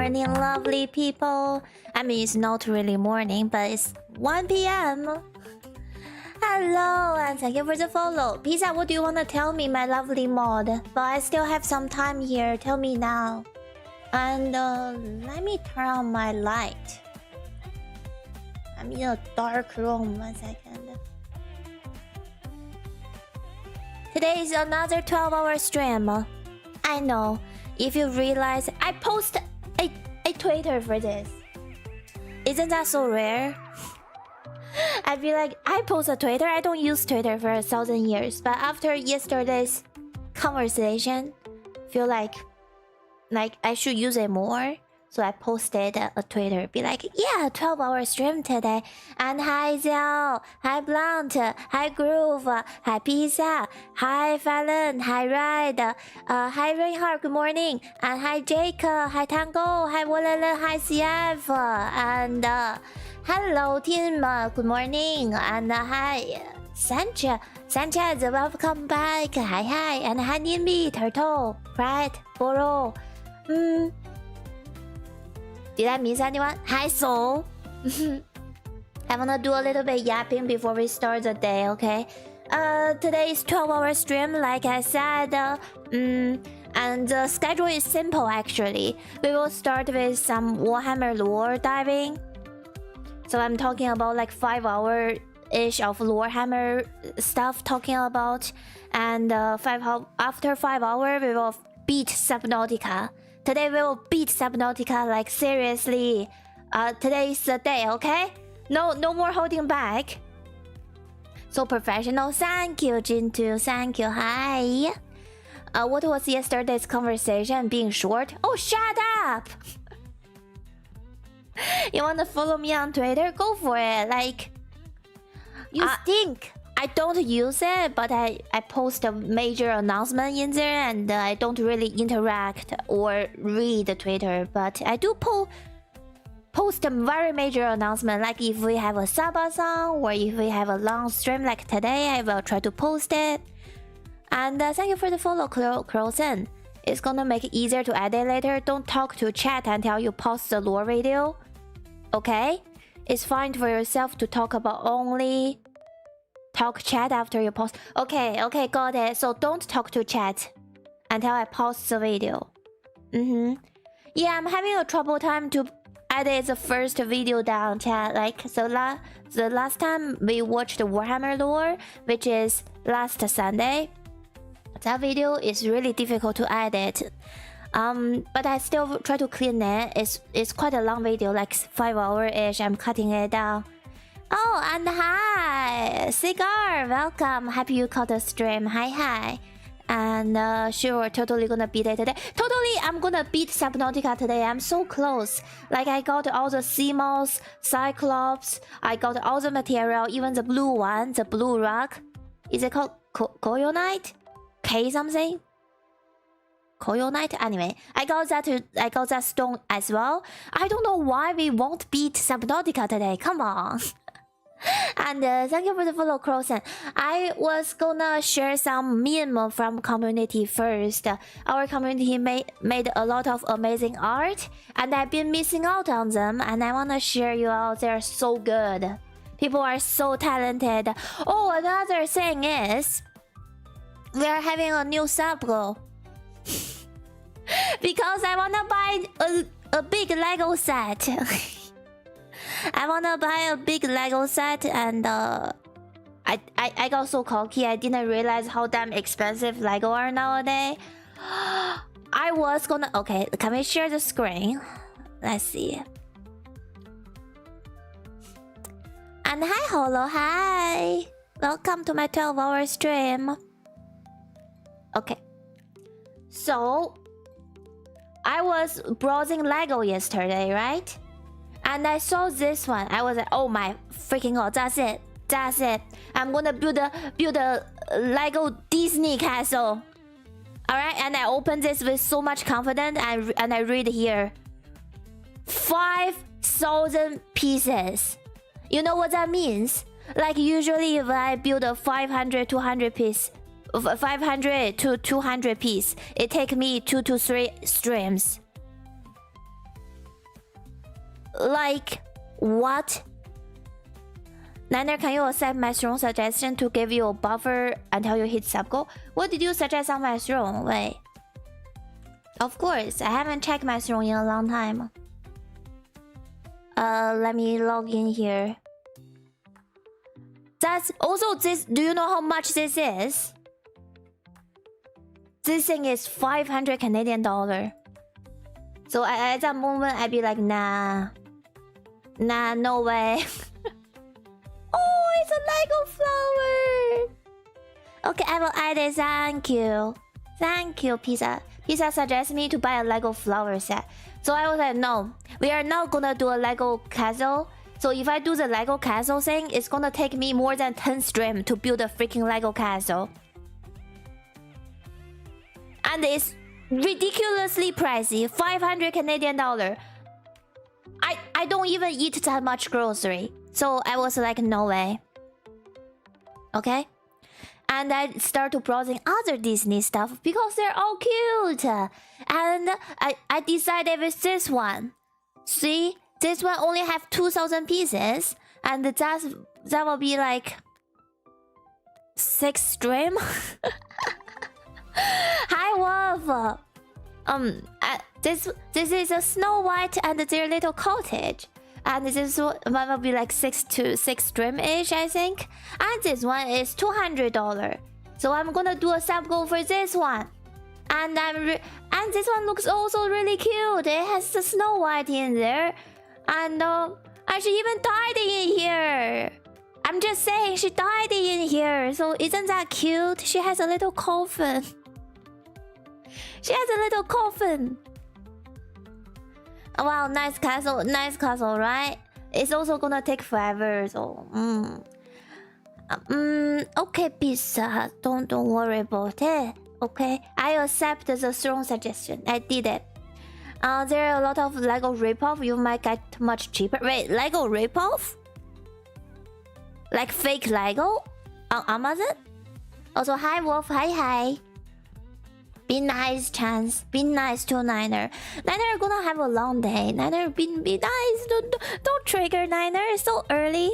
morning, lovely people. I mean, it's not really morning, but it's 1 p.m. Hello, and thank you for the follow. Pizza, what do you want to tell me, my lovely mod? But I still have some time here. Tell me now. And let me turn on my light. I'm in a dark room. 1 second. Today is another 12-hour stream. I know. If you realize, I post a Twitter for this. Isn't that so rare? I feel like I post a Twitter. I don't use Twitter for 1,000 years. But after yesterday's conversation, feel like I should use it more. So I posted a Twitter. Be like, yeah, 12-hour stream today. And hi Xiao, hi Blunt, hi Groove, hi Pizza, hi Fallon, hi Ride, hi Reinhardt, good morning. And hi Jake, hi Tango, hi Wolele, hi CF. And hello team, good morning. And hi Sanchez, welcome back. Hi. And hi Nimby, Turtle, Pride, Boro. Did I miss anyone? Hi, Soul. I wanna do a little bit yapping before we start the day, okay? Today is 12-hour stream, like I said. And the schedule is simple, actually. We will start with some Warhammer lore diving. So I'm talking about like 5-hour-ish of Warhammer stuff talking about. And after 5 hours, we will beat Subnautica. Today we will beat Subnautica, like seriously. Today is the day, okay? No more holding back. So professional. Thank you, Jintu. Thank you. Hi. What was yesterday's conversation being short? Oh, shut up! You wanna follow me on Twitter? Go for it. Like, you stink. I don't use it, but I post a major announcement in there, and I don't really interact or read the Twitter, but I do post a very major announcement, like if we have a subathon or if we have a long stream like today, I will try to post it. And thank you for the follow, Crozen. It's gonna make it easier to edit later. Don't talk to chat until you post the lore video, okay? It's fine for yourself to talk about only... Talk chat after you post. Okay, got it. So don't talk to chat until I post the video. Yeah, I'm having a trouble time to edit the first video down, chat. Like the last time we watched Warhammer lore, which is last Sunday, that video is really difficult to edit. But I still try to clean it. It's quite a long video, like 5 hours-ish. I'm cutting it down. Oh, and hi! Cigar, welcome. Happy you caught the stream. Hi. And sure, totally gonna beat it today. Totally, I'm gonna beat Subnautica today. I'm so close. Like, I got all the sea moss, Cyclops. I got all the material, even the blue one, the blue rock. Is it called Coyonite? K something? Coyonite? Anyway, I got that stone as well. I don't know why we won't beat Subnautica today. Come on. And thank you for the follow, Crossen. I was gonna share some meme from community first. Our community made a lot of amazing art, and I've been missing out on them, and I wanna share you out. They're so good. People are so talented. Oh, another thing is, we are having a new sub goal. Because I wanna buy a big Lego set. I wanna buy a big Lego set, and I got so cocky. I didn't realize how damn expensive Lego are nowadays. I was gonna... Okay, can we share the screen? Let's see. And hi, Holo. Hi. Welcome to my 12-hour stream. Okay. So, I was browsing Lego yesterday, right? And I saw this one. I was like, oh my freaking god, that's it. I'm gonna build a Lego Disney castle. Alright, and I opened this with so much confidence, and I read here. 5,000 pieces. You know what that means? Like, usually if I build a 500, 200 piece, 500 to 200 piece, it take me 2 to 3 streams. Like, what? Niner, can you accept my strong suggestion to give you a buffer until you hit sub goal? What did you suggest on my throne? Wait. Of course, I haven't checked my throne in a long time. Let me log in here. That's also this. Do you know how much this is? This thing is 500 Canadian dollar. So at that moment, I'd be like, nah, no way. Oh, it's a Lego flower. Okay, I will add it. Thank you, Pizza. Pizza suggests me to buy a Lego flower set. So I was like, no, we are not gonna do a Lego castle. So if I do the Lego castle thing, it's gonna take me more than 10 streams to build a freaking Lego castle. And it's ridiculously pricey, 500 Canadian dollar. I don't even eat that much grocery. So I was like, no way. Okay? And I start to browsing other Disney stuff because they're all cute. And I decided with this one. See? This one only have 2,000 pieces. And that will be like 6 stream. Hi Wolf. This is a Snow White and their little cottage. And this one will be like 6 stream-ish, I think. And this one is $200. So I'm gonna do a sub goal for this one. And this one looks also really cute. It has the Snow White in there. And she even died in here. I'm just saying, she died in here. So isn't that cute? She has a little coffin. She has a little coffin. Wow, nice castle, right? It's also gonna take forever, so okay, Pizza, don't worry about it. Okay, I accept the strong suggestion. I did it. There are a lot of Lego ripoff. You might get much cheaper. Wait, Lego ripoff? Like fake Lego on Amazon? Also, hi Wolf, hi. Be nice, Chance. Be nice to Niner. Niner gonna have a long day. Niner, be nice. Don't trigger Niner. It's so early.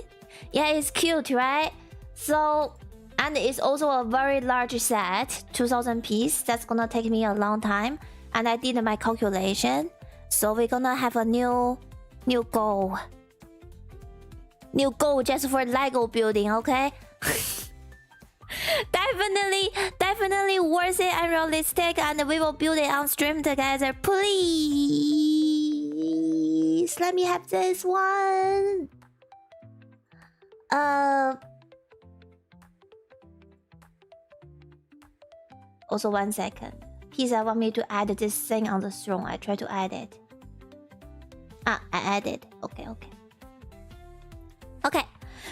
Yeah, it's cute, right? So, and it's also a very large set, 2,000 piece. That's gonna take me a long time. And I did my calculation. So we're gonna have a new goal. New goal just for Lego building, okay? Definitely worth it and realistic, and we will build it on stream together. Please let me have this one. Also 1 second. Pizza want me to add this thing on the throne. I try to add it. I added. Okay.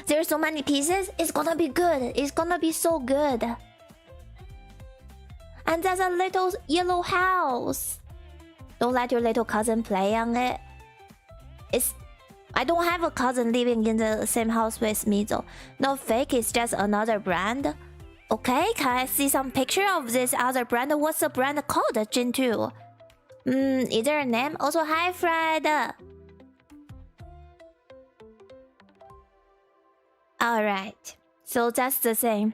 There's so many pieces. It's gonna be good. It's gonna be so good. And there's a little yellow house. Don't let your little cousin play on it. I don't have a cousin living in the same house with me though. No fake, it's just another brand. Okay, can I see some picture of this other brand? What's the brand called? Jin2. Is there a name? Also, hi Fred. Alright, so that's the same.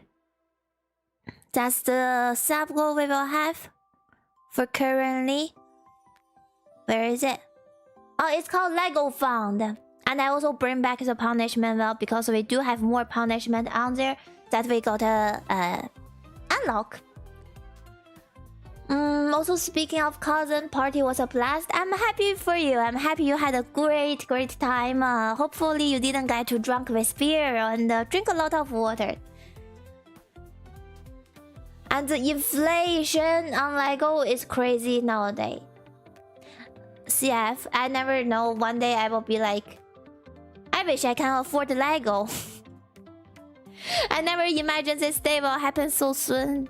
That's the sub goal we will have for currently. Where is it? Oh, it's called Lego Found. And I also bring back the punishment well because we do have more punishment on there that we gotta unlock. Also, speaking of cousin, party was a blast. I'm happy for you. I'm happy you had a great time. Hopefully you didn't get too drunk with beer and drink a lot of water. And the inflation on Lego is crazy nowadays. CF, I never know. One day I will be like, I wish I can afford Lego. I never imagined this day will happen so soon.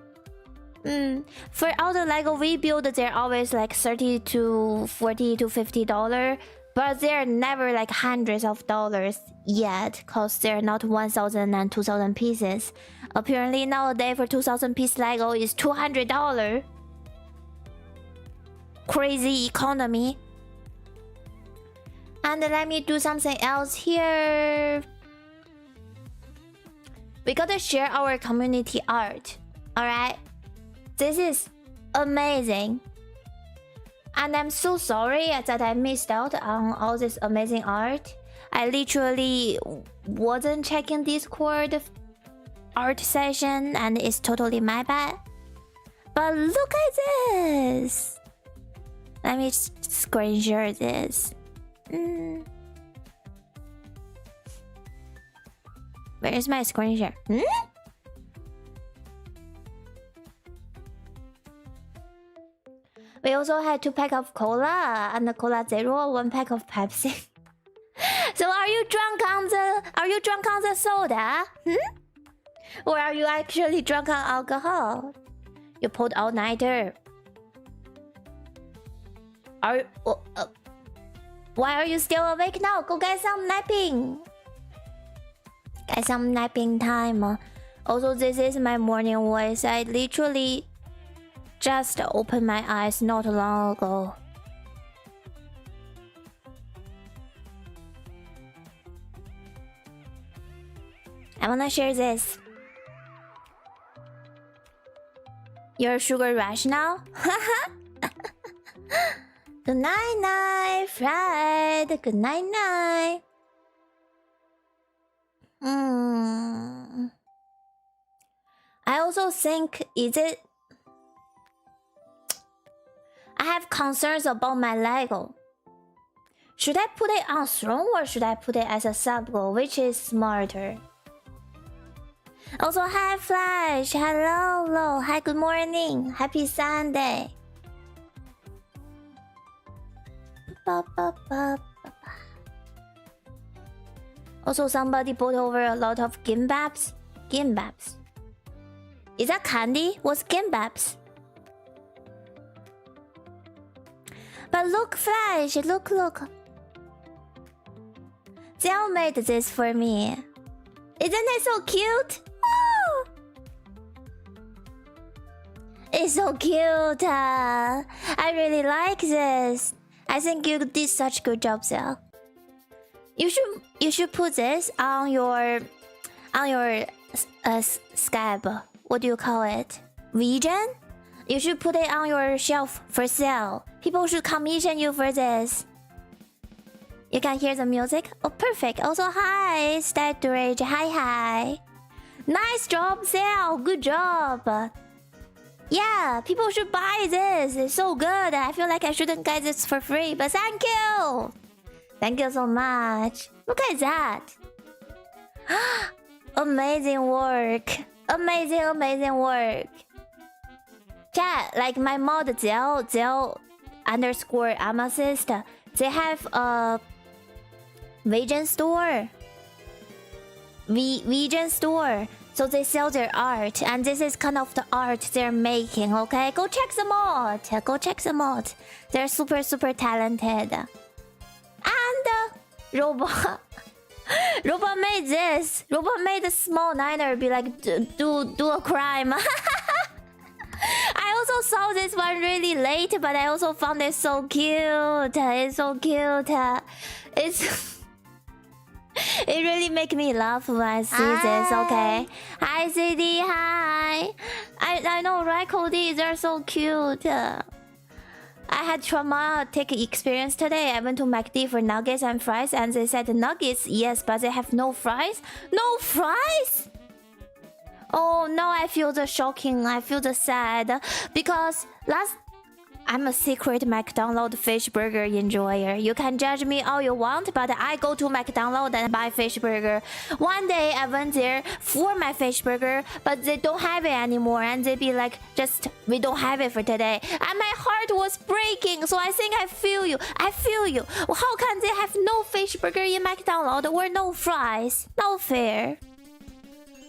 For all the Lego we build, they're always like $30 to $40 to $50, but they're never like hundreds of dollars yet, cause they're not 1,000 and 2,000 pieces. Apparently nowadays for 2,000 piece Lego is $200. Crazy economy. And let me do something else here. We gotta share our community art. Alright? This is amazing. And I'm so sorry that I missed out on all this amazing art. I literally wasn't checking Discord art session and it's totally my bad. But look at this! Let me screen share this. Where is my screen share? We also had 2 packs of cola and a cola zero, 1 pack of Pepsi. So are you drunk on the soda? Or are you actually drunk on alcohol? You pulled all-nighter. Why are you still awake now? Go get some napping. Get some napping time. Also, this is my morning voice. I literally just opened my eyes not long ago. I wanna share this. Your sugar rush now? Good night, night, Fred. Good night, night. I also think, I have concerns about my Lego. Should I put it on throne or should I put it as a sub goal? Which is smarter? Also, hi Flash. Hello, hello. Hi, good morning. Happy Sunday. Also, somebody brought over a lot of gimbaps. Gimbaps. Is that candy? What's gimbaps? But look, Flash. Look. Jiao made this for me. Isn't it so cute? Oh! It's so cute. I really like this. I think you did such a good job, Jiao. You should put this on your Skype. What do you call it? Region? You should put it on your shelf for sale. People should commission you for this. You can hear the music? Oh, perfect. Also, hi, Statrage. Hi. Nice job, Sal. Good job. Yeah, people should buy this. It's so good. I feel like I shouldn't get this for free, but thank you. Thank you so much. Look at that. Amazing work. Amazing work. Chat, like my mod Zell underscore Amethyst, they have a vegan store. Vegan store. So they sell their art, and this is kind of the art they're making, okay? Go check them out. They're super talented. And Robot made this. Robot made a small niner be like, do a crime. I also saw this one really late, but I also found it so cute. It's so cute. It really makes me laugh when I see this, okay? Hi, CD, hi. I know, right, Cody? They're so cute. I had traumatic experience today. I went to McD for nuggets and fries, and they said nuggets, yes, but they have no fries. No fries? Oh, now I feel the shocking. I feel the sad because I'm a secret McDonald's fish burger enjoyer. You can judge me all you want, but I go to McDonald's and buy fish burger. One day I went there for my fish burger, but they don't have it anymore, and they be like, we don't have it for today. And my heart was breaking, so I think I feel you. How can they have no fish burger in McDonald's or no fries? No fair.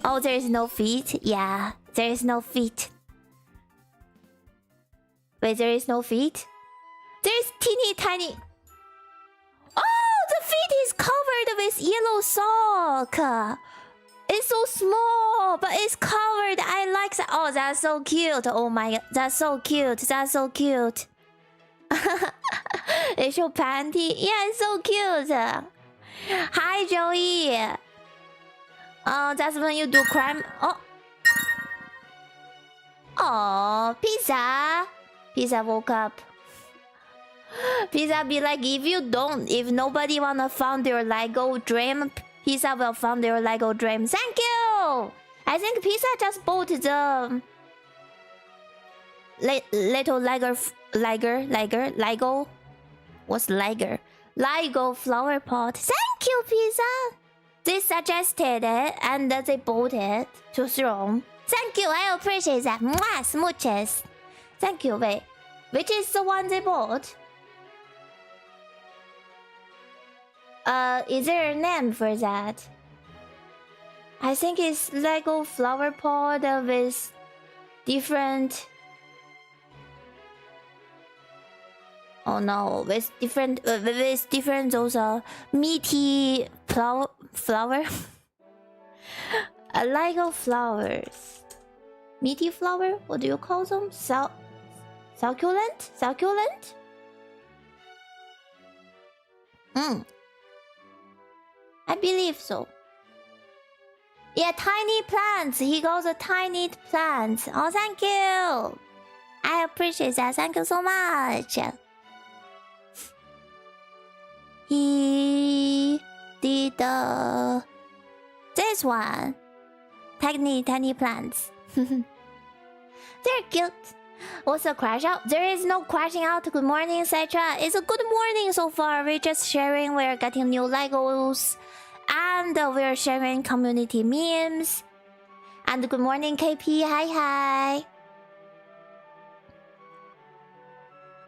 Oh, there is no feet? Yeah, there is no feet. Wait, there is no feet? There's teeny tiny... Oh, the feet is covered with yellow sock. It's so small, but it's covered. I like that. Oh, that's so cute. Oh my god, that's so cute. It's your panty. Yeah, it's so cute. Hi, Joey. That's when you do crime. Oh, Pizza. Pizza woke up. Pizza be like, if nobody wanna found their Lego dream, Pizza will found their Lego dream. Thank you. I think Pizza just bought the little Lego. What's Lego? Lego flower pot. Thank you, Pizza. They suggested it and they bought it to throw. Thank you, I appreciate that. Mwah, smooches. Thank you. Wait, which is the one they bought? Is there a name for that? I think it's Lego flower pot with different. Oh no, with different those meaty flower. Lego flowers. Meaty flower? What do you call them? Succulent? Succulent? I believe so. Yeah, tiny plants. He goes a tiny plants. Oh, thank you. I appreciate that. Thank you so much. He did this one. Tiny plants. They're cute. What's the crash out? There is no crashing out. Good morning, etc. It's a good morning so far. We're just sharing. We're getting new Legos. And we're sharing community memes. And good morning, KP. Hi.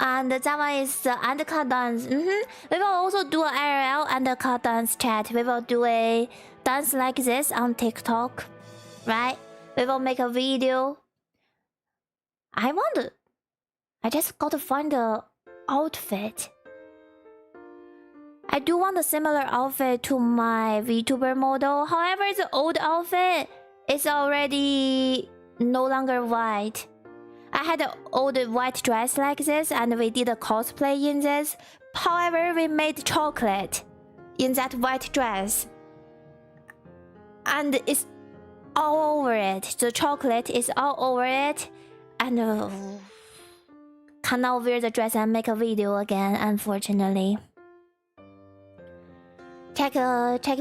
And that one is the undercut dance. We will also do a IRL undercut dance chat. We will do a dance like this on TikTok. Right? We will make a video. I just gotta find the outfit. I do want a similar outfit to my VTuber model. However, the old outfit is already no longer white. I had an old white dress like this and we did a cosplay in this. However, we made chocolate in that white dress. And it's all over it. The chocolate is all over it. And cannot wear the dress and make a video again, unfortunately. Check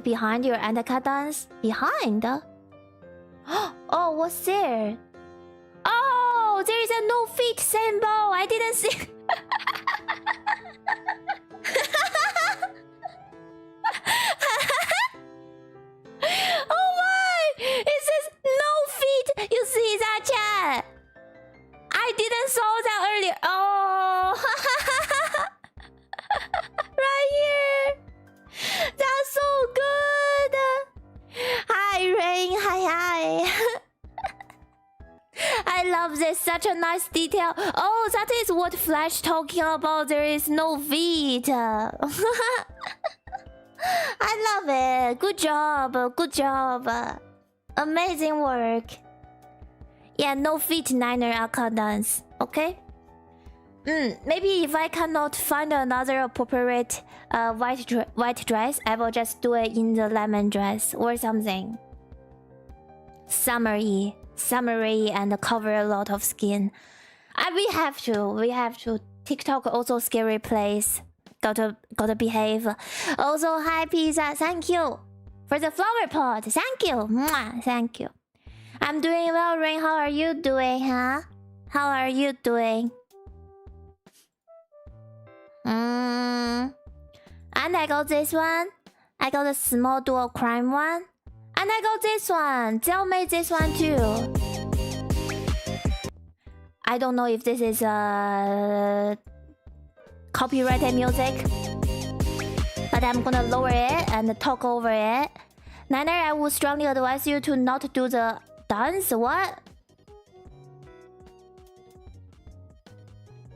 behind your undercut dance. Behind? Oh, what's there? Oh, there is a no feet symbol. I didn't see. Oh my! It says no feet. You see that, chat? I didn't saw that earlier. Oh, right here. That's so good. Hi, Rain. Hi. I love this. Such a nice detail. Oh, that is what Flash talking about. There is no feet. I love it. Good job. Good job. Amazing work. Yeah, no feet Niner Aka dance. Okay? Maybe if I cannot find another appropriate white dress, I will just do it in the lemon dress or something. Summery and cover a lot of skin. We have to. TikTok also scary place. Gotta behave. Also, hi Pizza. Thank you for the flower pot. Thank you. Mwah, thank you. I'm doing well, Rain. How are you doing, huh? How are you doing? And I got this one. I got a small dual crime one. And I got this one. Jiao made this one too. I don't know if this is copyrighted music, but I'm gonna lower it and talk over it. Niner, I would strongly advise you to not do the dance. What?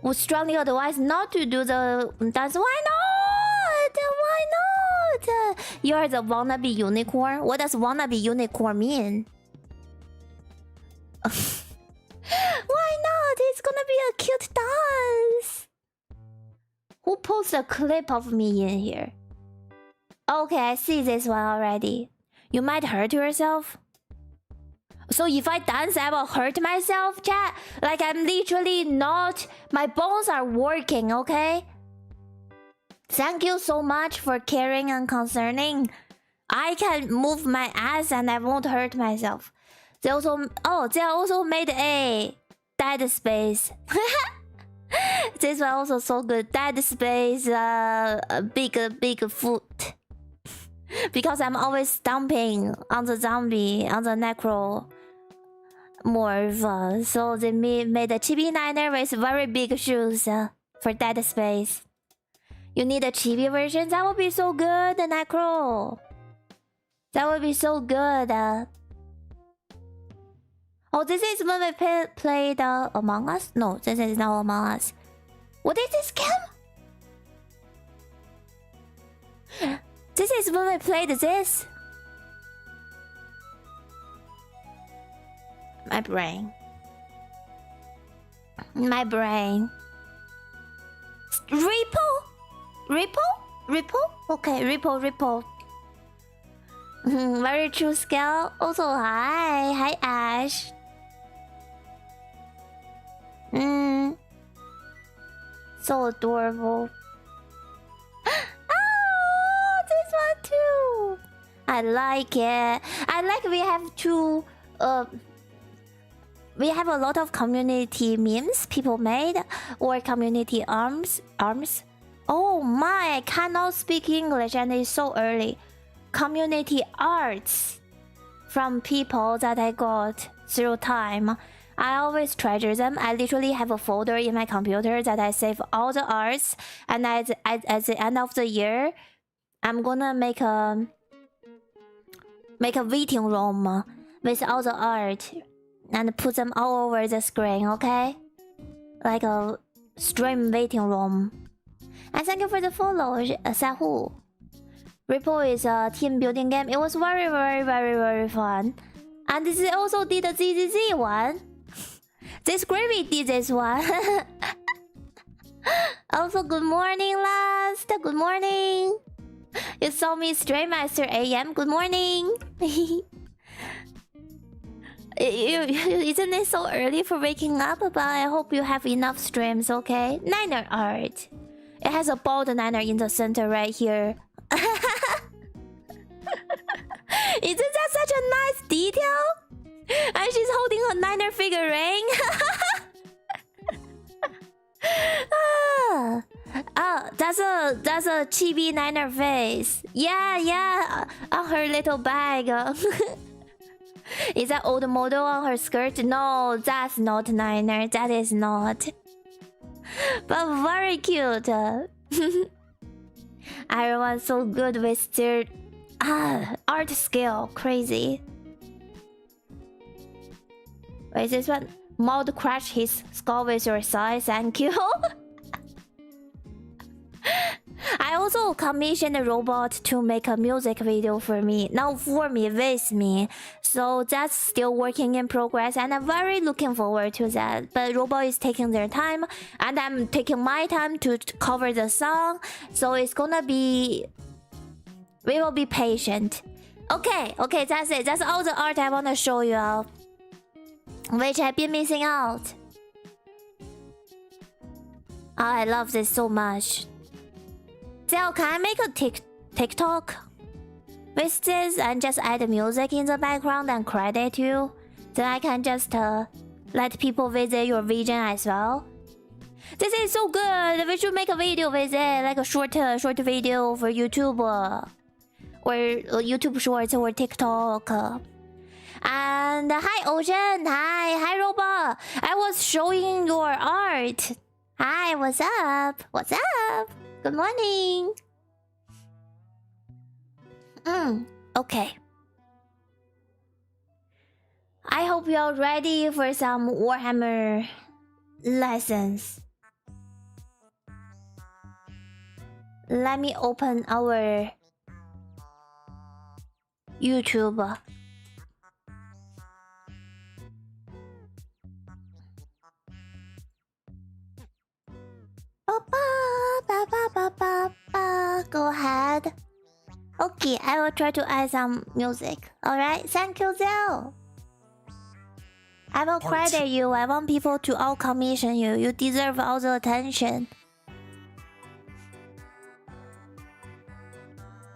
Would strongly advise not to do the dance. Why not? Why not? You are the wannabe unicorn. What does wannabe unicorn mean? Why not? It's gonna be a cute dance. post a clip of me in here. Okay, I see this one already. You might hurt yourself. So if I dance, I will hurt myself, chat? Like I'm literally not... My bones are working, okay? Thank you so much for caring and concerning. I can move my ass and I won't hurt myself. They also... Oh, they also made a Dead Space. This one also so good. Dead Space, big foot. Because I'm always stomping on the zombie, on the necro morph. So they made a chibi niner with very big shoes for Dead Space. You need a chibi version? That would be so good, the necro. That would be so good. Oh, this is when we played Among Us? No, this is not Among Us. What is this game? This is when we played this. My brain. My brain. Ripple? Ripple? Ripple? Okay, Ripple. Very true scale. Also, hi. Hi, Ash. So adorable. Oh, this one too. I like it. I like we have two. We have a lot of community memes people made or community arms. Oh my! I cannot speak English and it's so early. Community arts from people that I got through time. I always treasure them. I literally have a folder in my computer that I save all the arts, and at the end of the year, I'm gonna make a waiting room with all the art and put them all over the screen. Okay, like a stream waiting room. And thank you for the follow, Sahu. Ripple is a team building game. It was very fun. And this also did the ZZZ one. This Gravy did this one. Also, good morning, last. Good morning. You saw me stream at 3 AM. Good morning. Isn't it so early for waking up? But I hope you have enough streams, okay? Niner art. It has a bald niner in the center right here. Isn't that such a nice detail? And she's holding a niner figurine. That's a chibi niner face. Yeah, on her little bag. Is that old model on her skirt? No, that's not niner. That is not. But very cute. Everyone's so good with their art skill. Crazy. Wait, this one? Maud crashed his skull with your size. Thank you. I also commissioned a robot to make a music video for me. Not for me, with me. So that's still working in progress and I'm very looking forward to that. But robot is taking their time and I'm taking my time to cover the song. So it's gonna be... We will be patient. Okay, that's it. That's all the art I want to show you all. Which I've been missing out. Oh, I love this so much. Zell, can I make a TikTok with this and just add music in the background and credit you? Then I can just let people visit your region as well. This is so good. We should make a video with it, like a short video for YouTube or YouTube Shorts or TikTok. And hi Ocean, hi Roba. I was showing your art. Hi, what's up? What's up? Good morning. Okay. I hope you're ready for some Warhammer lessons. Let me open our YouTube. Go ahead. Okay, I will try to add some music. Alright, thank you, Zell. I will credit you. I want people to all commission you. You deserve all the attention.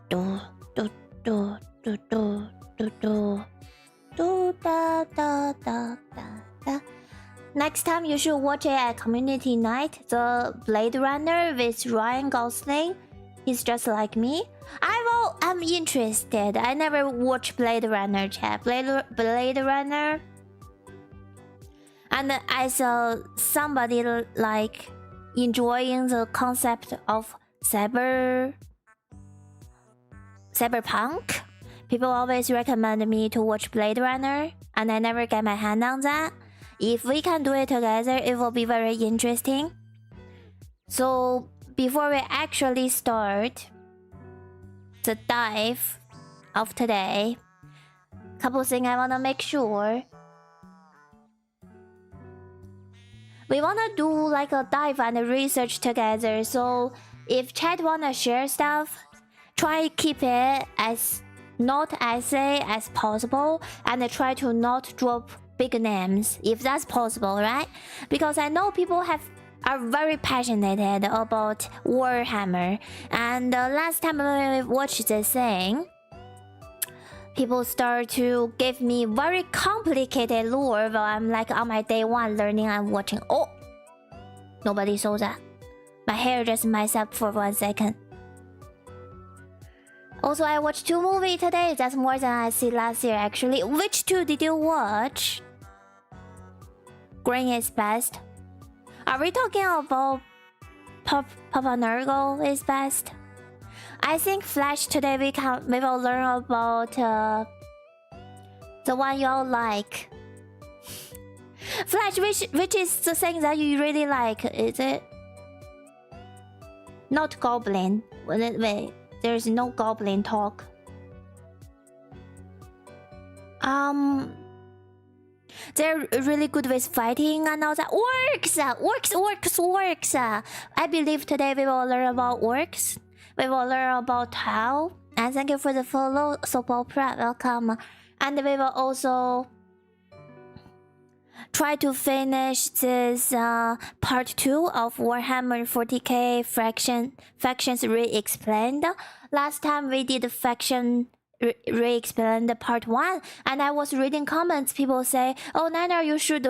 Do do do do do do do do da da da da. Next time you should watch it at Community Night. The Blade Runner with Ryan Gosling. He's just like me. I'm interested. I never watched Blade Runner, chat. Blade Runner. And I saw somebody like enjoying the concept of cyberpunk. People always recommend me to watch Blade Runner, and I never get my hand on that. If we can do it together, it will be very interesting. So before we actually start the dive of today, couple things I wanna make sure. We wanna do like a dive and a research together. So if chat wanna share stuff, try keep it as not essay as possible, and try to not drop big names if that's possible, right? Because I know people are very passionate about Warhammer, and last time when we watched this thing, people start to give me very complicated lore while I'm like on my day one learning and watching. Oh, nobody saw that. My hair just messed up for 1 second. Also, I watched 2 movies today. That's more than I see last year actually. Which 2 did you watch? Green is best. Are we talking about Papa Nurgle is best? I think Flash today we will learn about the one you all like. Flash, which is the thing that you really like? Is it not Goblin? Wait, there's no Goblin talk. They're really good with fighting and all that. Orcs! I believe today we will learn about Orcs. We will learn about Tau. And thank you for the follow, Soap Opera. Welcome. And we will also try to finish this part 2 of Warhammer 40K factions re-explained. Last time we did faction re-explained part 1, and I was reading comments. People say, oh Niner, you should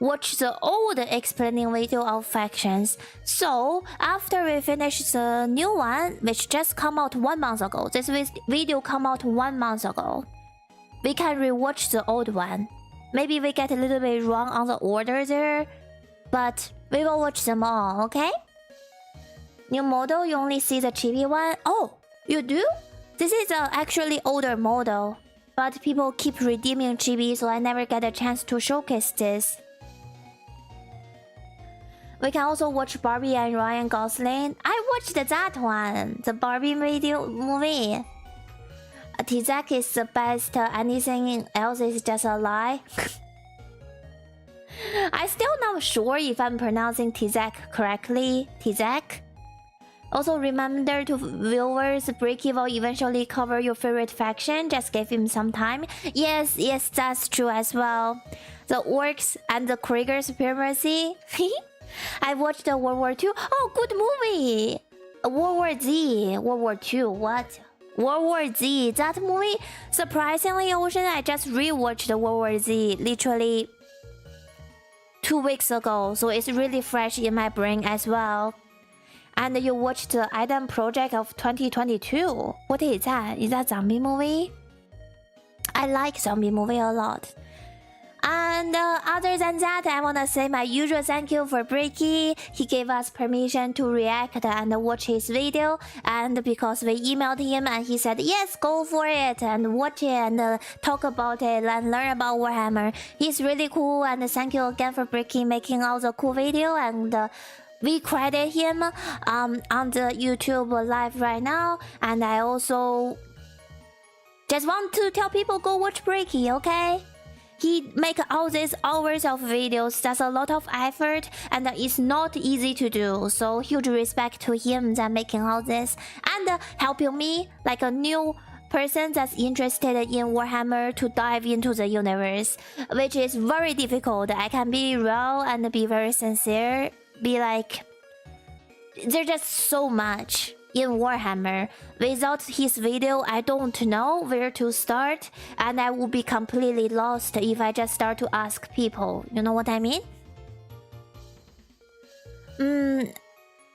watch the old explaining video of factions. So after we finish the new one, which just come out 1 month ago, this video come out 1 month ago, we can rewatch the old one. Maybe we get a little bit wrong on the order there, but we will watch them all, okay? New model, you only see the chibi one. Oh, you do? This is an actually older model, but people keep redeeming chibi, so I never get a chance to showcase this. We can also watch Barbie and Ryan Gosling. I watched that one, the Barbie movie. Tzak is the best, anything else is just a lie. I'm still not sure if I'm pronouncing Tzak correctly. Tzak? Also remember to viewers, Breaky will eventually cover your favorite faction. Just give him some time. Yes, that's true as well. The Orcs and the Krieger Supremacy. I watched the World War II. Oh, good movie! World War Z. World War II, what? World War Z, that movie, surprisingly, Ocean, I just rewatched the World War Z literally 2 weeks ago, so it's really fresh in my brain as well. And you watched the Item Project of 2022. What is that? Is that zombie movie? I like zombie movie a lot. And other than that, I wanna say my usual thank you for Breaky. He gave us permission to react and watch his video, and because we emailed him and he said yes, go for it and watch it and talk about it and learn about Warhammer. He's really cool, and thank you again for Breaky making all the cool video, and we credit him on the YouTube live right now. And I also just want to tell people, go watch Breaky, okay? he make all these hours of videos. That's a lot of effort, and it's not easy to do. So huge respect to him that making all this and helping me like a new person that's interested in Warhammer to dive into the universe, which is very difficult. I can be real and be very sincere. Be like, there's just so much in Warhammer. Without his video, I don't know where to start, and I would be completely lost if I just start to ask people. You know what I mean?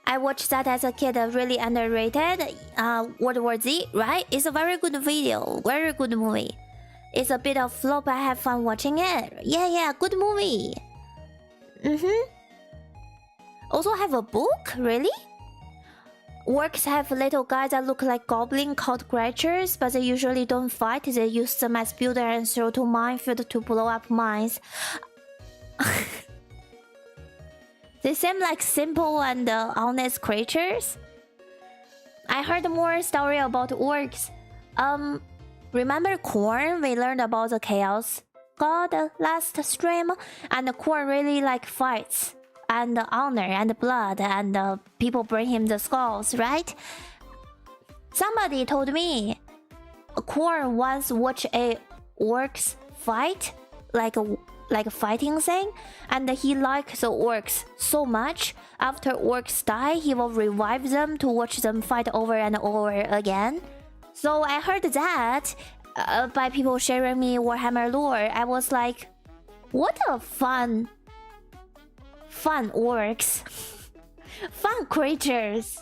I watched that as a kid, really underrated. World War Z, right? It's a very good video, very good movie. It's a bit of flop, I have fun watching it. Yeah, good movie. Also have a book, really? Orcs have little guys that look like goblin called creatures, but they usually don't fight. They use them as builder and throw to minefield to blow up mines. They seem like simple and honest creatures. I heard more story about orcs. Remember Korn? We learned about the chaos god last stream, and Korn really like fights and honor and blood, and people bring him the skulls, right? Somebody told me Korn once watched a orcs fight, like a fighting thing, and he liked the orcs so much. After orcs die, he will revive them to watch them fight over and over again. So I heard that by people sharing me Warhammer lore. I was like, what a fun orcs. Fun creatures.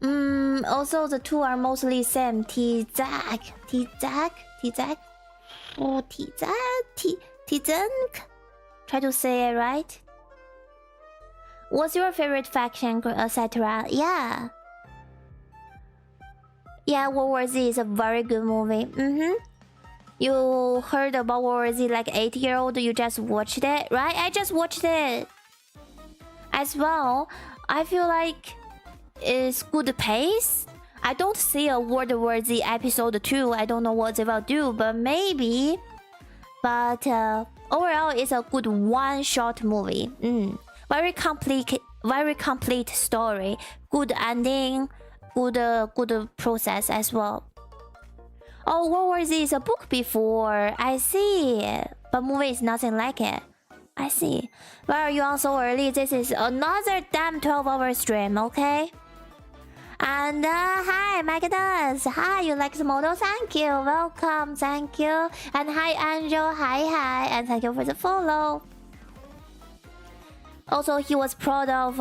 Also the two are mostly same. Tzank. Oh, Tzank. Try to say it right. What's your favorite faction, etc.? Yeah, World War Z is a very good movie. You heard about World War Z like 8-year-old, you just watched it, right? I just watched it as well. I feel like it's good pace. I don't see a World War Z episode 2. I don't know what they will do, but maybe. But overall, it's a good one-shot movie. Very complete story. Good ending. Good process as well. Oh, World War Z is a book before. I see. But movie is nothing like it. I see. Why are you on so early? This is another damn 12-hour stream, okay? And hi, Magnus. Hi, you like the model? Thank you. Welcome. Thank you. And hi, Angel. Hi. And thank you for the follow. Also, he was proud of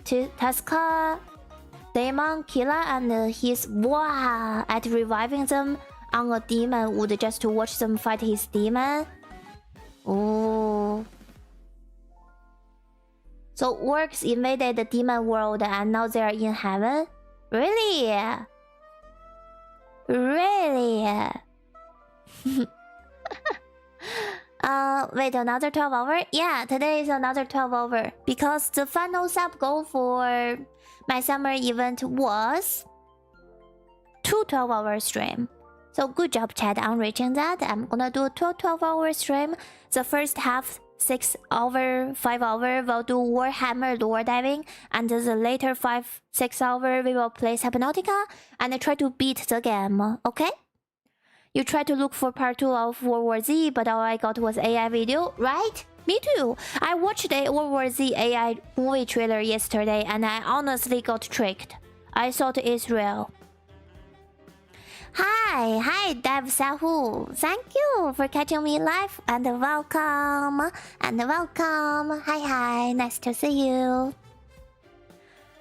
Tuska, Demon Killer, and his wow at reviving them on a demon wood just to watch them fight his demon. Oh. So orcs invaded the demon world and now they are in heaven? Really? Really? Wait, another 12 hour? Yeah, today is another 12 hour. Because the final sub goal for my summer event was 2 12-hour stream. So good job, chat, on reaching that. I'm gonna do a 12-hour stream. The first half, 6 hour, 5 hour, we'll do Warhammer lore diving, and the later 5-6 hour we will play Subnautica and try to beat the game. Okay? You try to look for part 2 of World War Z, but all I got was AI video, right? Me too. I watched a World War Z AI movie trailer yesterday and I honestly got tricked. I thought it's real. Hi, Dev Sahu. Thank you for catching me live and welcome. Hi, nice to see you.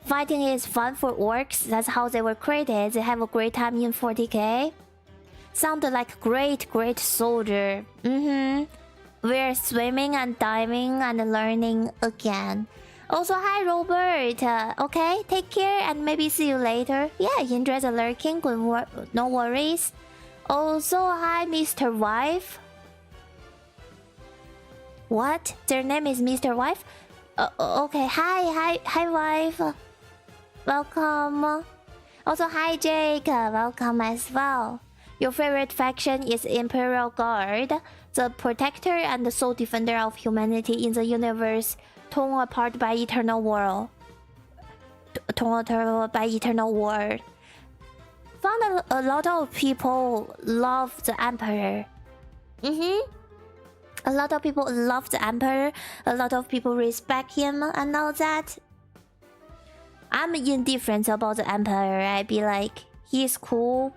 Fighting is fun for orcs. That's how they were created. They have a great time in 40K. Sounded like great soldier. We're swimming and diving and learning again. Also, hi Robert. Okay, take care and maybe see you later. Yeah, enjoy the lurking. No worries. Also, hi Mr. Wife. What? Their name is Mr. Wife? Okay, hi wife. Welcome. Also, hi Jake. Welcome as well. Your favorite faction is Imperial Guard, the protector and the sole defender of humanity in the universe, torn apart by eternal war. Found a lot of people love the Emperor. A lot of people love the Emperor. A lot of people respect him and all that. I'm indifferent about the Emperor. I'd be like, he's cool.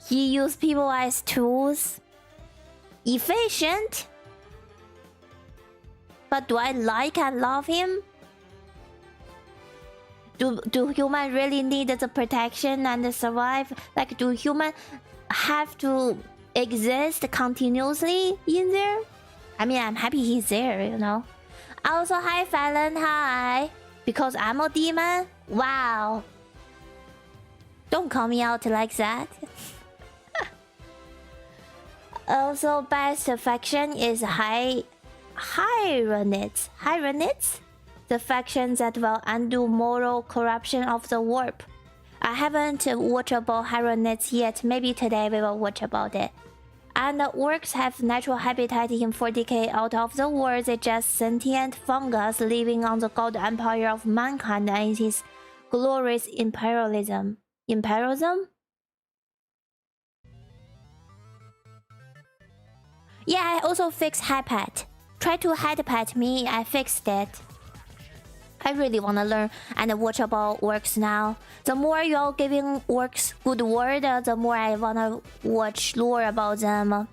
He used people as tools. Efficient. But do I like and love him? Do humans really need the protection and survive? Like, do humans have to exist continuously in there? I mean, I'm happy he's there, you know. Also, hi Fallon, hi. Because I'm a demon? Wow. Don't call me out like that. Also, best faction is Tyrannids. Tyrannids? The faction that will undo moral corruption of the warp. I haven't watched about Tyrannids yet. Maybe today we will watch about it. And the Orcs have natural habitat in 40K. Out of the world, they're just sentient fungus living on the god empire of mankind and his glorious imperialism. Imperialism? Yeah, I also fixed headpad. Try to headpad me, I fixed it. I really want to learn and watch about Orcs now. The more you're giving Orcs good word, the more I want to watch lore about them.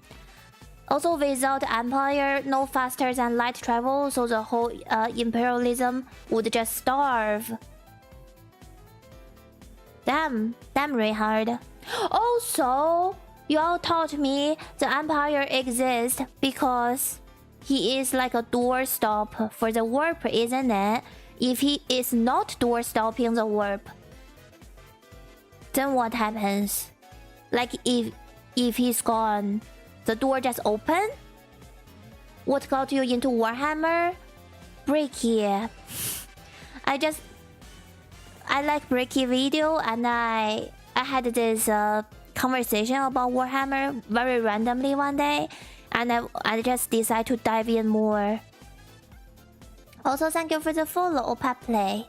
Also, without Empire, no faster than light travel, so the whole imperialism would just starve. Damn really hard. Also, y'all taught me the Empire exists because he is like a doorstop for the warp, isn't it? If he is not door stopping the warp, then what happens? Like if he's gone, the door just open? What got you into Warhammer? Breaky. I like Breaky video, and I had this conversation about Warhammer very randomly one day, and I just decided to dive in more. Also, thank you for the follow, Opa Play.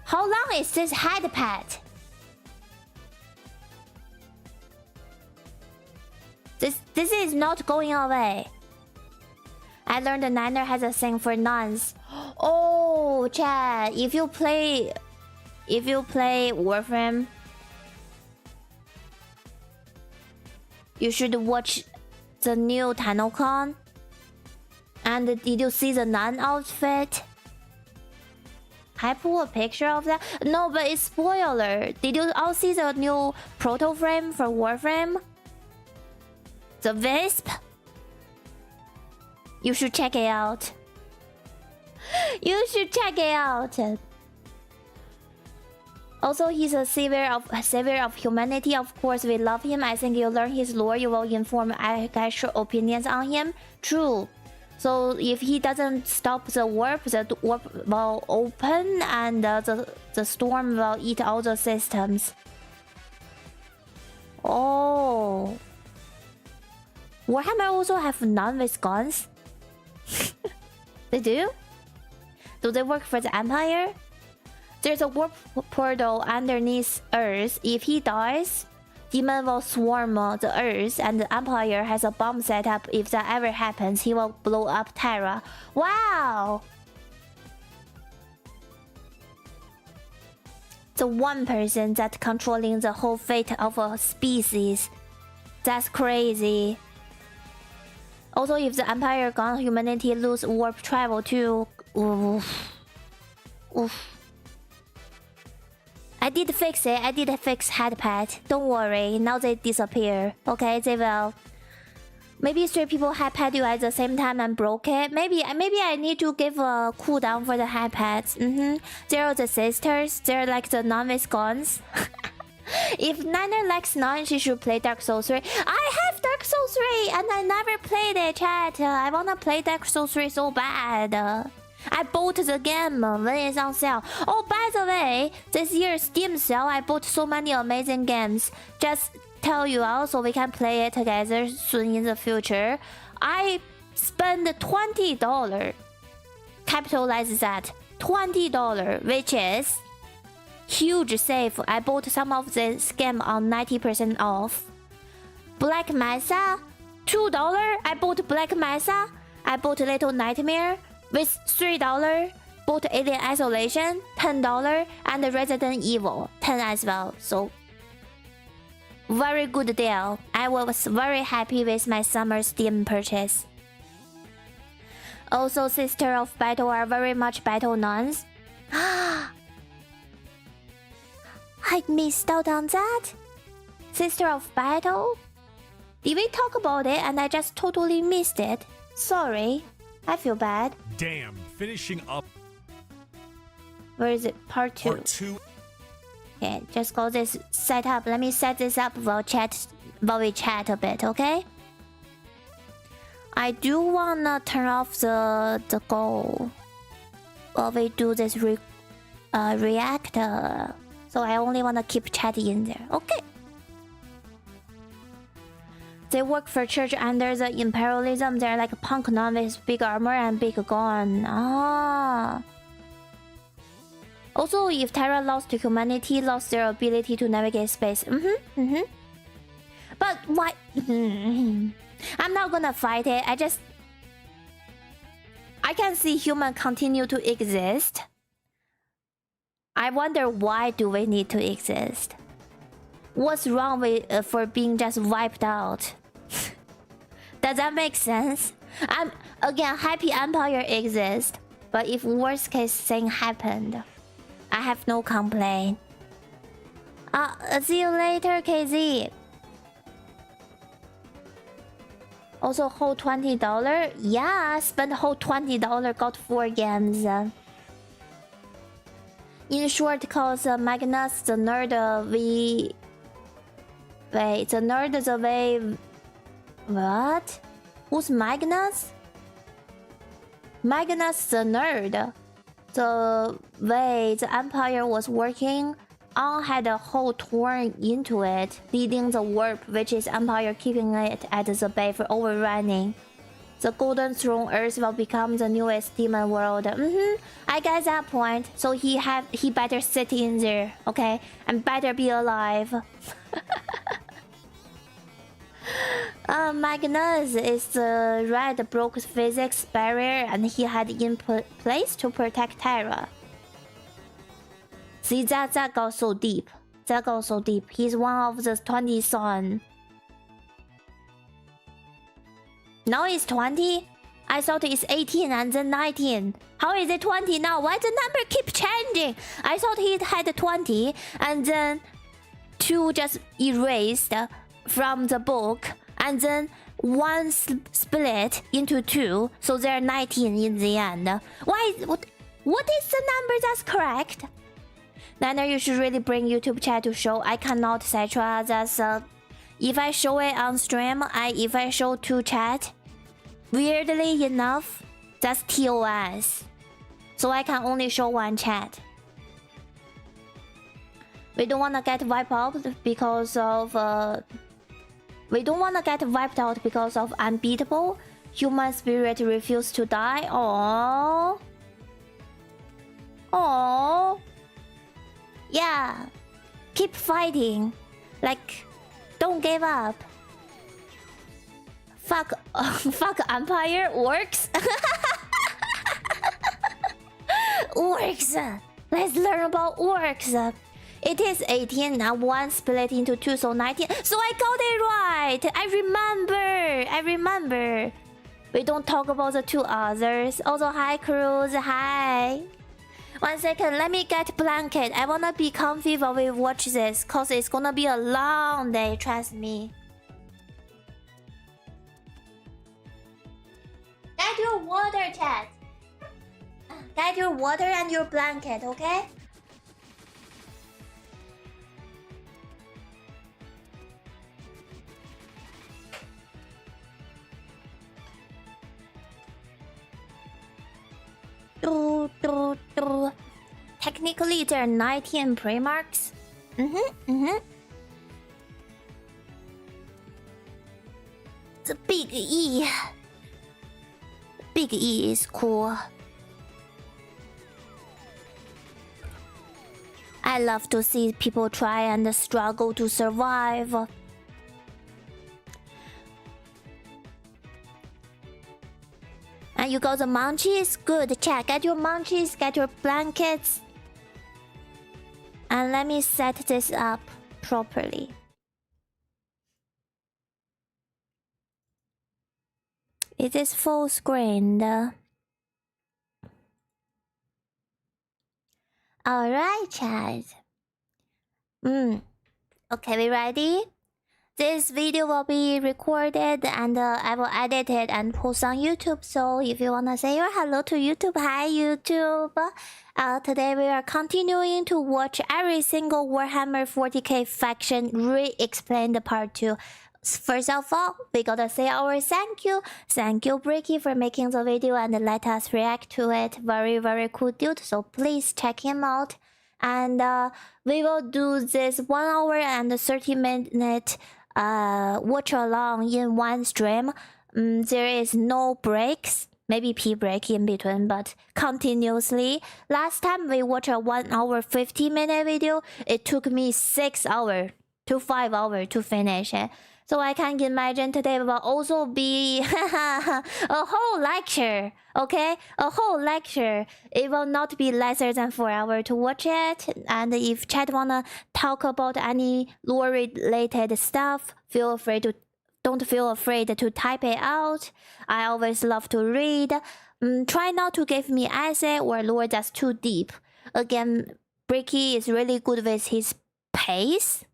How long is this headpad? This is not going away. I learned the Niner has a thing for nuns. Oh, Chad, if you play Warframe, you should watch the new TennoCon. And did you see the nun outfit? I put a picture of that. No, but it's spoiler. Did you all see the new proto frame for Warframe? The Wisp? You should check it out. You should check it out. Also, he's a savior of humanity. Of course, we love him. I think you learn his lore, you will inform actual opinions on him. True. So if he doesn't stop the warp will open and the storm will eat all the systems. Oh. Warhammer also have none with guns? They do? Do they work for the Empire? There's a warp portal underneath Earth. If he dies, Demon will swarm the Earth, and the Empire has a bomb set up. If that ever happens, he will blow up Terra. Wow! The one person that's controlling the whole fate of a species. That's crazy. Also, if the Empire gone, humanity lose warp travel too. Oof. Oof. I did fix it. I did fix headpad. Don't worry. Now they disappear. Okay, they will. Maybe 3 people headpad you at the same time and broke it. Maybe I need to give a cooldown for the headpads. They're the sisters. They're like the non-with guns. If NINERxNINE, she should play Dark Souls 3. I have Dark Souls 3 and I never played it, chat. I wanna play Dark Souls 3 so bad. I bought the game when it's on sale. Oh, by the way, this year's Steam sale, I bought so many amazing games. Just tell you also we can play it together soon in the future. I spent $20. Capitalize that. $20, which is huge save. I bought some of this game on 90% off. Black Mesa, $2. I bought Black Mesa. I bought Little Nightmare with $3. Bought Alien Isolation, $10, and Resident Evil, 10 as well. So very good deal. I was very happy with my summer Steam purchase. Also, Sister of Battle are very much battle nuns. I missed out on that. Sister of Battle? Did we talk about it and I just totally missed it? Sorry. I feel bad. Damn, finishing up. Where is it? Part 2. Part 2. Okay, just go this setup. Let me set this up while we chat a bit, okay? I do wanna turn off the goal while we do this reactor. So I only wanna keep chatting in there. Okay. They work for church under the imperialism. They're like punk nun with big armor and big gun. Ah. Also, if Terra lost to humanity, lost their ability to navigate space. But why? I'm not gonna fight it. I can see humans continue to exist. I wonder why do we need to exist? What's wrong with for being just wiped out? Does that make sense? I'm again happy Empire exists, but if worst case thing happened, I have no complaint. See you later, KZ. Also, whole $20. Yeah, spent whole $20. Got 4 games. In short, cause Magnus the nerd Wait, the nerd the way. What? Who's Magnus? Magnus the nerd. The way the Empire was working on had a hole torn into it, leading the warp, which is Empire keeping it at the bay for overrunning. The Golden Throne Earth will become the newest demon world. I get that point. So he better sit in there, okay? And better be alive. Magnus is the red broke physics barrier and he had in place to protect Terra. See, that goes so deep. That goes so deep. He's one of the 20 sons. Now it's 20? I thought it's 18 and then 19. How is it 20 now? Why the number keep changing? I thought he had 20 and then 2 just erased from the book. And then 1 split into 2. So they're 19 in the end. Why? What is the number that's correct? Niner, you should really bring YouTube chat to show. I cannot, Cetra. That's if I show it on stream, if I show 2 chat, weirdly enough, that's TOS. So I can only show 1 chat. We don't wanna get wiped out because of unbeatable. Human spirit refuse to die. Aww. Aww. Yeah. Keep fighting. Like, don't give up. Fuck Empire. Orcs. Orcs. Let's learn about orcs. It is 18 and 1 split into 2, so 19. So I got it right. I remember. We don't talk about the 2 others. Also, hi Cruz. Hi. 1 second, let me get blanket. I wanna be comfy while we watch this, cause it's gonna be a long day, trust me. Get your water, chat. Get your water and your blanket, okay? Technically, there are 19 pre-marks. The big E. Big E is cool. I love to see people try and struggle to survive. And you got the munchies? Good, check. Get your munchies, get your blankets. And let me set this up properly. It is full screened. Alright, chat. Okay, we ready? This video will be recorded and I will edit it and post on YouTube. So if you wanna say your hello to YouTube, hi YouTube. Today we are continuing to watch every single Warhammer 40K faction re-explained part 2. First of all, we gotta say our thank you. Thank you, Bricky, for making the video and let us react to it. Very, very cool dude. So please check him out. And we will do this 1 hour and 30-minute watch along in one stream. There is no breaks. Maybe pee break in between, but continuously. Last time we watched a 1 hour 50-minute video. It took me 6 hours to 5 hours to finish it. So I can imagine today will also be a whole lecture, okay? A whole lecture. It will not be lesser than 4 hours to watch it. And if chat wanna talk about any lore-related stuff, don't feel afraid to type it out. I always love to read. Try not to give me essay or lore that's too deep. Again, Bricky is really good with his pace.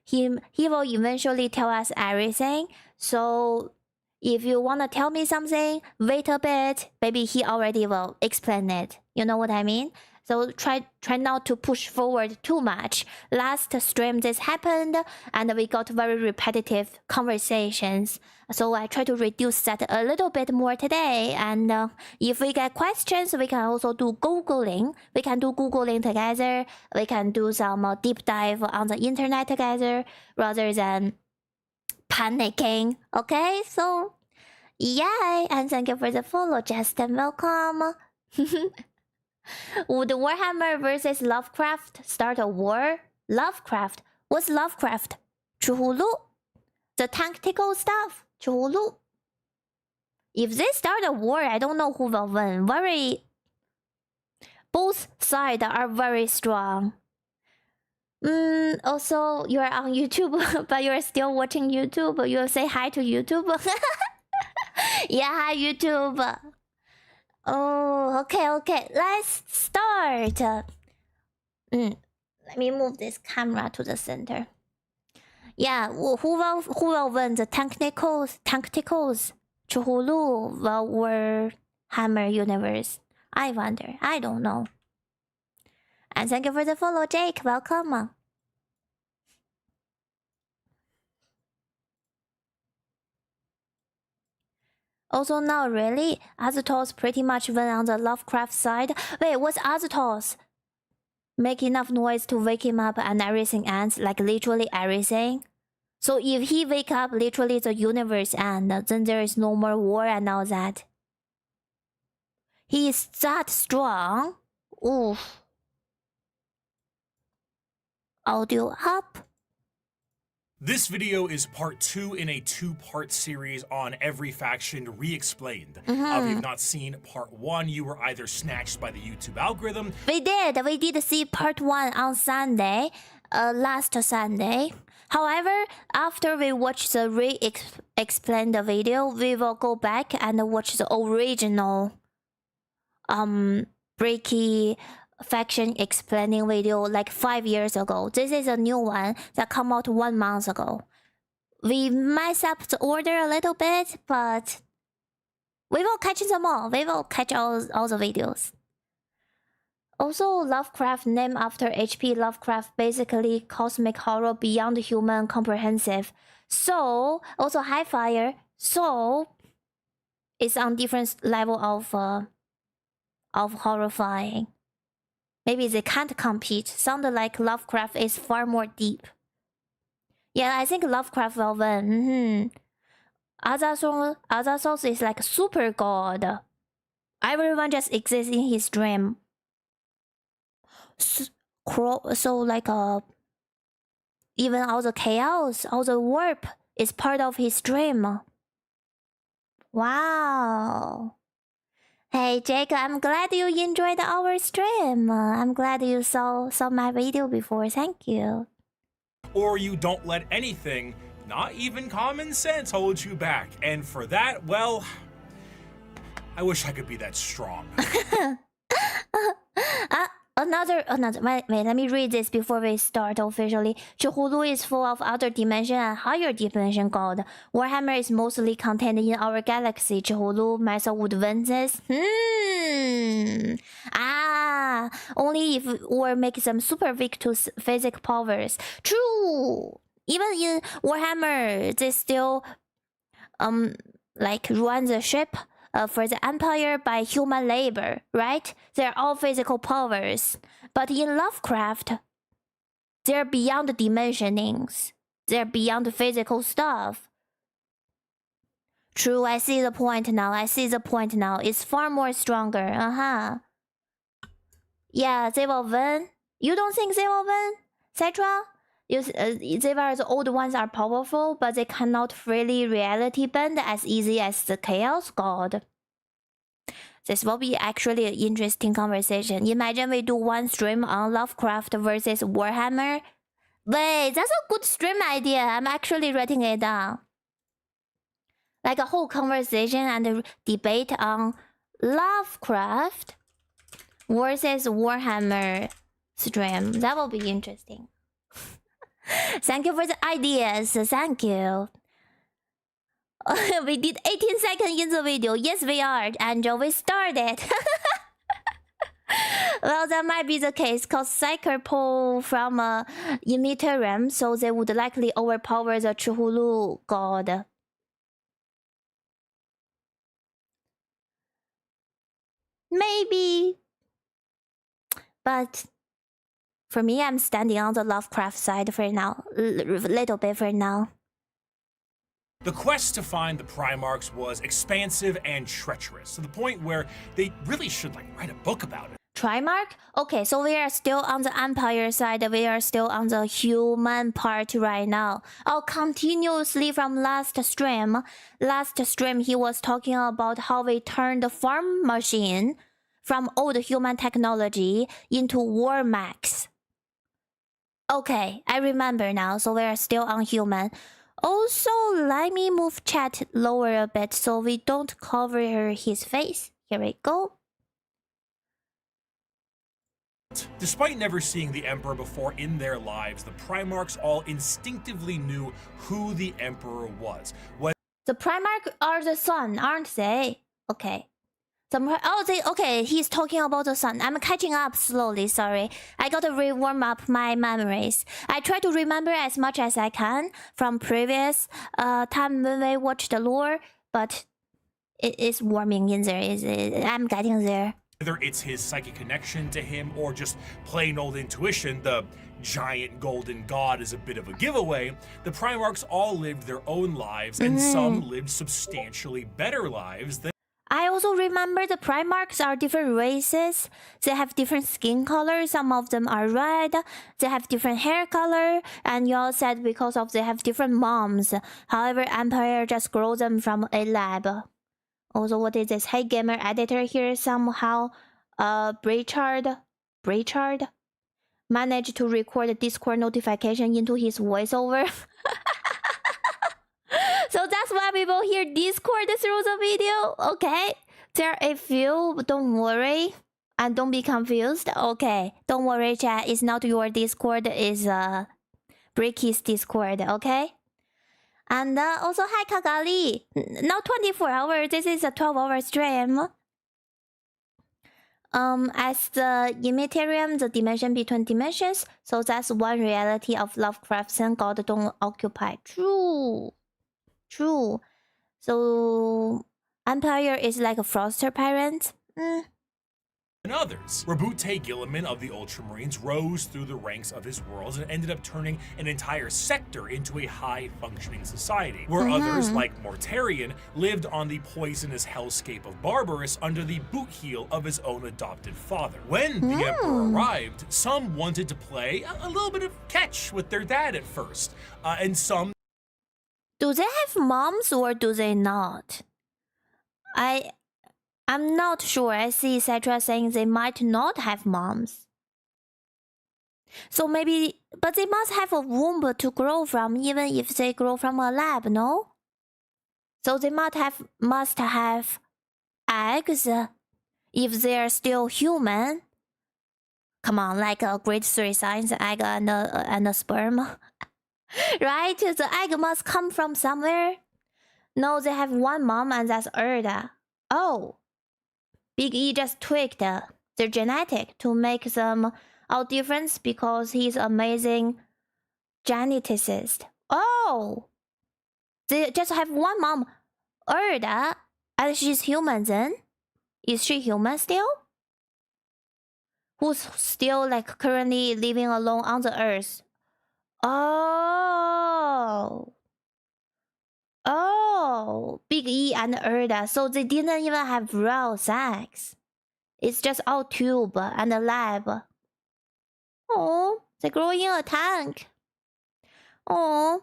He will eventually tell us everything. So if you wanna tell me something, wait a bit. Maybe he already will explain it. You know what I mean? So try not to push forward too much. Last stream this happened and we got very repetitive conversations. So I try to reduce that a little bit more today. And if we get questions, we can also do Googling. We can do Googling together. We can do some deep dive on the internet together rather than panicking. Okay, so yay! And thank you for the follow, Justin. Welcome. Would Warhammer versus Lovecraft start a war? Lovecraft? What's Lovecraft? 𝓢𝓤𝓑𝓢𝓒? The tactical stuff? 𝓢𝓤𝓑? If they start a war, I don't know who will win. Both sides are very strong. Also, you're on YouTube, but you're still watching YouTube. You'll say hi to YouTube. Yeah, hi YouTube. Oh, okay. Let's start. Let me move this camera to the center. Yeah, who will win the tacticals? 𝓢𝓤𝓑 will Warhammer universe. I wonder. I don't know. And thank you for the follow, Jake. Welcome. Also, not really. Azathoth pretty much went on the Lovecraft side. Wait, what's Azathoth? Make enough noise to wake him up and everything ends, like literally everything. So if he wake up, literally the universe ends, then there is no more war and all that. He is that strong. Oof. Audio up. This video is part 2 in a 2-part series on every faction re-explained. If you've not seen part 1, you were either snatched by the YouTube algorithm. We did see part 1 on Sunday, last Sunday. However, after we watch the re-explained video, we will go back and watch the original Breaky faction explaining video like 5 years ago. This is a new one that come out 1 month ago. We mess up the order a little bit, but we will catch them all. We will catch all the videos. Also, Lovecraft named after H.P. Lovecraft, basically cosmic horror beyond human comprehensive. So, also high fire. So, it's on different level of of horrifying. Maybe they can't compete. Sounded like Lovecraft is far more deep. Yeah, I think Lovecraft will win. Azathos is like super god. Everyone just exists in his dream. So like even all the chaos, all the warp is part of his dream. Wow. Hey Jake, I'm glad you enjoyed our stream. I'm glad you saw my video before. Thank you. Or you don't let anything, not even common sense, hold you back. And for that, well, I wish I could be that strong. Another. Wait, let me read this before we start officially. 𝓢𝓤𝓘𝓘𝓑𝓔 is full of other dimension and higher dimension god. Warhammer is mostly contained in our galaxy. 𝓢𝓤𝓘 method would win this. Only if or make them super weak to physic powers. True. Even in Warhammer, they still like run the ship. For the Empire by human labor, right? They're all physical powers. But in Lovecraft, they're beyond dimensionings. They're beyond physical stuff. True, I see the point now. It's far more stronger. Yeah, they will win. You don't think they will win, Cetra? The old ones are powerful, but they cannot freely reality bend as easy as the Chaos God. This will be actually an interesting conversation. Imagine we do one stream on Lovecraft versus Warhammer. Wait, that's a good stream idea. I'm actually writing it down. Like a whole conversation and a debate on Lovecraft versus Warhammer stream. That will be interesting. Thank you for the ideas. Thank you. We did 18 seconds in the video. Yes, we are. And we started. Well, that might be the case because Psyker pull from Mechanicum, so they would likely overpower the 𝓢𝓤𝓘 god. Maybe. But for me, I'm standing on the Lovecraft side for now. Little bit for now. The quest to find the Primarchs was expansive and treacherous, to the point where they really should write a book about it. Trimarch? Okay, so we are still on the Empire side. We are still on the human part right now. Continuously from last stream. Last stream, he was talking about how we turned the farm machine from old human technology into war mechs. Okay, I remember now, so we are still on human. Also, let me move chat lower a bit so we don't cover his face. Here we go. Despite never seeing the Emperor before in their lives, the Primarchs all instinctively knew who the Emperor was. The Primarchs are the sun, aren't they? Okay. Okay, he's talking about the sun. I'm catching up slowly, sorry. I gotta warm up my memories. I try to remember as much as I can from previous time when we watched the lore, but it is warming in there. I'm getting there. Whether it's his psychic connection to him or just plain old intuition, the giant golden god is a bit of a giveaway. The Primarchs all lived their own lives, and some lived substantially better lives than. I also remember the Primarchs are different races. They have different skin color. Some of them are red. They have different hair color. And you all said because of they have different moms. However, Empire just grow them from a lab. Also, what is this? Hey gamer editor here somehow Braychard managed to record a Discord notification into his voiceover. So that's why people hear Discord through the video. Okay, there are a few, but don't worry and don't be confused. Okay, don't worry, chat. It's not your Discord. It's Bricky's Discord. Okay. And also, hi Kagali. Not 24 hours. This is a 12-hour stream. As the Mechanicum, the dimension between dimensions. So that's one reality of Lovecraftian God don't occupy. True. So Empire is like a foster parent. and others. 𝓢𝓐𝓘 Guilliman of the Ultramarines rose through the ranks of his worlds and ended up turning an entire sector into a high-functioning society, where others, like Mortarion, lived on the poisonous hellscape of Barbarous under the boot heel of his own adopted father. When the Emperor arrived, some wanted to play a little bit of catch with their dad at first, and some... Do they have moms or do they not? I'm not sure. I see etc. saying they might not have moms. So maybe, but they must have a womb to grow from, even if they grow from a lab, no? So they must have eggs if they're still human. Come on, like a grade 3 science egg and a sperm. Right? The egg must come from somewhere. No, they have one mom and that's 𝓤𝓤. Oh. Big E just tweaked their genetic to make them all different because he's amazing geneticist. Oh! They just have one mom, 𝓤𝓤, and she's human then? Is she human still? Who's still like currently living alone on the earth? Oh! Oh, Big E and 𝓤𝓤. So they didn't even have real sex. It's just all tube and a lab. Oh, they grow in a tank. Oh,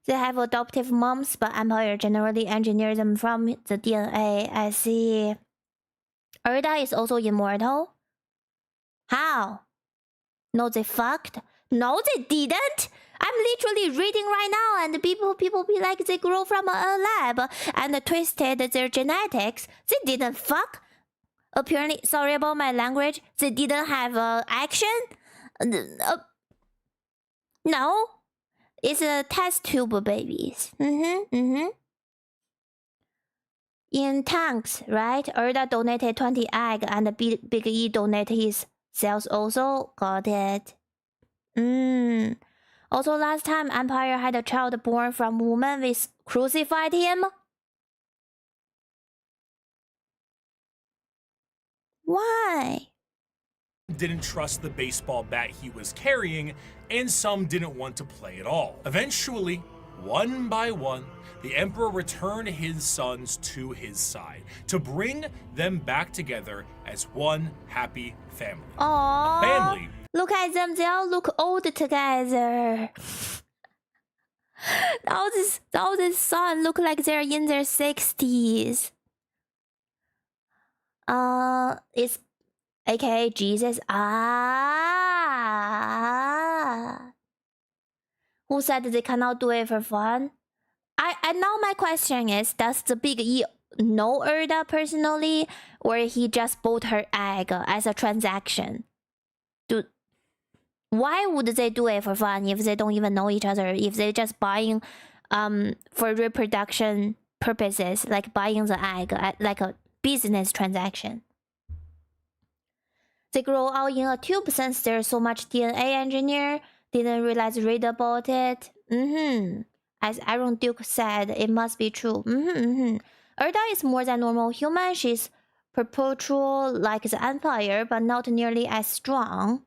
they have adoptive moms, but Empire generally engineers them from the DNA. I see. 𝓤𝓤 is also immortal. How? No, they fucked. No, they didn't. I'm literally reading right now, and people be like they grow from a lab and twisted their genetics. They didn't fuck. Apparently, sorry about my language. They didn't have action. No, it's a test tube babies. In tanks, right? 𝓤𝓤 donated 20 egg, and Big E donated his cells also. Got it. Also, last time Empire had a child born from woman, we crucified him. Why? Didn't trust the baseball bat he was carrying, and some didn't want to play at all. Eventually, one by one, the Emperor returned his sons to his side to bring them back together as one happy family. Aww. A family. Look at them, they all look old together. all this son look like they're in their 60s. It's aka Jesus. Who said they cannot do it for fun? I now my question is, does the Big E know 𝓤𝓤 personally, or he just bought her egg as a transaction? Why would they do it for fun if they don't even know each other? If they're just buying for reproduction purposes, like buying the egg, like a business transaction. They grow all in a tube since there's so much DNA engineer. Didn't realize, read about it. As Aaron Duke said, it must be true. 𝓤𝓤 is more than normal human. She's perpetual like the Empire, but not nearly as strong.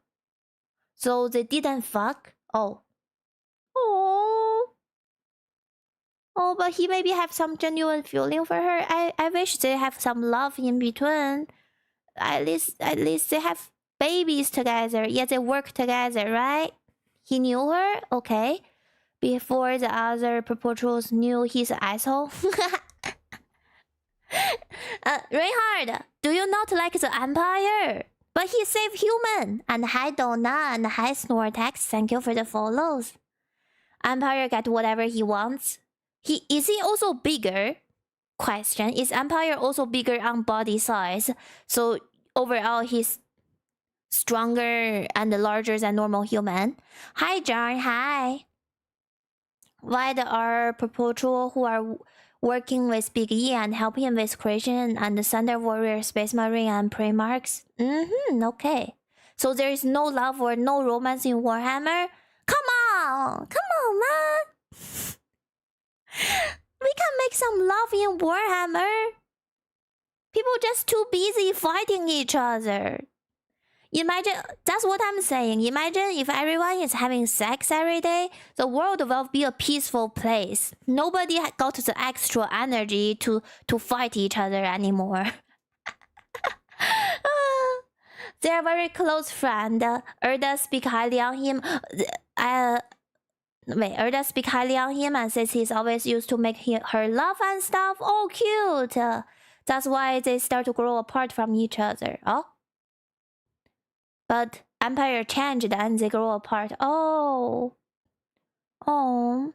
So they didn't fuck. Oh, but he maybe have some genuine feeling for her. I wish they have some love in between. At least they have babies together. Yeah, they work together, right? He knew her, okay. Before the other perpetuals knew his asshole. Reinhard, do you not like the Empire? But he saved human. And hi Donna and hi Snortax, thank you for the follows. Empire get whatever he wants. Is he also bigger? Question, is Empire also bigger on body size? So overall he's stronger and larger than normal human. Hi John, hi. Why are perpetual who are working with Big E and helping him with creation and the Thunder Warrior, Space Marine, and Primarchs? Okay. So there is no love or no romance in Warhammer? Come on, man. We can make some love in Warhammer. People just too busy fighting each other. Imagine, that's what I'm saying. Imagine if everyone is having sex every day, the world will be a peaceful place. Nobody got the extra energy to fight each other anymore. They are very close friend. Erda speak highly on him. Erda speak highly on him and says he's always used to make her laugh and stuff. Oh, cute. That's why they start to grow apart from each other. Oh. But Empire changed and they grow apart. Oh. Oh.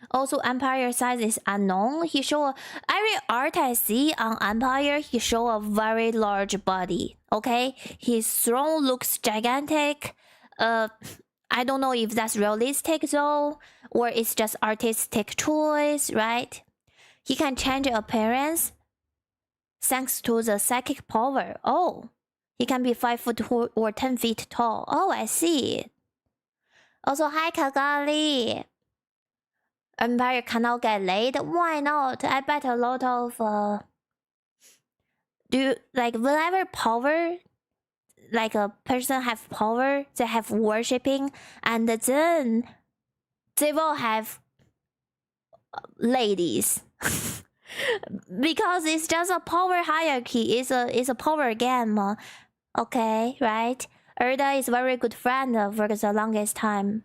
Also, Empire size is unknown. He show every art I see on Empire, he show a very large body. Okay, his throne looks gigantic. I don't know if that's realistic though, or it's just artistic choice, right? He can change appearance thanks to the psychic power. Oh, he can be 5 foot or 10 feet tall. Oh, I see. Also, hi Kagali. Empire cannot get laid. Why not? I bet a lot of do you, like whenever power, like a person have power, they have worshipping, and then they will have ladies. Because it's just a power hierarchy. It's a power game. Okay, right? Erda is very good friend for the longest time.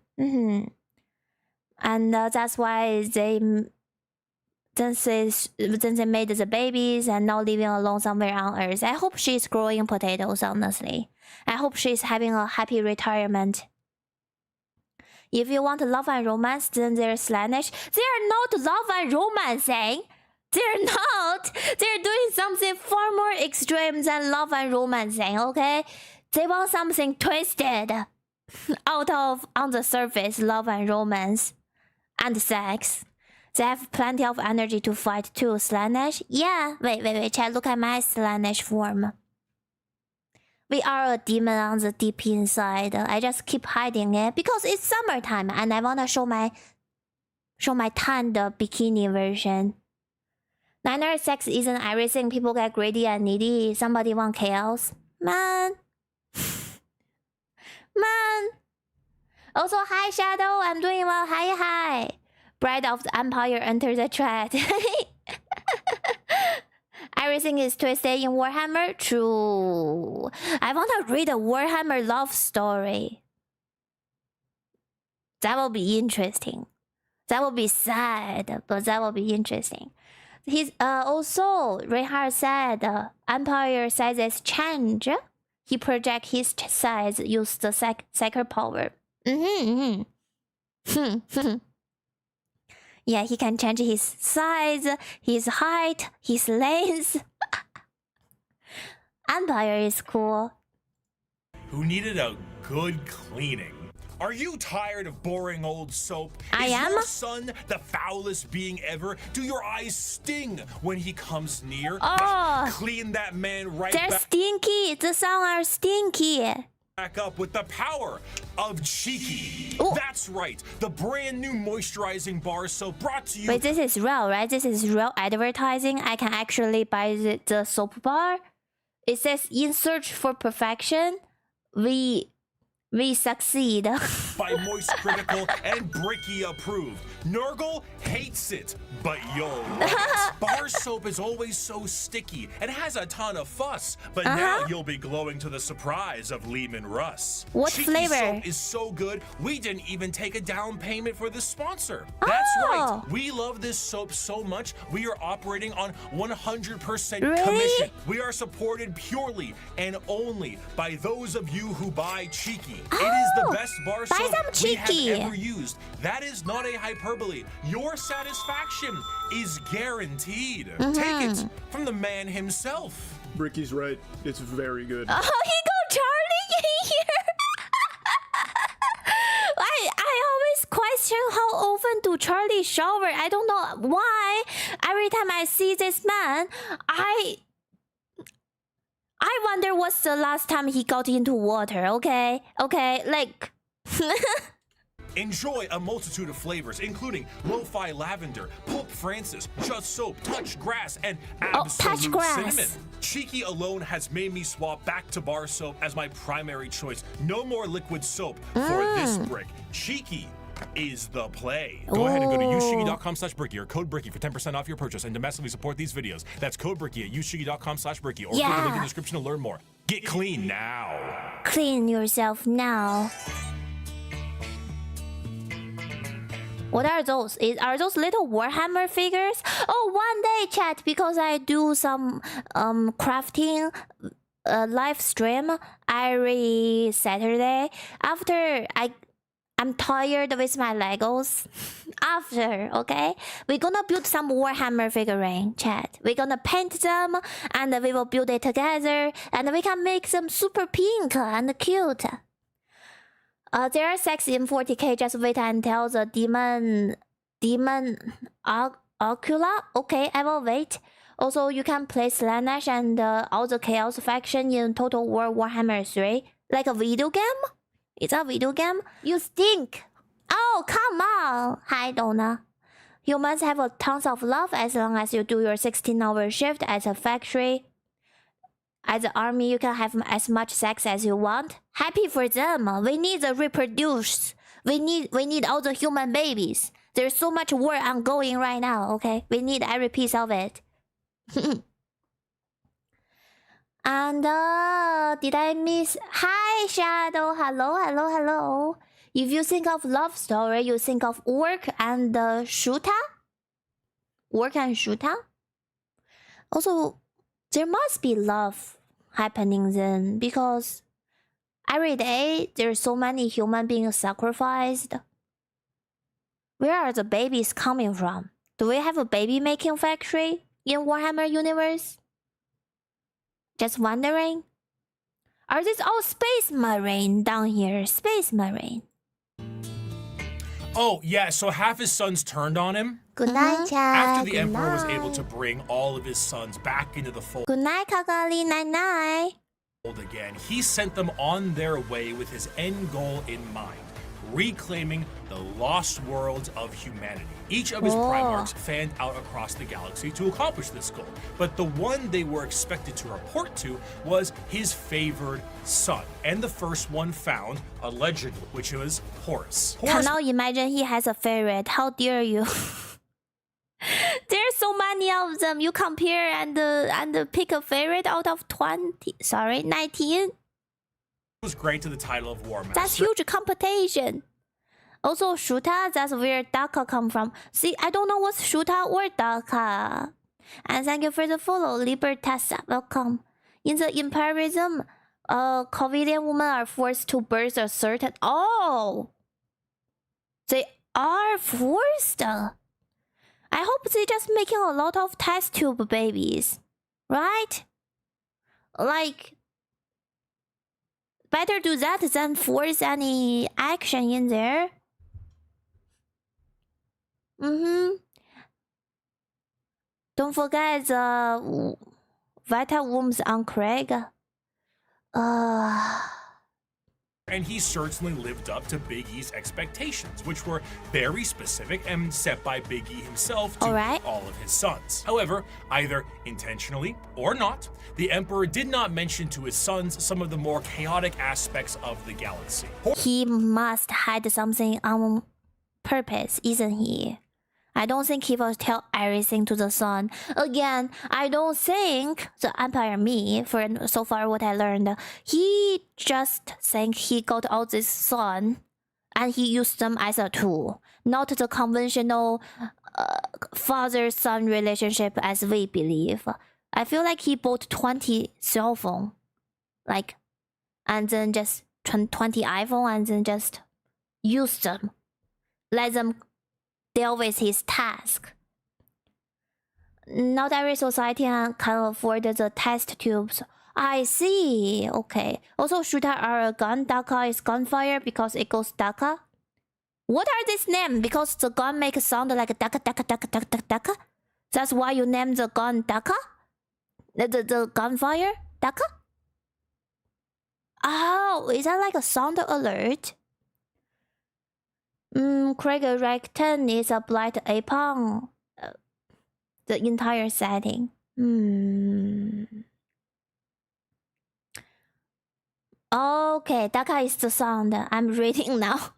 And that's why they made the babies and now living alone somewhere on Earth. I hope she's growing potatoes, honestly. I hope she's having a happy retirement. If you want love and romance, then there's Slaanesh. They're not love and romancing. They're not. They're doing something far more extreme than love and romancing, okay? They want something twisted out of, on the surface, love and romance. And sex. They have plenty of energy to fight too. Slaanesh? Yeah. Wait, chat. Look at my Slaanesh form. We are a demon on the deep inside. I just keep hiding it because it's summertime and I wanna show my tanned bikini version. Niner sex isn't everything. People get greedy and needy. Somebody want chaos. Man. Man. Also, hi Shadow, I'm doing well. Hi. Bride of the Empire enter the chat. Everything is twisted in Warhammer? True. I want to read a Warhammer love story. That will be interesting. That will be sad, but that will be interesting. He's also, Reinhardt said, Empire sizes change. He project his size, use the psychic power. Yeah, he can change his size, his height, his length. Empire is cool. Who needed a good cleaning? Are you tired of boring old soap? I am. Is your son the foulest being ever? Do your eyes sting when he comes near? Oh, clean that man right they're stinky. The sound are stinky. Back up with the power of Cheeky. Ooh. That's right, the brand new moisturizing bar soap brought to you. Wait, this is real, right? This is real advertising. I can actually buy the soap bar. It says, in search for perfection, we succeed. By Moist Critical and Bricky approved. Nurgle hates it, but you'll love it. Bar soap is always so sticky and has a ton of fuss, but now you'll be glowing to the surprise of Lehman Russ. What Cheeky flavor? Soap is so good, we didn't even take a down payment for the sponsor. That's right. We love this soap so much, we are operating on 100% commission. We are supported purely and only by those of you who buy Cheeky. It is the best bar soap we have ever used. That is not a hyperbole. Your satisfaction is guaranteed. Take it from the man himself. Bricky's right. It's very good. Oh, he go Charlie in here. I always question how often do Charlie shower. I don't know why. Every time I see this man, I wonder what's the last time he got into water. Okay, like. Enjoy a multitude of flavors, including lo-fi lavender, pulp Francis, just soap, touch grass, and absolute cinnamon. Cheeky alone has made me swap back to bar soap as my primary choice. No more liquid soap for this brick. Cheeky is the play. Go ahead and go to ushigi.com/bricky or code bricky for 10% off your purchase and domestically support these videos. That's code bricky at ushigi.com/bricky or click the link in the description to learn more. Get clean now. Clean yourself now. What are those? Are those little Warhammer figures? Oh, one day, chat, because I do some crafting live stream every Saturday. After I'm tired with my Legos. After, okay? We're gonna build some Warhammer figurine, chat. We're gonna paint them, and we will build it together, and we can make them super pink and cute. There are sex in 40K. Just wait until the demon Ocula. Okay, I will wait. Also, you can play Slanesh and all the Chaos faction in Total War Warhammer 3. Like a video game? It's a video game? You stink! Oh, come on! Hi, Donna. Humans have tons of love as long as you do your 16-hour shift at a factory. As an army, you can have as much sex as you want. Happy for them. We need to reproduce. We need all the human babies. There's so much war ongoing right now, okay? We need every piece of it. And did I miss? Hi, Shadow. Hello. If you think of love story, you think of Orc and 𝓢𝓤𝓑𝓢𝓒𝓘𝓑𝓔. Orc and 𝓢𝓤𝓑𝓢𝓒. Also, there must be love happening then, because every day there's so many humans being sacrificed. Where are the babies coming from? Do we have a baby making factory in Warhammer universe? Just wondering. Are these all space marine down here? Space marine. Oh, yeah, so half his sons turned on him. Good night, chat. After the Emperor was able to bring all of his sons back into the fold Good night, Kakali. Night. again, he sent them on their way with his end goal in mind, reclaiming the lost worlds of humanity. Each of his Primarchs fanned out across the galaxy to accomplish this goal, but the one they were expected to report to was his favored son, and the first one found, allegedly, which was Horus. Cannot imagine he has a favorite. How dare you? There's so many of them. You compare and pick a favorite out of 20. Sorry, 19. Was great to the title of War Master. That's huge competition. Also, 𝓢𝓑𝓢𝓒𝓘, that's where 𝓢𝓘 come from. See, I don't know what's 𝓢𝓑 or 𝓢𝓘. And thank you for the follow, Libertas. Welcome. In the imperialism, Covidian women are forced to birth a certain... Oh! They are forced? I hope they're just making a lot of test tube babies. Right? Like... Better do that than force any action in there. Don't forget the vital wombs on Craig. And he certainly lived up to Big E's expectations, which were very specific and set by Big E himself to all of his sons. However, either intentionally or not, the Emperor did not mention to his sons some of the more chaotic aspects of the galaxy. He must hide something on purpose, isn't he? I don't think he will tell everything to the son. Again, I don't think the Empire for so far what I learned, he just think he got all this son and he used them as a tool, not the conventional father-son relationship as we believe. I feel like he bought 20 cell phone, like, and then just 20 iPhone and then just use them, let them deal with his task. Not every society can afford the test tubes. I see. Okay. Also, 𝓢𝓑 are a gun. 𝓢𝓑 is gunfire because it goes 𝓢𝓑. What are these names? Because the gun makes a sound like 𝓢𝓑. That's why you name the gun 𝓢𝓑? The gunfire? 𝓢𝓑? Oh, is that like a sound alert? Craig Recton is a blight upon the entire setting. Okay, Daka is the sound. I'm reading now.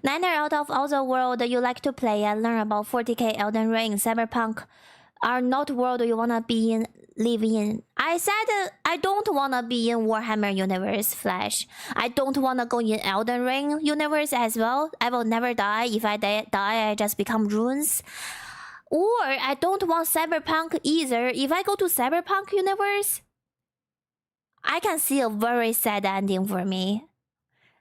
Niner, out of all the world you like to play and learn about 40K, Elden Ring, Cyberpunk are not world you wanna be in, live in. I said I don't wanna be in Warhammer universe, Flash. I don't wanna go in Elden Ring universe as well. I will never die. If I die, I just become runes. Or I don't want Cyberpunk either. If I go to Cyberpunk universe, I can see a very sad ending for me.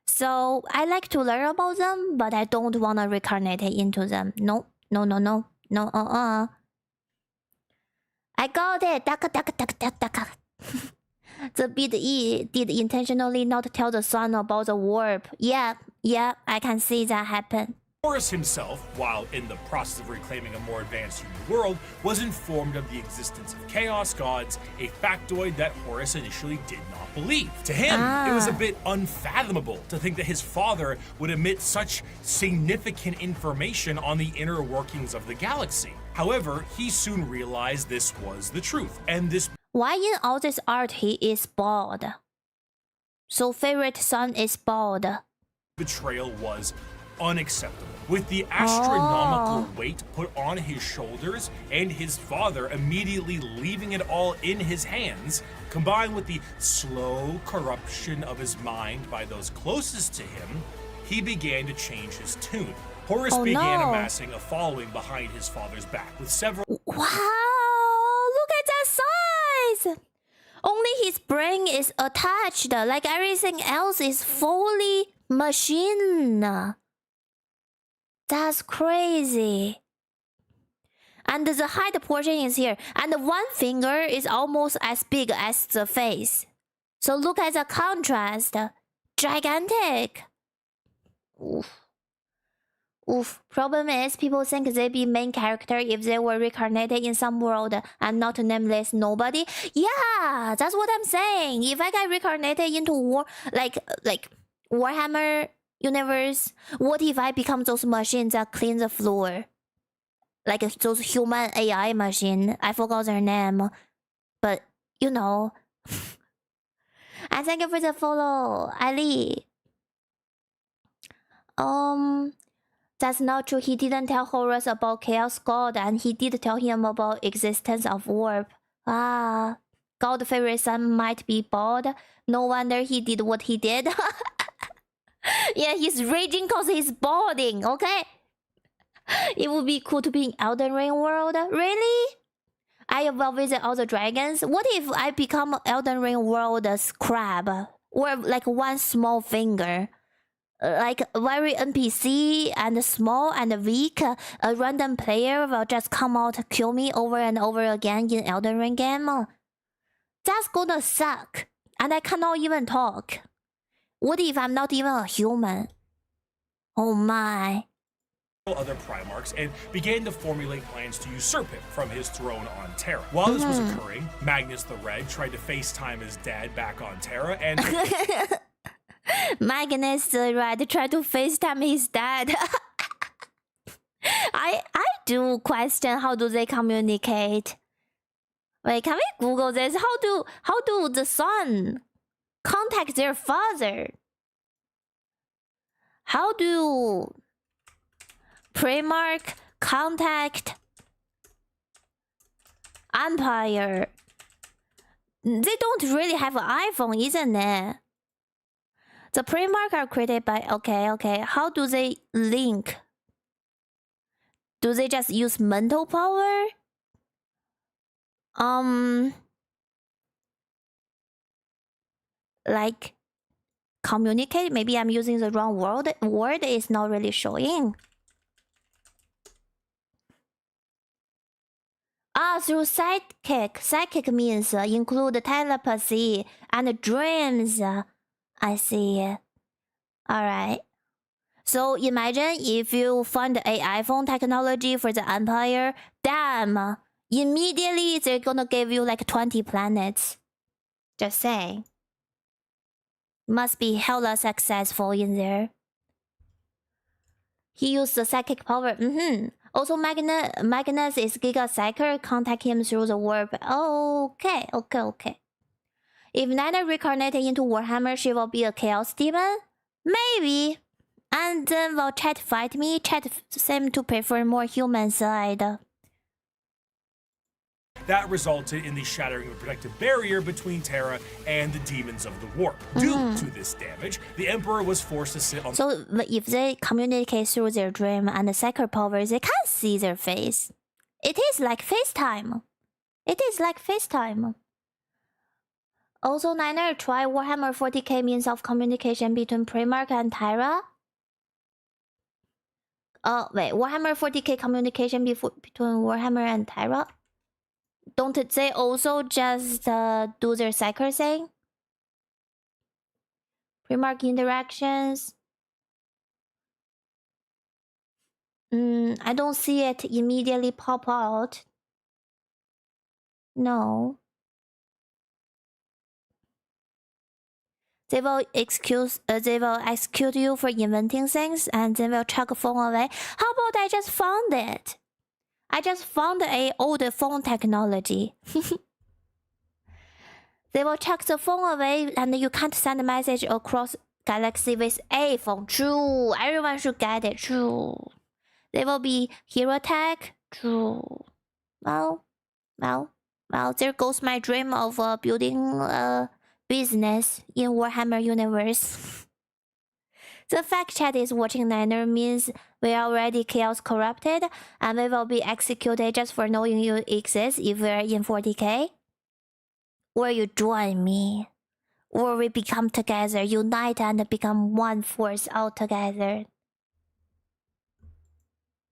So I like to learn about them, but I don't want to reincarnate into them. No. I got it. Daka. The BDE did intentionally not tell the son about the warp. Yeah, I can see that happen. Horus himself, while in the process of reclaiming a more advanced human world, was informed of the existence of chaos gods, a factoid that Horus initially did not believe. To him, it was a bit unfathomable to think that his father would emit such significant information on the inner workings of the galaxy. However, he soon realized this was the truth, and this— Why in all this art he is bald? So favorite son is bald. Betrayal was unacceptable. With the astronomical weight put on his shoulders and his father immediately leaving it all in his hands, combined with the slow corruption of his mind by those closest to him, he began to change his tune. Horus began amassing a following behind his father's back, with several— Wow! Look at that size! Only his brain is attached, like everything else is fully machine. That's crazy. And the height portion is here, and one finger is almost as big as the face. So look at the contrast. Gigantic. Oof. Problem is, people think they be main character if they were reincarnated in some world and not nameless nobody. Yeah, that's what I'm saying. If I got reincarnated into like Warhammer universe, what if I become those machines that clean the floor? Like those human AI machine. I forgot their name. But, you know. And thank you for the follow, Ali. That's not true. He didn't tell Horus about Chaos God, and he did tell him about existence of warp. God favorite son might be bald. No wonder he did what he did. Yeah, he's raging cause he's balding, okay? It would be cool to be in Elden Ring world. Really? I will visit all the dragons. What if I become Elden Ring world's crab? Or like one small finger? Like very NPC and small and weak. A random player will just come out kill me over and over again in Elden Ring game. That's gonna suck. And I cannot even talk. What if I'm not even a human? Oh my. Other Primarchs and began to formulate plans to usurp him from his throne on Terra. While this was occurring, Magnus the Red tried to FaceTime his dad back on Terra and... Magnus the Red tried to FaceTime his dad. I do question how do they communicate. Wait, can we Google this? How do the son contact their father? How do Primarch contact Empire? They don't really have an iPhone, isn't it? The Primarch are created by... Okay. How do they link? Do they just use mental power? Like communicate? Maybe I'm using the wrong word. Word is not really showing. Through psychic. Psychic means include telepathy and dreams. I see. Alright. So imagine if you find a iPhone technology for the Empire. Damn. Immediately they're gonna give you like 20 planets. Just saying. Must be hella successful in there. He used the psychic power. Also, Magnus is Giga Psyker. Contact him through the warp. Okay. If Nina reincarnated into Warhammer, she will be a Chaos Demon? Maybe. And then will Chat fight me? Chat seem to prefer more human side. That resulted in the shattering of a protective barrier between Terra and the demons of the warp. Due to this damage, the Emperor was forced to sit on... So if they communicate through their dream and the psychic powers, they can't see their face. It is like FaceTime. Also, Niner, try Warhammer 40K means of communication between Primarch and Tyra. Wait, Warhammer 40K communication between Warhammer and Tyra? Don't they also just do their psyker thing? Primarch interactions. I don't see it immediately pop out. No. They will execute you for inventing things, and they will chuck a phone away. How about I just found it? I just found a old phone technology. They will chuck the phone away, and you can't send a message across galaxy with a phone. True. Everyone should get it. True. They will be hero tech. True. Well. There goes my dream of building a business in Warhammer universe. The fact chat is watching Niner means we are already chaos corrupted, and we will be executed just for knowing you exist if we are in 40k. Or you join me. Or we become together, unite and become one force altogether.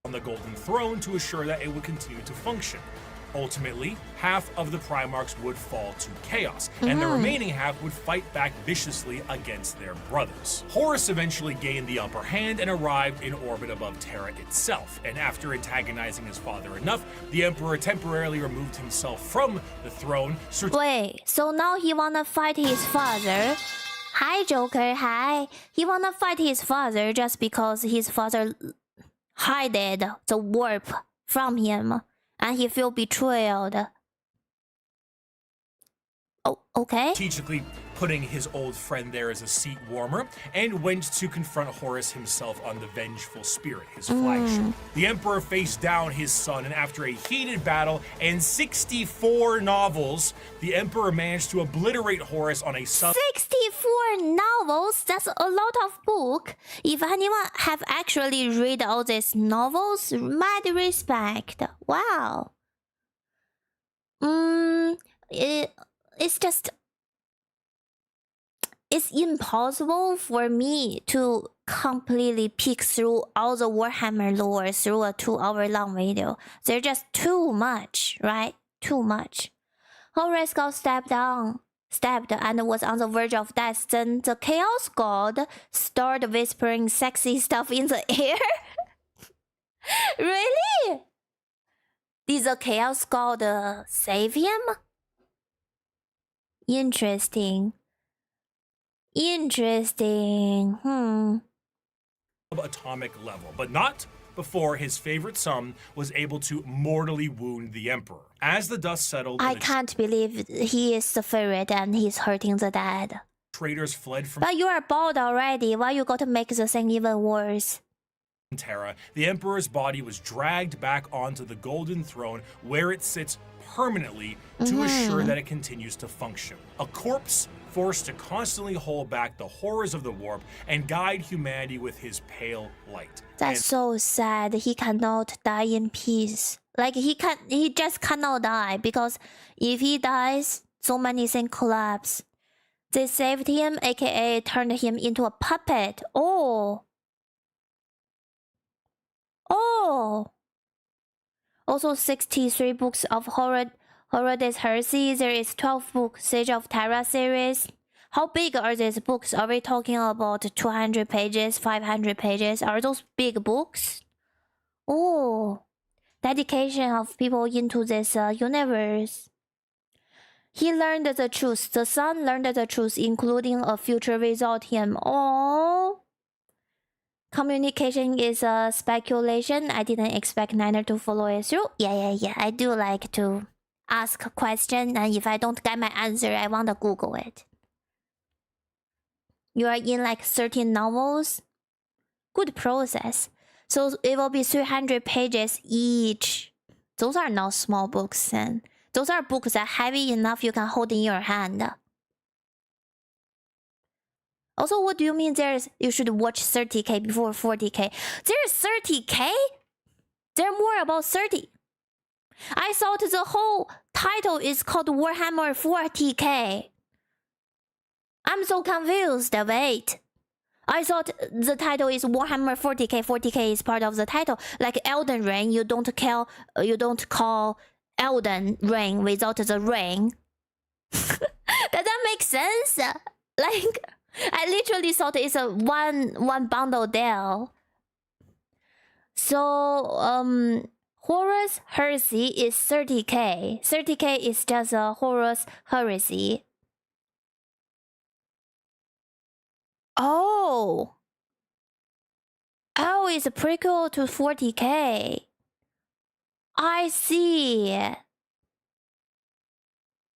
On the Golden Throne to assure that it would continue to function. Ultimately, half of the Primarchs would fall to chaos, and the remaining half would fight back viciously against their brothers. Horus eventually gained the upper hand and arrived in orbit above Terra itself, and after antagonizing his father enough, the Emperor temporarily removed himself from the throne. Wait, so now he wanna fight his father? Hi, Joker, hi. He wanna fight his father just because his father hid the warp from him. And he feel betrayed. Oh, okay. Strategically putting his old friend there as a seat warmer, and went to confront Horus himself on the Vengeful Spirit, his flagship. The Emperor faced down his son, and after a heated battle and 64 novels, the Emperor managed to obliterate Horus on a 64 novels? That's a lot of book. If anyone have actually read all these novels, mad respect. Wow. It's just... It's impossible for me to completely peek through all the Warhammer lore through a 2-hour-long video. They're just too much, right? Too much. Horus got stabbed and was on the verge of death. Then the Chaos God started whispering sexy stuff in the air. Really? Did the Chaos God save him? Interesting. Atomic level, but not before his favorite son was able to mortally wound the Emperor. As the dust settled, I can't believe he is the favorite and he's hurting the dad. Traitors fled from... But you are bald already. Why you got to make the thing even worse? Terra, the Emperor's body was dragged back onto the Golden Throne, where it sits permanently to assure that it continues to function. A corpse forced to constantly hold back the horrors of the warp and guide humanity with his pale light. That's so sad. He cannot die in peace. Like he just cannot die, because if he dies, so many things collapse. They saved him, aka turned him into a puppet. Oh. Also 63 books of Horus Heresy. There is 12 book Siege of Terra series. How big are these books? Are we talking about 200 pages, 500 pages? Are those big books? Oh, dedication of people into this universe. He learned the truth. The son learned the truth, including a future result him. Oh, Communication is a speculation. I didn't expect Niner to follow it through. Yeah. I do like to ask a question, and if I don't get my answer, I want to Google it. You are in like 13 novels. Good process. So it will be 300 pages each. Those are not small books, and those are books that are heavy enough you can hold in your hand. Also, what do you mean you should watch 30k before 40k? There's 30k? There are more about 30. I thought the whole title is called Warhammer 40k. I'm so confused. Wait. I thought the title is Warhammer 40k. 40k is part of the title. Like Elden Ring, you don't call Elden Ring without the ring. Does that make sense? Like, I literally thought it's a one bundle deal. So Horus Heresy is 30k. 30k is just a Horus Heresy. Oh, it's a prequel to 40k. I see.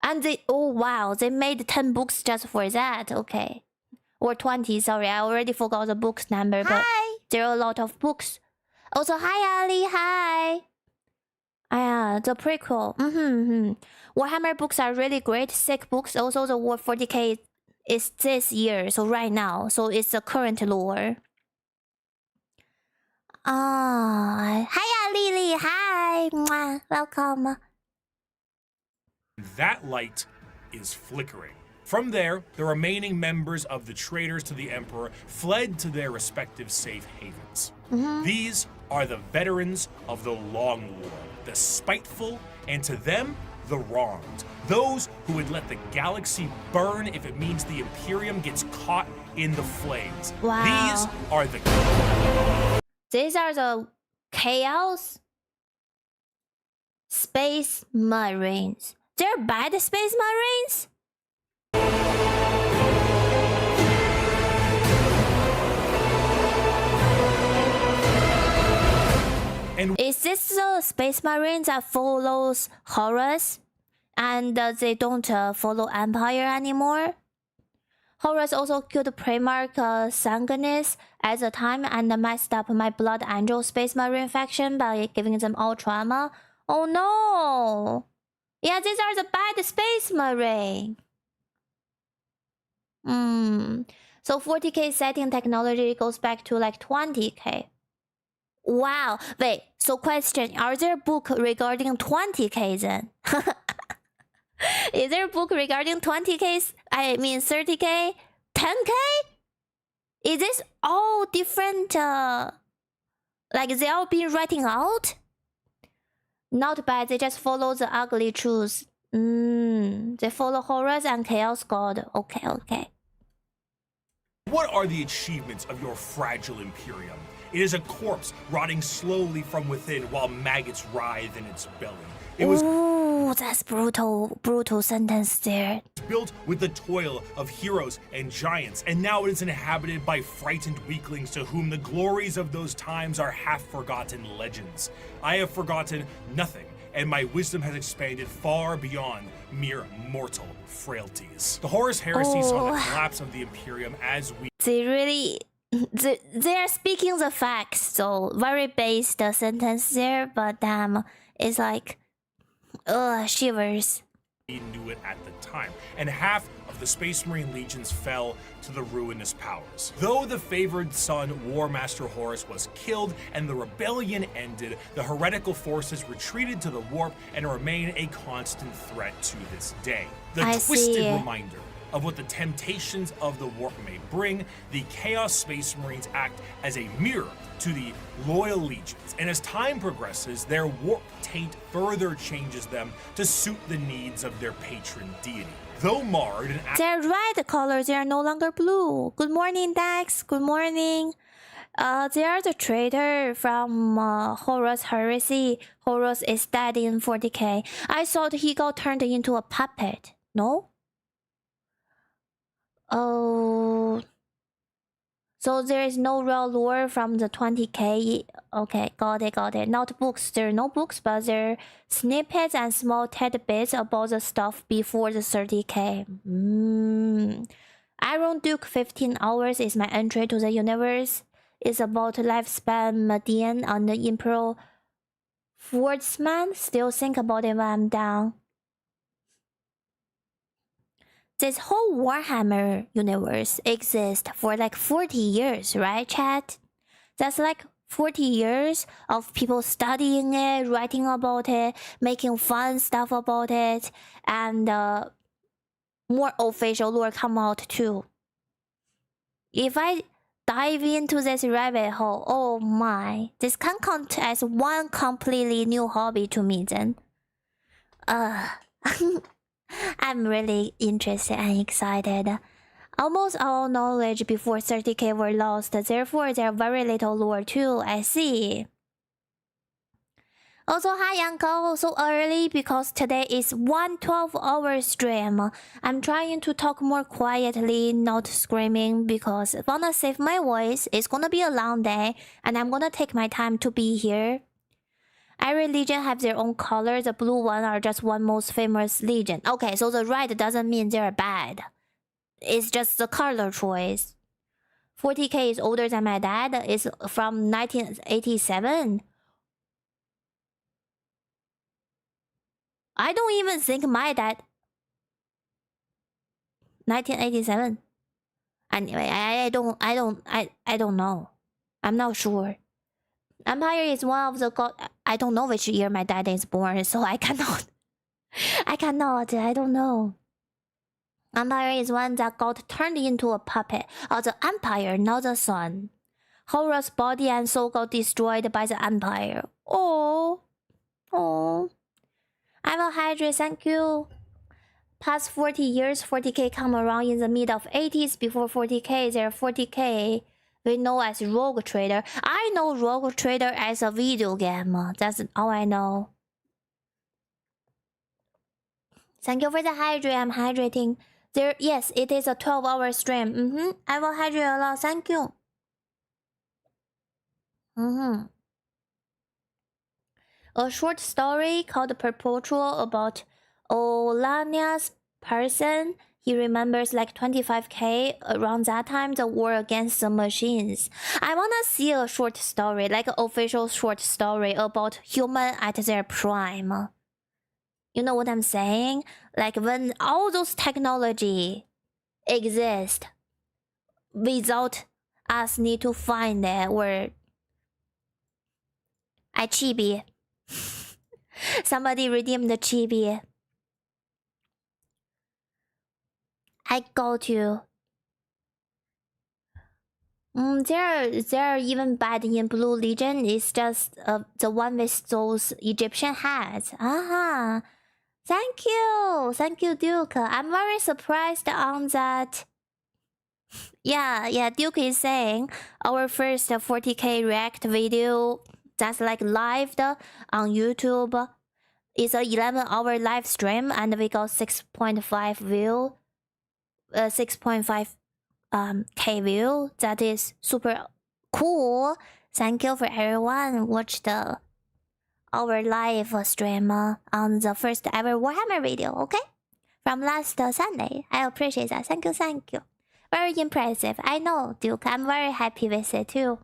And they made 10 books just for that. Okay. Or 20, sorry, I already forgot the books number, but there are a lot of books. Also, hi Ali, hi. The prequel. Warhammer books are really great, sick books. Also, the War 40k is this year, so right now, so it's the current lore. Hi Lily, hi. Mwah. Welcome. That light is flickering. From there, the remaining members of the traitors to the Emperor fled to their respective safe havens. These are the veterans of the Long War, the spiteful, and to them, the wronged. Those who would let the galaxy burn if it means the Imperium gets caught in the flames. Wow. These are the Chaos Space Marines. They're bad Space Marines? And is this the Space Marines that follows Horus? And they don't follow Empire anymore? Horus also killed Primarch Sanguinis at the time and messed up my Blood Angel Space Marine faction by giving them all trauma. Oh no! Yeah, these are the bad Space Marine. So 40k setting technology goes back to like 20k. Wow. Wait, so question, are there books regarding 20k then? Is there a book regarding 20k? I mean 30k? 10k? Is this all different? Like they all been writing out? Not bad, they just follow the ugly truth. They follow Horus and Chaos God. Okay. What are the achievements of your fragile Imperium? It is a corpse rotting slowly from within while maggots writhe in its belly. It was that's brutal sentence there. built with the toil of heroes and giants, and now it is inhabited by frightened weaklings to whom the glories of those times are half-forgotten legends. I have forgotten nothing, and my wisdom has expanded far beyond mere mortal frailties. The Horus Heresy saw the collapse of the Imperium as we... They are speaking the facts, so very based sentence there, but it's like... shivers. We knew it at the time, and half of the Space Marine legions fell to the ruinous powers. Though the favored son, War Master Horus, was killed and the rebellion ended, the heretical forces retreated to the warp and remain a constant threat to this day. The twisted reminder of what the temptations of the warp may bring, the Chaos Space Marines act as a mirror to the loyal legions, and as time progresses, their warp taint further changes them to suit the needs of their patron deity. Though marred and... They're red colors, they are no longer blue. Good morning, Dax. Good morning. They are the traitor from Horus Heresy. Horus is dead in 40k. I thought he got turned into a puppet. No? Oh... So there is no real lore from the 20k. Okay, got it. Not books. There are no books, but there are snippets and small tidbits about the stuff before the 30k. Iron Duke 15 hours is my entry to the universe. It's about lifespan median on the Imperial Swordsman. Still think about it when I'm down. This whole Warhammer universe exists for like 40 years, right, chat? That's like 40 years of people studying it, writing about it, making fun stuff about it, and more official lore come out too. If I dive into this rabbit hole, oh my, this can count as one completely new hobby to me then. I'm really interested and excited. Almost all knowledge before 30k were lost, therefore there are very little lore too, I see. Also, hi Yanko, so early because today is 12-hour stream. I'm trying to talk more quietly, not screaming, because I wanna save my voice. It's gonna be a long day, and I'm gonna take my time to be here. Every legion have their own color. The blue one are just one most famous legion. Okay, so the red doesn't mean they're bad. It's just the color choice. 40k is older than my dad. It's from 1987. I don't even think my dad... 1987. Anyway, I don't know. I'm not sure. Empire is one of the god... I don't know which year my dad is born, so I cannot... I don't know. Empire is one that got turned into a puppet of the Empire, not the sun. Horus' body and soul got destroyed by the Empire. Oh. I'm a hydrate, thank you. Past 40 years, 40k come around in the mid of 80s. Before 40k, there are 40k we know as Rogue Trader. I know Rogue Trader as a video game. That's all I know. Thank you for the hydrate. I'm hydrating. There, yes, it is a 12-hour stream. I will hydrate a lot. Thank you. A short story called Perpetual about Olania's person. He remembers like 25k. Around that time, the war against the machines. I wanna see a short story, like an official short story about human at their prime. You know what I'm saying? Like when all those technology exist without us need to find it, or I chibi. Somebody redeem the chibi. I got you. There are even bad in Blue Legion. It's just the one with those Egyptian hats. Thank you, Duke. I'm very surprised on that. Yeah, Duke is saying our first 40k react video that's like live on YouTube is a 11-hour live stream, and we got 6.5 view. 6.5 k view. That is super cool. Thank you for everyone watched our live stream on the first ever Warhammer video, okay? From last Sunday. I appreciate that. Thank you. Very impressive. I know, Duke. I'm very happy with it too.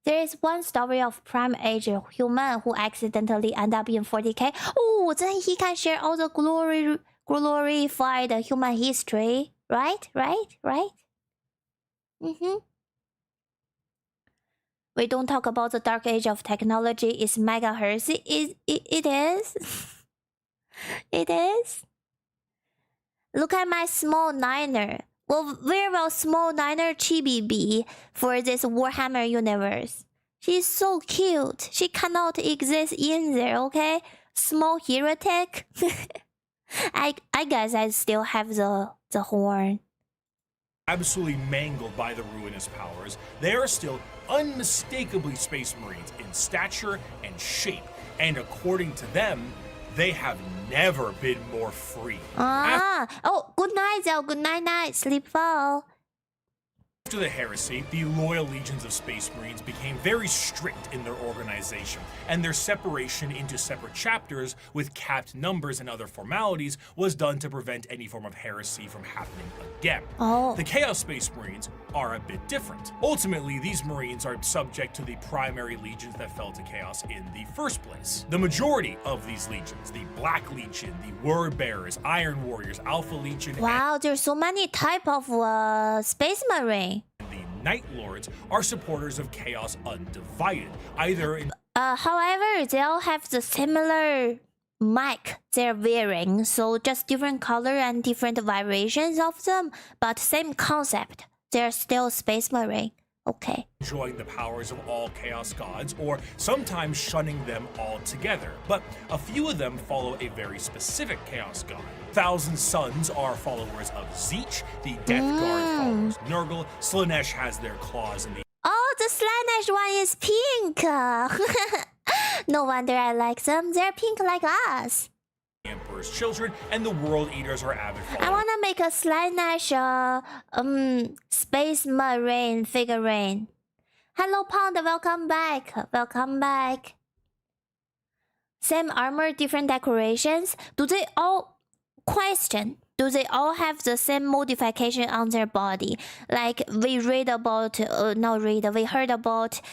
There is one story of prime age human who accidentally end up in 40k. Oh, then he can share all the glorified human history, right? We don't talk about the dark age of technology. It's mega heresy. It is. It is. Look at my small niner. Well, where will small niner chibi be for this Warhammer universe? She's so cute. She cannot exist in there, okay? Small heretic. I guess I still have the horn. Absolutely mangled by the ruinous powers, they are still unmistakably Space Marines in stature and shape, and according to them, they have never been more free. Oh, good night, Zell. Good night. Sleep well. After the heresy, the loyal legions of Space Marines became very strict in their organization, and their separation into separate chapters with capped numbers and other formalities was done to prevent any form of heresy from happening again. Oh. The Chaos Space Marines are a bit different. Ultimately, these Marines are subject to the primary legions that fell to Chaos in the first place. The majority of these legions, the Black Legion, the Word Bearers, Iron Warriors, Alpha Legion, Wow, there's so many type of Space Marine. and the Night Lords are supporters of Chaos Undivided, either in However, they all have the similar mic they're wearing, so just different color and different variations of them, but same concept. They're still Space Marine. Okay. enjoying the powers of all Chaos gods, or sometimes shunning them altogether. But a few of them follow a very specific Chaos god. Thousand Sons are followers of Tzeentch, the Death Guard follows Nurgle, Slaanesh has their claws in the Oh, the Slaanesh one is pink. No wonder I like them. They're pink like us. Emperor's Children, and the World Eaters are avid I followers. wanna make a Slaanesh Space Marine figurine. Hello Pound, welcome back. Welcome back. Same armor, different decorations. Do they all have the same modification on their body? Like we heard about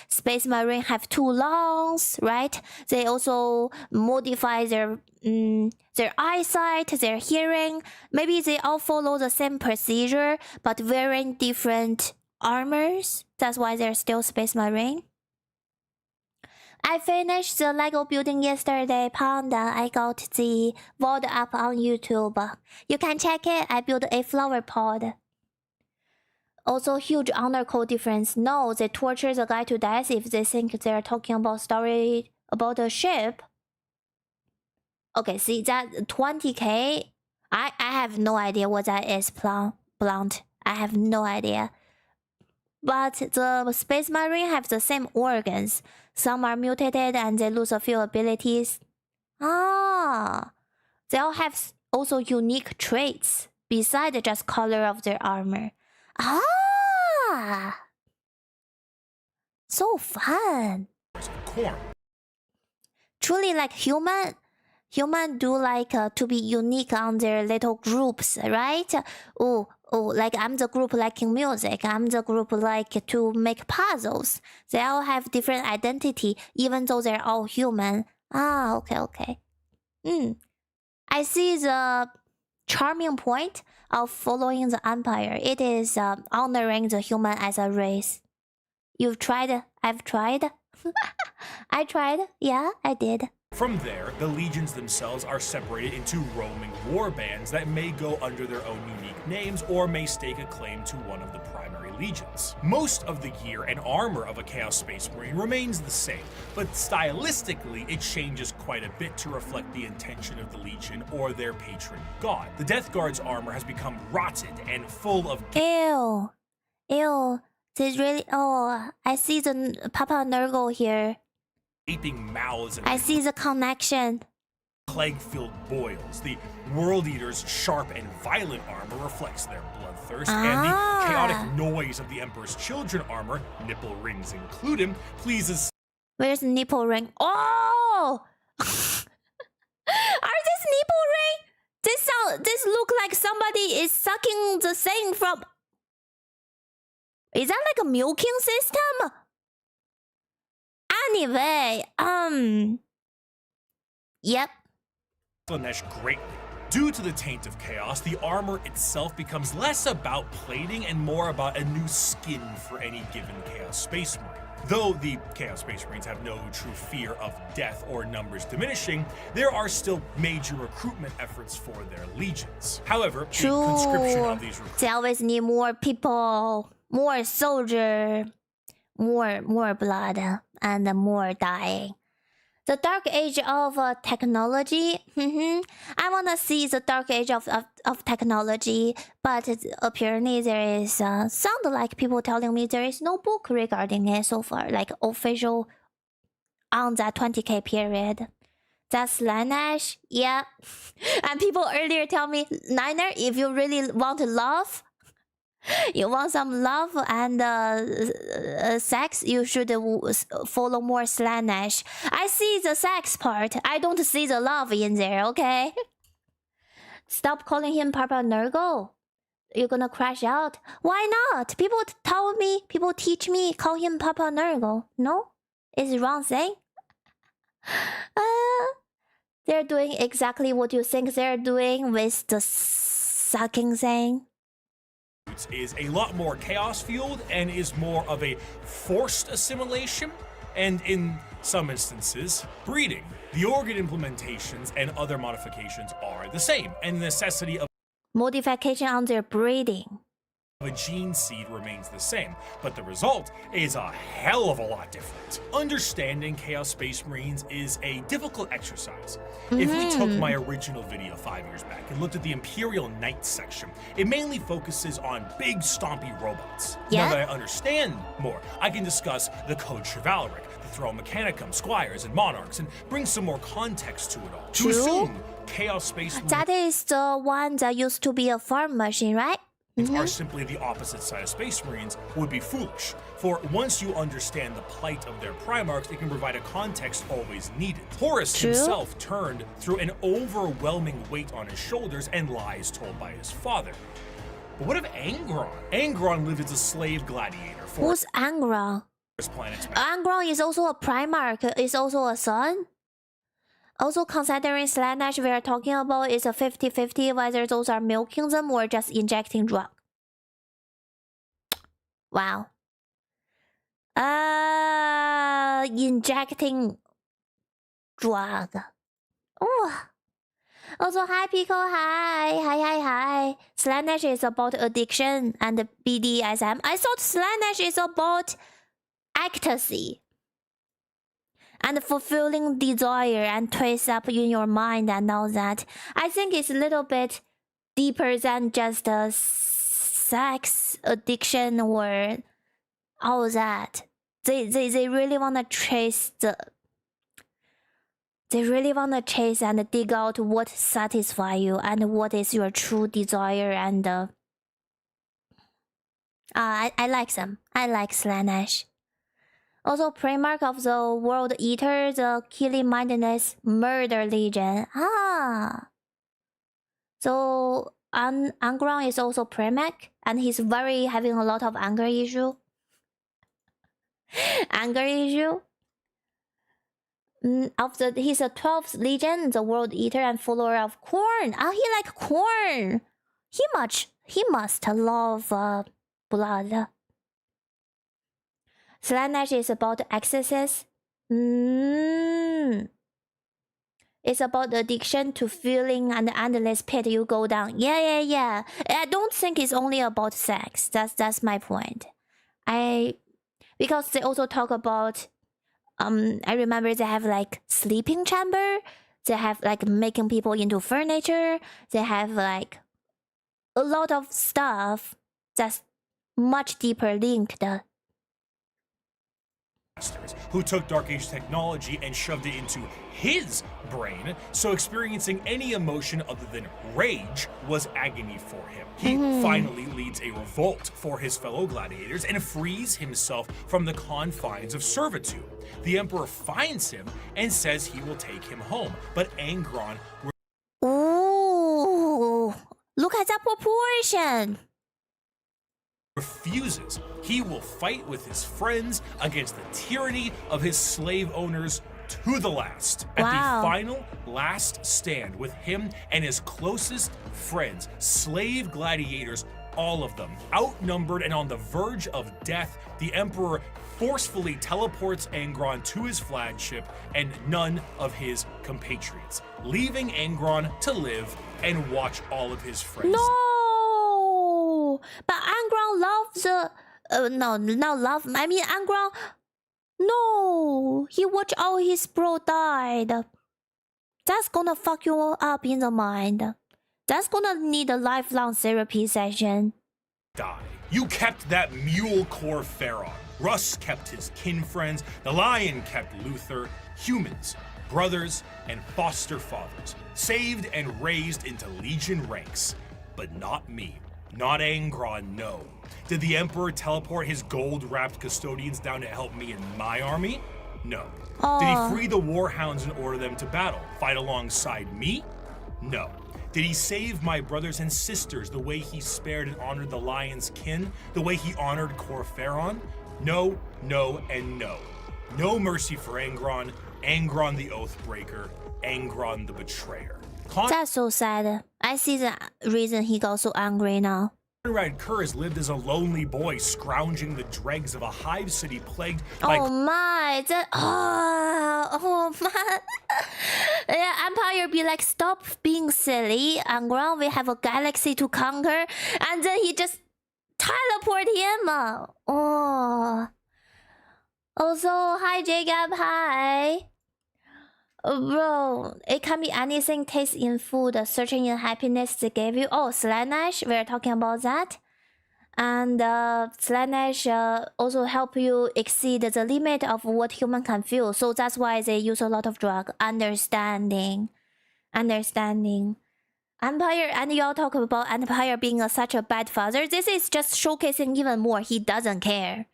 Space Marine have 2 lungs, right? They also modify their eyesight, their hearing. Maybe they all follow the same procedure, but wearing different armors. That's why they're still Space Marine. I finished the Lego building yesterday, Panda. I got the VOD up on YouTube. You can check it. I built a flower pod. Also, huge honor code difference. No, they torture the guy to death if they think they're talking about story about a ship. Okay, see that 20k? I have no idea what that is, Blunt. I have no idea. But the Space Marine have the same organs. Some are mutated and they lose a few abilities. Ah, they all have also unique traits besides just color of their armor. Ah, so fun. Corn. Truly like human do like to be unique on their little groups, right? Oh, like I'm the group liking music. I'm the group like to make puzzles. They all have different identity, even though they're all human. Ah, okay. I see the charming point of following the Empire. It is honoring the human as a race. You've tried? I've tried. I tried. Yeah, I did. From there, the legions themselves are separated into roaming war bands that may go under their own unique names or may stake a claim to one of the primary legions. Most of the gear and armor of a Chaos Space Marine remains the same, but stylistically it changes quite a bit to reflect the intention of the legion or their patron god. The Death Guard's armor has become rotted and full of Ew. This really. Oh, I see the Papa Nurgle here. gaping mouths and I see the connection. plague-filled boils. The World Eater's sharp and violent armor reflects their bloodthirst, and the chaotic noise of the Emperor's Children armor, nipple rings included, pleases. Where's the nipple ring? Oh! Are this nipple ring? This look like somebody is sucking the thing from. Is that like a milking system? Anyway, yep. Slaanesh greatly. Due to the taint of chaos, the armor itself becomes less about plating and more about a new skin for any given Chaos Space Marine. Though the Chaos Space Marines have no true fear of death or numbers diminishing, there are still major recruitment efforts for their legions. However, the conscription of these recruits They always need more people, more soldier, more blood, and more dying. The Dark Age of technology. I wanna see the Dark Age of technology, but apparently there is sound like people telling me there is no book regarding it so far, like official on that 20k period. That's Slaanesh, yeah. And people earlier tell me, Niner, if you really want to love, You want some love and sex, you should follow more Slaanesh. I see the sex part. I don't see the love in there, okay? Stop calling him Papa Nurgle. You're gonna crash out. Why not? People tell me, people teach me, call him Papa Nurgle. No? Is it wrong thing? They're doing exactly what you think they're doing with the sucking thing. Is a lot more chaos fueled and is more of a forced assimilation, and in some instances, breeding. The organ implementations and other modifications are the same, and the necessity of Modification on their breeding. a gene seed remains the same, but the result is a hell of a lot different. Understanding Chaos Space Marines is a difficult exercise. If we took my original video 5 years back and looked at the Imperial Knights section, it mainly focuses on big stompy robots. Yeah. Now that I understand more, I can discuss the Code Chivalric, the Throne Mechanicum, Squires, and Monarchs, and bring some more context to it all. True. To assume Chaos Space Marines That is the one that used to be a farm machine, right? are simply the opposite side of Space Marines would be foolish. For once you understand the plight of their Primarchs, it can provide a context always needed. Horus himself turned through an overwhelming weight on his shoulders and lies told by his father. But what of Angron? Angron lived as a slave gladiator for Who's Angron? his planet's Angron is also a Primarch, is also a son? Also, considering Slaanesh we are talking about is a 50-50 whether those are milking them or just injecting drug. Wow. Injecting drug. Oh. Also, hi Pico, hi. Slaanesh is about addiction and BDSM. I thought Slaanesh is about ecstasy. And fulfilling desire and twist up in your mind and all that. I think it's a little bit deeper than just a sex addiction or all that. They really wanna chase They really wanna chase and dig out what satisfies you and what is your true desire and I like them. I like Slaanesh. Also, Primarch of the World Eater, the killing mindedness murder legion. So Angron is also Primarch, and he's having a lot of anger issue. He's a 12th legion, the World Eater and follower of corn. He like corn. He must love blood. Slaanesh is about excesses. It's about addiction to feeling and the endless pit you go down. Yeah. I don't think it's only about sex. That's my point. Because they also talk about I remember they have like sleeping chamber. They have like making people into furniture. They have like a lot of stuff that's much deeper linked. Who took Dark Age technology and shoved it into his brain, so experiencing any emotion other than rage was agony for him. He finally leads a revolt for his fellow gladiators and frees himself from the confines of servitude. The Emperor finds him and says he will take him home, but Angron... Ooh, look at that proportion! refuses. He will fight with his friends against the tyranny of his slave owners to the last. At the final last stand with him and his closest friends, slave gladiators, all of them outnumbered and on the verge of death, the Emperor forcefully teleports Angron to his flagship and none of his compatriots, leaving Angron to live and watch all of his friends. No, but Angron loves Angron. No, he watched all his bro died. That's gonna fuck you up in the mind. That's gonna need a lifelong therapy session. Die. You kept that mule core Pharaoh. Russ kept his kin friends. The lion kept Luther. Humans, brothers, and foster fathers, saved and raised into legion ranks. But not me. Not Angron, no. Did the Emperor teleport his gold-wrapped custodians down to help me in my army? No. Did he free the Warhounds and order them to battle? Fight alongside me? No. Did he save my brothers and sisters the way he spared and honored the Lion's kin? The way he honored Corferon? No, no, and no. No mercy for Angron, Angron the Oathbreaker, Angron the Betrayer. That's so sad. I see the reason he got so angry now. Conrad Kurz lived as a lonely boy, scrounging the dregs of a hive city plagued by... Oh my, oh man. Yeah, Empire be like, stop being silly, Angron, we have a galaxy to conquer, and then he just teleport him. Oh. Also, hi Jacob, hi. Bro, it can be anything taste in food, searching in happiness they gave you. Oh, Slanesh, we're talking about that. And Slanesh also help you exceed the limit of what human can feel. So that's why they use a lot of drug. Understanding. Empire, and y'all talk about Empire being such a bad father. This is just showcasing even more. He doesn't care.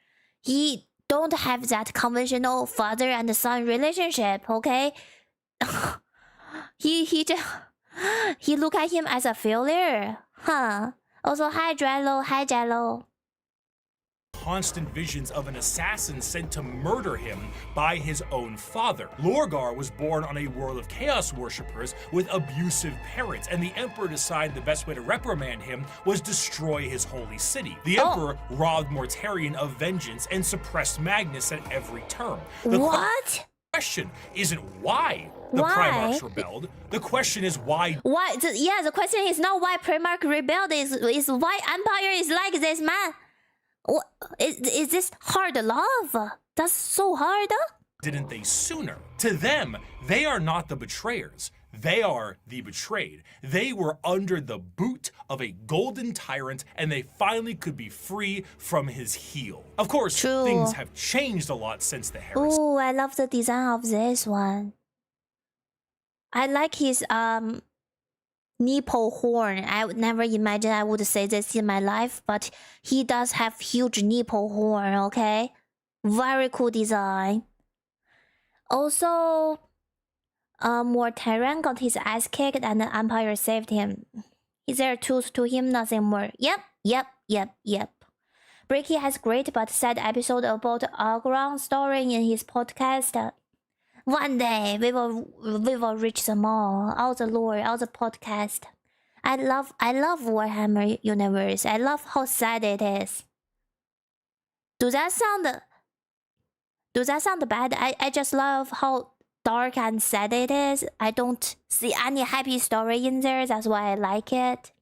He don't have that conventional father and son relationship, okay? he look at him as a failure, huh? Also, hi Jello. Constant visions of an assassin sent to murder him by his own father. Lorgar was born on a world of chaos worshippers with abusive parents, and the Emperor decided the best way to reprimand him was destroy his holy city. The Emperor robbed Mortarion of vengeance and suppressed Magnus at every turn. What? The question isn't why the Primarchs rebelled. The question is why. Why? The question is not why Primarch rebelled. Is why Empire is like this, man. What, is this hard love? That's so hard. Didn't they sooner? To them, they are not the betrayers. They are the betrayed. They were under the boot of a golden tyrant, and they finally could be free from his heel. Of course, things have changed a lot since the Heresy. Oh, I love the design of this one. I like his nipple horn. I would never imagine I would say this in my life, but he does have huge nipple horn, okay? Very cool design. Also, Mortarion got his ass kicked and the Empire saved him. Is there truth to him? Nothing more. Yep. Bricky has great but sad episode about Agron story in his podcast. One day we will reach them all the lore, all the podcast. I love Warhammer universe. I love how sad it is. Does that sound bad? I just love how dark and sad it is. I don't see any happy story in there. That's why I like it.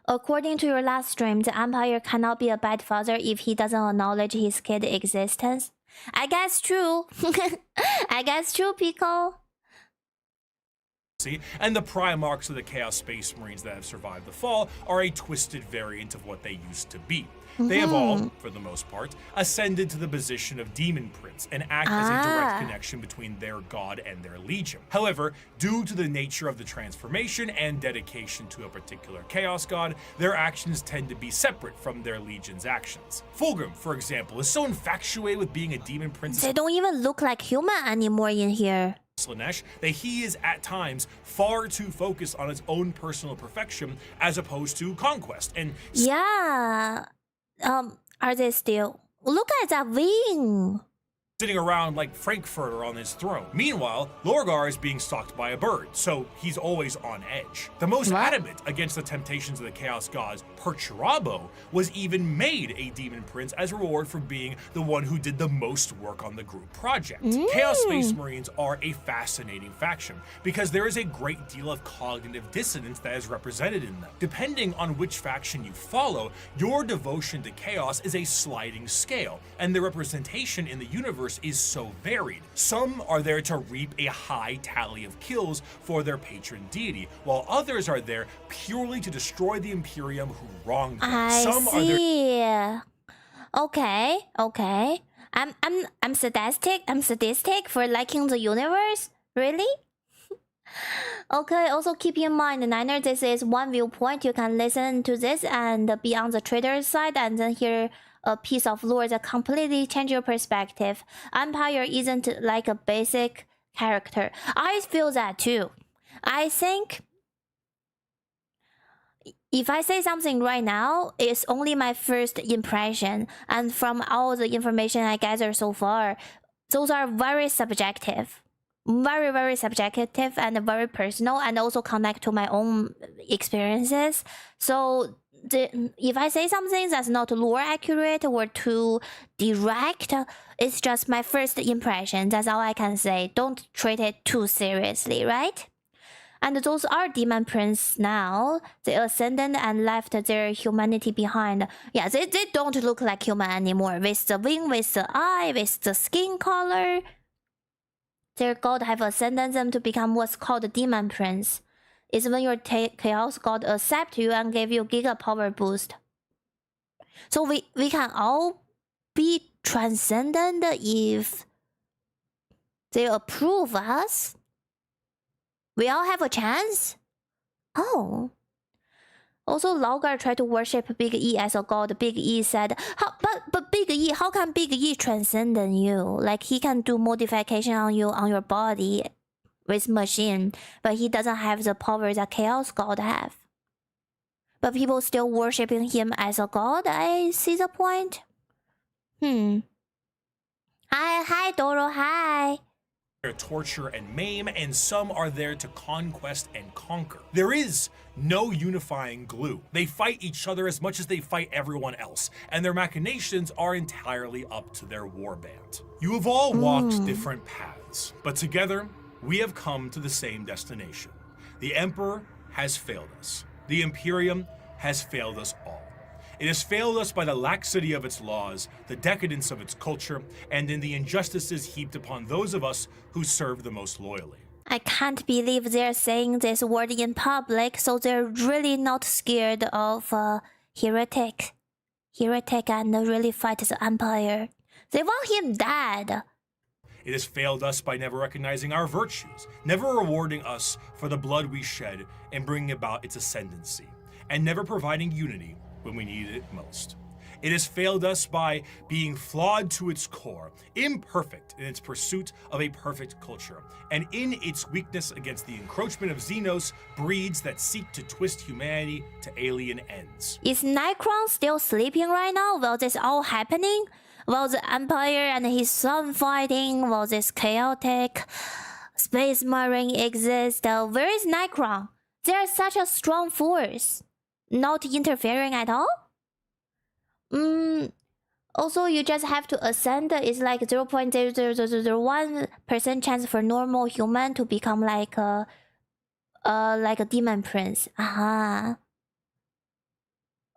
According to your last stream, the Empire cannot be a bad father if he doesn't acknowledge his kid's existence. I guess true. I guess true, Pico. And the Primarchs of the Chaos Space Marines that have survived the fall are a twisted variant of what they used to be. They have all, for the most part, ascended to the position of Demon Prince and act as a direct connection between their god and their legion. However, due to the nature of the transformation and dedication to a particular chaos god, their actions tend to be separate from their legion's actions. Fulgrim, for example, is so infatuated with being a Demon Prince. They don't even look like human anymore in here. Slanesh, that he is at times far too focused on his own personal perfection as opposed to conquest. And yeah, are they still? Look at that wing. Sitting around like Frankfurter on his throne. Meanwhile, Lorgar is being stalked by a bird, so he's always on edge. The most adamant against the temptations of the Chaos Gods, Perturabo, was even made a Demon Prince as a reward for being the one who did the most work on the group project. Chaos Space Marines are a fascinating faction because there is a great deal of cognitive dissonance that is represented in them. Depending on which faction you follow, your devotion to chaos is a sliding scale, and the representation in the universe is so varied. Some are there to reap a high tally of kills for their patron deity, while others are there purely to destroy the Imperium who wronged them. Some are there. Okay. I'm sadistic for liking the universe. Really? Okay, also keep in mind, Niner, this is one viewpoint. You can listen to this and be on the trader's side and then hear a piece of lore that completely change your perspective. Empire isn't like a basic character. I feel that too. I think if I say something right now, it's only my first impression. And from all the information I gather so far, those are very subjective. Very, very subjective and very personal, and also connect to my own experiences. So if I say something that's not lore accurate or too direct, it's just my first impression. That's all I can say. Don't treat it too seriously, right? And those are demon prince now. They ascended and left their humanity behind. Yeah, they don't look like human anymore. With the wing, with the eye, with the skin color. Their god have ascended them to become what's called a demon prince. It's when your chaos god accept you and give you giga power boost. So we can all be transcendent if they approve us. We all have a chance? Oh. Also, 𝓢𝓤𝓘𝓑𝓑𝓔 tried to worship Big E as a god. Big E said, but Big E, how can Big E transcend you? Like, he can do modification on you, on your body with machine, but he doesn't have the power that Chaos God have. But people still worshipping him as a god? I see the point. Hi, Doro, hi. Torture and maim, and some are there to conquest and conquer. There is no unifying glue. They fight each other as much as they fight everyone else, and their machinations are entirely up to their warband. You have all walked different paths, but together we have come to the same destination. The Emperor has failed us. The Imperium has failed us all. It has failed us by the laxity of its laws, the decadence of its culture, and in the injustices heaped upon those of us who serve the most loyally. I can't believe they're saying this word in public, so they're really not scared of heretic and really fight the Empire. They want him dead. It has failed us by never recognizing our virtues, never rewarding us for the blood we shed and bringing about its ascendancy, and never providing unity when we needed it most. It has failed us by being flawed to its core, imperfect in its pursuit of a perfect culture, and in its weakness against the encroachment of Xenos breeds that seek to twist humanity to alien ends. Is NINERxNINE still sleeping right now while this all happening? While the Empire and his son fighting, while this chaotic space marine exists, where is NINERxNINE? They're such a strong force. Not interfering at all? Also, you just have to ascend. It's like 0.00001% chance for normal human to become like a demon prince.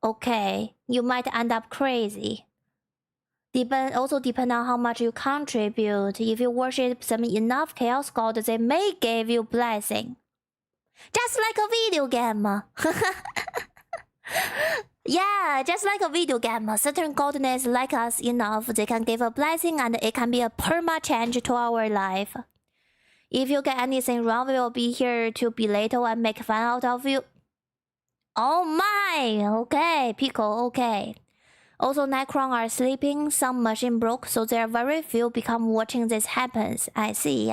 Okay, you might end up crazy. Also depend on how much you contribute. If you worship them enough chaos god, they may give you blessing. Just like a video game. Yeah, just like a video game, certain godness like us enough, they can give a blessing and it can be a perma change to our life. If you get anything wrong, we will be here to belittle and make fun out of you. Oh my! Okay, Pico, okay. Also, NINERxNINE are sleeping, some machine broke, so there are very few become watching this happens. I see.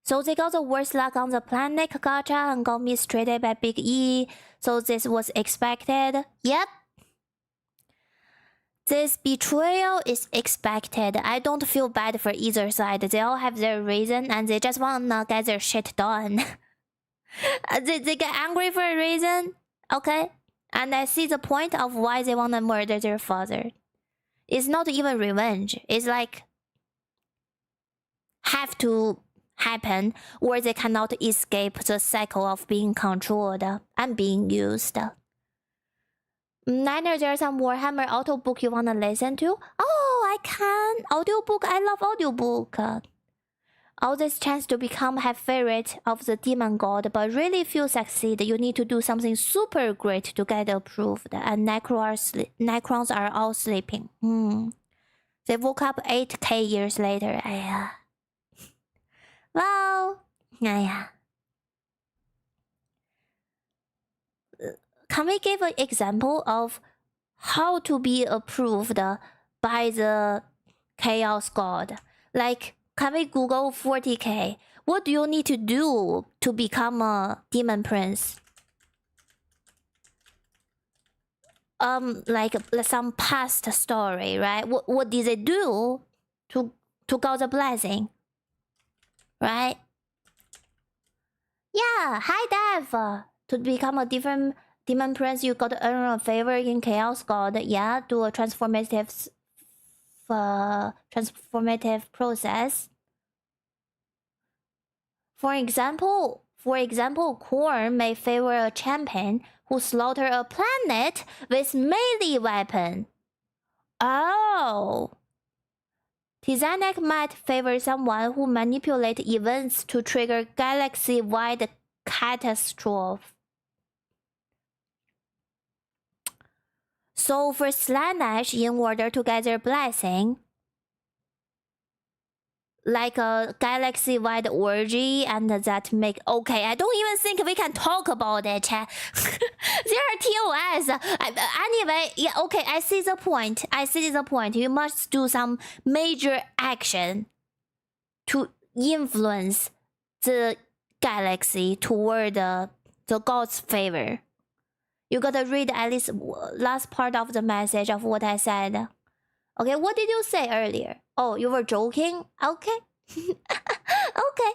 So they got the worst luck on the planet, gotcha, and got mistreated by Big E. So this was expected. Yep. This betrayal is expected. I don't feel bad for either side. They all have their reason and they just wanna get their shit done. they get angry for a reason. Okay. And I see the point of why they wanna murder their father. It's not even revenge. It's like have to happen, or they cannot escape the cycle of being controlled and being used. Niner, there's some Warhammer audiobook you wanna listen to? Oh, I can. Audiobook, I love audiobook. All this chance to become half favorite of the demon god, but really if you succeed, you need to do something super great to get approved. And NINERxNINEs are all sleeping. They woke up 8K years later. Well, yeah. Can we give an example of how to be approved by the Chaos God? Like, can we Google 40K? What do you need to do to become a demon prince? Like some past story, right? What did they do to got the blessing? Right? Yeah, hi Dev. To become a different demon prince, you got to earn a favor in Chaos God. Yeah, do a transformative process. For example, Korn may favor a champion who slaughter a planet with melee weapon. Oh. Tyrannic might favor someone who manipulates events to trigger galaxy-wide catastrophe. So for Slaanesh, in order to get their blessing, like a galaxy-wide orgy, and that make... Okay, I don't even think we can talk about it, chat. They're TOS. Anyway, yeah, okay, I see the point. You must do some major action to influence the galaxy toward the god's favor. You gotta read at least last part of the message of what I said. Okay, what did you say earlier? Oh, you were joking? Okay. Okay.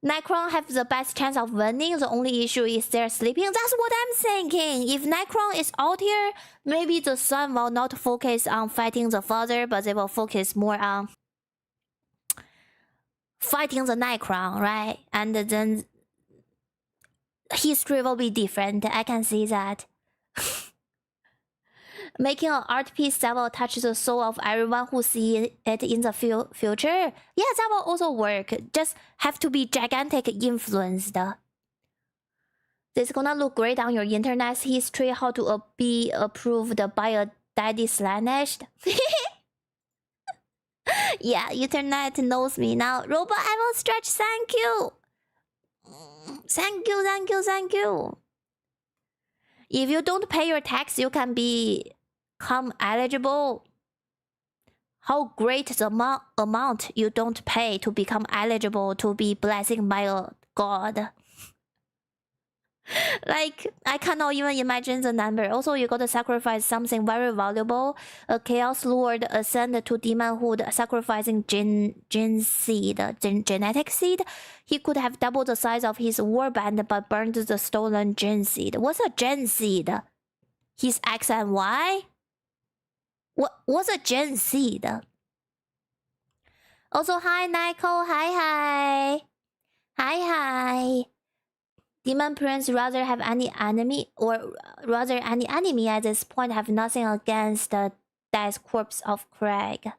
Necron have the best chance of winning. The only issue is they're sleeping. That's what I'm thinking. If Necron is out here, maybe the son will not focus on fighting the father, but they will focus more on fighting the Necron, right? And then history will be different. I can see that. Making an art piece that will touch the soul of everyone who sees it in the future. Yeah, that will also work. Just have to be gigantic influenced. This is gonna look great on your internet history. How to be approved by a daddy Slaanesh. Yeah, internet knows me now. Robot, I will stretch. Thank you. Thank you. If you don't pay your tax, you can become eligible. How great the amount you don't pay to become eligible to be blessed by a god. Like, I cannot even imagine the number. Also, you gotta sacrifice something very valuable. A Chaos Lord ascended to demonhood, sacrificing genetic seed. He could have doubled the size of his warband, but burned the stolen gen seed. What's a gen seed? His X and Y? What's a gen seed? Also, hi Nico. Hi. Demon Prince rather any enemy at this point have nothing against the death corpse of Craig.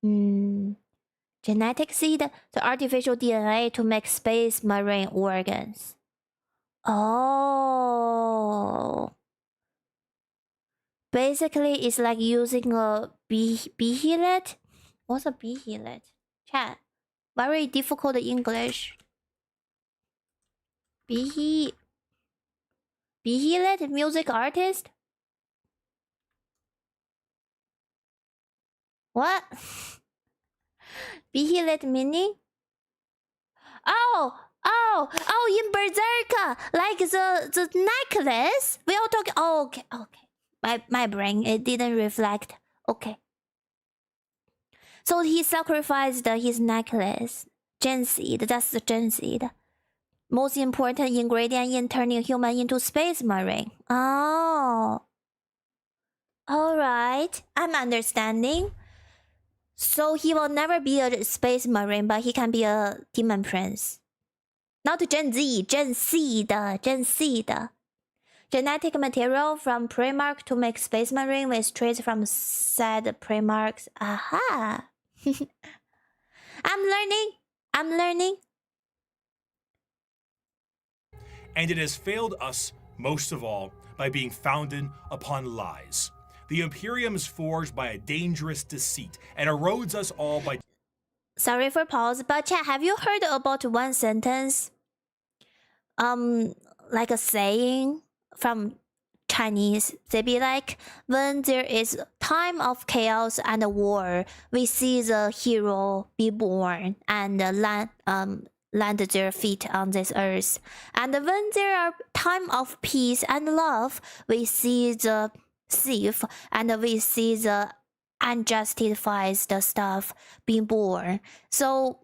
Genetic seed, the artificial DNA to make space marine organs. Oh. Basically, it's like using a behelit. What's a behelit? Chat. Very difficult English. Behelit music artist? What? Behelit meaning? Oh, in Berserker, like the necklace. We all talk. Oh, okay. My brain, it didn't reflect. Okay. So he sacrificed his necklace. Gen seed. That's the gen seed. Most important ingredient in turning human into space marine. Oh. Alright. I'm understanding. So he will never be a space marine, but he can be a demon prince. Not Gen Z, Gen Seed. Genetic material from Primarch to make space marine with traits from said Primarchs. Aha. I'm learning. And it has failed us, most of all, by being founded upon lies. The Imperium is forged by a dangerous deceit, and erodes us all by... Sorry for pause, but chat, have you heard about one sentence? Like a saying from Chinese. They be like, when there is time of chaos and war, we see the hero be born and land their feet on this earth. And when there are time of peace and love, we see the thief and we see the unjustified stuff being born. So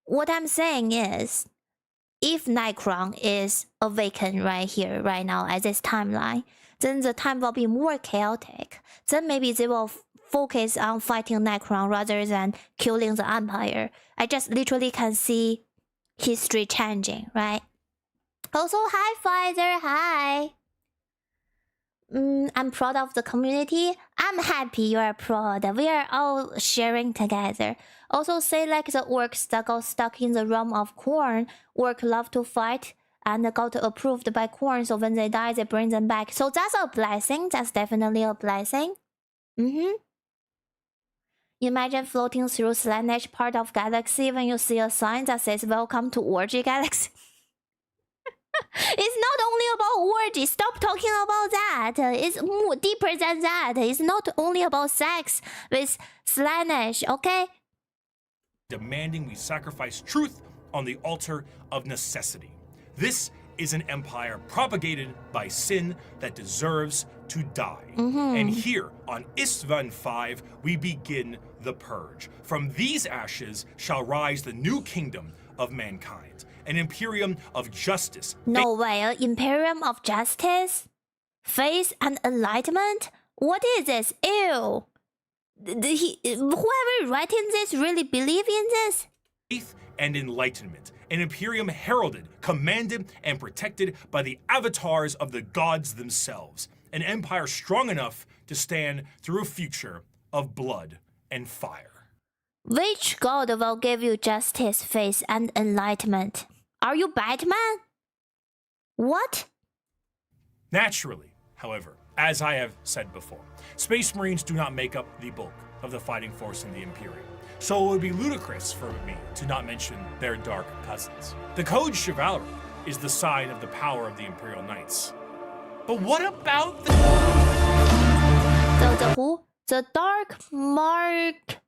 what I'm saying is, if NINERxNINE is awakened right here, right now, at this timeline, then the time will be more chaotic. Then maybe they will focus on fighting NINERxNINE rather than killing the Empire. I just literally can see history changing, right? Also, hi, Pfizer, hi. I'm proud of the community. I'm happy you are proud. We are all sharing together. Also, say like the orcs that got stuck in the realm of corn. Orc love to fight and got approved by corn. So when they die, they bring them back. So that's a blessing. That's definitely a blessing. Imagine floating through // part of galaxy when you see a sign that says "Welcome to Orgy Galaxy." It's not only about orgy. Stop talking about that. It's more deeper than that. It's not only about sex with // okay? Demanding we sacrifice truth on the altar of necessity. This is an empire propagated by sin that deserves to die. And here on Istvan 5, we begin the purge. From these ashes shall rise the new kingdom of mankind. An imperium of justice. No way, an imperium of justice? Faith and enlightenment? What is this? Ew. Whoever writing this really believe in this? Faith and enlightenment. An imperium heralded, commanded, and protected by the avatars of the gods themselves. An empire strong enough to stand through a future of blood and fire. Which god will give you justice, faith, and enlightenment? Are you Batman? What? Naturally, however, as I have said before, Space Marines do not make up the bulk of the fighting force in the Imperium. So it would be ludicrous for me to not mention their dark cousins. The Code Chivalry is the sign of the power of the Imperial Knights. But what about the who? The Dark Mark.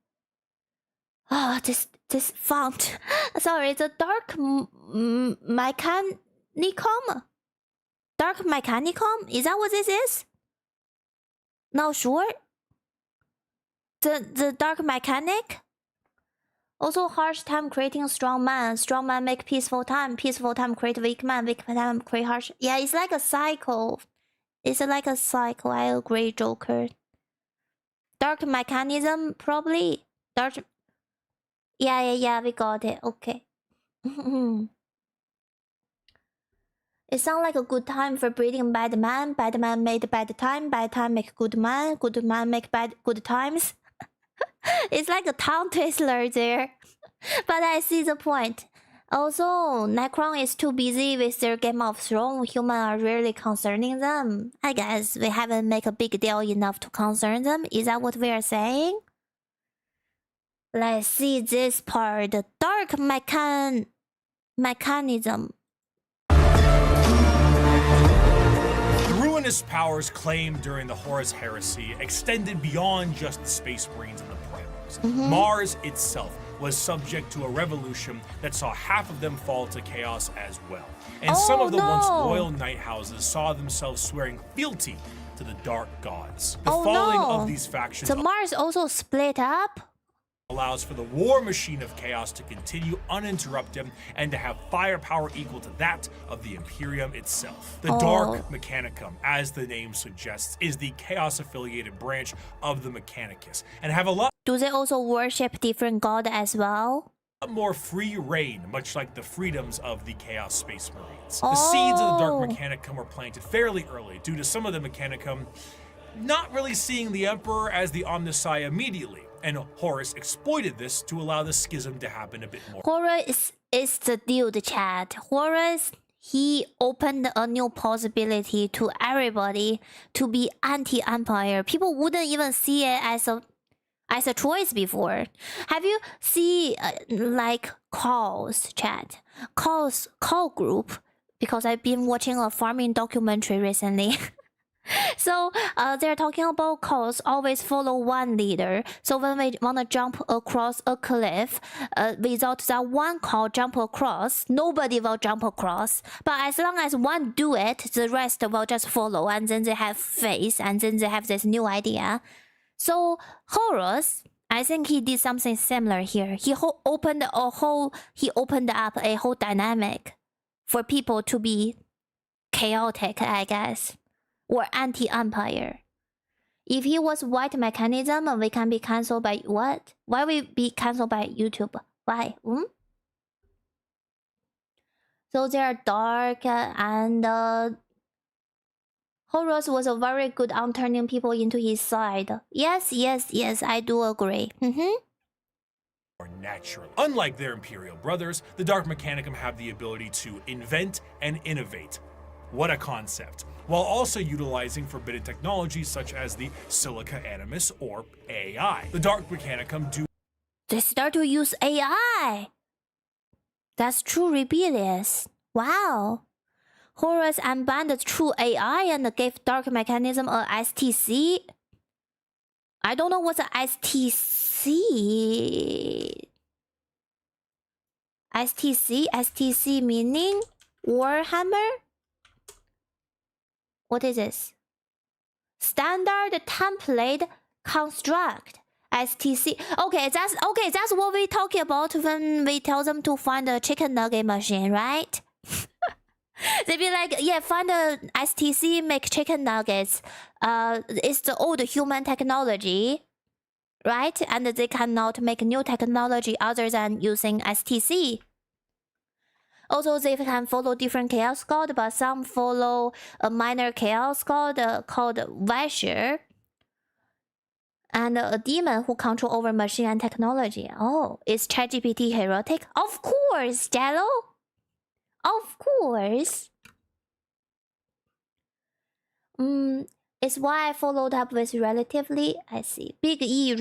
Oh, this font. Sorry, the Dark Mechanicum? Dark Mechanicum? Is that what this is? Not sure. The Dark Mechanic? Also, harsh time creating strong man. Strong man make peaceful time. Peaceful time create weak man. Weak time create harsh. Yeah, it's like a cycle. It's like a cycle. I agree, Joker. Dark mechanism, probably. Dark. Yeah, we got it. Okay. It sounds like a good time for breeding bad man. Bad man made bad time. Bad time make good man. Good man make good times. It's like a tongue twister there. But I see the point. Also, NINERxNINE is too busy with their Game of Thrones. Humans are really concerning them. I guess we haven't made a big deal enough to concern them. Is that what we are saying? Let's see this part. The dark mechanism. The ruinous powers claimed during the Horus Heresy extended beyond just the Space Marines and the Primarchs. Mars itself was subject to a revolution that saw half of them fall to chaos as well. And some of the once loyal knight houses saw themselves swearing fealty to the dark gods. The falling of these factions So Mars also split up? allows for the war machine of chaos to continue uninterrupted and to have firepower equal to that of the Imperium itself. The Dark Mechanicum, as the name suggests, is the chaos-affiliated branch of the Mechanicus, and have a lot Do they also worship different god as well? more free reign, much like the freedoms of the Chaos Space Marines. The seeds of the Dark Mechanicum were planted fairly early due to some of the Mechanicum not really seeing the Emperor as the Omnissiah immediately, and Horus exploited this to allow the schism to happen a bit more. Horus is the dude, chat. Horus, he opened a new possibility to everybody to be anti-Empire. People wouldn't even see it as a as a choice before. Have you seen like calls chat, call group? Because I've been watching a farming documentary recently. So they're talking about calls always follow one leader. So when we want to jump across a cliff, without that one call jump across, nobody will jump across. But as long as one do it, the rest will just follow, and then they have faith, and then they have this new idea. So Horus, I think he did something similar here. He opened up a whole dynamic for people to be chaotic, I guess, or anti-empire. If he was white mechanism, we can be cancelled by what? Why we be cancelled by YouTube? Why? So they are dark and Horus was a very good on turning people into his side. Yes, I do agree. Or natural. Unlike their Imperial brothers, the Dark Mechanicum have the ability to invent and innovate. What a concept. While also utilizing forbidden technologies such as the Silica Animus or AI. The Dark Mechanicum do... They start to use AI! That's true rebellious. Wow. Horus unbanned true AI and gave Dark Mechanism a STC. I don't know what's a STC. STC meaning Warhammer? What is this? Standard template construct. STC. Okay, that's what we talk about when we tell them to find a chicken nugget machine, right? They be like, yeah, find a STC, make chicken nuggets. It's the old human technology, right? And they cannot make new technology other than using STC. Also, they can follow different chaos god, but some follow a minor chaos god called Vasher. And a demon who control over machine and technology. Oh, is ChatGPT heretic? Of course, Jello! Of course. It's why I followed up with relatively. I see. Big E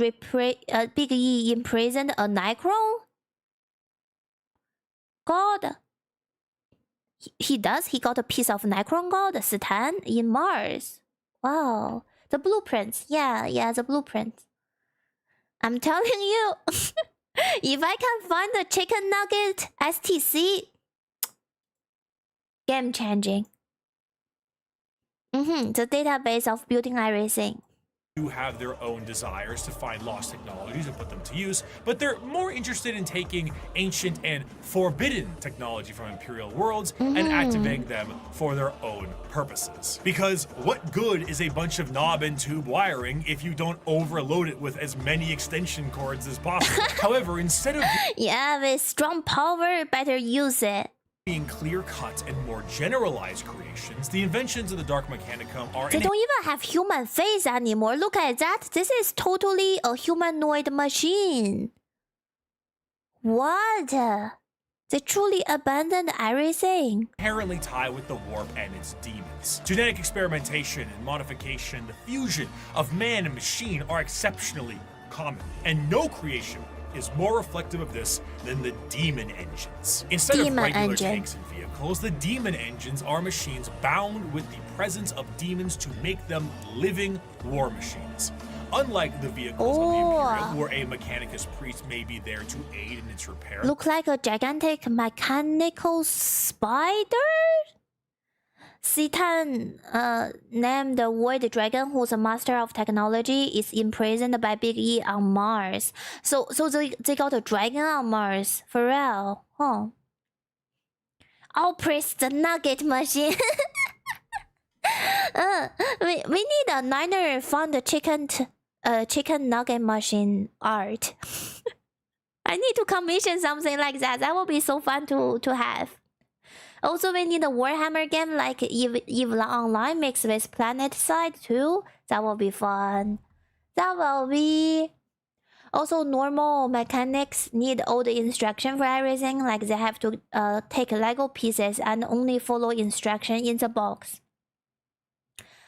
imprisoned a Necron god. He does. He got a piece of Necron god Satan in Mars. Wow. The blueprints. Yeah, the blueprints. I'm telling you, if I can find the chicken nugget STC, game changing. The database of building everything. Do have their own desires to find lost technologies and put them to use, but they're more interested in taking ancient and forbidden technology from Imperial worlds and activating them for their own purposes. Because what good is a bunch of knob and tube wiring if you don't overload it with as many extension cords as possible? However, instead of with strong power, better use it. Being clear-cut and more generalized creations, the inventions of the Dark Mechanicum are... They don't even have human face anymore. Look at that. This is totally a humanoid machine. What? They truly abandoned everything. Inherently tied with the warp and its demons. Genetic experimentation and modification, the fusion of man and machine are exceptionally common, and no creation is more reflective of this than the demon engines. Instead of regular tanks and vehicles, the demon engines are machines bound with the presence of demons to make them living war machines. Unlike the vehicles of the Imperial, where a Mechanicus priest may be there to aid in its repair. Look like a gigantic mechanical spider? Satan, named the Void Dragon, who's a master of technology, is imprisoned by Big E on Mars. So they got a dragon on Mars, for real, huh? I'll press the nugget machine. We need a Niner fund chicken nugget machine art. I need to commission something like that. That would be so fun to have. Also, we need a Warhammer game like Eve Online mixed with Planet Side too. That will be fun. That will be... Also, normal mechanics need all the instruction for everything. Like they have to take Lego pieces and only follow instruction in the box.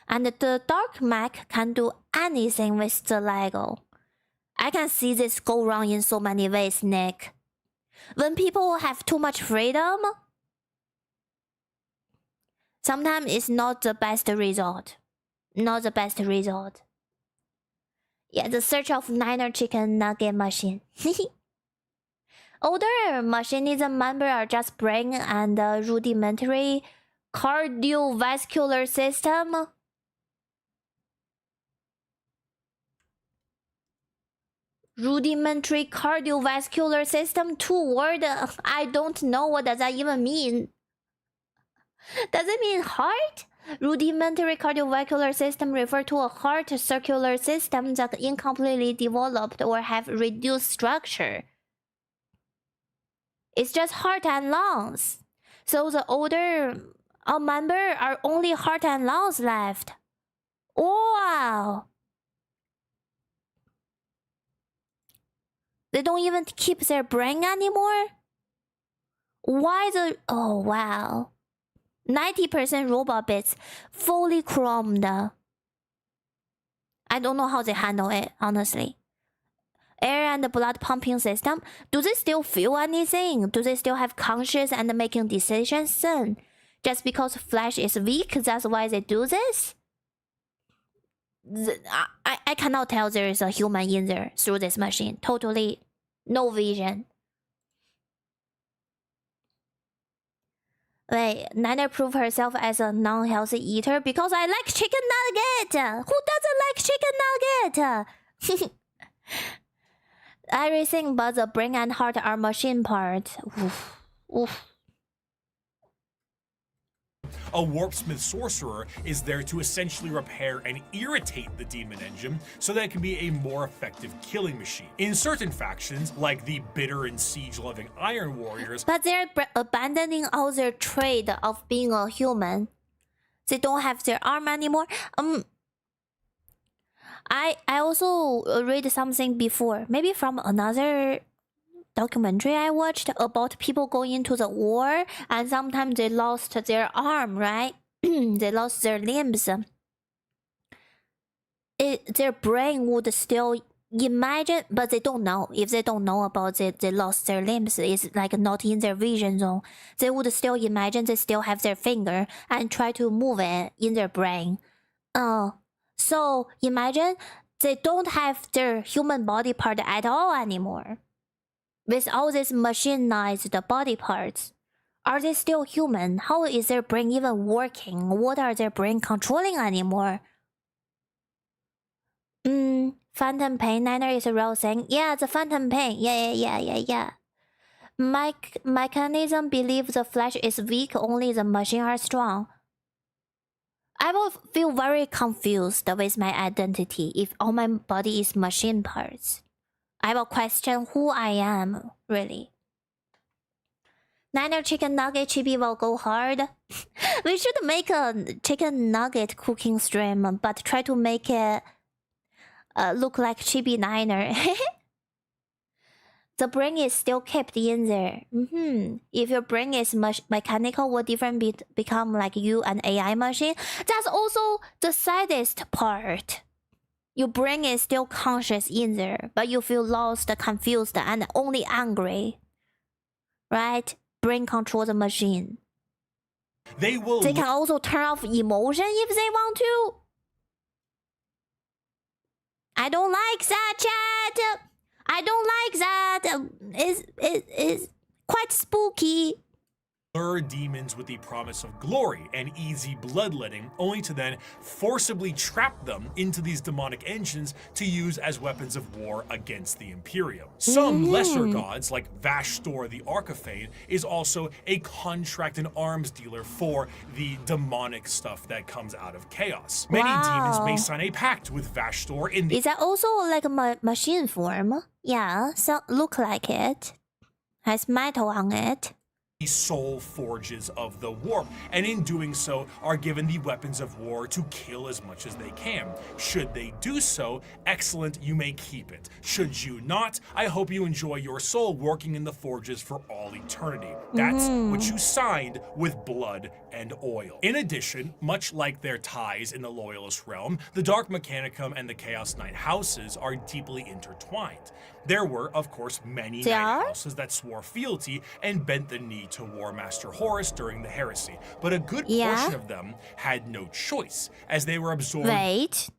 And the Dark Mech can do anything with the Lego. I can see this go wrong in so many ways, Nick. When people have too much freedom, sometimes it's not the best result. Not the best result. Yeah, the search of Niner chicken nugget machine. Older mechanism members are just brain and rudimentary cardiovascular system. Rudimentary cardiovascular system, 2 words. I don't know what does that even mean. Does it mean heart? Rudimentary cardiovascular system refer to a heart circular system that incompletely developed or have reduced structure. It's just heart and lungs. So the older member are only heart and lungs left. Wow. They don't even keep their brain anymore? Why the... Oh, wow. 90% robot bits, fully chromed. I don't know how they handle it, honestly. Air and blood pumping system. Do they still feel anything? Do they still have conscience and making decisions? Just because flesh is weak, that's why they do this? I cannot tell there is a human in there through this machine. Totally no vision. Wait, Niner proved herself as a non-healthy eater because I like chicken nugget. Who doesn't like chicken nugget? Everything but the brain and heart are machine parts. Oof. Oof. A warpsmith sorcerer is there to essentially repair and irritate the demon engine so that it can be a more effective killing machine. In certain factions, like the bitter and siege-loving Iron Warriors, but they're abandoning all their trade of being a human. They don't have their arm anymore. I also read something before, maybe from another documentary I watched about people going into the war and sometimes they lost their arm, right? They lost their limbs. Their brain would still imagine, but they don't know. If they don't know about it, they lost their limbs. It's like not in their vision zone. They would still imagine they still have their finger and try to move it in their brain. So imagine they don't have their human body part at all anymore. With all these machinized body parts, are they still human? How is their brain even working? What are their brain controlling anymore? Phantom pain, Niner is a real thing. Yeah, the phantom pain. Yeah. Mechanism believes the flesh is weak, only the machine are strong. I will feel very confused with my identity if all my body is machine parts. I will question who I am, really. Niner chicken nugget chibi will go hard. We should make a chicken nugget cooking stream, but try to make it look like chibi Niner. The brain is still kept in there. If your brain is mechanical, what different become like you an AI machine? That's also the saddest part. Your brain is still conscious in there, but you feel lost, confused, and only angry. Right? Brain control the machine. They can also turn off emotion if they want to. I don't like that, chat. I don't like that. It's quite spooky. Lure demons with the promise of glory and easy bloodletting, only to then forcibly trap them into these demonic engines to use as weapons of war against the Imperium. Some lesser gods, like Vashtor the Archifane, is also a contract and arms dealer for the demonic stuff that comes out of chaos. Many demons may sign a pact with Vashtor in the... Is that also like a machine form? Yeah, so look like it. Has metal on it. soul forges of the warp, and in doing so are given the weapons of war to kill as much as they can. Should they do so, excellent, you may keep it. Should you not, I hope you enjoy your soul working in the forges for all eternity. That's what you signed with blood and oil. In addition, much like their ties in the Loyalist realm, the Dark Mechanicum and the Chaos Knight houses are deeply intertwined. There were, of course, many Knight houses that swore fealty and bent the knee to War Master Horus during the Heresy, but a good portion of them had no choice, as they were absorbed. Wait,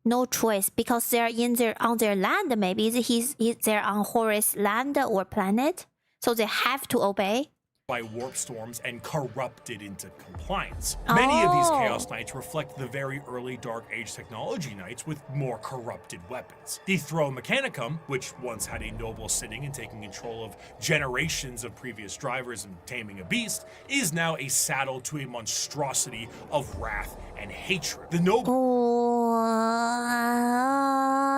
no choice because they're on their land. Maybe they're on Horus' land or planet, so they have to obey. By warp storms and corrupted into compliance. Many of these Chaos Knights reflect the very early Dark Age technology Knights with more corrupted weapons. The 𝓢𝓤𝓑𝓢𝓒𝓘𝓑𝓔, which once had a noble sitting and taking control of generations of previous drivers and taming a beast, is now a saddle to a monstrosity of wrath and hatred. The noble...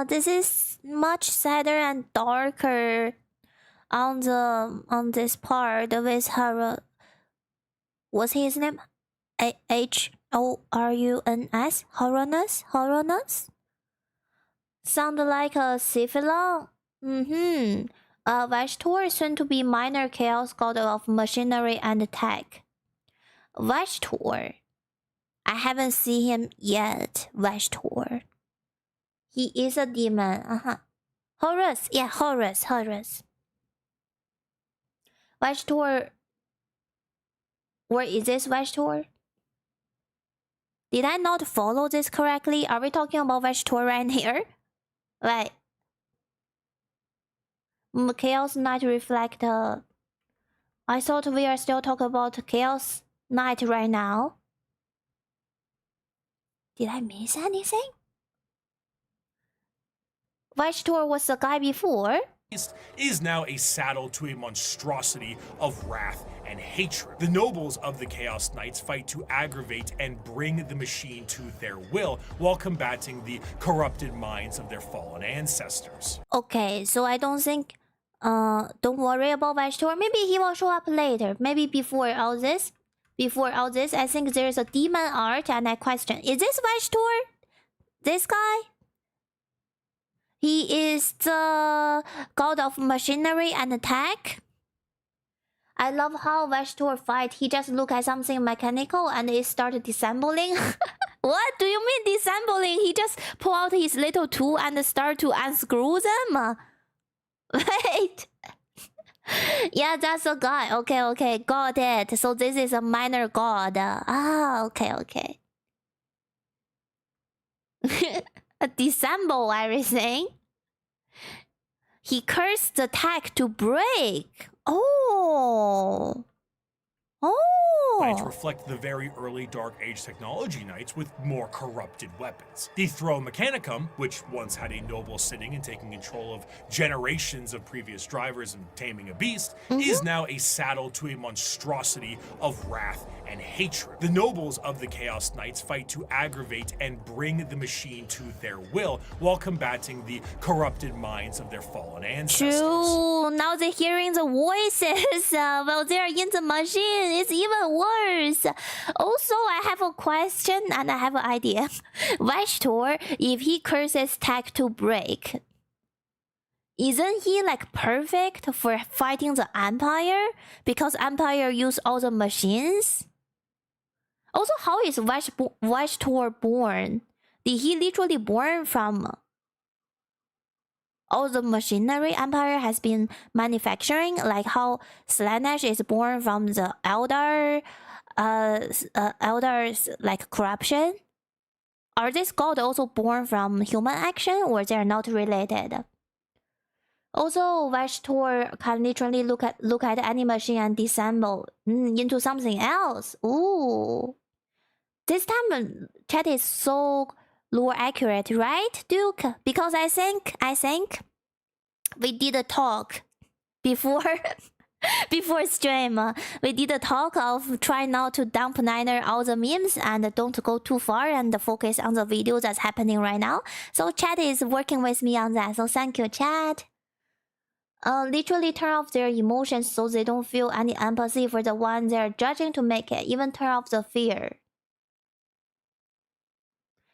this is much sadder and darker. On this part with her, what's his name? Horunus? Horunus? Sound like a Cephalon. Vashtor, soon to be minor chaos god of machinery and tech. Vashtor. I haven't seen him yet. Vashtor. He is a demon. Horus. Yeah, Horus. Vashtor. Where is this Vashtor? Did I not follow this correctly? Are we talking about Vashtor right here? Right. Chaos Knight reflect. I thought we are still talking about Chaos Knight right now. Did I miss anything? Vashtor was the guy before. Is now a saddle to a monstrosity of wrath and hatred. The nobles of the Chaos Knights fight to aggravate and bring the machine to their will while combating the corrupted minds of their fallen ancestors. Okay, so I don't think don't worry about Vashtor. Maybe he will show up later. Maybe before all this, I think there's a demon art and I question, is this Vashtor? This guy? He is the god of machinery and tech. I love how Vashtor fight. He just look at something mechanical and it started disassembling. What do you mean disassembling? He just pull out his little tool and start to unscrew them. Wait. Yeah, that's a guy. Okay, got it. So this is a minor god. Okay. Disassemble everything. He cursed the tech to break. To reflect the very early Dark Age technology Knights with more corrupted weapons. The 𝓢𝓤𝓑𝓢𝓒𝓘𝓑𝓔, which once had a noble sitting and taking control of generations of previous drivers and taming a beast, is now a saddle to a monstrosity of wrath and hatred. The nobles of the Chaos Knights fight to aggravate and bring the machine to their will while combating the corrupted minds of their fallen ancestors. True. Now they're hearing the voices while they're in the machine. It's even worse. Also, I have a question and I have an idea. Vashtor, if he curses tech to break, isn't he like perfect for fighting the Empire? Because Empire use all the machines? Also, how is Vashtor born? Did he literally born from all the machinery Empire has been manufacturing? Like how Slaanesh is born from the elders like corruption? Are these gods also born from human action or they are not related? Also, Vashtor can literally look at any machine and disassemble into something else. Ooh. This time chat is so lore accurate, right, Duke? Because I think we did a talk before before stream. We did a talk of try not to dump Niner all the memes and don't go too far and focus on the video that's happening right now. So chat is working with me on that. So thank you, chat. literally turn off their emotions so they don't feel any empathy for the one they're judging to make it. Even turn off the fear.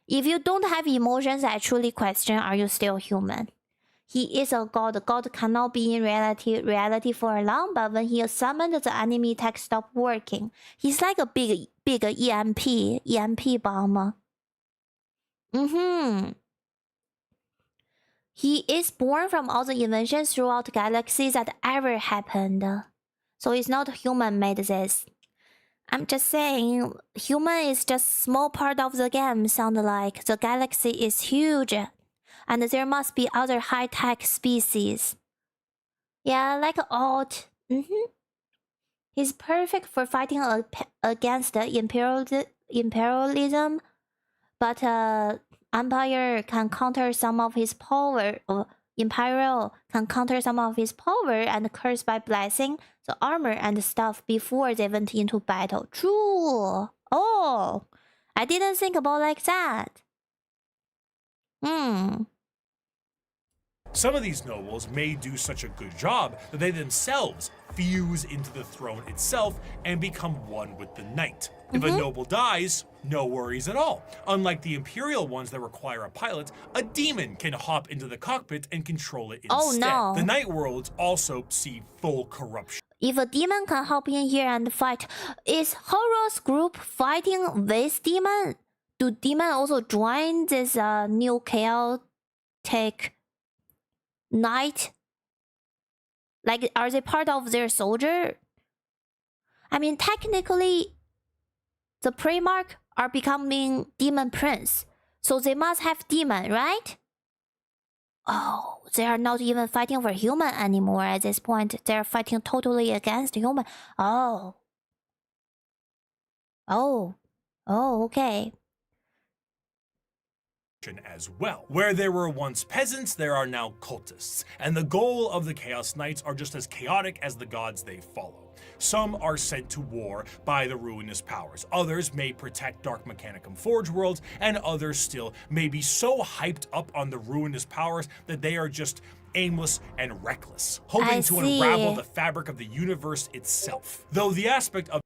If you don't have emotions, I truly question, are you still human? He is a god. God cannot be in reality for long, but when he summoned the enemy tech stopped working. He's like a big EMP bomb. He is born from all the inventions throughout galaxies that ever happened. So it's not human made this. I'm just saying, human is just small part of the game, sound like. The galaxy is huge. And there must be other high-tech species. Yeah, like Alt. He's perfect for fighting against imperialism. But Empire can counter some of his power. Imperial can counter some of his power and curse by blessing the armor and stuff before they went into battle. True. Oh, I didn't think about like that. Some of these nobles may do such a good job that they themselves fuse into the throne itself and become one with the knight. If a noble dies, no worries at all. Unlike the imperial ones that require a pilot, a demon can hop into the cockpit and control it instead. Oh no. The night worlds also see full corruption. If a demon can hop in here and fight, is Horus group fighting this demon? Do demons also join this new chaotic knight? Like, are they part of their soldier? I mean, technically, the Primarch are becoming demon prince, so they must have demon, right? Oh, they are not even fighting for human anymore at this point. They're fighting totally against human. Oh, okay. As well. Where there were once peasants, there are now cultists, and the goal of the Chaos Knights are just as chaotic as the gods they follow. Some are sent to war by the ruinous powers, others may protect Dark Mechanicum Forge worlds, and others still may be so hyped up on the ruinous powers that they are just aimless and reckless, hoping to unravel the fabric of the universe itself. Though the aspect of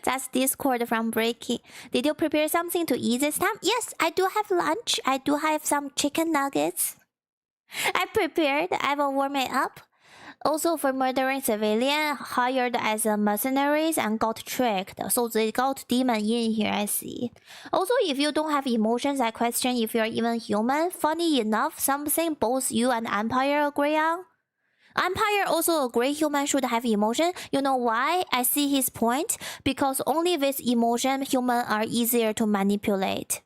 That's Discord from Breaking. Did you prepare something to eat this time? Yes, I do have lunch. I do have some chicken nuggets. I prepared. I will warm it up. Also for murdering civilian, hired as mercenaries and got tricked. So they got demon in here, I see. Also, if you don't have emotions, I question if you're even human. Funny enough, something both you and Empire agree on. Empire also agree human should have emotion. You know why? I see his point. Because only with emotion, humans are easier to manipulate.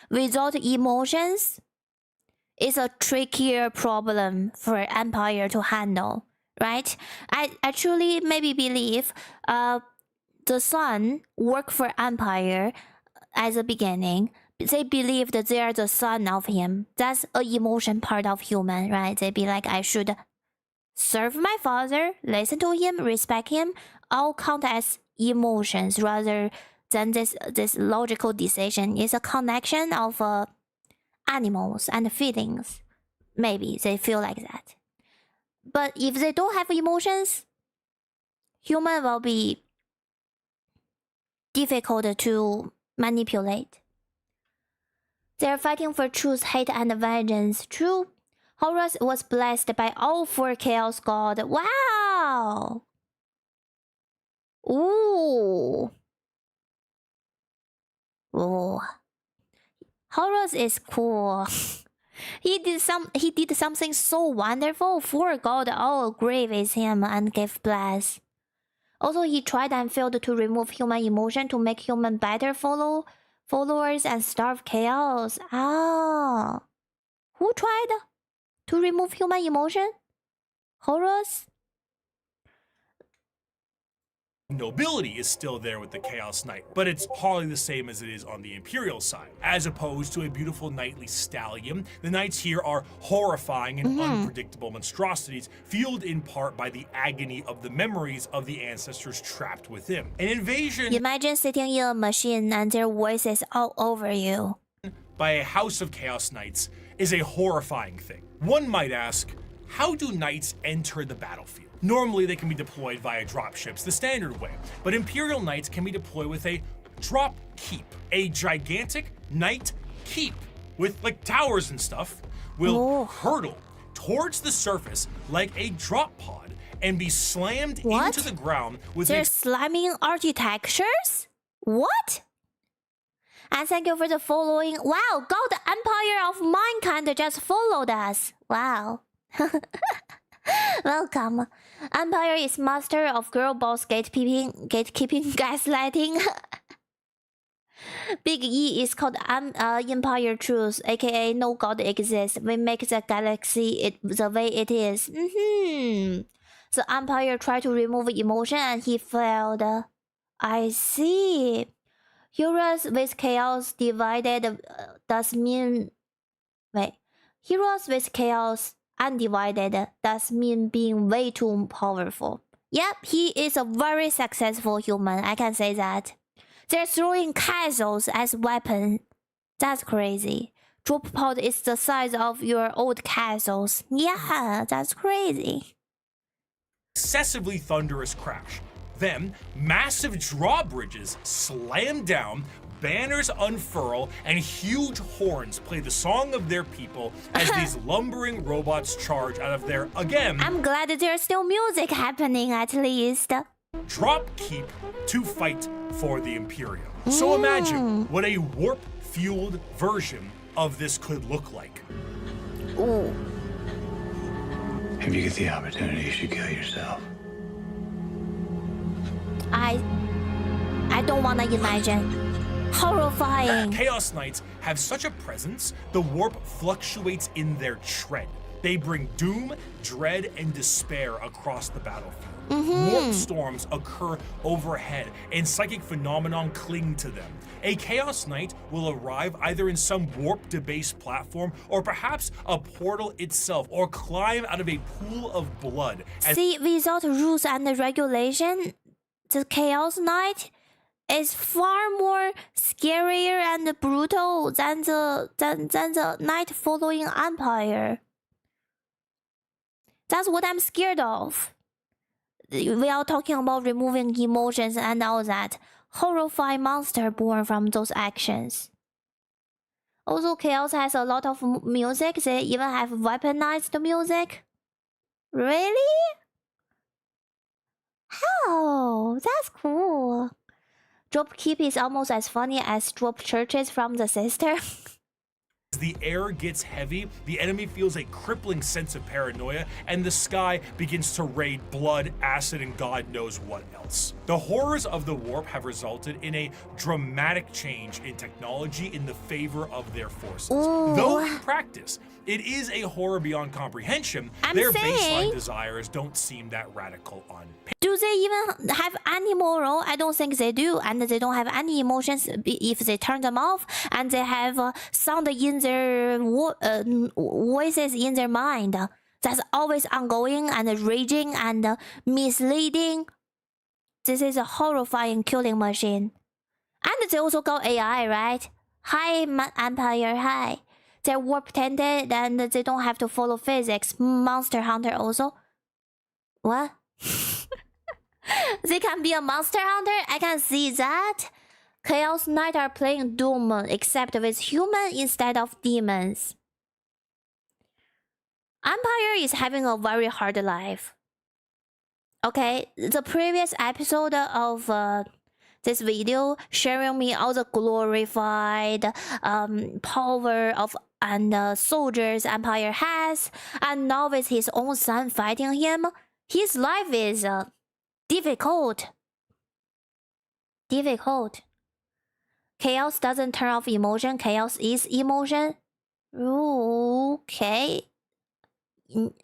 Without emotions, it's a trickier problem for Empire to handle, right? I actually maybe believe the son work for Empire at the beginning. They believe that they are the son of him. That's an emotion part of human, right? They be like, I should serve my father, listen to him, respect him, all count as emotions rather than this logical decision. It's a connection of animals and feelings. Maybe they feel like that. But if they don't have emotions, human will be difficult to manipulate. They're fighting for truth, hate, and vengeance. True. Horus was blessed by all four Chaos gods. Wow! Ooh. Ooh. Horus is cool. He did something so wonderful. Four gods all agree with him and gave bless. Also, he tried and failed to remove human emotion to make human better followers and starve chaos. Ah. Who tried to remove human emotion? Horus? nobility is still there with the Chaos Knight, but it's hardly the same as it is on the Imperial side. As opposed to a beautiful knightly stallion, the knights here are horrifying and unpredictable monstrosities, fueled in part by the agony of the memories of the ancestors trapped within. An invasion... Imagine sitting in a machine and their voices all over you. ...by a house of Chaos Knights is a horrifying thing. One might ask, how do knights enter the battlefield? Normally they can be deployed via dropships the standard way, but Imperial knights can be deployed with a drop keep. A gigantic knight keep with like towers and stuff will hurtle towards the surface like a drop pod and be slammed into the ground with They're slamming architectures? What? And thank you for the following. Wow, God, the Empire of Mankind just followed us. Wow. Welcome. Empire is master of girl boss gatekeeping, gaslighting. Big E is called Empire Truth, aka no God exists. We make the galaxy the way it is. The Empire tried to remove emotion and he failed. I see. Heroes with chaos divided does mean... Wait. Heroes with chaos undivided does mean being way too powerful. Yep, he is a very successful human, I can say that. They're throwing castles as weapons. That's crazy. Drop pod is the size of your old castles. Yeah, that's crazy. Excessively thunderous crash. Then, massive drawbridges slam down, banners unfurl, and huge horns play the song of their people as these lumbering robots charge out of their, again... I'm glad that there's still music happening at least. Drop keep to fight for the Imperium. So imagine what a warp-fueled version of this could look like. Ooh. If you get the opportunity, you should kill yourself. I don't want to imagine. Horrifying. Chaos Knights have such a presence, the warp fluctuates in their tread. They bring doom, dread, and despair across the battlefield. Warp storms occur overhead, and psychic phenomenon cling to them. A Chaos Knight will arrive either in some warp-debased platform, or perhaps a portal itself, or climb out of a pool of blood. See, without rules and regulation, the Chaos Knight is far more scarier and brutal than the Knight following Empire. That's what I'm scared of. We are talking about removing emotions and all that. Horrifying monster born from those actions. Also, Chaos has a lot of music. They even have weaponized music. Really? Oh, that's cool. Drop keep is almost as funny as drop churches from the sister. As the air gets heavy, the enemy feels a crippling sense of paranoia, and the sky begins to rain blood, acid, and God knows what else. The horrors of the warp have resulted in a dramatic change in technology in the favor of their forces. Though in practice, it is a horror beyond comprehension, their baseline desires don't seem that radical on paper. Do they even have any moral? I don't think they do, and they don't have any emotions if they turn them off, and they have sound in their voices in their mind that's always ongoing and raging and misleading. This is a horrifying killing machine. And they also got AI, right? Hi, Empire, hi. They're warp tended and they don't have to follow physics. Monster Hunter also. What? They can be a Monster Hunter? I can see that. Chaos Knight are playing Doom, except with human instead of demons. Empire is having a very hard life. Okay, the previous episode of this video sharing me all the glorified power of and soldiers Empire has, and now with his own son fighting him, his life is difficult. Chaos doesn't turn off emotion. Chaos is emotion. Okay.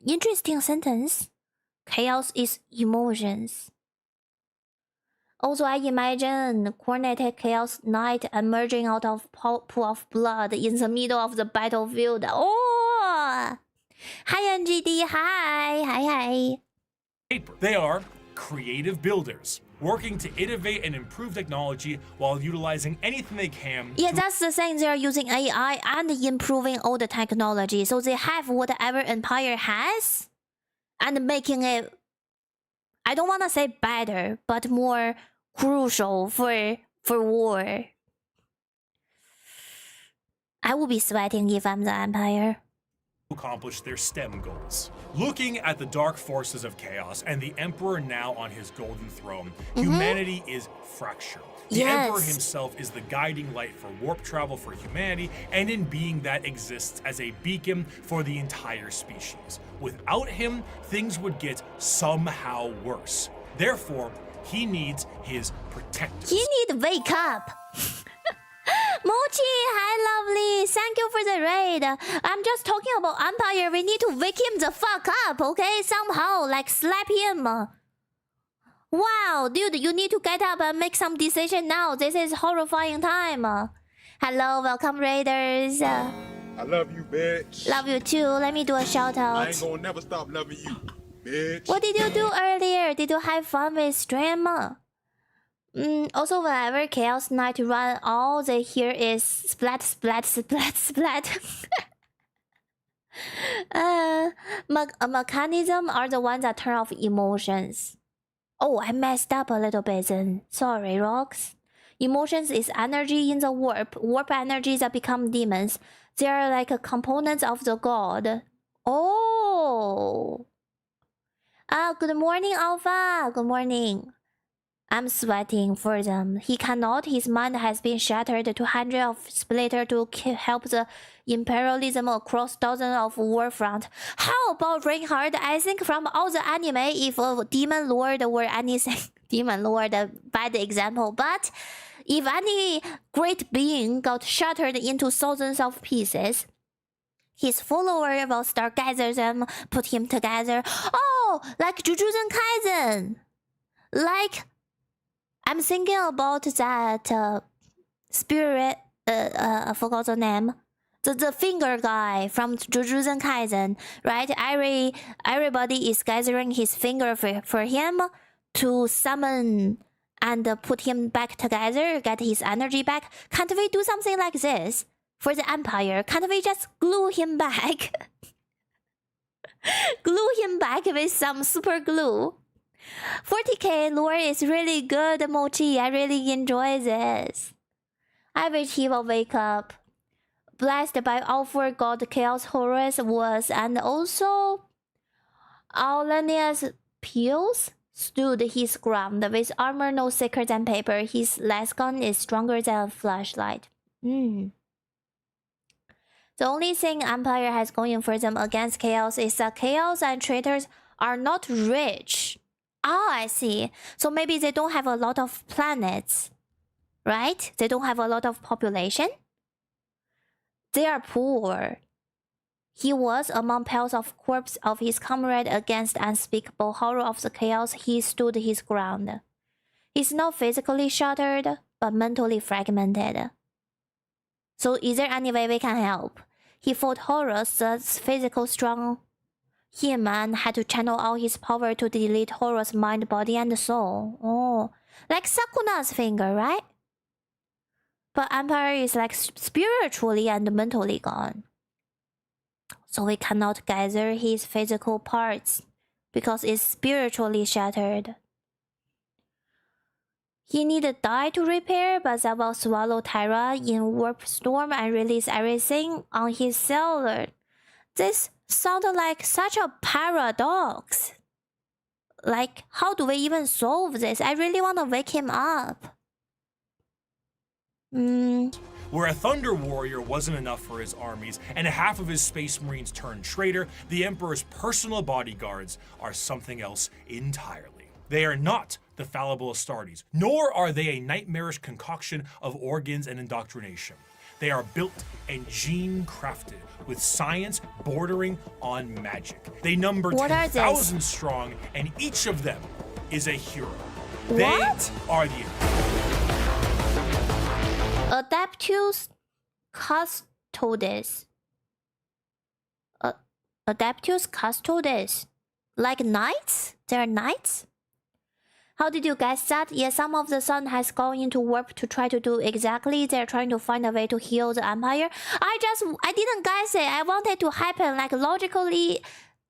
Interesting sentence. Chaos is emotions. Also, I imagine coordinated Chaos Knight emerging out of pool of blood in the middle of the battlefield. Oh! Hi, NGD. Hi. They are creative builders, working to innovate and improve technology while utilizing anything they can. Yeah, that's the thing. They're using AI and improving all the technology. So they have whatever Empire has. and making it, I don't want to say better, but more crucial for war. I will be sweating if I'm the Empire. Accomplish their STEM goals. Looking at the dark forces of chaos and the Emperor now on his golden throne, humanity is fractured. The Emperor himself is the guiding light for warp travel for humanity and in being that exists as a beacon for the entire species. Without him, things would get somehow worse. Therefore, he needs his protectors. He need wake up. Mochi, hi lovely. Thank you for the raid. I'm just talking about Empire. We need to wake him the fuck up, okay? Somehow, like slap him. Wow, dude, you need to get up and make some decision now. This is horrifying time. Hello, welcome raiders. I love you, bitch. Love you too. Let me do a shout out. I ain't gonna never stop loving you, bitch. What did you do earlier? Did you have fun with stream? Also, whenever Chaos Knight run, all they hear is splat, splat, splat, splat. Mechanism are the ones that turn off emotions. Oh, I messed up a little bit then. Sorry, Rocks. Emotions is energy in the warp. Warp energies that become demons. They are like a components of the god. Oh. Good morning, Alpha. Good morning. I'm sweating for them. He cannot. His mind has been shattered to hundreds of splitter to help the imperialism across dozens of warfront. How about Reinhardt? I think from all the anime, if a demon lord were anything, demon lord, a bad example, but if any great being got shattered into thousands of pieces, his follower will start gather them, put him together. Oh, like 𝓢𝓤𝓑𝓔 Kaizen. Like, I'm thinking about that spirit, I forgot the name. The finger guy from 𝓢𝓤𝓑𝓔 Kaizen, right? Everybody is gathering his finger for him to summon and put him back together, get his energy back. Can't we do something like this for the Empire? Can't we just glue him back? Glue him back with some super glue. 40k lore is really good, Mochi. I really enjoy this. I wish he will wake up. Blessed by all four god Chaos Horus was, and also Aulanius Pius stood his ground. With armor no thicker than paper, his last gun is stronger than a flashlight. The only thing Empire has going for them against Chaos is that Chaos and traitors are not rich. Oh, I see. So maybe they don't have a lot of planets, right? They don't have a lot of population. They are poor. He was among piles of corpse of his comrade against unspeakable horror of the chaos. He stood his ground. He's not physically shattered, but mentally fragmented. So is there any way we can help? He fought Horus, the physical strong him, and had to channel all his power to delete Horus' mind, body, and soul. Oh, like Sakuna's finger, right? But Empire is like spiritually and mentally gone. So we cannot gather his physical parts because it's spiritually shattered. He needed die to repair, but that will swallow Tyra in warp storm and release everything on his cellular. This sounded like such a paradox. Like, how do we even solve this? I really want to wake him up. Where a Thunder Warrior wasn't enough for his armies, and half of his Space Marines turned traitor, the Emperor's personal bodyguards are something else entirely. They are not the fallible Astartes, nor are they a nightmarish concoction of organs and indoctrination. They are built and gene-crafted with science bordering on magic. They number 10,000 strong, and each of them is a hero. What? They are the Adeptus Custodes. Adeptus Custodes. Like knights? They're knights? How did you guess that? Yeah, some of the sun has gone into warp to try to do exactly. They're trying to find a way to heal the Empire. I didn't guess it. I wanted to happen like logically.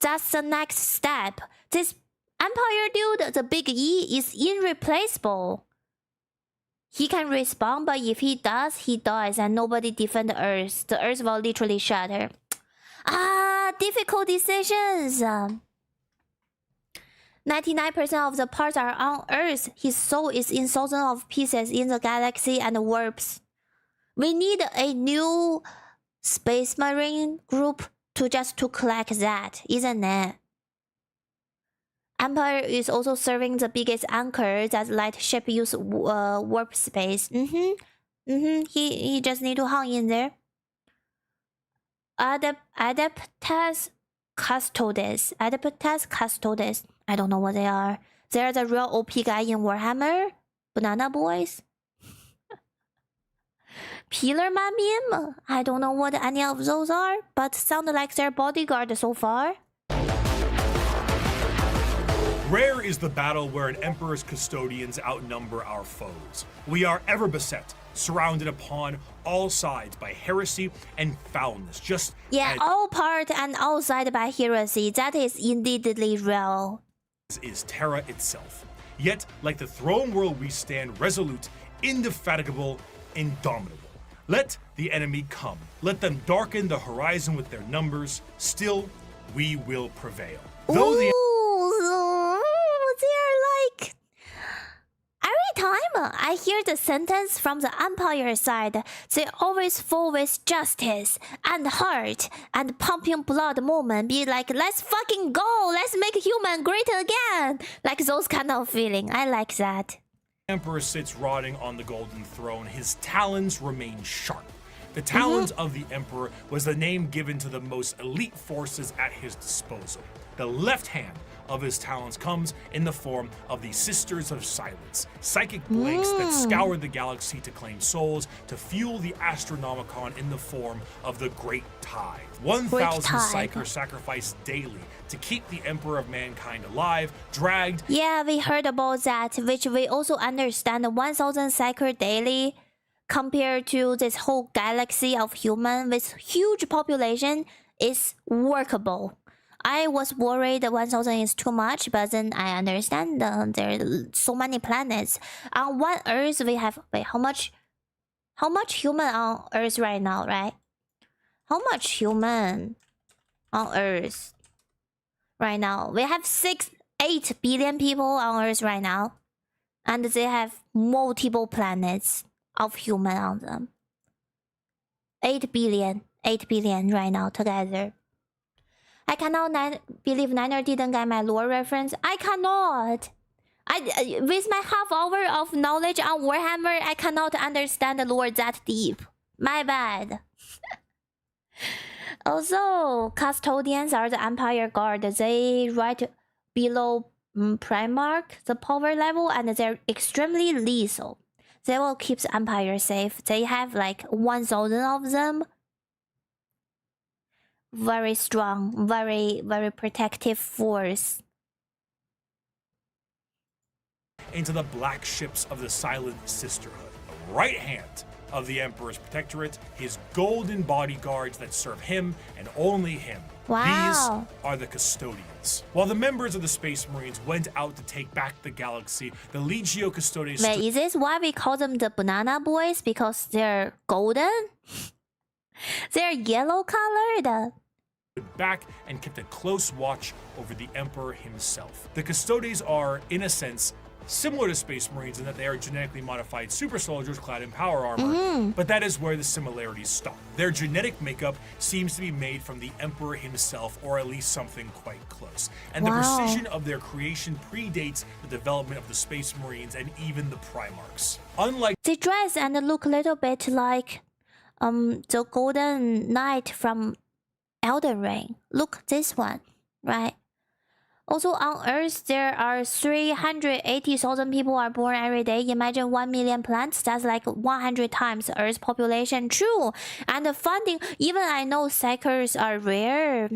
That's the next step. This Empire dude, the big E, is irreplaceable. He can respawn, but if he does, he dies and nobody defend the Earth. The Earth will literally shatter. Difficult decisions. 99% of the parts are on Earth. His soul is in thousands of pieces in the galaxy and warps. We need a new Space Marine group to collect that, isn't it? Empire is also serving the biggest anchor that let ship use warp space. He just need to hang in there. Adeptus Custodes. I don't know what they are. They're the real OP guy in Warhammer. Banana Boys. Pillar Mamim. I don't know what any of those are, but sound like their bodyguard so far. Rare is the battle where an emperor's custodians outnumber our foes. We are ever beset, surrounded upon all sides by heresy and foulness. All part and outside by heresy. That is indeedly real. Is Terra itself. Yet, like the throne world, we stand resolute, indefatigable, indomitable. Let the enemy come. Let them darken the horizon with their numbers. Still, we will prevail. Though the they're like... Every time I hear the sentence from the Empire side, they always fall with justice and heart and pumping blood moment. Be like, let's fucking go, let's make human great again. Like those kind of feeling. I like that. Emperor sits rotting on the golden throne. His talons remain sharp. The talons of the Emperor was the name given to the most elite forces at his disposal. The left hand of his talons comes in the form of the Sisters of Silence, psychic blanks that scour the galaxy to claim souls, to fuel the Astronomicon in the form of the Great Tide. 1,000 psychers sacrificed daily to keep the Emperor of Mankind alive, dragged... Yeah, we heard about that, which we also understand 1,000 psyker daily compared to this whole galaxy of human with huge population is workable. I was worried 1,000 is too much, but then I understand there are so many planets. On one Earth, we have... Wait, how much human on Earth right now, right? How much human on Earth right now? We have 8 billion people on Earth right now. And they have multiple planets of human on them. 8 billion right now together. I cannot believe Niner didn't get my lore reference. I cannot. With my half hour of knowledge on Warhammer, I cannot understand the lore that deep. My bad. Also, custodians are the Empire Guard. They right below Primarch, the power level, and they're extremely lethal. They will keep the Empire safe. They have like 1,000 of them. Very strong, very protective force. Into the black ships of the Silent Sisterhood, the right hand of the Emperor's protectorate, his golden bodyguards that serve him and only him. Wow. These are the custodians. While the members of the Space Marines went out to take back the galaxy, the Legio Custodes... Wait, is this why we call them the Banana Boys? Because they're golden? They're yellow colored? Back and kept a close watch over the Emperor himself. The Custodes are, in a sense, similar to Space Marines in that they are genetically modified super soldiers clad in power armor, but that is where the similarities stop. Their genetic makeup seems to be made from the Emperor himself, or at least something quite close. And the precision of their creation predates the development of the Space Marines and even the Primarchs. Unlike... They dress and look a little bit like the Golden Knight from Elden Ring. Look, this one, right? Also on Earth, there are 380,000 people are born every day. Imagine 1 million plants. That's like 100 times Earth's population. True. And the funding, even I know psychers are rare,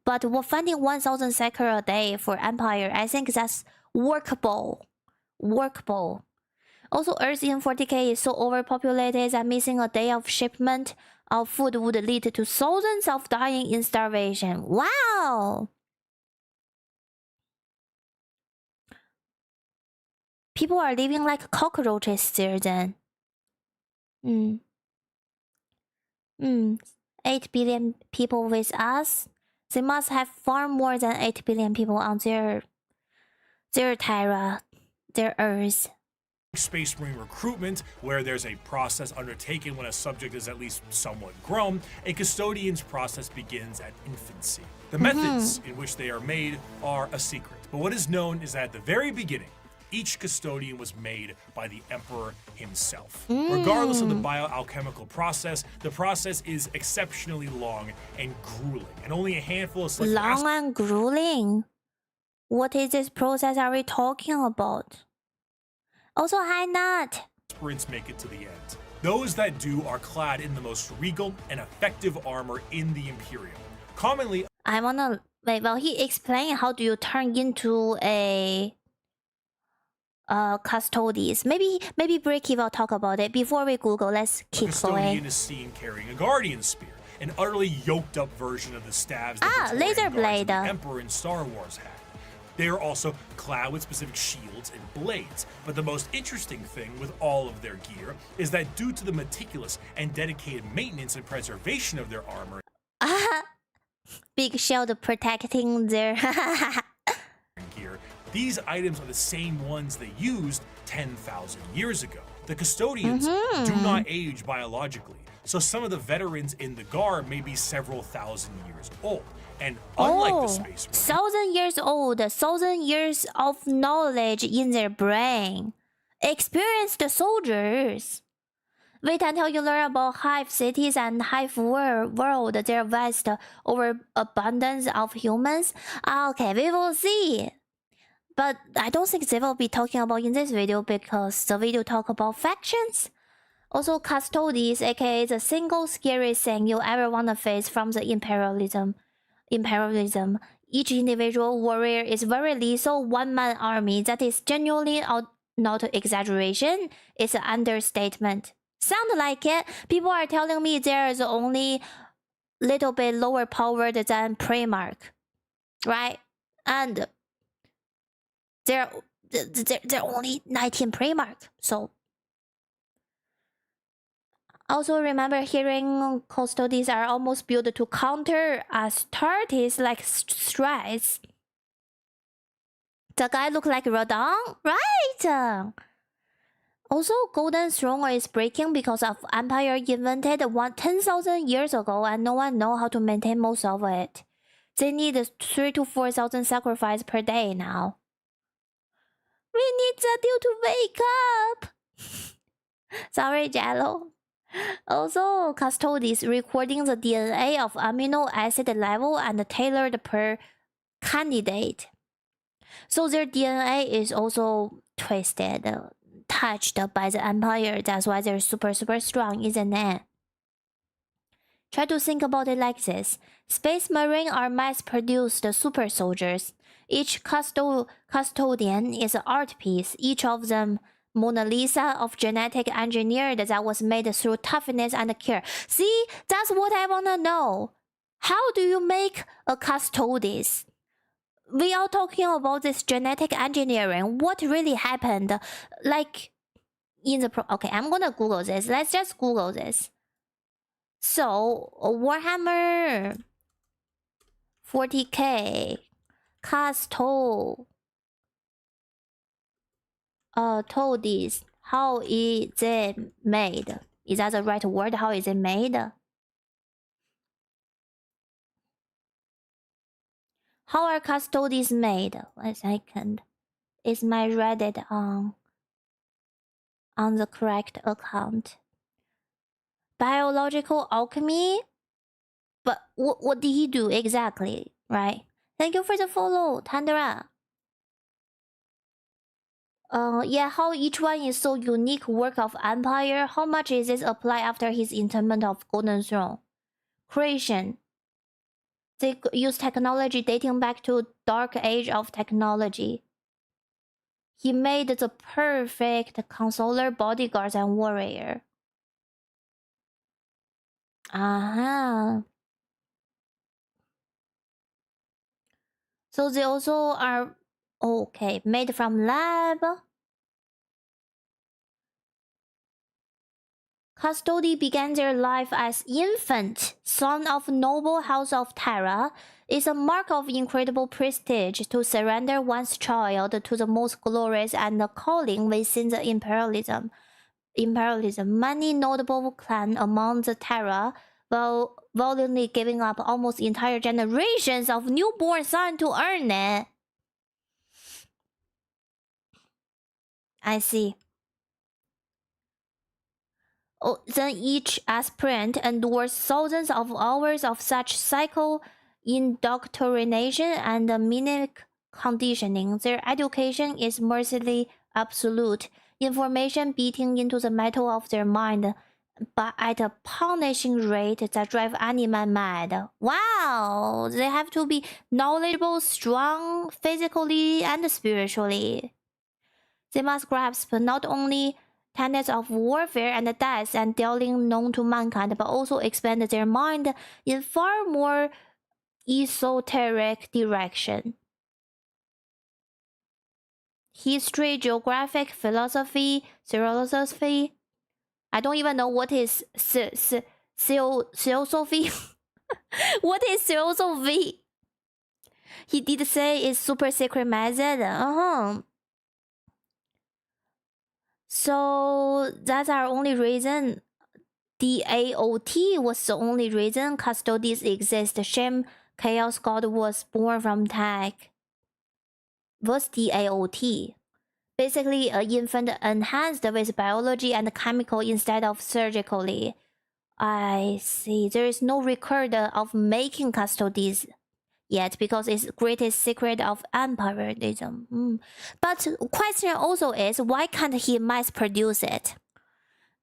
but we're funding 1,000 psycher a day for Empire. I think that's workable. Also, Earth in 40K is so overpopulated that missing a day of shipment of food would lead to thousands of dying in starvation. Wow! People are living like cockroaches there then. 8 billion people with us. They must have far more than 8 billion people on their Terra, their Earth. Space Marine recruitment, where there's a process undertaken when a subject is at least somewhat grown, a custodian's process begins at infancy. The methods in which they are made are a secret, but what is known is that at the very beginning, each custodian was made by the Emperor himself. Regardless of the bioalchemical process, the process is exceptionally long and grueling, and only a handful of long and grueling? What is this process are we talking about? Also, hi Nat. aspirants make it to the end. Those that do are clad in the most regal and effective armor in the Imperium. Commonly, I wanna wait while he explain how do you turn into a custodes. Maybe Bricky will talk about it before we Google. Let's keep custodian going. is seen carrying a guardian spear, an utterly yoked up version of the staves that the laser Praetorian Guards of blade. the Emperor in Star Wars had. They are also clad with specific shields and blades, but the most interesting thing with all of their gear is that due to the meticulous and dedicated maintenance and preservation of their armor, Big shield protecting their gear, these items are the same ones they used 10,000 years ago. The custodians do not age biologically, so some of the veterans in the guard may be several thousand years old. And unlike the Space Marine, 1,000 years old, 1,000 years of knowledge in their brain. Experienced soldiers. Wait until you learn about hive cities and hive world, their vast overabundance of humans. Okay, we will see. But I don't think they will be talking about in this video because the video talk about factions. Also, custodes, aka the single scariest thing you ever want to face from the imperialism. Each individual warrior is very lethal one-man army that is genuinely not exaggeration, it's an understatement. Sound like it? People are telling me there is only little bit lower powered than Primarch, right? And they're only 19 Primarch, so. Also remember hearing custodes are almost built to counter Astartes like strides. The guy look like Radon, right? Also, Golden Throne is breaking because of Empire invented 10,000 years ago and no one know how to maintain most of it. They need 3,000 to 4,000 sacrifice per day now. We need the dude to wake up! Sorry, Jello. Also, custodes recording the DNA of amino acid level and tailored per candidate. So their DNA is also twisted, touched by the Empire. That's why they're super strong, isn't it? Try to think about it like this. Space Marine are mass-produced super soldiers. Each custodian is an art piece, each of them Mona Lisa of genetic engineered that was made through toughness and care. See, that's what I wanna know. How do you make a custodes? We are talking about this genetic engineering. What really happened? Like, in the okay, I'm gonna Google this. Let's just Google this. So, Warhammer 40K custodes. How is it made? Is that the right word? How is it made? How are custodes made? 1 second. Is my Reddit on the correct account? Biological alchemy? But what did he do exactly, right? Thank you for the follow, Tandra. Yeah, how each one is so unique work of Empire. How much is this applied after his interment of Golden Throne? Creation. They use technology dating back to Dark Age of technology. He made the perfect consoler, bodyguards, and warrior. So they also are okay, made from lab. Custody began their life as infant, son of noble house of Terra. It's a mark of incredible prestige to surrender one's child to the most glorious and the calling within the imperialism. Many notable clan among the Terra, while valiantly giving up almost entire generations of newborn sons to earn it. I see. Oh, then each aspirant endures thousands of hours of such psycho indoctrination and mimic conditioning. Their education is mercilessly absolute, information beating into the metal of their mind, but at a punishing rate that drives any man mad. Wow! They have to be knowledgeable, strong, physically and spiritually. They must grasp not only tenets of warfare and death and dealing known to mankind, but also expand their mind in far more esoteric direction. History, geographic, philosophy, philosophy. I don't even know what is theosophy. What is theosophy? He did say it's super secret method. So that's our only reason. DAOT was the only reason custodies exist. Shame Chaos God was born from tech. What's DAOT? Basically, an infant enhanced with biology and chemical instead of surgically. I see. There is no record of making custodies yet because it's greatest secret of empirism. But question also is, why can't he mass produce it?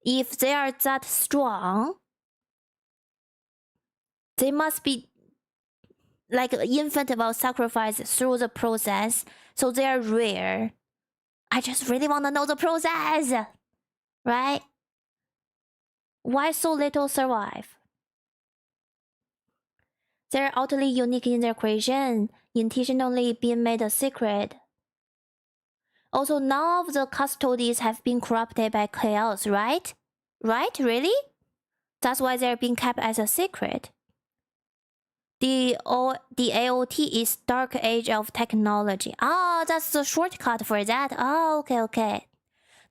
If they are that strong, they must be like an infant will sacrifice through the process, so they are rare. I just really want to know the process, right? Why so little survive? They're utterly unique in their creation, intentionally being made a secret. Also, none of the custodies have been corrupted by chaos, right? Right? Really? That's why they're being kept as a secret. The AOT is Dark Age of Technology. Ah, that's the shortcut for that. Oh, okay.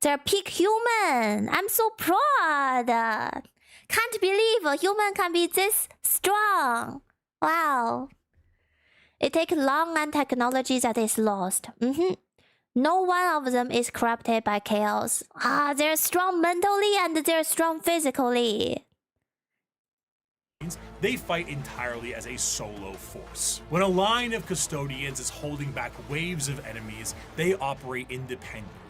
They're peak human. I'm so proud. Can't believe a human can be this strong. Wow. It takes long and technology that is lost. No one of them is corrupted by chaos. They're strong mentally and they're strong physically. They fight entirely as a solo force. When a line of custodians is holding back waves of enemies, they operate independently.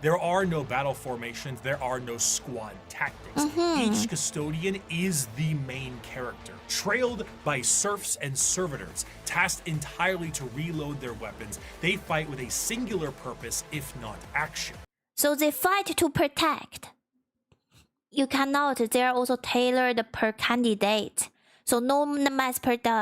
There are no battle formations, there are no squad tactics. Each custodian is the main character, trailed by serfs and servitors, tasked entirely to reload their weapons. They fight with a singular purpose, if not action. So they fight to protect. You cannot, they are also tailored per candidate. So no mass produce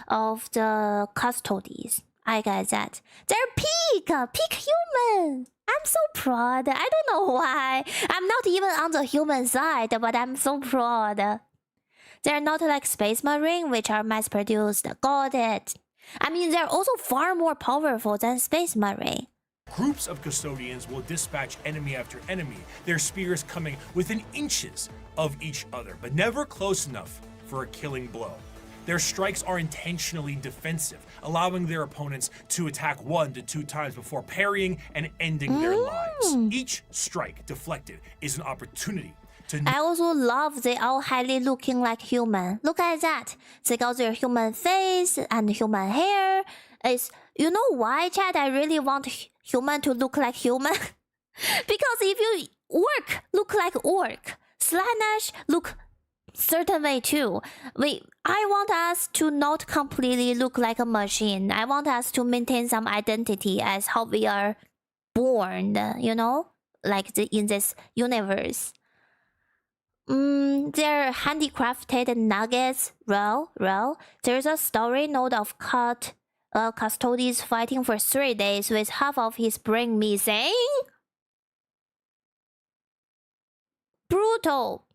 of the custodies. I get that. They're peak human. I'm so proud. I don't know why. I'm not even on the human side, but I'm so proud. They're not like Space Marine, which are mass produced. Got it. I mean, they're also far more powerful than Space Marine. Groups of custodians will dispatch enemy after enemy, their spears coming within inches of each other, but never close enough for a killing blow. Their strikes are intentionally defensive, allowing their opponents to attack 1 to 2 times before parrying and ending their lives. Each strike deflected is an opportunity to... I also love they all highly looking like human. Look at that. They got their human face and human hair. You know why, Chad? I really want human to look like human. Because if you orc look like orc, Slanesh look certain way too. I want us to not completely look like a machine. I want us to maintain some identity as how we are born, you know? Like in this universe. They're handicrafted nuggets. There's a story note of custodies fighting for 3 days with half of his brain missing. Brutal.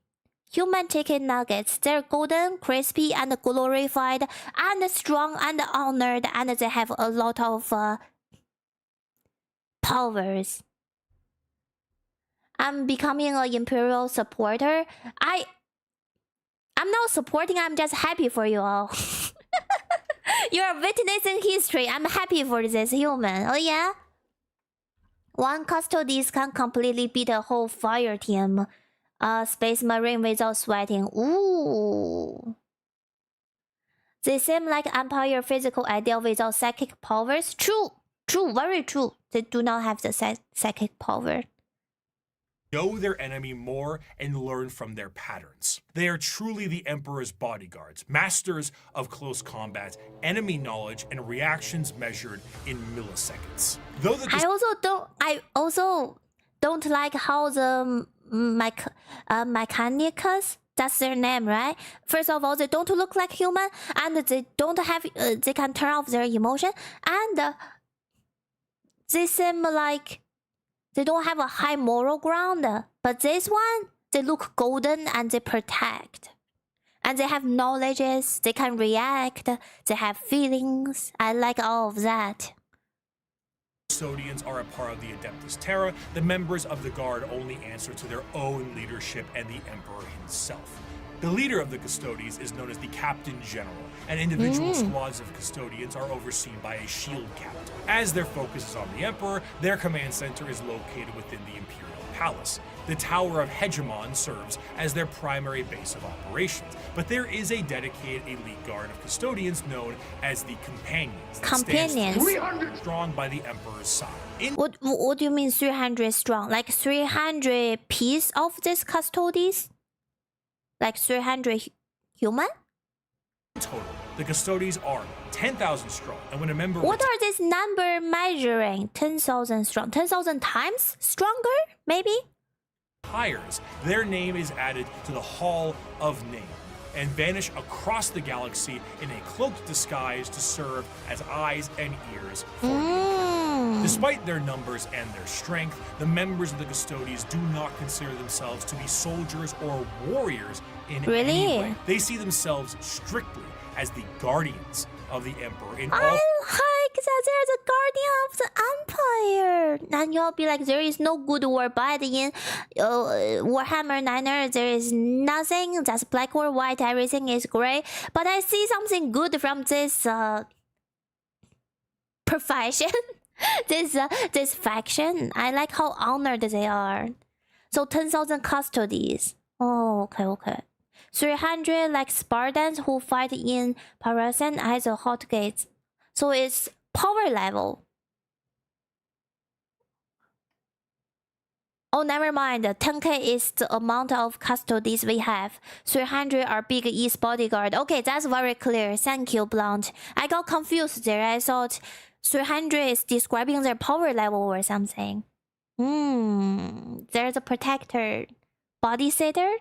Human chicken nuggets. They're golden, crispy, and glorified, and strong and honored, and they have a lot of powers. I'm becoming an Imperial supporter. I'm not supporting, I'm just happy for you all. You're witnessing history. I'm happy for this human. Oh yeah? One Custodes can completely beat a whole fire team. Space Marine without sweating. Ooh. They seem like Empire physical ideal without psychic powers. True, very true. They do not have the psychic power. Know their enemy more and learn from their patterns. They are truly the Emperor's bodyguards, masters of close combat, enemy knowledge, and reactions measured in milliseconds. Though the I also don't like how the mechanicus, that's their name, right? First of all, they don't look like human, and they don't have they can turn off their emotion, and they seem like they don't have a high moral ground. But this one, they look golden and they protect. And they have knowledges, they can react, they have feelings. I like all of that. Custodians are a part of the Adeptus Terra. The members of the Guard only answer to their own leadership and the Emperor himself. The leader of the Custodes is known as the Captain General, and individual squads of Custodians are overseen by a shield captain. As their focus is on the Emperor, their command center is located within the Imperial Palace. The Tower of Hegemon serves as their primary base of operations, but there is a dedicated elite guard of Custodians known as the Companions. Companions. 300 strong by the Emperor's side. What do you mean 300 strong? Like 300 piece of this Custodes? Like 300 human? Total, the Custodes are 10,000 strong, and when a member... What are this number measuring? 10,000 strong. 10,000 times stronger, maybe? Retires, their name is added to the Hall of Name and vanish across the galaxy in a cloaked disguise to serve as eyes and ears for the Emperor. Despite their numbers and their strength, the members of the Custodes do not consider themselves to be soldiers or warriors in any way. They see themselves strictly as the guardians of the Emperor in all... I like that they're the guardian of the Empire. And you'll be like, there is no good or bad in Warhammer 9er. There is nothing that's black or white. Everything is gray. But I see something good from this profession. this faction. I like how honored they are. So 10,000 Custodes. Oh, okay. 300 like Spartans who fight in Parasan as the hot gates. So it's power level. Oh, never mind. 10k is the amount of Custodes we have. 300 are big East bodyguard. Okay, that's very clear. Thank you, Blunt. I got confused there. I thought 300 is describing their power level or something. There's a protector. Body sitter?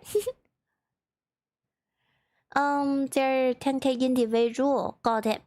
They're 10k individual. Got it.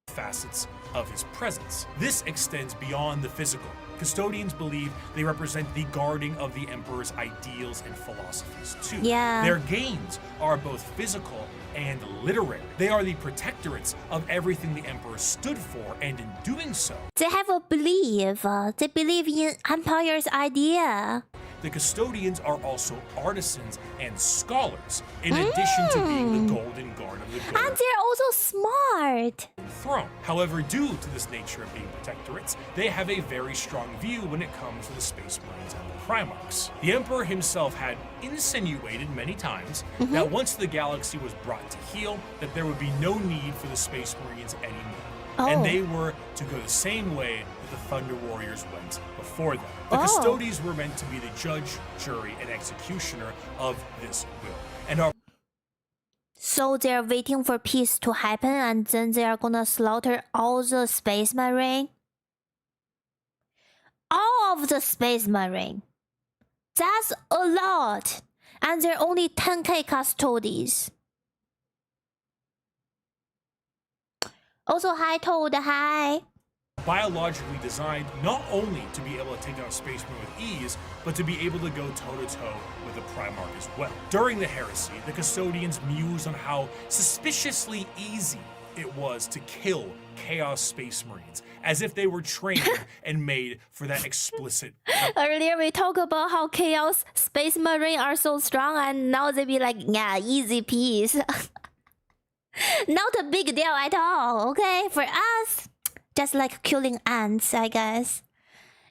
Facets of his presence. This extends beyond the physical. Custodians believe they represent the guarding of the Emperor's ideals and philosophies too. Yeah. Their gains are both physical and literary. They are the protectorates of everything the Emperor stood for, and in doing so, they have a belief. They believe in Empire's idea. The Custodians are also artisans and scholars, in addition to being the Golden Guard of the Golden And they're also smart. Throne. However, due to this nature of being protectorates, they have a very strong view when it comes to the Space Marines and the Primarchs. The Emperor himself had insinuated many times that once the galaxy was brought to heel, that there would be no need for the Space Marines anymore. And they were to go the same way that the Thunder Warriors went before them. The Custodes were meant to be the judge, jury, and executioner of this will. And are So they're waiting for peace to happen, and then they are gonna slaughter all the Space Marine? All of the Space Marine. That's a lot. And there are only 10k custodies. Also, hi Toad, hi. Biologically designed not only to be able to take down Space Marine with ease, but to be able to go toe-to-toe with the Primarch as well. During the Heresy, the Custodians mused on how suspiciously easy it was to kill Chaos Space Marines, as if they were trained and made for that explicit. Earlier we talked about how Chaos Space Marine are so strong, and now they be like, yeah, easy piece. Not a big deal at all, okay? For us, just like killing ants, I guess.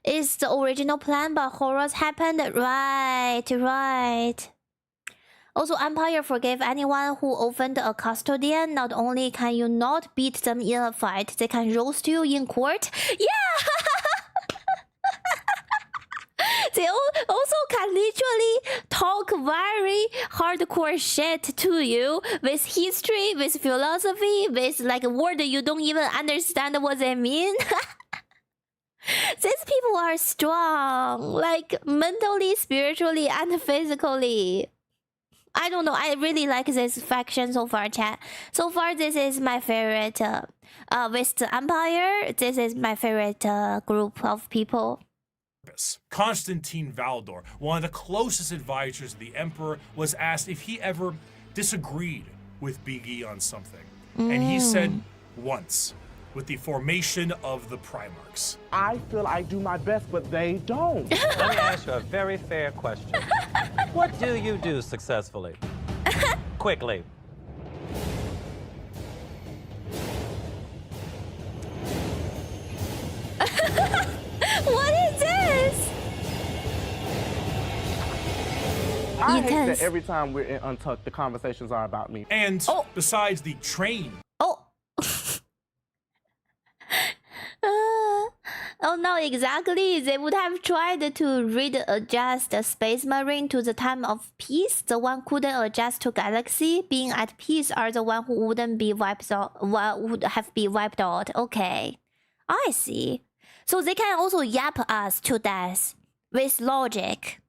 Is the original plan, but horrors happened? Right. Also, Empire forgave anyone who offended a custodian. Not only can you not beat them in a fight, they can roast you in court. Yeah! They also can literally talk very hardcore shit to you with history, with philosophy, with like a word you don't even understand what they mean. These people are strong, like mentally, spiritually, and physically. I don't know. I really like this faction so far, chat. So far, this is my favorite. With the Empire, this is my favorite group of people. Constantine Valdor, one of the closest advisors of the Emperor, was asked if he ever disagreed with Big E on something. And he said once, with the formation of the Primarchs. I feel I do my best, but they don't. Let me ask you a very fair question. What do you do successfully? Quickly. What is this? I hate that every time we're in Untucked, the conversations are about me. And besides the train. Oh no, exactly. They would have tried to readjust a Space Marine to the time of peace. The one couldn't adjust to galaxy. Being at peace are the one who wouldn't be wiped out, would have been wiped out. Okay, I see. So they can also yap us to death with logic.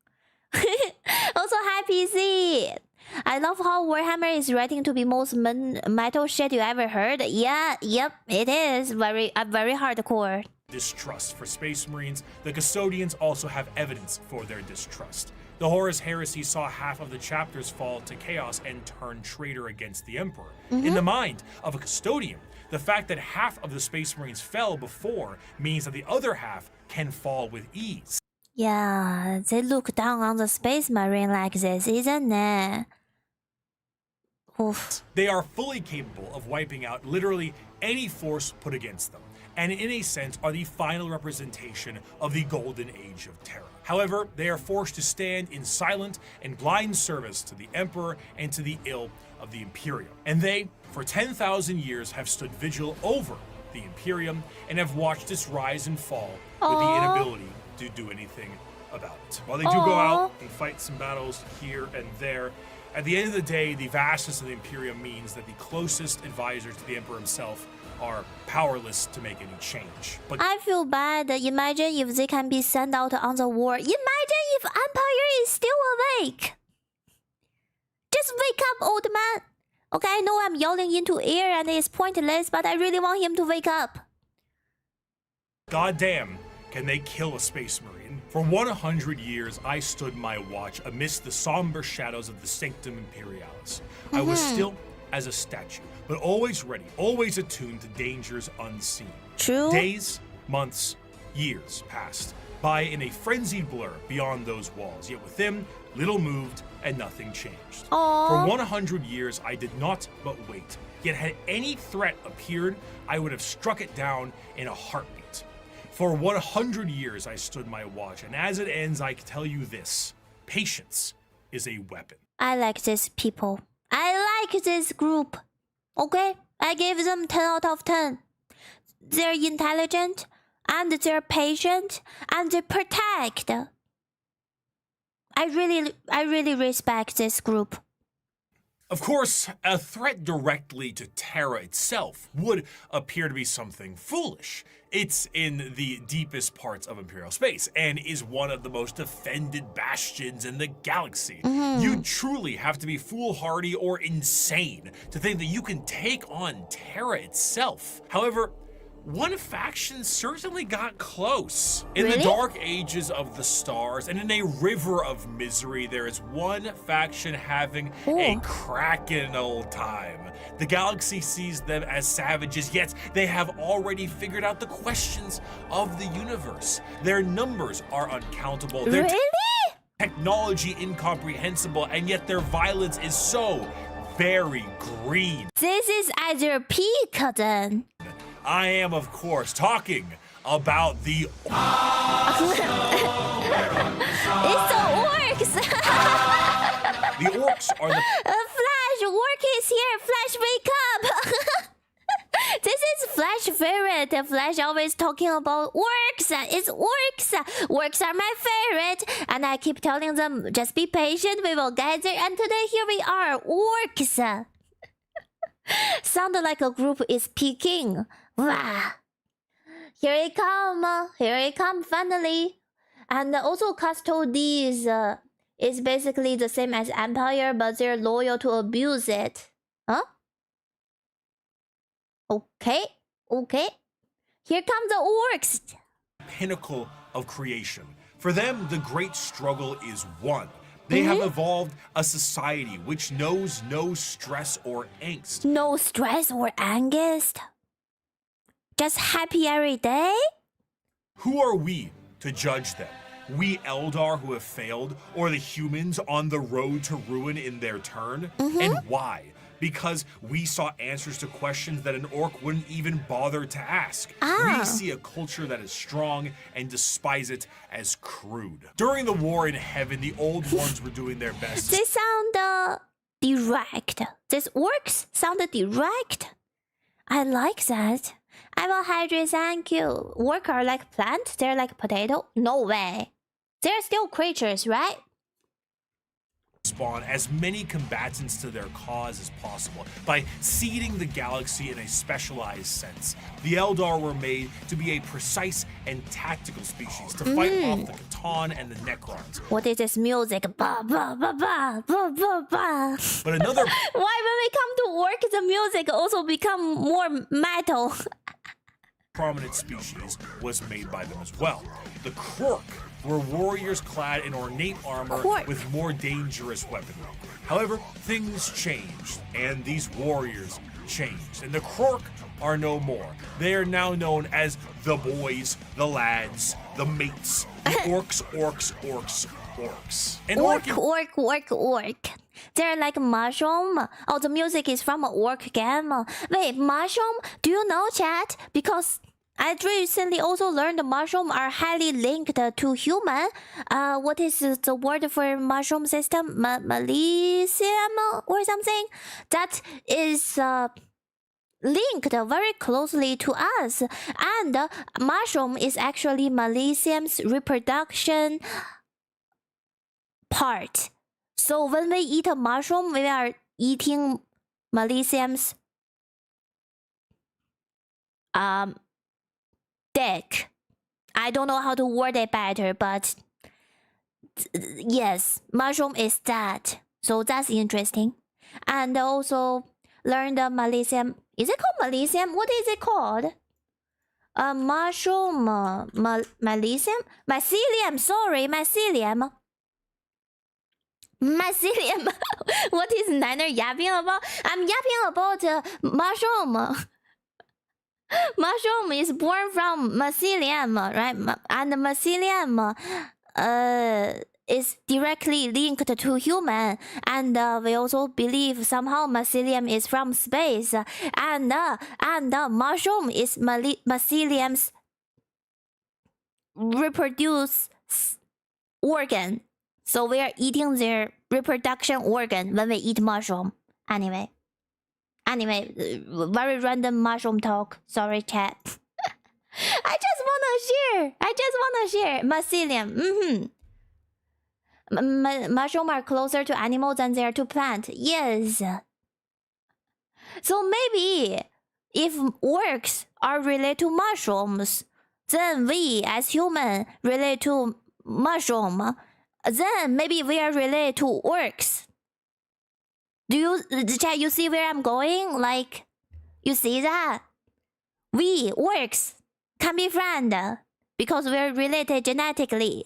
Also, hi PC. I love how Warhammer is rating to be most metal shit you ever heard. Yeah, yep, it is very hardcore. Distrust for Space Marines, the Custodians also have evidence for their distrust. The Horus Heresy saw half of the chapters fall to chaos and turn traitor against the Emperor. In the mind of a Custodian, the fact that half of the Space Marines fell before means that the other half can fall with ease. Yeah, they look down on the Space Marine like this, isn't it? Oof. They are fully capable of wiping out literally any force put against them, and in a sense are the final representation of the golden age of terror. However, they are forced to stand in silent and blind service to the Emperor and to the ill of the Imperium. And they, for 10,000 years, have stood vigil over the Imperium and have watched its rise and fall with the inability to do anything about it. While they do go out and fight some battles here and there, at the end of the day, the vastness of the Imperium means that the closest advisors to the Emperor himself are powerless to make any change. But I feel bad. Imagine if they can be sent out on the war. Imagine if Empire is still awake. Just wake up, old man. Okay, I know I'm yelling into air and it's pointless, but I really want him to wake up. goddamn, can they kill a Space Marine? For 100 years, I stood my watch amidst the somber shadows of the Sanctum Imperialis. I was still as a statue, but always ready, always attuned to dangers unseen. True. Days, months, years passed by in a frenzied blur beyond those walls, yet within, little moved and nothing changed. Aww. For 100 years, I did not but wait. Yet had any threat appeared, I would have struck it down in a heartbeat. For 100 years, I stood my watch, and as it ends, I can tell you this: patience is a weapon. I like these people. I like this group. Okay? I give them 10 out of 10. They're intelligent, and they're patient, and they protect. I really respect this group. Of course, a threat directly to Terra itself would appear to be something foolish. It's in the deepest parts of Imperial space and is one of the most defended bastions in the galaxy. You truly have to be foolhardy or insane to think that you can take on Terra itself. However, one faction certainly got close. In the dark ages of the stars and in a river of misery, there is one faction having a cracking old time. The galaxy sees them as savages, yet they have already figured out the questions of the universe. Their numbers are uncountable. Their technology incomprehensible, and yet their violence is so very green. This is at your peak, then. I am, of course, talking about the It's the orcs! The orcs are the Flash, orc is here! Flash, wake up! This is Flash favorite. Flash always talking about orcs. It's orcs. Orcs are my favorite. And I keep telling them, just be patient, we will get there. And today, here we are, orcs. Sounded like a group is peaking. Wow. Here it come finally. And also Custodes is basically the same as Empire, but they're loyal to abuse it. Huh? Okay. Here come the orcs. pinnacle of creation. For them, the great struggle is won. They have evolved a society which knows no stress or angst. No stress or angst? Just happy every day? Who are we to judge them? We Eldar who have failed, or the humans on the road to ruin in their turn? And why? Because we saw answers to questions that an orc wouldn't even bother to ask. We see a culture that is strong and despise it as crude. During the war in heaven, the old ones were doing their best. They sound direct. These orcs sounded direct. I like that. I will hydrate, thank you. Orc are like plant? They're like potato? No way. They're still creatures, right? Spawn as many combatants to their cause as possible by seeding the galaxy in a specialized sense. The Eldar were made to be a precise and tactical species to fight off the Catan and the Necrons. What is this music? Ba ba ba ba ba ba ba. But another Why when we come to orc, the music also become more metal? prominent species was made by them as well. The Krork were warriors clad in ornate armor with more dangerous weaponry. However, things changed, and these warriors changed, and the Krork are no more. They are now known as the boys, the lads, the mates, the orcs. And Orc. They're like mushroom. Oh, the music is from an orc game. Wait, mushroom? Do you know, chat? Because I recently also learned the mushroom are highly linked to human. What is the word for mushroom system? Mechanicum or something? That is linked very closely to us. And mushroom is actually mechanicum's reproduction part. So when we eat a mushroom, we are eating mechanicum's dick. I don't know how to word it better, but yes, mushroom is that. So that's interesting. And also learn the mechanicum. Is it called mechanicum? What is it called? Mushroom mechanicum? Mycelium. Sorry, mycelium. Mycelium. What is Niner yapping about? I'm yapping about mushroom. Mushroom is born from mycelium, right? And mycelium is directly linked to human. And we also believe somehow mycelium is from space. And mushroom is mycelium's reproduce organ. So we are eating their reproduction organ when we eat mushroom. Anyway, very random mushroom talk. Sorry, chat. I just wanna share. Mycelium. Mushrooms are closer to animals than they are to plant. Yes. So maybe if orcs are related to mushrooms, then we as humans relate to mushroom. Then maybe we are related to orcs. Do you see where I'm going? Like, you see that? We orcs can be friends because we're related genetically.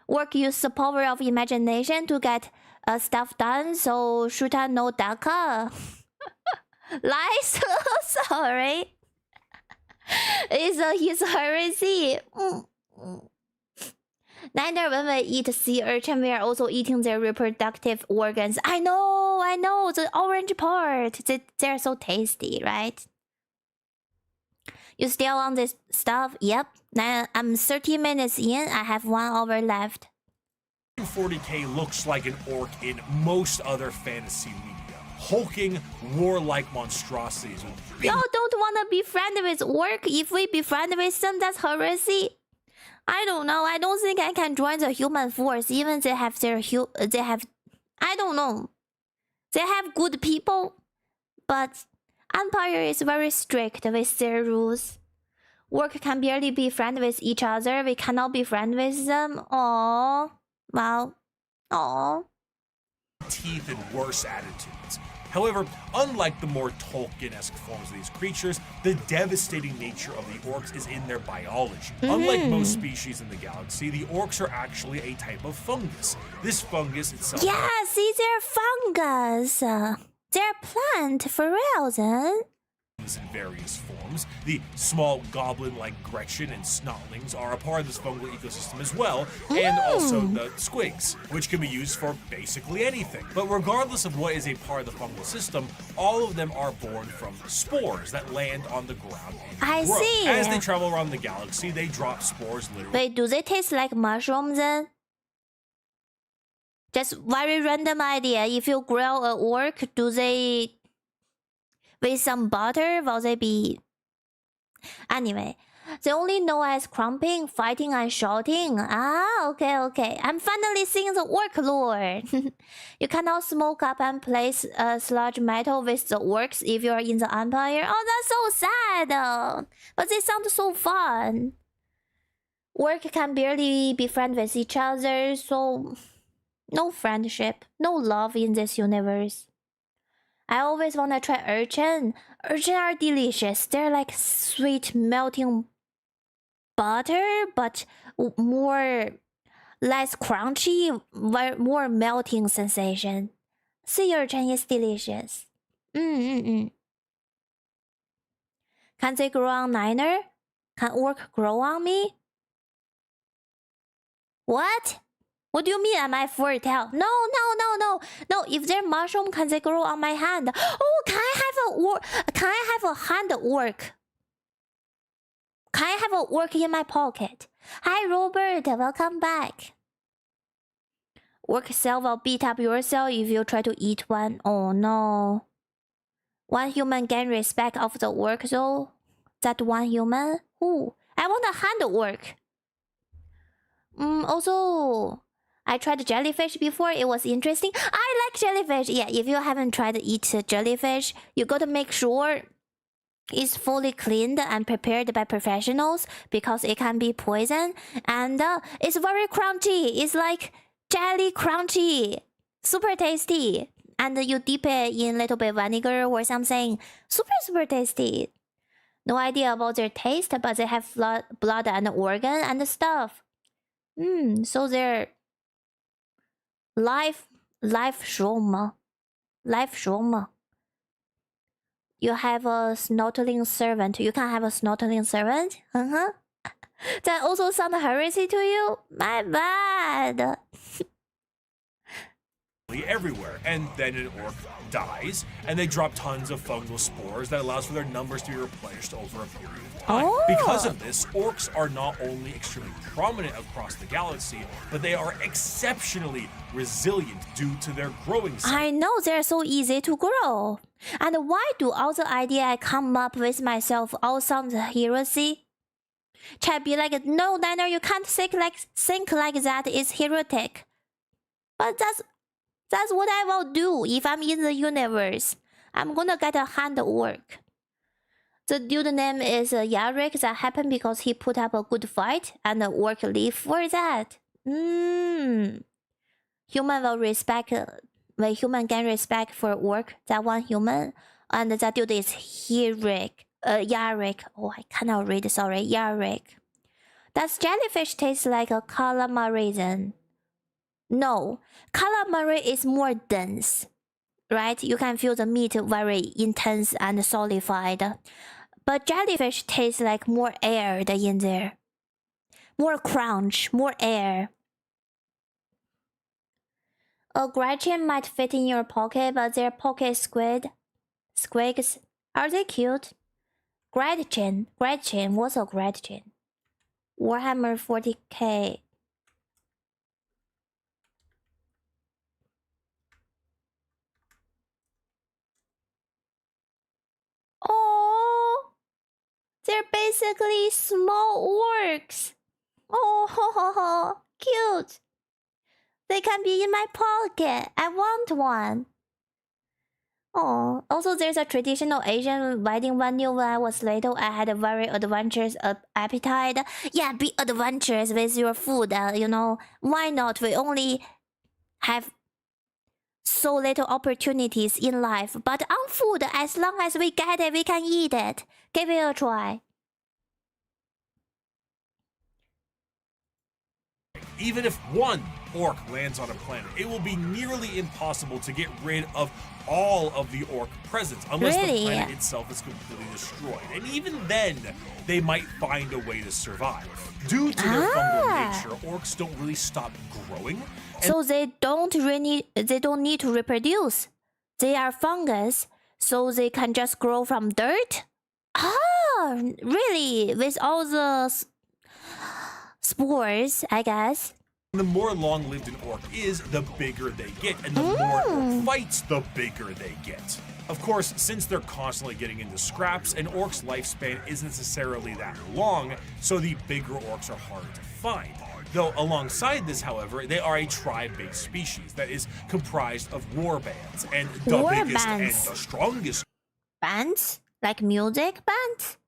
Orc use the power of imagination to get stuff done. So 𝓢�𝓘𝓑𝓔. Lies. Sorry. It's his heresy. Neither when we eat sea urchin, we are also eating their reproductive organs. I know, the orange part. They're so tasty, right? You still on this stuff? Yep. Now I'm 30 minutes in. I have 1 hour left. 40K looks like an orc in most other fantasy media. Hulking, warlike monstrosities. Y'all don't want to be friends with orc? If we be friends with them, that's heresy. I don't know. I don't think I can join the human force. Even they have I don't know. They have good people, but Empire is very strict with their rules. Orc can barely be friends with each other. We cannot be friends with them. Aww. Well. Aww. Teeth and worse attitudes. However, unlike the more Tolkien-esque forms of these creatures, the devastating nature of the orcs is in their biology. Unlike most species in the galaxy, the orcs are actually a type of fungus. This fungus itself... Yeah, see, they're fungus. They're plant for real, then. ...in various forms. The small goblin-like Gretchen and Snotlings are a part of this fungal ecosystem as well, and also the squigs, which can be used for basically anything. But regardless of what is a part of the fungal system, all of them are born from spores that land on the ground and I grow. see. As they travel around the galaxy, they drop spores literally. Wait, do they taste like mushrooms then? Just very random idea. If you grill an orc, do they... with some butter, will they be... Anyway, they only know as crumping, fighting, and shouting. Ah, okay. I'm finally seeing the orc lore. You cannot smoke up and place sludge metal with the orcs if you're in the Empire. Oh, that's so sad. But they sound so fun. Orc can barely be friends with each other, so... no friendship, no love in this universe. I always want to try urchin. Urchin are delicious. They're like sweet melting butter, but less crunchy, more melting sensation. Sea urchin is delicious. Can they grow on Niner? Can orc grow on me? What? What do you mean am I fertile? No. If they're mushroom, can they grow on my hand? Oh, can I have a hand orc? Can I have an orc in my pocket? Hi, Robert. Welcome back. Orc cell will beat up your cell if you try to eat one. Oh, no. One human gain respect of the orc, though. That one human? Ooh, I want a hand orc. Also... I tried jellyfish before, it was interesting. I like jellyfish. Yeah, if you haven't tried to eat jellyfish, you gotta make sure it's fully cleaned and prepared by professionals because it can be poison. And it's very crunchy. It's like jelly crunchy. Super tasty. And you dip it in a little bit of vinegar or something. Super tasty. No idea about their taste, but they have blood and organ and stuff. So they're... 𝓢𝓤𝓑𝓢𝓒𝓔. You have a snorkeling servant. You can have a snorkeling servant? That also sound heresy to you? My bad. Everywhere, and then an orc dies, and they drop tons of fungal spores that allows for their numbers to be replenished over a period of time. Because of this, orcs are not only extremely prominent across the galaxy, but they are exceptionally resilient due to their growing cycle. I know, they're so easy to grow. And why do all the idea I come up with myself all sound heresy? Chat be like, no, Niner, you can't think like that, it's heretic. But that's what I will do if I'm in the universe. I'm gonna get a hand orc. The dude name is Yarrick. That happened because he put up a good fight, and the orc live for that. Human will respect. When human gain respect for orc, that one human, and that dude is Yarrick. Oh, I cannot read. Sorry, Yarrick. Does jellyfish taste like a calamari? No, calamari is more dense, right? You can feel the meat very intense and solidified. But jellyfish tastes like more air in there. More crunch, more air. A Gretchen might fit in your pocket, but they're pocket squigs. Are they cute? Gretchen, what's a Gretchen? Warhammer 40K. Oh, they're basically small orcs. Oh, cute. They can be in my pocket. I want one. Oh, also there's a traditional Asian wedding venue. When I was little, I had a very adventurous appetite. Yeah, be adventurous with your food. You know, why not? We only have so little opportunities in life. But on food, as long as we get it, we can eat it. Give it a try. Even if one orc lands on a planet, it will be nearly impossible to get rid of all of the orc presence unless the planet itself is completely destroyed. And even then, they might find a way to survive. Due to their fungal nature, orcs don't really stop growing. So they don't need to reproduce. They are fungus, so they can just grow from dirt. Ah, really? With all the spores, I guess. The more long-lived an orc is, the bigger they get, and the more orc fights, the bigger they get. Of course, since they're constantly getting into scraps, an orc's lifespan isn't necessarily that long, so the bigger orcs are harder to find. Though alongside this, however, they are a tribe-based species that is comprised of war bands, and the biggest and the strongest bands? Like music bands?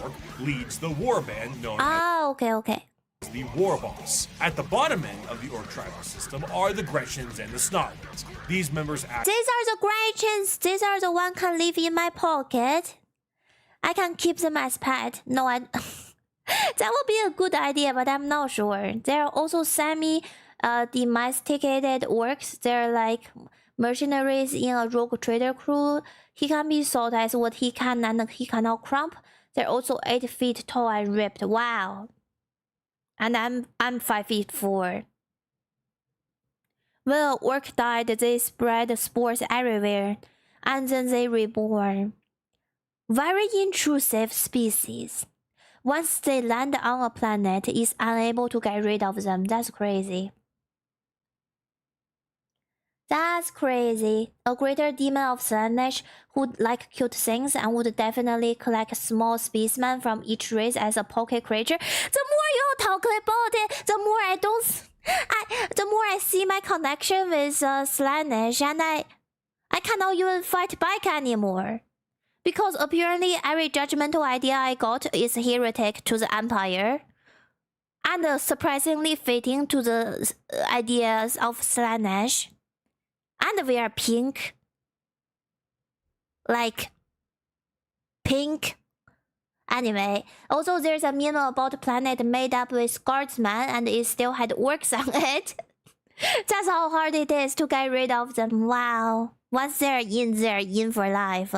Orc leads the war band known as okay. The war boss. At the bottom end of the orc tribal system are the Gretchens and the 𝓢𝓤𝓘𝓘𝓑𝓔. These members act. These are the Gretchens. These are the one can live in my pocket. I can keep them as pet. No, that would be a good idea, but I'm not sure. There are also semi-domesticated orcs. They're like mercenaries in a rogue trader crew. He can be sold as what he can, and he cannot crump. They're also 8 feet tall and ripped. Wow. And I'm 5 feet 4. When an orc died, they spread spores everywhere, and then they reborn. Very intrusive species. Once they land on a planet, it's unable to get rid of them. That's crazy. That's crazy. A greater demon of 𝓢𝓤𝓑𝓢𝓔 who'd like cute things and would definitely collect small specimen from each race as a pocket creature. The more you talk about it, the more the more I see my connection with 𝓢𝓤𝓑𝓢𝓔, and I cannot even fight back anymore. Because apparently every judgmental idea I got is heretic to the Empire. And surprisingly fitting to the ideas of 𝓢𝓤𝓑𝓢𝓔. And we are pink. Like, pink. Anyway, also there's a meme about a planet made up with guardsmen and it still had orcs on it. That's how hard it is to get rid of them. Wow. Once they're in for life.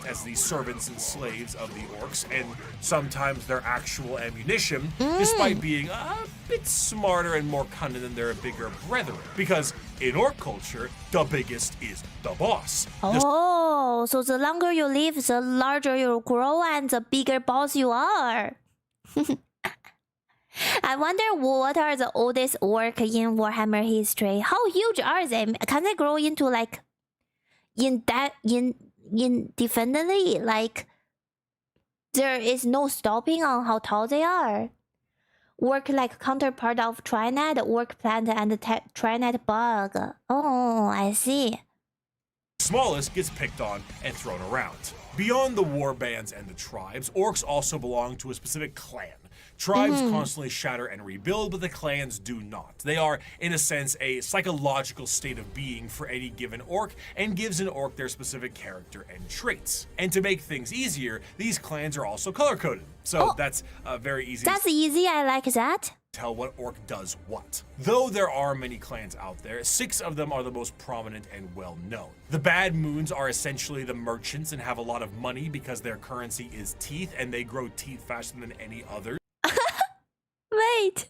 As the servants and slaves of the orcs, and sometimes their actual ammunition, despite being a bit smarter and more cunning than their bigger brethren. Because in orc culture, the biggest is the boss. Oh, so the longer you live, the larger you grow and the bigger boss you are. I wonder what are the oldest orc in Warhammer history? How huge are they? Can they grow into like indefinitely? Like there is no stopping on how tall they are. orc-like counterpart of Trinad, orc plant, and the Trinad bug. Oh, I see. Smallest gets picked on and thrown around. Beyond the war bands and the tribes, orcs also belong to a specific clan. Tribes constantly shatter and rebuild, but the clans do not. They are, in a sense, a psychological state of being for any given orc, and gives an orc their specific character and traits. And to make things easier, these clans are also color-coded. So that's very easy. That's easy, I like that. Tell what orc does what. Though there are many clans out there, 6 of them are the most prominent and well known. The Bad Moons are essentially the merchants and have a lot of money because their currency is teeth, and they grow teeth faster than any other. Wait.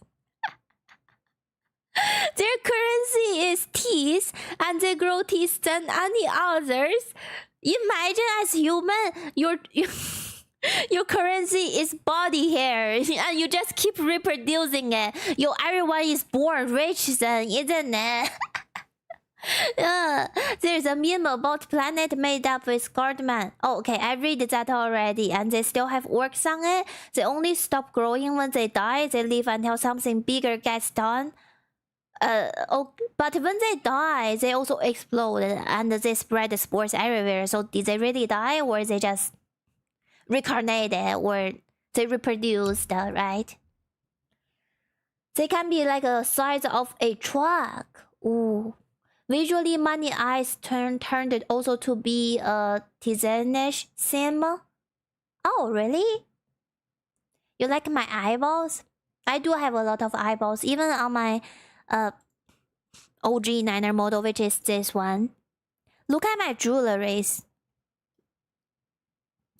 Their currency is teeth, and they grow teeth than any others. Imagine as human, your currency is body hair, and you just keep reproducing it. Everyone is born rich then, isn't it? There's a meme about planet made up with guardmen. Oh, okay, I read that already. And they still have orcs on it. They only stop growing when they die. They live until something bigger gets done. But when they die, they also explode and they spread the spores everywhere. So did they really die, or they just reincarnated, or they reproduced, right? They can be like a size of a truck. Ooh. Visually, many eyes turned it also to be a 𝓢𝓤𝓑𝓔. Oh, really? You like my eyeballs? I do have a lot of eyeballs, even on my OG Niner model, which is this one. Look at my jewelries.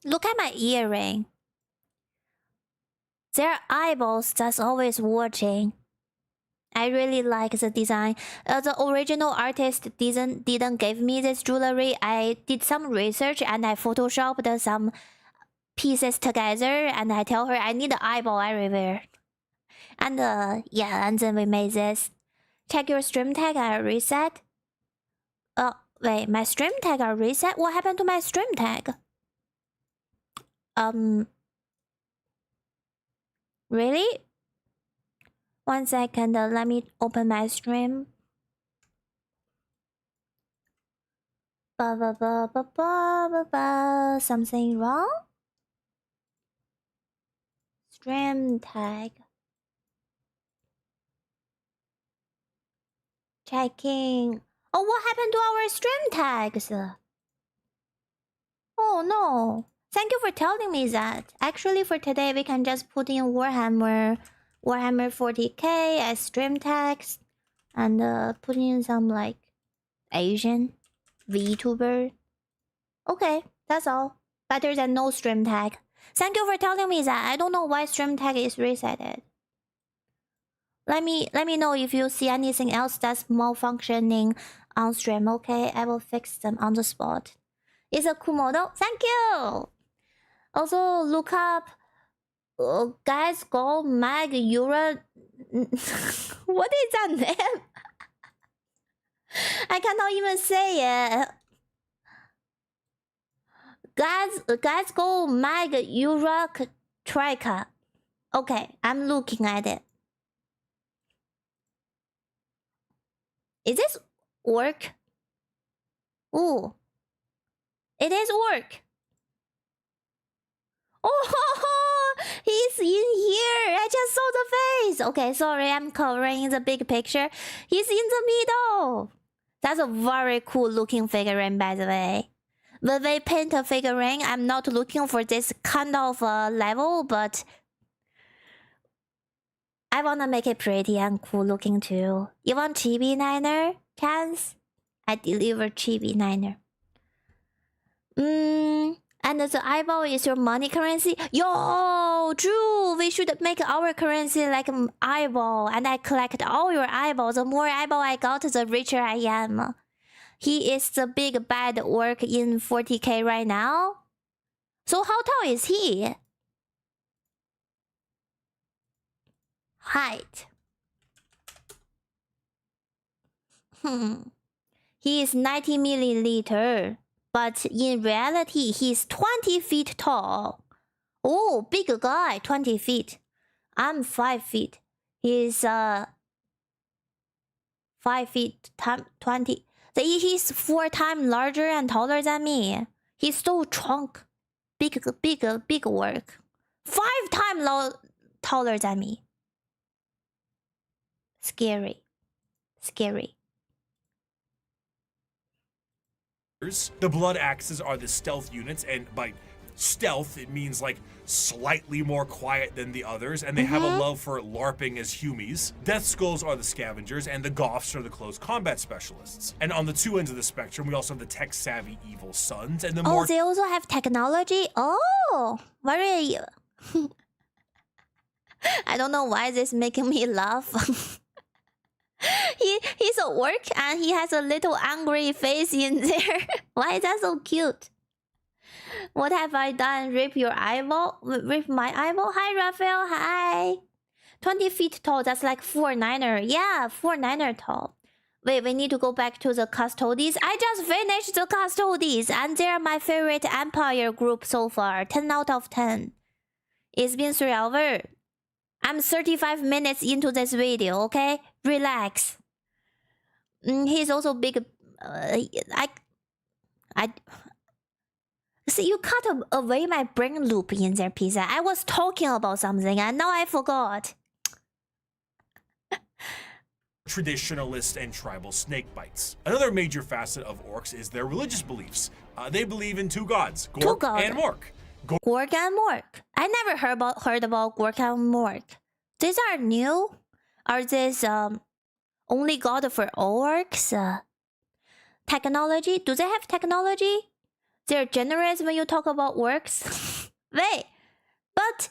Look at my earring. There are eyeballs that's always watching. I really like the design. The original artist didn't give me this jewelry. I did some research and I photoshopped some pieces together, and I tell her I need an eyeball everywhere. And yeah, and then we made this. Check your stream tag and reset. Wait, my stream tag are reset? What happened to my stream tag? Really? 1 second, let me open my stream. Something wrong? Stream tag. Checking. Oh, what happened to our stream tags? Oh no. Thank you for telling me that. Actually, for today, we can just put in Warhammer 40K as stream tags, and put in some like Asian VTuber. Okay, that's all. Better than no stream tag. Thank you for telling me that. I don't know why stream tag is resetted. Let me know if you see anything else that's malfunctioning on stream. Okay, I will fix them on the spot. It's a cool model. Thank you. Also, look up guys go mag Euro. What is that name? I cannot even say it. Guys go mag 𝓢𝓤𝓘𝓑𝓔. Okay, I'm looking at it. Is this orc? Ooh. It is orc. Oh, he's in here. I just saw the face. Okay, sorry, I'm covering the big picture. He's in the middle. That's a very cool looking figurine, by the way. When they paint a figurine, I'm not looking for this kind of level, but I wanna make it pretty and cool looking too. You want chibi Niner? Chance? I deliver chibi Niner. And the eyeball is your money currency? Yo, true. We should make our currency like an eyeball. And I collect all your eyeballs. The more eyeball I got, the richer I am. He is the big bad orc in 40K right now. So how tall is he? Height. He is 90 milliliter. But in reality, he's 20 feet tall. Oh, big guy, 20 feet. I'm 5 feet. He's 5 feet 20. He's 4 times larger and taller than me. He's so trunk. Big work. 5 times taller than me. Scary. The Blood Axes are the stealth units, and by stealth it means like slightly more quiet than the others, and they have a love for LARPing as humies. Death Skulls are the scavengers, and the Goths are the close combat specialists. And on the two ends of the spectrum, we also have the tech-savvy Evil Sons, and the more— Oh, they also have technology? Oh, very... I don't know why this is making me laugh. He's a orc and he has a little angry face in there. Why is that so cute? What have I done? Rip your eyeball? Rip my eyeball? Hi, Raphael. Hi. 20 feet tall. That's like 4 niner. Yeah, 4 niner tall. Wait, we need to go back to the Custodes. I just finished the Custodes and they're my favorite Empire group so far. 10 out of 10. It's been 3 hours. I'm 35 minutes into this video, okay? Relax. He's also big. See, you cut away my brain loop in there, Pizza. I was talking about something and now I forgot. traditionalist and tribal snakebites. Another major facet of orcs is their religious beliefs. They believe in 2 gods, Gork and Mork. Gork and Mork. I never heard about Gork and Mork. These are new? Are these only god for orcs? Technology? Do they have technology? They're generous when you talk about orcs. Wait, but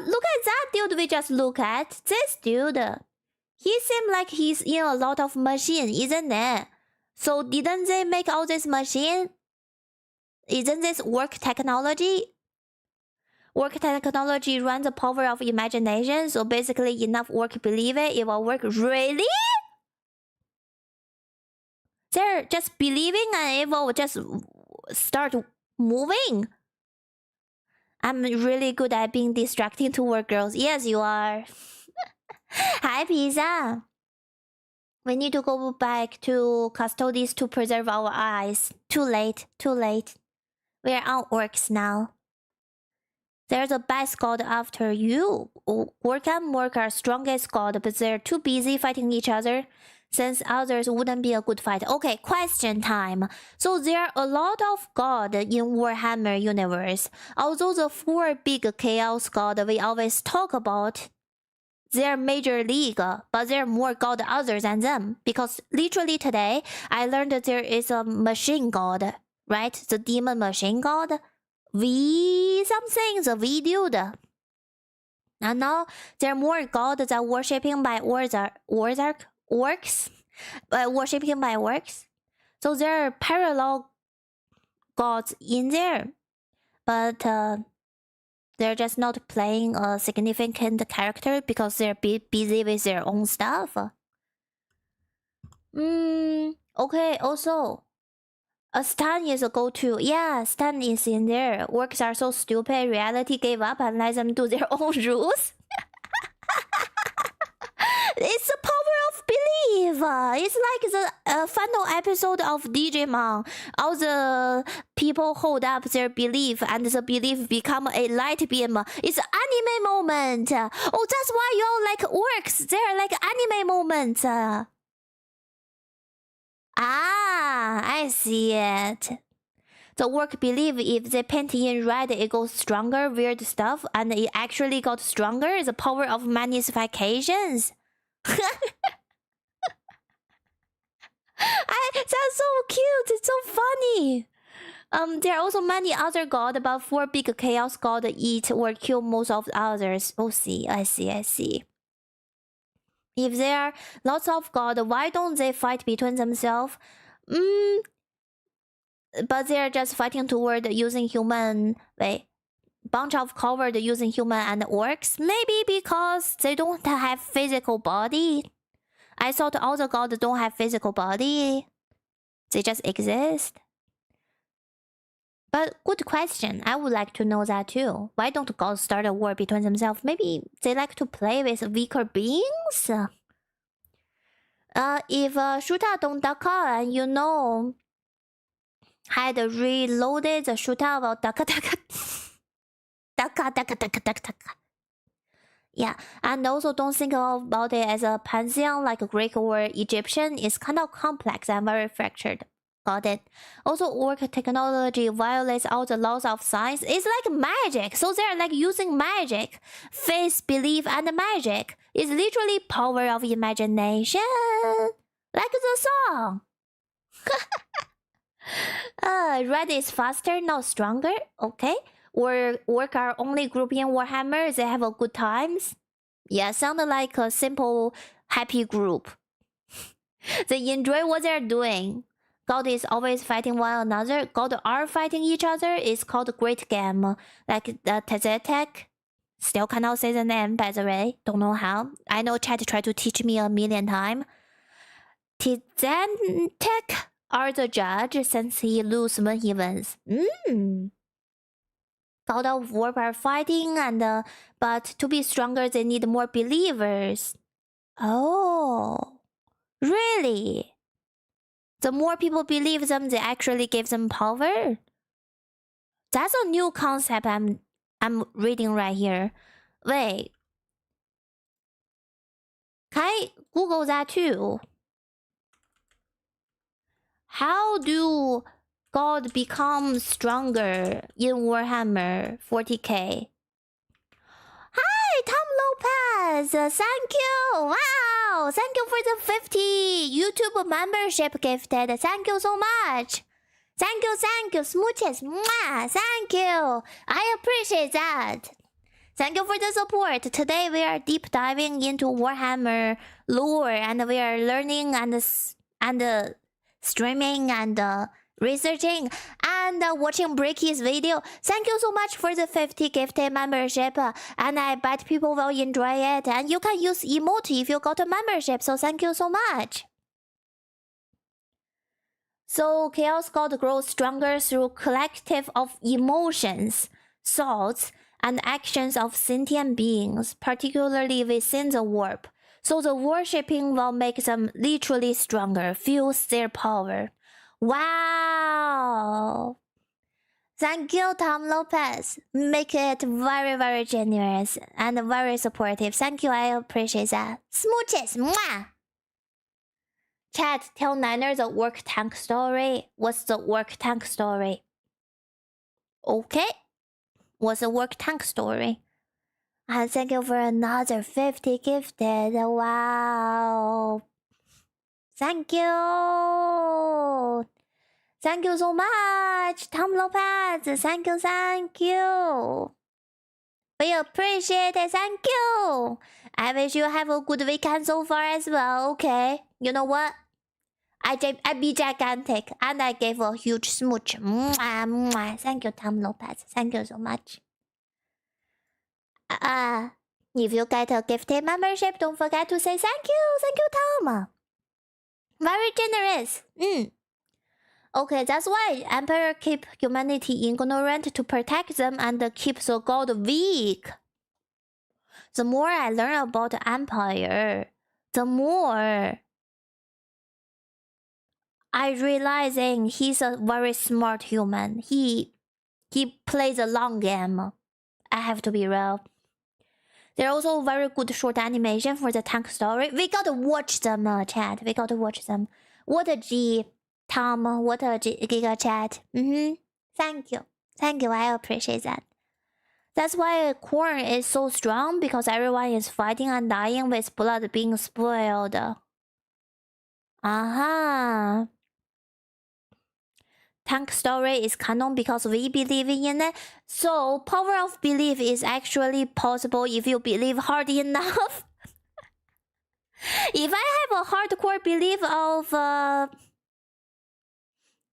look at that dude we just look at. This dude. He seems like he's in a lot of machine, isn't it? So didn't they make all this machine? Isn't this orc technology? Orc technology runs the power of imagination, so basically enough orc believe it will work. Really? They're just believing and it will just start moving. I'm really good at being distracting to work, girls. Yes, you are. Hi, Pizza. We need to go back to Custodes to preserve our eyes. Too late, too late. We're on orcs now. There's a best god after you. Orc and Mork are strongest god, but they're too busy fighting each other, since others wouldn't be a good fight. Okay, question time. So there are a lot of god in Warhammer universe. Although the 4 big chaos god we always talk about, they're major league, but there are more god other than them. Because literally today, I learned that there is a machine god, right? The demon machine god. The V dude. And now there are more gods that are worshipping by orcs. Worshipping by orcs. So there are parallel gods in there. But they're just not playing a significant character because they're busy with their own stuff. Okay, also, Stan is a go-to. Yeah, Stan is in there. Orcs are so stupid, reality gave up and let them do their own rules. It's the power of belief. It's like the final episode of Digimon. All the people hold up their belief and the belief become a light beam. It's anime moment. Oh, that's why y'all like orcs. They're like anime moments. I see it. The orc believe if they paint in red, it goes stronger, weird stuff, and it actually got stronger. The power of magnifications. That's so cute. It's so funny. There are also many other gods, but 4 big chaos gods eat or kill most of the others. Oh, I see. If there are lots of gods, why don't they fight between themselves? But they're just fighting toward using human. Bunch of covered using human and orcs. Maybe because they don't have physical body. I thought all the gods don't have physical body. They just exist. But good question. I would like to know that too. Why don't gods start a war between themselves? Maybe they like to play with weaker beings? If 𝓢𝓤𝓘𝓑𝓔 and you know had reloaded the 𝓢𝓤𝓘𝓑𝓘𝓑𝓘𝓑𝓘𝓑. Yeah, and also don't think about it as a pantheon like Greek or Egyptian. It's kind of complex and very fractured. Got it. Also, orc technology violates all the laws of science. It's like magic. So they're like using magic. Faith, belief, and magic is literally power of imagination. Like the song. Red is faster, not stronger. Okay. Or orc are only group in Warhammer. They have a good times. Yeah, sounded like a simple happy group. They enjoy what they're doing. God is always fighting one another. God are fighting each other. It's called Great Game. Like the Thematic. Still cannot say the name, by the way. Don't know how. I know chat tried to teach me a million times. Tyrannids are the judge since he loses when he wins. God of War are fighting, and but to be stronger, they need more believers. Oh, really? The more people believe them, they actually give them power. That's a new concept I'm reading right here. Wait, can I Google that too? How do God become stronger in Warhammer 40K? Hi, Tom Lopez! Thank you! Wow! Thank you for the 50 YouTube membership gifted. Thank you so much! Thank you! Smooches! Mwah! Thank you! I appreciate that! Thank you for the support! Today we are deep diving into Warhammer lore, and we are learning and streaming and researching and watching Breaky's video. Thank you so much for the 50 gifted membership, and I bet people will enjoy it. And you can use emote if you got a membership, so thank you so much. So Chaos God grows stronger through collective of emotions, thoughts, and actions of sentient beings, particularly within the warp. So the worshipping will make them literally stronger, fuels their power. Wow! Thank you, Tom Lopez. Make it very, very generous and very supportive. Thank you, I appreciate that. Smooches! Mwah! Chat, tell Niner the work tank story. What's the work tank story? Okay. What's the work tank story? And thank you for another 50 gifted. Wow. Thank you. Thank you so much, Tom Lopez. Thank you. We appreciate it. Thank you. I wish you have a good weekend so far as well. Okay. You know what? I be gigantic and I gave a huge smooch. Mwah, mwah. Thank you, Tom Lopez. Thank you so much. If you get a gifted membership, don't forget to say thank you. Thank you, Tom. Very generous. Okay, that's why Emperor keep humanity ignorant to protect them and keep the god weak. The more I learn about the Empire, the more I realizing he's a very smart human. He plays a long game. I have to be real. They're also very good short animation for the tank story. We gotta watch them, chat. We gotta watch them. What a G, Tom. What a G, Giga chat. Thank you. Thank you. I appreciate that. That's why Corn is so strong, because everyone is fighting and dying with blood being spoiled. Tank story is canon because we believe in it. So power of belief is actually possible if you believe hard enough. If I have a hardcore belief of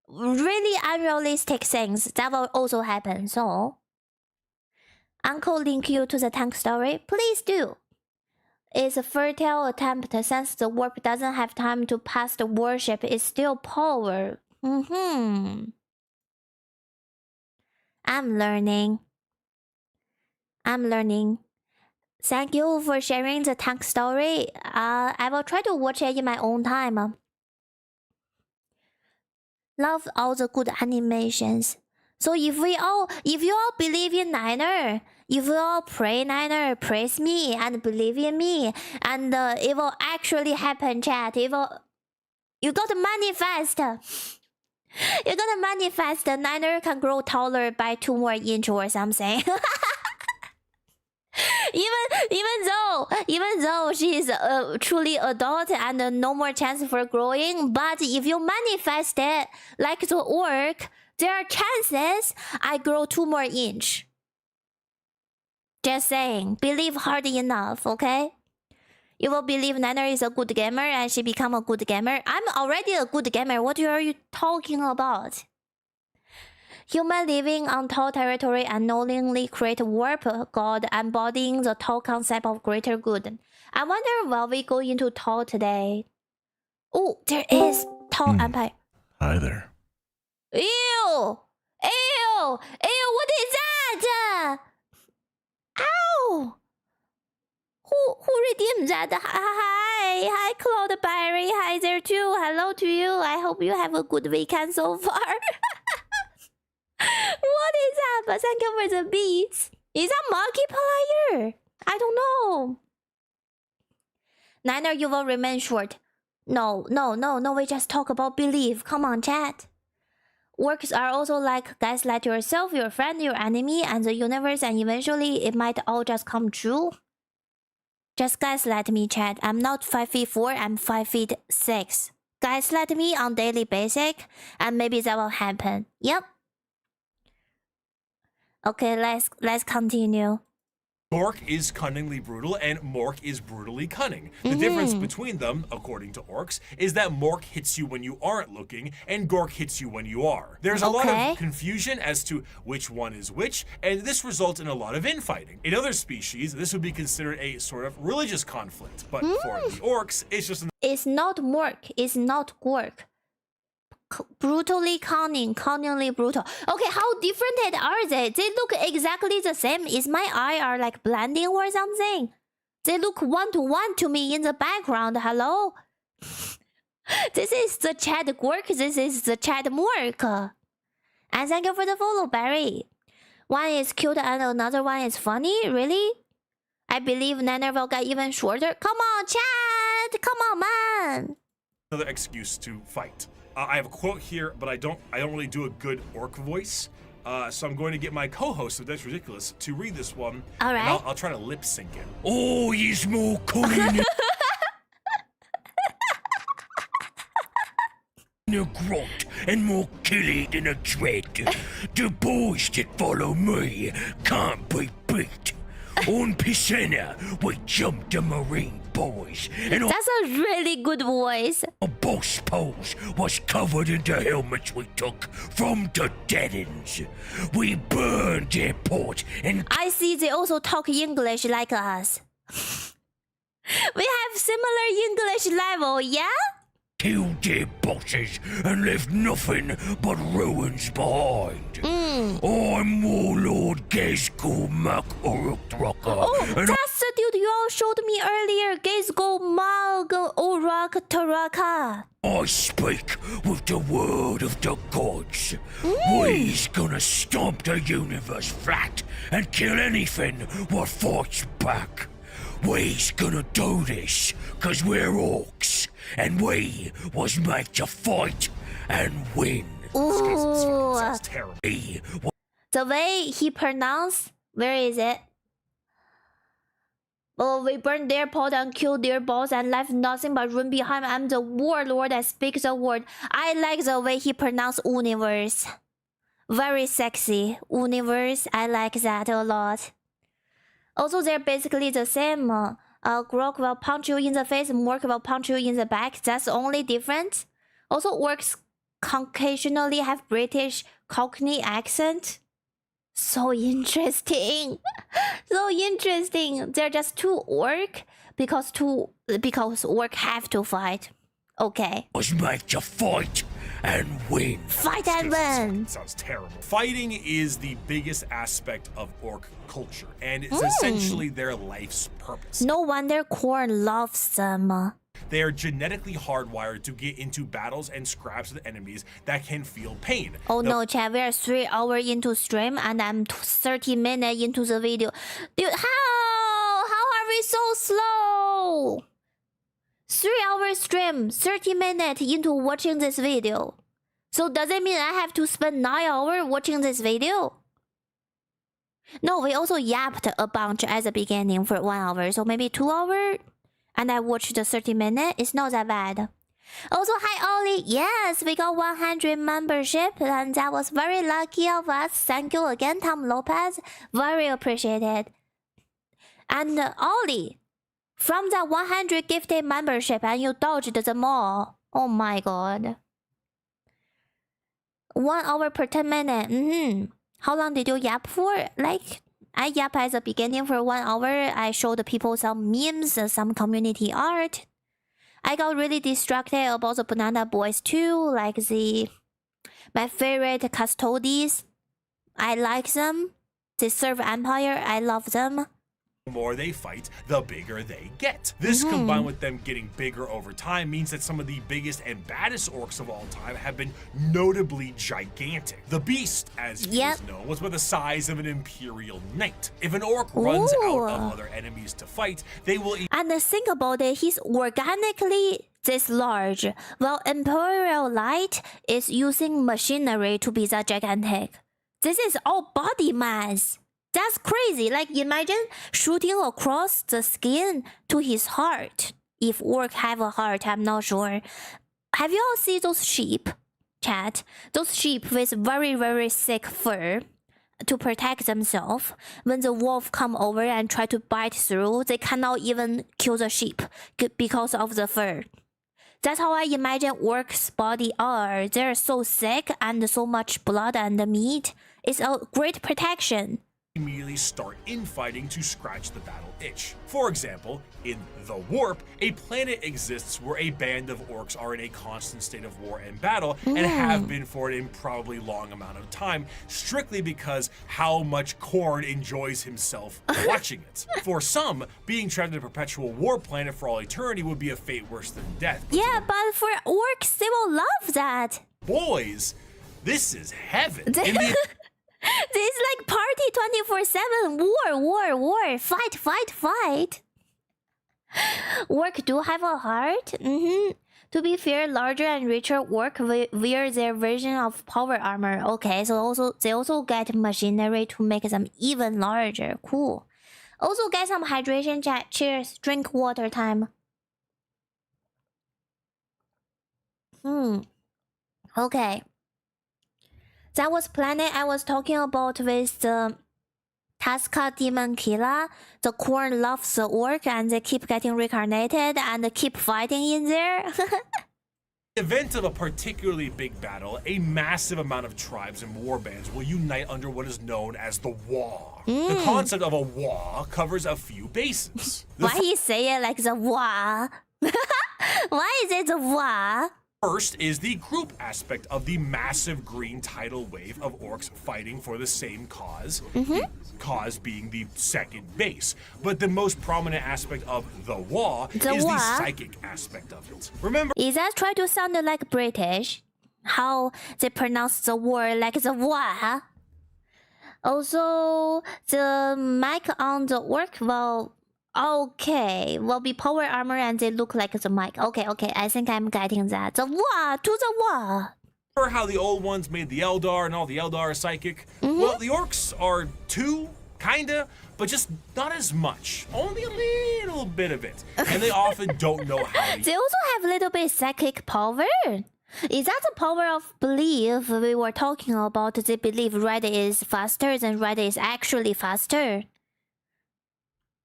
really unrealistic things, that will also happen. So Uncle link you to the tank story. Please do. It's a fertile attempt since the warp doesn't have time to pass the worship. It's still power. I'm learning. Thank you for sharing the tank story. I will try to watch it in my own time. Love all the good animations. So if you all believe in Niner, if you all pray Niner, praise me and believe in me, and it will actually happen, chat. You gotta manifest. You gotta manifest. Niner can grow taller by 2 more inches or something. even though she is truly adult and no more chance for growing, but if you manifest it like the orc, there are chances I grow 2 more inches. Just saying, believe hard enough, okay? You will believe Niner is a good gamer and she become a good gamer. I'm already a good gamer. What are you talking about? Human living on Tau territory unknowingly create warp god embodying the Tau concept of greater good. I wonder will we go into Tau today? Oh, there is Tau Empire. Hi there. Ew! Ew! Ew! What is that? Ow! Who redeemed that? Hi, Cloudberry. Hi there too. Hello to you. I hope you have a good weekend so far. What is that? But thank you for the beats. Is that Markiplier? I don't know. Niner, you will remain short. No. We just talk about belief. Come on, chat. Works are also like gaslight yourself, your friend, your enemy, and the universe, and eventually it might all just come true. Just gaslight me, chat. I'm not 5'4", I'm 5'6". Gaslight me on daily basis, and maybe that will happen. Yep. Okay, let's continue. Gork is cunningly brutal and Mork is brutally cunning. The difference between them, according to Orcs, is that Mork hits you when you aren't looking and Gork hits you when you are. There's a lot of confusion as to which one is which, and this results in a lot of infighting. In other species, this would be considered a sort of religious conflict, but for the Orcs, it's just It's not Mork, it's not Gork. Brutally cunning, cunningly brutal. Okay, how different are they? They look exactly the same. Is my eye are like blending or something? They look 1-to-1 to me in the background. Hello? This is the Chad Gork. This is the Chad Mork. And thank you for the follow, Barry. One is cute and another one is funny. Really? I believe Niner will get even shorter. Come on, Chad. Come on, man. another excuse to fight. I have a quote here, but I don't really do a good orc voice. So I'm going to get my co-host of That's Ridiculous to read this one. All right. And I'll try to lip sync it. Oh, he's more cunning than a grot and more killy than a dread. The boys that follow me can't be beat. On Piscina, we jumped the Marine boys, and that's a really good voice. Our boss pose was covered in the helmets we took from the dead-ends. We burned their port and I see they also talk English like us. We have similar English level, yeah? killed their bosses and left nothing but ruins behind. I'm Warlord Gezgul 𝓢𝓐𝓘𝓑𝓔. Oh, that's the dude you all showed me earlier. Gezgul 𝓢𝓐𝓘𝓑𝓔. I speak with the word of the gods. We's gonna stomp the universe flat and kill anything what fights back. We's gonna do this cause we're orcs and we was made to fight and win. Ooh. Sounds terrible. The way he pronounced, where is it? Oh, we burned their pot and killed their boss and left nothing but room behind. I'm the warlord that speaks the word. I like the way he pronounced universe. Very sexy. Universe, I like that a lot. Also, they're basically the same. Grok will punch you in the face, Mork will punch you in the back. That's the only difference. Also, orcs occasionally have British Cockney accent. So interesting. So interesting. They're just two orc because orc have to fight. Okay. Was made to fight and win. Fight and win. Sounds terrible. Fighting is the biggest aspect of orc culture, and it's essentially their life's purpose. No wonder Korn loves them. They are genetically hardwired to get into battles and scraps with enemies that can feel pain. Oh no, chat, we are 3 hours into stream and I'm 30 minutes into the video. Dude, how are we so slow? 3 hour stream, 30 minutes into watching this video. So does it mean I have to spend 9 hours watching this video? No, we also yapped a bunch at the beginning for 1 hour, so maybe 2 hours? And I watched the 30 minutes. It's not that bad. Also, hi Ollie. Yes, we got 100 membership, and that was very lucky of us. Thank you again, Tom Lopez. Very appreciated. And Ollie, from that 100 gifted membership, and you dodged them all. Oh my god. 1 hour per 10 minutes. How long did you yap for? Like, I yap at the beginning for 1 hour. I showed people some memes, some community art. I got really distracted about the Banana Boys too, like my favorite custodians. I like them. They serve Empire. I love them. The more they fight, the bigger they get. This combined with them getting bigger over time means that some of the biggest and baddest orcs of all time have been notably gigantic. The beast, as you guys know, was about the size of an imperial knight. If an orc runs out of other enemies to fight, they will And think about it, he's organically this large, while Imperial Light is using machinery to be that gigantic. This is all body mass. That's crazy. Like, imagine shooting across the skin to his heart. If orc have a heart, I'm not sure. Have you all seen those sheep, chat? Those sheep with very, very thick fur to protect themselves. When the wolf come over and try to bite through, they cannot even kill the sheep because of the fur. That's how I imagine orcs' body are. They're so thick and so much blood and meat. It's a great protection. Immediately start infighting to scratch the battle itch. For example, in The Warp, a planet exists where a band of orcs are in a constant state of war and battle, and have been for an improbably long amount of time, strictly because how much Korn enjoys himself watching it. For some, being trapped in a perpetual war planet for all eternity would be a fate worse than death. Yeah, but for orcs, they will love that. Boys, this is heaven. It's like party 24/7. War. Fight. Orc do have a heart. To be fair, larger and richer orc wear their version of power armor. Okay, so they also get machinery to make them even larger. Cool. Also get some hydration, chat. Cheers. Drink water time. Okay. That was planet I was talking about with the Tasca Demon Killer. The Korn loves the orc and they keep getting reincarnated and keep fighting in there. In the event of a particularly big battle, a massive amount of tribes and warbands will unite under what is known as the Wa. The concept of a Wa covers a few bases. Why he say it like the Wa? Why is it the Wa? First is the group aspect of the massive green tidal wave of orcs fighting for the same cause, the cause being the second base. But the most prominent aspect of the Wa is the psychic aspect of it. Remember, is that try to sound like British? How they pronounce the word like the Wa? Also, the mic on the orc will be power armor and they look like the mic. Okay, I think I'm getting that. The Wa to the Wa. Remember how the old ones made the Eldar and all the Eldar are psychic? Well, the orcs are too, kinda, but just not as much. Only a little bit of it. And they often don't know how to They also have a little bit psychic power. Is that the power of belief we were talking about? They believe red is faster than red is actually faster.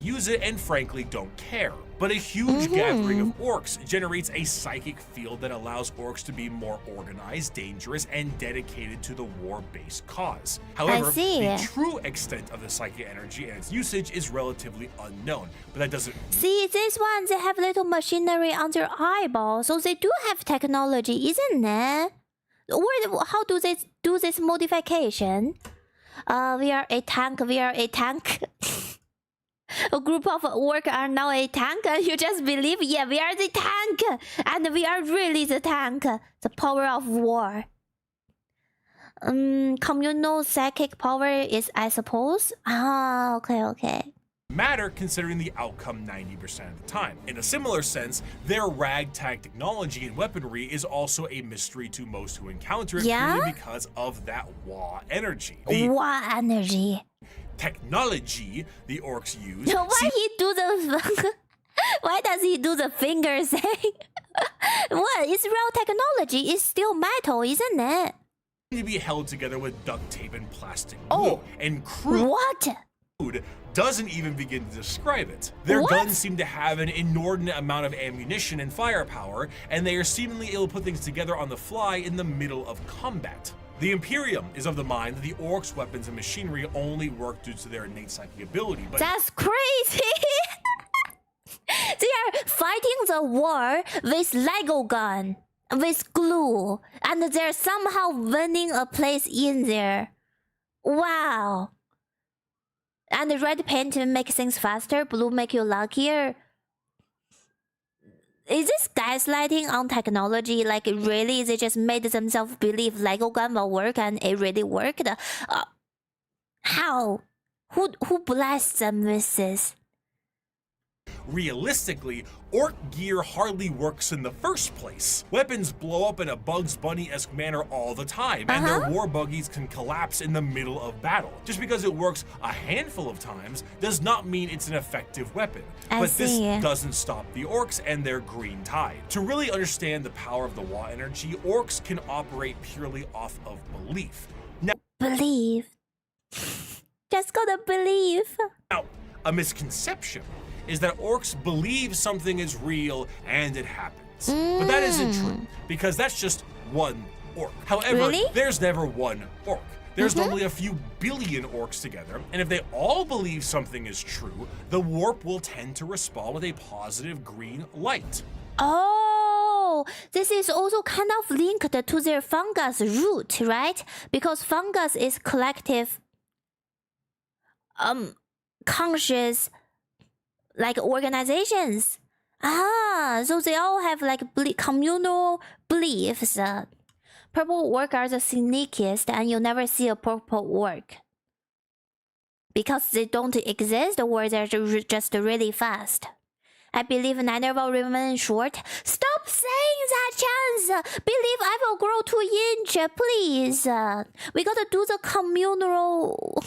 use it and frankly don't care. But a huge gathering of orcs generates a psychic field that allows orcs to be more organized, dangerous, and dedicated to the war-based cause. However, the true extent of the psychic energy and its usage is relatively unknown, but that doesn't... See, this one, they have little machinery on their eyeball, so they do have technology, isn't it? how do they do this modification? We are a tank. We are a tank. A group of orcs are now a tank, and you just believe, yeah, we are the tank, and we are really the tank. The power of war. Communal psychic power is, I suppose. Ah, okay. Matter considering the outcome 90% of the time. In a similar sense, their ragtag technology and weaponry is also a mystery to most who encounter it, purely because of that Wa energy. Wa energy. Technology the orcs use. Why he do the? Why does he do the finger thing? What? It's real technology. It's still metal, isn't it? To be held together with duct tape and plastic glue. And crude. What? Doesn't even begin to describe it. Their guns seem to have an inordinate amount of ammunition and firepower, and they are seemingly able to put things together on the fly in the middle of combat. The Imperium is of the mind that the Orcs' weapons and machinery only work due to their innate psychic ability. But that's crazy! They are fighting the war with Lego gun, with glue, and they're somehow winning a place in there. Wow. And the red paint makes things faster, blue make you luckier. Is this gaslighting on technology? Like, really, they just made themselves believe Lego gun will work and it really worked? How? Who blessed them with this? realistically, orc gear hardly works in the first place. Weapons blow up in a Bugs Bunny-esque manner all the time, and their war buggies can collapse in the middle of battle. Just because it works a handful of times does not mean it's an effective weapon. But this doesn't stop the orcs and their green tide. To really understand the power of the Wa energy, orcs can operate purely off of belief. Now, believe. Just gotta believe. Now, a misconception is that orcs believe something is real and it happens. But that isn't true, because that's just one orc. However, there's never one orc. There's normally a few billion orcs together, and if they all believe something is true, the warp will tend to respond with a positive green light. Oh, this is also kind of linked to their fungus root, right? Because fungus is collective, conscious, like organizations. So they all have like communal beliefs. Purple orc are the sneakiest, and you'll never see a purple orc because they don't exist, or they're just really fast. I believe neither will remain short. Stop saying that, Chance! Believe I will grow 2 inches, please. We gotta do the communal...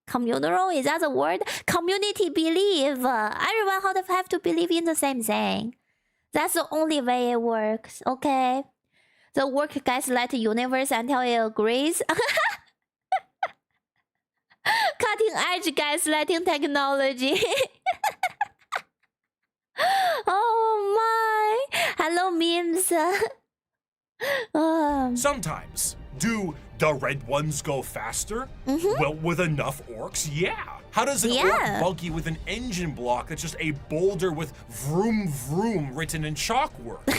Communal? Is that the word? Community belief. Everyone have to believe in the same thing. That's the only way it works, okay? The work gaslight the universe until it agrees. Cutting edge gaslighting technology. Oh my! Hello, memes. Sometimes, do the red ones go faster? Well, with enough orcs, yeah. How does an orc buggy with an engine block that's just a boulder with vroom vroom written in chalk work?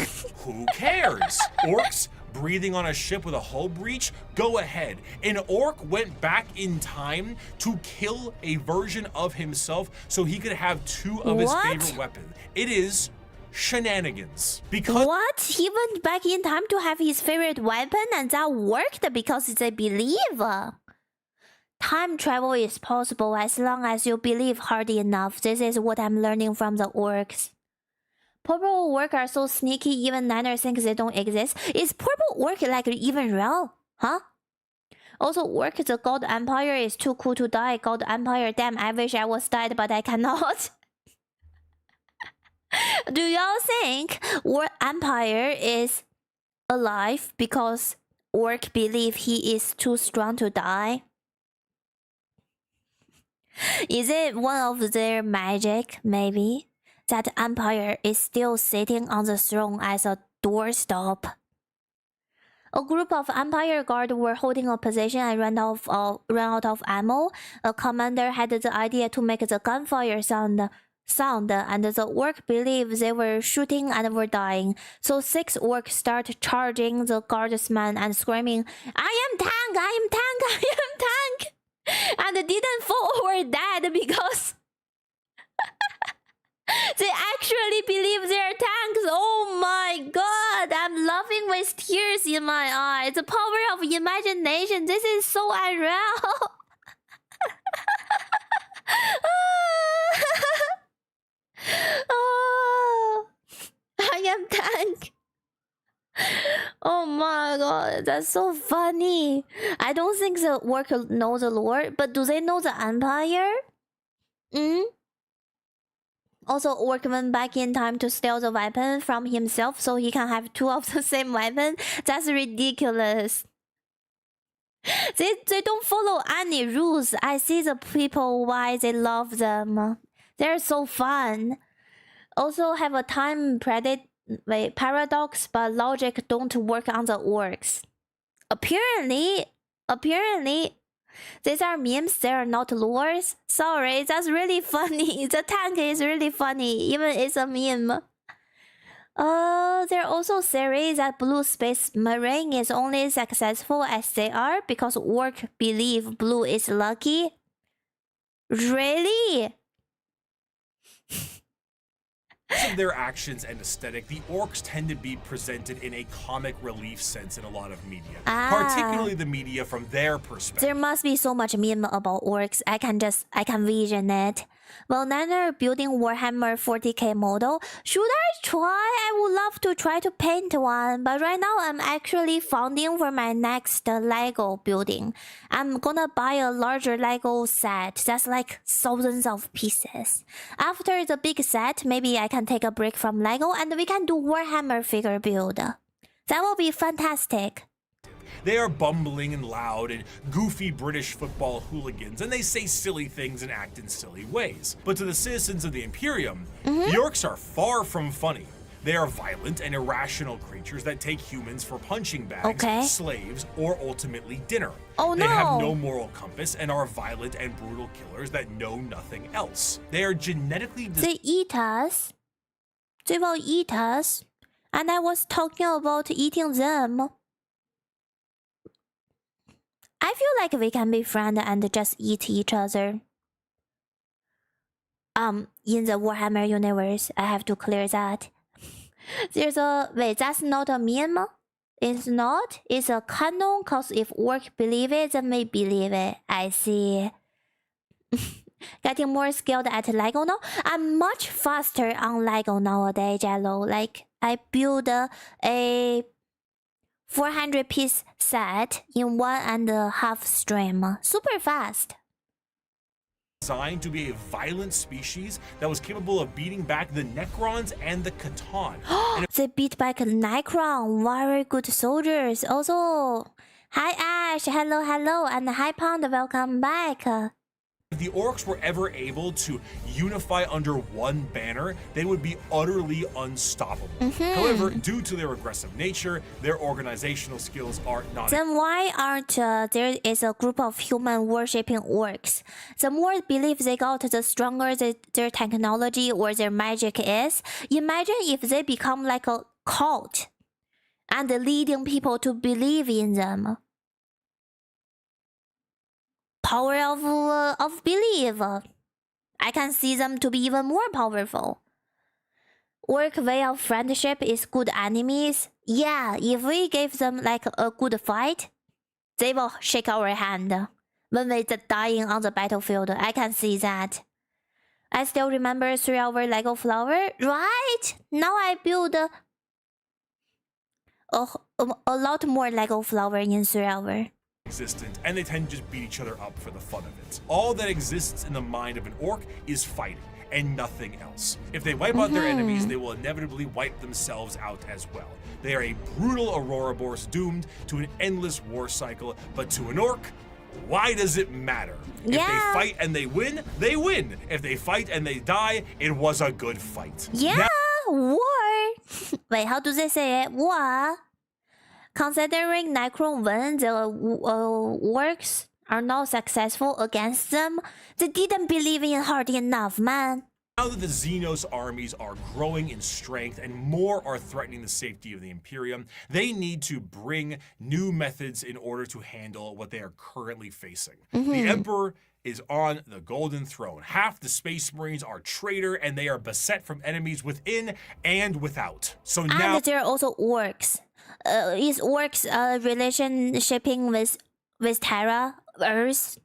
Who cares? Orcs breathing on a ship with a hull breach? Go ahead. An orc went back in time to kill a version of himself so he could have 2 of his favorite weapons. It is shenanigans. Because what? He went back in time to have his favorite weapon, and that worked because they believe. Time travel is possible as long as you believe hard enough. This is what I'm learning from the orcs. Purple orc are so sneaky, even Niner thinks they don't exist. Is purple orc like even real? Huh? Also, orc, the God Empire is too cool to die. God Empire, damn, I wish I was dead, but I cannot. Do y'all think War Empire is alive because orc believe he is too strong to die? Is it one of their magic, maybe? That Empire is still sitting on the throne as a doorstop. A group of Empire Guard were holding a position and ran out of ammo. A commander had the idea to make the gunfire sound sound, and the orc believed they were shooting and were dying. So 6 orcs start charging the guardsman and screaming, "I am tank! I am tank! I am tank!" And didn't fall or dead because they actually believe they're tanks. Oh my god, I'm laughing with tears in my eyes. The power of imagination. This is so unreal. Oh, I am tank. Oh my god, that's so funny. I don't think the worker knows the lore, but do they know the Empire? Also, Orc went back in time to steal the weapon from himself so he can have 2 of the same weapon. That's ridiculous. They don't follow any rules. I see the people why they love them. They're so fun. Also have a time paradox, but logic don't work on the orcs. Apparently, these are memes, they are not lores. Sorry, that's really funny. The tank is really funny, even it's a meme. There are also theories that Blue Space Marine is only successful as they are because orc believe blue is lucky. Really? Because of their actions and aesthetic, the orcs tend to be presented in a comic relief sense in a lot of media, particularly the media from their perspective. There must be so much meme about orcs. I can vision it. Well, Niner building Warhammer 40K model. Should I try? I would love to try to paint one, but right now I'm actually funding for my next Lego building. I'm gonna buy a larger Lego set that's like thousands of pieces. After the big set, maybe I can take a break from Lego and we can do Warhammer figure build. That will be fantastic. They are bumbling and loud and goofy British football hooligans, and they say silly things and act in silly ways. But to the citizens of the Imperium, the orcs are far from funny. They are violent and irrational creatures that take humans for punching bags, slaves, or ultimately dinner. Oh no! They have no moral compass and are violent and brutal killers that know nothing else. They are genetically... They eat us. They will eat us. And I was talking about eating them. I feel like we can be friends and just eat each other. In the Warhammer universe, I have to clear that. There's a... Wait, that's not a meme? It's not? It's a canon, cause if orc believe it, then we believe it. I see. Getting more skilled at Lego now? I'm much faster on Lego nowadays, Jello. Like, I build a 400-piece set in 1.5 stream. Super fast. Designed to be a violent species that was capable of beating back the Necrons and the Catan. They beat back the Necron. Very good soldiers. Also, hi Ash, hello, and hi Pound, welcome back. If the orcs were ever able to unify under one banner, they would be utterly unstoppable. However, due to their aggressive nature, their organizational skills are not... Then why aren't there is a group of human worshipping orcs? The more belief they got, the stronger their technology or their magic is. Imagine if they become like a cult and leading people to believe in them. Power of belief. I can see them to be even more powerful. Orc way of friendship is good enemies. Yeah, if we gave them like a good fight, they will shake our hand when we're dying on the battlefield. I can see that. I still remember 3-hour Lego flower, right? Now I build a lot more Lego flower in 3 hours. Existent, and they tend to just beat each other up for the fun of it. All that exists in the mind of an orc is fighting, and nothing else. If they wipe out their enemies, they will inevitably wipe themselves out as well. They are a brutal Ouroboros doomed to an endless war cycle, but to an orc, why does it matter? If they fight and they win, they win. If they fight and they die, it was a good fight. Yeah, war. Wait, how do they say it? War. Considering Necron when the orcs are not successful against them, they didn't believe in hard enough, man. Now that the Xenos armies are growing in strength and more are threatening the safety of the Imperium, they need to bring new methods in order to handle what they are currently facing. The Emperor is on the Golden Throne. Half the Space Marines are traitor and they are beset from enemies within and without. So now— And there are also Orcs. Is Orcs relationshiping with Terra, Earth?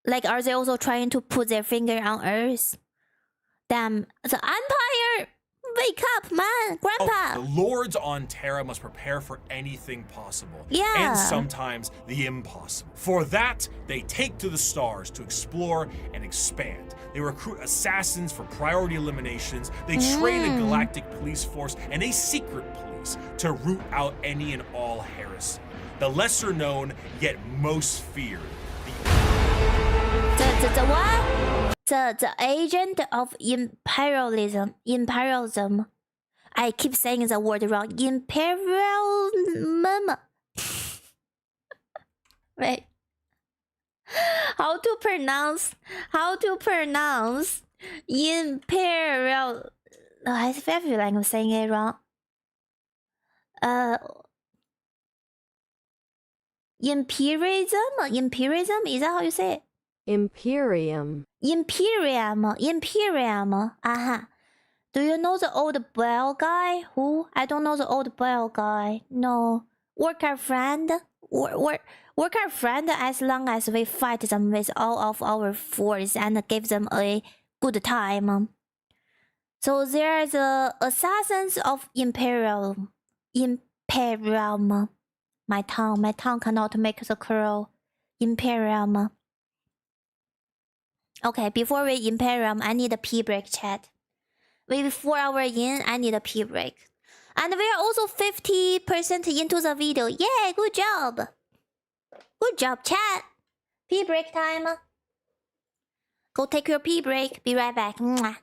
Like, are they also trying to put their finger on Earth? Damn, the Empire! Wake up, man! Grandpa! The lords on Terra must prepare for anything possible. Yeah. And sometimes the impossible. For that, they take to the stars to explore and expand. They recruit assassins for priority eliminations. They train a galactic police force and a secret police to root out any and all heresy. The lesser known, yet most feared. The what? The agent of imperialism. I keep saying the word wrong. Imperialism. Wait. How to pronounce imperial? I feel like I'm saying it wrong. Imperialism? Is that how you say it? Imperium. Aha. Do you know the old bell guy? Who? I don't know the old bell guy. No. Work our friend. Work our friend as long as we fight them with all of our force and give them a good time. So there are the assassins of Imperium. My tongue cannot make the curl. Imperium. Okay, before we Imperium, I need a pee break, chat. We're 4 hours in, I need a pee break. And we are also 50% into the video. Yeah, good job. Good job, chat. Pee break time. Go take your pee break. Be right back. Mwah.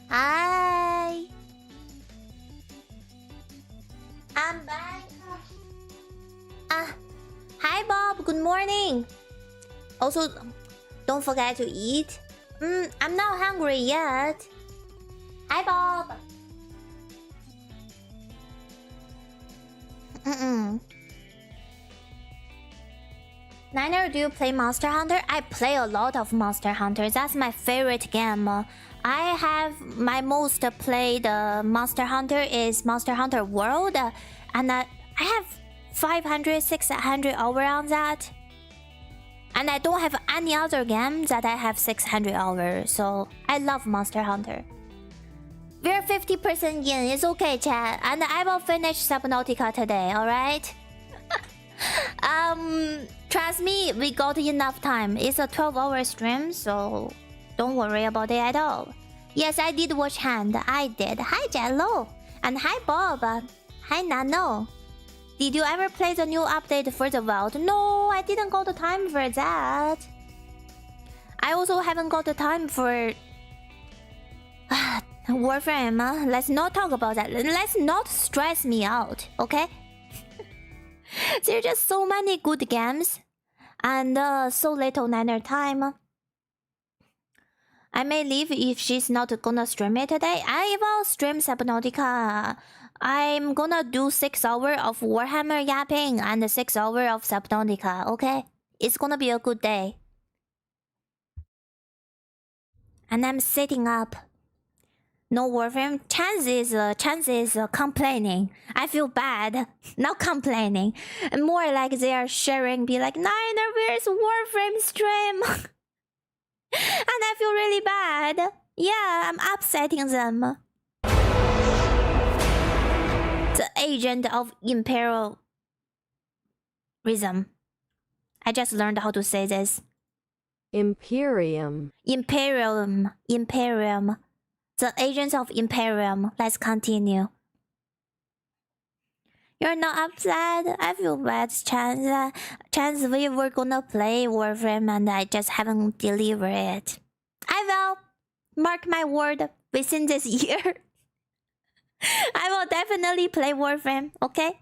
Hi. I'm back. Hi Bob, good morning. Also, don't forget to eat. I'm not hungry yet. Hi Bob. Niner, do you play Monster Hunter? I play a lot of Monster Hunter. That's my favorite game. I have my most played Monster Hunter is Monster Hunter World, and I have 500, 600 hours on that. And I don't have any other game that I have 600 hours, so I love Monster Hunter. We're 50% in, it's okay, chat. And I will finish Subnautica today, alright? Trust me, we got enough time. It's a 12-hour stream, so don't worry about it at all. Yes, I did watch Hand. I did. Hi, Jello. And hi, Bob. Hi, Nano. Did you ever play the new update for the Vault? No, I didn't got the time for that. I also haven't got the time for Warframe. Let's not talk about that. Let's not stress me out, okay? There are just so many good games and so little Niner time. I may leave if she's not gonna stream it today. I will stream Subnautica. I'm gonna do 6 hours of Warhammer yapping and 6 hours of Subnautica, okay? It's gonna be a good day. And I'm sitting up. No Warframe. Chance is complaining. I feel bad. Not complaining. More like they are sharing, be like, Niner, where's Warframe stream? And I feel really bad. Yeah, I'm upsetting them. The agent of imperialism. I just learned how to say this. Imperium. Imperium. The agents of Imperium. Let's continue. You're not upset? I feel bad, Chance. Chance, we were gonna play Warframe and I just haven't delivered it. I will. Mark my word. Within this year. I will definitely play Warframe, okay?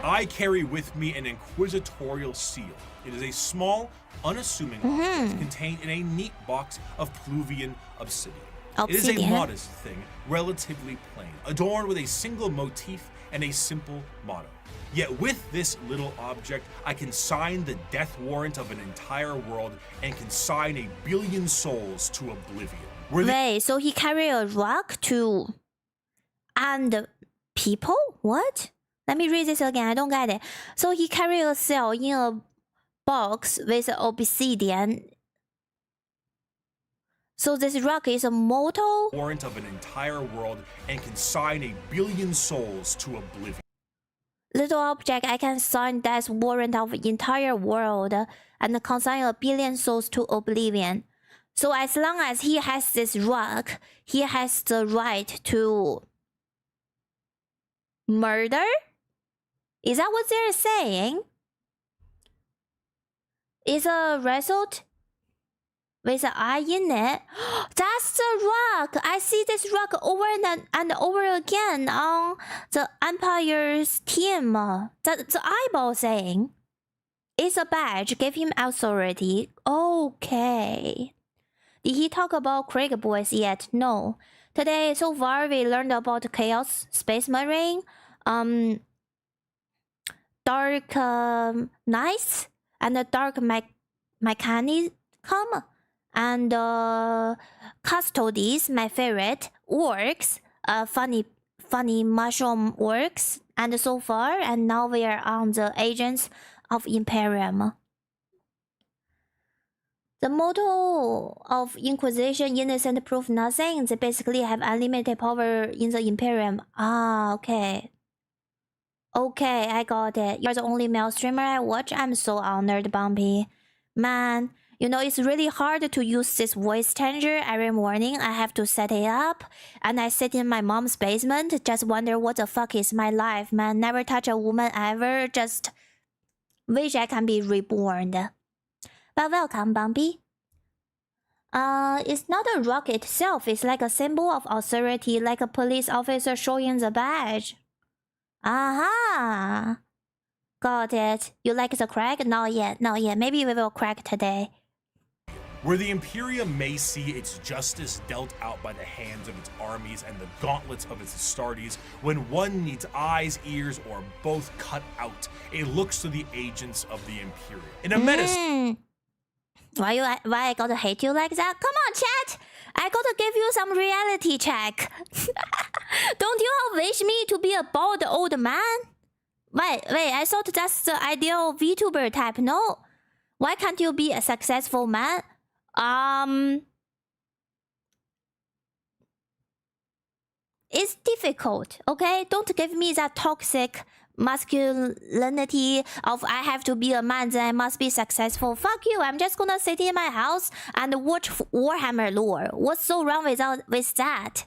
I carry with me an inquisitorial seal. It is a small, unassuming object contained in a neat box of Pluvian obsidian. It is a modest thing, relatively plain, adorned with a single motif and a simple motto. Yet with this little object, I can sign the death warrant of an entire world and can sign 1 billion souls to oblivion. Wait, so he carry a rock to... and people? What? Let me read this again, I don't get it. So he carry a cell in a box with obsidian. So this rock is a motto? Warrant of an entire world and can sign 1 billion souls to oblivion. Little object, I can sign death warrant of entire world and consign 1 billion souls to oblivion. So as long as he has this rock, he has the right to murder? Is that what they're saying? Is a result with an eye in it? That's the rock! I see this rock over and over again on the Empire's team. The eyeball saying. It's a badge, give him authority. Okay. Did he talk about Craig Boys yet? No. Today, so far, we learned about Chaos Space Marine, Dark Knights, and the Dark Mechanicum, and Custodies, my favorite, Orcs, funny mushroom Orcs, and so far, and now we are on the Agents of Imperium. The motto of Inquisition, innocent proof nothing. They basically have unlimited power in the Imperium. Ah, okay. Okay, I got it. You're the only male streamer I watch. I'm so honored, Bumpy. Man, you know, it's really hard to use this voice changer every morning. I have to set it up. And I sit in my mom's basement, just wonder what the fuck is my life, man. Never touch a woman ever. Just wish I can be reborn. But welcome, Bumpy. It's not a rock itself. It's like a symbol of authority, like a police officer showing the badge. Aha. Got it. You like the crack? Not yet. Not yet. Maybe we will crack today. Where the Imperium may see its justice dealt out by the hands of its armies and the gauntlets of its Astartes, when one needs eyes, ears, or both cut out, it looks to the agents of the Imperium. In a meta... Why I gotta hate you like that? Come on, chat! I gotta give you some reality check. Don't you all wish me to be a bald old man? Wait, I thought that's the ideal VTuber type, no? Why can't you be a successful man? It's difficult, okay? Don't give me that toxic masculinity of I have to be a man, then I must be successful. Fuck you, I'm just gonna sit in my house and watch Warhammer lore. What's so wrong with that?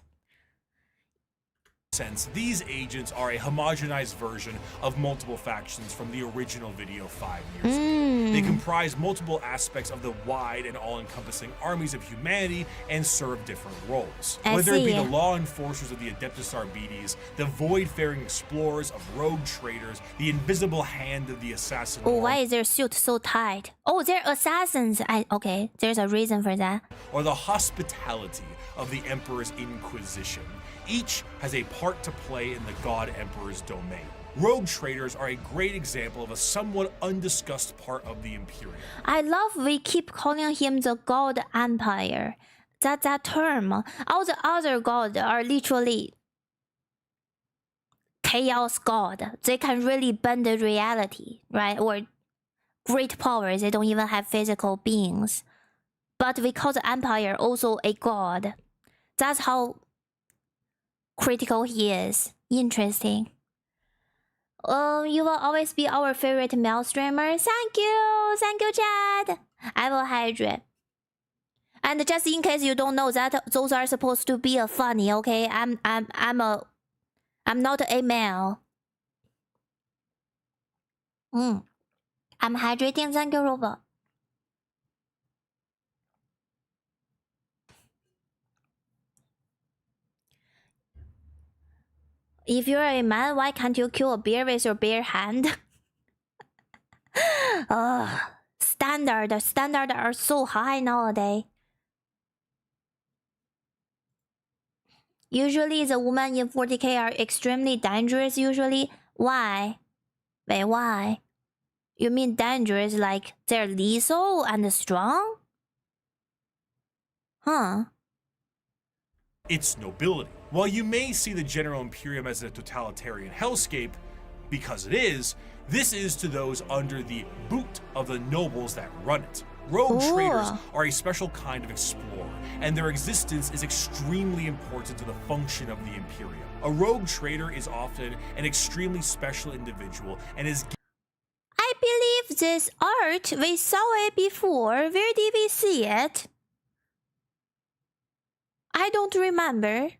Sense, these agents are a homogenized version of multiple factions from the original video 5 years ago. They comprise multiple aspects of the wide and all-encompassing armies of humanity and serve different roles. Whether it be the law enforcers of the Adeptus Arbites, the void-faring explorers of rogue traders, the invisible hand of the assassin. Oh, why is their suit so tight? Oh, they're assassins. Okay, there's a reason for that. Or the hospitality of the Emperor's Inquisition. Each has a part to play in the God Emperor's domain. Rogue traders are a great example of a somewhat undiscussed part of the Imperium. I love we keep calling him the God Empire. That term. All the other gods are literally chaos god. They can really bend the reality, right? Or great powers. They don't even have physical beings. But we call the Empire also a god. That's how critical he is. Interesting. You will always be our favorite male streamer. Thank you, Chad. I will hydrate. And just in case you don't know that those are supposed to be a funny, okay? I'm not a male. I'm hydrating. Thank you, Robert. If you're a man, why can't you kill a bear with your bare hand? Standards are so high nowadays. Usually the women in 40K are extremely dangerous usually. Why? Wait, why? You mean dangerous like they're lethal and strong? Huh. Its nobility. While you may see the General Imperium as a totalitarian hellscape, because it is, this is to those under the boot of the nobles that run it. Rogue traders are a special kind of explorer, and their existence is extremely important to the function of the Imperium. A rogue trader is often an extremely special individual and is... I believe this art, we saw it before. Where did we see it? I don't remember.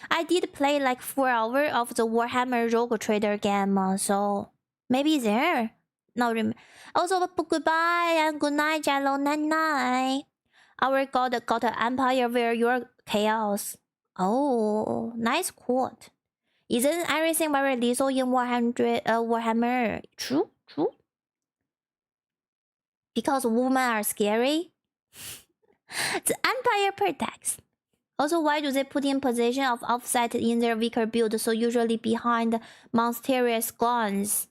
I did play like 4 hours of the Warhammer Rogue Trader game, so maybe there. No, also, goodbye and good night, Jello. Night. Our god got an empire where you're chaos. Oh, nice quote. Isn't everything very lethal in Warhammer? True. Because women are scary. The empire protects. Also, why do they put in position of offset in their weaker build, so usually behind monstrous guns?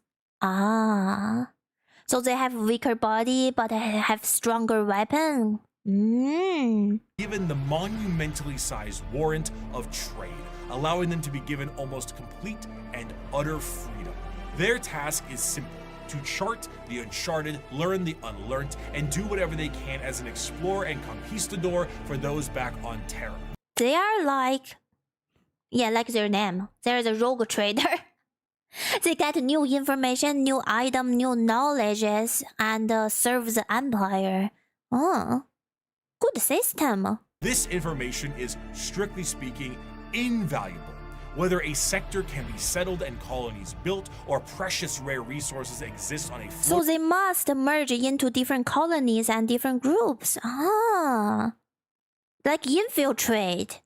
So they have weaker body, but have stronger weapon. Given the monumentally sized warrant of trade, allowing them to be given almost complete and utter freedom. Their task is simple: to chart the uncharted, learn the unlearned, and do whatever they can as an explorer and conquistador for those back on Terra. They are like... yeah, like their name. They're the rogue trader. They get new information, new item, new knowledges, and serve the empire. Good system. This information is, strictly speaking, invaluable. Whether a sector can be settled and colonies built, or precious rare resources exist on a So they must merge into different colonies and different groups. Like infiltrate.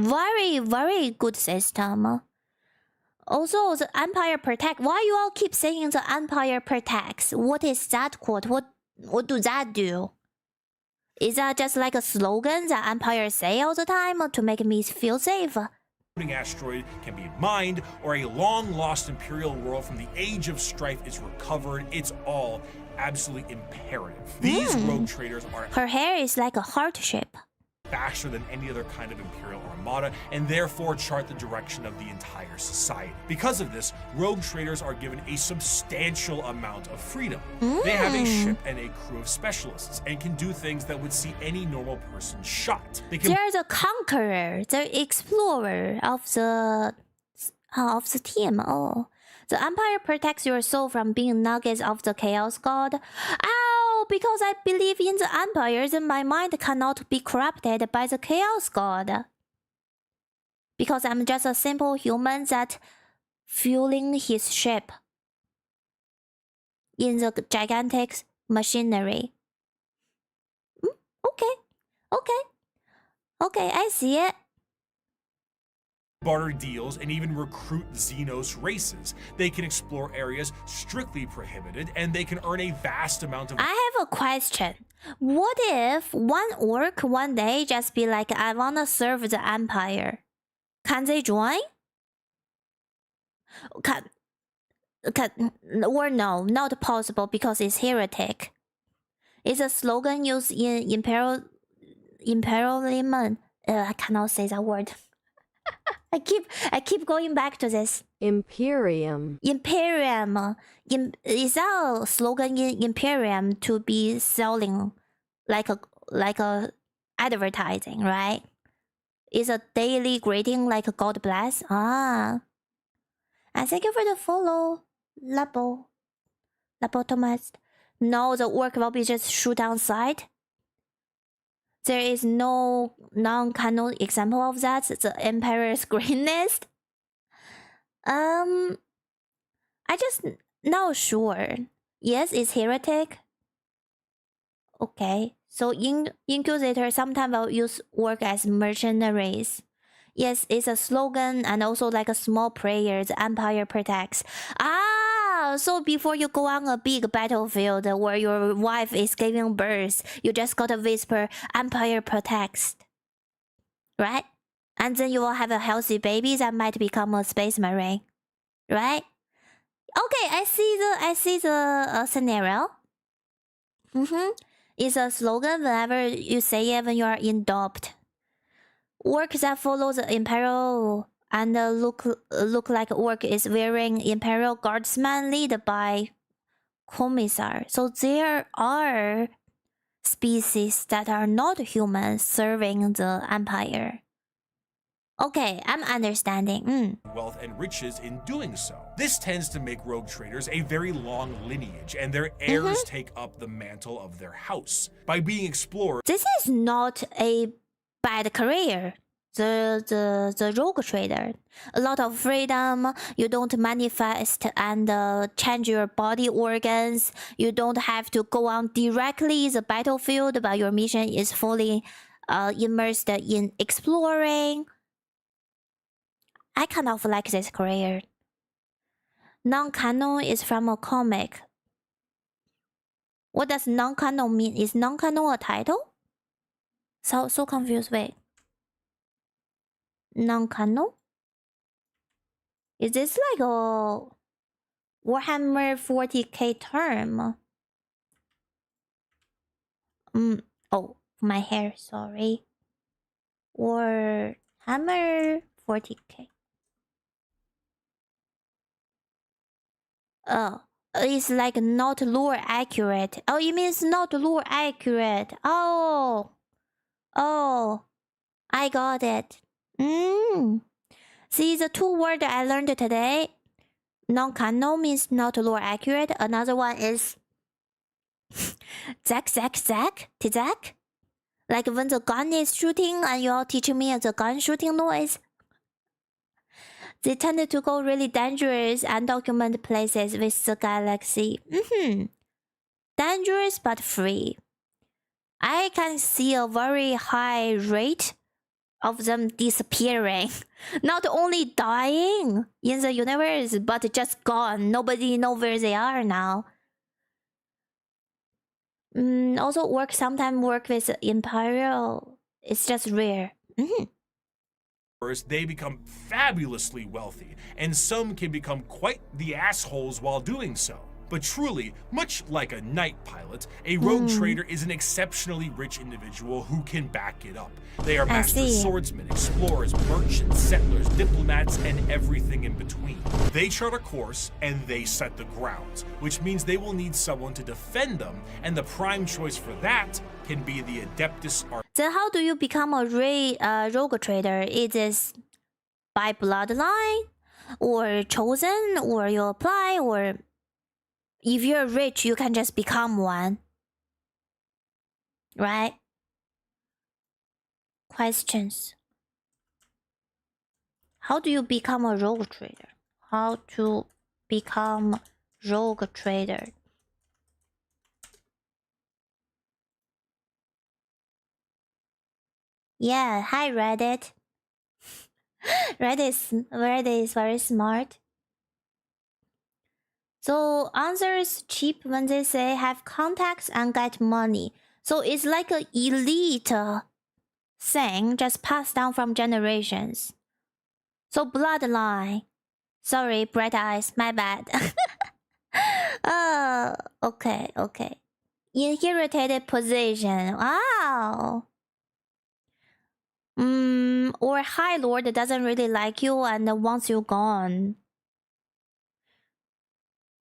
Very, very good system. Also, the Empire Protect. Why you all keep saying the Empire Protects? What is that quote? What do that do? Is that just like a slogan that Empire say all the time to make me feel safe? Asteroid can be mined, or a long-lost Imperial world from the Age of Strife is recovered. It's all absolutely imperative. These rogue traders are Her hair is like a heart shape. faster than any other kind of Imperial armada, and therefore chart the direction of the entire society. Because of this, rogue traders are given a substantial amount of freedom. They have a ship and a crew of specialists, and can do things that would see any normal person shot. They can They're the conqueror, the explorer of the team. Oh, the Empire protects your soul from being nuggets of the Chaos God. Ow! Because I believe in the Empire, then my mind cannot be corrupted by the Chaos God. Because I'm just a simple human that fueling his ship in the gigantic machinery. Okay, I see it. barter deals and even recruit Xenos races. They can explore areas strictly prohibited, and they can earn a vast amount of... I have a question. What if one orc one day just be like, I wanna serve the Empire? Can they join? Or no, not possible because it's heretic. It's a slogan used in imperialism. I cannot say that word. I keep going back to this. Imperium. Imperium. Is that a slogan in Imperium to be selling like a advertising, right? Is a daily greeting like a God bless? Ah. And thank you for the follow, Labo Thomas. No, the orc will be just shoot down sight. There is no non-canon example of that. The Emperor's greatness. I just not sure. Yes, it's heretic. Okay, so Inquisitor sometimes will use orc as mercenaries. Yes, it's a slogan and also like a small prayer. The Empire protects. Ah, so before you go on a big battlefield where your wife is giving birth, you just gotta whisper Empire protects, right? And then you will have a healthy baby that might become a space marine, right? Okay, I see the scenario. It's a slogan whenever you say it when you are in doubt. Orc that follow the Imperial and look like orc is wearing Imperial Guardsman lead by Commissar. So there are species that are not humans serving the Empire. Okay, I'm understanding. wealth and riches in doing so. This tends to make rogue traders a very long lineage, and their heirs take up the mantle of their house. By being explorers, This is not a bad career. The rogue trader, a lot of freedom. You don't manifest and change your body organs. You don't have to go on directly the battlefield, but your mission is fully immersed in exploring. I kind of like this career. Non-canon is from a comic. What does non-canon mean? Is non-canon a title? So confused. Wait. Non-canon? Is this like a Warhammer 40K term? Oh, my hair, sorry. Warhammer 40K. Oh, it's like not lore accurate. Oh, it means not lore accurate. Oh, I got it. See, the two words I learned today. Non-canon means not lore accurate. Another one is zack. Like when the gun is shooting and you're teaching me the gun shooting noise. They tended to go really dangerous and document places with the galaxy. Dangerous but free. I can see a very high rate of them disappearing. Not only dying in the universe, but just gone. Nobody knows where they are now. Also, Orcs sometimes work with Imperial. It's just rare. They become fabulously wealthy, and some can become quite the assholes while doing so. But truly, much like a night pilot, a rogue trader is an exceptionally rich individual who can back it up. They are master swordsmen, explorers, merchants, settlers, diplomats, and everything in between. They chart a course and they set the grounds, which means they will need someone to defend them, and the prime choice for that can be the Adeptus Arbites. Then how do you become a rogue trader? Is it by bloodline, or chosen, or you apply, or if you're rich, you can just become one, right? Questions. How do you become a rogue trader? How to become rogue trader? Yeah, hi Reddit. Reddit is very smart. So answer is cheap when they say have contacts and get money. So it's like an elite thing just passed down from generations. So bloodline. Sorry, bright eyes, my bad. Oh, okay. Inherited position. Wow. Or High Lord doesn't really like you and wants you gone.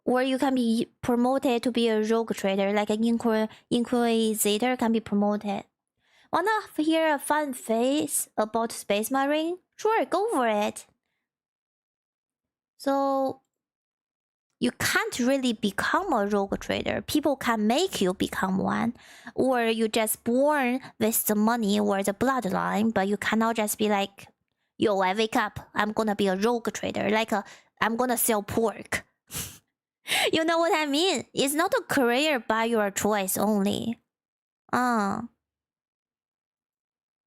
Or you can be promoted to be a rogue trader, like an Inquisitor can be promoted. Wanna hear a fun face about Space Marine? Sure, go for it. So, you can't really become a rogue trader. People can make you become one. Or you just born with the money or the bloodline, but you cannot just be like, yo, I wake up, I'm gonna be a rogue trader. Like, I'm gonna sell pork. You know what I mean? It's not a career by your choice only.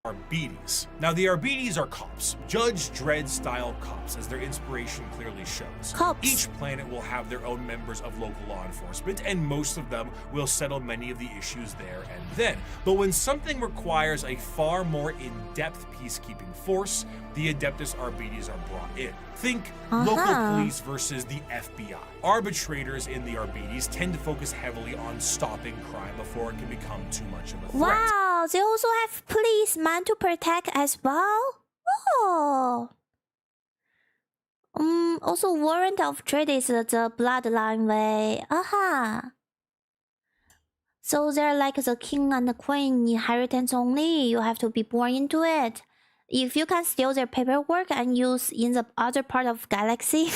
Arbites. Now, the Arbites are cops, Judge Dredd style cops, as their inspiration clearly shows. Cops. Each planet will have their own members of local law enforcement, and most of them will settle many of the issues there and then. But when something requires a far more in-depth peacekeeping force, the Adeptus Arbites are brought in. Think local police versus the FBI. Arbitrators in the Arbites tend to focus heavily on stopping crime before it can become too much of a threat. Wow, they also have policemen to protect as well? Oh. Also warrant of trade is the bloodline way. So they're like the king and the queen, inheritance only. You have to be born into it. If you can steal their paperwork and use in the other part of galaxy.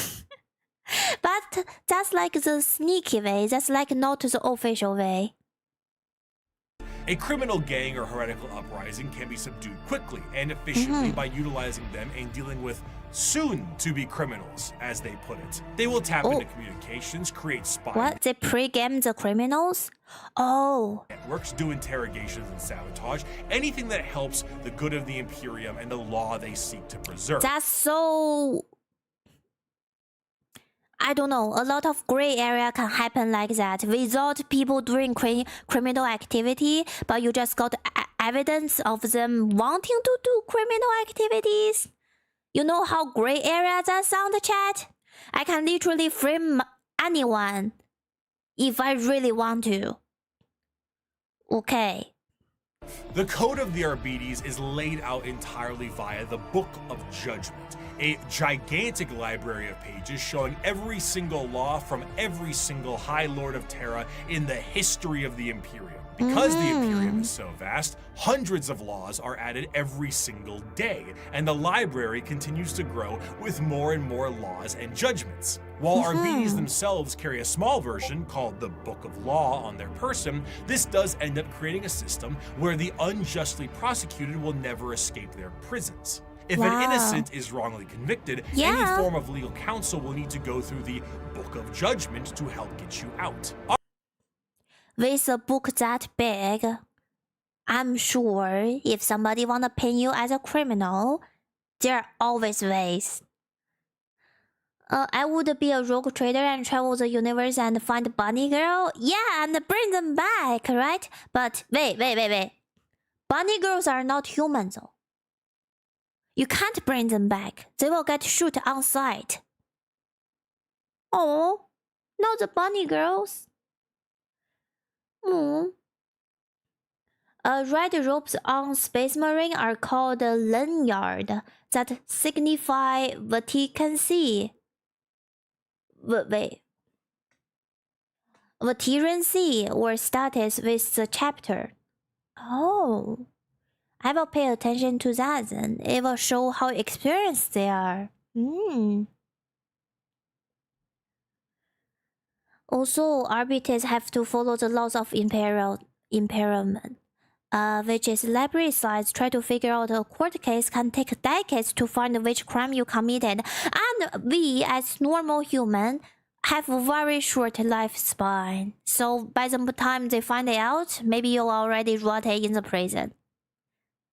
But that's like the sneaky way. That's like not the official way. A criminal gang or heretical uprising can be subdued quickly and efficiently by utilizing them and dealing with soon-to-be criminals, as they put it. They will tap into communications, create spy What? They pre-game the criminals? Oh. networks, do interrogations and sabotage, anything that helps the good of the Imperium and the law they seek to preserve. That's so... I don't know, a lot of gray area can happen like that without people doing criminal activity, but you just got evidence of them wanting to do criminal activities. You know how gray area that sound, chat? I can literally frame anyone if I really want to. Okay. The Code of the Arbites is laid out entirely via the Book of Judgment, a gigantic library of pages showing every single law from every single High Lord of Terra in the history of the Imperium. Because the Imperium is so vast, hundreds of laws are added every single day, and the library continues to grow with more and more laws and judgments. While Arbites themselves carry a small version called the Book of Law on their person, this does end up creating a system where the unjustly prosecuted will never escape their prisons. If an innocent is wrongly convicted, any form of legal counsel will need to go through the Book of Judgment to help get you out. With a book that big, I'm sure if somebody wanna pin you as a criminal, there are always ways. I would be a rogue trader and travel the universe and find Bunny Girl. Yeah, and bring them back, right? But wait. Bunny Girls are not humans, though. You can't bring them back. They will get shot on sight. Oh, not the Bunny Girls. Red robes on Space Marine are called lanyard, that signify vacancy. Veterancy or status with the chapter. Oh, I will pay attention to that then. It will show how experienced they are. Also, arbiters have to follow the laws of impairment, which is library sites try to figure out a court case can take decades to find which crime you committed, and we as normal humans have a very short lifespan. So by the time they find it out, maybe you're already rotted in the prison.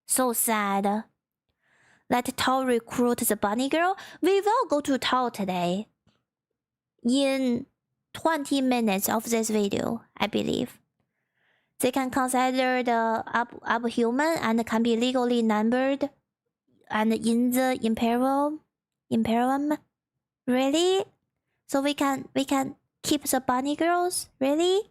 So sad. Let Tao recruit the Bunny Girl. We will go to Tao today. In 20 minutes of this video, I believe. They can consider the abhuman and can be legally numbered and in the Imperium. Really? So we can keep the Bunny Girls? Really?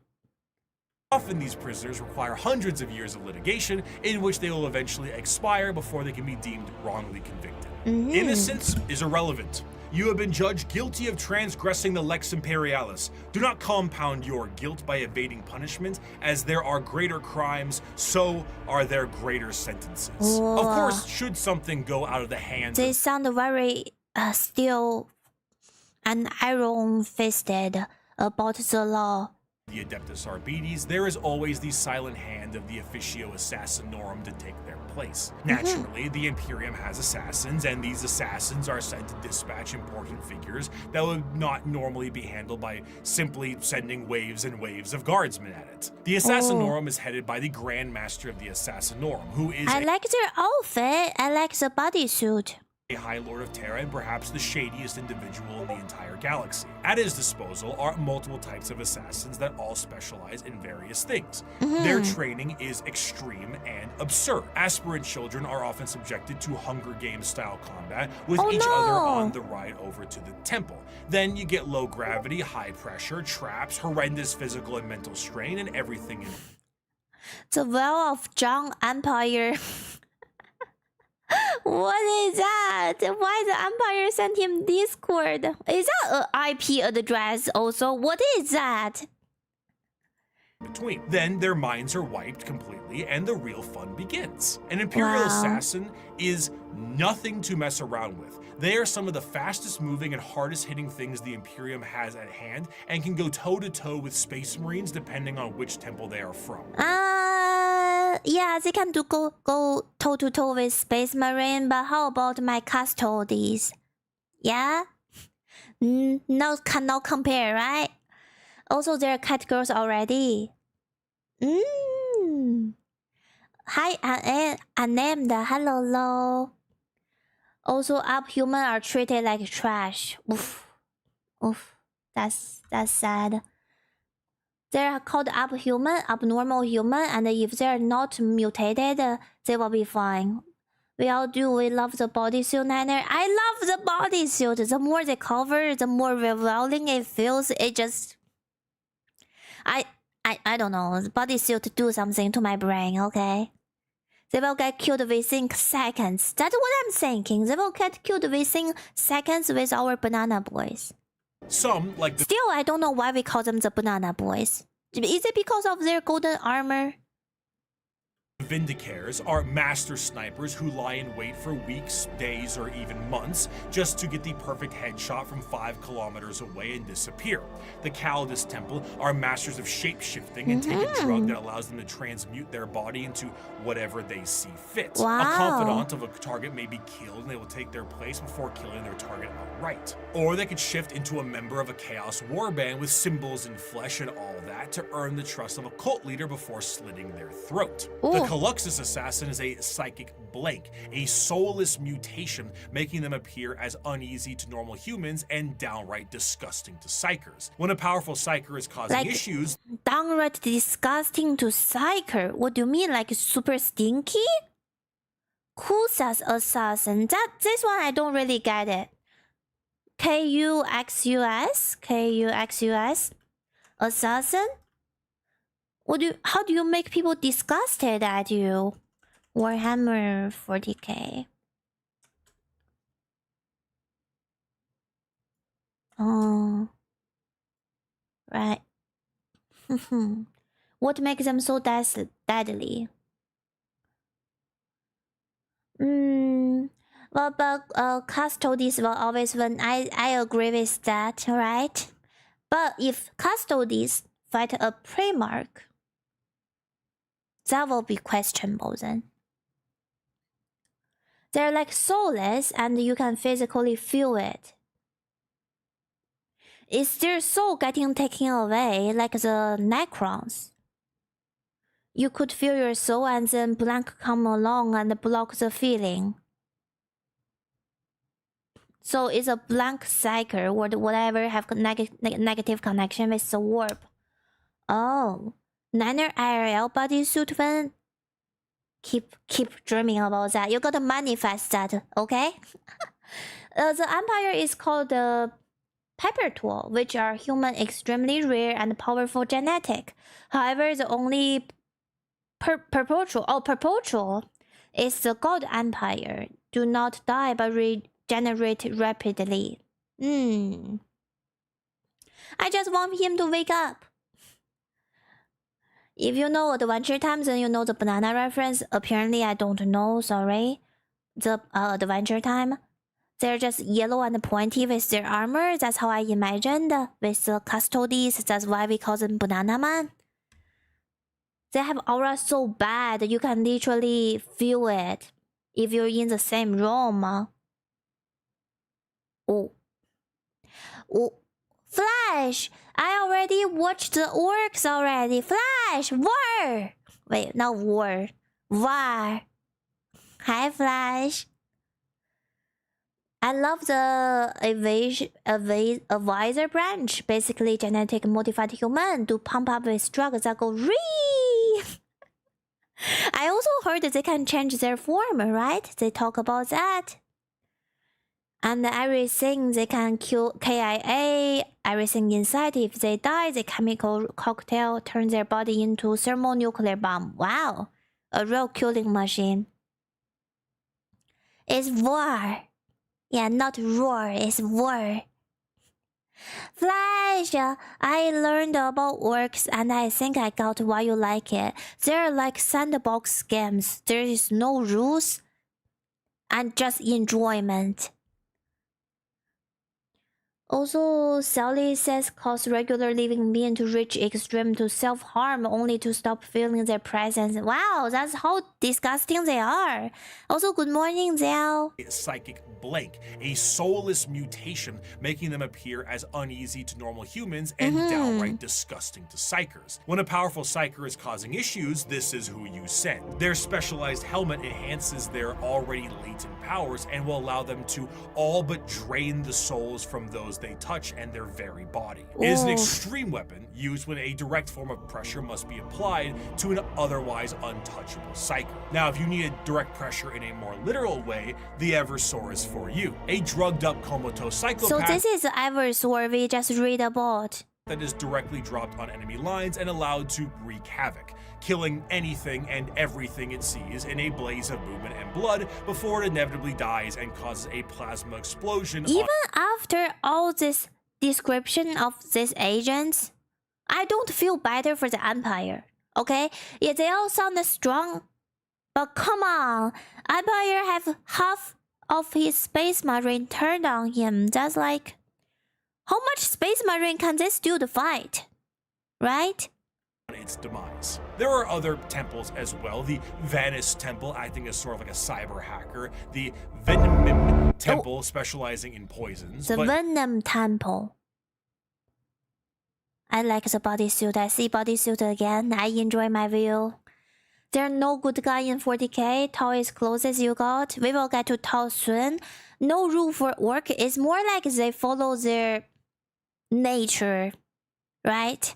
Often these prisoners require hundreds of years of litigation in which they will eventually expire before they can be deemed wrongly convicted. Innocence is irrelevant. You have been judged guilty of transgressing the Lex Imperialis. Do not compound your guilt by evading punishment, as there are greater crimes, so are there greater sentences. Whoa. Of course, should something go out of the hands They sound very still and iron-fisted about the law. the Adeptus Arbites, there is always the silent hand of the Officio Assassinorum to take their place. Naturally, the Imperium has assassins, and these assassins are sent to dispatch important figures that would not normally be handled by simply sending waves and waves of guardsmen at it. The Assassinorum is headed by the Grand Master of the Assassinorum, who is I like their outfit. I like the bodysuit. a High Lord of Terra and perhaps the shadiest individual in the entire galaxy. At his disposal are multiple types of assassins that all specialize in various things. Their training is extreme and absurd. Aspirant children are often subjected to Hunger Games style combat with each other on the ride over to the temple. Then you get low gravity, high pressure, traps, horrendous physical and mental strain, and everything in The Well of John Empire. What is that? Why the Empire sent him Discord? Is that an IP address also? What is that? between. Then their minds are wiped completely and the real fun begins. An Imperial assassin is nothing to mess around with. They are some of the fastest moving and hardest hitting things the Imperium has at hand and can go toe to toe with Space Marines depending on which temple they are from. Yeah, they can go toe to toe with Space Marine, but how about my custodies? Yeah? No, cannot compare, right? Also, they're cat girls already. Hi, unnamed. Hello. Also, Abhuman are treated like trash. Oof. That's sad. They're called Abhuman, abnormal human, and if they're not mutated, they will be fine. We all do. We love the bodysuit, Niner. I love the bodysuit. The more they cover, the more revealing it feels. It just... I don't know. The bodysuit do something to my brain, okay? They will get killed within seconds. That's what I'm thinking. They will get killed within seconds with our banana boys. Some, like the Still, I don't know why we call them the banana boys. Is it because of their golden armor? Vindicares are master snipers who lie in wait for weeks, days, or even months just to get the perfect headshot from 5 kilometers away and disappear. The Calidus Temple are masters of shape-shifting and take a drug that allows them to transmute their body into whatever they see fit. Wow. A confidant of a target may be killed and they will take their place before killing their target outright. Or they could shift into a member of a Chaos Warband with symbols and flesh and all that to earn the trust of a cult leader before slitting their throat. The Deluxe's assassin is a psychic blank, a soulless mutation, making them appear as uneasy to normal humans and downright disgusting to psychers. When a powerful psycher is causing issues, downright disgusting to psycher. What do you mean, like super stinky? Kusa's assassin. This one I don't really get it. Kuxus? Kuxus? Assassin? How do you make people disgusted at you? Warhammer 40K. Oh. Right. What makes them so deadly? Well, but custodies will always win. I agree with that, right? But if custodies fight a Primarch, that will be questionable then. They're like soulless and you can physically feel it. Is their soul getting taken away like the Necrons? You could feel your soul and then blank come along and block the feeling. So it's a blank psyker or whatever have negative connection with the warp. Oh, Niner IRL bodysuit then? Keep dreaming about that. You gotta manifest that, okay? The Empire is called the Perpetual, which are human extremely rare and powerful genetic. However, the only Perpetual is the God Empire. Do not die but regenerate rapidly. I just want him to wake up. If you know Adventure Time, then you know the banana reference. Apparently, I don't know, sorry. The Adventure Time. They're just yellow and pointy with their armor. That's how I imagined. With the custodies, that's why we call them Banana Man. They have aura so bad, you can literally feel it if you're in the same room. Oh. Flash! I already watched the Orcs already. Flash! War! Wait, not war. War. Hi, Flash. I love the advisor branch. Basically, genetic modified human to pump up with drugs that go ree. I also heard that they can change their form, right? They talk about that. And everything they can kill KIA, everything inside. If they die, the chemical cocktail turns their body into thermonuclear bomb. Wow, a real killing machine. It's war. Yeah, not roar, it's war. Flash! I learned about Orcs and I think I got why you like it. They're like sandbox games. There is no rules and just enjoyment. Also, Sally says cause regular living being to reach extreme to self-harm only to stop feeling their presence. Wow, that's how disgusting they are. Also, good morning, Zell. Psychic blank, a soulless mutation, making them appear as uneasy to normal humans and downright disgusting to psychers. When a powerful psycher is causing issues, this is who you send. Their specialized helmet enhances their already latent powers and will allow them to all but drain the souls from those they touch and their very body. It is an extreme weapon used when a direct form of pressure must be applied to an otherwise untouchable psyker. Now, if you need a direct pressure in a more literal way, the Eversor is for you. A drugged up comatose psychopath. So this is the Eversor we just read about. That is directly dropped on enemy lines and allowed to wreak havoc, killing anything and everything it sees in a blaze of movement and blood before it inevitably dies and causes a plasma explosion. Even after all this description of these agents, I don't feel better for the Empire, okay? Yeah, they all sound strong, but come on, Empire have half of his Space Marine turned on him. That's like, how much Space Marine can this dude fight, right? Its demise. There are other temples as well. The Vanus Temple, acting as sort of like a cyber hacker. The Venom Temple, specializing in poisons. The Venom Temple. I like the bodysuit. I see bodysuit again. I enjoy my view. There are no good guy in 40k. Tao is closest you got. We will get to Tao soon. No rule for orc. It's more like they follow their nature, right?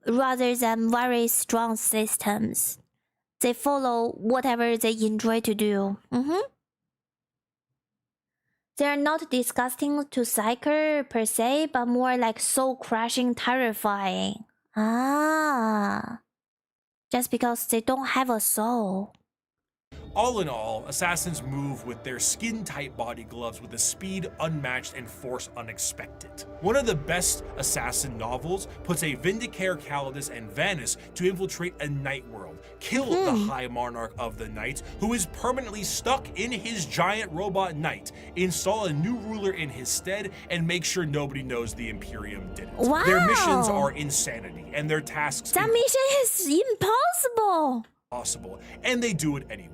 Rather than very strong systems. They follow whatever they enjoy to do. They're not disgusting to psyker per se, but more like soul-crushing, terrifying. Ah. Just because they don't have a soul. All in all, assassins move with their skin-tight body gloves with a speed unmatched and force unexpected. One of the best assassin novels puts a Vindicator Calidus and Vanus to infiltrate a night world, kill the High Monarch of the Night, who is permanently stuck in his giant robot knight, install a new ruler in his stead, and make sure nobody knows the Imperium did it. Wow. Their missions are insanity, and their tasks That mission is impossible. impossible, and they do it anyway.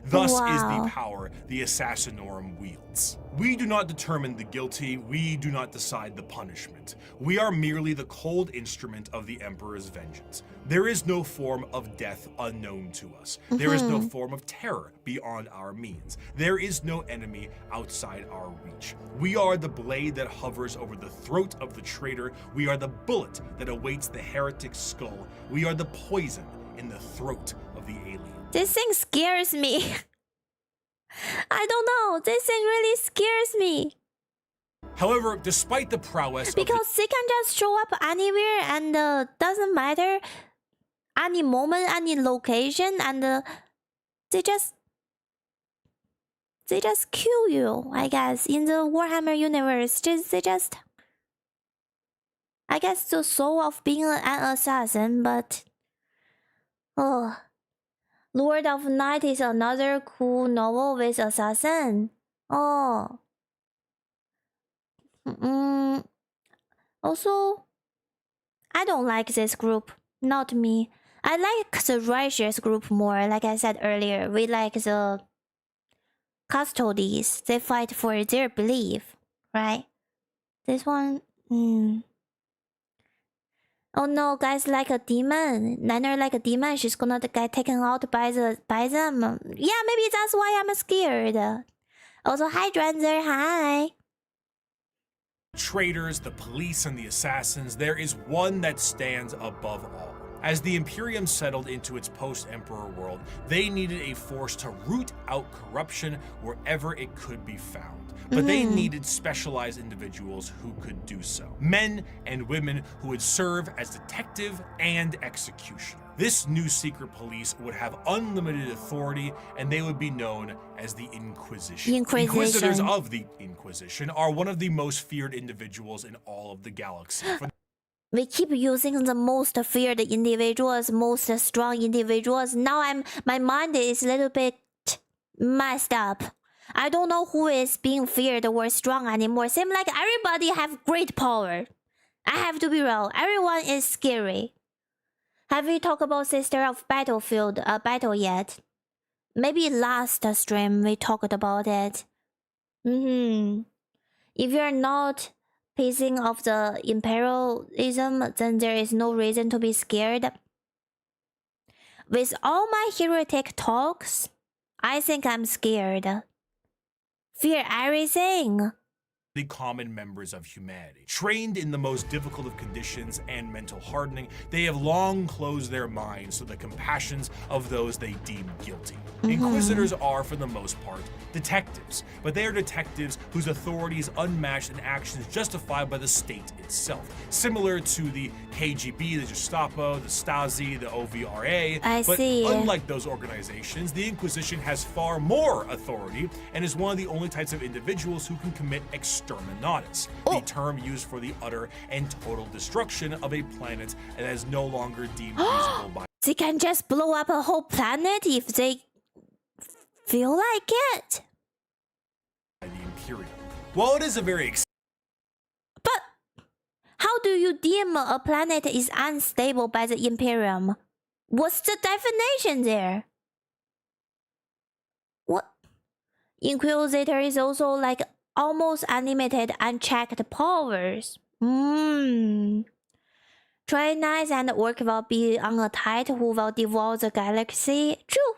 Thus is Wow. the power the Assassinorum wields. We do not determine the guilty, we do not decide the punishment. We are merely the cold instrument of the Emperor's vengeance. There is no form of death unknown to us. There is no form of terror beyond our means. There is no enemy outside our reach. We are the blade that hovers over the throat of the traitor. We are the bullet that awaits the heretic's skull. We are the poison in the throat of the alien. This thing scares me. I don't know. This thing really scares me. However, despite the prowess Because they can just show up anywhere and doesn't matter any moment, any location, and they just kill you, I guess. In the Warhammer universe, they just I guess the soul of being an assassin, but oh, Lord of Night is another cool novel with assassin. Oh. Also, I don't like this group. Not me. I like the righteous group more. Like I said earlier, we like the custodies. They fight for their belief, right? This one, Oh no, guys like a demon. Niner like a demon. She's gonna get taken out by them. Yeah, maybe that's why I'm scared. Also, hi Dranzer, hi. traitors, the police, and the assassins, there is one that stands above all. As the Imperium settled into its post-Emperor world, they needed a force to root out corruption wherever it could be found. But they needed specialized individuals who could do so. Men and women who would serve as detective and executioner. This new secret police would have unlimited authority, and they would be known as the Inquisition. Inquisitors of the Inquisition are one of the most feared individuals in all of the galaxy. We keep using the most feared individuals, most strong individuals. Now my mind is a little bit messed up. I don't know who is being feared or strong anymore. Seems like everybody have great power. I have to be real. Everyone is scary. Have we talked about Sister of Battlefield battle yet? Maybe last stream we talked about it. If you're not pissing off the imperialism, then there is no reason to be scared. With all my heretic talks, I think I'm scared. Fear everything. The common members of humanity. Trained in the most difficult of conditions and mental hardening, they have long closed their minds to the compassions of those they deem guilty. Inquisitors are, for the most part, detectives, but they are detectives whose authority is unmatched and actions justified by the state itself. Similar to the KGB, the Gestapo, the Stasi, the OVRA. But unlike those organizations, the Inquisition has far more authority and is one of the only types of individuals who can commit exterminatus, the term used for the utter and total destruction of a planet that is no longer deemed usable by. They can just blow up a whole planet if they feel like it. The Imperium. While it is a very But how do you deem a planet is unstable by the Imperium? What's the definition there? What? Inquisitor is also like almost unlimited, unchecked powers. Tyrannids and Orcs will be on a tide who will devour the galaxy. True.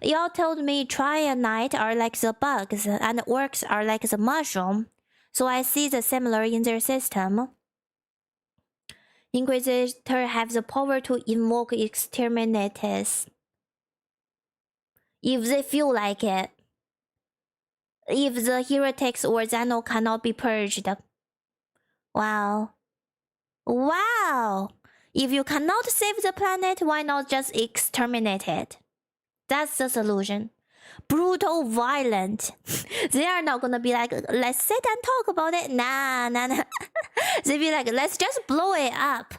Y'all told me Tyrannids are like the bugs and Orcs are like the mushroom. So I see the similar in their system. Inquisitor have the power to invoke exterminators if they feel like it. If the heretics or Xeno cannot be purged. Wow. Wow! If you cannot save the planet, why not just exterminate it? That's the solution. Brutal, violent. They are not gonna be like, let's sit and talk about it. Nah. They be like, let's just blow it up.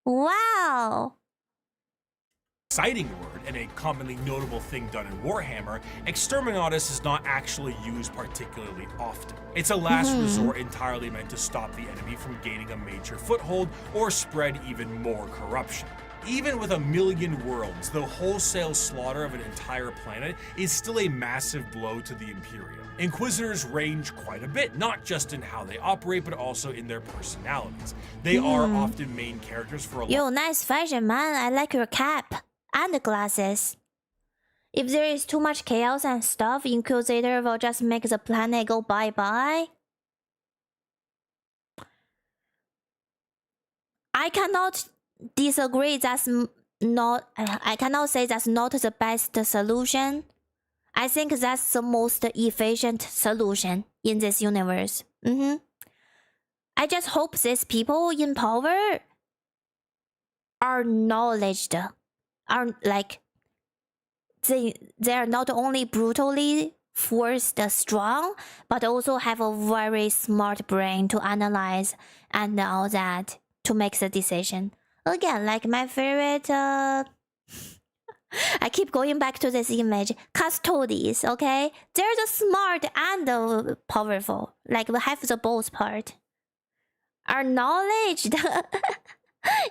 Wow. Exciting word and a commonly notable thing done in Warhammer, Exterminatus is not actually used particularly often. It's a last resort entirely meant to stop the enemy from gaining a major foothold or spread even more corruption. Even with 1 million worlds, the wholesale slaughter of an entire planet is still a massive blow to the Imperium. Inquisitors range quite a bit, not just in how they operate, but also in their personalities. They are often main characters for a Yo, nice fashion, man. I like your cap. And the glasses. If there is too much chaos and stuff, Inquisitor will just make the planet go bye-bye. I cannot disagree. I cannot say that's not the best solution. I think that's the most efficient solution in this universe. I just hope these people in power are acknowledged. Are like they are not only brutally forced strong, but also have a very smart brain to analyze and all that to make the decision. Again, like my favorite I keep going back to this image. Custodes, okay? They're the smart and the powerful. Like we have the both part. Acknowledged.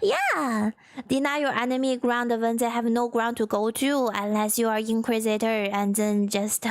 Yeah, deny your enemy ground when they have no ground to go to, unless you are Inquisitor, and then just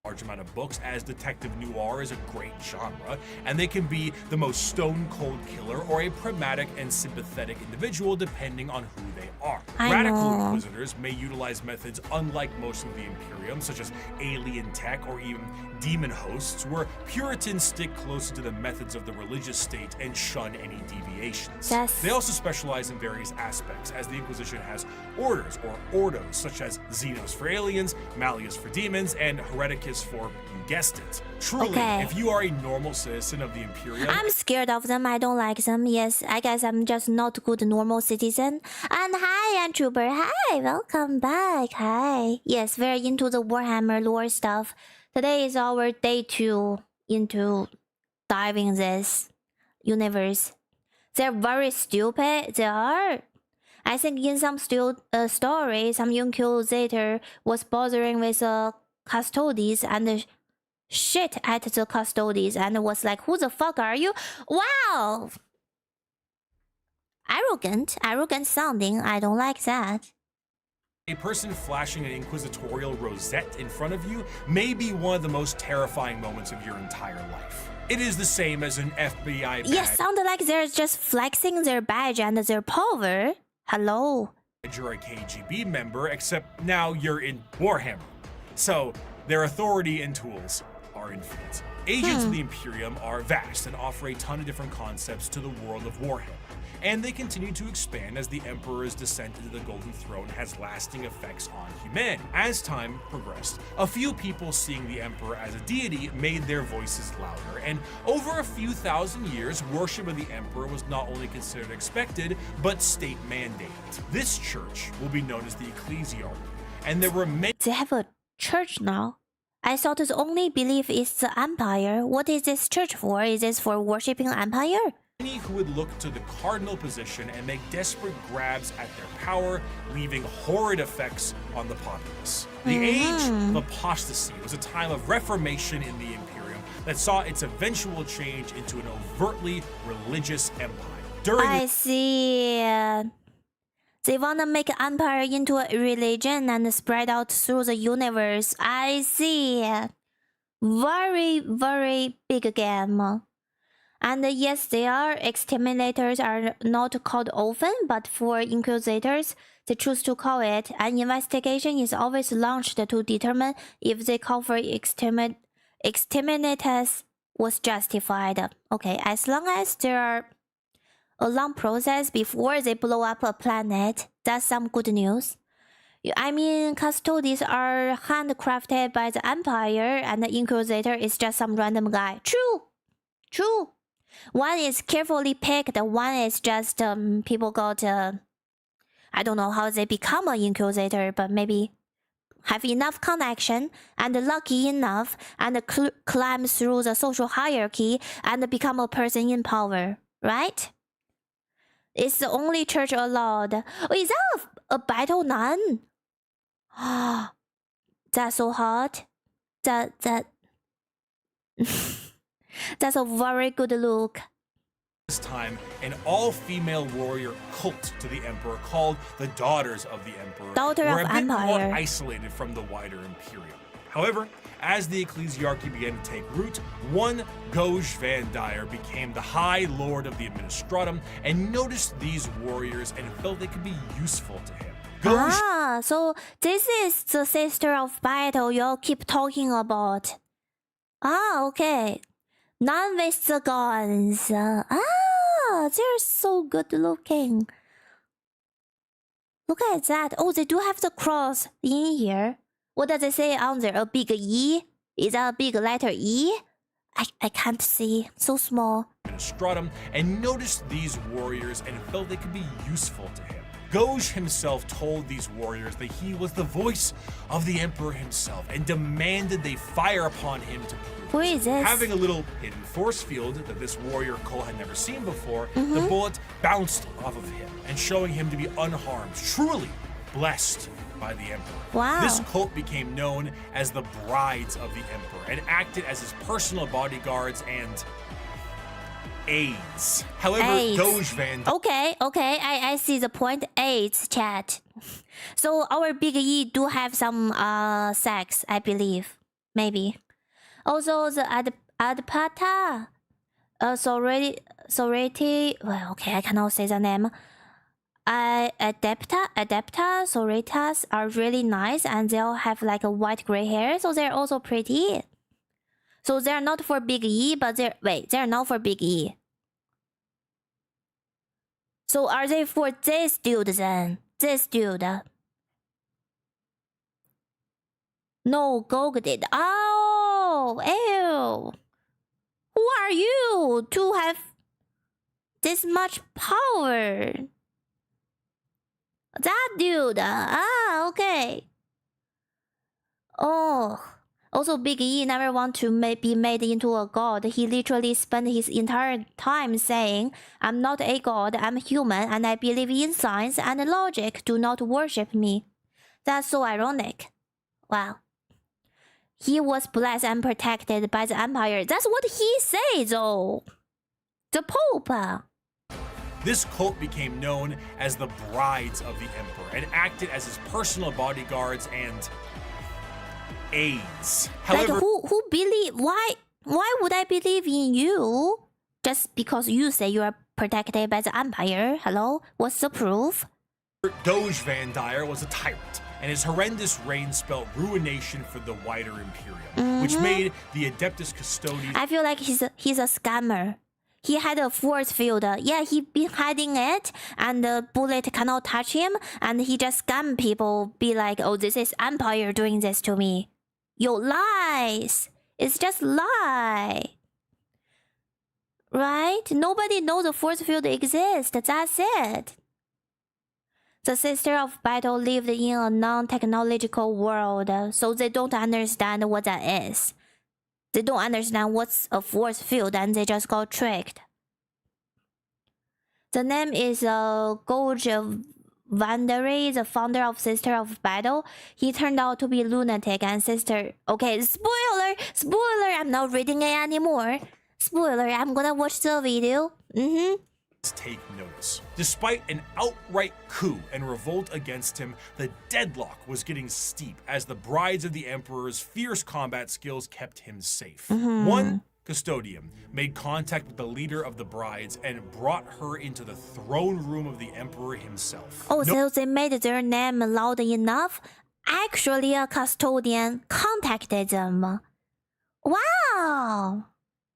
large amount of books, as detective noir is a great genre, and they can be the most stone-cold killer or a pragmatic and sympathetic individual depending on who they are. Radical Inquisitors may utilize methods unlike most of the Imperium, such as alien tech or even demon hosts, where Puritans stick closer to the methods of the religious state and shun any deviations. They also specialize in various aspects, as the Inquisition has orders or ordos, such as Xenos for aliens, Malleus for demons, and Hereticus for, you guessed it. Truly, if you are a normal citizen of the Imperium... I'm scared of them, I don't like them. Yes, I guess I'm just not a good normal citizen. And hi, Antruber. Hi, welcome back. Hi. Yes, very into the Warhammer lore stuff. Today is our day 2 into diving this universe. They're very stupid. They are. I think in some story, some Inquisitor was bothering with Custodes and shit at the Custodes and was like, who the fuck are you? Wow! Arrogant sounding. I don't like that. A person flashing an inquisitorial rosette in front of you may be one of the most terrifying moments of your entire life. It is the same as an FBI badge. Yes, sounded like they're just flexing their badge and their power. Hello. You're a KGB member, except now you're in Warhammer. So their authority and tools are infinite. Agents of the Imperium are vast and offer a ton of different concepts to the world of Warhammer. And they continue to expand as the Emperor's descent into the Golden Throne has lasting effects on humanity. As time progressed, a few people seeing the Emperor as a deity made their voices louder, and over a few thousand years, worship of the Emperor was not only considered expected, but state mandated. This church will be known as the Ecclesiarchy, and there were many— They have a church now? I thought the only belief is the Empire. What is this church for? Is this for worshipping Empire? Many who would look to the cardinal position and make desperate grabs at their power, leaving horrid effects on the populace. The age of apostasy was a time of reformation in the Imperium that saw its eventual change into an overtly religious empire. I see. They want to make Empire into a religion and spread out through the universe. I see. very, very big game. And yes, they are exterminators are not called often, but for inquisitors, they choose to call it. An investigation is always launched to determine if the call for exterminators was justified. Okay, as long as there are a long process before they blow up a planet, that's some good news. I mean, custodies are handcrafted by the Empire, and the Inquisitor is just some random guy. True, true. One is carefully picked, one is just people got I don't know how they become an Inquisitor, but maybe have enough connection and lucky enough and climb through the social hierarchy and become a person in power, right? It's the only church allowed. Oh, is that a battle nun? That's so hot. That's a very good look. This time, an all-female warrior cult to the Emperor called the Daughters of the Emperor Daughter were of a bit more Empire. isolated from the wider Imperium. However, as the ecclesiarchy began to take root, one 𝓢𝓤𝓑𝓢𝓒𝓘𝓑𝓔 became the High Lord of the Administratum and noticed these warriors and felt they could be useful to him. So this is the sister of battle you all keep talking about. Okay. None with the guns. They're so good looking. Look at that. Oh, they do have the cross in here. What does it say on there? A big E? Is that a big letter E? I can't see. So small. Administratum and noticed these warriors and felt they could be useful to him. 𝓢𝓤 himself told these warriors that he was the voice of the Emperor himself and demanded they fire upon him to prove Who is this? Having a little hidden force field that this warrior cult had never seen before, the bullet bounced off of him and showing him to be unharmed, truly blessed by the Emperor. Wow. This cult became known as the Brides of the Emperor and acted as his personal bodyguards and aides. However, 𝓢𝓤𝓑𝓢𝓒𝓘𝓑𝓔 Okay, I see the point. AIDS chat. So our big E do have some sex, I believe. Maybe. Also the Adpata sorority. Well, okay, I cannot say the name. Adepta sororitas are really nice and they all have like a white gray hair, so they're also pretty. So they're not for big E, but they're not for big E. So are they for this dude then? This dude. No, Gog did. Oh, ew. Who are you to have this much power? That dude. Okay. Oh. Also, Big E never want to be made into a god. He literally spent his entire time saying, I'm not a god, I'm human, and I believe in science and logic. Do not worship me. That's so ironic. Wow. He was blessed and protected by the Empire. That's what he says, though. The Pope. This cult became known as the Brides of the Emperor and acted as his personal bodyguards and aides. However, like who believe? Why would I believe in you? Just because you say you are protected by the Empire? Hello? What's the proof? 𝓢𝓤𝓑𝓢𝓒𝓘𝓑𝓔 was a tyrant, and his horrendous reign spelled ruination for the wider Imperium, which made the Adeptus Custodes. I feel like he's a scammer. He had a force field. Yeah, he been hiding it, and the bullet cannot touch him, and he just scam people. Be like, oh, this is Empire doing this to me. Yo, lies. It's just lie. Right? Nobody knows the force field exists. That's it. The Sister of Battle lived in a non-technological world, so they don't understand what that is. They don't understand what's a force field and they just got tricked. The name is 𝓢𝓤𝓑𝓢𝓒𝓘𝓑𝓔, the founder of Sister of Battle. He turned out to be lunatic and sister... Okay, spoiler! Spoiler! I'm not reading it anymore. Spoiler, I'm gonna watch the video. take notice. Despite an outright coup and revolt against him, the deadlock was getting steep as the brides of the Emperor's fierce combat skills kept him safe. One custodian made contact with the leader of the brides and brought her into the throne room of the Emperor himself. Oh, so they made their name loud enough? Actually, a custodian contacted them. Wow!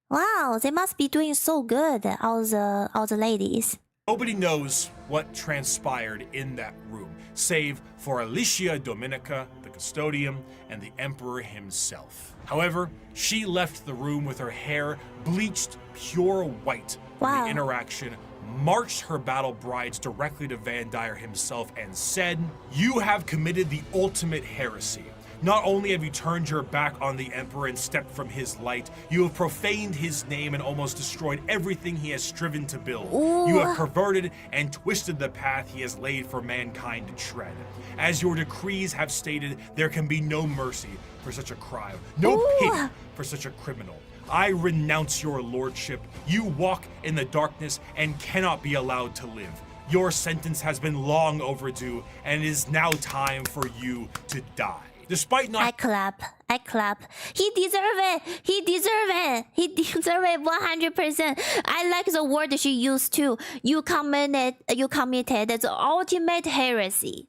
Wow, they must be doing so good, all the ladies. Nobody knows what transpired in that room, save for Alicia Dominica, the custodian, and the Emperor himself. However, she left the room with her hair bleached pure white from Wow. the interaction, marched her battle brides directly to Van Dyer himself and said, "You have committed the ultimate heresy. Not only have you turned your back on the Emperor and stepped from his light, you have profaned his name and almost destroyed everything he has striven to build. You have perverted and twisted the path he has laid for mankind to tread. As your decrees have stated, there can be no mercy for such a crime, no pity for such a criminal. I renounce your lordship. You walk in the darkness and cannot be allowed to live. Your sentence has been long overdue, and it is now time for you to die." Despite not I clap. He deserve it. He deserve it 100%. I like the word she used too. You committed the ultimate heresy.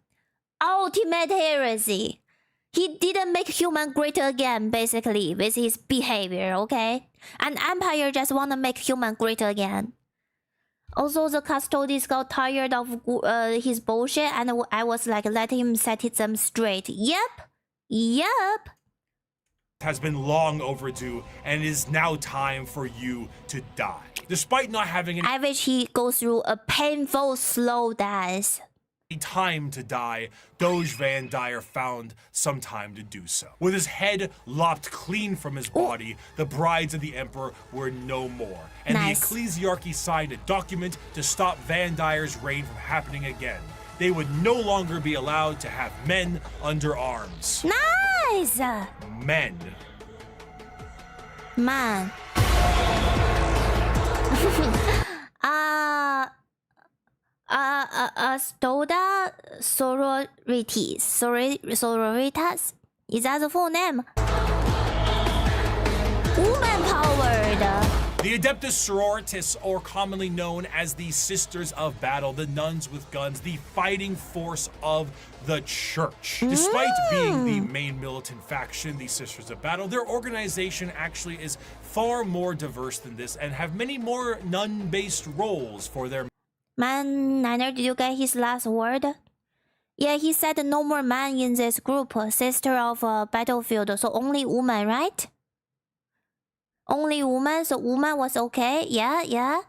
Ultimate heresy. He didn't make human great again, basically, with his behavior, okay? An empire just wanna make human great again. Also, the custodians got tired of his bullshit, and I was like, let him set them straight. Yep. has been long overdue, and it is now time for you to die. Despite not having any I wish he goes through a painful, slow death. time to die, Doge Van Dyer found some time to do so. With his head lopped clean from his body, the brides of the Emperor were no more, and Nice. the ecclesiarchy signed a document to stop Van Dyer's reign from happening again. They would no longer be allowed to have men under arms. Nice! Men. Man. Stoda sororitas? Is that the full name? Woman powered. The Adeptus Sororitas, or commonly known as the Sisters of Battle, the nuns with guns, the fighting force of the church. Despite being the main militant faction, the Sisters of Battle, their organization actually is far more diverse than this and have many more nun-based roles for their Man, Niner, did you get his last word? Yeah, he said no more man in this group. Sister of Battlefield, so only woman, right? Only woman, so woman was okay. Yeah.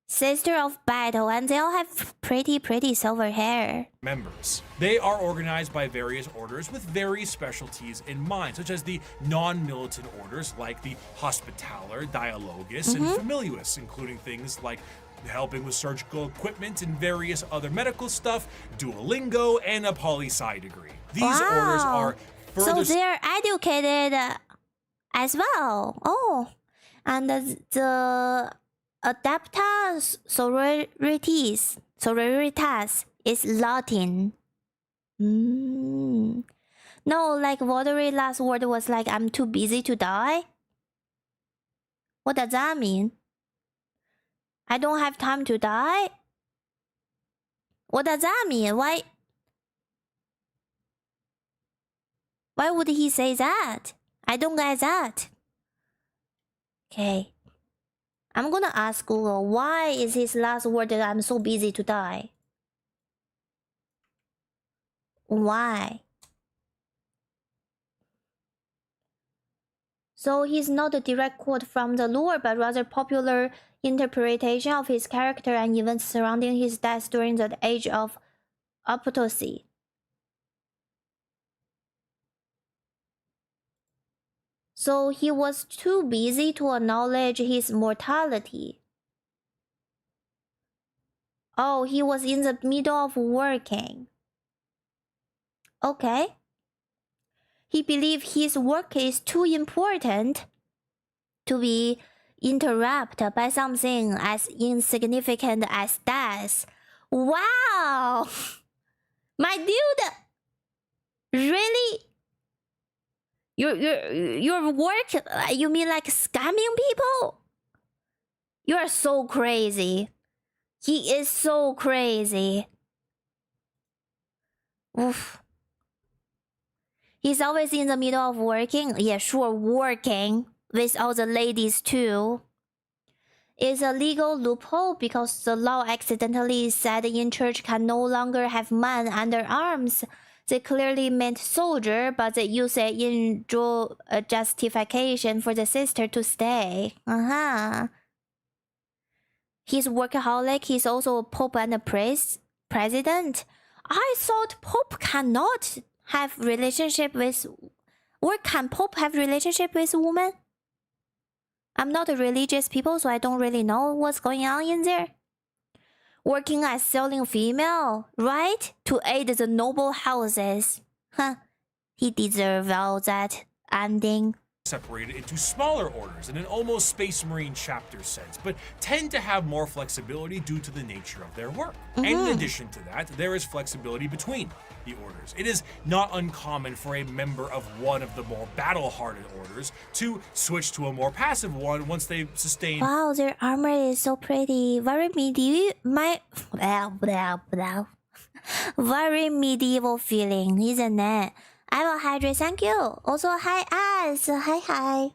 Sister of Battle, and they all have pretty silver hair. members. They are organized by various orders with various specialties in mind, such as the non-militant orders like the Hospitaller, Dialogus, and Familius, including things like helping with surgical equipment and various other medical stuff, Duolingo, and a poli-sci degree. These orders are further... So they're educated as well. Oh. And the Adeptus Sororitas is Latin. No, like Watery last word was like, I'm too busy to die? What does that mean? I don't have time to die? What does that mean? Why would he say that? I don't get that. Okay. I'm gonna ask Google, why is his last word that I'm so busy to die? Why? So he's not a direct quote from the lore, but rather popular interpretation of his character and events surrounding his death during the age of autopsy. So he was too busy to acknowledge his mortality. Oh, he was in the middle of working. Okay. He believed his work is too important to be interrupt by something as insignificant as death. Wow! My dude! Really? Your work, you mean like scamming people? You are so crazy. He is so crazy. Oof. He's always in the middle of working. Yeah, sure, working with all the ladies too. It's a legal loophole because the law accidentally said in church can no longer have men under arms. They clearly meant soldier, but they use it in justification for the sister to stay. He's workaholic. He's also a pope and a president. I thought pope cannot have relationship with, or can pope have relationship with women? I'm not a religious people, so I don't really know what's going on in there. Working as selling female, right? To aid the noble houses. Huh. He deserves all that ending. Separated into smaller orders in an almost Space Marine chapter sense, but tend to have more flexibility due to the nature of their work. And in addition to that, there is flexibility between the orders. It is not uncommon for a member of one of the more battle-hardened orders to switch to a more passive one once they've sustained. Wow, their armor is so pretty. Very medieval. Very medieval feeling, isn't it? I will hydrate, thank you. Also, hi As, hi.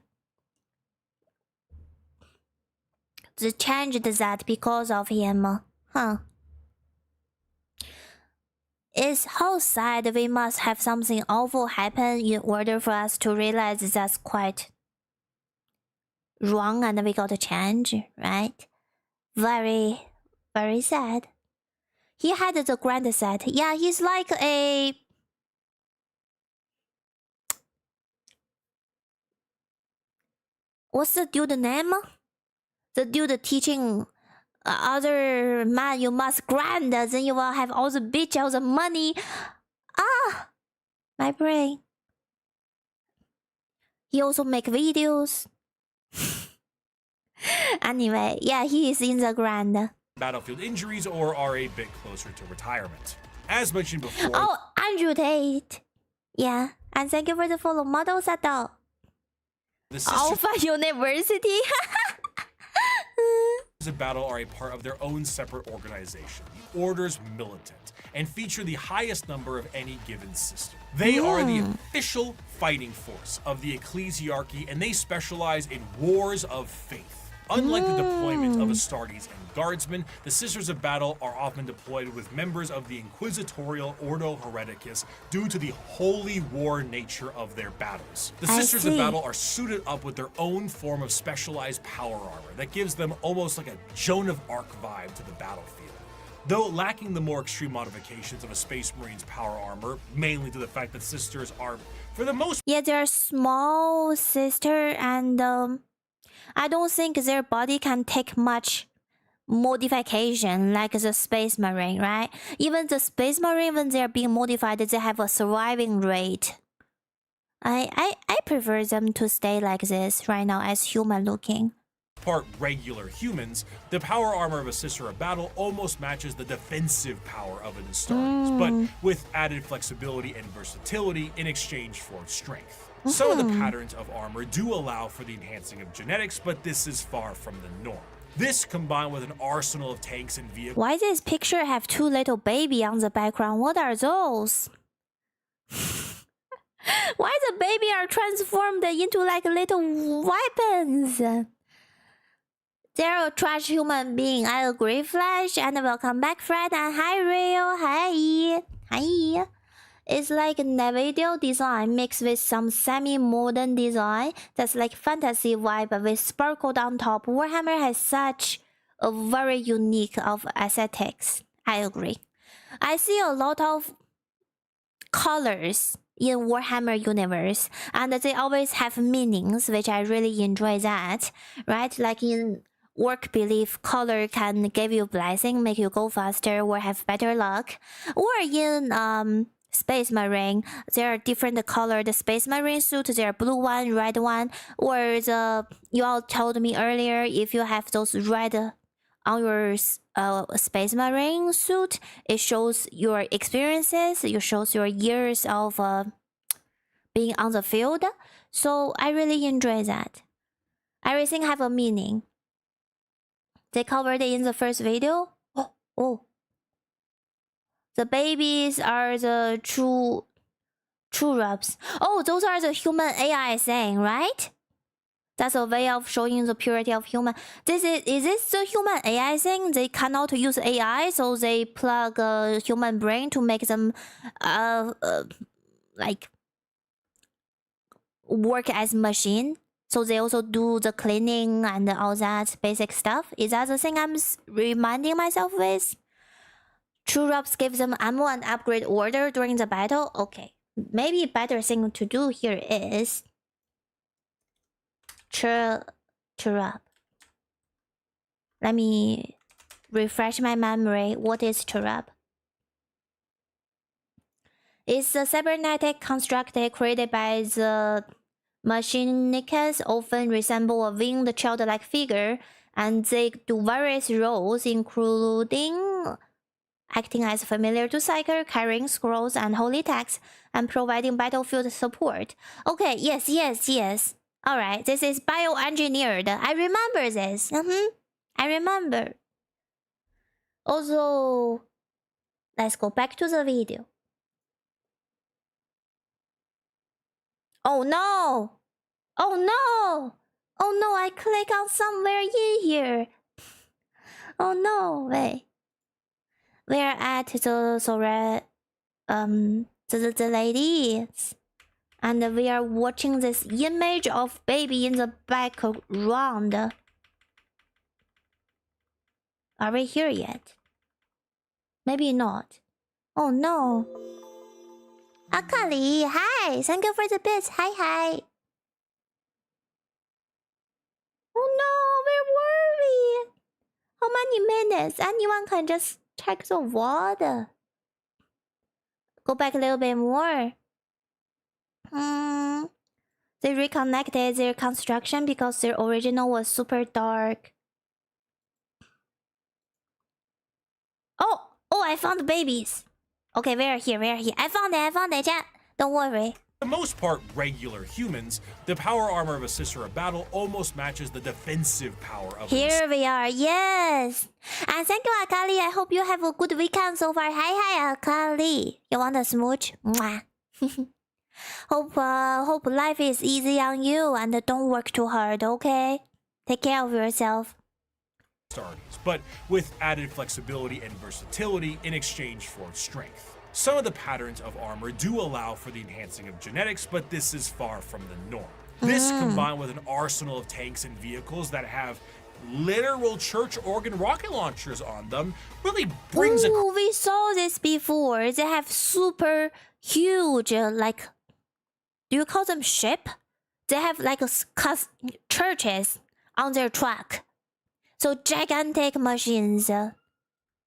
They changed that because of him, huh? It's how sad we must have something awful happen in order for us to realize that's quite wrong and we gotta change, right? Very, very sad. He had the grand set. Yeah, he's like a... What's the dude name? The dude teaching other man you must grind, then you will have all the bitch, all the money. Ah, my brain. He also make videos. Anyway, yeah, he is in the grind. Battlefield injuries or are a bit closer to retirement. As mentioned before. Oh, Andrew Tate. Yeah, and thank you for the follow, Model Sato. Alpha University. The battle are a part of their own separate organization, the Order's Militant, and feature the highest number of any given system. They are the official fighting force of the ecclesiarchy, and they specialize in wars of faith. Unlike the deployment of Astartes and Guardsmen, the Sisters of Battle are often deployed with members of the Inquisitorial Ordo Hereticus due to the holy war nature of their battles. The Sisters of Battle are suited up with their own form of specialized power armor that gives them almost like a Joan of Arc vibe to the battlefield. Though lacking the more extreme modifications of a Space Marine's power armor, mainly to the fact that Sisters are, for the most... Yeah, they're small sister and... I don't think their body can take much modification like the Space Marine, right? Even the Space Marine, when they're being modified, they have a surviving rate. I prefer them to stay like this right now as human looking. Part regular humans, the power armor of a Sister of Battle almost matches the defensive power of an Astartes, but with added flexibility and versatility in exchange for strength. Some of the patterns of armor do allow for the enhancing of genetics, but this is far from the norm. This, combined with an arsenal of tanks and vehicles... Why does this picture have two little baby on the background? What are those? Why the baby are transformed into like little weapons? They're a trash human being. I agree, Flash, and welcome back, Fred, and hi, Rio. Hi. It's like Navadio design mixed with some semi-modern design that's like fantasy vibe with sparkled on top. Warhammer has such a very unique of aesthetics. I agree. I see a lot of colors in Warhammer universe, and they always have meanings, which I really enjoy that, right? Like in Work Belief, color can give you blessing, make you go faster or have better luck. Or in Space Marine. There are different colored Space Marine suits. There are blue one, red one, or you all told me earlier if you have those red on your Space Marine suit, it shows your experiences. It shows your years of being on the field. So I really enjoy that. Everything have a meaning. They covered it in the first video. Oh. The babies are the true rubs. Oh, those are the human AI thing, right? That's a way of showing the purity of human. Is this the human AI thing? They cannot use AI, so they plug a human brain to make them like work as machine. So they also do the cleaning and all that basic stuff. Is that the thing I'm reminding myself with? True Rubs give them ammo and upgrade order during the battle. Okay, maybe a better thing to do here is True Rub. Let me refresh my memory. What is True Rub? It's a cybernetic construct created by the mechanicum, often resemble a winged childlike figure, and they do various roles, including acting as familiar to Psyker, carrying scrolls and holy texts, and providing battlefield support. Okay, yes. Alright, this is bioengineered. I remember this. I remember. Also, let's go back to the video. Oh no! I click on somewhere in here. Oh no, wait. We're at the ladies, and we are watching this image of baby in the background. Are we here yet? Maybe not. Oh no. Akali, hi! Thank you for the bits. Hi. Oh no, where were we? How many minutes? Anyone can just check the water. Go back a little bit more. They reconnected their construction because their original was super dark. Oh, I found the babies. Okay, we are here. I found it, chat. Don't worry. For the most part, regular humans, the power armor of a Sister of Battle almost matches the defensive power of Here we are, yes. And thank you, Akali. I hope you have a good weekend so far. Hi, Akali. You want a smooch? Mwah. Hope life is easy on you and don't work too hard, okay? Take care of yourself. But with added flexibility and versatility in exchange for strength. Some of the patterns of armor do allow for the enhancing of genetics, but this is far from the norm. This, combined with an arsenal of tanks and vehicles that have literal church organ rocket launchers on them, really brings we saw this before. They have super huge, like, do you call them ship? They have like churches on their truck. So gigantic machines.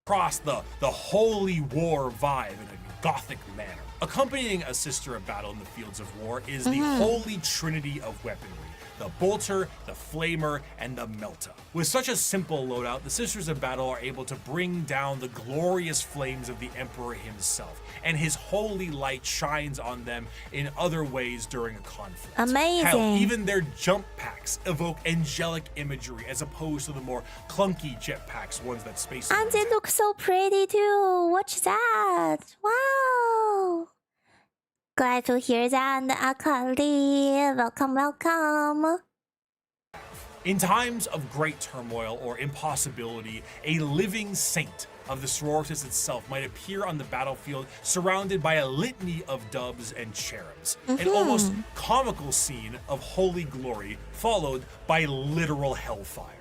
Across the holy war vibe in a gothic manner. Accompanying a Sister of Battle in the fields of war is the holy trinity of weaponry. The bolter, the flamer, and the melter. With such a simple loadout, the Sisters of Battle are able to bring down the glorious flames of the Emperor himself, and his holy light shines on them in other ways during a conflict. Amazing. Hell, even their jump packs evoke angelic imagery as opposed to the more clunky jetpacks, ones that space. And they look so pretty too. Watch that. Wow. Glad to hear that, Akali. Welcome. In times of great turmoil or impossibility, a living saint of the sororitas itself might appear on the battlefield surrounded by a litany of doves and cherubs. An almost comical scene of holy glory followed by literal hellfire.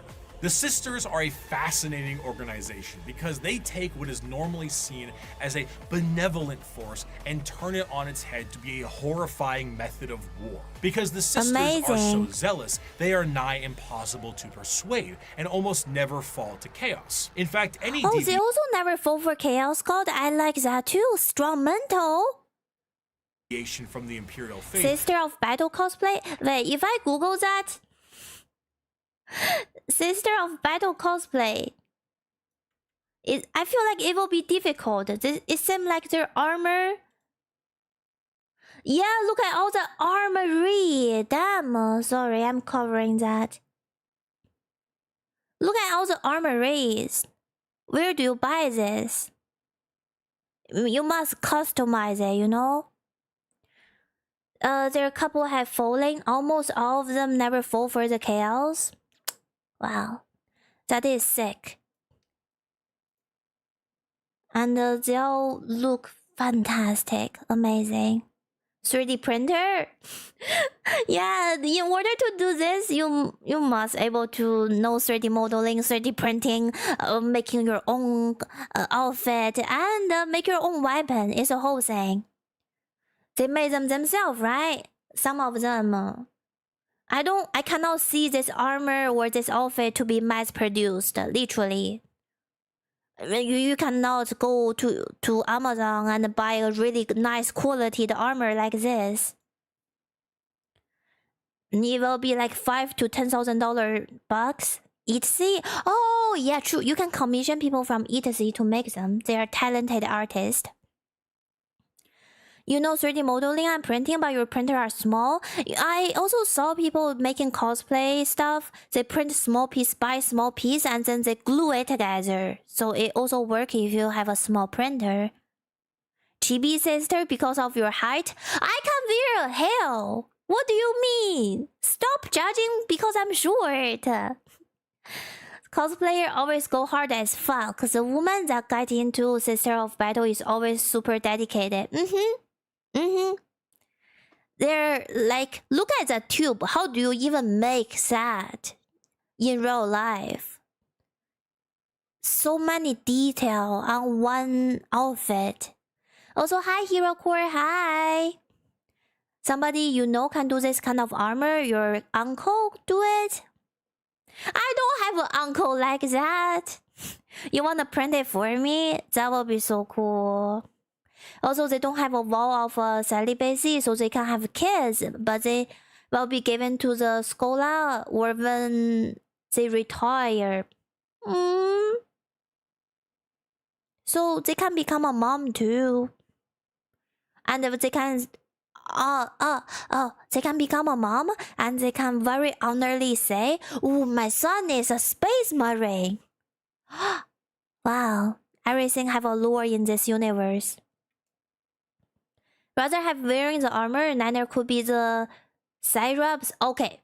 The Sisters are a fascinating organization because they take what is normally seen as a benevolent force and turn it on its head to be a horrifying method of war. Because the Sisters are so zealous, they are nigh impossible to persuade and almost never fall to chaos. In fact, any they also never fall for chaos god. I like that too. Strong mental. from the Imperial faith. Sister of Battle cosplay? Wait, if I Google that... Sister of Battle cosplay... I feel like it will be difficult. It seems like their armor... Yeah, look at all the armory. Damn, sorry, I'm covering that. Look at all the armories. Where do you buy this? You must customize it, you know? Their couple have fallen. Almost all of them never fall for the chaos. Wow. That is sick. And they all look fantastic. Amazing. 3D printer? Yeah, in order to do this, you must able to know 3D modeling, 3D printing, making your own outfit, and make your own weapon. It's a whole thing. They made them themselves, right? Some of them. I cannot see this armor or this outfit to be mass produced, literally. You cannot go to Amazon and buy a really nice quality armor like this. It will be like $5,000 to $10,000 bucks. Etsy? Oh yeah, true. You can commission people from Etsy to make them. They are talented artists. You know 3D modeling and printing, but your printer are small. I also saw people making cosplay stuff. They print small piece by small piece and then they glue it together. So it also works if you have a small printer. Chibi sister, because of your height, I can wear a hell. What do you mean? Stop judging because I'm short. Cosplayer always go hard as fuck. The woman that got into Sister of Battle is always super dedicated. They're like, look at the tube. How do you even make that in real life? So many detail on one outfit. Also, hi Hero Core, hi. Somebody you know can do this kind of armor. Your uncle do it? I don't have an uncle like that. You wanna print it for me? That would be so cool. Also, they don't have a vow of celibacy, so they can have kids, but they will be given to the scholar or when they retire. So they can become a mom too. And if they can... they can become a mom and they can very honorably say, "Oh, my son is a space marine." Wow, everything have a lore in this universe. Rather have wearing the armor, Niner could be the Cyraps. Okay,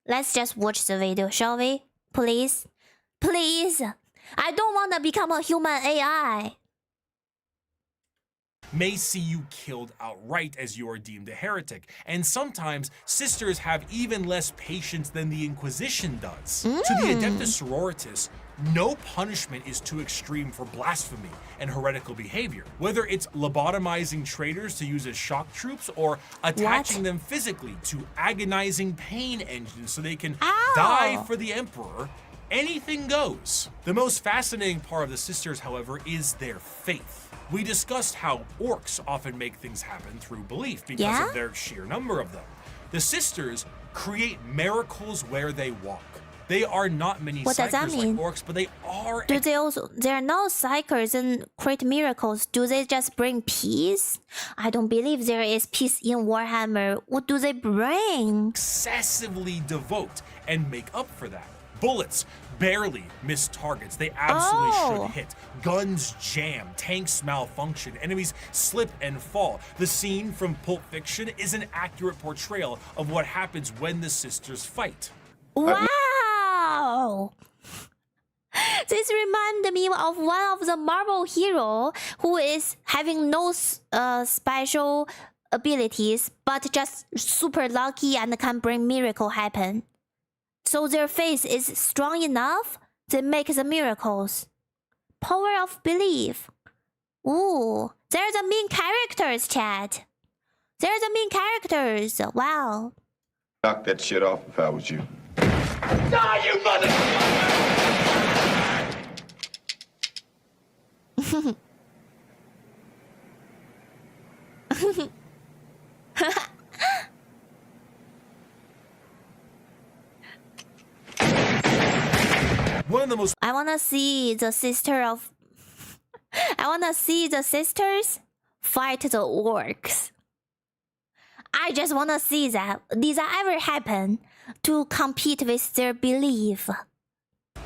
let's just watch the video, shall we? Please? Please! I don't want to become a human AI. May see you killed outright as you are deemed a heretic, and sometimes sisters have even less patience than the Inquisition does. To the Adeptus Sororitas, no punishment is too extreme for blasphemy and heretical behavior, whether it's lobotomizing traitors to use as shock troops or attaching them physically to agonizing pain engines so they can die for the Emperor. Anything goes. The most fascinating part of the sisters, however, is their faith. We discussed how orcs often make things happen through belief because of their sheer number of them. The sisters create miracles where they walk. They are not many psychers like orcs, but they are... They are not psychers and create miracles. Do they just bring peace? I don't believe there is peace in Warhammer. What do they bring? Excessively devote and make up for that. Bullets barely miss targets. They absolutely should hit. Guns jam, tanks malfunction, enemies slip and fall. The scene from Pulp Fiction is an accurate portrayal of what happens when the sisters fight. Wow! This reminded me of one of the Marvel hero who is having no special abilities, but just super lucky and can bring miracle happen. So their faith is strong enough, they make the miracles. Power of belief. Ooh, they're the main characters, chat. They're the main characters. Wow. Knock that shit off if I was you. Die, you mother! One of the most I wanna see the sister of. I wanna see the sisters fight the orcs. I just wanna see that. Did that ever happen to compete with their belief?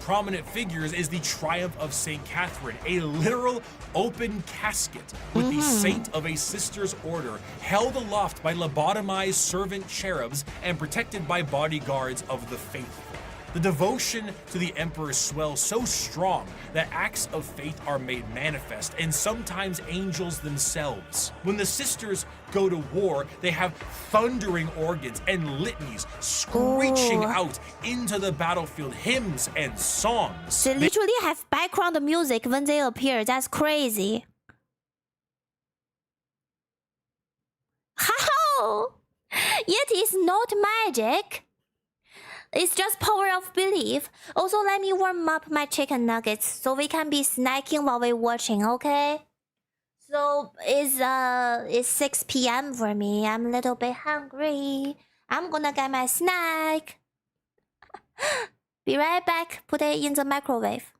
prominent figures is the Triumph of St. Catherine, a literal open casket with the saint of a sister's order held aloft by lobotomized servant cherubs and protected by bodyguards of the faithful. The devotion to the emperor swells so strong that acts of faith are made manifest, and sometimes angels themselves. When the sisters go to war, they have thundering organs and litanies screeching out into the battlefield, hymns and songs. They literally have background music when they appear. That's crazy. How? It is not magic. It's just power of belief. Also, let me warm up my chicken nuggets so we can be snacking while we're watching, okay? So it's 6 p.m. for me. I'm a little bit hungry. I'm gonna get my snack. Be right back. Put it in the microwave.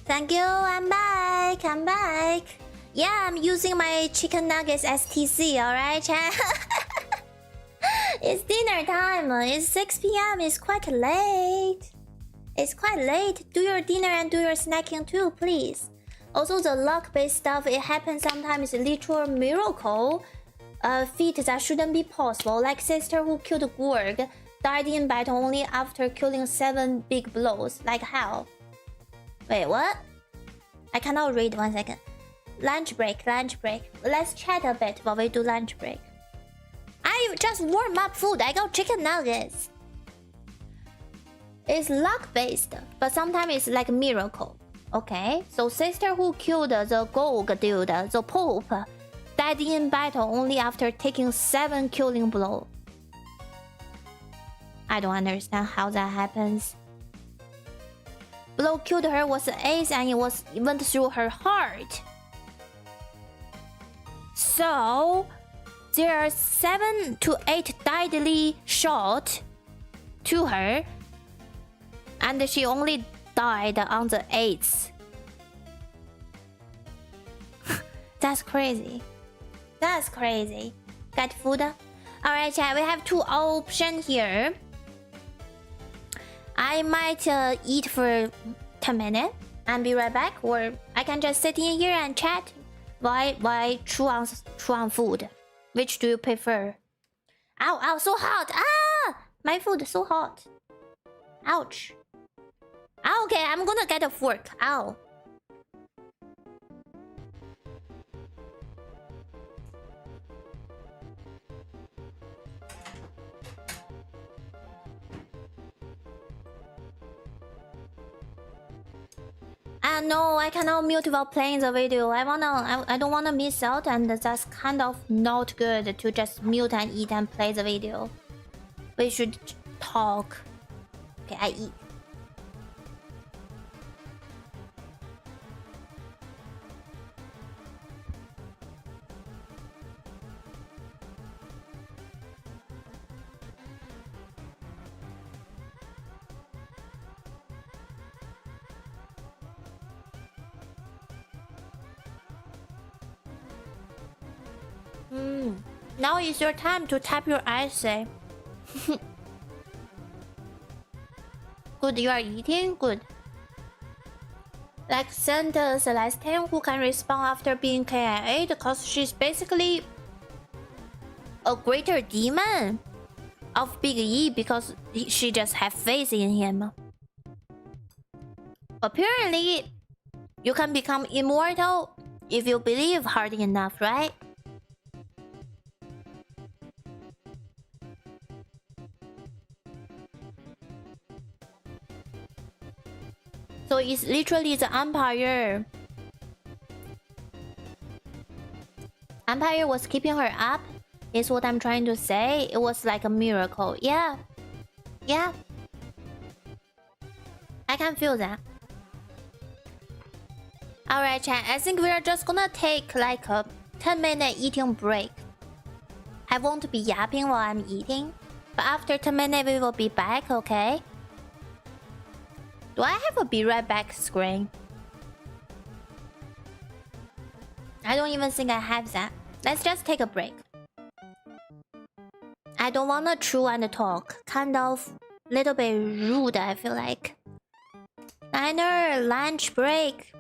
Thank you, I'm back, I'm back. Yeah, I'm using my chicken nuggets STC, alright, chat? It's dinner time, it's 6 p.m, it's quite late. It's quite late. Do your dinner and do your snacking too, please. Also, the luck-based stuff, it happens sometimes, literal miracle. Feat that shouldn't be possible, like sister who killed Gorg, died in battle only after killing 7 big blows. Like how? Wait, what? I cannot read, 1 second. Lunch break, lunch break. Let's chat a bit while we do lunch break. I just warm up food. I got chicken nuggets. It's luck-based, but sometimes it's like miracle. Okay, so sister who killed the Gog dude, the Pope, died in battle only after taking 7 killing blows. I don't understand how that happens. Blow killed her was an ace and it went through her heart. So there are 7 to 8 deadly shots to her, and she only died on the 8th. That's crazy. That's crazy. Get food? Alright, chat, we have 2 options here. I might eat for 10 minutes and be right back, or I can just sit in here and chat while chew on food. Which do you prefer? Ow, ow, so hot! Ah! My food is so hot. Ouch. Okay, I'm gonna get a fork. Ow. No, I cannot mute while playing the video. I don't wanna miss out, and that's kind of not good to just mute and eat and play the video. We should talk. Okay, I eat. Now is your time to type your essay. Good, you are eating? Good. Like Saint Celestine, who can respawn after being KIA'd because she's basically a greater demon of Big E because she just have faith in him. Apparently, you can become immortal if you believe hard enough, right? So it's literally the Empire. Empire was keeping her up, is what I'm trying to say. It was like a miracle. Yeah. Yeah. I can feel that. Alright, chat. I think we're just gonna take like a 10-minute eating break. I won't be yapping while I'm eating. But after 10 minutes, we will be back, okay? Do I have a be right back screen? I don't even think I have that. Let's just take a break. I don't wanna chew and talk. Kind of little bit rude, I feel like. Niner, lunch break.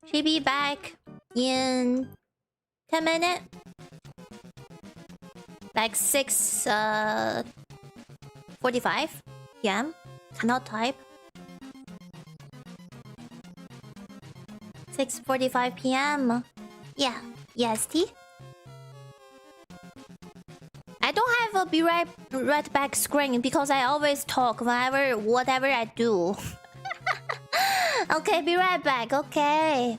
She'll be back in 10 minutes. Like 6:45 p.m. Cannot type. 6:45 p.m. Yeah, EST. I don't have a be right back screen because I always talk whatever I do. Okay, be right back. Okay.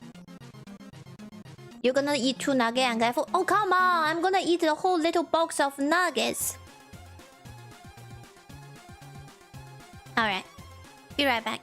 You're gonna eat 2 nuggets and get full. Oh, come on! I'm gonna eat the whole little box of nuggets. Alright. Be right back.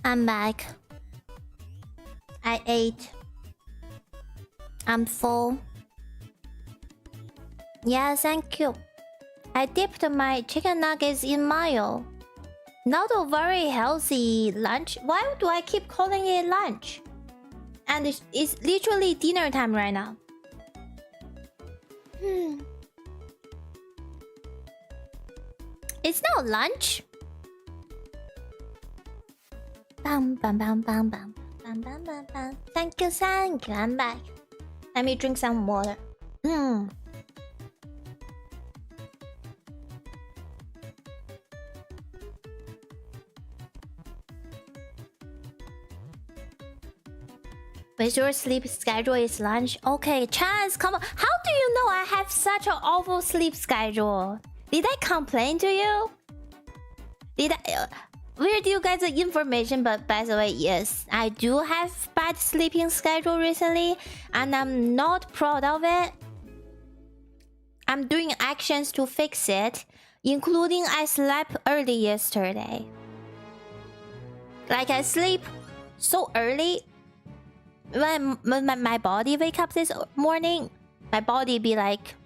I'm back. I ate. I'm full. Yeah, thank you. I dipped my chicken nuggets in mayo. Not a very healthy lunch. Why do I keep calling it lunch? And it's literally dinner time right now. It's not lunch. Bam bam bam bam bam bam bam bam bam. Thank you, thank you. I'm back. Let me drink some water. With your sleep schedule is lunch. Okay, Chance, come on. How do you know I have such an awful sleep schedule? Did I complain to you? Did I? Where do you get the information? But by the way, yes, I do have bad sleeping schedule recently, and I'm not proud of it. I'm doing actions to fix it, including I slept early yesterday. Like I sleep so early. When my body wake up this morning, my body be like,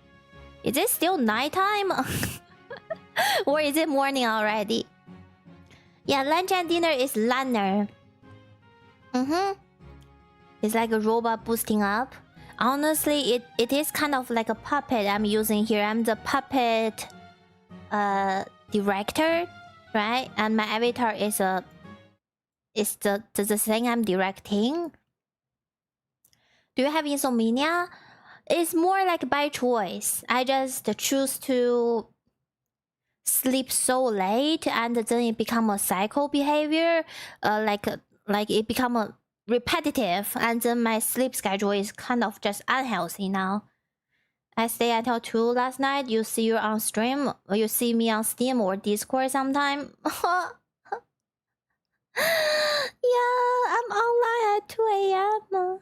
is it still nighttime? Or is it morning already? Yeah, lunch and dinner is Lanner. It's like a robot boosting up. Honestly, it is kind of like a puppet I'm using here. I'm the puppet director, right? And my avatar is the thing I'm directing. Do you have insomnia? It's more like by choice. I just choose to sleep so late, and then it become a cycle behavior. Like it become a repetitive, and then my sleep schedule is kind of just unhealthy now. I stay until 2 last night. You see you on stream, or you see me on Steam or Discord sometime. Yeah, I'm online at 2 AM.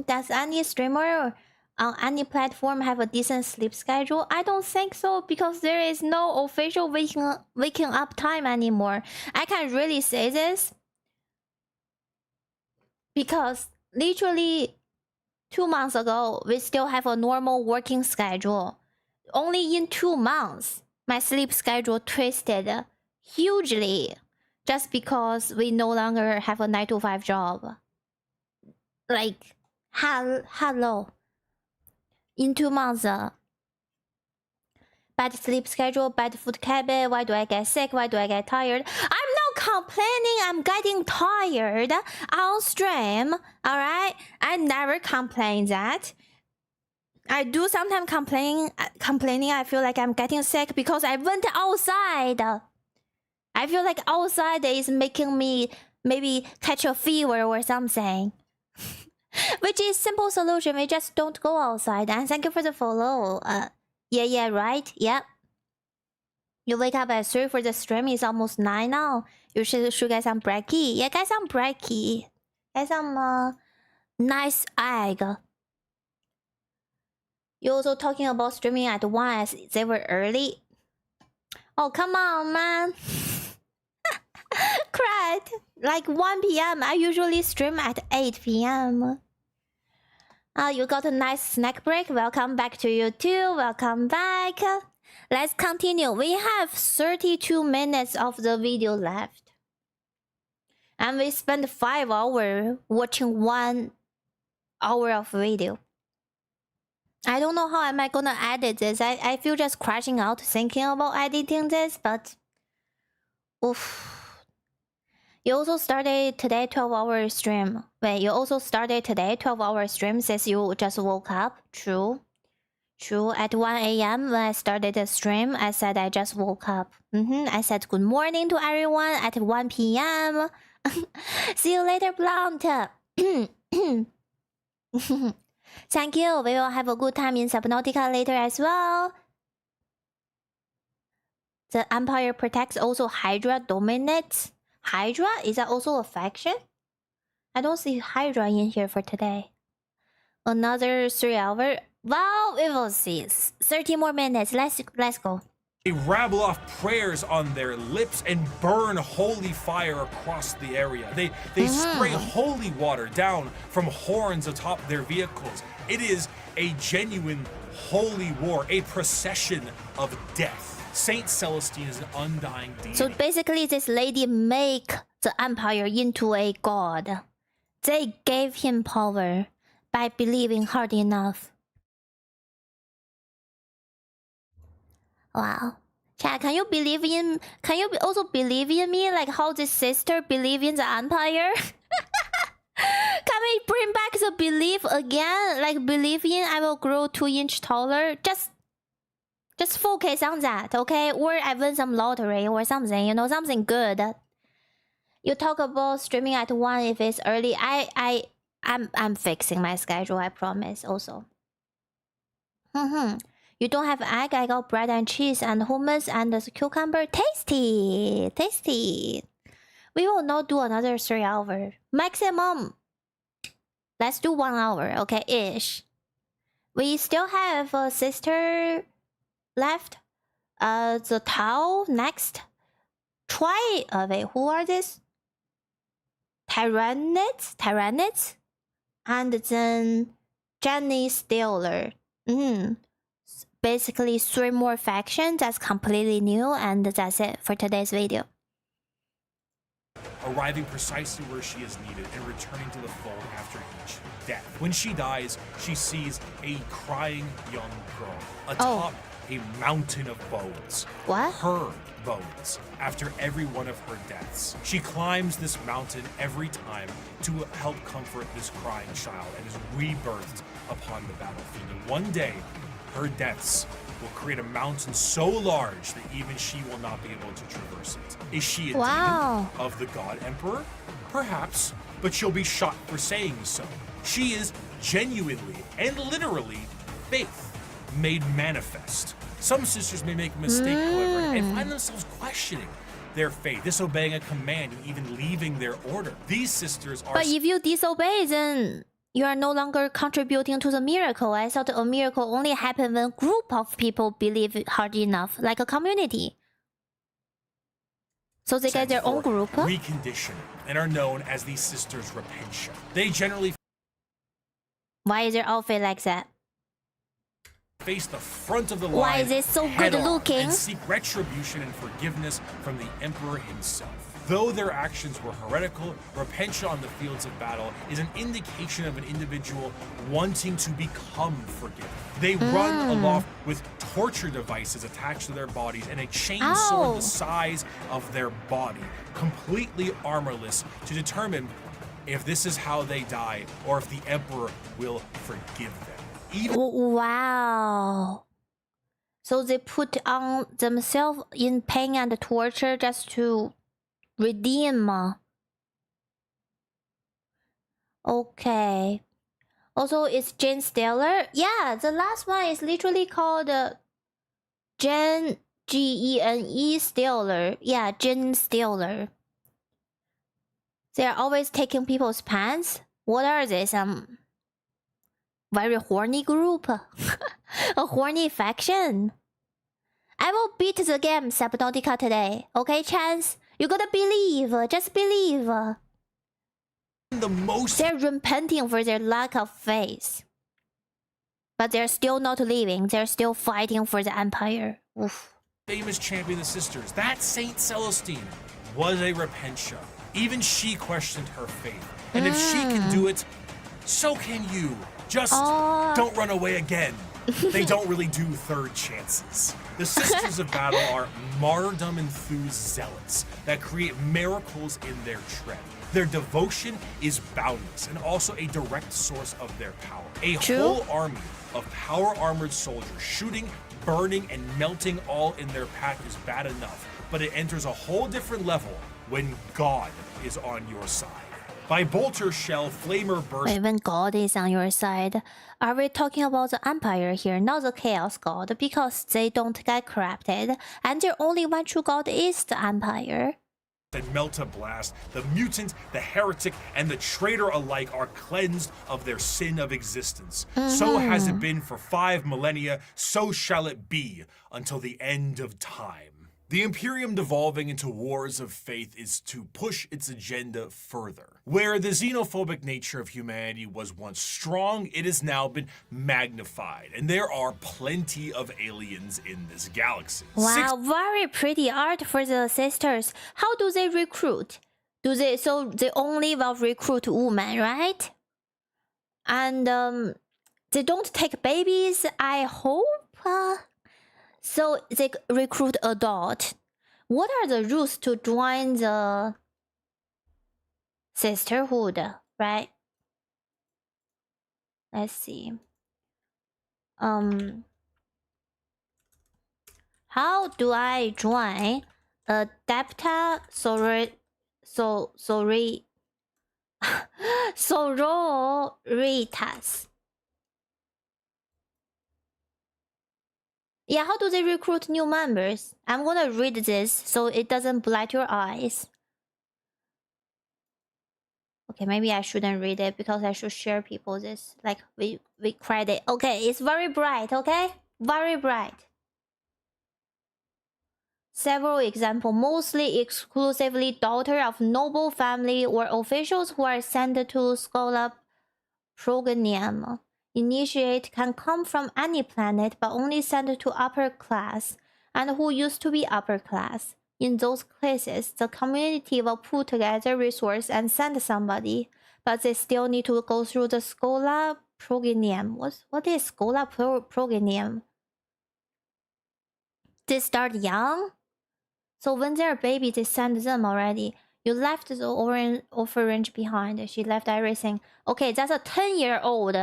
Does any streamer on any platform have a decent sleep schedule? I don't think so, because there is no official waking up time anymore. I can really say this because literally 2 months ago, we still have a normal working schedule. Only in 2 months, my sleep schedule twisted hugely just because we no longer have a 9-to-5 job. Like, hello. In 2 months, bad sleep schedule, bad food habit. Why do I get sick? Why do I get tired? I'm not complaining I'm getting tired on stream, alright? I never complain that. I do sometimes complaining I feel like I'm getting sick because I went outside. I feel like outside is making me maybe catch a fever or something. Which is simple solution, we just don't go outside. And thank you for the follow. Yeah, right? Yep. You wake up at 3 for the stream, it's almost 9 now. You should get some brekkie. Yeah, get some brekkie. Get some nice egg. You also talking about streaming at 1 as they were early. Oh, come on, man. Cried. Like 1 PM. I usually stream at 8 PM. You got a nice snack break. Welcome back to you too. Welcome back. Let's continue. We have 32 minutes of the video left. And we spent 5 hours watching 1 hour of video. I don't know how am I gonna edit this. I feel just crashing out thinking about editing this, but oof. You also started today 12-hour stream. Wait, you also started today 12-hour stream since you just woke up. True. At 1 AM when I started the stream, I said I just woke up. I said good morning to everyone at 1 PM. See you later, Blunt. Thank you. We will have a good time in Subnautica later as well. The Empire protects, also Hydra dominates. Hydra? Is that also a faction? I don't see Hydra in here for today. Another 3 hours. Well, we will see. 30 more minutes. Let's go. They rabble off prayers on their lips and burn holy fire across the area. They spray holy water down from horns atop their vehicles. It is a genuine holy war, a procession of death. Saint Celestine is an undying deity. So basically, this lady make the empire into a god. They gave him power by believing hard enough. Wow. Chat, can you believe in? Can you also believe in me like how this sister believe in the empire? Can we bring back the belief again? Like believe in I will grow 2 inches taller. Just focus on that, okay? Or I win some lottery or something, you know, something good. You talk about streaming at 1 if it's early. I'm fixing my schedule, I promise also. You don't have egg, I got bread and cheese and hummus and the cucumber. Tasty! Tasty! We will not do another 3 hours. Maximum. Let's do 1 hour, okay, ish. We still have a sister left. The Tao next. Try wait, who are this? Tyrannids? And then Jenny Stealer. Basically 3 more factions that's completely new, and that's it for today's video. Arriving precisely where she is needed and returning to the fold after each death. When she dies, she sees a crying young girl atop a mountain of bones. What? Her bones, after every one of her deaths. She climbs this mountain every time to help comfort this crying child and is rebirthed upon the battlefield. And one day, her deaths will create a mountain so large that even she will not be able to traverse it. Is she a demon of the God Emperor? Perhaps, but she'll be shot for saying so. She is genuinely and literally faith made manifest. Some sisters may make a mistake, however, and find themselves questioning their faith, disobeying a command, and even leaving their order. These sisters are... But if you disobey, then you are no longer contributing to the miracle. I thought a miracle only happens when a group of people believe hard enough, like a community. So they get their own group? Reconditioning, and are known as the Sisters Repentia. They generally... Why is their outfit like that? Face the front of the line. Why is it so good looking? And seek retribution and forgiveness from the Emperor himself. Though their actions were heretical, repentia on the fields of battle is an indication of an individual wanting to become forgiven. They run aloft with torture devices attached to their bodies and a chainsaw the size of their body, completely armorless, to determine if this is how they die or if the Emperor will forgive them. Wow. So they put on themselves in pain and torture just to redeem. Okay. Also, it's Jane Stealer. Yeah, the last one is literally called Jane, Gene Stealer. Yeah, Jane Stealer. They are always taking people's pants. What are they? Some very horny group? A horny faction? I will beat the game Subnautica today. Okay, Chance? You gotta believe. Just believe. They're repenting for their lack of faith. But they're still not leaving. They're still fighting for the Empire. Oof. Famous champion of the sisters, that Saint Celestine, was a repentia. Even she questioned her faith. And if she can do it, so can you. Just don't run away again. They don't really do third chances. The Sisters of Battle are martyrdom-enthused zealots that create miracles in their tread. Their devotion is boundless and also a direct source of their power. A whole army of power-armored soldiers shooting, burning, and melting all in their path is bad enough, but it enters a whole different level when God is on your side. By bolter shell, flamer burst. Wait, when God is on your side, are we talking about the Empire here, not the Chaos God, because they don't get corrupted, and their only one true God is the Empire? and Melta Blast, the mutant, the heretic, and the traitor alike are cleansed of their sin of existence. So has it been for 5 millennia, so shall it be until the end of time. The Imperium devolving into wars of faith is to push its agenda further. Where the xenophobic nature of humanity was once strong, it has now been magnified, and there are plenty of aliens in this galaxy. Wow, very pretty art for the sisters. How do they recruit? So they only will recruit women, right? And they don't take babies, I hope? So they recruit adult. What are the rules to join the sisterhood, right? Let's see. How do I join Adepta Sororitas? Yeah, how do they recruit new members? I'm gonna read this so it doesn't blight your eyes. Okay, maybe I shouldn't read it because I should share people this. Like, we credit. Okay, it's very bright, okay? Very bright. Several examples, mostly exclusively daughter of noble family or officials who are sent to Schola Proganium. Initiate can come from any planet, but only sent to upper class, and who used to be upper class. In those cases, the community will put together resources and send somebody, but they still need to go through the Schola Proganium. What is Schola Proganium? They start young? So when they're a baby, they send them already. You left the orange behind. She left everything. Okay, that's a 10-year-old.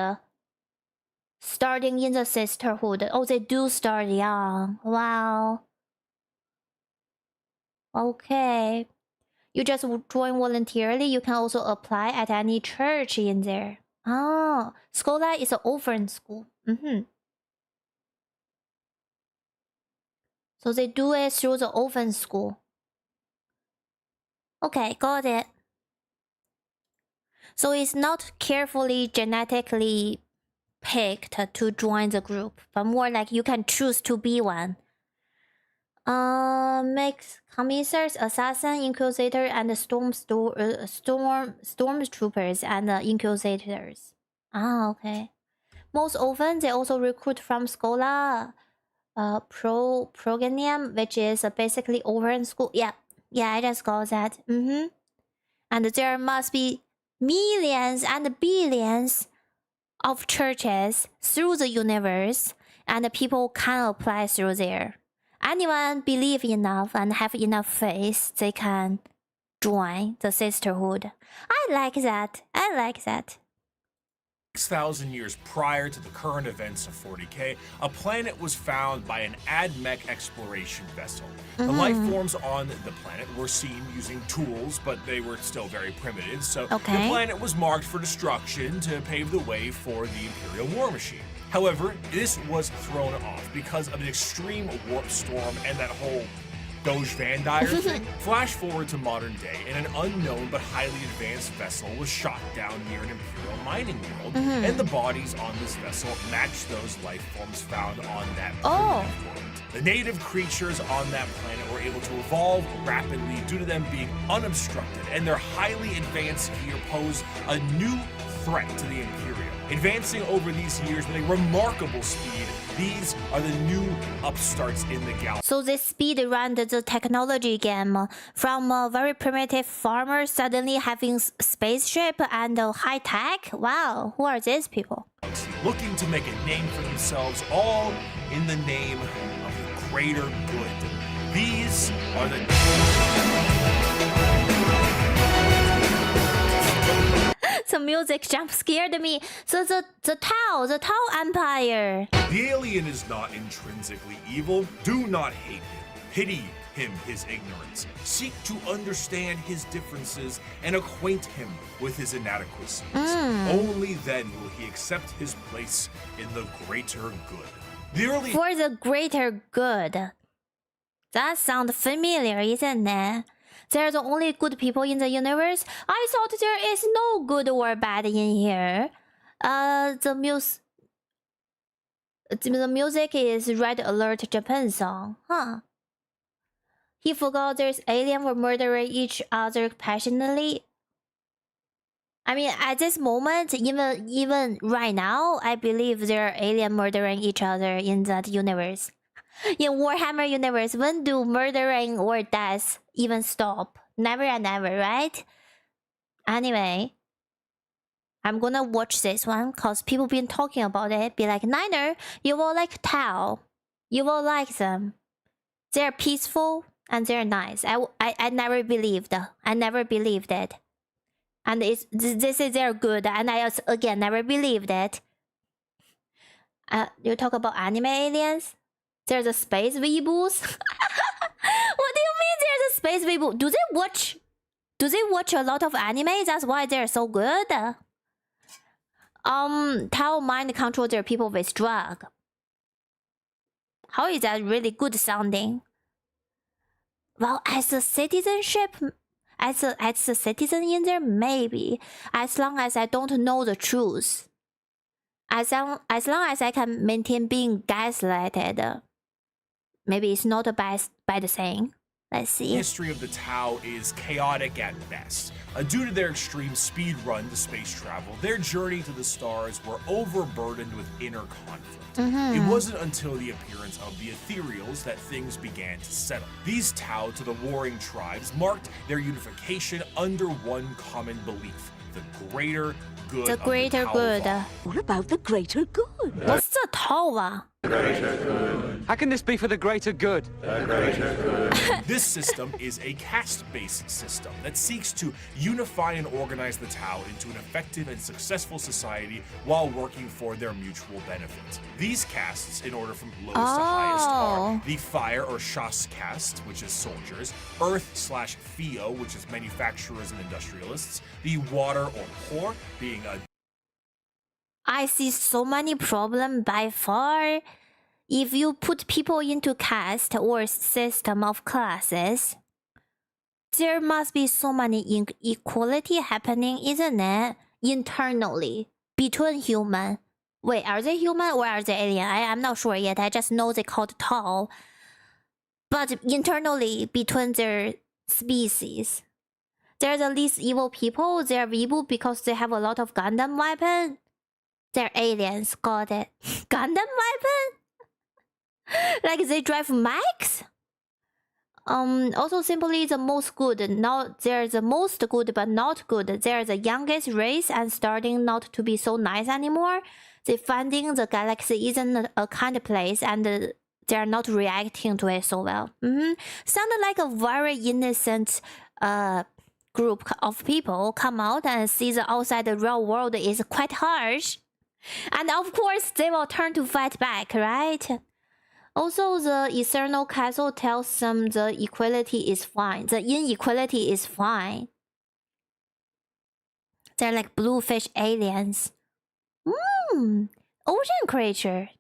Starting in the sisterhood. Oh, they do start young. Wow. Okay. You just join voluntarily. You can also apply at any church in there. Oh, Schola is an orphan school. So they do it through the orphan school. Okay, got it. So it's not carefully genetically picked to join the group, but more like you can choose to be one. Makes commissars, assassin, inquisitor, and stormtroopers and inquisitors. Ah, okay. Most often, they also recruit from Schola Proganium, which is basically orphan school. Yeah, I just got that. And there must be millions and billions of churches through the universe, and people can apply through there. Anyone believe enough and have enough faith, they can join the sisterhood. I like that. 6,000 years prior to the current events of 40K, a planet was found by an AdMech exploration vessel. The life forms on the planet were seen using tools, but they were still very primitive, so the planet was marked for destruction to pave the way for the Imperial War Machine. However, this was thrown off because of an extreme warp storm and that whole 𝓢𝓤𝓑𝓢𝓒𝓘 thing. Flash forward to modern day, and an unknown but highly advanced vessel was shot down near an Imperial mining world, and the bodies on this vessel match those life forms found on that world. The native creatures on that planet were able to evolve rapidly due to them being unobstructed, and their highly advanced gear posed a new threat to the Imperium. Advancing over these years with a remarkable speed, these are the new upstarts in the galaxy. So they speed run the technology game from a very primitive farmer suddenly having spaceship and high tech. Wow, who are these people? Looking to make a name for themselves, all in the name of the greater good. These are the... The music jump scared me. So the Tau Empire. The alien is not intrinsically evil. Do not hate him. Pity him his ignorance. Seek to understand his differences and acquaint him with his inadequacies. Only then will he accept his place in the greater good. For the greater good. That sounds familiar, isn't it? They're the only good people in the universe. I thought there is no good or bad in here. The music is Red Alert Japan song, huh? He forgot there's alien were murdering each other passionately. I mean, at this moment, even right now, I believe there are alien murdering each other in that universe. In Warhammer universe, when do murdering or death even stop? Never and never, right? Anyway, I'm gonna watch this one because people been talking about it. Be like, Niner, you will like Tau. You will like them. They're peaceful and they're nice. I never believed. I never believed it. And this is they're good, and I also, again, never believed it. You talk about anime aliens? There's a space weeaboos? What do you mean there's a space weeaboo? Do they watch a lot of anime? That's why they're so good? Tao mind control their people with drug. How is that really good sounding? Well, as a citizenship... As a citizen in there, maybe. As long as I don't know the truth. As long as I can maintain being gaslighted. Maybe it's not a bad thing. Let's see. The history of the Tau is chaotic at best. Due to their extreme speed run to space travel, their journey to the stars were overburdened with inner conflict. It wasn't until the appearance of the Ethereals that things began to settle. These Tau to the warring tribes marked their unification under one common belief: the greater good. The greater good. What about the greater good? What's the Tau? How can this be for the greater good? This system is a caste-based system that seeks to unify and organize the Tau into an effective and successful society while working for their mutual benefit. These castes, in order from lowest to highest, are the Fire or Shas caste, which is soldiers, Earth/Theo, which is manufacturers and industrialists, the Water or Poor, being a... I see so many problems by far. If you put people into caste or system of classes, there must be so many inequality happening, isn't it? Internally, between human. Wait, are they human or are they alien? I'm not sure yet. I just know they called Tau. But internally, between their species, they're the least evil people. They're evil because they have a lot of Gundam weapons. They're aliens, got it. Gundam weapon? Like they drive mechs? Also simply the most good. Now they're the most good but not good. They're the youngest race and starting not to be so nice anymore. They finding the galaxy isn't a kind place and they're not reacting to it so well. Sounded like a very innocent group of people come out and see the outside the real world is quite harsh. And of course, they will turn to fight back, right? Also, the Eternal Castle tells them the equality is fine. The inequality is fine. They're like bluefish aliens. Ocean creature.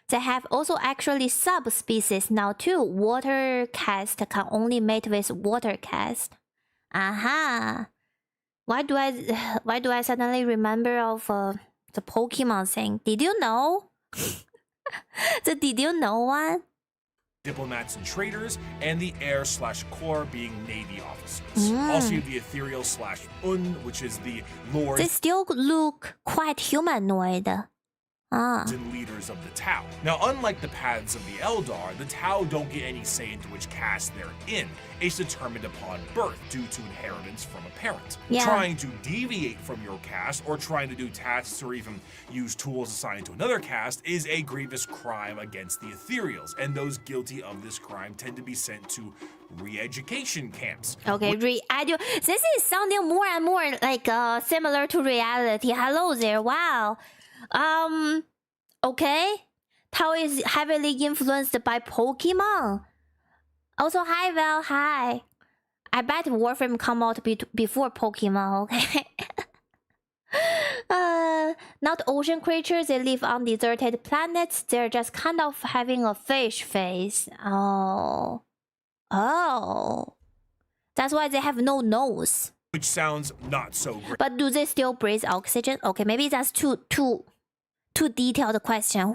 They have also actually subspecies now too. Water caste can only mate with water caste. Aha. Why do I suddenly remember of the Pokemon thing? Did you know? Did you know one? Diplomats and traders, and the Air/Core being Navy officers. Also you have the Ethereal/Un, which is the lords. They still look quite humanoid. And leaders of the Tau. Now, unlike the paths of the Eldar, the Tau don't get any say into which caste they're in. It's determined upon birth due to inheritance from a parent. Yeah. Trying to deviate from your caste or trying to do tasks or even use tools assigned to another caste is a grievous crime against the Ethereals, and those guilty of this crime tend to be sent to re-education camps. Okay, this is sounding more and more like similar to reality. Hello there, wow. Okay. Tao is heavily influenced by Pokemon. Also, hi Val, hi. I bet Warframe come out before Pokemon, okay? Not ocean creatures, they live on deserted planets. They're just kind of having a fish face. Oh. That's why they have no nose. Which sounds not so great. But do they still breathe oxygen? Okay, maybe that's too detailed question.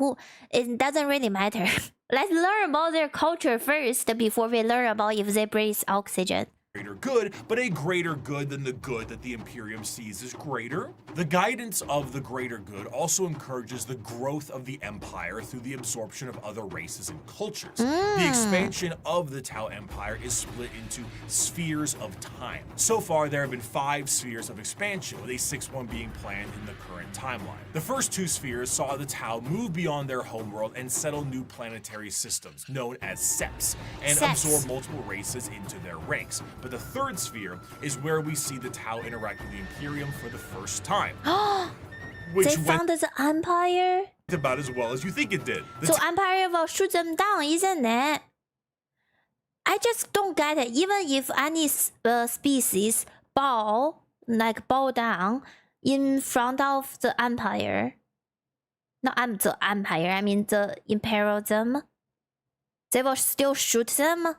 It doesn't really matter. Let's learn about their culture first before we learn about if they breathe oxygen. Greater good, but a greater good than the good that the Imperium sees as greater. The guidance of the greater good also encourages the growth of the Empire through the absorption of other races and cultures. The expansion of the Tau Empire is split into spheres of time. So far, there have been 5 spheres of expansion, with a 6th one being planned in the current timeline. The first 2 spheres saw the Tau move beyond their homeworld and settle new planetary systems, known as SEPs, and absorb multiple races into their ranks. But the 3rd sphere is where we see the Tau interact with the Imperium for the first time. Which they founded the Empire? About as well as you think it did. So Empire will shoot them down, isn't it? I just don't get it. Even if any species bow down in front of the Empire, not the Empire, I mean the Imperialism, they will still shoot them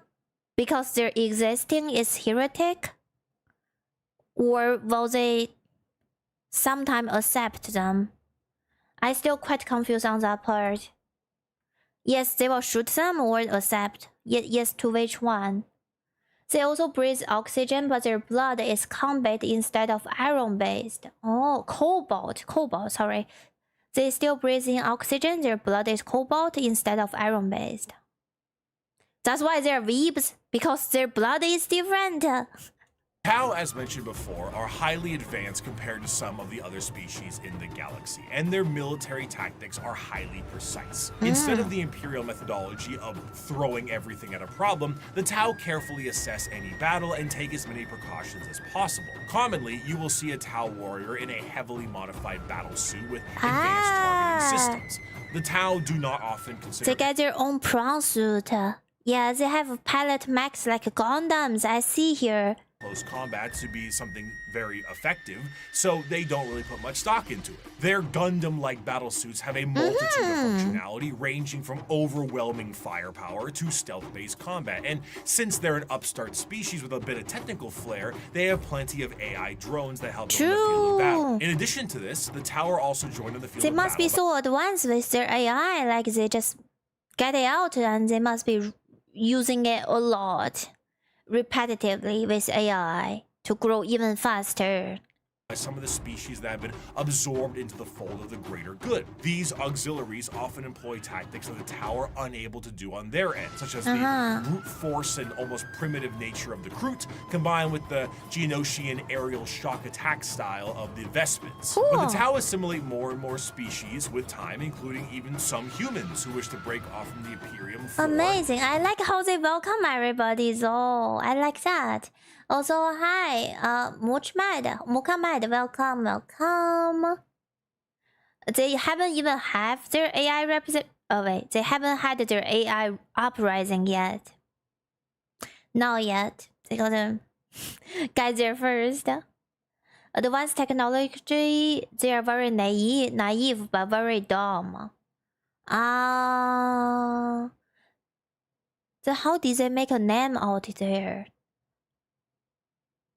because their existing is heretic? Or will they sometimes accept them? I still quite confused on that part. Yes, they will shoot them or accept. Yes, to which one? They also breathe oxygen, but their blood is combat instead of iron-based. Oh, cobalt, sorry. They still breathe in oxygen, their blood is cobalt instead of iron-based. That's why they're weebs, because their blood is different. Tau, as mentioned before, are highly advanced compared to some of the other species in the galaxy, and their military tactics are highly precise. Instead of the Imperial methodology of throwing everything at a problem, the Tau carefully assess any battle and take as many precautions as possible. Commonly, you will see a Tau warrior in a heavily modified battle suit with advanced targeting systems. The Tau do not often consider... They get their own prawn suit. Yeah, they have pallet mechs like Gundams, I see here. Close combat to be something very effective, so they don't really put much stock into it. Their Gundam-like battlesuits have a multitude of functionality, ranging from overwhelming firepower to stealth-based combat, and since they're an upstart species with a bit of technical flair, they have plenty of AI drones that help them in the field of battle. In addition to this, the Tower also joined in the field of battle. They must be so advanced with their AI, like they just get it out and they must be using it a lot. Repetitively with AI to grow even faster. Some of the species that have been absorbed into the fold of the greater good. These auxiliaries often employ tactics that the Tau are unable to do on their end, such as the brute force and almost primitive nature of the Kroot, combined with the Geonosian aerial shock attack style of the Vespens. But the Tau assimilate more and more species with time, including even some humans who wish to break off from the Imperium. Amazing. I like how they welcome everybody though. I like that. Also, hi, Muhammad, welcome. They haven't even have their AI represent. Oh wait, they haven't had their AI uprising yet. Not yet. They gotta get there first. Advanced technology. They are very naive, but very dumb. So how did they make a name out there?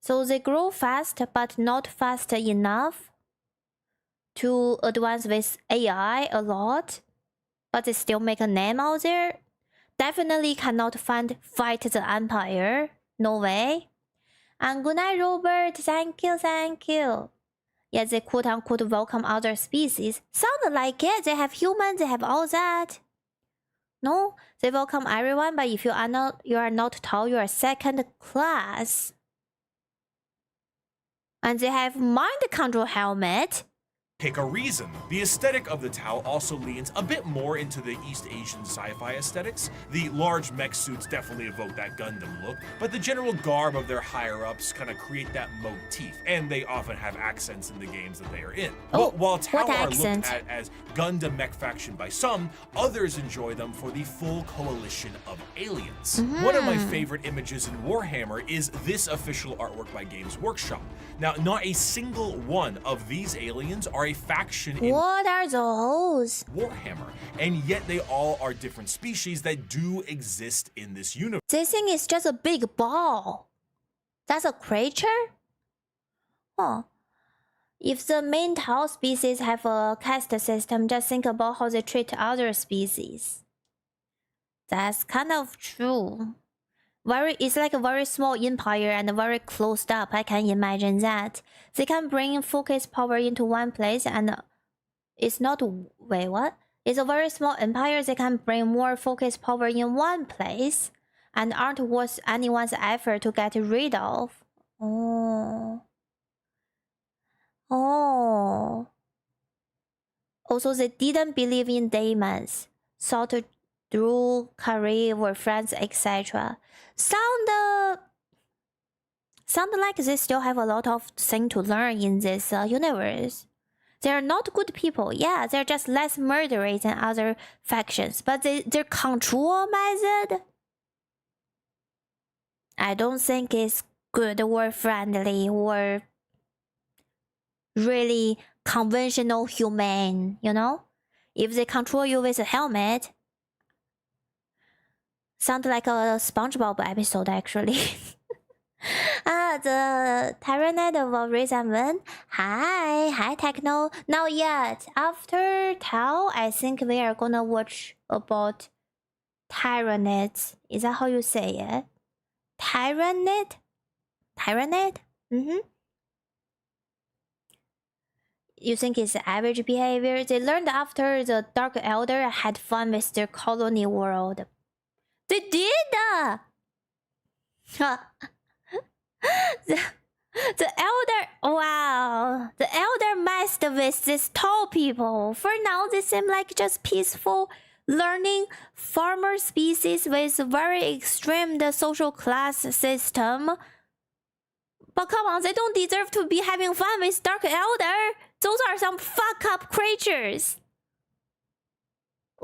So they grow fast, but not fast enough to advance with AI a lot, but they still make a name out there. Definitely cannot fight the Empire. No way. And good night, Robert. Thank you. Yeah, they quote-unquote welcome other species. Sounded like it. They have humans, they have all that. No, they welcome everyone, but if you are not Tau, you are second class. And they have mind control helmet. Pick a reason. The aesthetic of the Tau also leans a bit more into the East Asian sci-fi aesthetics. The large mech suits definitely evoke that Gundam look, but the general garb of their higher-ups kind of create that motif, and they often have accents in the games that they are in. While Tau are looked at as Gundam mech faction by some, others enjoy them for the full coalition of aliens. One of my favorite images in Warhammer is this official artwork by Games Workshop. Now, not a single one of these aliens are a faction in what are those? Warhammer, and yet they all are different species that do exist in this universe. This thing is just a big ball. That's a creature? Oh. If the main Tau species have a caste system, just think about how they treat other species. That's kind of true. It's like a very small empire and very closed up. I can imagine that. They can bring focus power into one place and it's not... Wait, what? It's a very small empire. They can bring more focus power in one place and aren't worth anyone's effort to get rid of. Oh. Oh. Also, they didn't believe in demons. Thought 𝓢𝓤𝓘𝓑𝓔 were friends, etc. Sound like they still have a lot of things to learn in this universe. They're not good people. Yeah, they're just less murderous than other factions. But their control method, I don't think it's good or friendly or really conventional humane, you know? If they control you with a helmet, sounds like a SpongeBob episode actually. The Tyrannid of Reason. Hi Techno. Not yet. After Tau, I think we are gonna watch about Tyrannids. Is that how you say it? Tyrannid? You think it's average behavior? They learned after the Dark Elder had fun with their colony world. They did! The Elder... Wow. The Elder messed with these tall people. For now, they seem like just peaceful, learning farmer species with very extreme social class system. But come on, they don't deserve to be having fun with Dark Elder. Those are some fuck-up creatures.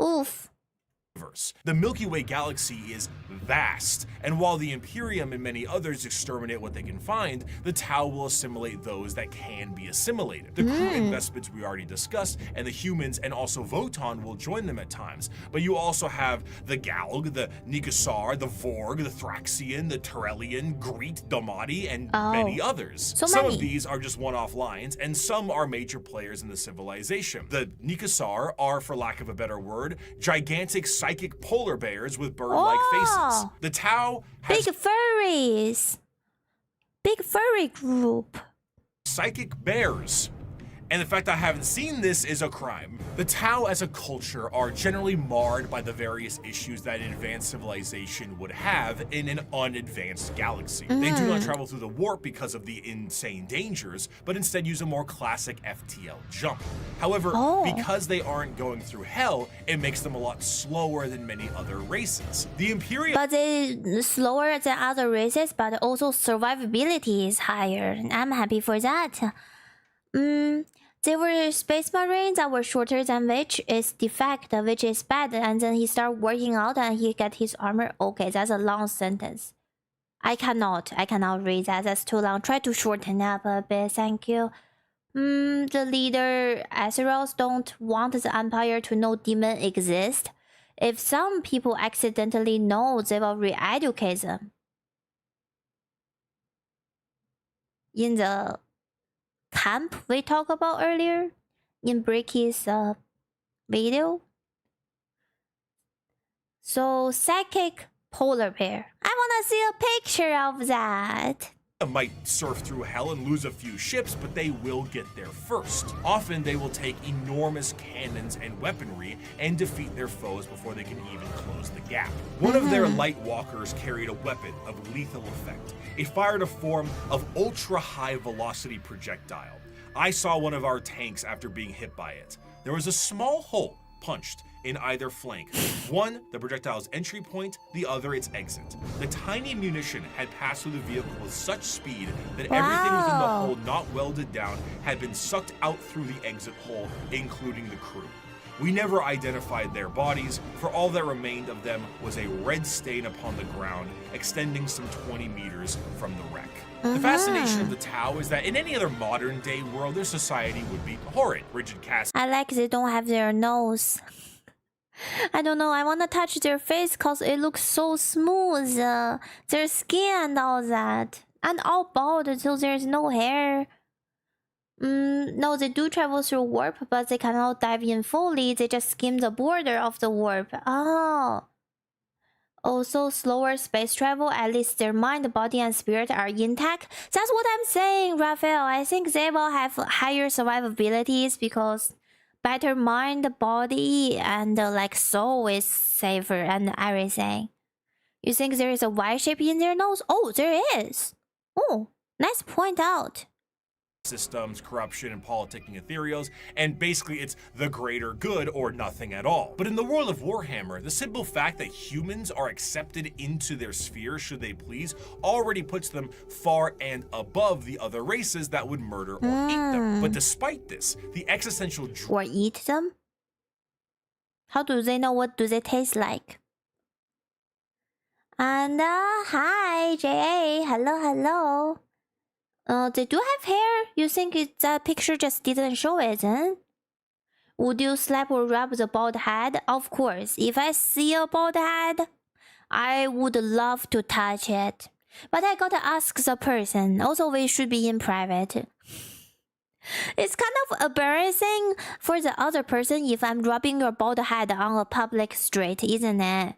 Oof. The Milky Way galaxy is vast, and while the Imperium and many others exterminate what they can find, the Tau will assimilate those that can be assimilated. The crew investments we already discussed, and the humans and also Votann will join them at times. But you also have the Galg, the Nikasar, the Vorg, the Thraxian, the Terrellian, Greet, Domati, and many others. Some of these are just one-off lines, and some are major players in the civilization. The Nikasar are, for lack of a better word, gigantic psychic polar bears with bird-like faces. The Tau has big furries. Big furry group. Psychic bears. And the fact I haven't seen this is a crime. The Tau as a culture are generally marred by the various issues that an advanced civilization would have in an unadvanced galaxy. They do not travel through the warp because of the insane dangers, but instead use a more classic FTL jump. However, because they aren't going through hell, it makes them a lot slower than many other races. The Imperium... But they're slower than other races, but also survivability is higher. I'm happy for that. They were space marines that were shorter than which is defect, which is bad, and then he started working out and he get his armor. Okay, that's a long sentence. I cannot read that. That's too long. Try to shorten up a bit, thank you. The leader Azeroth don't want the Empire to know demon exist. If some people accidentally know, they will re-educate them. In the camp we talked about earlier in Bricky's video. So psychic polar bear. I wanna see a picture of that. Might surf through hell and lose a few ships, but they will get there first. Often they will take enormous cannons and weaponry and defeat their foes before they can even close the gap. One of their light walkers carried a weapon of lethal effect. It fired a form of ultra-high velocity projectile. I saw one of our tanks after being hit by it. There was a small hole punched in either flank. One, the projectile's entry point, the other its exit. The tiny munition had passed through the vehicle with such speed that everything within the hole not welded down had been sucked out through the exit hole, including the crew. We never identified their bodies, for all that remained of them was a red stain upon the ground, extending some 20 meters from the wreck. The fascination of the Tau is that in any other modern day world, their society would be horrid, rigid casts. I like they don't have their nose. I don't know, I wanna touch their face cause it looks so smooth. Their skin and all that. And all bald, so there's no hair. No, they do travel through warp, but they cannot dive in fully. They just skim the border of the warp. Oh. Also, slower space travel, at least their mind, body, and spirit are intact. That's what I'm saying, Raphael. I think they will have higher survivabilities because better mind, body, and like soul is safer and everything. You think there is a Y shape in their nose? Oh, there is. Oh, nice point out. Systems, corruption, and politicking ethereals, and basically it's the greater good or nothing at all. But in the world of Warhammer, the simple fact that humans are accepted into their sphere should they please already puts them far and above the other races that would murder or eat them. But despite this, the existential or eat them? How do they know what do they taste like? And hi JA, hello. They do have hair. You think that picture just didn't show it, huh? Would you slap or rub the bald head? Of course. If I see a bald head, I would love to touch it. But I gotta ask the person. Also, we should be in private. It's kind of embarrassing for the other person if I'm rubbing your bald head on a public street, isn't it?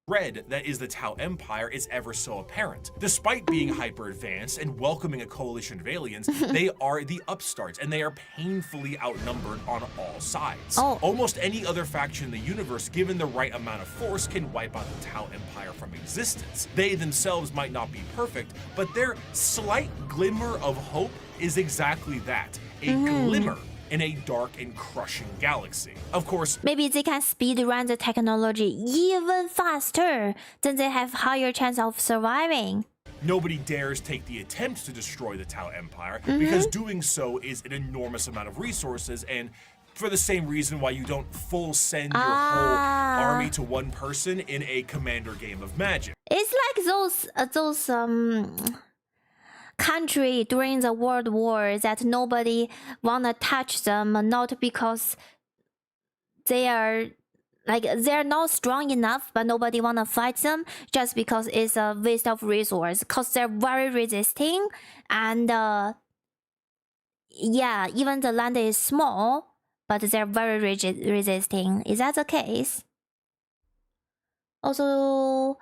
Red that is the Tau Empire is ever so apparent. Despite being hyper-advanced and welcoming a coalition of aliens, they are the upstarts, and they are painfully outnumbered on all sides. Almost any other faction in the universe, given the right amount of force, can wipe out the Tau Empire from existence. They themselves might not be perfect, but their slight glimmer of hope is exactly that, a glimmer in a dark and crushing galaxy. Of course, maybe they can speed run the technology even faster, then they have higher chance of surviving. Nobody dares take the attempt to destroy the Tau Empire because doing so is an enormous amount of resources, and for the same reason why you don't full send your whole army to one person in a commander game of Magic. It's like those country during the World War that nobody wanna touch them, not because they're not strong enough, but nobody wanna fight them, just because it's a waste of resource, because they're very resisting, and yeah, even the land is small, but they're very resisting. Is that the case? Also,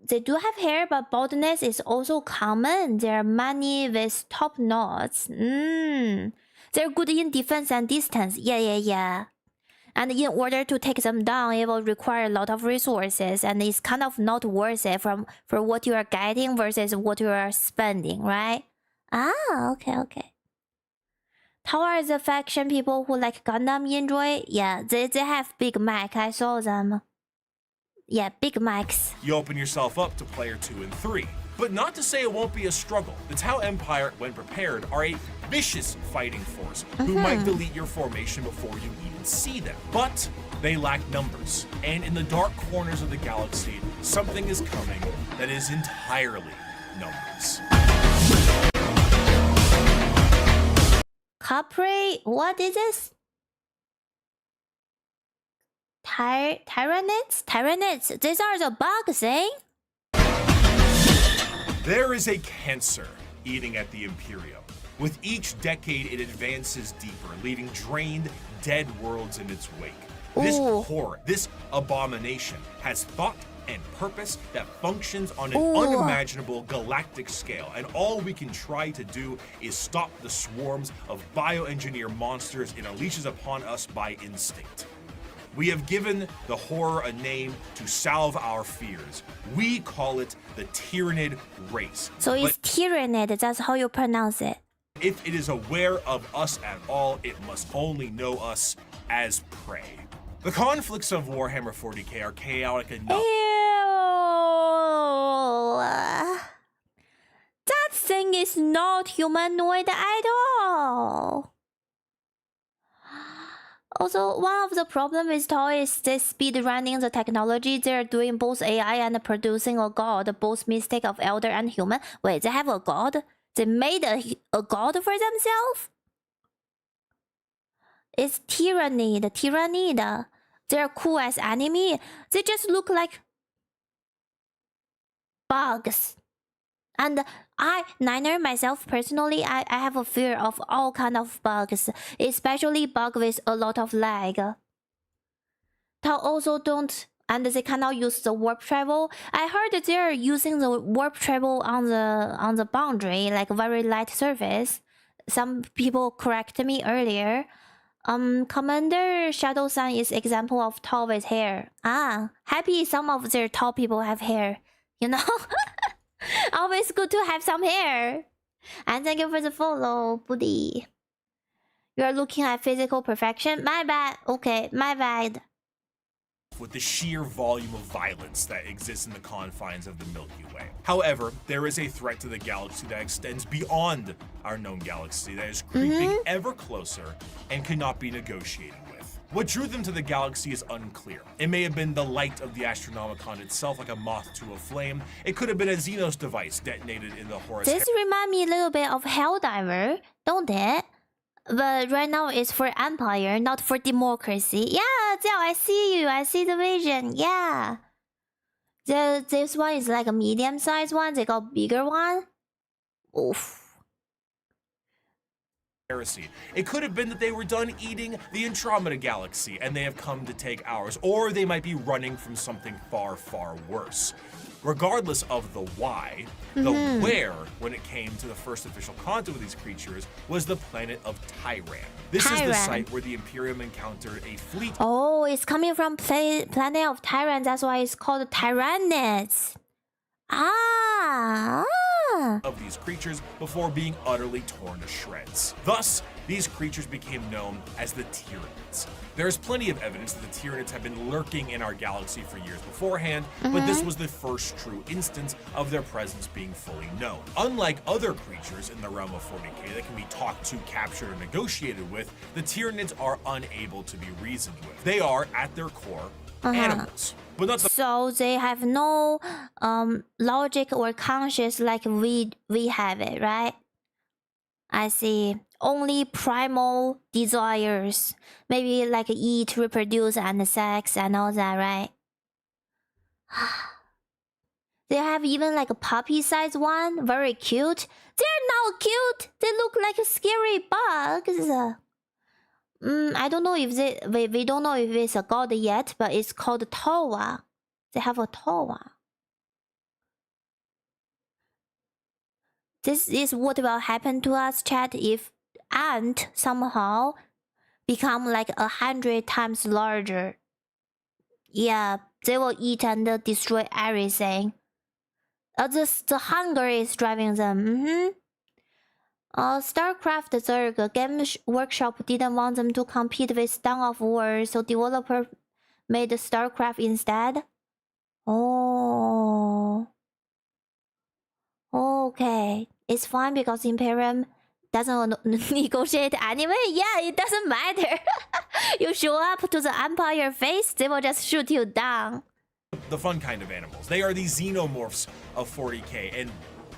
they do have hair, but baldness is also common. There are many with top knots. They're good in defense and distance. Yeah. And in order to take them down, it will require a lot of resources, and it's kind of not worth it for what you are getting versus what you are spending, right? Okay. How are the faction people who like Gundam enjoy? Yeah, they have Big Mac. I saw them. Yeah, Big Macs. You open yourself up to player 2 and 3. But not to say it won't be a struggle. The Tau Empire, when prepared, are a vicious fighting force who might delete your formation before you even see them. But they lack numbers. And in the dark corners of the galaxy, something is coming that is entirely numbers. Capri, what is this? Tyrannids? These are the bugs, eh? There is a cancer eating at the Imperium. With each decade, it advances deeper, leaving drained, dead worlds in its wake. This horror, this abomination, has thought and purpose that functions on an unimaginable galactic scale, and all we can try to do is stop the swarms of bioengineer monsters it unleashes upon us by instinct. We have given the horror a name to salve our fears. We call it the Tyrannid race. So it's Tyrannid, that's how you pronounce it. If it is aware of us at all, it must only know us as prey. The conflicts of Warhammer 40K are chaotic enough. Ew. That thing is not humanoid at all. Also, one of the problems with toys is they speed running the technology. They're doing both AI and producing a god, both mistake of elder and human. Wait, they have a god? They made a god for themselves? It's Tyrannid. They're cool as enemy. They just look like... bugs. And Niner, myself personally, I have a fear of all kind of bugs, especially bug with a lot of lag. They also don't, and they cannot use the warp travel. I heard they're using the warp travel on the boundary, like very light surface. Some people corrected me earlier. Commander Shadow Sun is example of tall with hair. Happy some of their tall people have hair, you know. Always good to have some hair. And thank you for the follow, buddy. You are looking at physical perfection. My bad. Okay, my bad. With the sheer volume of violence that exists in the confines of the Milky Way. However, there is a threat to the galaxy that extends beyond our known galaxy that is creeping ever closer and cannot be negotiated with. What drew them to the galaxy is unclear. It may have been the light of the Astronomicon itself, like a moth to a flame. It could have been a Xenos device detonated in the Horus Heresy. This reminds me a little bit of Helldiver, don't it? But right now it's for Empire, not for democracy. Yeah, Jiao, I see you. I see the vision. Yeah. This one is like a medium-sized one. They got bigger one. Oof. Heresy. It could have been that they were done eating the Andromeda Galaxy and they have come to take ours, or they might be running from something far, far worse. Regardless of the why, the where, when it came to the first official contact with these creatures, was the planet of Tyran. This is the site where the Imperium encountered a fleet. Oh, it's coming from planet of Tyran. That's why it's called Tyrannids. Of these creatures before being utterly torn to shreds. Thus, these creatures became known as the Tyrannids. There is plenty of evidence that the Tyrannids have been lurking in our galaxy for years beforehand, but this was the first true instance of their presence being fully known. Unlike other creatures in the realm of 40K that can be talked to, captured, or negotiated with, the Tyrannids are unable to be reasoned with. They are, at their core, animals. But not the so they have no logic or conscience like we have it, right? I see. Only primal desires. Maybe like eat, reproduce, and sex and all that, right? They have even like a puppy-sized one. Very cute. They're not cute. They look like scary bugs. I don't know if we don't know if it's a god yet, but it's called Towa. They have a Towa. This is what will happen to us, chat, if ant somehow become like 100 times larger. Yeah, they will eat and destroy everything. The hunger is driving them. StarCraft Zerg Game Workshop didn't want them to compete with Dawn of War, so developer made StarCraft instead. Oh. Okay. It's fine because Imperium doesn't negotiate anyway. Yeah, it doesn't matter. You show up to the Empire face, they will just shoot you down. The fun kind of animals. They are the xenomorphs of 40K, and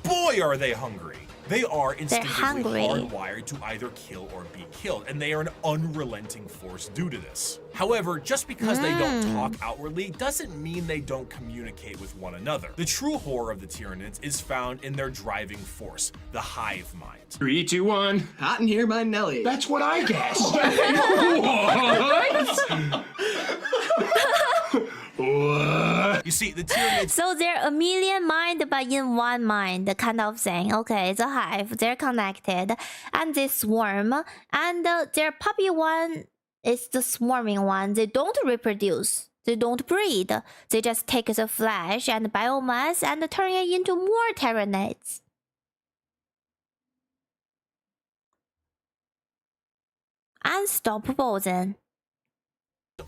boy are they hungry. They are instinctively hardwired to either kill or be killed, and they are an unrelenting force due to this. However, just because they don't talk outwardly doesn't mean they don't communicate with one another. The true horror of the Tyrannids is found in their driving force, the hive mind. 3, 2, 1. Hot in here by Nelly. That's what I guessed. You see, the Tyrannids... So they're a million mind, but in one mind, kind of thing. Okay, the hive, they're connected. And they swarm. And their puppy one is the swarming one. They don't reproduce. They don't breed. They just take the flesh and biomass and turn it into more Tyrannids. Unstoppable then.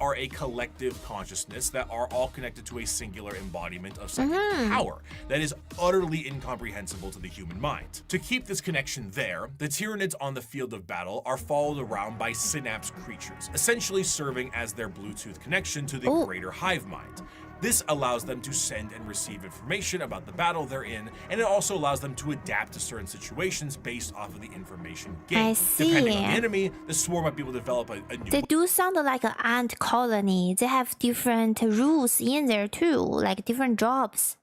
Are a collective consciousness that are all connected to a singular embodiment of psychic power that is utterly incomprehensible to the human mind. To keep this connection there, the Tyrannids on the field of battle are followed around by synapse creatures, essentially serving as their Bluetooth connection to the greater hive mind. This allows them to send and receive information about the battle they're in, and it also allows them to adapt to certain situations based off of the information gained. I see. Depending on the enemy, the swarm might be able to develop a new... They do sound like an ant colony. They have different rules in there too, like different jobs.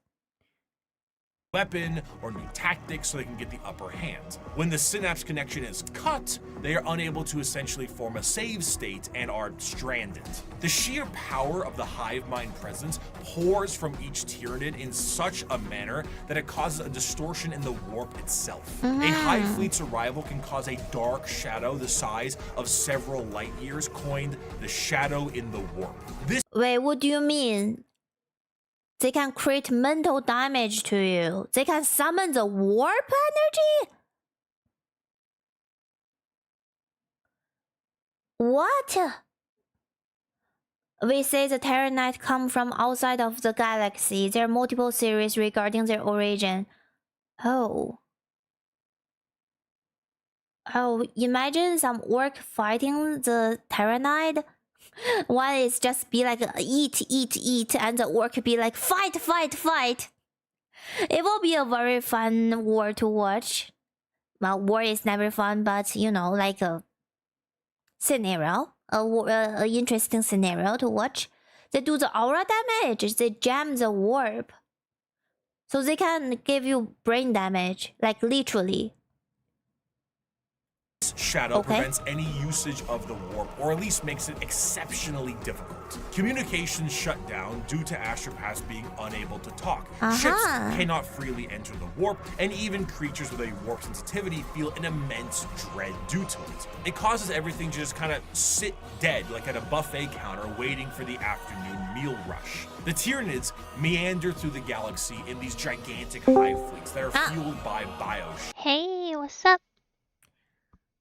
weapon or new tactics so they can get the upper hand. When the synapse connection is cut, they are unable to essentially form a save state and are stranded. The sheer power of the hive mind presence pours from each Tyrannid in such a manner that it causes a distortion in the warp itself. A hive fleet's arrival can cause a dark shadow the size of several light years, coined the shadow in the warp. Wait, what do you mean? They can create mental damage to you. They can summon the warp energy? What? We say the Tyrannids come from outside of the galaxy. There are multiple theories regarding their origin. Oh. Oh, imagine some orc fighting the Tyrannid. One is just be like, eat, eat, eat, and the orc be like, fight, fight, fight. It will be a very fun war to watch. Well, war is never fun, but you know, like a scenario, a interesting scenario to watch. They do the aura damage, they jam the warp. So they can give you brain damage, like literally. Shadow prevents any usage of the warp, or at least makes it exceptionally difficult. Communications shut down due to astropaths being unable to talk. Ships cannot freely enter the warp, and even creatures with a warp sensitivity feel an immense dread due to it. It causes everything to just kind of sit dead, like at a buffet counter waiting for the afternoon meal rush. The Tyranids meander through the galaxy in these gigantic hive fleets that are fueled by bioships. Hey, what's up?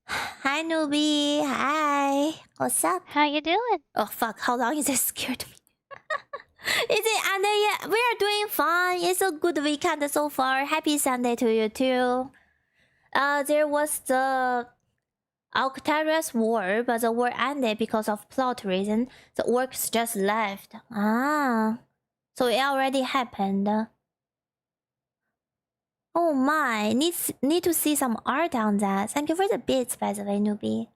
Hi, newbie. Hi. What's up? How you doing? Oh, fuck. How long is it scared me? Is it Sunday yet? We are doing fine. It's a good weekend so far. Happy Sunday to you, too. There was the Alcatraz War, but the war ended because of plot reason. The orcs just left. So it already happened. Oh my, need to see some art on that. Thank you for the bits, by the way, newbie.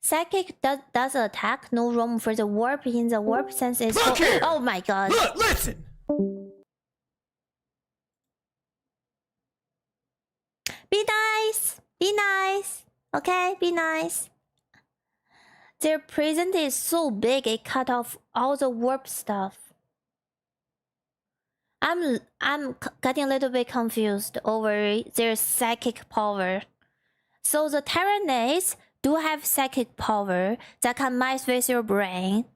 Psychic does attack, no room for the warp in the warp sense is... Oh my god. Look, listen! Be nice! Be nice! Okay, be nice. Their prison is so big, it cut off all the warp stuff. I'm getting a little bit confused over their psychic power. So the Tyrannids do have psychic power that can mess with your brain.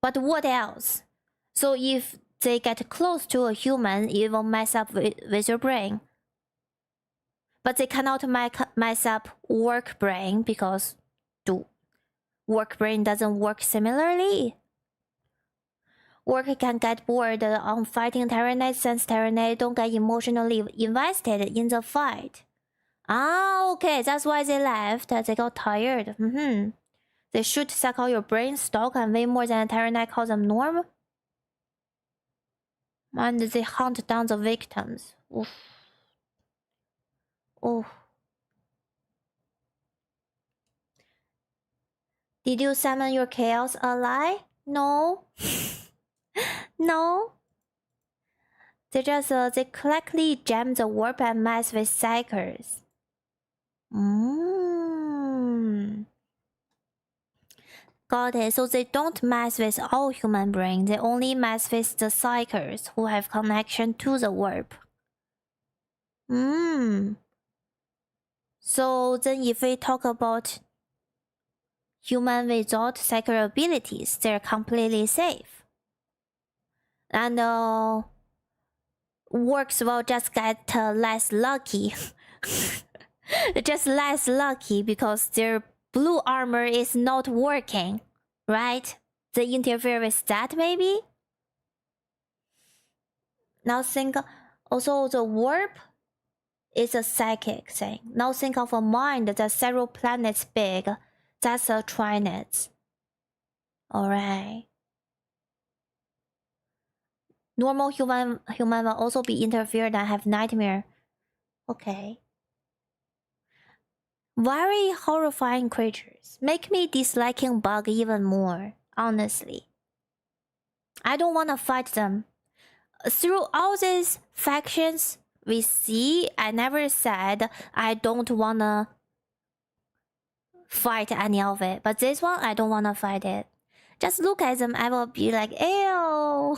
But what else? So if they get close to a human, it will mess up with your brain. But they cannot mess up work brain because work brain doesn't work similarly. Orc can get bored on fighting Tyrannids since Tyrannids don't get emotionally invested in the fight. Okay, that's why they left. They got tired. They should suck out your brain stock and weigh more than a Tyrannid calls them norm. And they hunt down the victims. Oof. Oh. Did you summon your chaos ally? No. No. They just they correctly jam the warp and mess with psychers. Got it. So they don't mess with all human brain. They only mess with the psychers who have connection to the warp. So then if we talk about human without psychic abilities, they're completely safe. And orcs will just get less lucky. Just less lucky because their blue armor is not working, right? They interfere with that maybe? Now think... Also, the warp is a psychic thing. Now think of a mind that's several planets big. That's a Tyrannids. Alright. Normal human will also be interfered and have nightmare. Okay. Very horrifying creatures. Make me disliking Bug even more, honestly. I don't want to fight them. through all these factions we see, I never said I don't wanna fight any of it. But this one, I don't wanna fight it. Just look at them, I will be like, ew.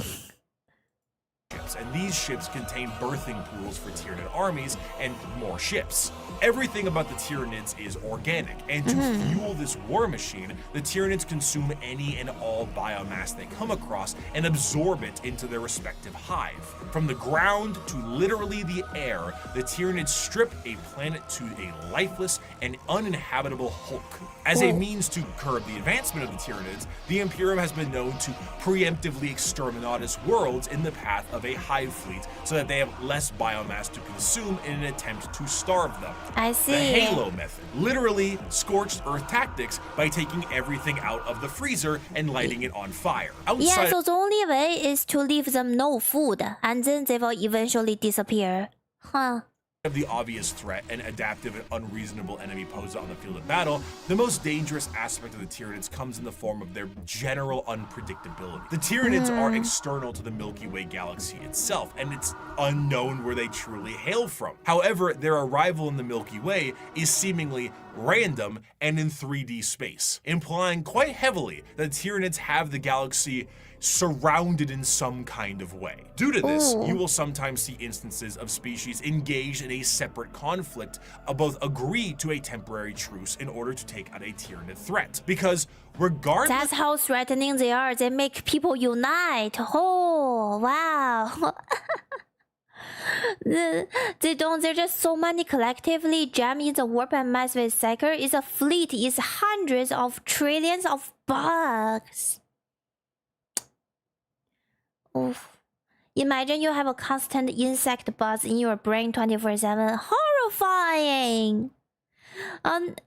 And these ships contain birthing pools for Tyranid armies and more ships. Everything about the Tyranids is organic, and to fuel this war machine, the Tyranids consume any and all biomass they come across and absorb it into their respective hive. From the ground to literally the air, the Tyranids strip a planet to a lifeless and uninhabitable hulk. As a means to curb the advancement of the Tyranids, the Imperium has been known to preemptively exterminatus worlds in the path of a hive fleet so that they have less biomass to consume in an attempt to starve them. I see. The Halo method, literally scorched earth tactics by taking everything out of the freezer and lighting it on fire. Yeah, so the only way is to leave them no food, and then they will eventually disappear. Huh. Of the obvious threat and adaptive and unreasonable enemy posed on the field of battle, the most dangerous aspect of the Tyranids comes in the form of their general unpredictability. The Tyranids are external to the Milky Way galaxy itself, and it's unknown where they truly hail from. However, their arrival in the Milky Way is seemingly random and in 3D space, implying quite heavily that Tyranids have the galaxy surrounded in some kind of way. Due to this, you will sometimes see instances of species engaged in a separate conflict, both agree to a temporary truce in order to take out a Tyranid threat. Because regardless— That's how threatening they are. They make people unite. Oh, wow. They're just so many collectively jam in the warp and mass with Seeker. It's a fleet, it's hundreds of trillions of bugs. Oof. Imagine you have a constant insect buzz in your brain 24/7. Horrifying!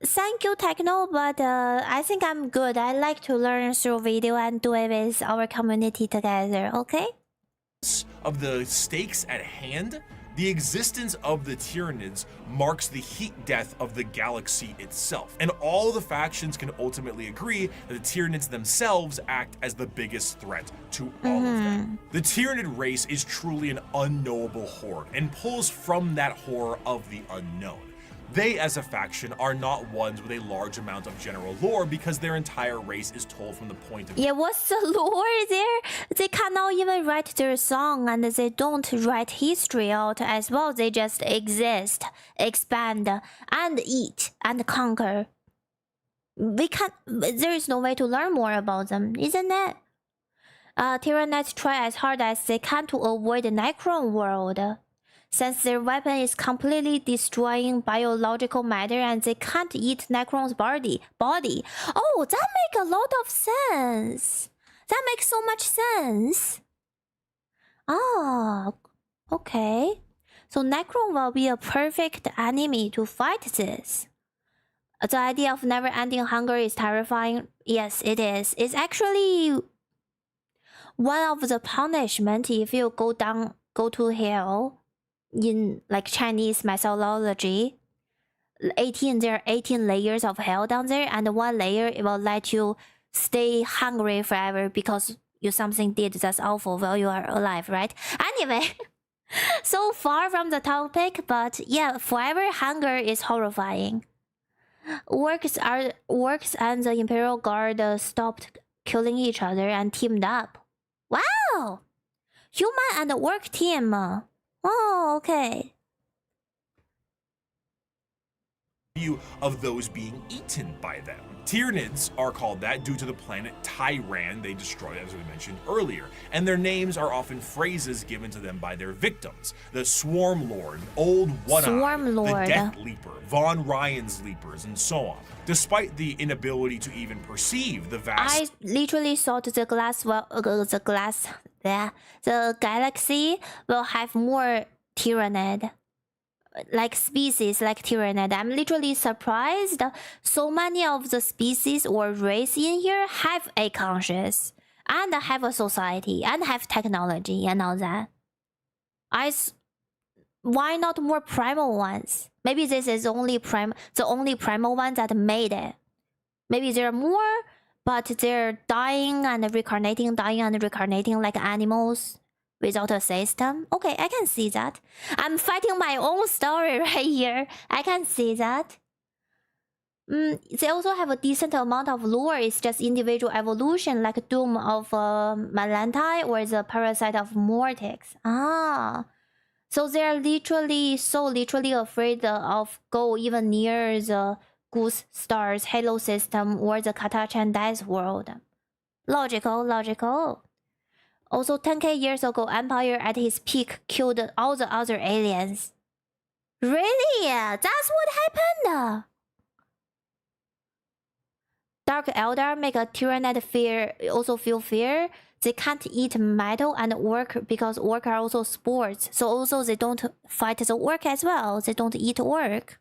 Thank you, Techno, but I think I'm good. I like to learn through video and do it with our community together, okay? Of the stakes at hand, the existence of the Tyranids marks the heat death of the galaxy itself, and all the factions can ultimately agree that the Tyranids themselves act as the biggest threat to all of them. The Tyranid race is truly an unknowable horde, and pulls from that horror of the unknown. They, as a faction, are not ones with a large amount of general lore because their entire race is told from the point of— Yeah, what's the lore there? They cannot even write their song, and they don't write history out as well. They just exist, expand, and eat, and conquer. There is no way to learn more about them, isn't it? Tyranids try as hard as they can to avoid the Necron world, since their weapon is completely destroying biological matter and they can't eat Necron's body. Oh, that makes a lot of sense. That makes so much sense. Ah, okay. So Necron will be a perfect enemy to fight this. The idea of never-ending hunger is terrifying. Yes, it is. It's actually one of the punishment if you go to hell. In like Chinese mythology, there are 18 layers of hell down there, and one layer it will let you stay hungry forever because you something did that's awful while you are alive, right? Anyway, so far from the topic, but yeah, forever hunger is horrifying. Orcs and the Imperial Guard stopped killing each other and teamed up. Wow, human and orc team. Oh, okay. Of those being eaten by them. Tyranids are called that due to the planet Tyran they destroyed, as we mentioned earlier, and their names are often phrases given to them by their victims. The Swarm Lord, Old One-Eye, the Death Leaper, Von Ryan's Leapers, and so on. Despite the inability to even perceive the vast— I literally thought the galaxy will have more Tyranid, like species like Tyrannid. I'm literally surprised so many of the species or race in here have a conscience and have a society and have technology and all that. Why not more primal ones? Maybe this is the only primal one that made it. Maybe there are more, but they're dying and reincarnating like animals. without a system. Okay, I can see that. I'm fighting my own story right here. I can see that. They also have a decent amount of lore. It's just individual evolution, like Doom of Malantai or the Parasite of Mortix. Ah, so they're literally afraid of go even near the Goose Star's Halo system or the Katachan Dice world. Logical. Also, 10k years ago, Empire at his peak killed all the other aliens. Really? That's what happened? Dark Eldar make a Tyrannid feel fear. They can't eat metal and orc because orc are also sports. So also they don't fight the orc as well. They don't eat orc.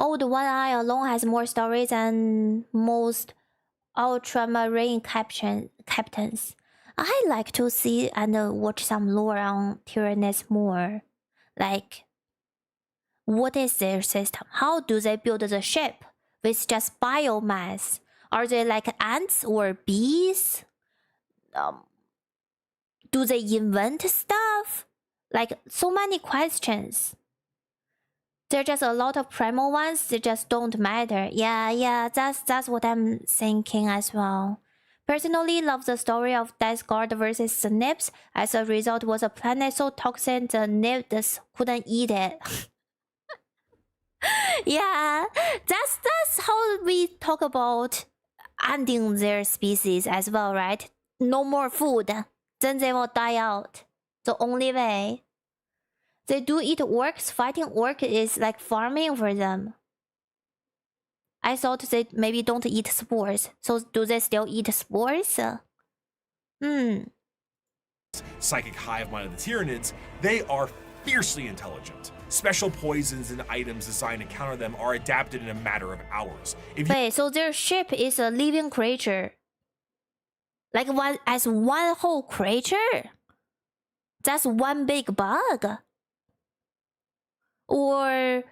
Oh, the One Eye alone has more stories than most ultramarine captains. I like to see and watch some lore on Tyrannids more. Like, what is their system? How do they build the ship? With just biomass? Are they like ants or bees? Do they invent stuff? Like, so many questions. There are just a lot of primal ones, they just don't matter. Yeah, that's what I'm thinking as well. Personally, love the story of Death Guard versus the Nips. As a result, was a planet so toxic the Nips couldn't eat it. Yeah, that's how we talk about ending their species as well, right? No more food, then they will die out. The only way. They do eat orcs. Fighting orc is like farming for them. I thought they maybe don't eat spores. So do they still eat spores? Psychic hive mind of the Tyrannids, they are fiercely intelligent. Special poisons and items designed to counter them are adapted in a matter of hours. Wait, so their ship is a living creature? Like one whole creature? That's one big bug? Or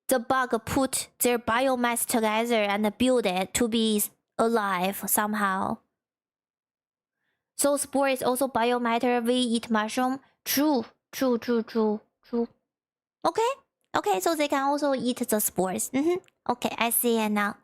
the bug put their biomass together and build it to be alive somehow? So spore is also biomatter, we eat mushroom? True. Okay, so they can also eat the spores. Okay, I see it now.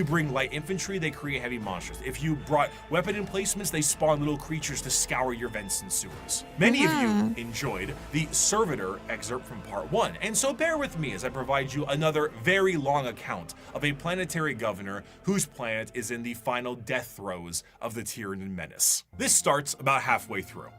If you bring light infantry, they create heavy monsters. If you brought weapon emplacements, they spawn little creatures to scour your vents and sewers. Many of you enjoyed the Servitor excerpt from part 1, and so bear with me as I provide you another very long account of a planetary governor whose planet is in the final death throes of the Tyrannid menace. This starts about halfway through.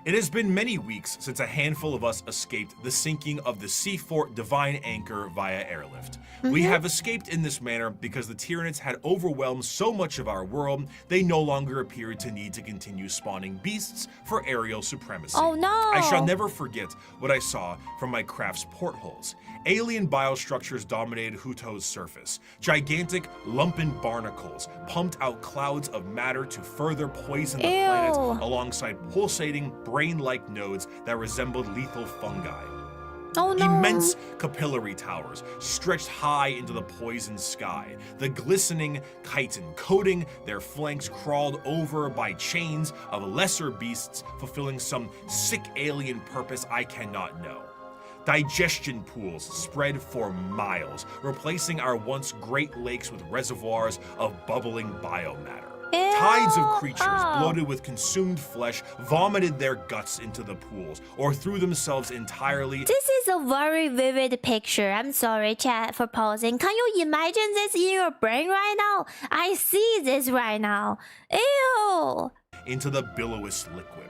It has been many weeks since a handful of us escaped the sinking of the Sea Fort Divine Anchor via airlift. We have escaped in this manner because the Tyrannids had overwhelmed so much of our world, they no longer appeared to need to continue spawning beasts for aerial supremacy. Oh no! I shall never forget what I saw from my craft's portholes. Alien biostructures dominated Huto's surface. Gigantic, lumpen barnacles pumped out clouds of matter to further poison the planet alongside pulsating, brain-like nodes that resembled lethal fungi. Oh no! Immense capillary towers stretched high into the poisoned sky. The glistening chitin coating their flanks crawled over by chains of lesser beasts fulfilling some sick alien purpose I cannot know. Digestion pools spread for miles, replacing our once great lakes with reservoirs of bubbling biomatter. Tides of creatures bloated with consumed flesh vomited their guts into the pools or threw themselves entirely. This is a very vivid picture. I'm sorry, chat, for pausing. Can you imagine this in your brain right now? I see this right now. Ew! Into the billowous liquid.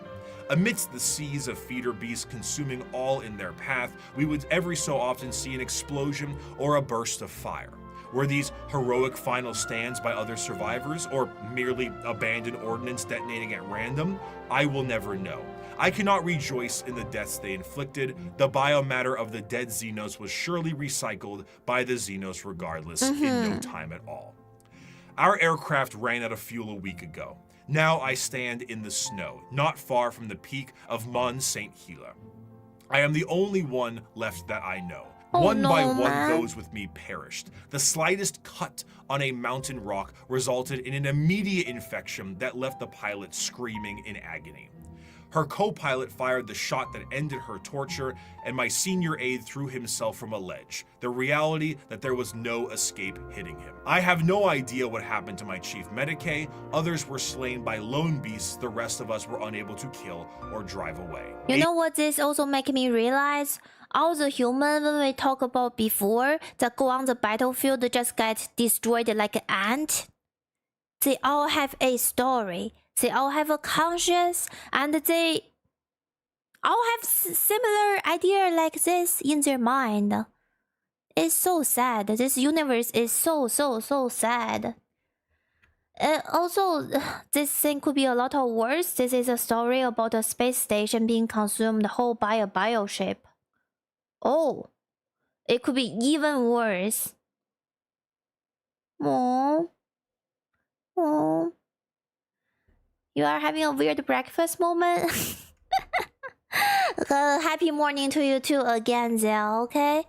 Amidst the seas of feeder beasts consuming all in their path, we would every so often see an explosion or a burst of fire. Were these heroic final stands by other survivors, or merely abandoned ordnance detonating at random? I will never know. I cannot rejoice in the deaths they inflicted. The biomatter of the dead Xenos was surely recycled by the Xenos regardless in no time at all. Our aircraft ran out of fuel a week ago. Now I stand in the snow, not far from the peak of Mont Saint Hila. I am the only one left that I know. One by one, man. those with me perished. The slightest cut on a mountain rock resulted in an immediate infection that left the pilot screaming in agony. Her co-pilot fired the shot that ended her torture, and my senior aide threw himself from a ledge, the reality that there was no escape hitting him. I have no idea what happened to my chief medicae. Others were slain by lone beasts the rest of us were unable to kill or drive away. You know what this also making me realize? All the humans when we talk about before that go on the battlefield just get destroyed like an ant. They all have a story. They all have a conscience, and they all have similar idea like this in their mind. It's so sad. This universe is so sad. Also, this thing could be a lot of worse. This is a story about a space station being consumed whole by a bioship. Oh, it could be even worse. Oh. You are having a weird breakfast moment? Happy morning to you too again, Zell, okay?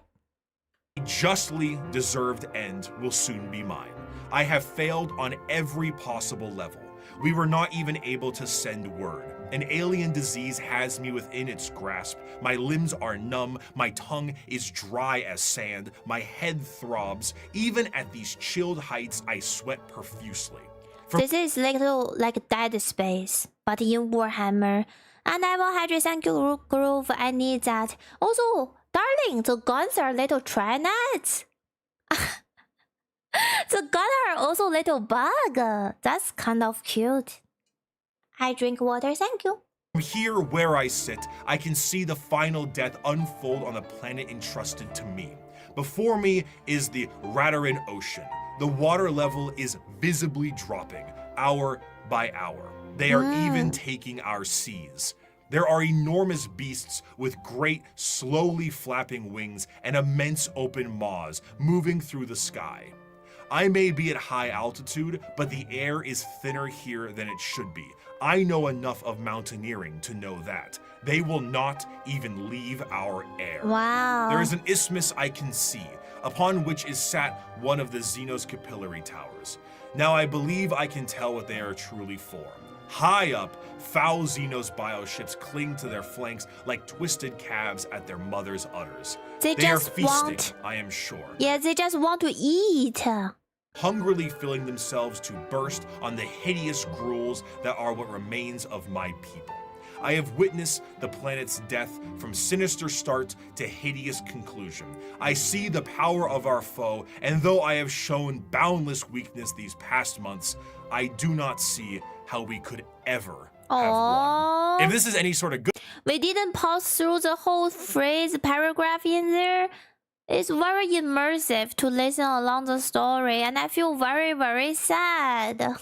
A justly deserved end will soon be mine. I have failed on every possible level. We were not even able to send word. An alien disease has me within its grasp. My limbs are numb, my tongue is dry as sand, my head throbs. Even at these chilled heights, I sweat profusely. This is little like Dead Space, but in Warhammer. And I will hydrate, thank you, Groove. I need that. Also, darling, the guns are little Tyrannids. The guns are also little bug. That's kind of cute. I drink water, thank you. From here where I sit, I can see the final death unfold on the planet entrusted to me. Before me is the 𝓢𝓤𝓑𝓘𝓑𝓔 Ocean. The water level is visibly dropping, hour by hour. They are even taking our seas. There are enormous beasts with great, slowly flapping wings and immense open maws moving through the sky. I may be at high altitude, but the air is thinner here than it should be. I know enough of mountaineering to know that. They will not even leave our air. Wow. There is an isthmus I can see, upon which is sat one of the Xenos capillary towers. Now I believe I can tell what they are truly for. High up, foul Xenos bioships cling to their flanks like twisted calves at their mother's udders. They are just feasting, I am sure. Yeah, they just want to eat. Hungrily filling themselves to burst on the hideous gruels that are what remains of my people. I have witnessed the planet's death from sinister start to hideous conclusion. I see the power of our foe, and though I have shown boundless weakness these past months, I do not see how we could ever have won. If this is any sort of good... We didn't pause through the whole paragraph in there. It's very immersive to listen along the story, and I feel very sad.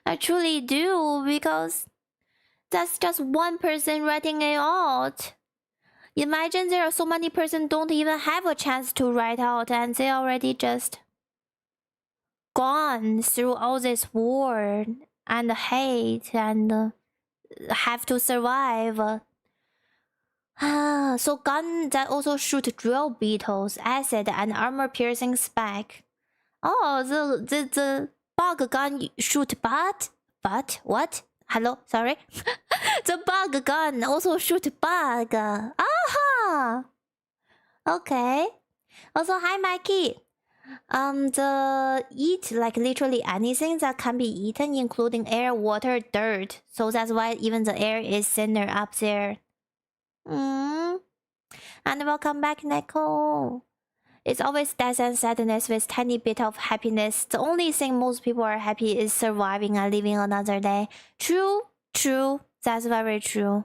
I truly do, because that's just one person writing it out. Imagine there are so many persons don't even have a chance to write out, and they already just gone through all this war and hate and have to survive. So gun that also shoot drill beetles, acid and armor-piercing spec. Oh, the bug gun shoot but what? Hello, sorry. The bug gun also shoot bug. Aha. Okay. Also, hi Mikey. The eat like literally anything that can be eaten, including air, water, dirt. So that's why even the air is thinner up there. And welcome back, Neko. It's always death and sadness with tiny bit of happiness. The only thing most people are happy is surviving and living another day. True. That's very true.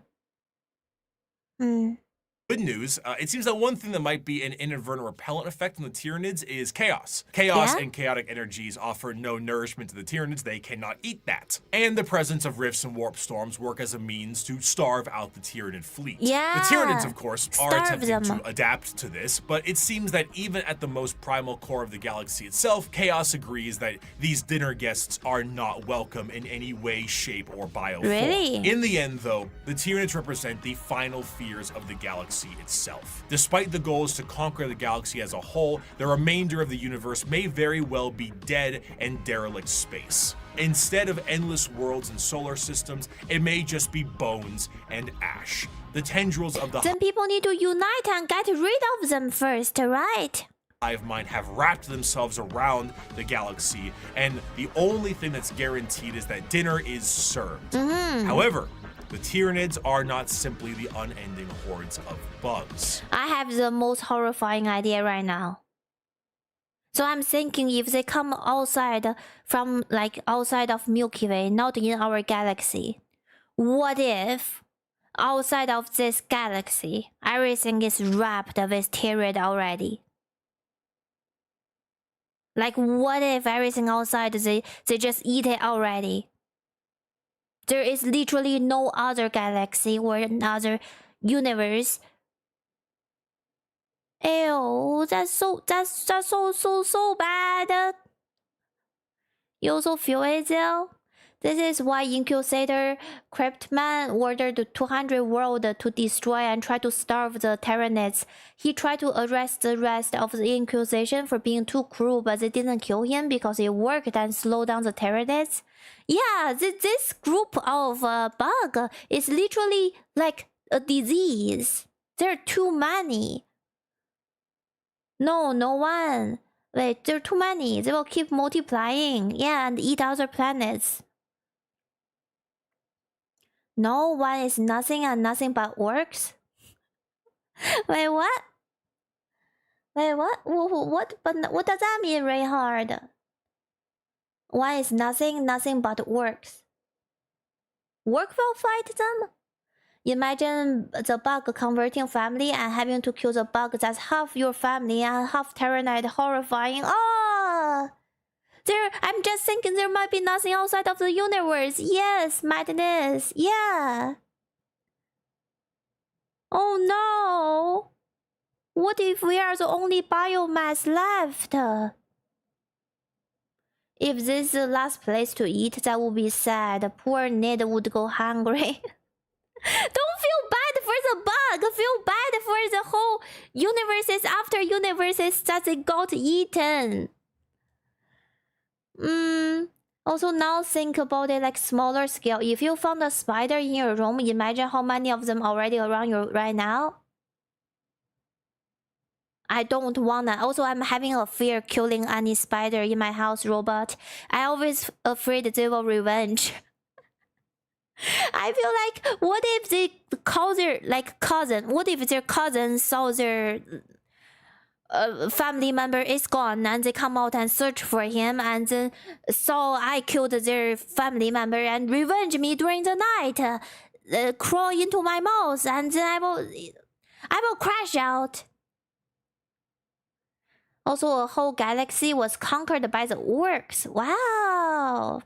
Good news, it seems that one thing that might be an inadvertent repellent effect on the Tyrannids is chaos. Chaos and chaotic energies offer no nourishment to the Tyrannids, they cannot eat that. And the presence of rifts and warp storms work as a means to starve out the Tyrannid fleet. Yeah. The Tyrannids, of course, are attempting to adapt to this, but it seems that even at the most primal core of the galaxy itself, Chaos agrees that these dinner guests are not welcome in any way, shape, or bioform. Really? In the end, though, the Tyrannids represent the final fears of the galaxy. galaxy itself. Despite the goals to conquer the galaxy as a whole, the remainder of the universe may very well be dead and derelict space. Instead of endless worlds and solar systems, it may just be bones and ash. The tendrils of the Then people need to unite and get rid of them first, right? hive mind have wrapped themselves around the galaxy, and the only thing that's guaranteed is that dinner is served. However, the Tyrannids are not simply the unending hordes of bugs. I have the most horrifying idea right now. So I'm thinking if they come outside from, like, outside of Milky Way, not in our galaxy, what if outside of this galaxy, everything is wrapped with Tyrannid already? Like, what if everything outside, they just eat it already? There is literally no other galaxy or another universe. Ew, that's so bad. You also feel it though? This is why Inquisitor Cryptman ordered 200 world to destroy and try to starve the Tyrannids. He tried to arrest the rest of the Inquisition for being too cruel, but they didn't kill him because it worked and slowed down the Tyrannids. Yeah, this group of bug is literally like a disease. There are too many. No one. Wait, there are too many. They will keep multiplying. Yeah, and eat other planets. No one is nothing and nothing but orcs? Wait, what? Wait, what? What? But what does that mean, Rayhard? One is nothing but orcs. Orc will fight them? Imagine the bug converting family and having to kill the bug that's half your family and half Tyrannid. Horrifying. Oh! I'm just thinking there might be nothing outside of the universe. Yes, madness. Yeah. Oh no. What if we are the only biomass left? If this is the last place to eat, that would be sad. Poor Ned would go hungry. Don't feel bad for the bug. Feel bad for the whole universes after universes that they got eaten. Also, now think about it like smaller scale. If you found a spider in your room, imagine how many of them already around you right now. I don't wanna. Also, I'm having a fear killing any spider in my house, robot. I always afraid they will revenge. I feel like, what if they call their cousin? What if their cousin saw their family member is gone and they come out and search for him and then saw I killed their family member and revenge me during the night, crawl into my mouth, and then I will crash out. Also, a whole galaxy was conquered by the orcs. Wow.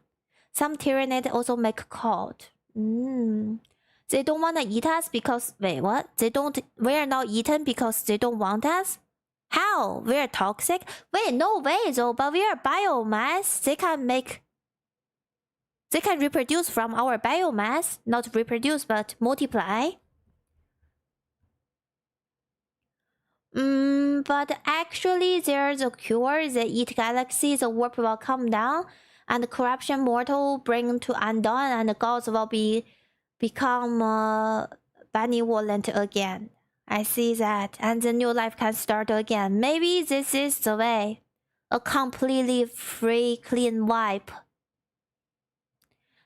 Some Tyrannid also make cult. They don't want to eat us because... Wait, what? We are not eaten because they don't want us? How? We are toxic? Wait, no way though, but we are biomass. They can reproduce from our biomass. Not reproduce, but multiply. But actually there's a cure. They eat galaxies, the warp will come down, and the corruption mortal bring to undone, and the gods will become benevolent again. I see that, and the new life can start again. Maybe this is the way. A completely free, clean wipe.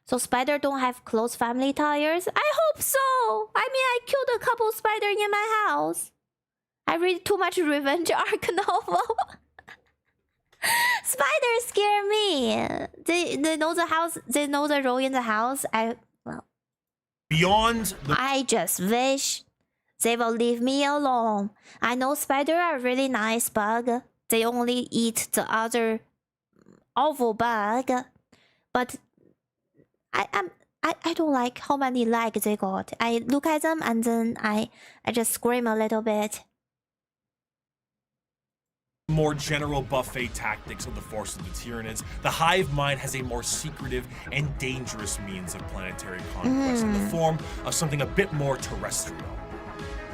So spider don't have close family ties? I hope so! I mean, I killed a couple spiders in my house. I read too much revenge arc novel. Spiders scare me. They know the house. They know the role in the house. Beyond the... I just wish they will leave me alone. I know spiders are really nice bug. They only eat the other awful bug. But I don't like how many legs they got. I look at them and then I just scream a little bit. More general buffet tactics of the force of the Tyrannids, the hive mind has a more secretive and dangerous means of planetary conquest in the form of something a bit more terrestrial.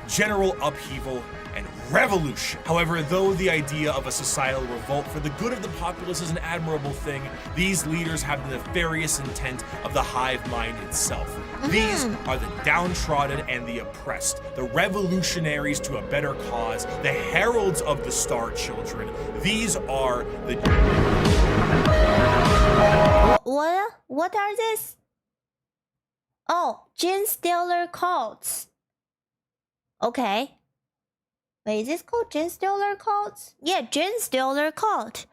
general upheaval, and revolution. However, though the idea of a societal revolt for the good of the populace is an admirable thing, these leaders have the nefarious intent of the hive mind itself. These are the downtrodden and the oppressed, the revolutionaries to a better cause, the heralds of the Star Children. These are the... What are these? Oh, Genestealer cults. Okay. Wait, is this called Genestealer cults? Yeah, Genestealer cult.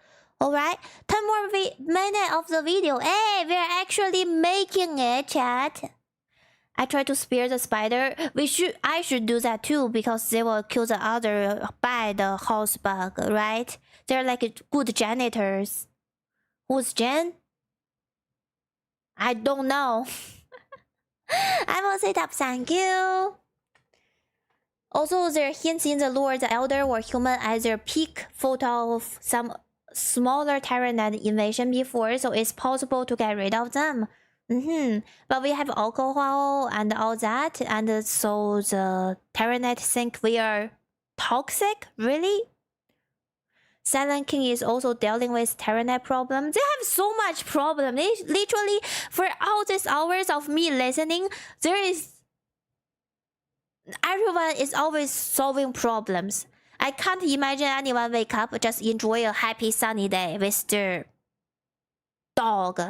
Alright, 10 more minutes of the video. Hey, we're actually making it, chat. I try to spare the spider. I should do that too, because they will kill the other bad house bug, right? They're like good janitors. Who's Jen? I don't know. I will sit up, thank you. Also, there are hints in the lore the Elder were human at their peak photo of some smaller Tyrannid invasion before, so it's possible to get rid of them. But we have alcohol and all that, and so the Tyrannid think we are toxic? Really? Silent King is also dealing with Tyrannid problems. They have so much problem. They literally, for all these hours of me listening, everyone is always solving problems. I can't imagine anyone wake up just enjoy a happy sunny day with their dog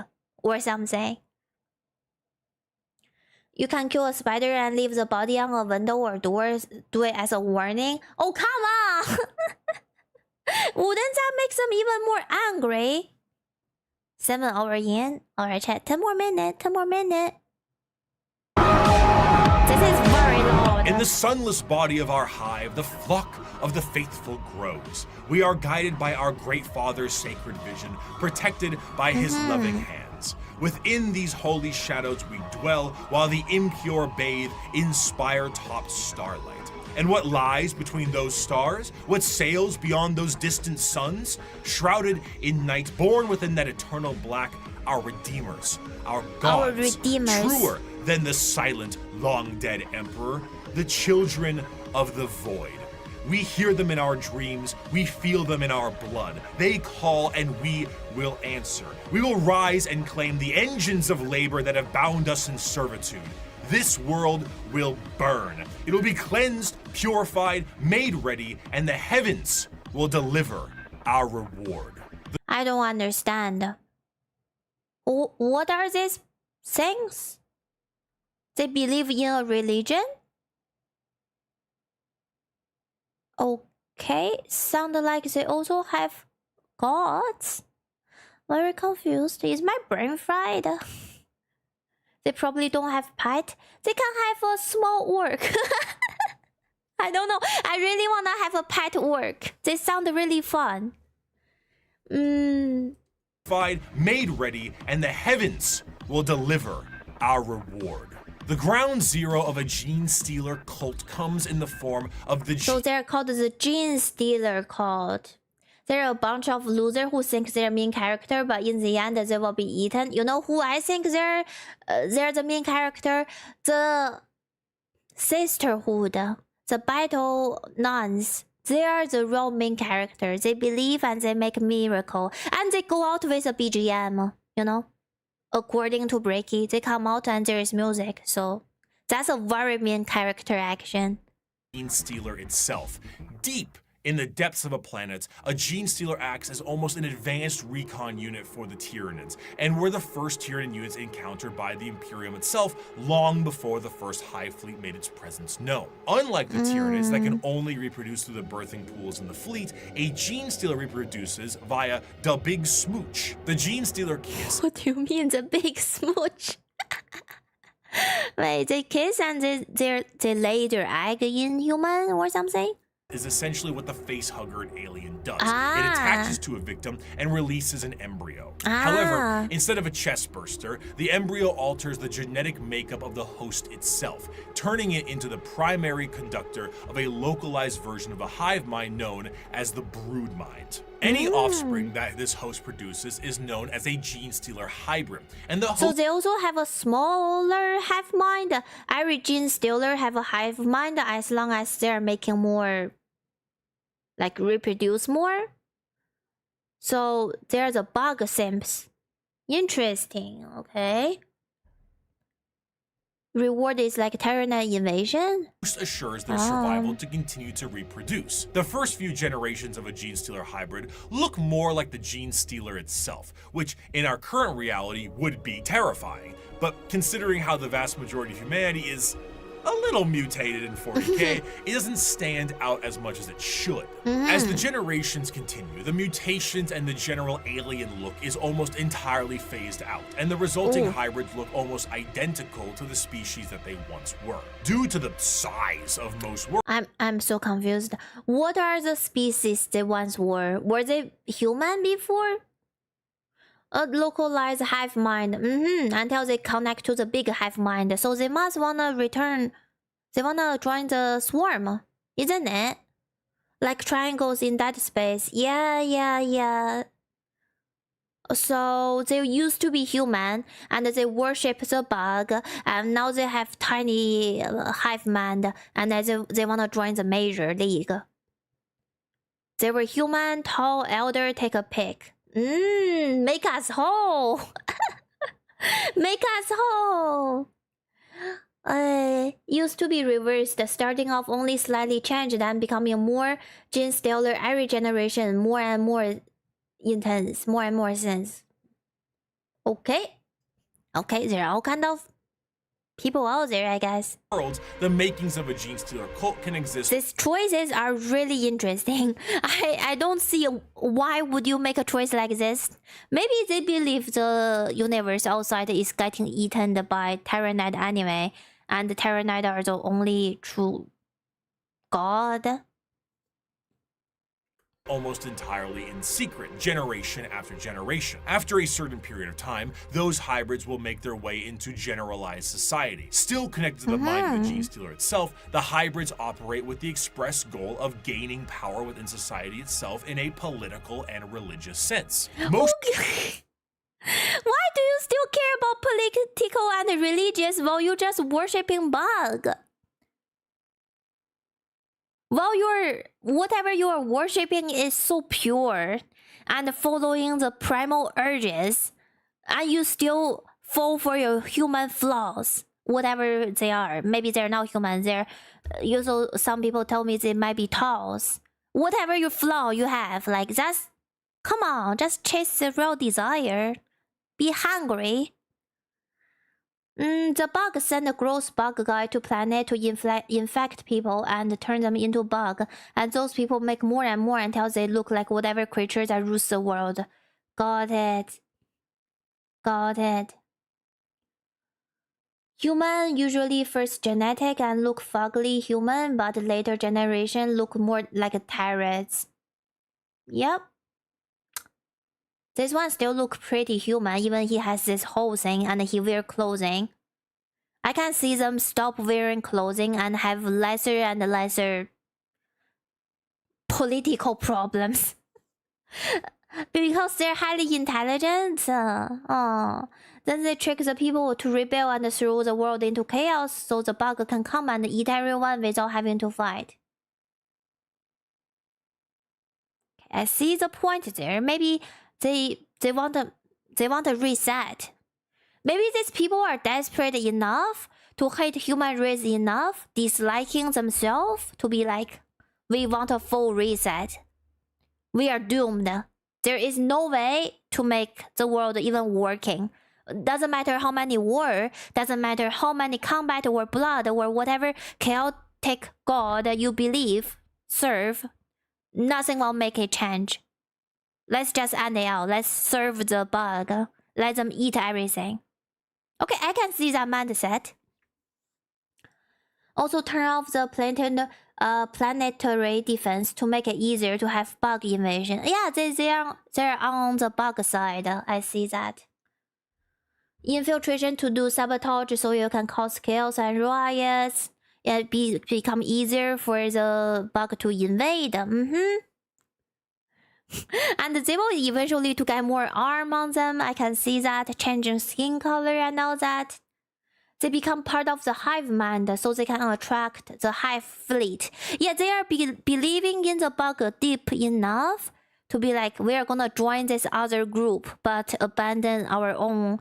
or something. You can kill a spider and leave the body on a window or door. Do it as a warning. Oh, come on! Wouldn't that make them even more angry? 7 hours in. Alright, chat. 10 more minutes. 10 more minutes. This is very long. In the sunless body of our hive, the flock of the faithful grows. We are guided by our great Father's sacred vision, protected by his loving hands. Within these holy shadows we dwell, while the impure bathe in spire-topped starlight. And what lies between those stars? What sails beyond those distant suns? Shrouded in night, born within that eternal black, our redeemers, our gods, truer than the silent, long-dead emperor, the children of the void. We hear them in our dreams, we feel them in our blood. They call and we will answer. We will rise and claim the engines of labor that have bound us in servitude. This world will burn. It will be cleansed, purified, made ready, and the heavens will deliver our reward. I don't understand. What are these things? They believe in a religion? Okay, sound like they also have gods. Very confused. Is my brain fried? They probably don't have pet. They can have a small orc. I don't know. I really want to have a pet orc. They sound really fun. Made ready, and the heavens will deliver our reward. The ground zero of a Genestealer cult comes in the form of the... So they're called the Genestealer cult. There are a bunch of losers who think they're main character, but in the end they will be eaten. You know who I think they're the main character? The Sisterhood, the Battle Nuns. They are the real main characters. They believe and they make miracle, and they go out with a BGM. You know, according to Breaky, they come out and there is music. So that's a very main character action. Genestealer itself, deep in the depths of a planet, a Genestealer acts as almost an advanced recon unit for the Tyrannids, and were the first Tyrannid units encountered by the Imperium itself long before the first Hive fleet made its presence known. Unlike the Tyrannids that can only reproduce through the birthing pools in the fleet, a Genestealer reproduces via the Big Smooch. The Genestealer kiss. What do you mean, the big smooch? Wait, they kiss and they lay their egg in human or something? is essentially what the facehugger alien does. It attaches to a victim and releases an embryo. However, instead of a chest burster, the embryo alters the genetic makeup of the host itself, turning it into the primary conductor of a localized version of a hive mind known as the brood mind. Any offspring that this host produces is known as a gene stealer hybrid. And so they also have a smaller hive mind. Every gene stealer have a hive mind as long as they're making more, like reproduce more. So there's a bug simps. Interesting, okay. Reward is like Tyrannids invasion. Assures their survival to continue to reproduce. The first few generations of a gene stealer hybrid look more like the gene stealer itself, which in our current reality would be terrifying. But considering how the vast majority of humanity is a little mutated in 40K, it doesn't stand out as much as it should. As the generations continue, the mutations and the general alien look is almost entirely phased out, and the resulting hybrids look almost identical to the species that they once were. Due to the size of most worlds, I'm so confused. What are the species they once were? Were they human before? A localized hive mind, until they connect to the big hive mind. So they must wanna return, they wanna join the swarm, isn't it? Like triangles in that space. Yeah. So they used to be human, and they worship the bug, and now they have tiny hive mind, and they wanna join the major league. They were human, tall, elder, take a pick. Make us whole. Make us whole. Used to be reversed, starting off only slightly changed, then becoming more gene stealer every generation, more and more intense, more and more sense. Okay, there are all kind of people out there, I guess. The makings of a gene stealer cult can exist. These choices are really interesting. I don't see why would you make a choice like this. Maybe they believe the universe outside is getting eaten by Tyrannid anyway, and the Tyrannid are the only true god. Almost entirely in secret, generation after generation. After a certain period of time, those hybrids will make their way into generalized society. Still connected to the mind of the gene stealer itself, the hybrids operate with the express goal of gaining power within society itself in a political and religious sense. Most Why do you still care about political and religious while you're just worshipping bug? While whatever you are worshipping is so pure and following the primal urges, and you still fall for your human flaws, whatever they are. Maybe they're not human. They're usually, some people tell me they might be trolls. Whatever your flaw you have, like that's, come on, just chase the real desire. Be hungry. The bug sent a gross bug guy to planet to infect people and turn them into bug, and those people make more and more until they look like whatever creature that rules the world. Got it. Human usually first genetic and look fugly human, but later generation look more like Tyrannids. Yep. This one still look pretty human, even he has this whole thing and he wear clothing. I can see them stop wearing clothing and have lesser and lesser political problems. Because they're highly intelligent. Then they trick the people to rebel and throw the world into chaos so the bug can come and eat everyone without having to fight. I see the point there. Maybe they want a reset. Maybe these people are desperate enough to hate human race enough, disliking themselves, to be like, we want a full reset. We are doomed. There is no way to make the world even working. Doesn't matter how many war, doesn't matter how many combat or blood or whatever chaotic god you believe, serve, nothing will make it change. Let's just end it out. Let's serve the bug. Let them eat everything. Okay, I can see that mindset. Also turn off the planetary defense to make it easier to have bug invasion. Yeah, they're on the bug side. I see that. Infiltration to do sabotage so you can cause chaos and riots. It become easier for the bug to invade. And they will eventually to get more arm on them. I can see that, changing skin color and all that. They become part of the hive mind, so they can attract the hive fleet. Yeah, they are believing in the bug deep enough to be like, we are gonna join this other group, but abandon our own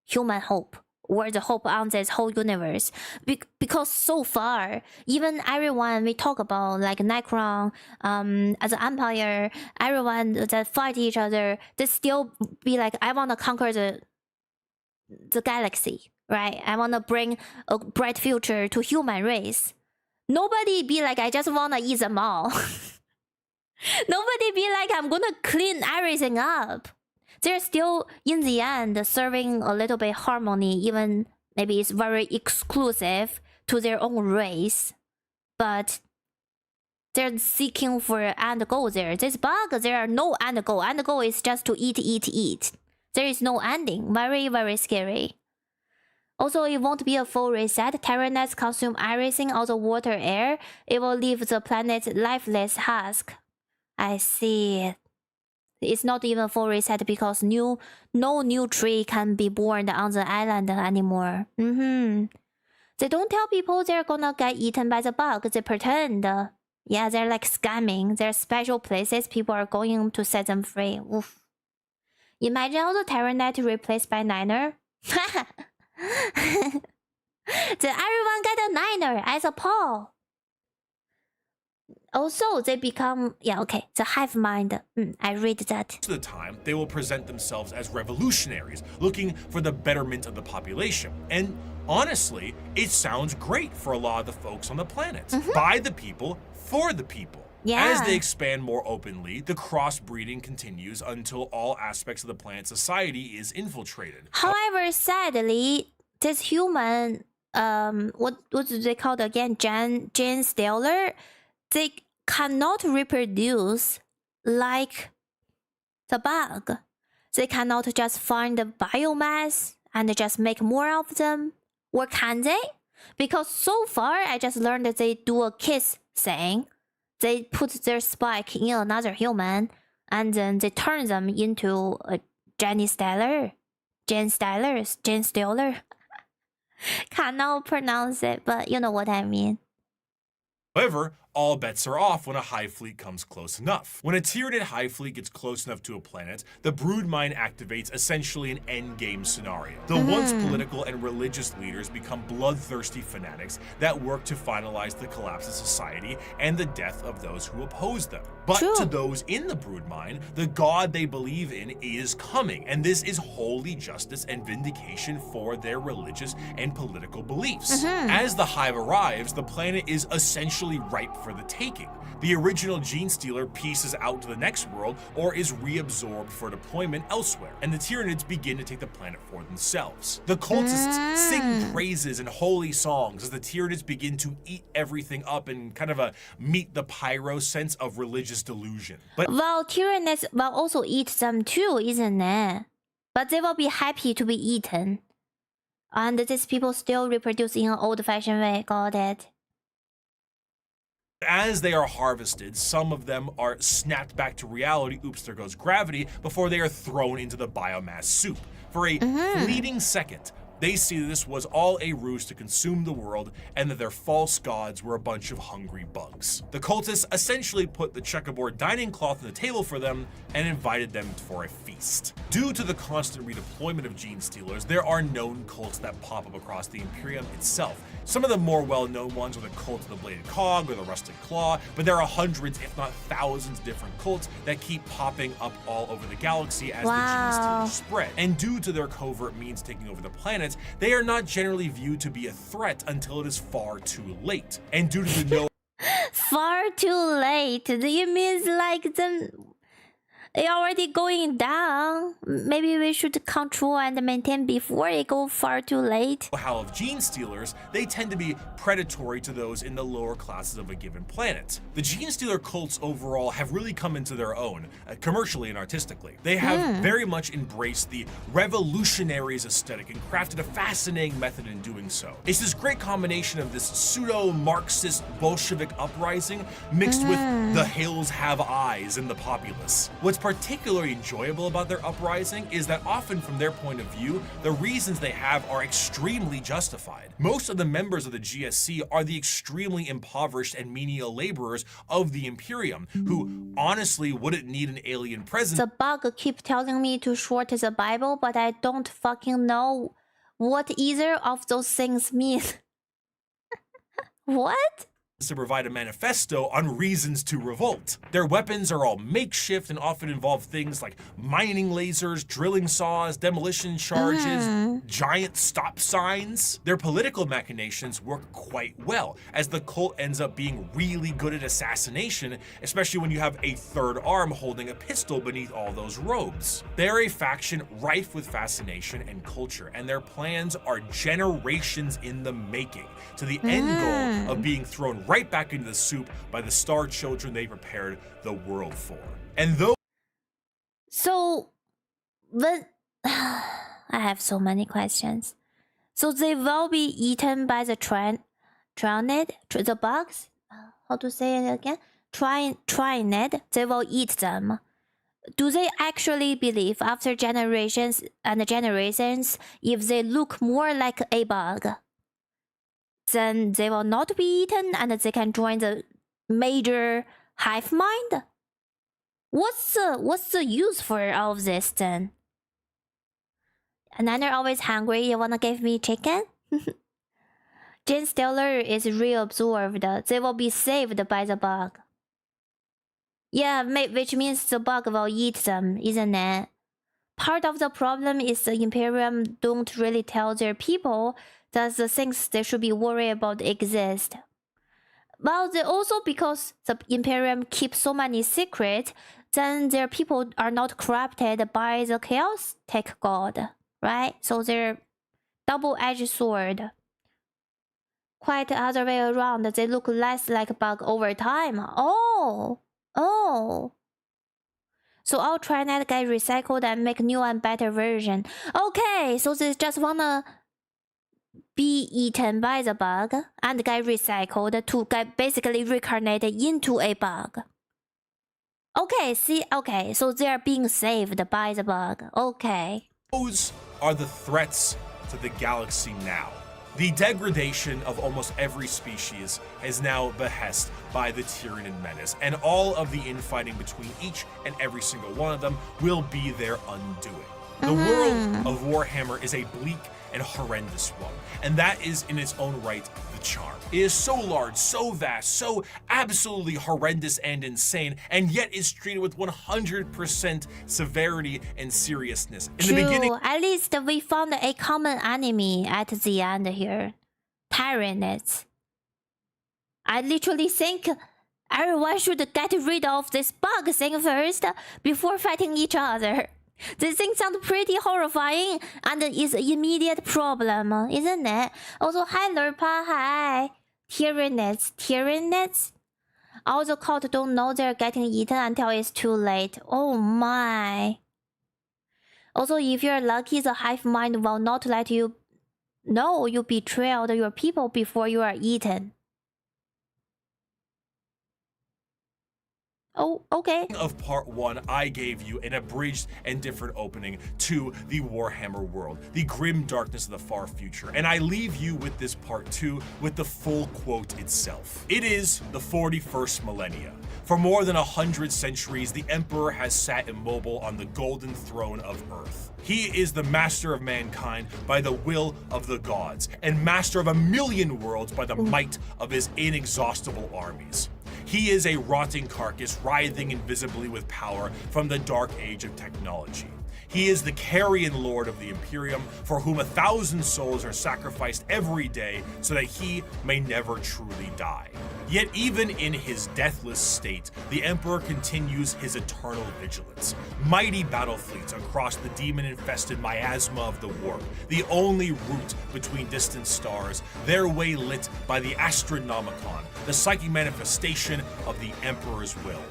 human hope, or the hope on this whole universe. Because so far, even everyone we talk about, like Necron, as an empire, everyone that fight each other, they still be like, I want to conquer the galaxy, right? I want to bring a bright future to human race. Nobody be like, I just want to eat them all. Nobody be like, I'm gonna clean everything up. They're still, in the end, serving a little bit harmony, even maybe it's very exclusive to their own race. But they're seeking for end goal there. This bug, there are no end goal. End goal is just to eat, eat, eat. There is no ending. Very, very scary. Also, it won't be a full reset. Tyrannids consume everything, also water, air. It will leave the planet lifeless husk. I see. It's not even full reset because no new tree can be born on the island anymore. They don't tell people they're gonna get eaten by the bug. They pretend. Yeah, they're like scamming. There are special places people are going to set them free. Oof. Imagine all the Tyrannids replaced by Niner. Then everyone get a Niner as a paw. Also, they become, yeah, okay, the hive mind. I read that. Most of the time, they will present themselves as revolutionaries, looking for the betterment of the population. And honestly, it sounds great for a lot of the folks on the planet. By the people, for the people. Yeah. As they expand more openly, the crossbreeding continues until all aspects of the planet's society is infiltrated. However, sadly, this human, what do they call it again? Jane Stellar, they cannot reproduce like the bug. They cannot just find the biomass and just make more of them. Or can they? Because so far, I just learned that they do a kiss thing. They put their spike in another human, and then they turn them into a Jane Stellar. Cannot pronounce it, but you know what I mean. However, all bets are off when a hive fleet comes close enough. When a Tyranid hive fleet gets close enough to a planet, the broodmine activates essentially an endgame scenario. The once political and religious leaders become bloodthirsty fanatics that work to finalize the collapse of society and the death of those who oppose them. But to those in the broodmine, the god they believe in is coming, and this is holy justice and vindication for their religious and political beliefs. As the hive arrives, the planet is essentially ripe for the taking. The original gene stealer pieces out to the next world or is reabsorbed for deployment elsewhere, and the Tyrannids begin to take the planet for themselves. The cultists sing praises and holy songs as the Tyrannids begin to eat everything up in kind of a meet the pyro sense of religious delusion. But well, Tyrannids will also eat them too, isn't it? But they will be happy to be eaten. And these people still reproduce in an old-fashioned way. Got it. as they are harvested, some of them are snapped back to reality, oops, there goes gravity, before they are thrown into the biomass soup. For a fleeting second, they see that this was all a ruse to consume the world and that their false gods were a bunch of hungry bugs. The cultists essentially put the checkerboard dining cloth on the table for them and invited them for a feast. Due to the constant redeployment of gene stealers, there are known cults that pop up across the Imperium itself. Some of the more well-known ones are the cult of the Bladed Cog or the Rusted Claw, but there are hundreds, if not thousands, of different cults that keep popping up all over the galaxy as the gene stealers spread. And due to their covert means taking over the planet, they are not generally viewed to be a threat until it is far too late. And due to the far too late, do you mean like them? They already going down. Maybe we should control and maintain before it go far too late. How of gene stealers, they tend to be predatory to those in the lower classes of a given planet. The gene stealer cults overall have really come into their own, commercially and artistically. They have very much embraced the revolutionaries aesthetic and crafted a fascinating method in doing so. It's this great combination of this pseudo-Marxist Bolshevik uprising mixed with the hills have eyes in the populace. What's particularly enjoyable about their uprising is that often from their point of view, the reasons they have are extremely justified. Most of the members of the GSC are the extremely impoverished and menial laborers of the Imperium, who honestly wouldn't need an alien presence. The bug keep telling me to short the Bible, but I don't fucking know what either of those things mean. What? To provide a manifesto on reasons to revolt. Their weapons are all makeshift and often involve things like mining lasers, drilling saws, demolition charges, giant stop signs. Their political machinations work quite well, as the cult ends up being really good at assassination, especially when you have a third arm holding a pistol beneath all those robes. They're a faction rife with fascination and culture, and their plans are generations in the making, to the end goal of being thrown right back into the soup by the star children they prepared the world for. And though So, when I have so many questions. So they will be eaten by the Tyrannid, the bugs? How to say it again? Tyrannid, they will eat them. Do they actually believe after generations and generations, if they look more like a bug, then they will not be eaten and they can join the major hive mind? What's the use for all of this then? And then they're always hungry. You wanna give me chicken? Gene Stealer is reabsorbed. They will be saved by the bug. Yeah, which means the bug will eat them, isn't it? Part of the problem is the Imperium don't really tell their people that the things they should be worried about exist. Well, they also, because the Imperium keeps so many secrets, then their people are not corrupted by the Chaos Tech God, right? So they're double-edged sword. Quite the other way around, they look less like a bug over time. Oh! So all Tyrannid get recycled and make new and better version. Okay, so they just wanna be eaten by the bug and get recycled to get basically reincarnated into a bug. Okay, so they are being saved by the bug. Okay. those are the threats to the galaxy now. The degradation of almost every species is now behest by the Tyranid menace, and all of the infighting between each and every single one of them will be their undoing. The world of Warhammer is a bleak and horrendous one, and that is in its own right the charm. It is so large, so vast, so absolutely horrendous and insane, and yet is treated with 100% severity and seriousness. In the beginning, at least we found a common enemy at the end here. Tyrannids. I literally think everyone should get rid of this bug thing first before fighting each other. This thing sounds pretty horrifying and is an immediate problem, isn't it? Also, hi Lurpa, hi. Tyrannids. All the cult don't know they're getting eaten until it's too late. Oh my. Also, if you're lucky, the hive mind will not let you know you betrayed your people before you are eaten. Oh, okay. Of part 1, I gave you an abridged and different opening to the Warhammer world, the grim darkness of the far future, and I leave you with this part 2 with the full quote itself. It is the 41st millennia. For more than 100 centuries, the Emperor has sat immobile on the golden throne of Earth. He is the master of mankind by the will of the gods, and master of 1,000,000 worlds by the might of his inexhaustible armies. He is a rotting carcass writhing invisibly with power from the dark age of technology. He is the carrion lord of the Imperium, for whom 1,000 souls are sacrificed every day so that he may never truly die. Yet even in his deathless state, the Emperor continues his eternal vigilance. Mighty battle fleets across the demon-infested miasma of the warp, the only route between distant stars, their way lit by the Astronomicon, the psychic manifestation of the Emperor's will.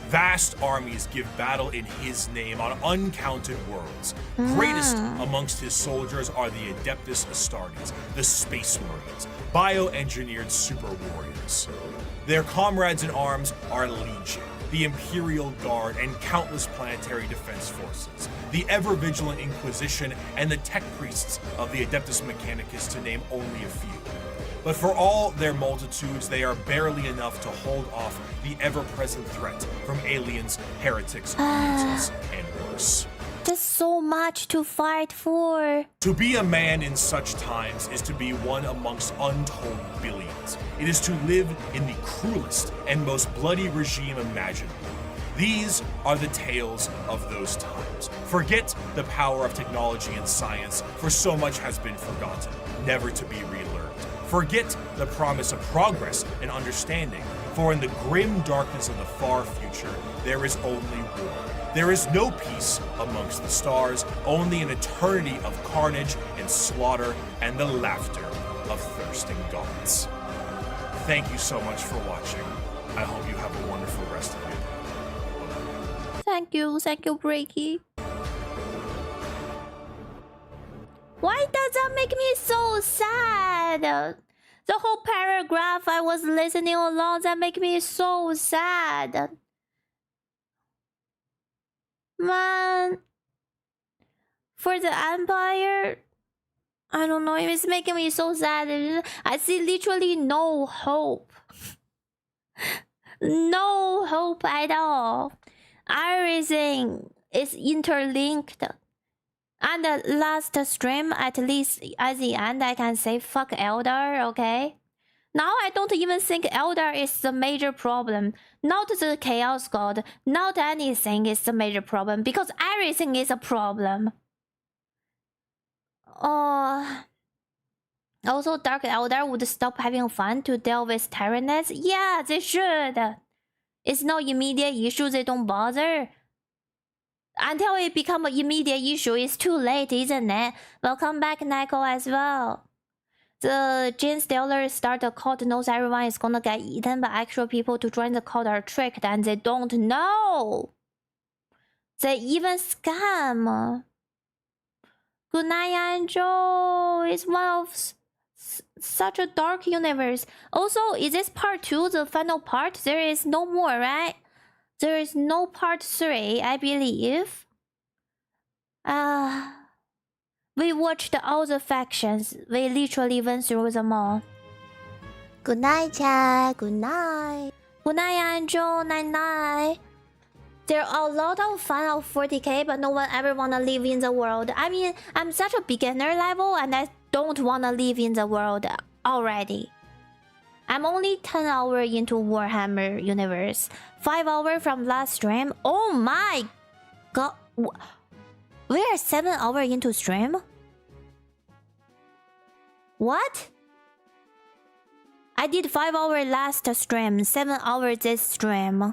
Vast armies give battle in his name on uncounted worlds. Greatest amongst his soldiers are the Adeptus Astartes, the Space Marines, bioengineered super warriors. Their comrades in arms are Legion, the Imperial Guard, and countless planetary defense forces, the ever-vigilant Inquisition, and the tech priests of the Adeptus Mechanicus, to name only a few. But for all their multitudes, they are barely enough to hold off the ever-present threat from aliens, heretics, mutants, and worse. There's so much to fight for. To be a man in such times is to be one amongst untold billions. It is to live in the cruelest and most bloody regime imaginable. These are the tales of those times. Forget the power of technology and science, for so much has been forgotten, never to be relearned. Forget the promise of progress and understanding, for in the grim darkness of the far future, there is only war. There is no peace amongst the stars, only an eternity of carnage and slaughter and the laughter of thirsting gods. Thank you so much for watching. I hope you have a wonderful rest of your day. Thank you, Breaky. Why does that make me so sad? The whole paragraph I was listening along, that make me so sad. Man, for the Empire, I don't know, it's making me so sad. I see literally no hope. No hope at all. Everything is interlinked. And the last stream, at least at the end, I can say fuck Elder, okay? Now I don't even think Elder is the major problem. Not the Chaos God, not anything is the major problem, because everything is a problem. Also, Dark Elder would stop having fun to deal with Tyrannids. Yeah, they should. It's no immediate issue, they don't bother. Until it becomes an immediate issue, it's too late, isn't it? Welcome back, Nico, as well. The Jane Stealer start a cult, knows everyone is gonna get eaten, but actual people to join the cult are tricked and they don't know. They even scam. Good night, Angel. It's one of such a dark universe. Also, is this part 2 the final part? There is no more, right? There is no part 3, I believe. We watched all the factions. We literally went through them all. Good night, chat. Good night. Good night, Angel. Night night. There are a lot of fun of 40k, but no one ever wanna live in the world. I mean, I'm such a beginner level and I don't wanna live in the world already. I'm only 10 hours into Warhammer universe. 5 hours from last stream. Oh my god. We are 7 hours into stream? What? I did 5 hours last stream, 7 hours this stream.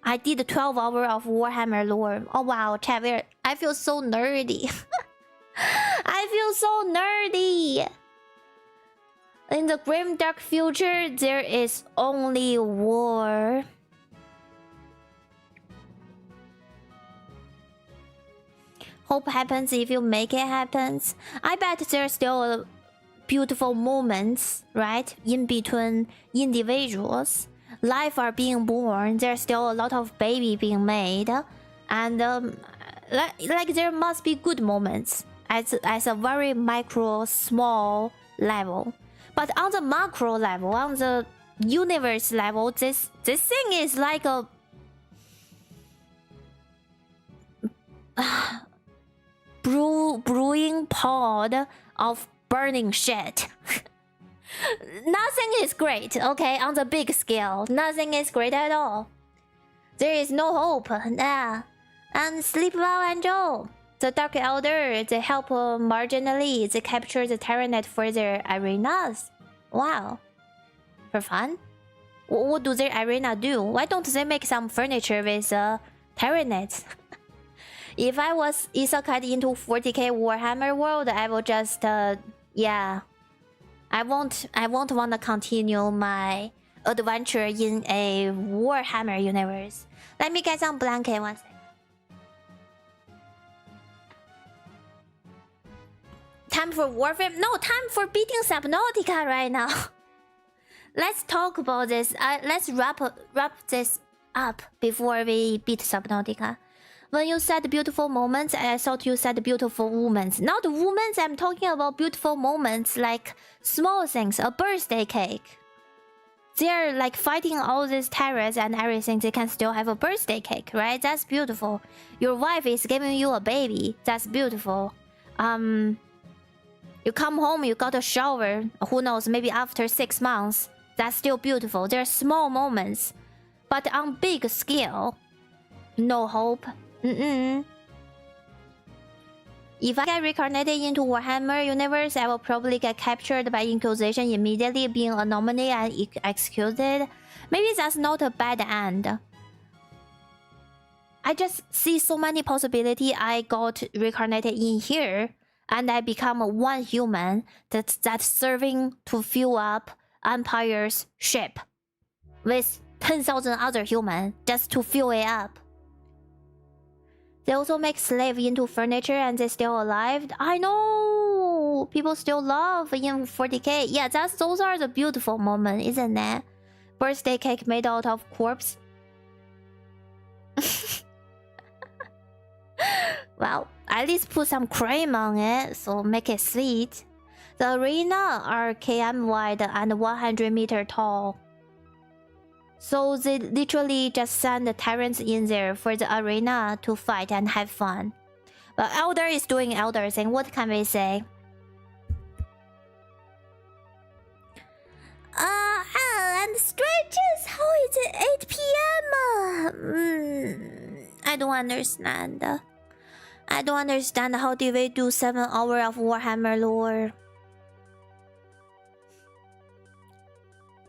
I did 12 hours of Warhammer lore. Oh wow, chat, I feel so nerdy. I feel so nerdy. In the grim dark future, there is only war. Hope happens if you make it happens. I bet there's still beautiful moments, right? In between individuals. Life are being born. There's still a lot of baby being made. And like there must be good moments as a very micro, small level. But on the macro level, on the universe level, this thing is like a brewing pod of burning shit. Nothing is great, okay? On the big scale, nothing is great at all. There is no hope. And sleep well, Angel. The Dark Elder, they help marginally. They capture the Tyrannid for their arenas. Wow. For fun? What do their arena do? Why don't they make some furniture with Tyrannids? If I was isekai into 40k Warhammer world, I will just yeah. I won't want to continue my adventure in a Warhammer universe. Let me get some blanket one second. Time for Warfare? No, time for beating Subnautica right now. Let's talk about this. Let's wrap this up before we beat Subnautica. When you said beautiful moments, I thought you said beautiful women. Not women, I'm talking about beautiful moments like small things, a birthday cake. They're like fighting all these terrors and everything, they can still have a birthday cake, right? That's beautiful. Your wife is giving you a baby. That's beautiful. You come home, you got a shower. Who knows, maybe after 6 months. That's still beautiful. They're small moments. But on big scale, no hope. If I get reincarnated into Warhammer universe, I will probably get captured by Inquisition immediately, being a nominee and executed. Maybe that's not a bad end. I just see so many possibilities. I got reincarnated in here, and I become one human that's serving to fuel up Empire's ship with 10,000 other humans just to fuel it up. They also make slave into furniture and they're still alive. I know! People still love in 40k. Yeah, those are the beautiful moments, isn't it? Birthday cake made out of corpse. Well, at least put some cream on it, so make it sweet. The arena are km wide and 100 meters tall. So they literally just send the tyrants in there for the arena to fight and have fun. But Elder is doing Elder thing, what can we say? And stretches, how is it 8 PM? I don't understand. I don't understand how did we do 7 hours of Warhammer lore.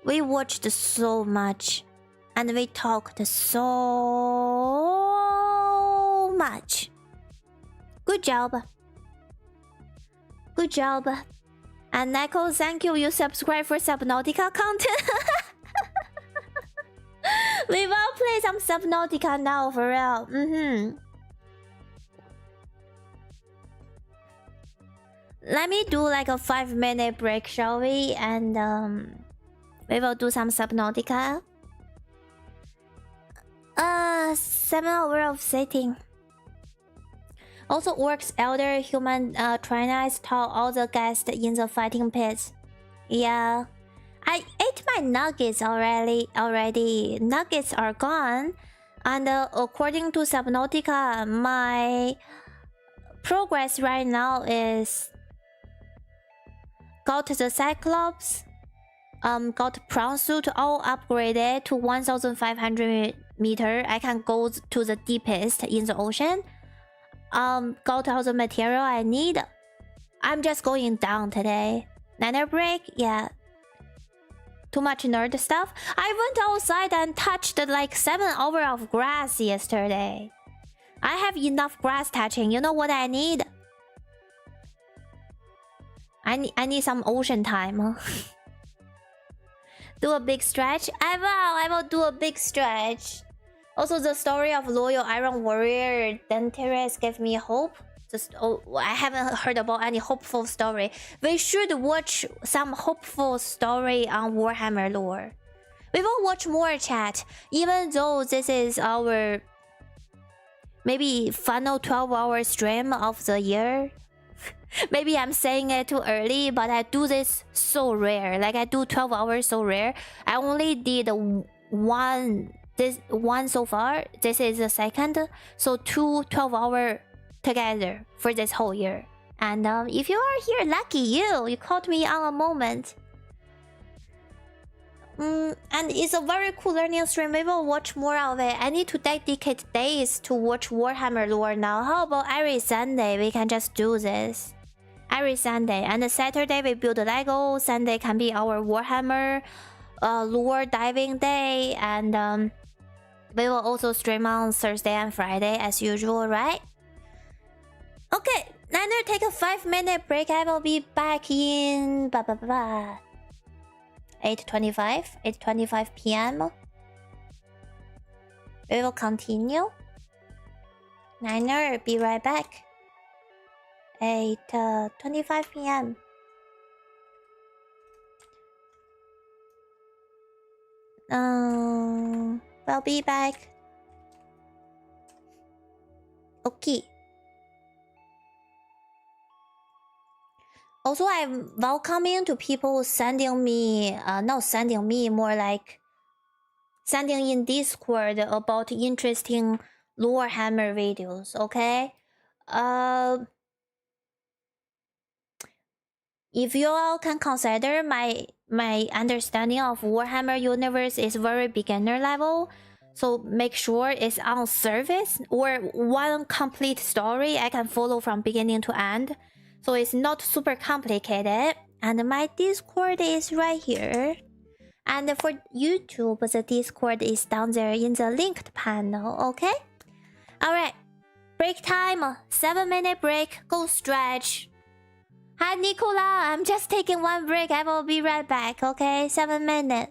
We watched so much and we talked so much. Good job. Good job. And Neko, thank you. You subscribe for Subnautica content. We will play some Subnautica now for real. Let me do like a 5-minute break, shall we? And we will do some Subnautica. 7 hours of sitting. Also, Orcs, Elder, Human, Tyrannids taught all the guests in the fighting pits. Yeah. I ate my nuggets already. Nuggets are gone. And according to Subnautica, my progress right now is... Got the Cyclops, got Prawn Suit all upgraded to 1,500 meter. I can go to the deepest in the ocean. Got all the material I need. I'm just going down today. Niner break? Yeah. Too much nerd stuff. I went outside and touched like 7 hours of grass yesterday. I have enough grass touching. You know what I need? I need some ocean time. Do a big stretch. I will do a big stretch. Also, the story of loyal Iron Warrior Denteres gave me hope. I haven't heard about any hopeful story. We should watch some hopeful story on Warhammer lore. We will watch more, chat. Even though this is our maybe final 12-hour stream of the year. Maybe I'm saying it too early, but I do this so rare. Like I do 12 hours so rare. I only did one so far. This is the second. So 2 12-hour together for this whole year. And if you are here, lucky you. You caught me on a moment. And it's a very cool learning stream. We will watch more of it. I need to dedicate days to watch Warhammer lore now. How about every Sunday we can just do this? Every Sunday. And Saturday we build Lego. Sunday can be our Warhammer lore diving day. And we will also stream on Thursday and Friday as usual, right? Okay, Niner, take a 5-minute break. I will be back in 8:25 p.m. We will continue. Niner, be right back. 8:25 p.m. We'll be back. Okay. Also, I'm welcoming to people sending me, not sending me, more like sending in Discord about interesting Warhammer videos, okay? If you all can consider my understanding of Warhammer universe is very beginner level, so make sure it's on surface or one complete story I can follow from beginning to end. So it's not super complicated. And my Discord is right here. And for YouTube, the Discord is down there in the linked panel, okay? Alright, break time, 7-minute break, go stretch. Hi Nicola, I'm just taking one break, I will be right back, okay? 7 minutes.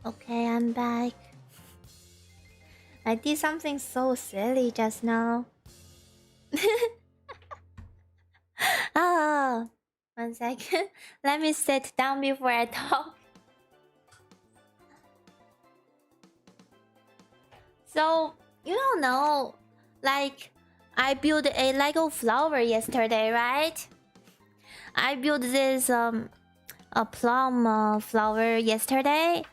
Okay, I'm back. I did something so silly just now. Oh, 1 second. Let me sit down before I talk. So, you don't know, like, I built a Lego flower yesterday, right? I built this a plum flower yesterday,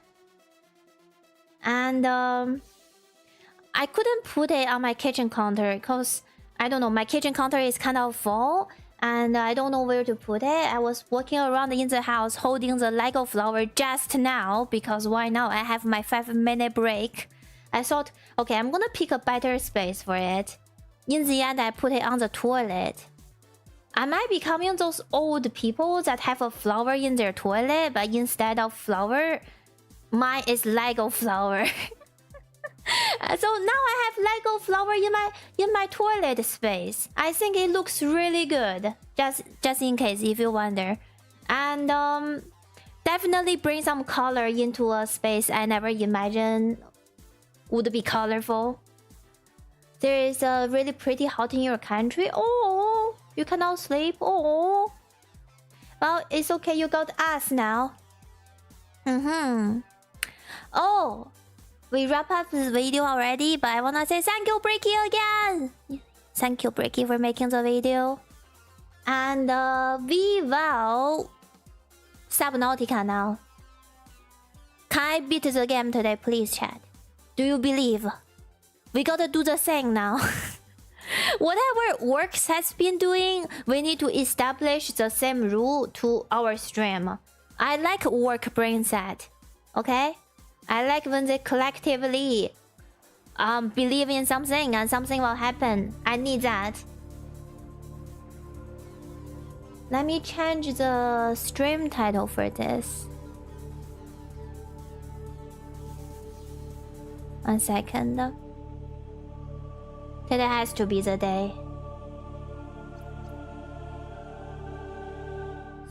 and I couldn't put it on my kitchen counter because I don't know, my kitchen counter is kind of full and I don't know where to put it. I was walking around in the house holding the Lego flower just now because why not? I have my 5-minute break. I thought, okay, I'm gonna pick a better space for it. In the end, I put it on the toilet. Am I becoming those old people that have a flower in their toilet, but instead of flower, mine is Lego flower? So now I have Lego flower in my toilet space. I think it looks really good. Just in case if you wonder, and definitely bring some color into a space I never imagined would be colorful. There is a really pretty hot in your country. Oh, you cannot sleep. Oh, well, it's okay. You got us now. Oh, we wrap up this video already, but I wanna say thank you, Breaky, again. Thank you, Breaky, for making the video. And we will Subnautica now. Can I beat the game today, please, chat? Do you believe? We gotta do the thing now. Whatever Orcs has been doing, we need to establish the same rule to our stream. I like Orc brain set, okay? I like when they collectively believe in something and something will happen. I need that. Let me change the stream title for this. 1 second. Today has to be the day.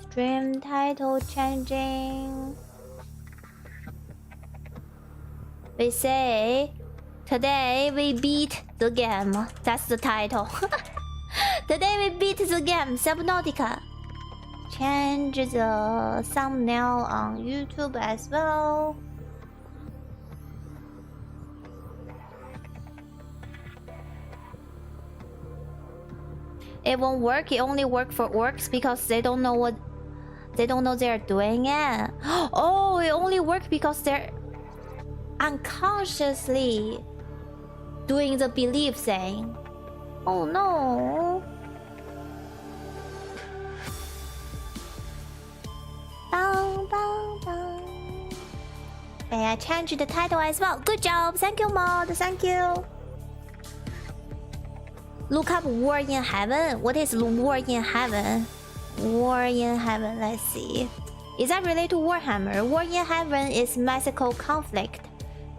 Stream title changing. We say, today we beat the game. That's the title. Today we beat the game, Subnautica. Change the thumbnail on YouTube as well. It won't work. It only works for Orcs because they don't know what they're doing it. Oh, it only works because they're unconsciously doing the belief thing. Oh no. Bang, bang, bang. Okay, I changed the title as well. Good job. Thank you, Mod. Thank you. Look up War in Heaven. What is War in Heaven? War in Heaven. Let's see. Is that related to Warhammer? War in Heaven is mythical conflict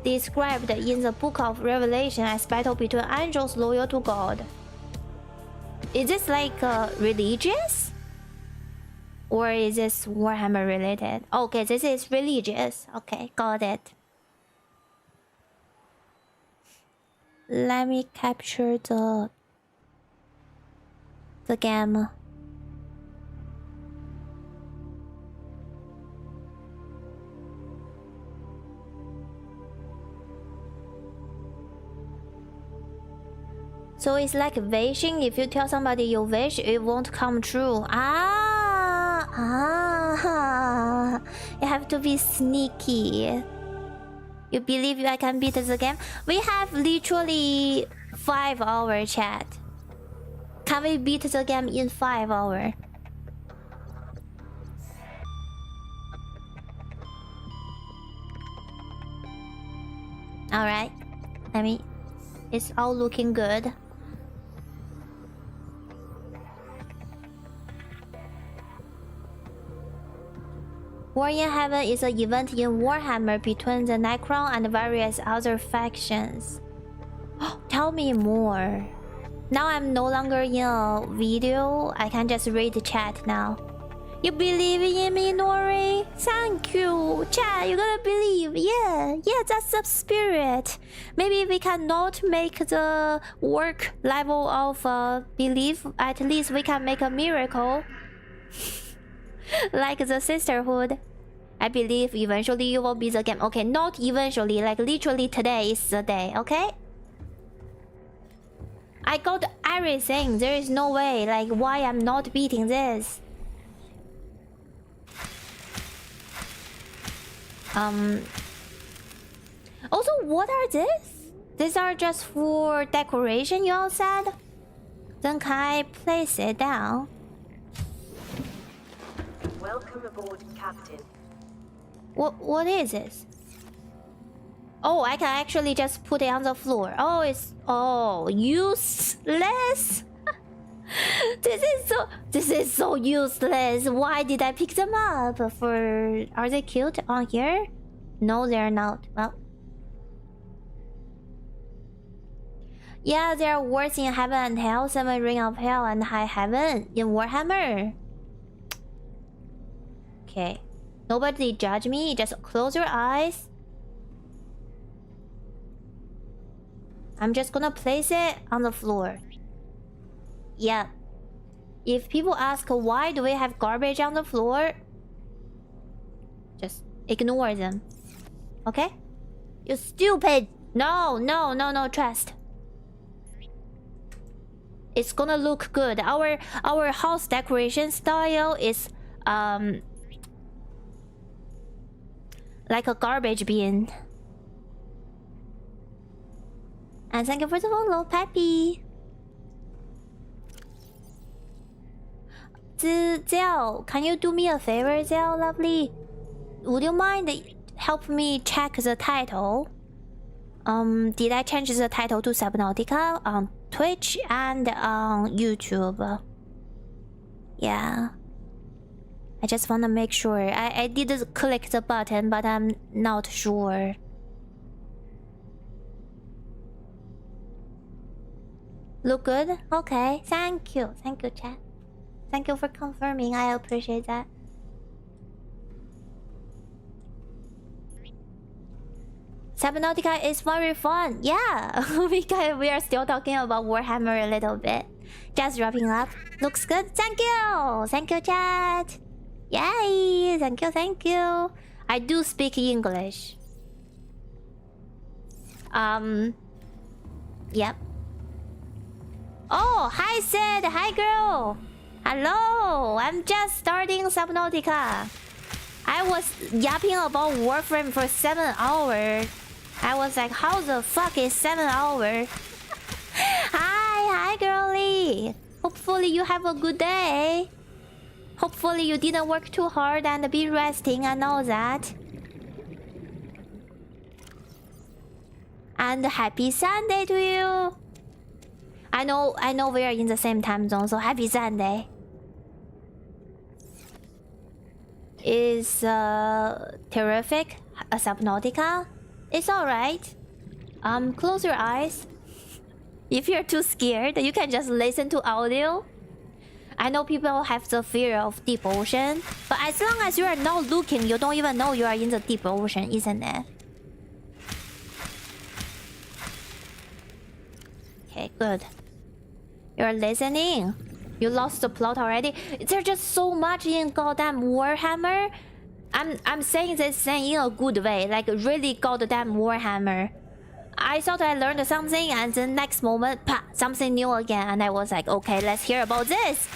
described in the Book of Revelation as battle between angels loyal to God. Is this like religious? Or is this Warhammer related? Okay, this is religious. Okay, got it. Let me capture the game. So it's like wishing. If you tell somebody you wish, it won't come true. You have to be sneaky. You believe I can beat the game? We have literally 5 hours, chat. Can we beat the game in 5 hours? Alright. It's all looking good. War in Heaven is an event in Warhammer between the Necron and various other factions. Tell me more. Now I'm no longer in a video. I can just read the chat now. You believe in me, Nori? Thank you. Chat, you gotta believe. Yeah, that's the spirit. Maybe we cannot make the work level of belief. At least we can make a miracle. Like the sisterhood. I believe eventually you will be the game. Okay, not eventually, like literally today is the day, okay? I got everything. There is no way. Like, why I'm not beating this? Also, what are these? These are just for decoration, you all said? Then can I place it down? Welcome aboard, Captain. What is this? Oh, I can actually just put it on the floor. Oh, it's useless. This is so useless. Why did I pick them up? Are they cute on here? No, they're not. Well, yeah, they're worse in Heaven and Hell, 7 Ring of Hell, and High Heaven in Warhammer. Okay, nobody judge me. Just close your eyes. I'm just gonna place it on the floor. Yeah. If people ask why do we have garbage on the floor, just ignore them. Okay? You stupid! No, trust. It's gonna look good. Our house decoration style is like a garbage bin. And thank you for the follow, Peppy. Zell, can you do me a favor, Zell, lovely? Would you mind help me check the title? Did I change the title to Subnautica on Twitch and on YouTube? Yeah. I just want to make sure. I did click the button, but I'm not sure. Look good? Okay, thank you. Thank you, chat. Thank you for confirming. I appreciate that. Subnautica is very fun. Yeah, we are still talking about Warhammer a little bit. Just wrapping up. Looks good. Thank you. Thank you, chat. Yay. Thank you. I do speak English. Yep. Oh, hi Sid. Hi girl. Hello. I'm just starting Subnautica. I was yapping about Warframe for 7 hours. I was like, how the fuck is 7 hours? Hi girlie. Hopefully you have a good day. Hopefully you didn't work too hard and be resting and all that. And happy Sunday to you. I know we are in the same time zone, so happy Sunday. Is terrific. A Subnautica? It's alright. Close your eyes. If you're too scared, you can just listen to audio. I know people have the fear of deep ocean, but as long as you are not looking, you don't even know you are in the deep ocean, isn't it? Okay, good. You're listening. You lost the plot already. There's just so much in goddamn Warhammer. I'm saying this thing in a good way, like really goddamn Warhammer. I thought I learned something, and the next moment, pah, something new again, and I was like, okay, let's hear about this.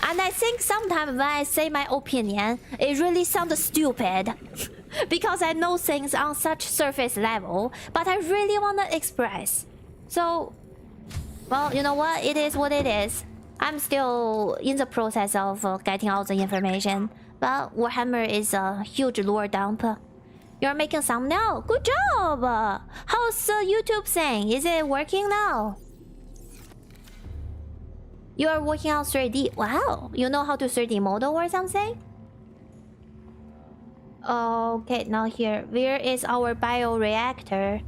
And I think sometimes when I say my opinion, it really sounds stupid. Because I know things on such surface level, but I really want to express. So, well, you know what? It is what it is. I'm still in the process of getting all the information. But Warhammer is a huge lore dump. You're making thumbnail? Good job! How's YouTube saying? Is it working now? You are working on 3D. Wow! You know how to 3D model or something? Okay, now here. Where is our bioreactor?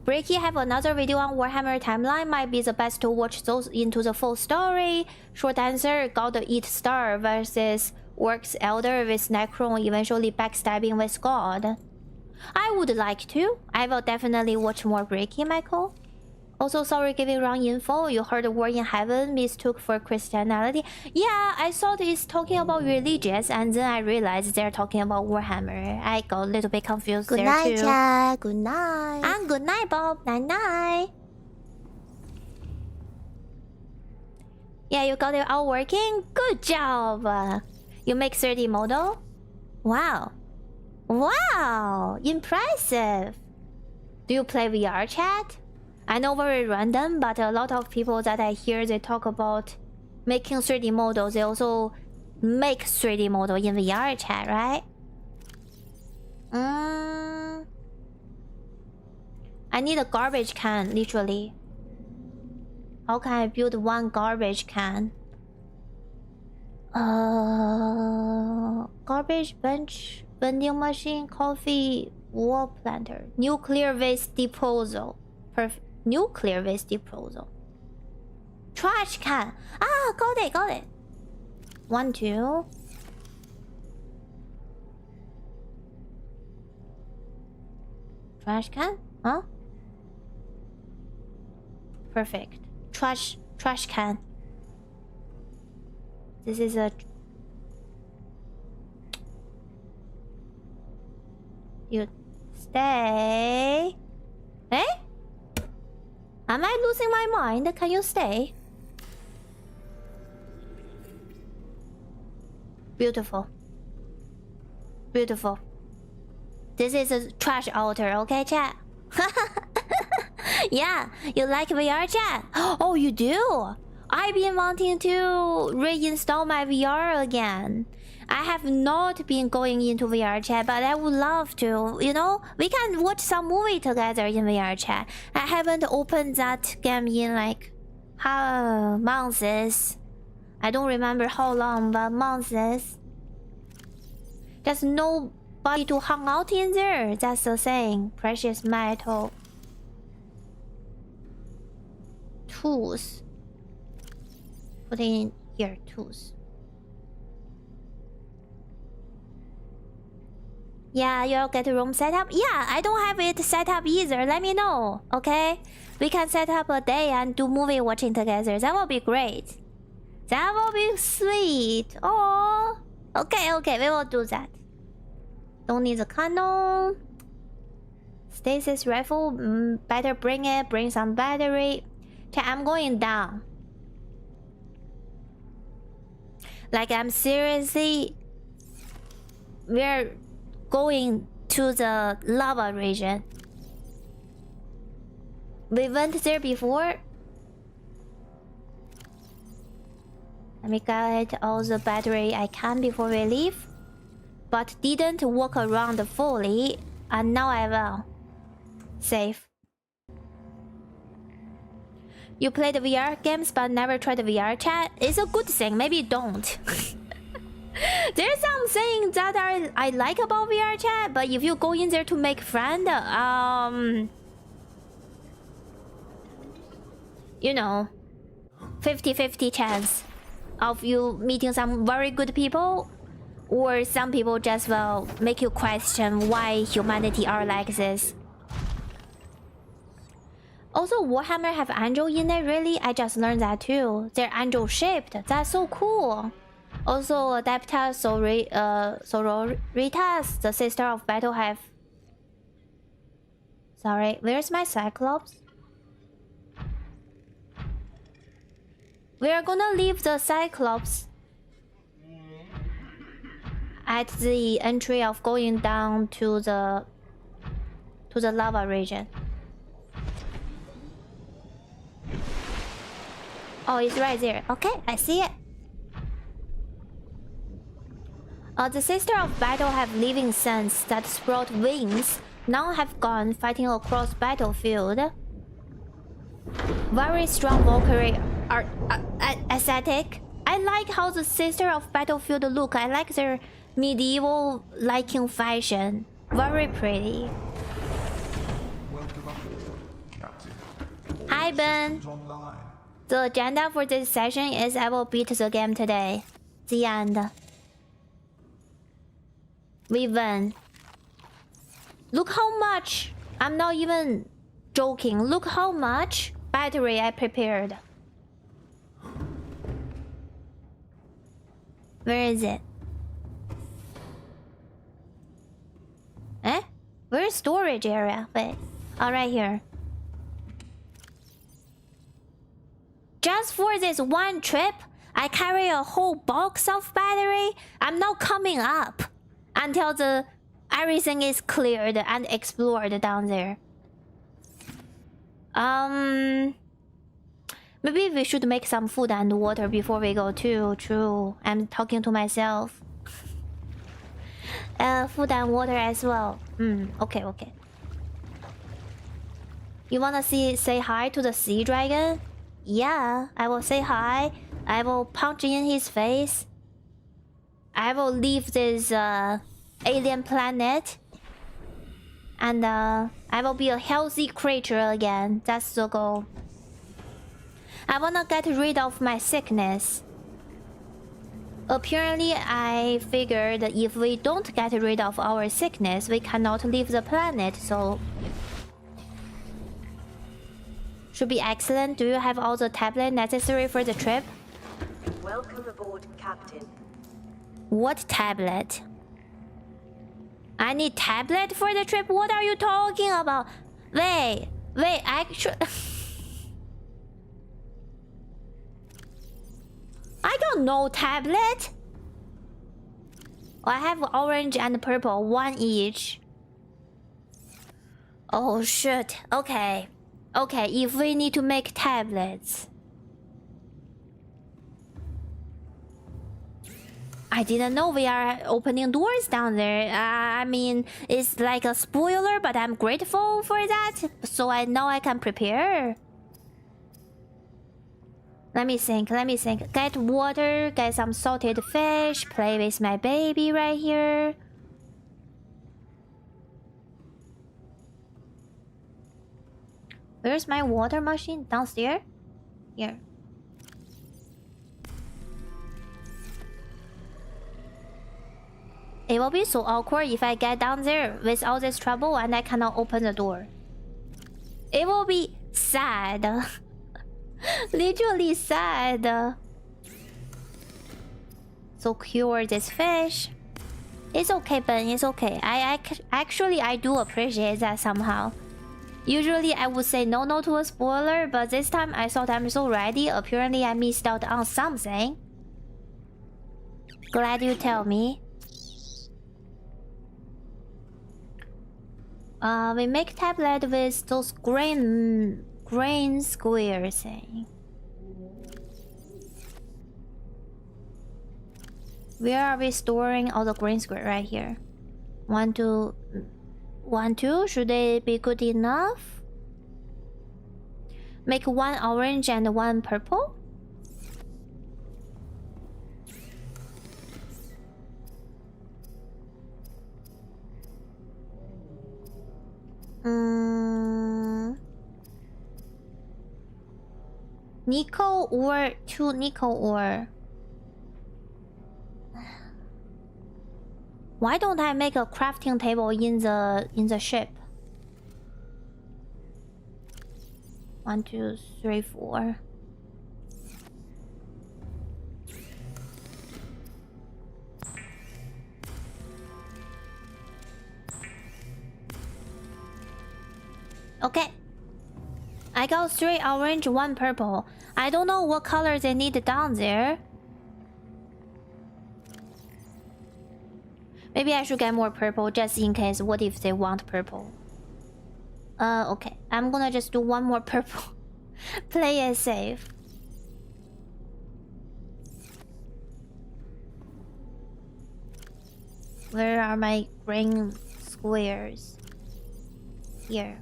Breaky have another video on Warhammer timeline. Might be the best to watch those into the full story. Short answer: God Eat Star versus Orcs Elder with Necron eventually backstabbing with God. I would like to. I will definitely watch more Breaky, Michael. Also, sorry giving wrong info. You heard War in Heaven mistook for Christianity. Yeah, I thought it's talking about religious, and then I realized they're talking about Warhammer. I got a little bit confused there too. Good night, Chad. Good night. And good night, Bob. Night night. Yeah, you got it all working. Good job. You make 3D model. Wow. Wow. Impressive. Do you play VR, chat? I know very random, but a lot of people that I hear, they talk about making 3D models. They also make 3D model in VR chat, right? I need a garbage can, literally. How can I build one garbage can? Garbage bench, vending machine, coffee, wall planter, nuclear waste disposal. Perfect. Nuclear waste disposal. Trash can. Ah, got it, got it. 1, 2. Trash can? Huh? Perfect. Trash can. This is a... You stay. Eh? Am I losing my mind? Can you stay? Beautiful. Beautiful. This is a trash altar, okay, chat? Yeah, you like VR, chat? Oh, you do? I've been wanting to reinstall my VR again. I have not been going into VR chat, but I would love to. You know, we can watch some movie together in VR chat. I haven't opened that game in like months. I don't remember how long, but months. There's nobody to hang out in there. That's the thing. Precious metal. Tools. Put in here, tools. Yeah, you'll get a room set up. Yeah, I don't have it set up either. Let me know, okay? We can set up a day and do movie watching together. That will be great. That will be sweet. Oh, okay, okay, we will do that. Don't need the cannon. Stasis rifle, better bring it. Bring some battery. Okay, I'm going down. Like, I'm seriously... We're going to the lava region. We went there before. Let me get all the battery I can before we leave. But didn't walk around fully. And now I will. Safe. You play the VR games but never tried the VR chat? It's a good thing. Maybe don't. There's some things that I like about VR chat, but if you go in there to make friend, you know, 50-50 chance of you meeting some very good people, or some people just will make you question why humanity are like this. Also, Warhammer have angel in it, really? I just learned that too. They're angel shaped. That's so cool. Also, Adepta Sororitas, the sister of battle, have... Sorry, where's my Cyclops? We are gonna leave the Cyclops at the entry of going down to the lava region. Oh, it's right there. Okay, I see it. The Sister of Battle have living sense that sprout wings. None have gone fighting across battlefield. Very strong Valkyrie art aesthetic. I like how the Sister of Battlefield look. I like their medieval liking fashion. Very pretty. Hi, Ben. The agenda for this session is I will beat the game today. The end. We win. Look how much. I'm not even joking. Look how much battery I prepared. Where is it? Eh? Where's storage area? Wait. Oh, right here. Just for this one trip, I carry a whole box of battery. I'm not coming up until everything is cleared and explored down there. Maybe we should make some food and water before we go too. True. I'm talking to myself. Food and water as well. Okay. You wanna say hi to the sea dragon? Yeah, I will say hi. I will punch in his face. I will leave this alien planet. And I will be a healthy creature again. That's the goal. I wanna get rid of my sickness. Apparently, I figured that if we don't get rid of our sickness, we cannot leave the planet, so... Should be excellent. Do you have all the tablets necessary for the trip? Welcome aboard, Captain. What tablet? I need tablet for the trip? What are you talking about? Wait, actually... I don't know tablet. I have orange and purple, one each. Oh shit. Okay, if we need to make tablets. I didn't know we are opening doors down there. I mean, it's like a spoiler, but I'm grateful for that. So I know I can prepare. Let me think. Get water, get some salted fish, play with my baby right here. Where's my water machine? Downstairs? Here. It will be so awkward if I get down there with all this trouble and I cannot open the door. It will be sad. Literally sad. So cure this fish. It's okay, Ben. It's okay. Actually I do appreciate that somehow. Usually I would say no to a spoiler, but this time I thought I'm so ready. Apparently I missed out on something. Glad you tell me. We make tablet with those grain square thing. Where are we storing all the green square? Right here. 1, 2. Should they be good enough? Make one orange and one purple. Nickel ore, 2 nickel ore. Why don't I make a crafting table in the ship? 1, 2, 3, 4. Okay. I got 3 orange, 1 purple. I don't know what color they need down there. Maybe I should get more purple just in case. What if they want purple? Okay. I'm gonna just do 1 more purple. Play it safe. Where are my green squares? Here.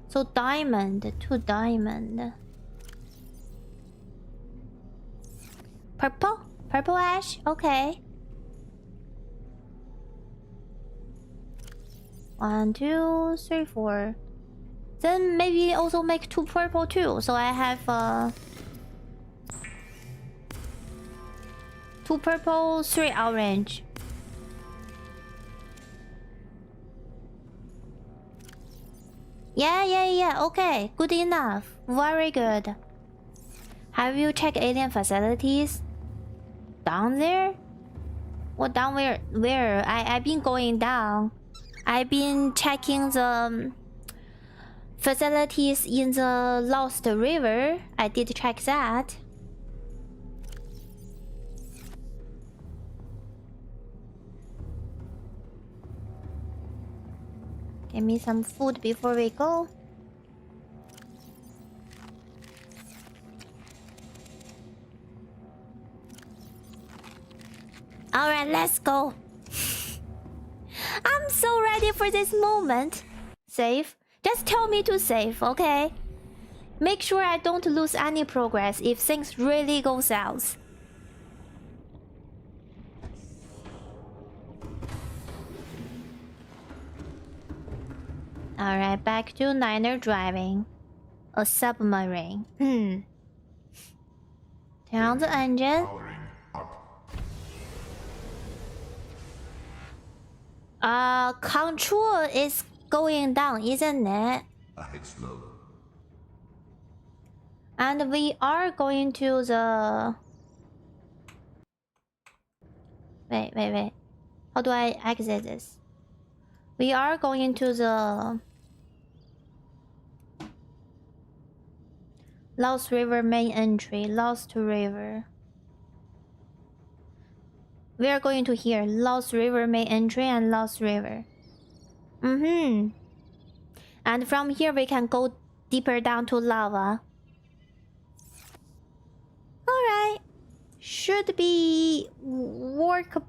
So diamond, 2 diamond. Purple? Purple ash? Okay. 1, 2, 3, 4. Then maybe also make 2 purple too. So I have 2 purple, 3 orange. Yeah. Okay, good enough. Very good. Have you checked alien facilities? Down there? What down where? Where? I've been going down. I've been checking the facilities in the Lost River. I did check that. Give me some food before we go. Alright, let's go. I'm so ready for this moment. Save. Just tell me to save, okay? Make sure I don't lose any progress if things really go south. Alright, back to Niner driving. A submarine. Turn on the engine. Control is going down, isn't it? And we are going to the... Wait. How do I exit this? We are going to the... Lost River main entry. Lost River. We are going to here. Lost River main entry and Lost River. And from here we can go deeper down to lava. Alright. Should be workable.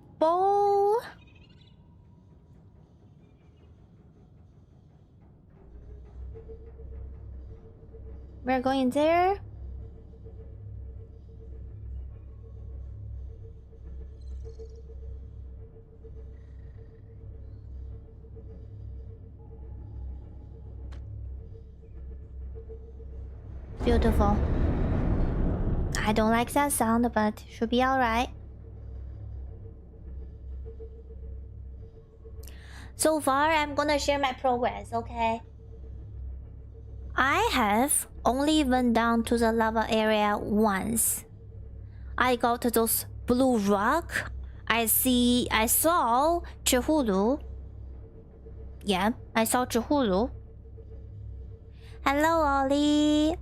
We're going there. Beautiful. I don't like that sound, but should be alright. So far, I'm gonna share my progress, okay? I have only went down to the lava area once. I got those blue rock. I saw 𝓢𝓤𝓑𝓢𝓒. Yeah, I saw 𝓢𝓤𝓑𝓢𝓒. Hello, Ollie.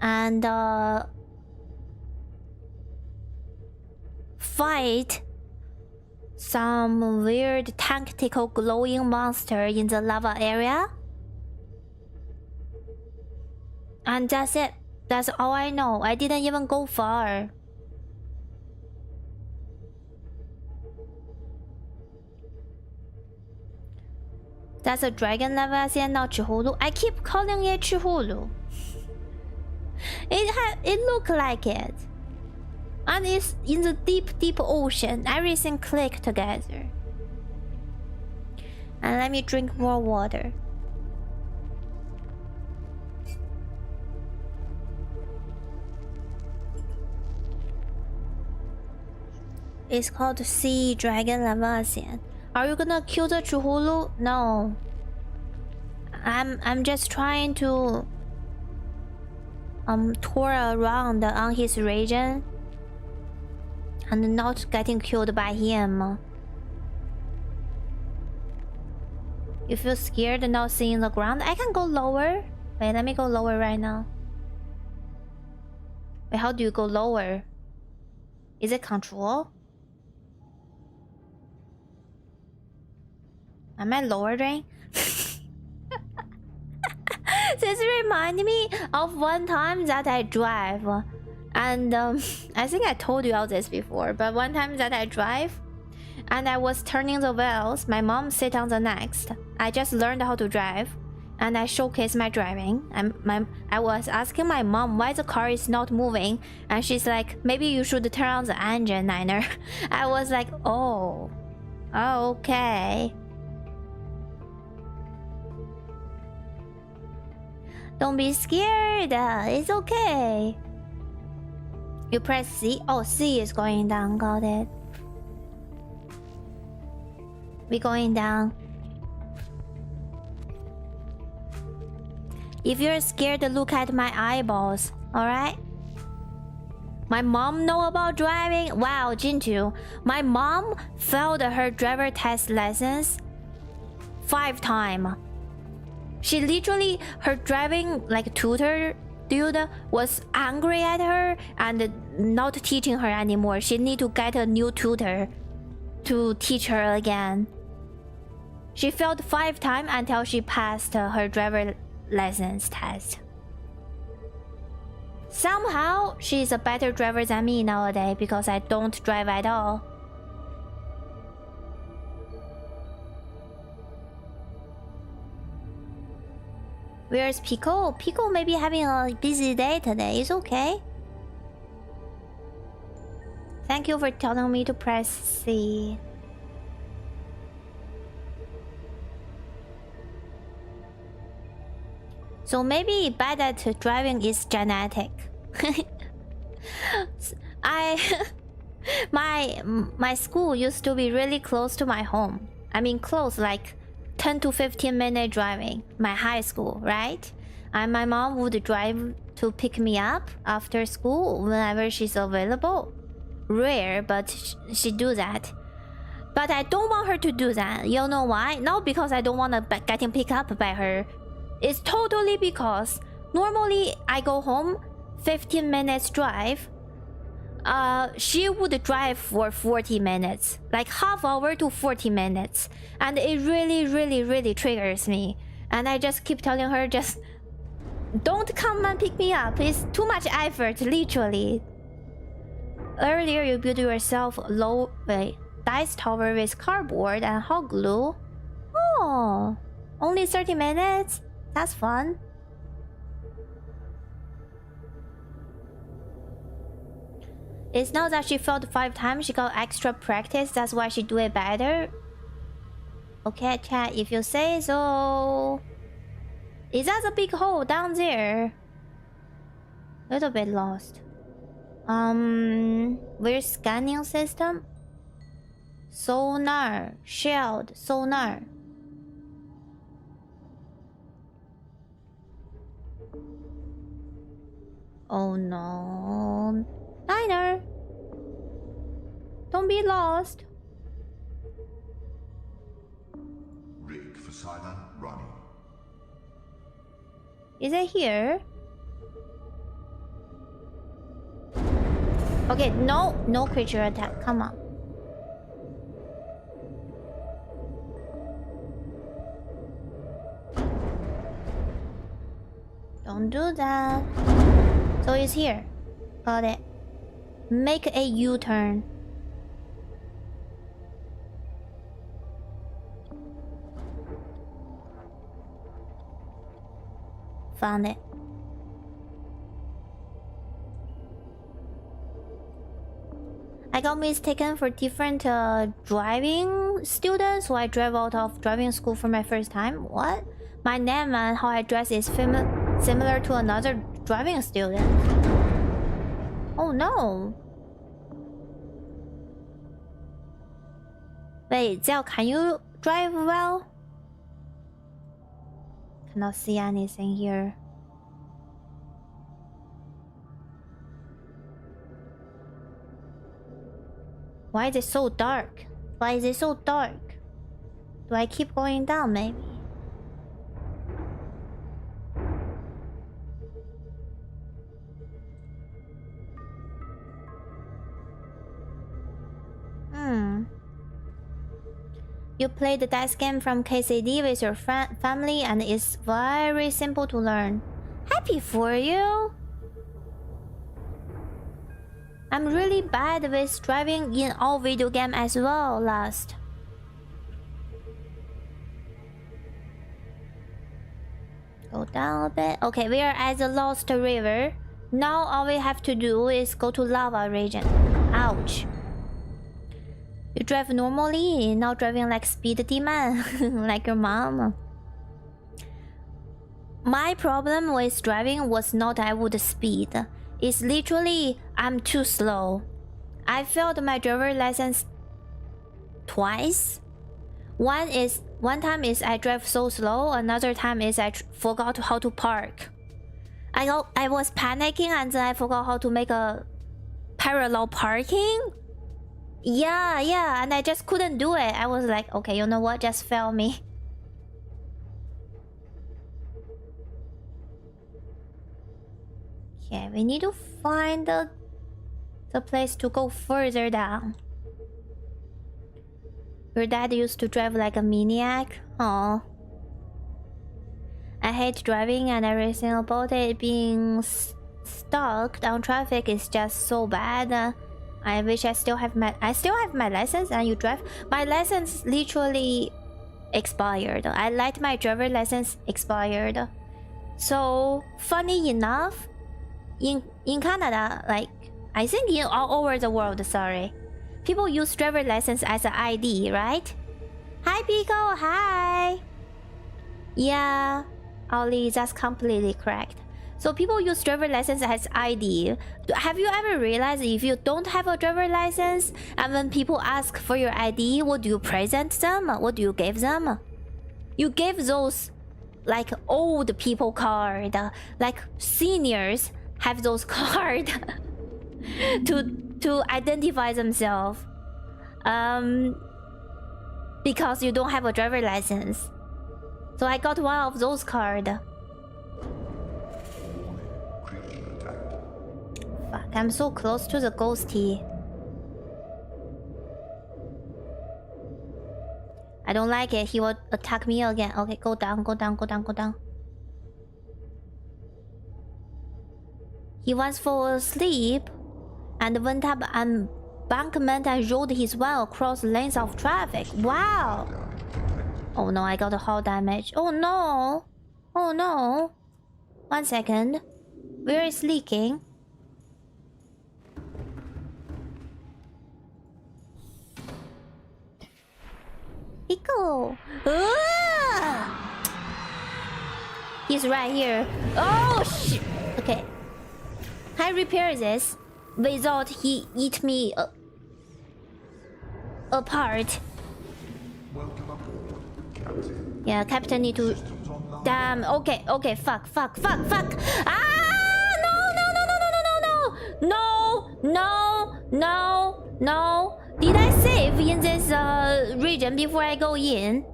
And fight some weird tactical glowing monster in the lava area. And that's it. That's all I know. I didn't even go far. That's a dragon level ascent, not 𝓢𝓤𝓑𝓢𝓒. I keep calling it 𝓢𝓤𝓑𝓢𝓒. It look like it. And it's in the deep ocean. Everything clicked together. And let me drink more water. It's called Sea Dragon Leviathan. Are you gonna kill the 𝓢𝓤𝓑𝓢𝓒? No. I'm just trying to tour around on his region and not getting killed by him. You feel scared not seeing the ground? I can go lower. Wait, let me go lower right now. Wait, how do you go lower? Is it control? Am I lowering? This reminds me of one time that I drive. And I think I told you all this before. But one time that I drive and I was turning the wheels. My mom sit on the next. I just learned how to drive. and I showcase my driving. I was asking my mom why the car is not moving, and she's like, maybe you should turn on the engine, Niner. I was like, oh, okay. Don't be scared, it's okay. You press C. Oh, C is going down, got it. We going down. If you're scared, look at my eyeballs, alright? My mom know about driving? Wow, Jintu. My mom failed her driver test lessons 5 times. She literally, her driving like tutor dude was angry at her and not teaching her anymore. She need to get a new tutor to teach her again. She failed 5 times until she passed her driver license test. Somehow she's a better driver than me nowadays because I don't drive at all. Where's Pico? Pico may be having a busy day today. It's okay. Thank you for telling me to press C. So maybe bad at driving is genetic. My school used to be really close to my home. I mean close, like 10 to 15 minute driving. My high school, right? And my mom would drive to pick me up after school whenever she's available. Rare, but she do that. But I don't want her to do that. You know why? Not because I don't want to getting picked up by her. It's totally because normally I go home 15 minutes drive. She would drive for 40 minutes, like half hour to 40 minutes, and it really triggers me. And I just keep telling her, just don't come and pick me up. It's too much effort, literally. Earlier you built yourself low dice tower with cardboard and hot glue. Oh, only 30 minutes? That's fun. It's not that she failed 5 times, she got extra practice, that's why she do it better. Okay, chat, if you say so. Is that a big hole down there? Little bit lost. Where's scanning system? Sonar, shield, sonar. Oh no. Niner! Don't be lost. Rig for silent running. Is it here? Okay, no creature attack. Come on. Don't do that. So it's here. Got it. Make a U-turn. Found it. I got mistaken for different driving students, so I drove out of driving school for my first time. What? My name and how I dress is similar to another driving student. Oh no. Wait, Zhao, can you drive well? Cannot see anything here. Why is it so dark? Why is it so dark? Do I keep going down maybe? You play the dice game from KCD with your family and it's very simple to learn. Happy for you! I'm really bad with driving in all video game as well last. Go down a bit. Okay, we are at the Lost River. Now all we have to do is go to lava region. Ouch. You drive normally, not driving like speed demon, like your mom. My problem with driving was not I would speed. It's literally I'm too slow. I failed my driver license twice. One time is I drive so slow. Another time is I forgot how to park. I was panicking and then I forgot how to make a parallel parking. Yeah, and I just couldn't do it. I was like, okay, you know what? Just fail me. Okay, we need to find the place to go further down. Your dad used to drive like a maniac. Oh, I hate driving and everything about it. Being stuck on traffic is just so bad. I wish I still have my license and you drive. My license literally expired. I let my driver license expired. So funny enough, in Canada, like I think in all over the world, sorry, people use driver license as an ID, right? Hi Pico, hi. Yeah, Ollie, that's completely correct. So people use driver license as ID. Have you ever realized if you don't have a driver license and when people ask for your ID, what do you present them? What do you give them? You give those like old people card, like seniors have those card to identify themselves. Because you don't have a driver license. So I got one of those cards. Fuck, I'm so close to the ghosty. I don't like it. He will attack me again. Okay, go down, go down, go down, go down. He once fell asleep and went up an embankment and rode his well across lanes of traffic. Wow. Oh no, I got a hull damage. Oh no. Oh no. 1 second. Where is leaking? Pico. He's right here. Oh shit. Okay. Can I repair this without he eat me apart? Welcome aboard, Captain. Yeah, Captain need to... Damn, okay, okay, fuck. Ah, no. Did I save in this region before I go in?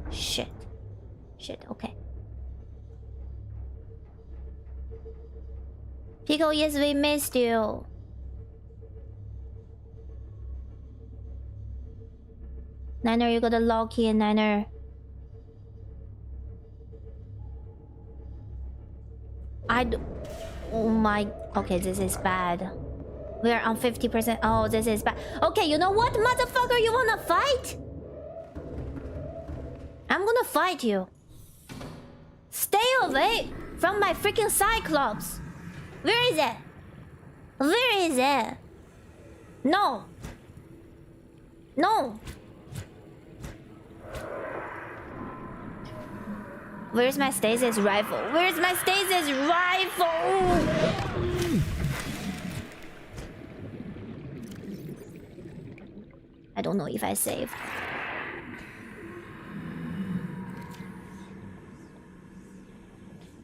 Shit, okay. Pico, yes, we missed you. Niner, you got a lock here, Niner. Oh my... Okay, this is bad. We're on 50%. Oh, this is bad. Okay, you know what, motherfucker? You wanna fight? I'm gonna fight you. Stay away from my freaking Cyclops. Where is it? Where is it? No. Where's my stasis rifle? Where's my stasis rifle? I don't know if I saved.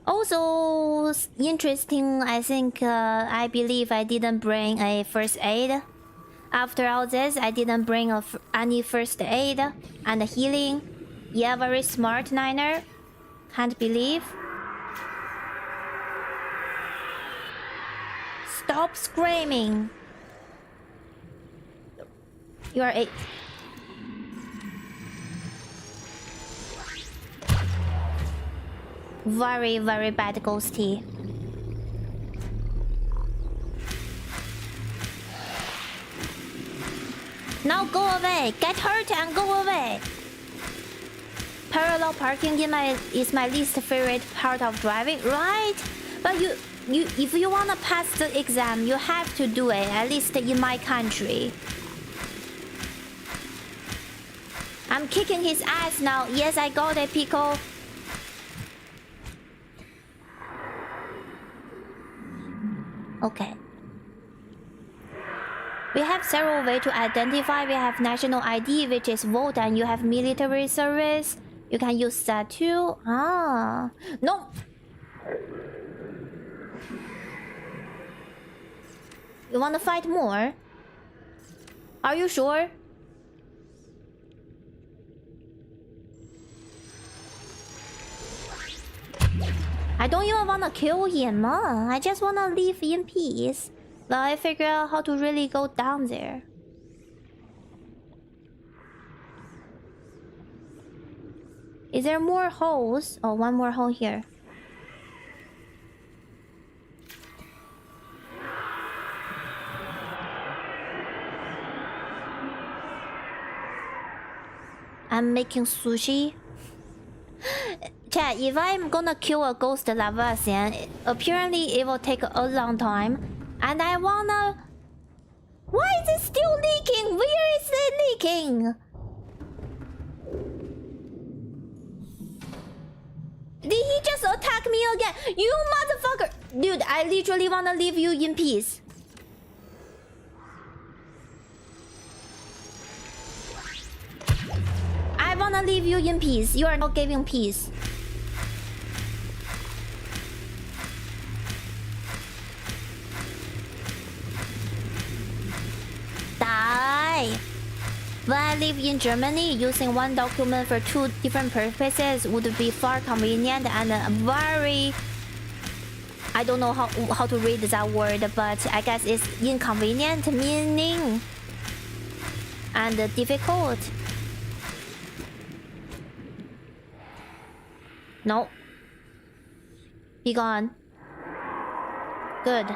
Also interesting, I think I believe I didn't bring a first aid. After all this, I didn't bring any first aid and healing. Yeah, very smart, Niner. Can't believe. Stop screaming. You are a... Very, very bad ghosty. Now go away. Get hurt and go away. parallel parking is my least favorite part of driving, right? But if you wanna pass the exam, you have to do it, at least in my country. I'm kicking his ass now. Yes, I got it, Pico. Okay. We have several ways to identify. We have national ID, which is vote, and you have military service. You can use that too. Ah, no. You want to fight more? Are you sure? I don't even want to kill him. I just want to live in peace. But I figure out how to really go down there. Is there more holes? Oh, one more hole here. I'm making sushi. Chat, if I'm gonna kill a ghost Lavasian, apparently it will take a long time. And I wanna... Why is it still leaking? Where is it leaking? Did he just attack me again? You motherfucker! Dude, I literally wanna leave you in peace. I wanna leave you in peace. You are not giving peace. Die! When I live in Germany, using one document for two different purposes would be far convenient and very... I don't know how to read that word, but I guess it's inconvenient, meaning... and difficult. No. Be gone. Good.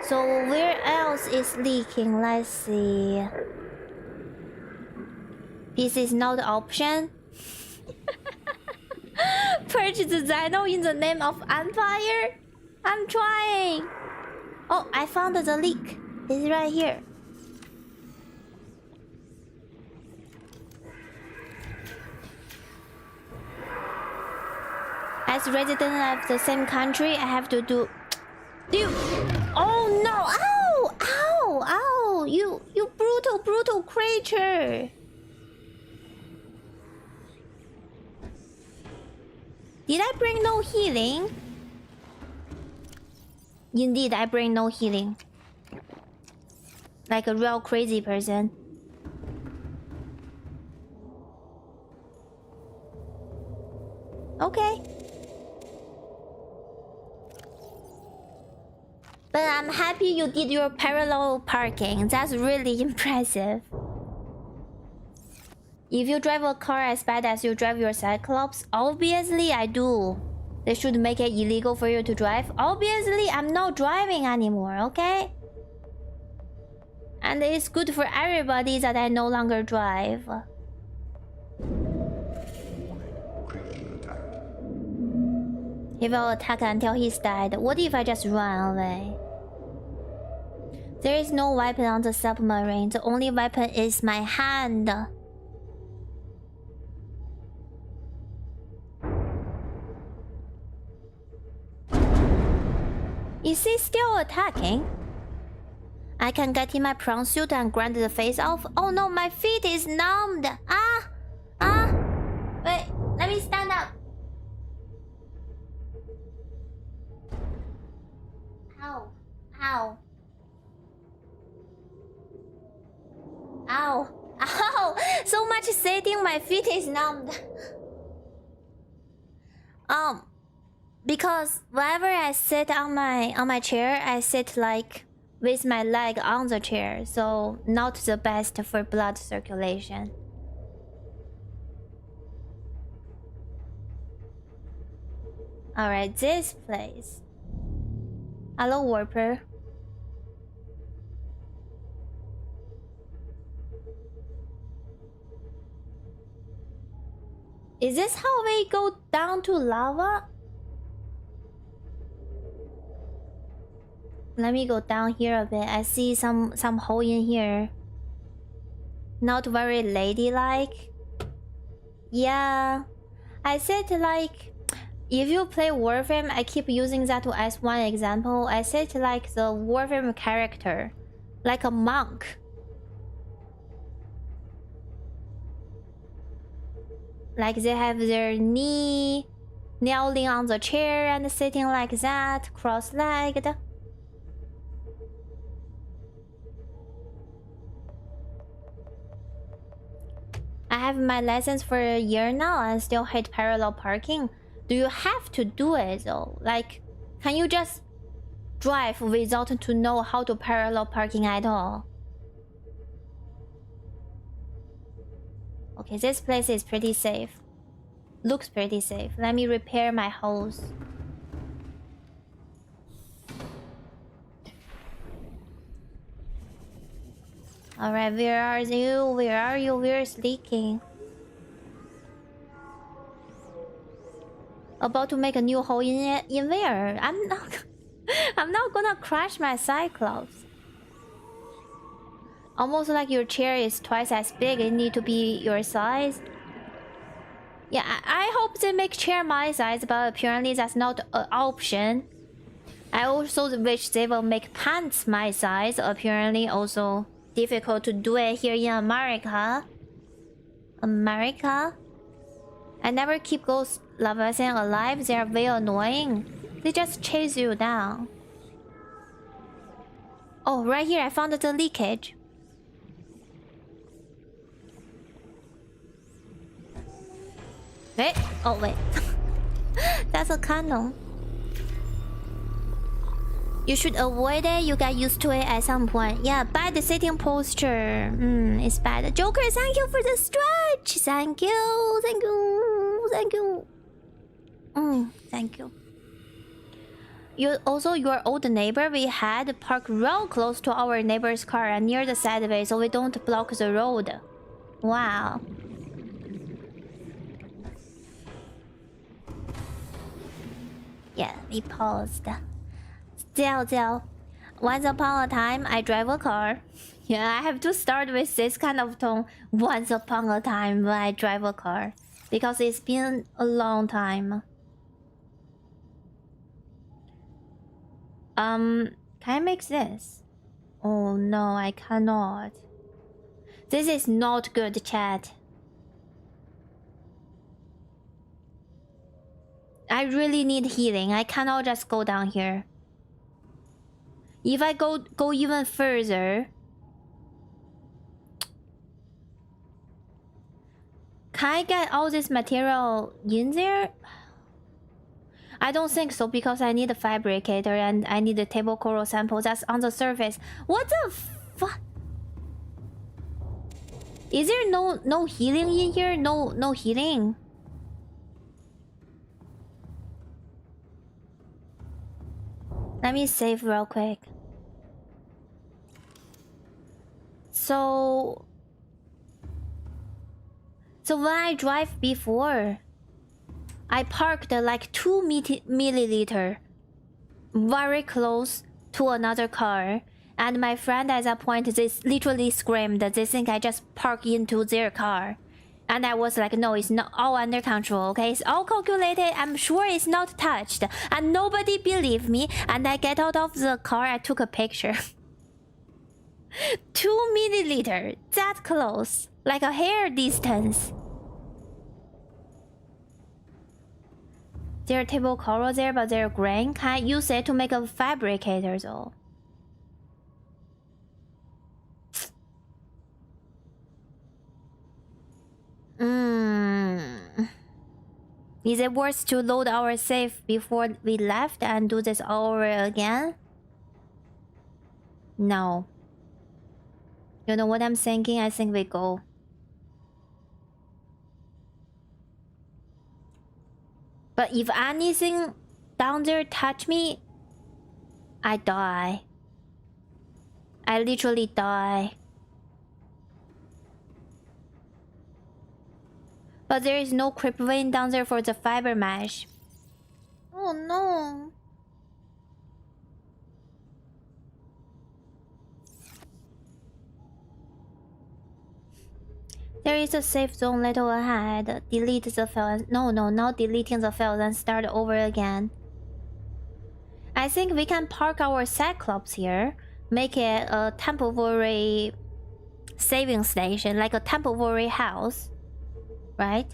So where else is leaking? Let's see. This is not the option. Purge the Xeno in the name of Empire? I'm trying. Oh, I found the leak. It's right here. As resident of the same country, I have to do... Dude! Oh no! Ow! Ow! Ow! You brutal creature! Did I bring no healing? Indeed, I bring no healing. Like a real crazy person. Okay. But I'm happy you did your parallel parking. That's really impressive. If you drive a car as bad as you drive your Cyclops, obviously I do. They should make it illegal for you to drive. Obviously, I'm not driving anymore, okay? And it's good for everybody that I no longer drive. He will attack until he's dead. What if I just run away? There is no weapon on the submarine. The only weapon is my hand. Is he still attacking? I can get in my prawn suit and grind the face off. Oh no, my feet is numbed. Wait, let me stand up. Ow. Ow. Ow. Ow. So much sitting, my feet is numbed. Because whenever I sit on my chair, I sit like with my leg on the chair, so not the best for blood circulation. Alright, this place. Hello, Warper. Is this how we go down to lava? Let me go down here a bit. I see some hole in here. Not very ladylike. Yeah. I said like, if you play Warframe, I keep using that as one example. I said like the Warframe character, like a monk. Like they have their knee kneeling on the chair and sitting like that, cross-legged. I have my license for a year now and still hate parallel parking. Do you have to do it though? Like, can you just drive without to know how to parallel parking at all? Okay, this place is pretty safe. Looks pretty safe. Let me repair my hose. Alright, where are you? Where are you? Where's leaking? About to make a new hole in where? I'm not gonna crash my Cyclops. Almost like your chair is twice as big. It need to be your size. Yeah, I hope they make chair my size, but apparently that's not an option. I also wish they will make pants my size. Apparently also difficult to do it here in America. I never keep those Leviathan alive. They are very annoying. They just chase you down. Oh, right here I found the leakage. Wait. Oh, wait. That's a cannon. You should avoid it. You get used to it at some point. Yeah, bad sitting posture. It's bad. Joker, thank you for the stretch. Thank you. Thank you. Thank you. Thank you. Your old neighbor, we had parked real close to our neighbor's car and near the sideway so we don't block the road. Wow. Yeah, we paused. Still. Once upon a time, I drive a car. Yeah, I have to start with this kind of tone. Once upon a time when I drive a car. Because it's been a long time. Can I make this? Oh no, I cannot. This is not good, chat. I really need healing. I cannot just go down here. If I go even further, can I get all this material in there? I don't think so because I need a fabricator and I need a table coral sample that's on the surface. What the fuck? Is there no healing in here? No healing. Let me save real quick. So when I drive before, I parked like 2 milliliter very close to another car, and my friend at that point they literally screamed that they think I just parked into their car. And I was like, no, it's not all under control, okay? It's all calculated. I'm sure it's not touched. And nobody believed me. And I get out of the car. I took a picture. 2 milliliter. That close. Like a hair distance. There are table coral there, but they're green. Can't use it to make a fabricator, though. Is it worth to load our safe before we left and do this all over again? No. You know what I'm thinking? I think we go. But if anything down there touch me, I die. I literally die. But there is no creep vein down there for the fiber mesh. Oh no. There is a safe zone little ahead. Delete the file. No, not deleting the file, then start over again. I think we can park our Cyclops here. Make it a temporary saving station, like a temporary house. Right?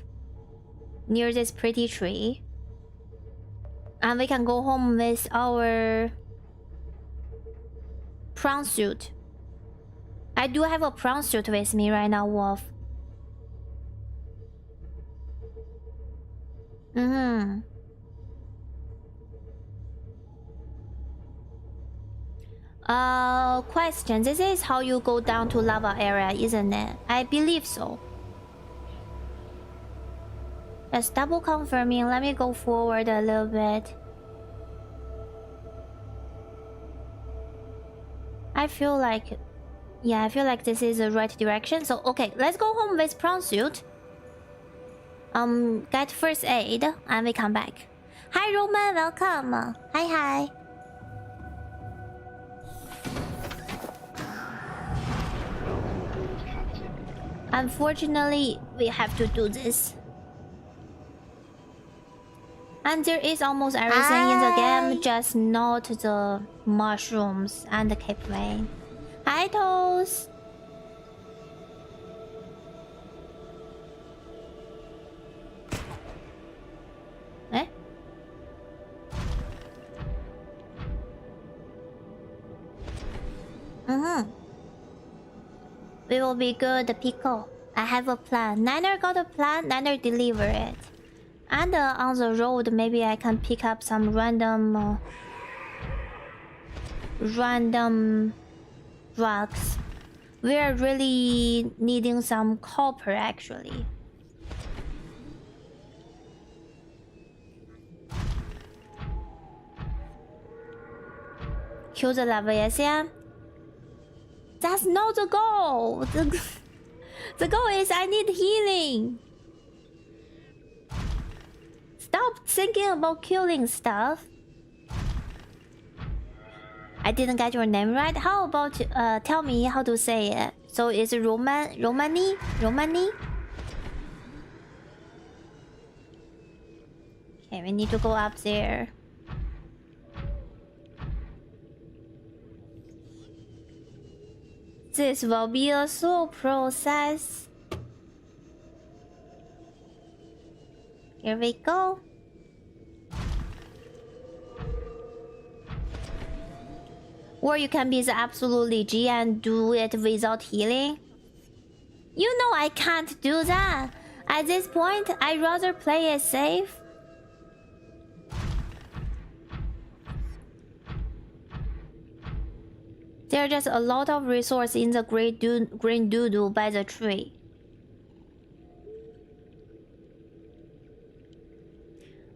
Near this pretty tree. And we can go home with our prawn suit. I do have a prawn suit with me right now, Wolf. Question. This is how you go down to lava area, isn't it? I believe so. Just double confirming. Let me go forward a little bit. I feel like... Yeah, I feel like this is the right direction. So, okay, let's go home with prawn suit. Get first aid, and we come back. Hi, Roman, welcome. Hi. Unfortunately, we have to do this. And there is almost everything in the game, just not the mushrooms and the cape vein. Hi, Toast. Eh? We will be good, Pico. I have a plan. Niner got a plan, Niner deliver it. And on the road, maybe I can pick up some random drugs. We are really needing some copper, actually. Kill the lava, yes, yeah? That's not the goal! The goal is I need healing! Stop thinking about killing stuff. I didn't get your name right. How about tell me how to say it? So it's Romani? Okay, we need to go up there. This will be a slow process. Here we go. Or you can be the absolutely G and do it without healing. You know I can't do that. At this point, I'd rather play it safe. There's just a lot of resource in the green doodle by the tree.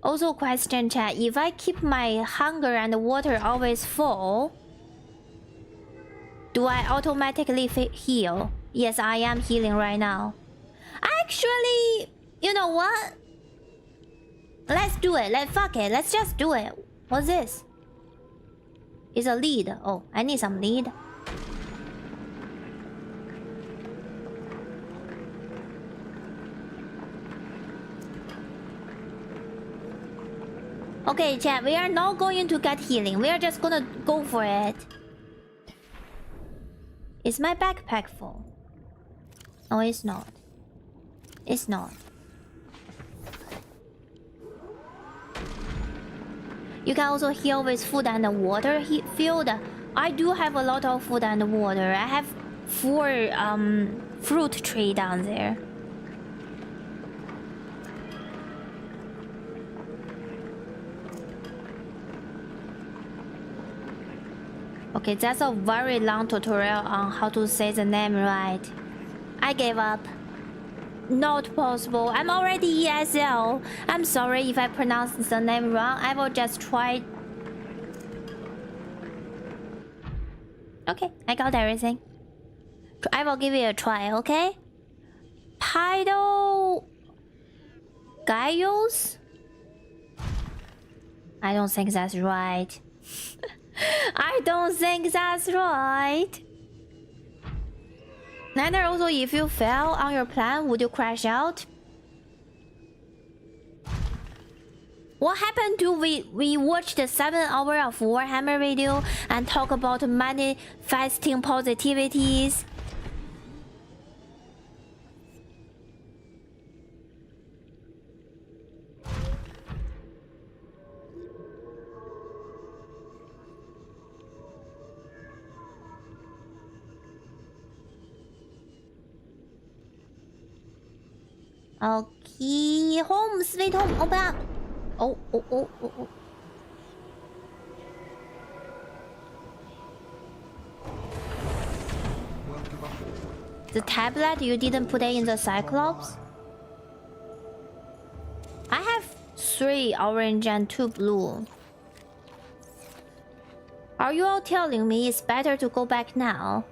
Also question chat, if I keep my hunger and water always full, do I automatically heal? Yes, I am healing right now. Actually, you know what? Let's do it. Fuck it. Let's just do it. What's this? It's a lead. Oh, I need some lead. Okay, chat, we are not going to get healing. We are just gonna go for it. Is my backpack full? No, it's not. It's not. You can also heal with food and water field. I do have a lot of food and water. I have 4 fruit tree down there. Okay, that's a very long tutorial on how to say the name right. I gave up. Not possible. I'm already ESL. I'm sorry if I pronounce the name wrong. I will just try. Okay, I got everything. I will give it a try, okay? Gaios? I don't think that's right. I don't think that's right. Niner, also, if you fail on your plan, would you crash out? What happened to we watched the 7 hour of Warhammer video and talk about manifesting positivities? Okay, home, sweet home, open up. Oh. The tablet, you didn't put it in the Cyclops? I have 3 orange and 2 blue. Are you all telling me it's better to go back now?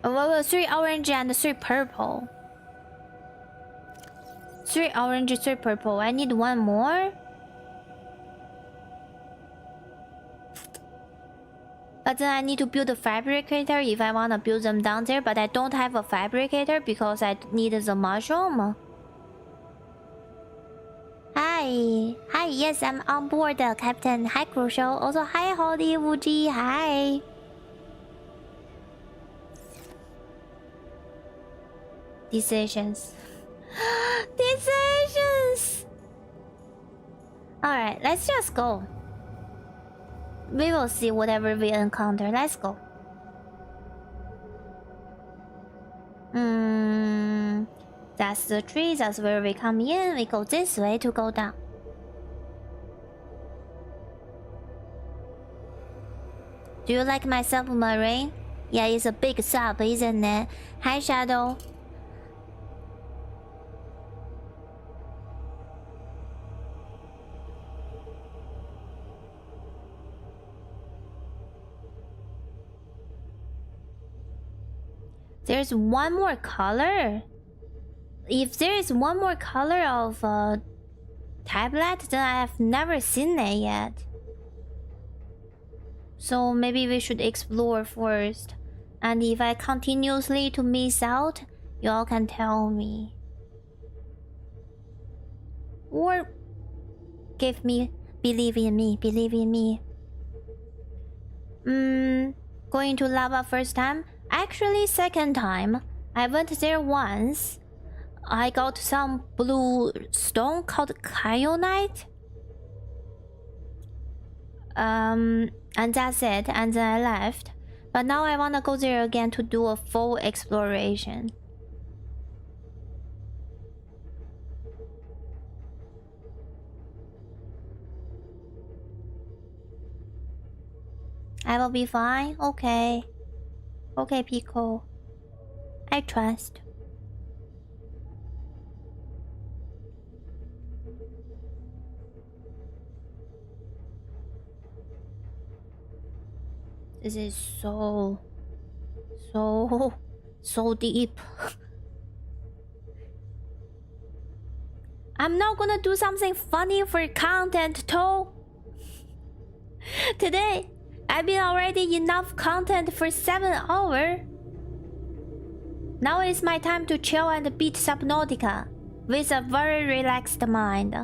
3 orange and 3 purple. 3 orange, 3 purple. I need 1 more. But then I need to build a fabricator if I want to build them down there. But I don't have a fabricator because I need the mushroom. Hi. Hi, yes, I'm on board, Captain. Hi, Crucial. Also, hi, Holly Wuji. Hi. Decisions. Decisions! Alright, let's just go. We will see whatever we encounter. Let's go. That's the tree. That's where we come in. We go this way to go down. Do you like my submarine? Yeah, it's a big sub, isn't it? Hi, Shadow. There's one more color. If there is one more color of tablet, then I have never seen it yet. So maybe we should explore first. And if I continuously to miss out, y'all can tell me. Or give me, believe in me, believe in me. Going to lava first time? Actually, second time. I went there once. I got some blue stone called Kyanite. And that's it. And then I left. But now I wanna go there again to do a full exploration. I will be fine. Okay. Okay, Pico. I trust. This is so deep. I'm not gonna do something funny for content too. Today, I've been already enough content for 7 hours. Now it's my time to chill and beat Subnautica with a very relaxed mind.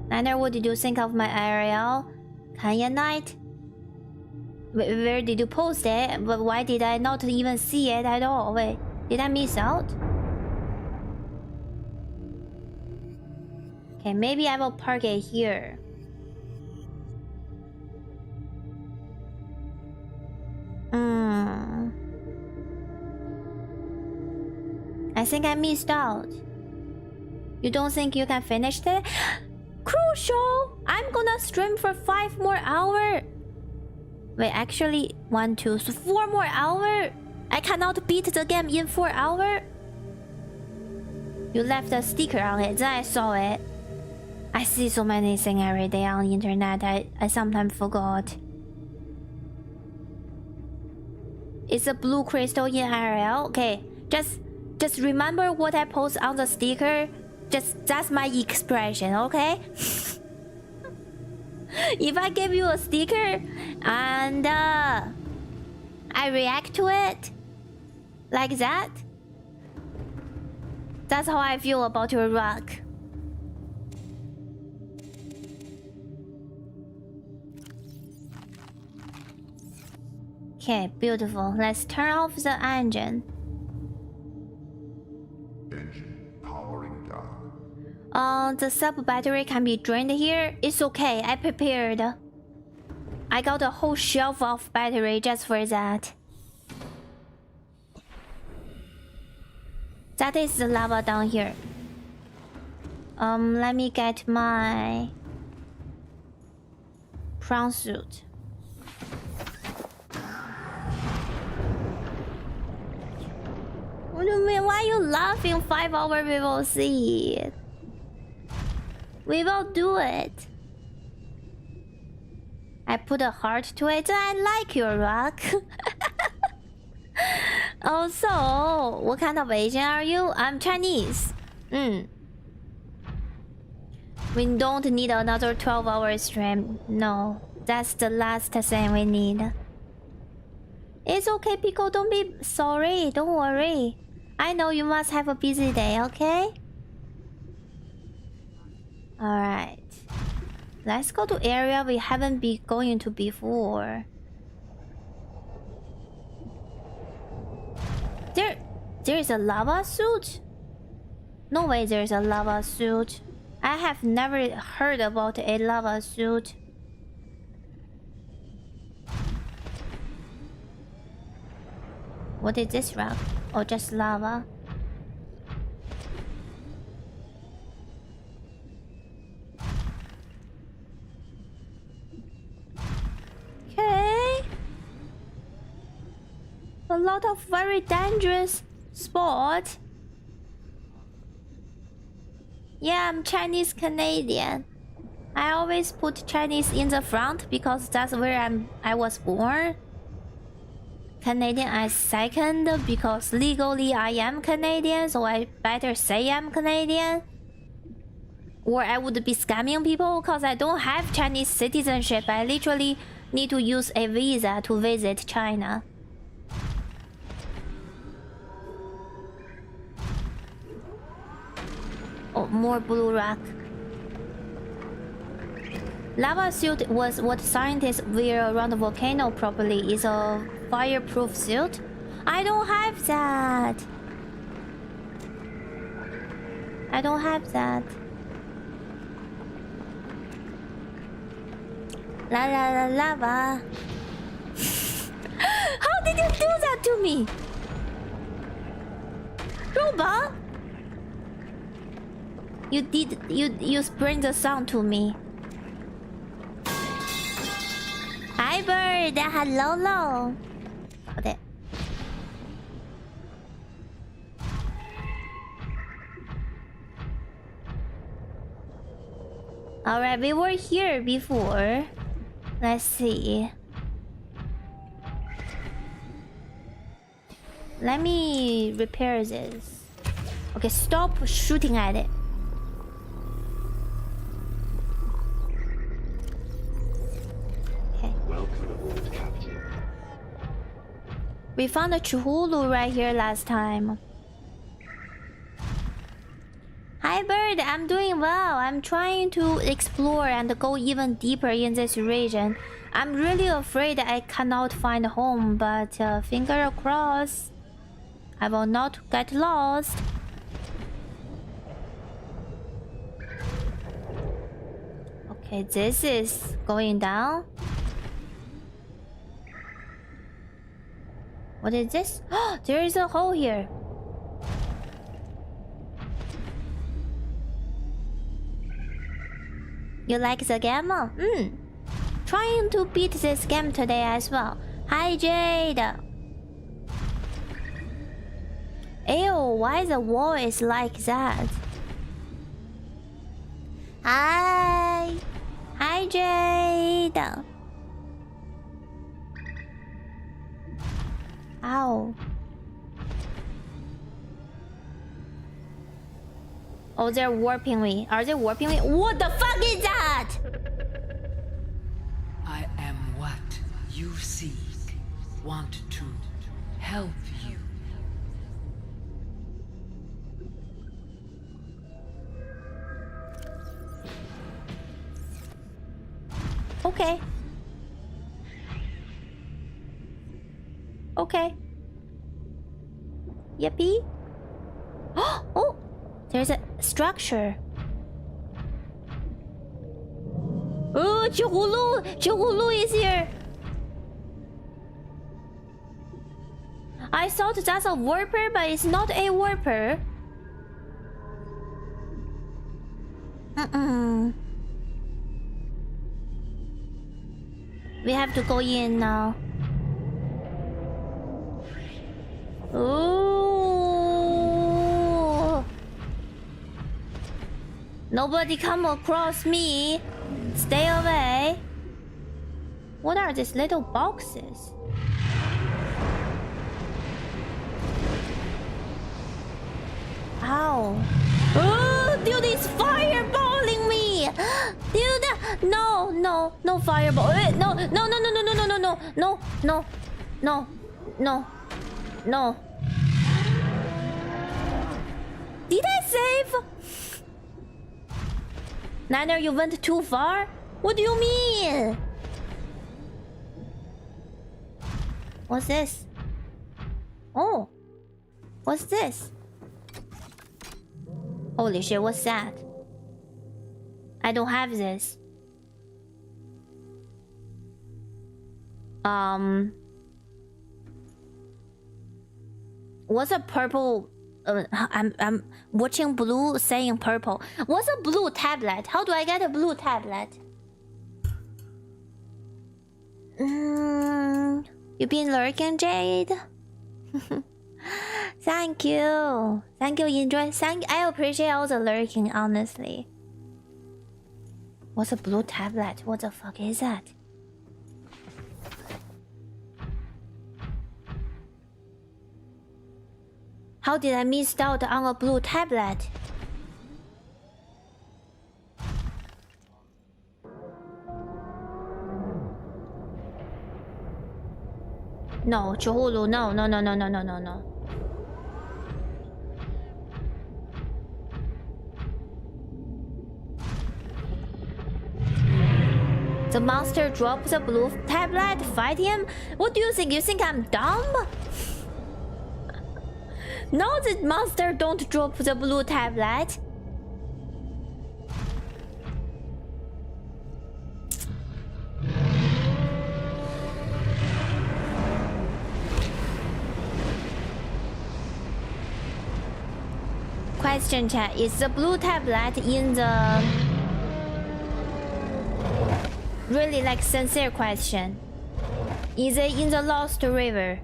Niner, what did you think of my aerial? Kyanite? Where did you post it? But why did I not even see it at all? Wait, did I miss out? Okay, maybe I will park it here. I think I missed out. You don't think you can finish it? Crucial! I'm gonna stream for 5 more hours. Wait, actually 1, 2, so 4 more hours? I cannot beat the game in 4 hours? You left a sticker on it, then I saw it. I see so many things every day on the internet, I sometimes forgot. It's a blue crystal in area. Okay, just Just remember what I post on the sticker. Just that's my expression, okay? If I give you a sticker and I react to it like that, that's how I feel about your rock. Okay, beautiful. Let's turn off the engine. Engine powering down. The sub battery can be drained here. It's okay, I prepared. I got a whole shelf of battery just for that. That is the lava down here. Let me get my prawn suit. What do you mean? Why are you laughing? 5 hours we will see it. We will do it. I put a heart to it. I like your rock. Oh, so what kind of Asian are you? I'm Chinese. We don't need another 12-hour stream. No, that's the last thing we need. It's okay, Pico. Don't be sorry. Don't worry. I know you must have a busy day, okay? Alright. Let's go to area we haven't been going to before. There's a lava suit? No way there's a lava suit. I have never heard about a lava suit. What is this rock? Oh, just lava. Okay. A lot of very dangerous spot. Yeah, I'm Chinese Canadian. I always put Chinese in the front because that's where I was born. Canadian as second because legally I am Canadian, so I better say I'm Canadian. Or I would be scamming people because I don't have Chinese citizenship. I literally need to use a visa to visit China. Oh, more blue rock. Lava suit was what scientists wear around the volcano properly. Is a fireproof suit. I don't have that. I don't have that. La la la lava. How did you do that to me? Robot? You bring the sound to me. Hi bird, hello. Okay. Alright, we were here before. Let's see. Let me repair this. Okay, stop shooting at it. We found a 𝓢𝓤𝓑𝓢 right here last time. Hi bird, I'm doing well. I'm trying to explore and go even deeper in this region. I'm really afraid I cannot find home, but finger crossed, I will not get lost. Okay, this is going down. What is this? Oh, there is a hole here. You like the game? Trying to beat this game today as well. Hi Jade. Ew, why the wall is like that? Hi. Hi Jade. Ow. Oh, they're warping me. Are they warping me? What the fuck is that? I am what you seek. Want to help you. Okay. Okay. Yippee. Oh, there's a structure. Oh, 𝓢𝓤𝓑𝓢𝓒𝓏 is here. I thought that's a warper, but it's not a warper. We have to go in now. Ooh. Nobody come across me. Stay away. What are these little boxes? Ow. Oh, dude, it's fireballing me. Dude, no fireball. Wait, no. Did I save? Niner, you went too far? What do you mean? What's this? Oh. What's this? Holy shit, what's that? I don't have this. What's a purple? I'm watching blue saying purple. What's a blue tablet? How do I get a blue tablet? You been lurking, Jade? Thank you. Enjoy. I appreciate all the lurking, honestly. What's a blue tablet? What the fuck is that? How did I miss out on a blue tablet? No, 𝓢𝓤𝓑, no. The monster drops a blue tablet. Fight him? What do you think? You think I'm dumb? No, the monster don't drop the blue tablet. Question chat, is the blue tablet in the... Really like sincere question. Is it in the Lost River?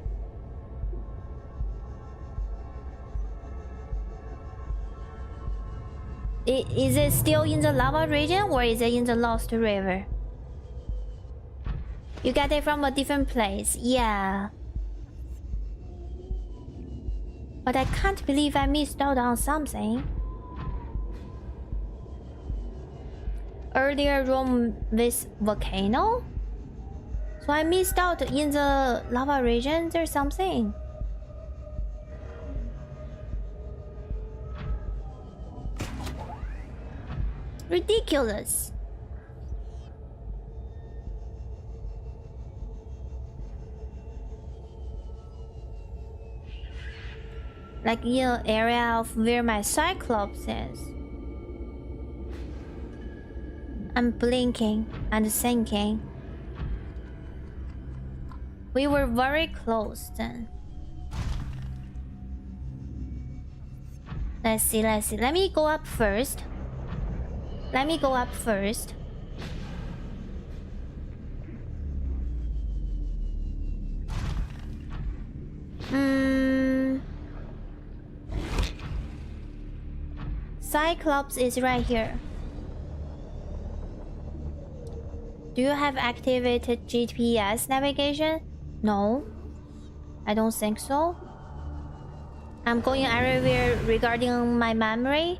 Is it still in the lava region or is it in the Lost River? You got it from a different place. Yeah. But I can't believe I missed out on something. Earlier room with volcano? So I missed out in the lava region or something. Ridiculous. Like in an area of where my Cyclops is. I'm blinking and thinking. We were very close then. Let's see. Let me go up first. Cyclops is right here. Do you have activated GPS navigation? No, I don't think so. I'm going everywhere regarding my memory.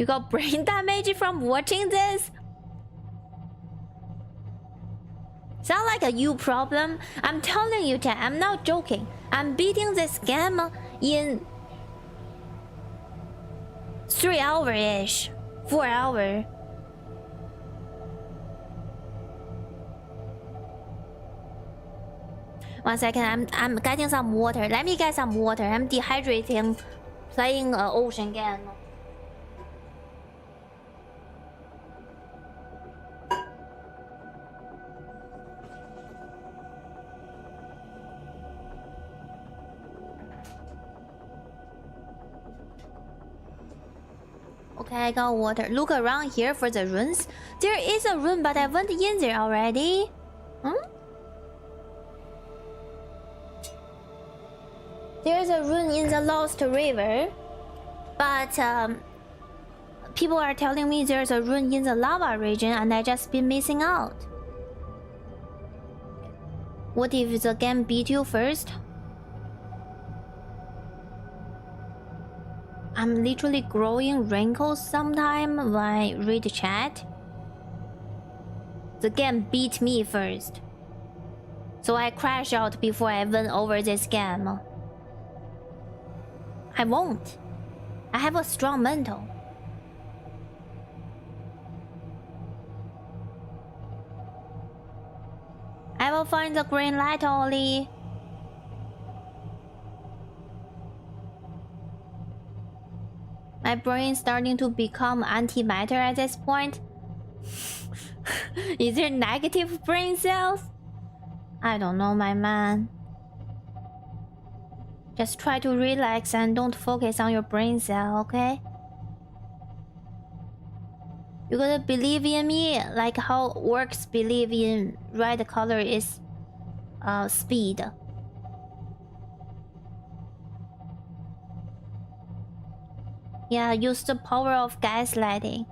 You got brain damage from watching this? Sound like a you problem? I'm telling you, chat, I'm not joking. I'm beating this game in 3 hours-ish. 4 hours. One second, I'm getting some water. Let me get some water. I'm dehydrating playing an ocean game. Okay, I got water. Look around here for the runes. There is a rune, but I went in there already. There's a rune in the Lost River, but people are telling me there's a rune in the lava region and I just been missing out. What if the game beat you first? I'm literally growing wrinkles sometime when I read chat. The game beat me first, so I crash out before I win over this game. I won't. I have a strong mental. I will find the green light, Ollie. My brain's starting to become antimatter at this point. Is there negative brain cells? I don't know, my man. Just try to relax and don't focus on your brain cell, okay? You gotta believe in me like how orcs believe in red color is speed. Yeah, use the power of gaslighting.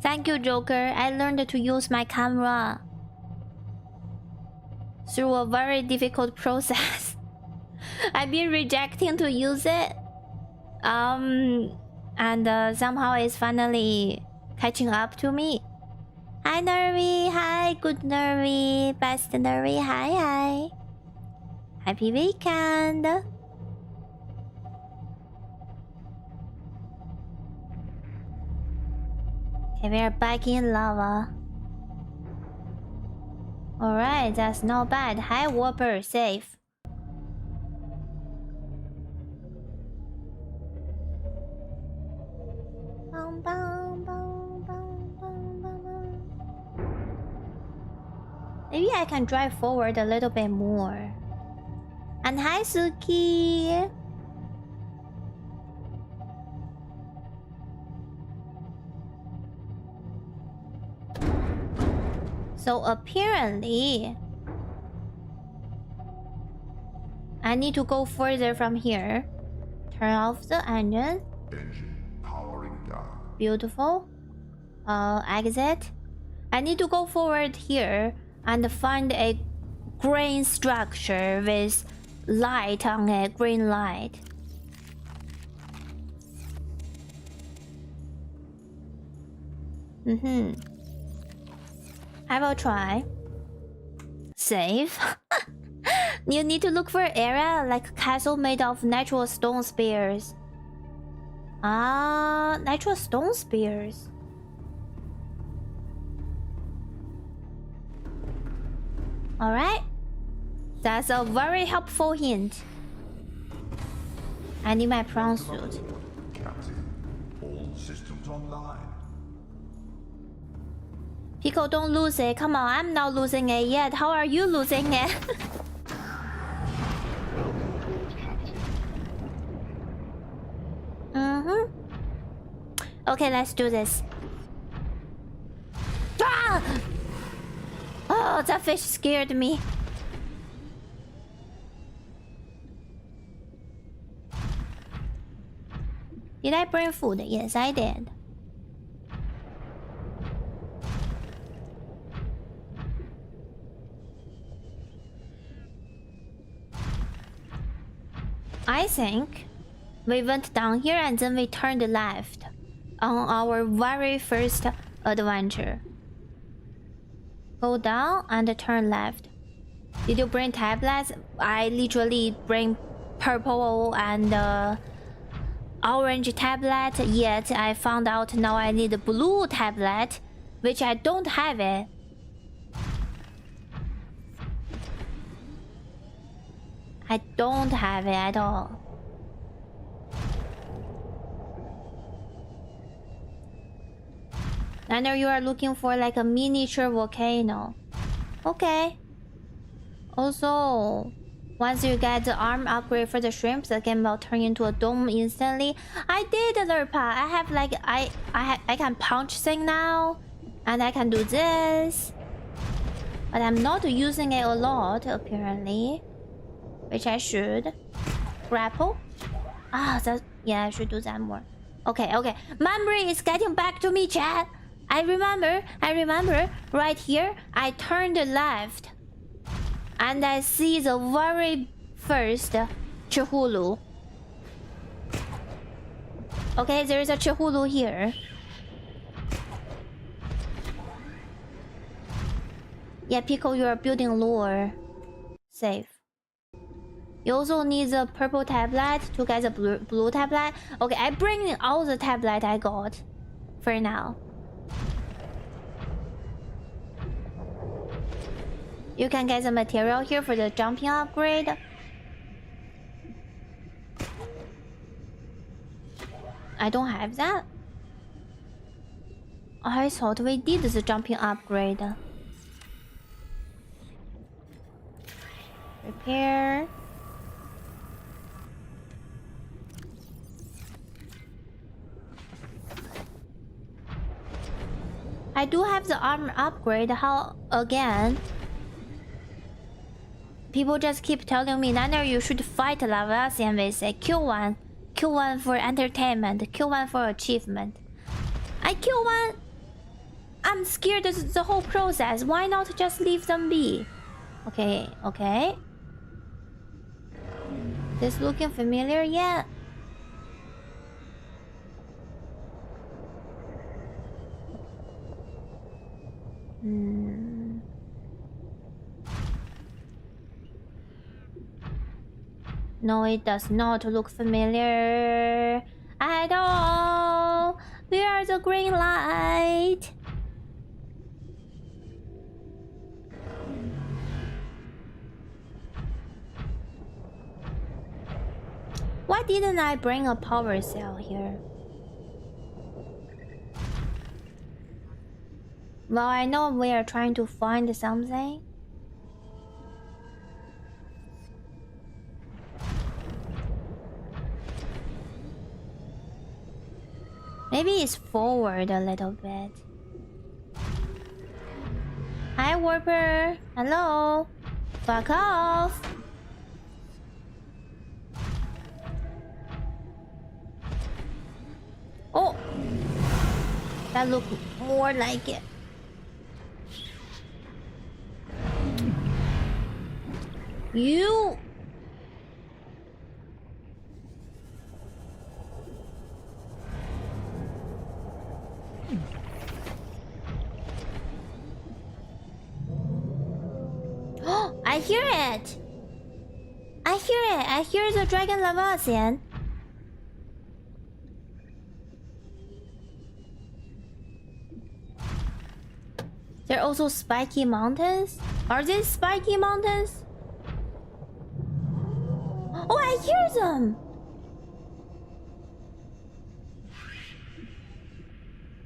Thank you, Joker. I learned to use my camera through a very difficult process. I've been rejecting to use it. And somehow it's finally catching up to me. Hi, Nervy. Hi, good Nervy. Best Nervy. Hi, hi. Happy weekend. Okay, we're back in lava. Alright, that's not bad. Hi, Whopper. Safe. Maybe I can drive forward a little bit more. And hi, Suki. So apparently I need to go further from here. Turn off the engine. Engine powering down. Beautiful. Exit. I need to go forward here and find a green structure with light on a green light. I will try. Save. You need to look for an area like a castle made of natural stone spears. Ah, natural stone spears. Alright. That's a very helpful hint. I need my prawn suit. Captain, all systems online. Pico, don't lose it. Come on, I'm not losing it yet. How are you losing it? Okay, let's do this. Ah! Oh, that fish scared me. Did I bring food? Yes, I did. I think we went down here and then we turned left on our very first adventure. Go down and turn left. Did you bring tablets? I literally bring purple and orange tablet, yet I found out now I need a blue tablet, which I don't have it. I don't have it at all. I know you are looking for like a miniature volcano. Okay. Also, once you get the arm upgrade for the shrimps, the game will turn into a dome instantly. I did, Lerpa. I have like I can punch thing now, and I can do this, but I'm not using it a lot apparently, which I should. Grapple. Ah, that yeah, I should do that more. Okay, okay. Memory is getting back to me, chat. I remember. Right here, I turned left. And I see the very first 𝓢𝓤𝓑𝓢𝓒. Okay, there is a 𝓢𝓤𝓑 here. Yeah, Pico, you are building lore. Safe. You also need the purple tablet to get the blue tablet. Okay, I bring all the tablet I got for now. You can get the material here for the jumping upgrade. I don't have that. I thought we did the jumping upgrade. Repair. I do have the armor upgrade. How again? People just keep telling me, Niner, you should fight Lavasian. They say, kill one for entertainment, kill one for achievement. I kill one. I'm scared of the whole process. Why not just leave them be? Okay, okay. This looking familiar? Yeah. No, it does not look familiar at all. Where's the green light? Why didn't I bring a power cell here? Well, I know we are trying to find something. Maybe it's forward a little bit. Hi, Warper. Hello. Fuck off. Oh, that looked more like it. You. Oh, I hear it. I hear it. I hear the dragon Lavasian. There are also spiky mountains. Are these spiky mountains? Oh, I hear them.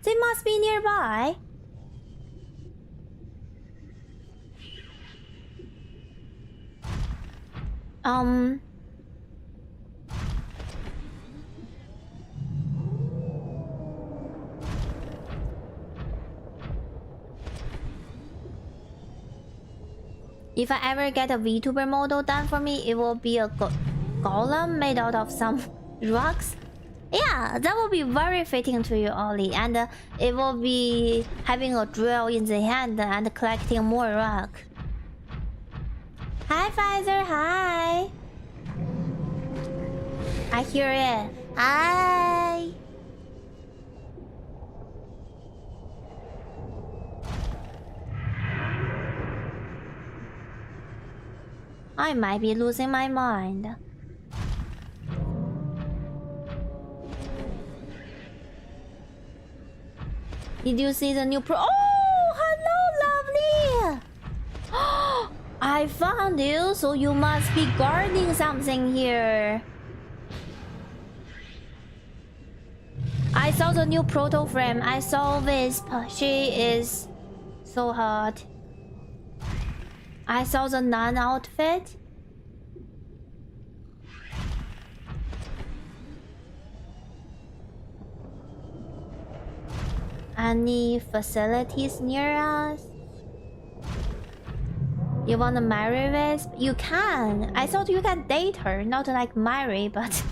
They must be nearby. If I ever get a VTuber model done for me, it will be a golem made out of some rocks. Yeah, that will be very fitting to you, Ollie. And it will be having a drill in the hand and collecting more rock. Hi, Pfizer. Hi. I hear it. Hi. I might be losing my mind. Did you see the new pro? Oh, hello, lovely. I found you, so you must be guarding something here. I saw the new proto frame. I saw Wisp. She is so hot. I saw the nun outfit. Any facilities near us? You wanna marry Wisp? You can. I thought you can date her, not like marry, but...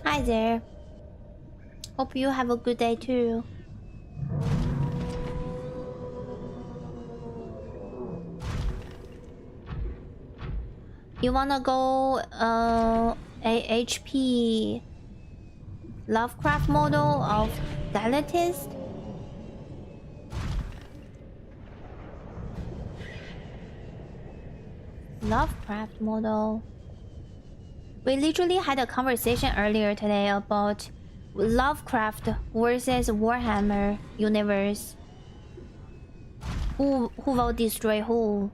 Hi there. Hope you have a good day too. You wanna go HP Lovecraft model of Dilettist? Lovecraft model. We literally had a conversation earlier today about Lovecraft versus Warhammer universe. Who will destroy who?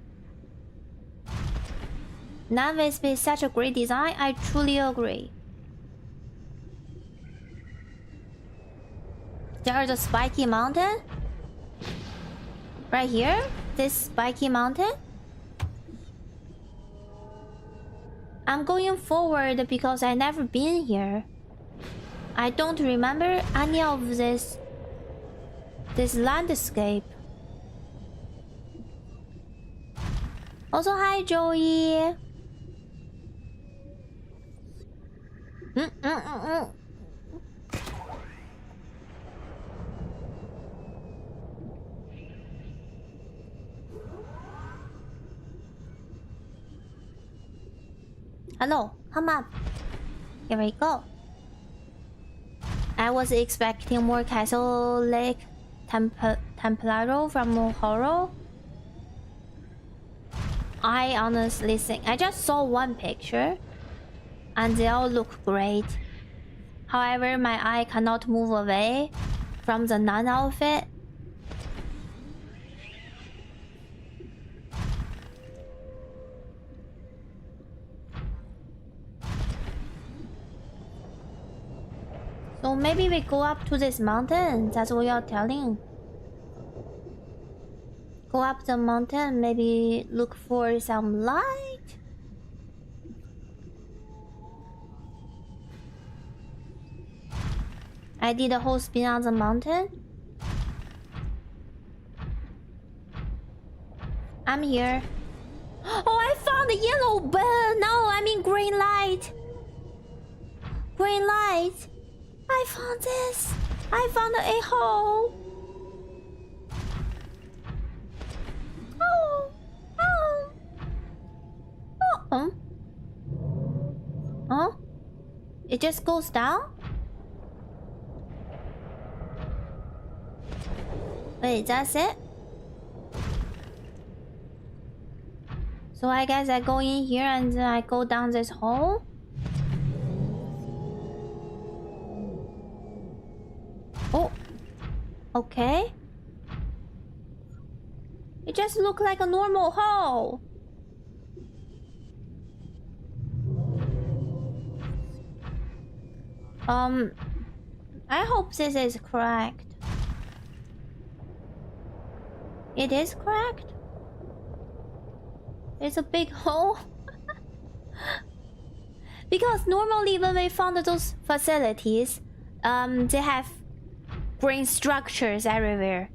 Wisp is such a great design, I truly agree. There's a spiky mountain? Right here? This spiky mountain? I'm going forward because I've never been here. I don't remember any of this landscape. Also, hi Joey. Hello, come up. Here we go. I was expecting more Catholic Templaro from Horror. I honestly think I just saw one picture and they all look great. However, my eye cannot move away from the nun outfit. So maybe we go up to this mountain. That's what you're telling. Go up the mountain, maybe look for some light. I did a whole spin on the mountain. I'm here. Oh, I found a yellow bell. No, I mean green light. Green light. I found this. I found a hole. Oh. Oh. Oh. Huh? It just goes down? Wait, that's it? So I guess I go in here and then I go down this hole? Oh, okay. It just looked like a normal hole. I hope this is correct. It is correct? It's a big hole. Because normally when we found those facilities, they have green structures everywhere.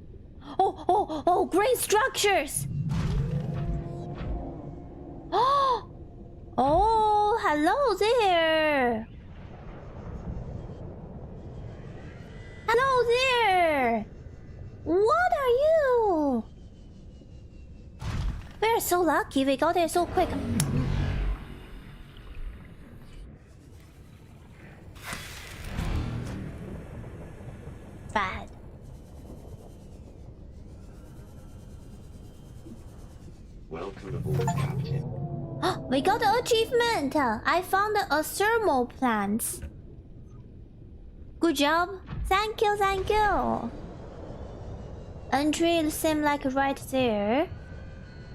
Oh, green structures! Oh, hello there! Hello there! What are you? We're so lucky we got there so quick. Bad. Welcome aboard, Captain. We got the achievement! I found a thermal plant. Good job. Thank you, thank you. Entry seems like right there.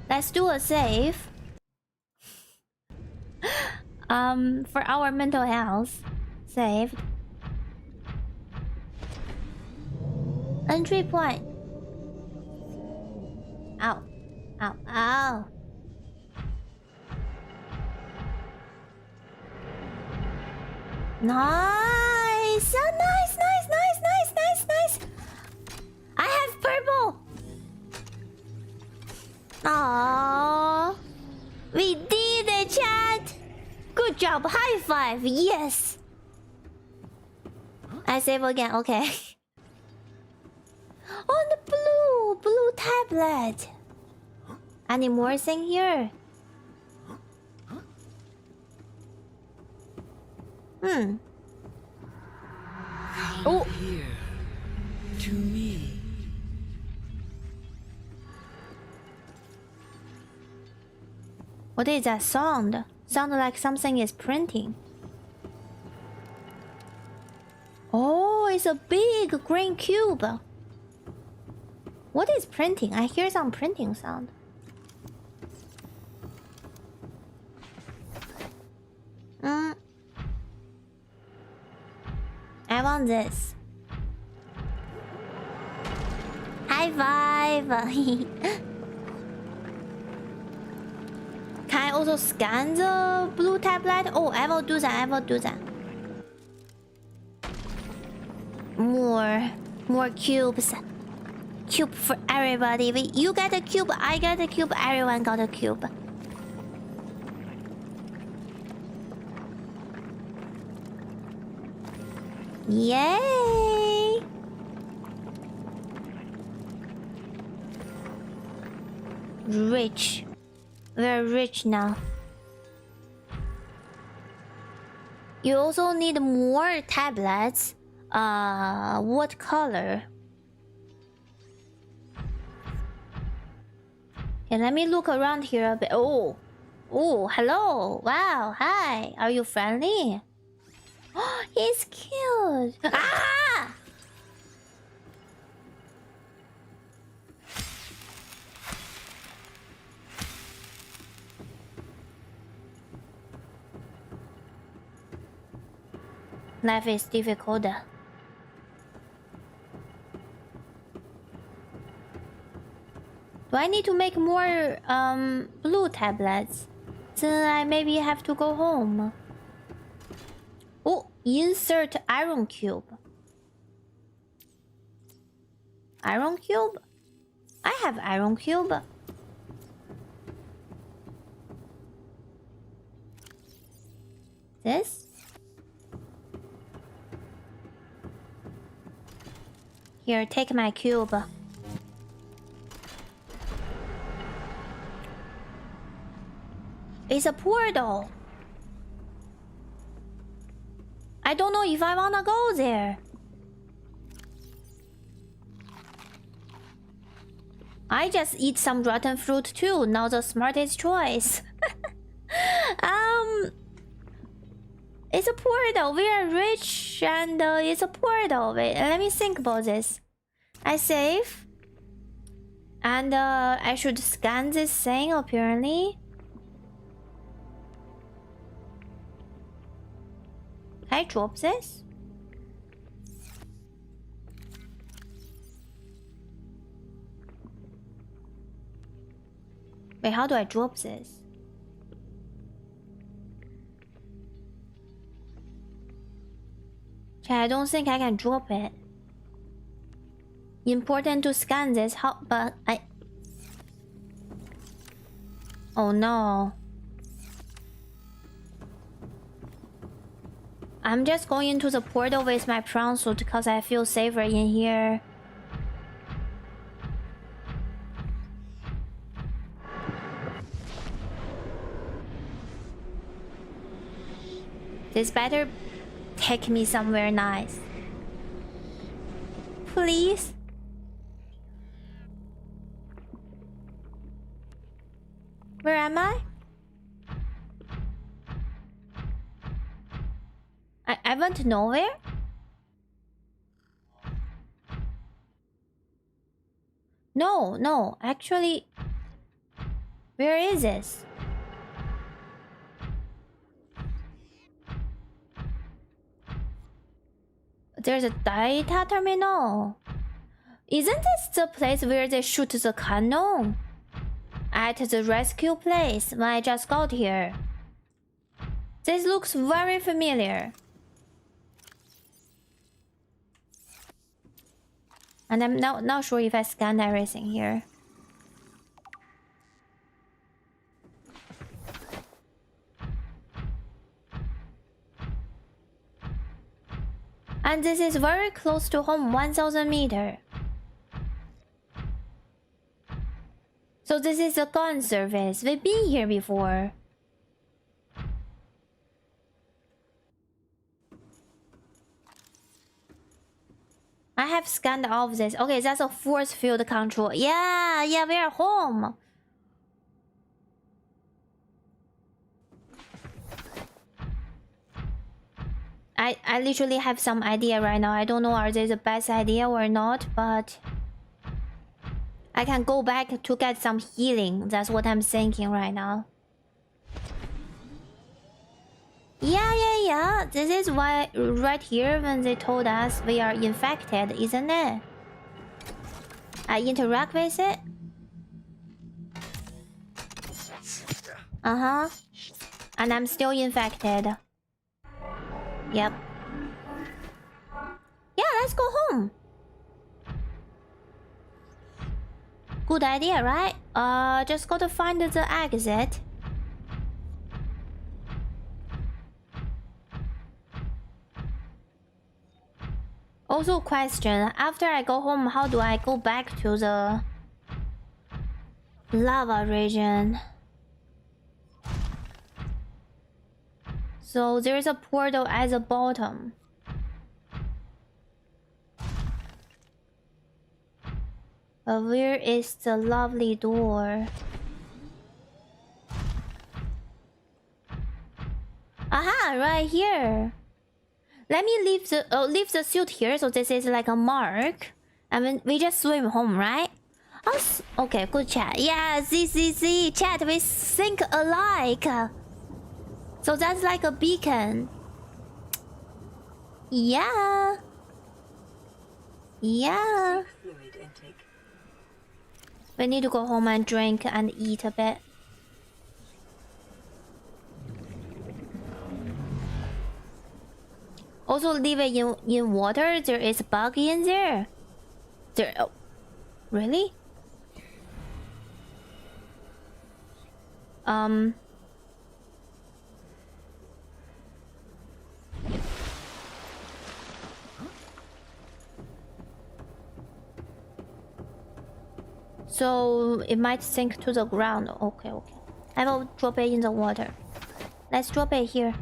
Let's do a save. For our mental health. Saved. Entry point. Ow. Ow. Ow. Nice! Oh, nice, nice, nice, nice, nice, nice! I have purple! Aww. We did it, chat! Good job, high five, yes! I save again, okay. Oh, the blue tablet! Any more thing here? Oh, Here, to me. what is that sound? Sound like something is printing. Oh, it's a big green cube. What is printing? I hear some printing sound. I want this. High five! Can I also scan the blue tablet? Oh, I will do that, I will do that. More cubes. Cube for everybody. You get a cube, I get a cube, everyone got a cube. Yay! Rich. We're rich now. You also need more tablets. What color? Okay, let me look around here a bit. Oh, hello. Wow, hi. Are you friendly? Oh, he's cute. Ah! Life is difficult. Do I need to make more blue tablets? Then I maybe have to go home. Oh, insert iron cube. Iron cube? I have iron cube. This? Here, take my cube. It's a portal. I don't know if I wanna go there. I just eat some rotten fruit too, not the smartest choice. It's a portal. We are rich and it's a portal. Wait, let me think about this. I save. And I should scan this thing apparently. Can I drop this? Wait, how do I drop this? Okay, I don't think I can drop it. Important to scan this. How? But I. Oh no. I'm just going into the portal with my prawn suit because I feel safer in here. This better take me somewhere nice. Please. Where am I? I went nowhere? No, actually... Where is this? There's a data terminal. Isn't this the place where they shoot the cannon? At the rescue place when I just got here. This looks very familiar. And I'm not sure if I scanned everything here. And this is very close to home, 1000 meters. So this is a gun service. We've been here before. I have scanned all of this. Okay, that's a force field control. Yeah, we're home. I literally have some idea right now. I don't know are they the best idea or not, but I can go back to get some healing. That's what I'm thinking right now. Yeah. This is why right here when they told us we are infected, isn't it? I interact with it. And I'm still infected. Yep. Yeah, let's go home. Good idea, right? Just gotta find the exit. Also, question: after I go home, how do I go back to the lava region? So there's a portal at the bottom. But where is the lovely door? Aha, right here. Let me leave the suit here, so this is like a mark. I mean, we just swim home, right? Oh, okay, good chat. Yeah, Z. Chat, we think alike. So that's like a beacon. Yeah. We need to go home and drink and eat a bit. Also leave it in water. There is a bug in there. Oh, really? So it might sink to the ground. Okay. I will drop it in the water. Let's drop it here.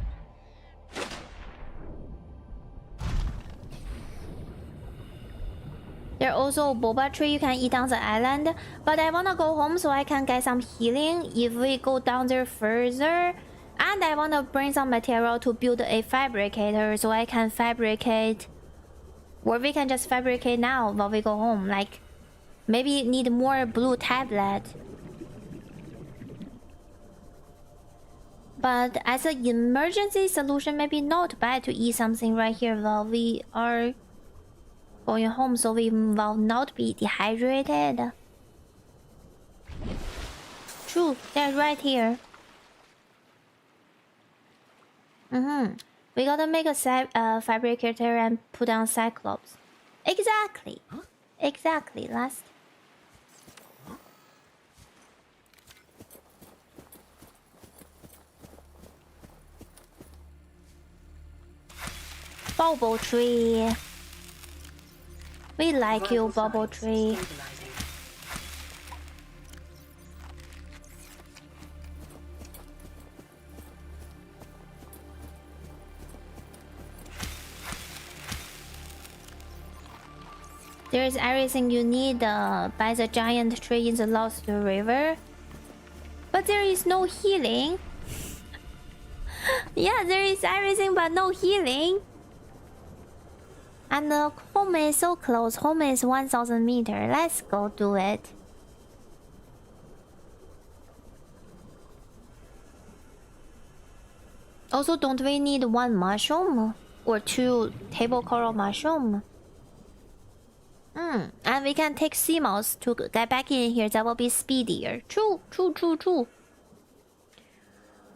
There's also a boba tree you can eat on the island. But I wanna go home so I can get some healing if we go down there further. And I wanna bring some material to build a fabricator so I can fabricate. Or we can just fabricate now while we go home. Like, maybe need more blue tablet. But as an emergency solution, maybe not bad to eat something right here while we are going home, so we will not be dehydrated. True, they're right here. We gotta make a fabricator and put on Cyclops. Exactly. Last. Bubble tree. We like you, bubble tree. There is everything you need by the giant tree in the Lost River. But there is no healing. Yeah, there is everything but no healing. And the home is so close. Home is 1000 meters. Let's go do it. Also, don't we need 1 mushroom? Or 2 table coral mushroom? And we can take sea moss to get back in here. That will be speedier. True.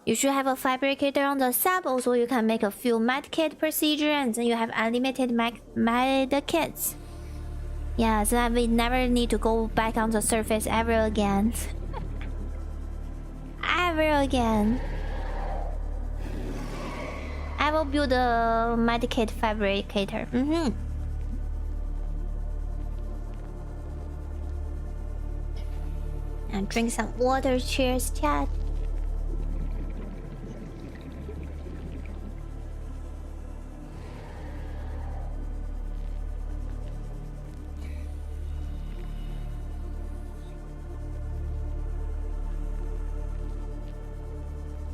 You should have a fabricator on the sub. Also, you can make a few medkit procedure, and then you have unlimited medkits. Yeah, so that we never need to go back on the surface ever again. Ever again. I will build a medkit fabricator. And drink some water. Cheers, chat.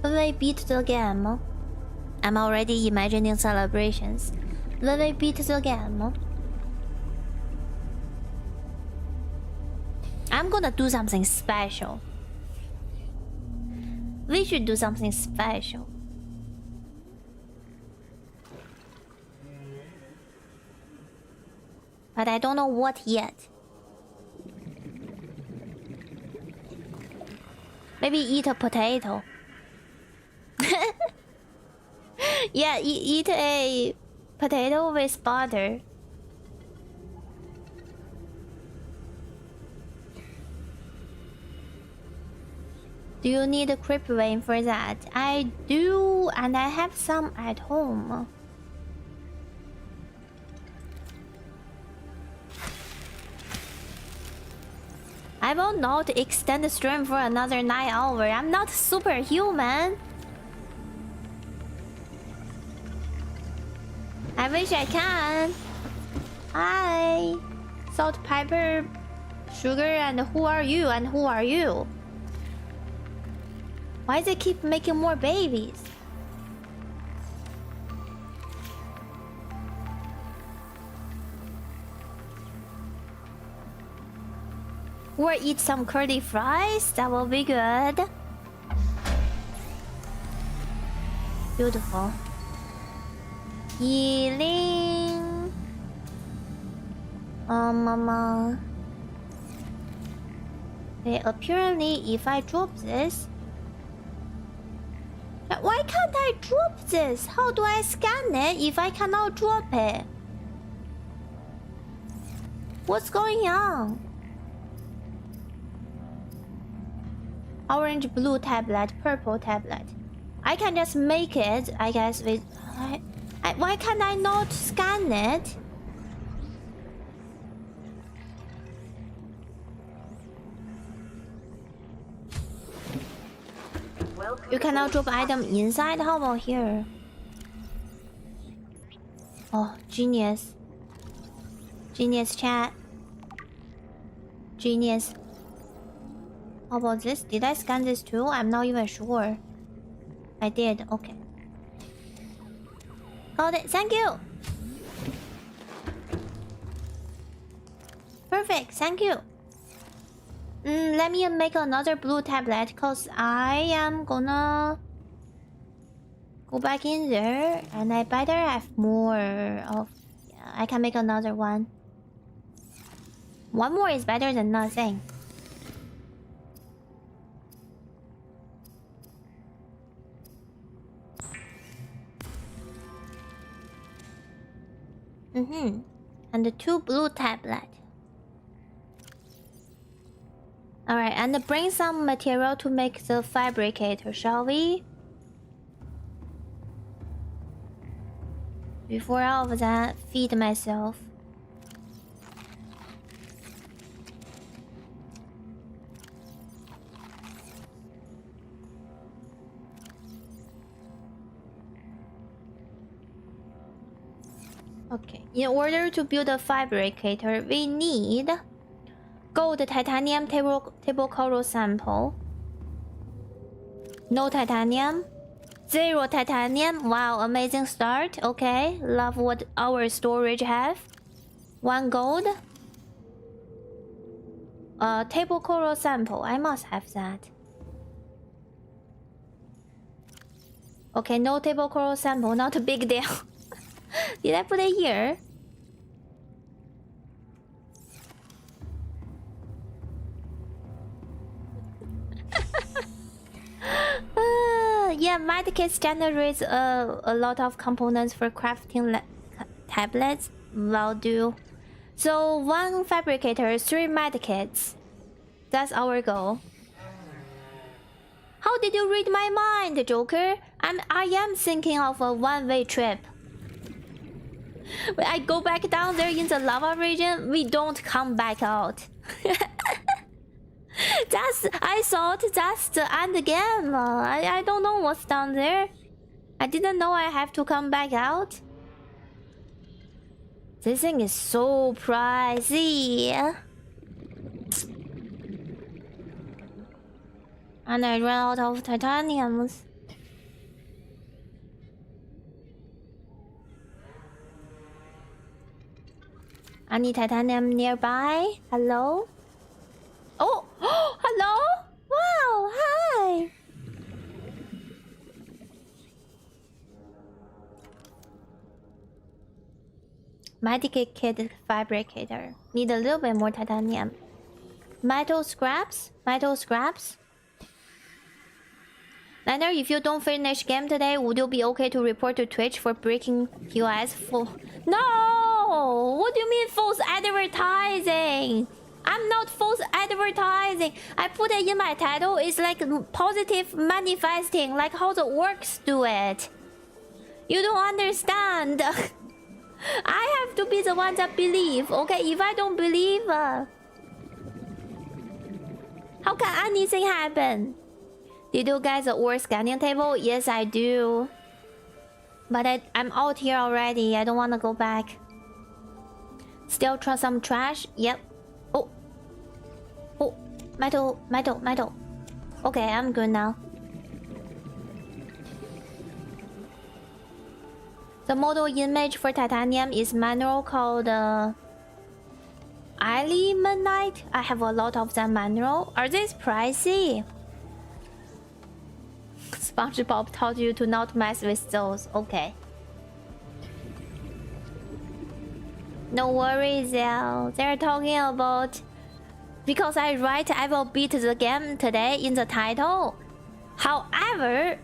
Will they beat the game? I'm already imagining celebrations. Will they beat the game? I'm gonna do something special. We should do something special. But I don't know what yet. Maybe eat a potato. Yeah, eat a potato with butter. Do you need a creep vein for that? I do, and I have some at home. I will not extend the stream for another 9 hours. I'm not superhuman. I wish I can. Hi. Salt, pepper, sugar, and who are you? And who are you? Why they keep making more babies? Or eat some curly fries? That will be good. Beautiful. Healing. Mama. Okay, apparently if I drop this... Why can't I drop this? How do I scan it if I cannot drop it? What's going on? Orange, blue tablet, purple tablet. I can just make it, I guess, with... why can't I not scan it? You cannot drop item inside? How about here? Oh, genius. Genius, chat. Genius. How about this? Did I scan this too? I'm not even sure. I did. Okay. Got it. Thank you. Perfect. Thank you. Let me make another blue tablet because I am gonna go back in there and I better have more of... Yeah, I can make another one. One more is better than nothing. And the 2 blue tablet. Alright, and bring some material to make the fabricator, shall we? Before all of that, feed myself. Okay. In order to build a fabricator, we need gold titanium table coral sample. No titanium. 0 titanium. Wow, amazing start. Okay, love what our storage have. 1 gold. Table coral sample. I must have that. Okay, no table coral sample. Not a big deal. Did I put it here? Yeah, Medkit generates a lot of components for crafting tablets. Will do. So 1 fabricator, 3 medkits. That's our goal. How did you read my mind, Joker? I am thinking of a one-way trip. When I go back down there in the lava region, we don't come back out. I thought that's the end game. I don't know what's down there. I didn't know I have to come back out. This thing is so pricey. And I ran out of titaniums. I need titanium nearby. Hello? Oh, hello? Wow, hi. Medkit kit fabricator. Need a little bit more titanium. Metal scraps? Metal scraps? Niner, if you don't finish game today, would you be okay to report to Twitch for breaking QS full? No! What do you mean false advertising? I'm not false advertising. I put it in my title. It's like positive manifesting, like how the orcs do it. You don't understand. I have to be the one that believe. Okay, if I don't believe, how can anything happen? Did you guys the orc scanning table? Yes, I do. But I'm out here already. I don't want to go back. Still trust some trash? Yep. Oh. Oh. Metal, metal, metal. Okay, I'm good now. The model image for titanium is manual called Illuminite. I have a lot of them manual. Are these pricey? SpongeBob taught you to not mess with those. Okay. No worries, Zell. They're talking about... Because I write I will beat the game today in the title. However...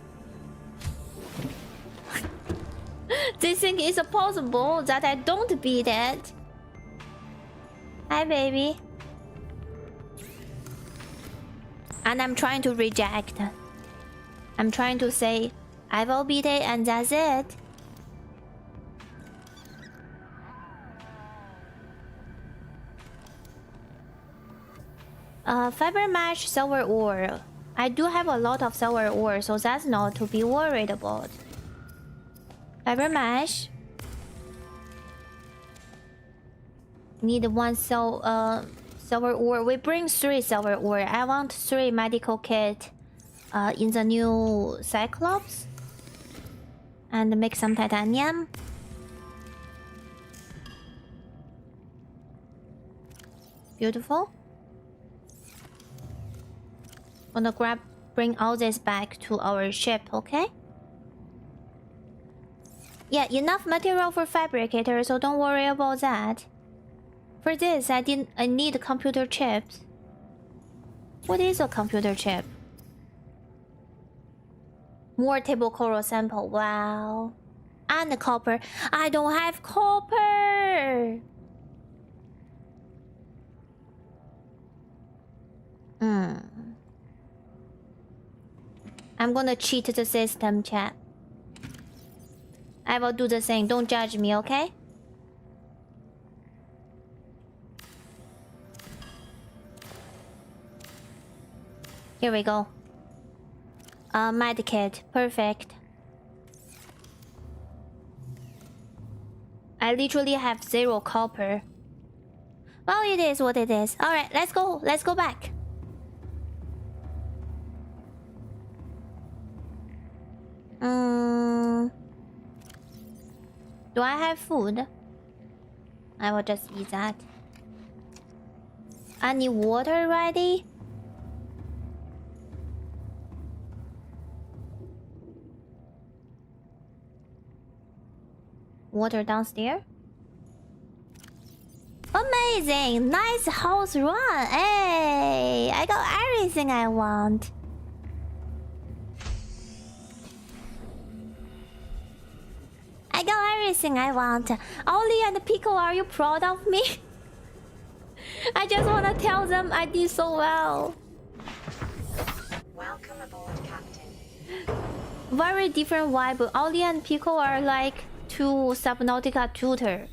they think it's possible that I don't beat it. Hi, baby. And I'm trying to reject. I'm trying to say, I will beat it and that's it. Fiber mesh silver ore. I do have a lot of silver ore, so that's not to be worried about. Fiber mesh. Need 1 silver ore. We bring 3 silver ore. I want 3 medical kit in the new Cyclops. And make some titanium. Beautiful. Gonna bring all this back to our ship, okay? Yeah, enough material for fabricator, so don't worry about that. For this, I need computer chips. What is a computer chip? More table coral sample. Wow. And the copper. I don't have copper. I'm gonna cheat the system, chat. I will do the same. Don't judge me, okay? Here we go. Medkit. Perfect. I literally have 0 copper. Well, it is what it is. Alright, let's go. Let's go back. Do I have food? I will just eat that. I need water ready. Water downstairs. Amazing! Nice house run! Hey! I got everything I want. I got everything I want. Ollie and Pico, are you proud of me? I just want to tell them I did so well. Welcome aboard, Captain. Very different vibe. Ollie and Pico are like two Subnautica tutor.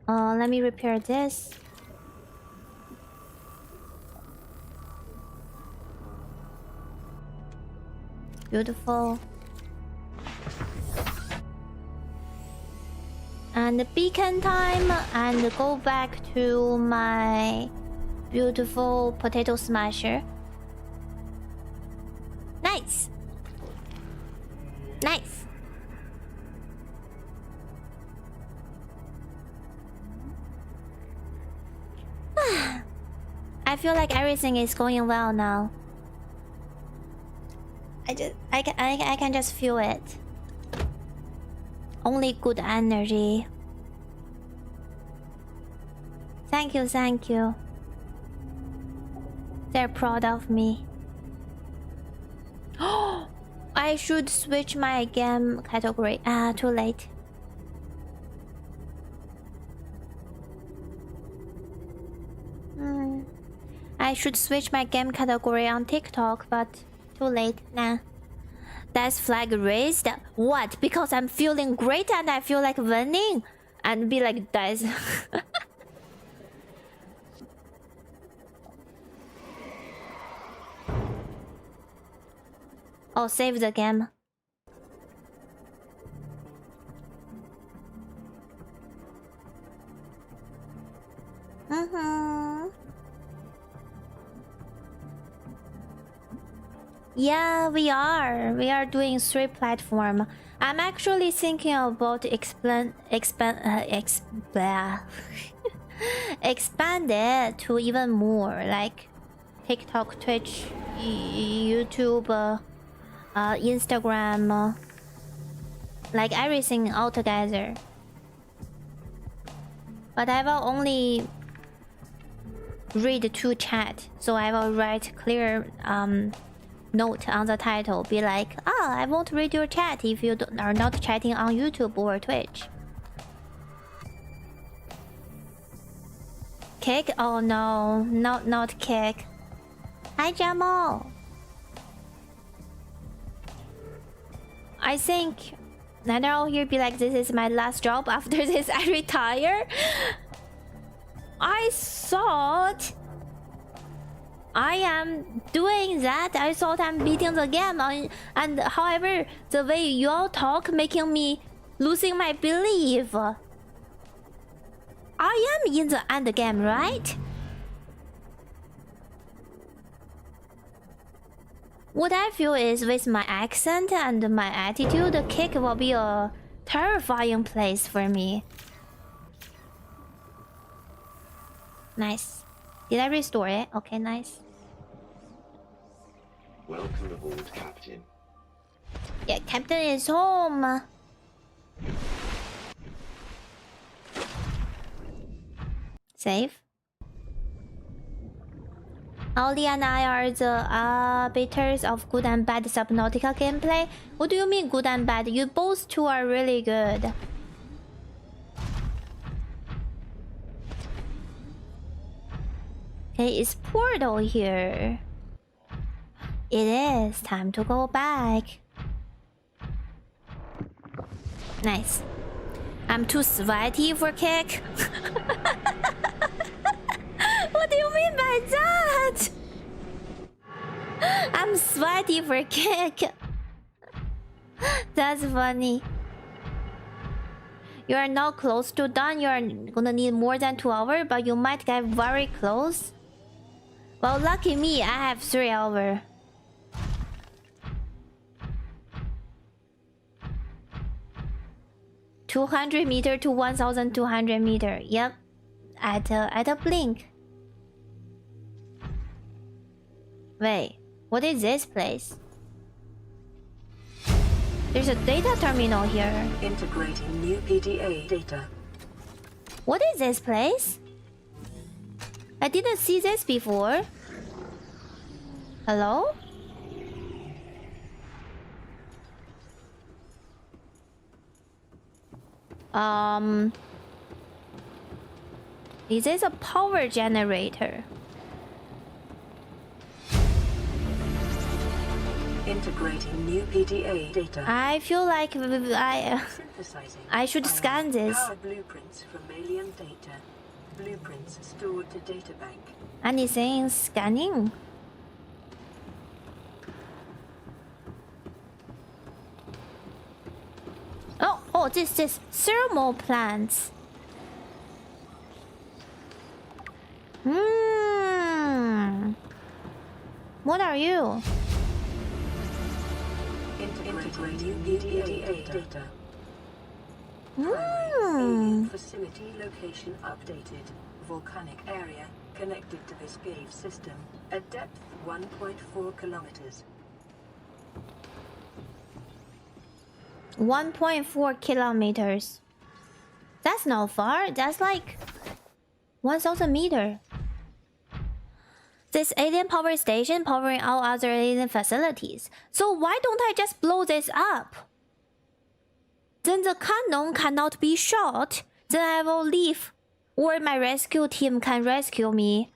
Let me repair this. Beautiful. And beacon time, and go back to my beautiful potato smasher. Nice. Nice. I feel like everything is going well now. I can just feel it. Only good energy. Thank you, thank you. They're proud of me. Oh, I should switch my game category. Too late. I should switch my game category on TikTok, but too late. Nah. That's flag raised. What? Because I'm feeling great and I feel like winning? And be like, dice. Oh, save the game. Yeah, we are doing 3 platform. I'm actually thinking about expand it to even more, like TikTok, Twitch, YouTube, Instagram, like everything all together. But I will only read 2 chat, so I will write clear note on the title, be like, I won't read your chat if you are not chatting on YouTube or Twitch. Kick? Oh no, not kick. Hi Jamal. I think NINERxNINE here be like, this is my last job. After this I retire. I thought I am doing that. I thought I'm beating the game, and however, the way you all talk making me losing my belief. I am in the end game, right? What I feel is with my accent and my attitude, the kick will be a terrifying place for me. Nice. Did I restore it? Okay, nice. Welcome aboard, Captain. Yeah, Captain is home. Save. Ollie and I are the arbiters of good and bad Subnautica gameplay. What do you mean good and bad? You both two are really good. Okay, it's Portal here. It is time to go back. Nice. I'm too sweaty for kick. What do you mean by that? I'm sweaty for kick. That's funny. You are now close to done. You are gonna need more than 2 hours, but you might get very close. Well, lucky me, I have 3 hours. $200 to 1,200 meters. Yep, at a blink. Wait, what is this place? There's a data terminal here. Integrating new PDA data. What is this place? I didn't see this before. Hello? Is this a power generator? Integrating new PDA data. I feel like I should scan this. Power blueprints from alien data. Blueprints stored to databank. Anything scanning? Oh, this thermal plants. What are you? Integrating PDA data. Alien facility location updated. Volcanic area connected to this cave system at depth 1.4 kilometers. 1.4 kilometers. That's not far. That's like 1,000 meters. This alien power station powering all other alien facilities. So why don't I just blow this up? Then the cannon cannot be shot. Then I will leave. Or my rescue team can rescue me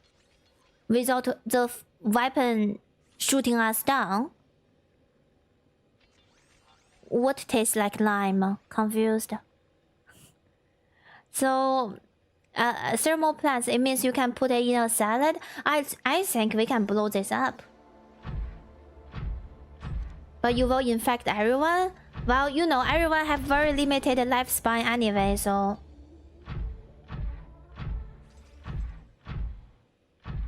without the weapon shooting us down. What tastes like lime? Confused. So, thermal plants, it means you can put it in a salad. I think we can blow this up. But you will infect everyone? Well, you know, everyone have very limited lifespan anyway, so...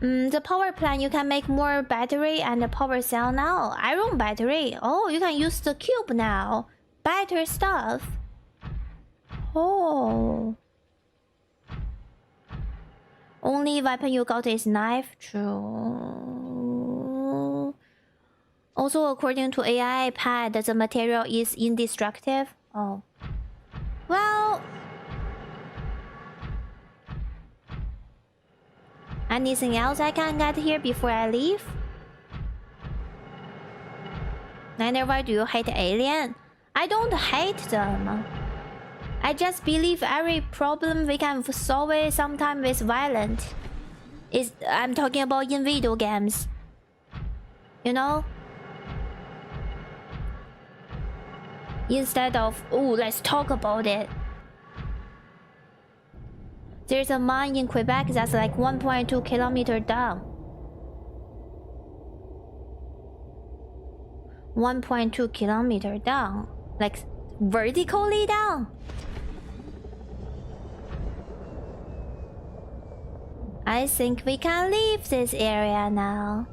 the power plant, you can make more battery and a power cell now. Iron battery. Oh, you can use the cube now. Better stuff. Oh. Only weapon you got is knife. True. Also, according to AI pad, the material is indestructible. Oh. Well... anything else I can get here before I leave? Neither, why do you hate alien? I don't hate them. I just believe every problem we can solve it sometime with violence. I'm talking about in video games. You know? Instead of, oh, let's talk about it. There's a mine in Quebec that's like 1.2 kilometers down. 1.2 kilometers down. Like vertically down. I think we can leave this area now.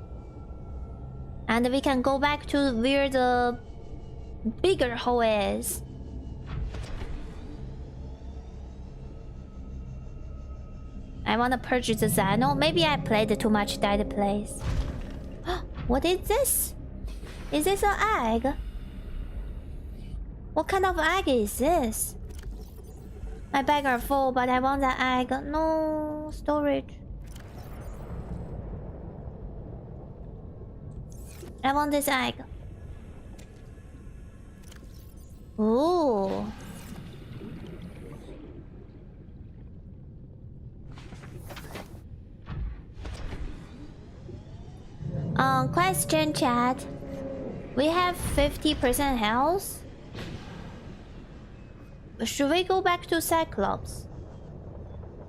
And we can go back to where the bigger hole is. I wanna purchase the Xano. Maybe I played too much Dead Place. What is this? Is this an egg? What kind of egg is this? My bag are full, but I want that egg. No storage. I want this egg. Ooh. Question chat. We have 50% health. Should we go back to Cyclops?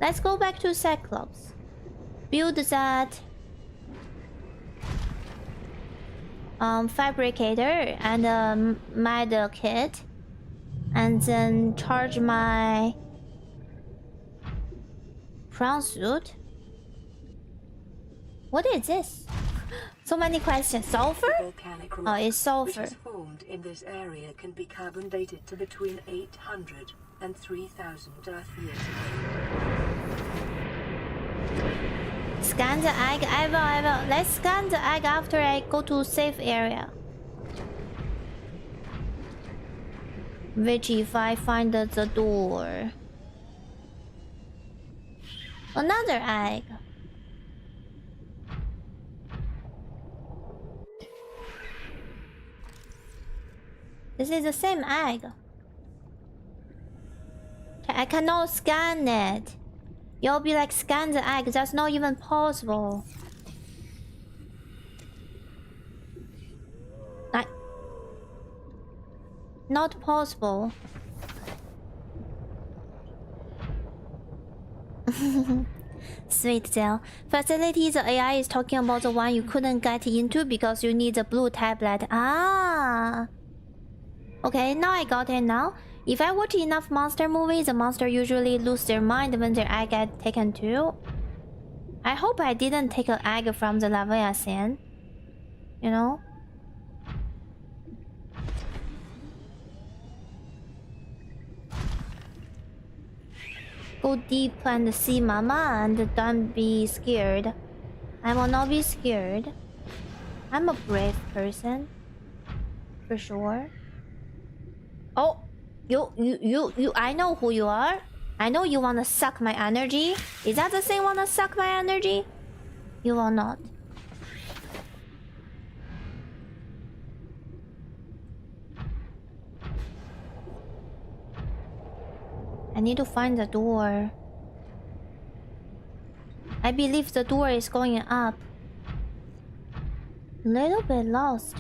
Let's go back to Cyclops. Build that fabricator and med kit. And then charge my prawn suit. What is this? So many questions. Sulfur? Oh, it's sulfur. Which is formed in this area can be carbon dated to between 800 and 3000 Earth years ago. Scan the egg. I will. Let's scan the egg after I go to safe area. Which if I find the door. Another egg. This is the same egg. I cannot scan it. You'll be like, scan the egg. That's not even possible. Not possible. Sweet Zell. Facility, the AI is talking about the one you couldn't get into because you need the blue tablet. Ah. Okay, now I got it now. If I watch enough monster movies, the monster usually lose their mind when their egg get taken too. I hope I didn't take an egg from the Leviathan. You know? Go deep and see Mama and don't be scared. I will not be scared. I'm a brave person. For sure. Oh, you, I know who you are. I know you wanna suck my energy. Is that the same wanna suck my energy? You will not. I need to find the door. I believe the door is going up. Little bit lost.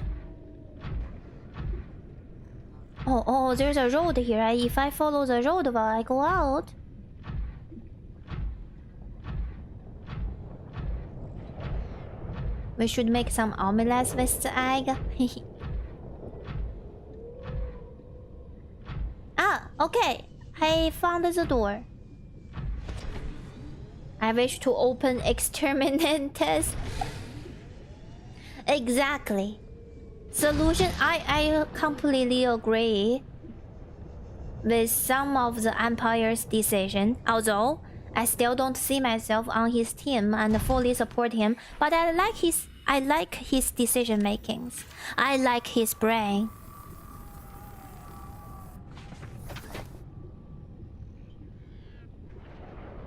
Oh, there's a road here. If I follow the road while I go out. We should make some omelets with the egg. Ah, okay. I found the door. I wish to open exterminators. Exactly. Solution. I completely agree with some of the Empire's decision. Although I still don't see myself on his team and fully support him, but I like his decision makings. I like his brain.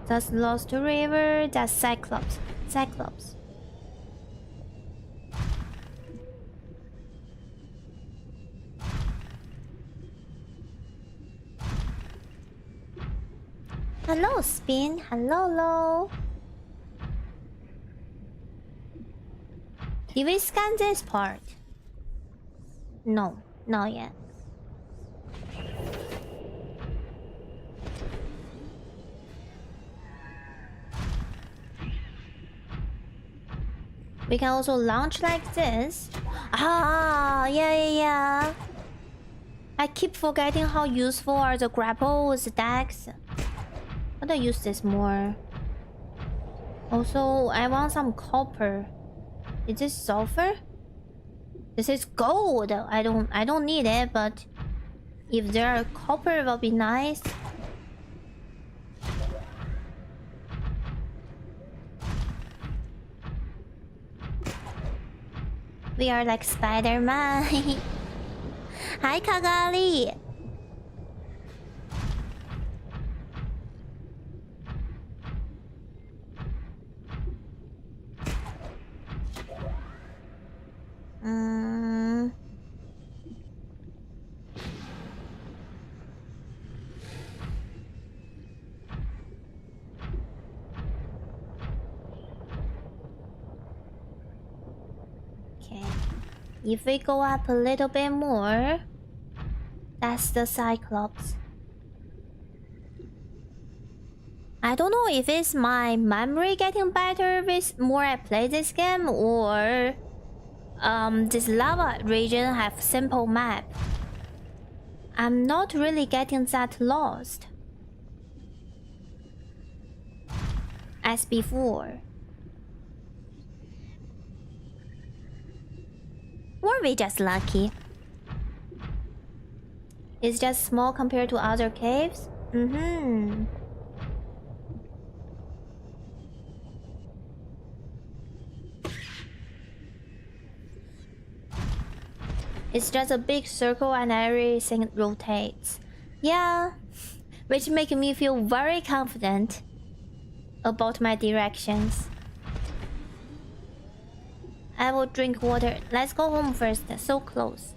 That's Lost River. That's Cyclops. Cyclops. Hello, Spin. Hello. Did we scan this part? No, not yet. We can also launch like this. Ah, yeah. I keep forgetting how useful are the grapples stacks. I'm gonna use this more. Also, I want some copper. Is this sulfur? This is gold. I don't need it, but if there are copper, it will be nice. We are like Spider-Man. Hi, Kagali. Okay. If we go up a little bit more, that's the Cyclops. I don't know if it's my memory getting better with more I play this game, or this lava region have simple map. I'm not really getting that lost as before. Were we just lucky? It's just small compared to other caves? Mm-hmm. It's just a big circle and everything rotates. Yeah, which makes me feel very confident about my directions. I will drink water. Let's go home first. So close.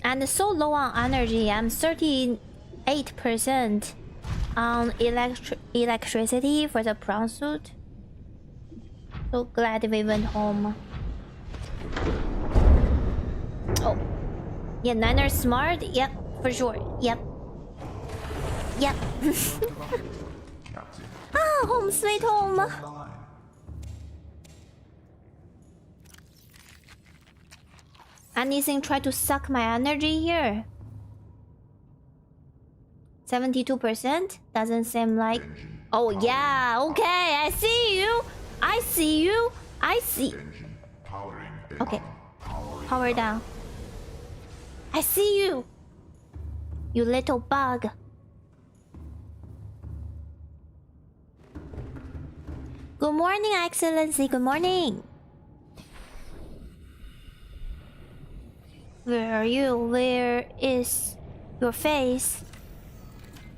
And so low on energy. I'm 38% on electricity for the prawn suit. So glad we went home. Oh. Yeah, Niner smart? Yep, for sure. Yep. Yep. Ah, home sweet home. Anything try to suck my energy here? 72%? Doesn't seem like... Oh yeah, okay, I see you. I see you. I see... Okay. Power down. I see you. You little bug. Good morning, Excellency. Good morning. Where are you? Where is your face?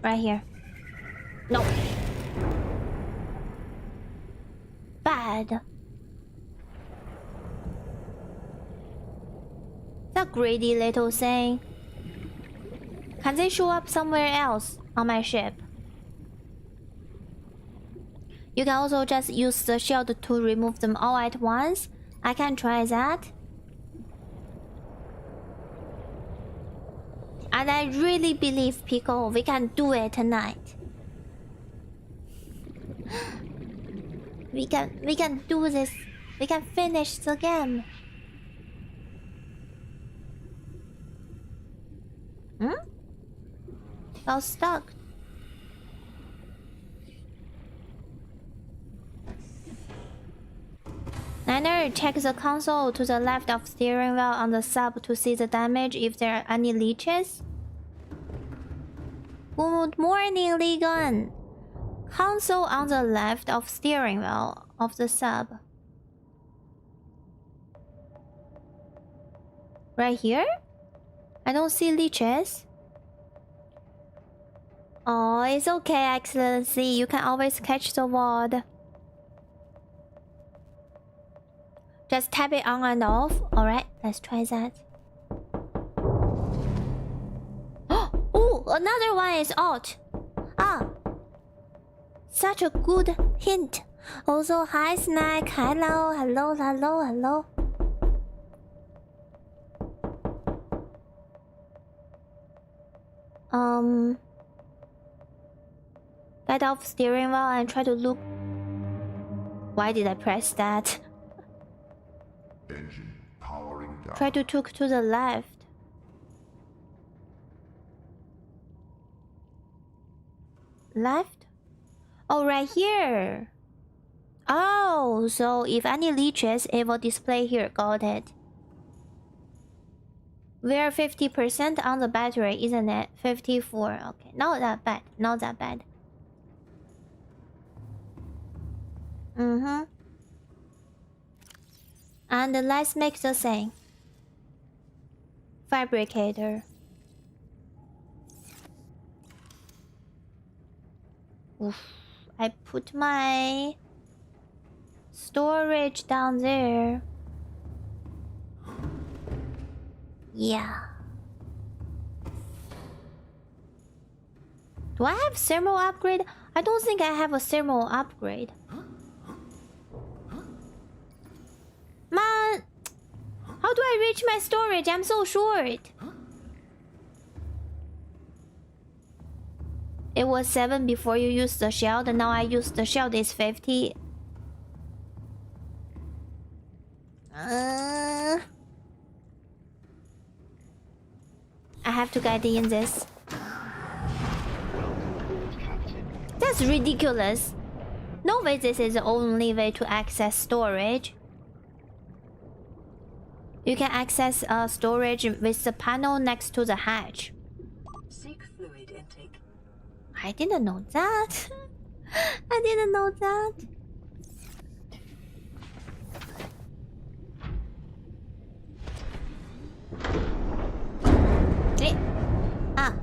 Right here. No. Bad. That greedy little thing. Can they show up somewhere else on my ship? You can also just use the shield to remove them all at once. I can try that. And I really believe, Pico, we can do it tonight. We can do this. We can finish the game. Hmm? Got stuck. Niner, check the console to the left of steering wheel on the sub to see the damage if there are any leeches. Good morning, Ligon. Console on the left of steering wheel of the sub. Right here? I don't see leeches. Oh, it's okay, Excellency. You can always catch the ward. Just tap it on and off. Alright, let's try that. Oh, another one is out. Ah. Such a good hint. Also, hi Snack. Hello, hello, hello, hello. Get off steering wheel and try to look. Why did I press that? Engine powering down. Try to look to the left. Left? Oh, right here. Oh, so if any leeches, it will display here. Got it. We're 50% on the battery, isn't it? 54. Okay, not that bad. Not that bad. And let's make the thing. Fabricator. Oof. I put my storage down there. Yeah. Do I have thermal upgrade? I don't think I have a thermal upgrade. Man! How do I reach my storage? I'm so short. It was 7 before you used the shield, and now I use the shield is 50. I have to get in this. That's ridiculous. No way this is the only way to access storage. You can access storage with the panel next to the hatch. Seek fluid intake. I didn't know that. I didn't know that. Hey. Ah.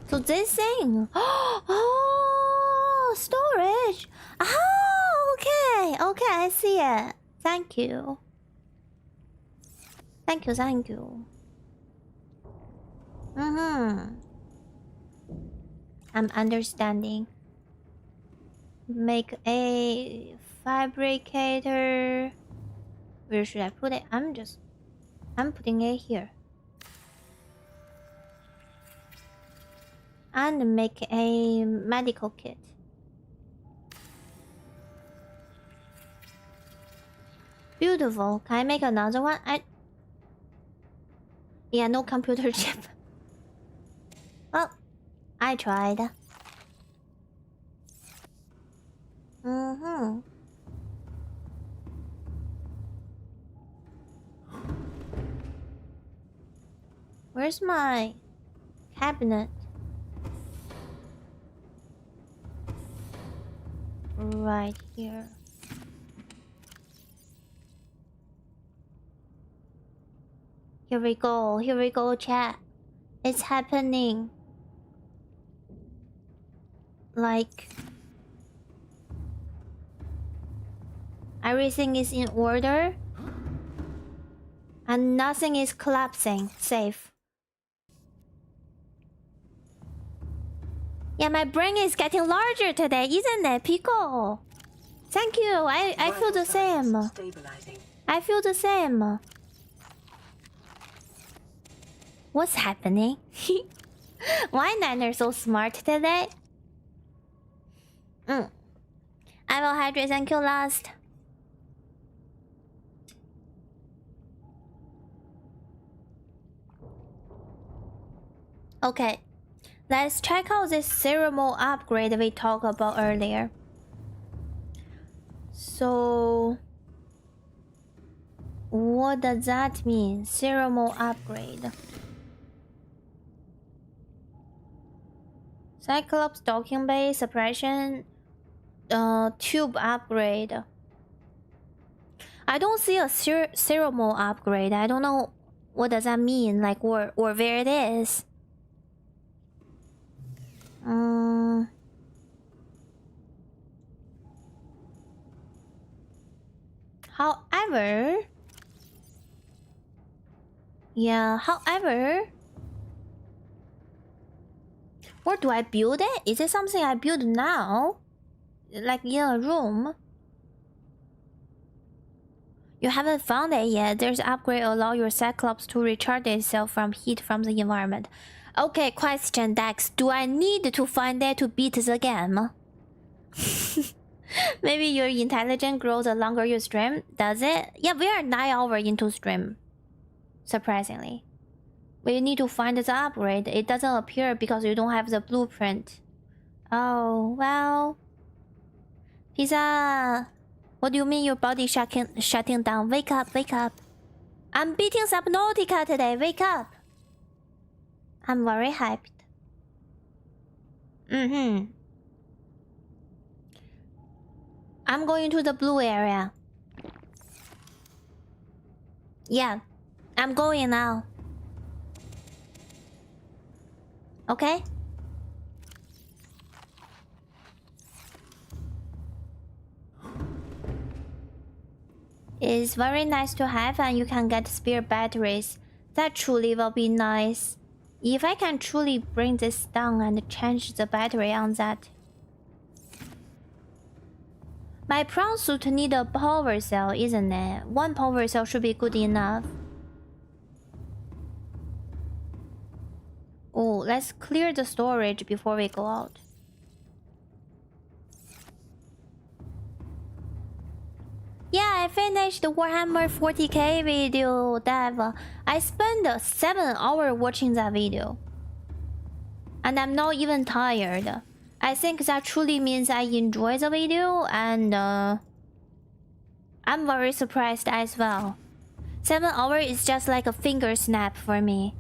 So this thing. Oh, storage. Oh, okay. Okay, I see it. Thank you. Thank you, thank you. I'm understanding. Make a fabricator. Where should I put it? I'm putting it here. And make a medical kit. Beautiful. Can I make another one? Yeah, no computer chip. Well, I tried. Where's my cabinet? Right here. Here we go, chat. It's happening. Like, everything is in order and nothing is collapsing. Safe. Yeah, my brain is getting larger today, isn't it, Pico? Thank you. I feel the same. I feel the same. What's happening? Why Niner so smart today? I will hydrate. Thank you, last. Okay, let's check out this ceremonial upgrade we talked about earlier. So, what does that mean? Ceremonial upgrade. Cyclops docking bay suppression tube upgrade. I don't see a ceremonial upgrade. I don't know what does that mean, like or where it is. However, where do I build it? Is it something I build now? Like in a room? You haven't found it yet. There's an upgrade allow your Cyclops to recharge itself from heat from the environment. Okay, question Dex. Do I need to find it to beat the game? Maybe your intelligence grows the longer you stream. Does it? Yeah, we are 9 hours into stream. Surprisingly. We need to find the upgrade. It doesn't appear because you don't have the blueprint. Oh, well. Pizza. What do you mean your body shutting down? Wake up, wake up. I'm beating Subnautica today. Wake up. I'm very hyped. I'm going to the blue area. Yeah, I'm going now. Okay? It's very nice to have, and you can get spare batteries. That truly will be nice. If I can truly bring this down and change the battery on that. My prawn suit need a power cell, isn't it? One power cell should be good enough. Oh, let's clear the storage before we go out. finished the Warhammer 40K video, Dev. I spent 7 hours watching that video. And I'm not even tired. I think that truly means I enjoy the video, and I'm very surprised as well. 7 hours is just like a finger snap for me.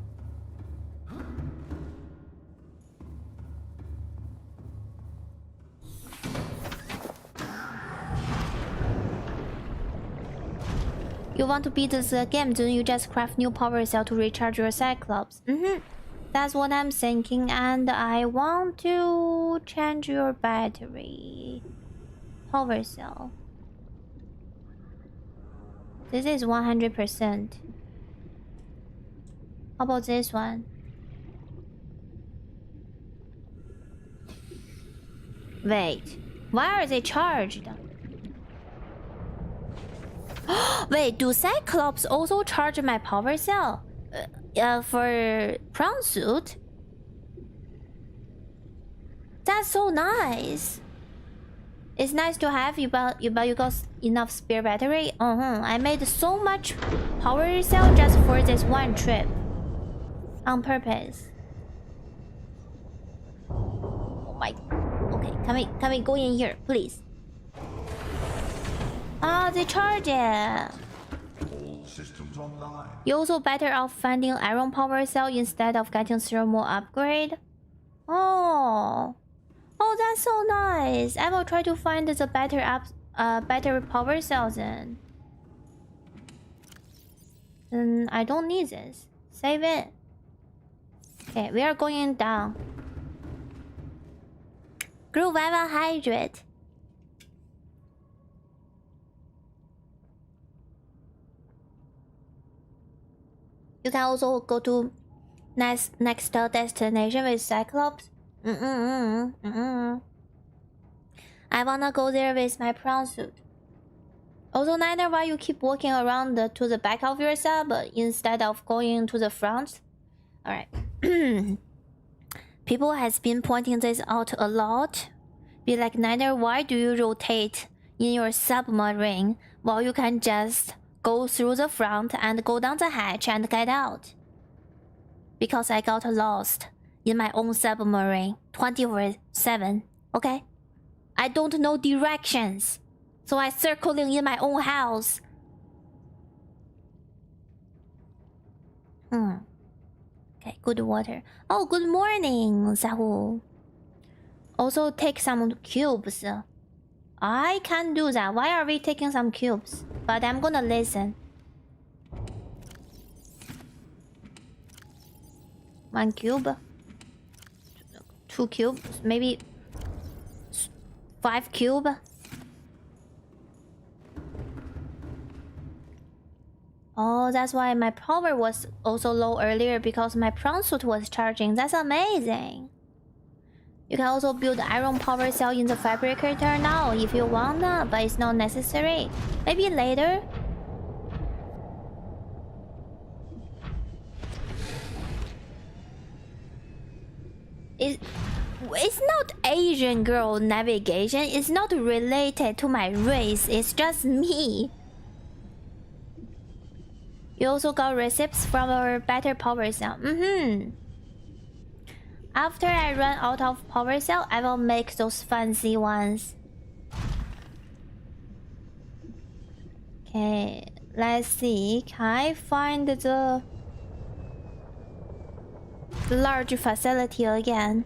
You want to beat the game, then you just craft new power cell to recharge your Cyclops. That's what I'm thinking, and I want to change your battery. Power cell. This is 100%. How about this one? Wait, why are they charged? Wait, do Cyclops also charge my power cell? For prawn suit? That's so nice. It's nice to have you, but you got enough spare battery. I made so much power cell just for this one trip, on purpose. Oh my. Okay, can we go in here, please? Oh, they charge it. All systems online. You're also better off finding iron power cell instead of getting thermal upgrade. Oh, that's so nice. I will try to find the better power cells then. I don't need this. Save it. Okay, we are going down. Revival hydrate. You can also go to next destination with Cyclops. I wanna go there with my prawn suit. Also, Niner, why you keep walking around to the back of your sub instead of going to the front? Alright. People has been pointing this out a lot. Be like, Niner, why do you rotate in your submarine while you can just go through the front and go down the hatch and get out? Because I got lost in my own submarine 24/7, okay? I don't know directions, so I circling in my own house. Okay, good water. Oh, good morning, Zahu. Also take some cubes. I can't do that. Why are we taking some cubes? But I'm gonna listen. 1 cube. 2 cubes. Maybe 5 cube. Oh, that's why my power was also low earlier, because my prawn suit was charging. That's amazing. You can also build iron power cell in the fabricator now if you wanna, but it's not necessary. Maybe later. It's not Asian girl navigation. It's not related to my race. It's just me. You also got receipts from our better power cell. After I run out of power cell, I will make those fancy ones. Okay, let's see. Can I find the large facility again?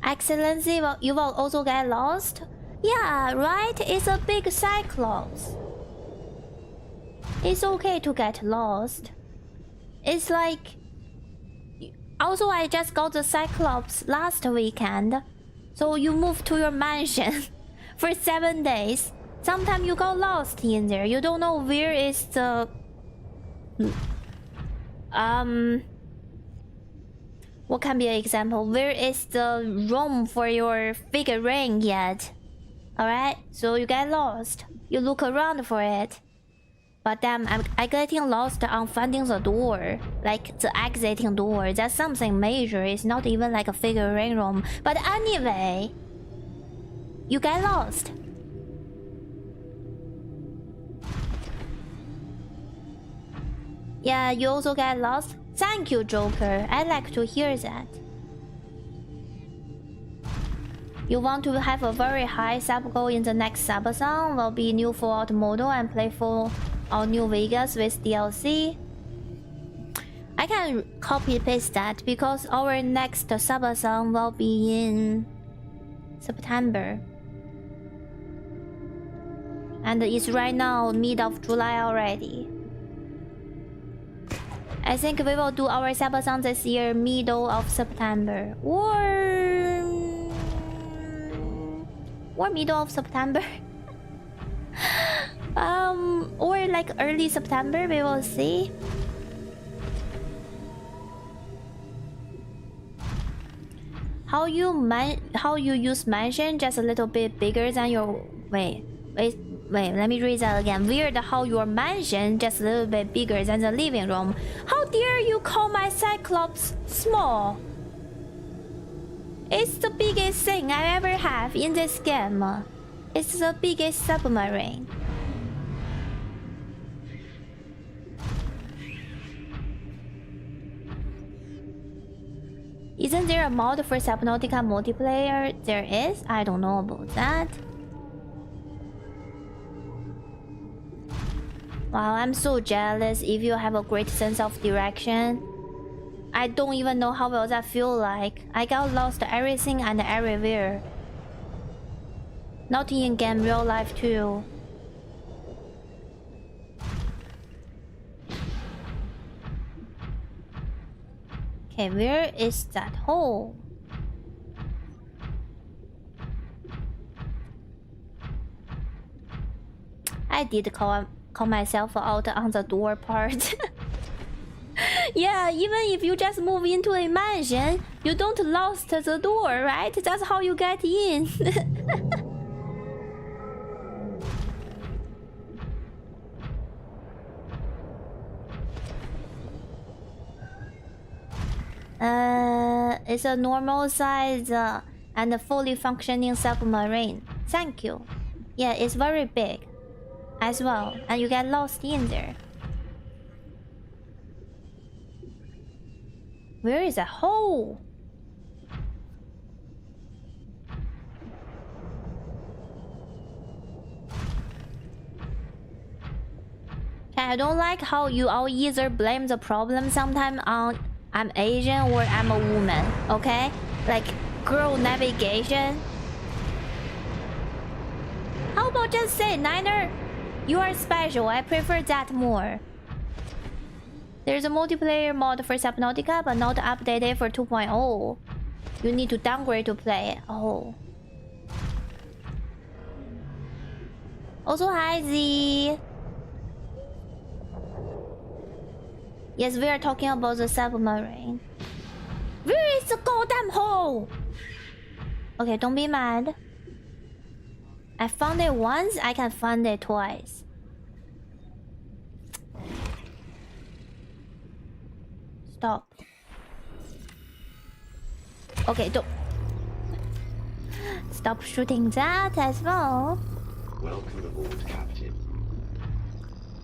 Excellency, you will also get lost? Yeah, right? It's a big Cyclops. It's okay to get lost. It's like... Also, I just got the Cyclops last weekend. So you moved to your mansion for 7 days. Sometimes you got lost in there. You don't know where is the... What can be an example? Where is the room for your figurine yet? Alright? So you get lost. You look around for it. But then I getting lost on finding the door, like the exiting door. That's something major. It's not even like a figurine room. But anyway, you get lost. Yeah, you also get lost. Thank you, Joker. I like to hear that. You want to have a very high sub goal in the next subathon? Will be new Fallout model and play full on New Vegas with DLC. I can copy paste that because our next subathon will be in September. And it's right now mid of July already. I think we will do our subathon this year middle of September or middle of September. Or like early September, we will see. How you use mansion just a little bit bigger than your wait, let me read that again. Weird how your mansion just a little bit bigger than the living room. How dare you call my Cyclops small? It's the biggest thing I ever have in this game. It's the biggest submarine. Isn't there a mod for Subnautica multiplayer? There is? I don't know about that. Wow, I'm so jealous if you have a great sense of direction. I don't even know how will that feel like. I got lost everything and everywhere. Not in game, real life too. Okay, where is that hole? I did call myself out on the door part. Yeah, even if you just move into a mansion, you don't lost the door, right? That's how you get in. It's a normal size and a fully functioning submarine. Thank you. Yeah, it's very big as well, and you get lost in there. Where is a hole? I don't like how you all either blame the problem sometime on I'm Asian or I'm a woman, okay? Like girl navigation. How about just say, Niner, you are special. I prefer that more. There's a multiplayer mod for Subnautica, but not updated for 2.0. You need to downgrade to play. Oh. Also, hi Z. Yes, we are talking about the submarine. Where is the goddamn hole? Okay, don't be mad. I found it once, I can find it twice. Stop. Okay, don't. Stop shooting that as well. Welcome aboard, Captain.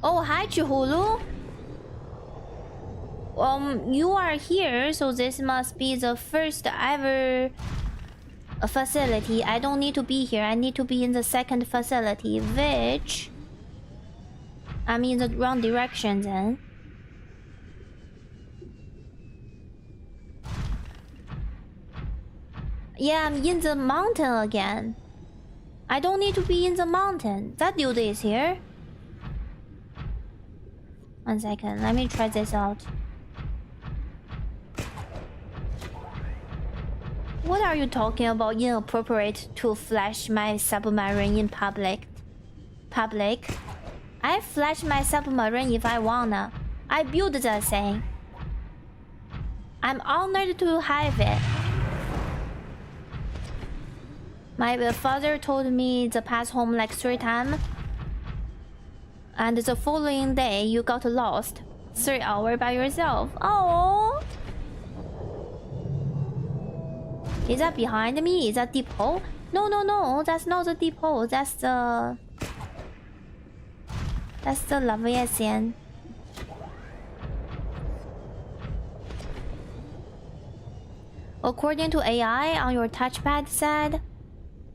Oh, hi, Chihulu. You are here, so this must be the first ever facility. I don't need to be here. I need to be in the second facility, which I'm in the wrong direction then. Yeah, I'm in the mountain again. I don't need to be in the mountain. That dude is here. 1 second, let me try this out. What are you talking about? Inappropriate to flash my submarine in public? I flash my submarine if I wanna. I built that thing. I'm honored to have it. My father told me the pass home like 3 times. And the following day, you got lost. 3 hours by yourself. Oh. Is that behind me? Is that deep hole? No, no, no. That's not the deep hole. That's the 𝓢𝓤𝓑𝓔. According to AI on your touchpad said,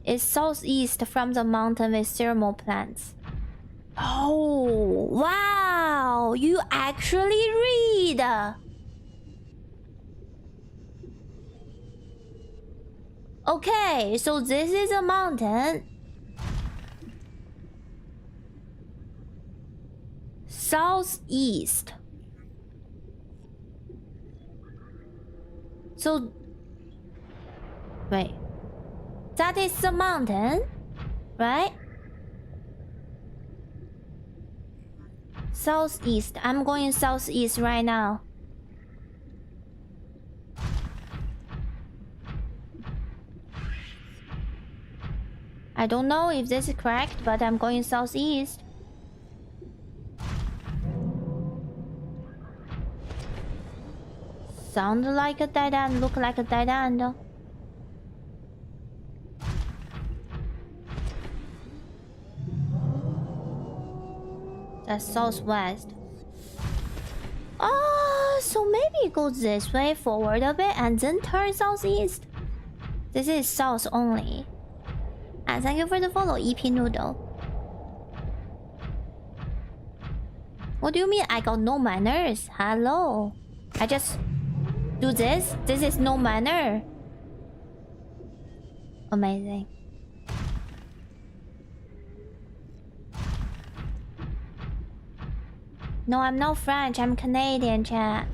it's southeast from the mountain with thermal plants. Oh, wow! You actually read! Okay, so this is a mountain. Southeast. So... Wait. That is the mountain, right? Southeast. I'm going southeast right now. I don't know if this is correct, but I'm going southeast. Sound like a dead end, look like a dead end. That's southwest. Oh, so maybe go this way, forward a bit, and then turn southeast. This is south only. And thank you for the follow, EP Noodle. What do you mean I got no manners? Hello. I just do this? This is no manner. Amazing. No, I'm not French. I'm Canadian, chat.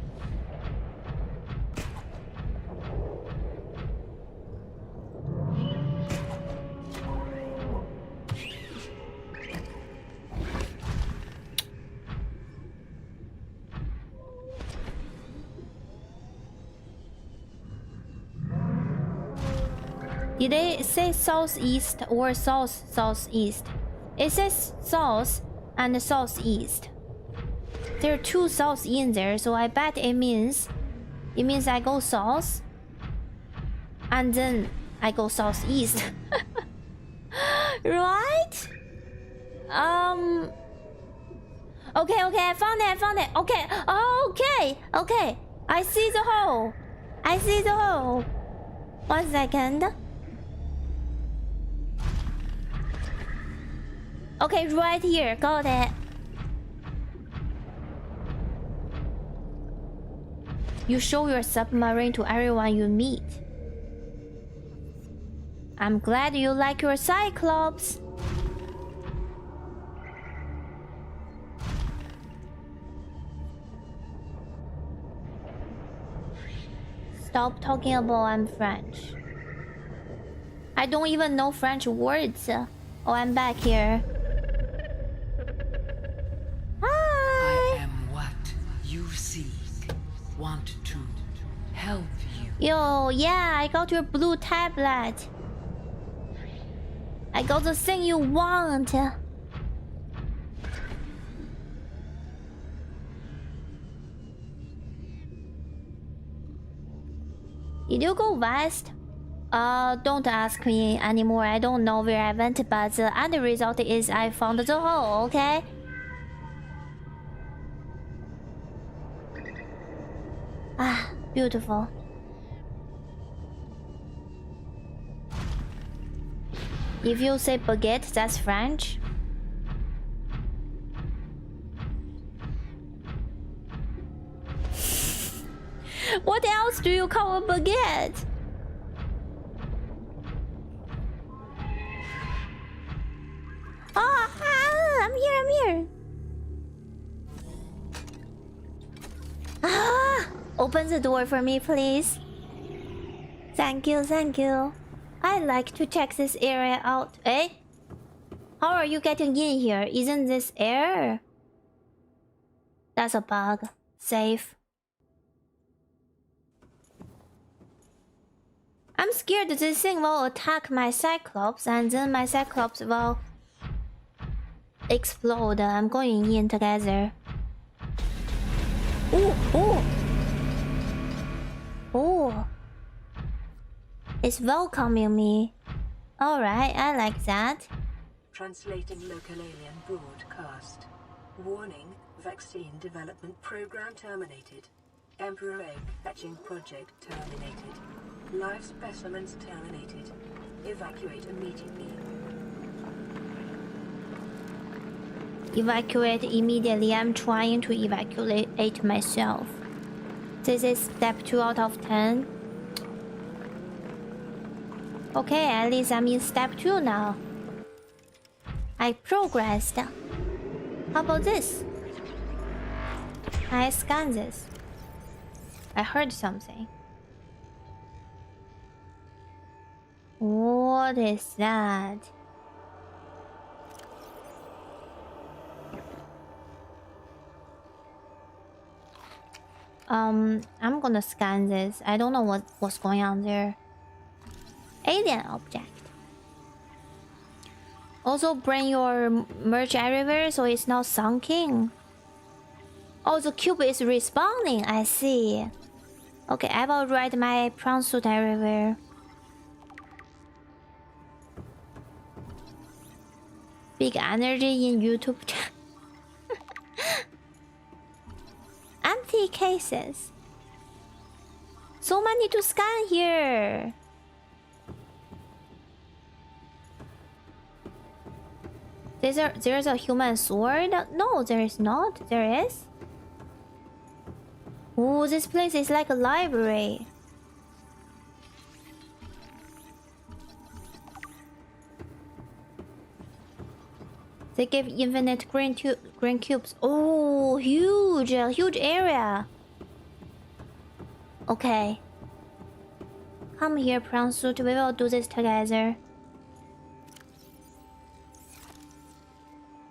Did they say southeast or southeast? It says south and southeast. There are 2 souths in there, so I bet it means I go south and then I go southeast. Right? Okay, I found it. Okay. Okay. I see the hole. 1 second. Okay, right here. Got it. You show your submarine to everyone you meet. I'm glad you like your Cyclops. Stop talking about I'm French. I don't even know French words. Oh, I'm back here. Hi. I am what you seek. Want to help you. Yo, yeah, I got your blue tablet. I got the thing you want. Did you go west? Don't ask me anymore. I don't know where I went, but the end result is I found the hole, okay? Ah, beautiful. If you say baguette, that's French. What else do you call a baguette? I'm here. Open the door for me, please. Thank you. I like to check this area out. Eh? How are you getting in here? Isn't this air? That's a bug. Safe. I'm scared this thing will attack my Cyclops, and then my Cyclops will explode. I'm going in together. Oh, oh, oh! It's welcoming me. All right, I like that. Translating local alien broadcast. Warning: vaccine development program terminated. Emperor egg hatching project terminated. Live specimens terminated. Evacuate immediately. Evacuate immediately. I'm trying to evacuate myself. This is step 2 out of 10. Okay, at least I'm in step 2 now. I progressed. How about this? I scan this. I heard something. What is that? I'm gonna scan this. I don't know what's going on there. Alien object. Also bring your merge everywhere so it's not sunken. Oh, the cube is respawning. I see. Okay, I will ride my prawn suit everywhere. Big energy in YouTube chat. Empty cases. So many to scan here. There's a human sword? No, there is not. There is. Oh, this place is like a library. They give infinite green cubes. Oh, huge area. Okay. Come here, prawn suit. We will do this together.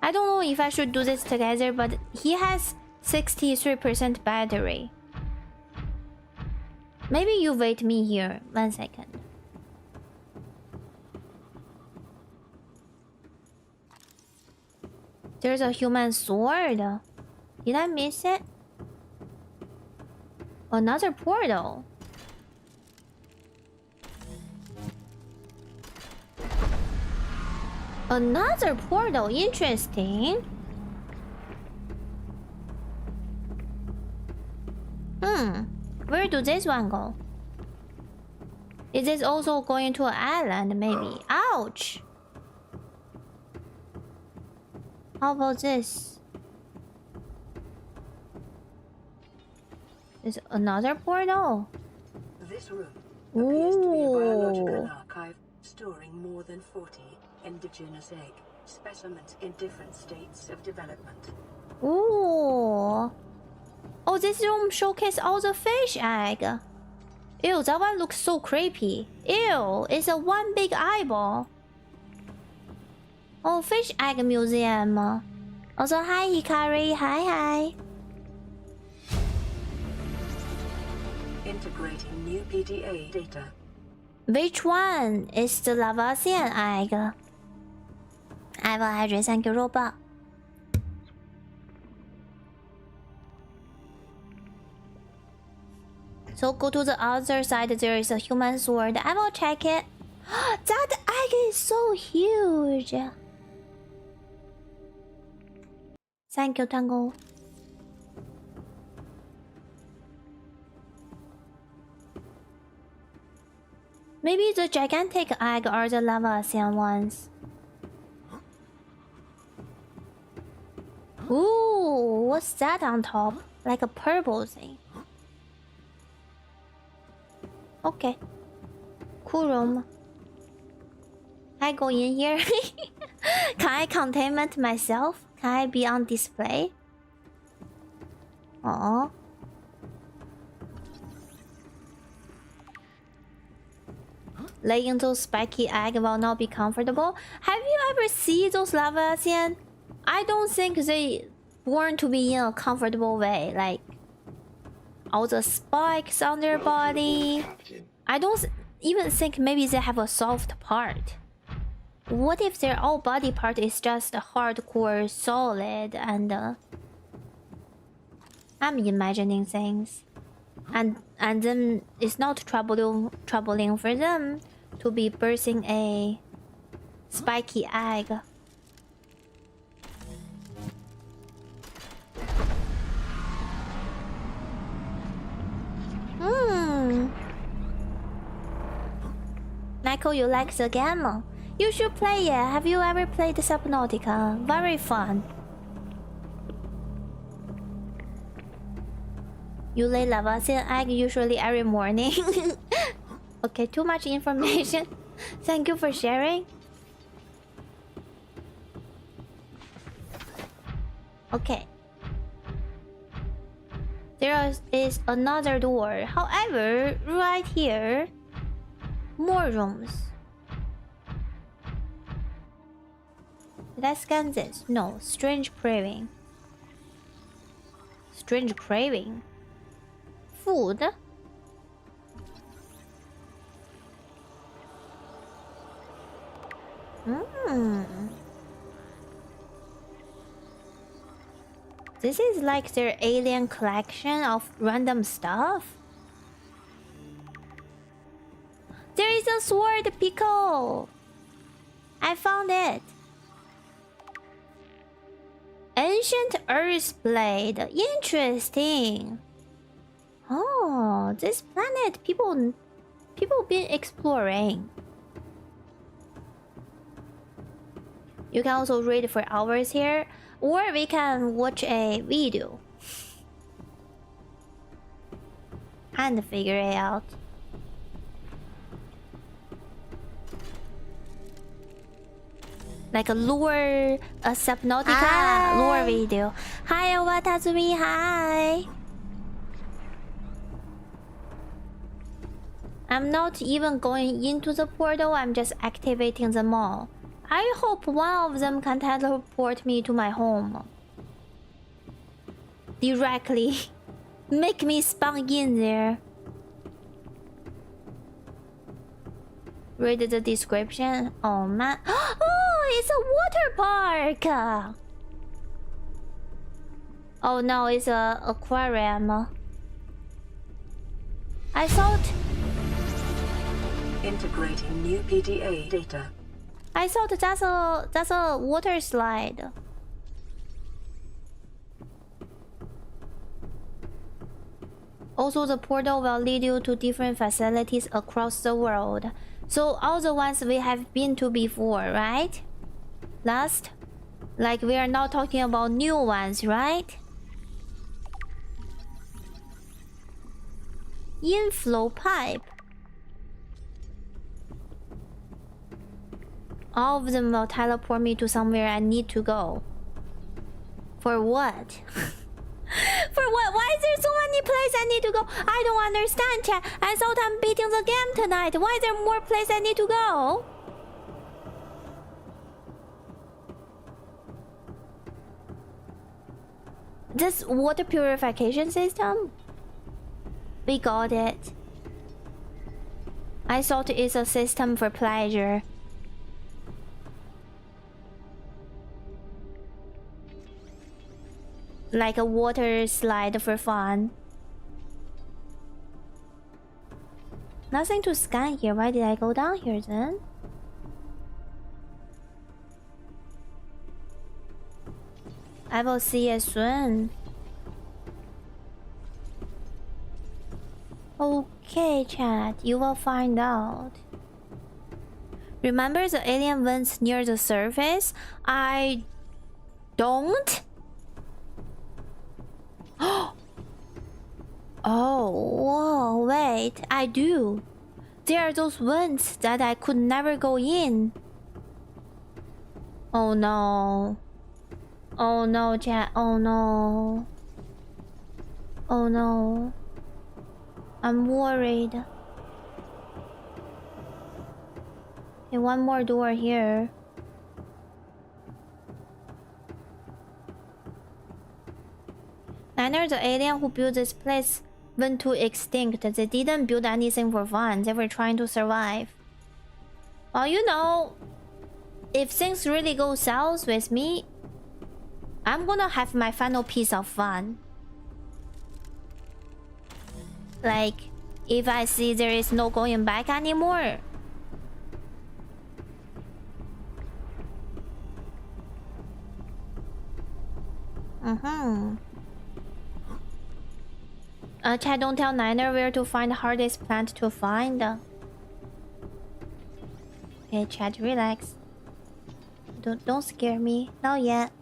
I don't know if I should do this together, but he has 63% battery. Maybe you wait me here. 1 second. There's a human sword. Did I miss it? Another portal. Another portal. Interesting. Where do this one go? Is this also going to an island? Maybe. Ouch. How about this? Is another portal? This room appears to be a biological archive storing more than 40 indigenous egg specimens in different states of development. Ooh. Oh, this room showcases all the fish egg. Ew, that one looks so creepy. Ew, it's a one big eyeball. Oh, fish egg museum. Also, hi Hikari. Hi. Integrating new PDA data. Which one is the 𝓢𝓤𝓑𝓔 egg? I will address and get robot. So go to the other side. There is a human sword. I will check it. That egg is so huge. Thank you, Tango. Maybe the gigantic egg are the 𝓢𝓤𝓑𝓔 ones. Ooh, what's that on top? Like a purple thing. Okay. Cool room. I go in here. Can I containment myself? Can I be on display? Oh. Laying those spiky egg will not be comfortable. Have you ever seen those 𝓢𝓤𝓑𝓔? I don't think they born to be in a comfortable way. Like all the spikes on their body. I don't even think maybe they have a soft part. What if their all body part is just hardcore solid and I'm imagining things, and then it's not troubling for them to be birthing a spiky egg. Michael, you like the game? You should play it. Have you ever played Subnautica? Very fun. You lay Lavacian egg usually every morning. Okay, too much information. Thank you for sharing. Okay. There is another door. However, right here, more rooms. Did I scan this? No. Strange craving. Strange craving. Food. This is like their alien collection of random stuff. There is a sword, Pico. I found it. Ancient Earth Blade. Interesting. Oh, this planet people been exploring. You can also read for hours here, or we can watch a video and figure it out. Like a lore, a Subnautica lore video. Hi, Owatatsumi, hi. I'm not even going into the portal, I'm just activating them all. I hope one of them can teleport me to my home. Directly. Make me spawn in there. Read the description. Oh man. Oh, it's a water park. Oh no, it's a aquarium. I thought... Integrating new PDA data. I thought that's a water slide. Also, the portal will lead you to different facilities across the world. So all the ones we have been to before, right? Last? Like we are not talking about new ones, right? Inflow pipe. All of them will teleport me to somewhere I need to go. For what? For what? Why is there so many places I need to go? I don't understand, chat. I thought I'm beating the game tonight. Why is there more places I need to go? This water purification system? We got it. I thought it's a system for pleasure. Like a water slide for fun. Nothing to scan here. Why did I go down here then? I will see it soon. Okay, chat. You will find out. Remember the alien vents near the surface? I don't? Oh, whoa, wait, I do. There are those vents that I could never go in. Oh no. Oh no, chat. Oh no. Oh no. I'm worried. Okay, one more door here. Niner, the alien who built this place, went to extinct. They didn't build anything for fun. They were trying to survive. Well, you know, if things really go south with me, I'm gonna have my final piece of fun. Like, if I see there is no going back anymore. Chat, don't tell Niner where to find the hardest plant to find. Okay, chat, relax. Don't scare me. Not yet.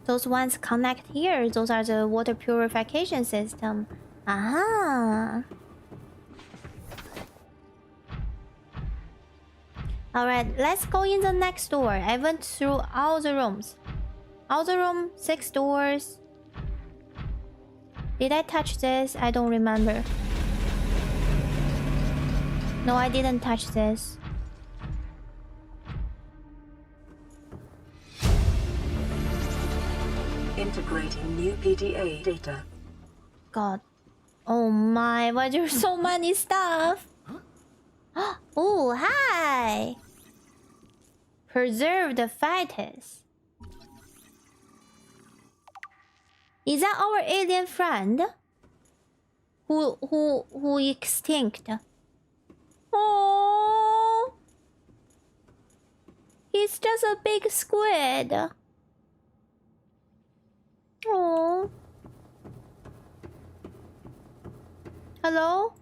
Those ones connect here. Those are the water purification system. Aha. Alright, let's go in the next door. I went through all the rooms. All the room, 6 doors. Did I touch this? I don't remember. No, I didn't touch this. Integrating new PDA data. God. Oh my, why there's so many stuff? Oh, hi! Preserve the fetus. Is that our alien friend? Who extinct? Oh, he's just a big squid. Oh. Hello?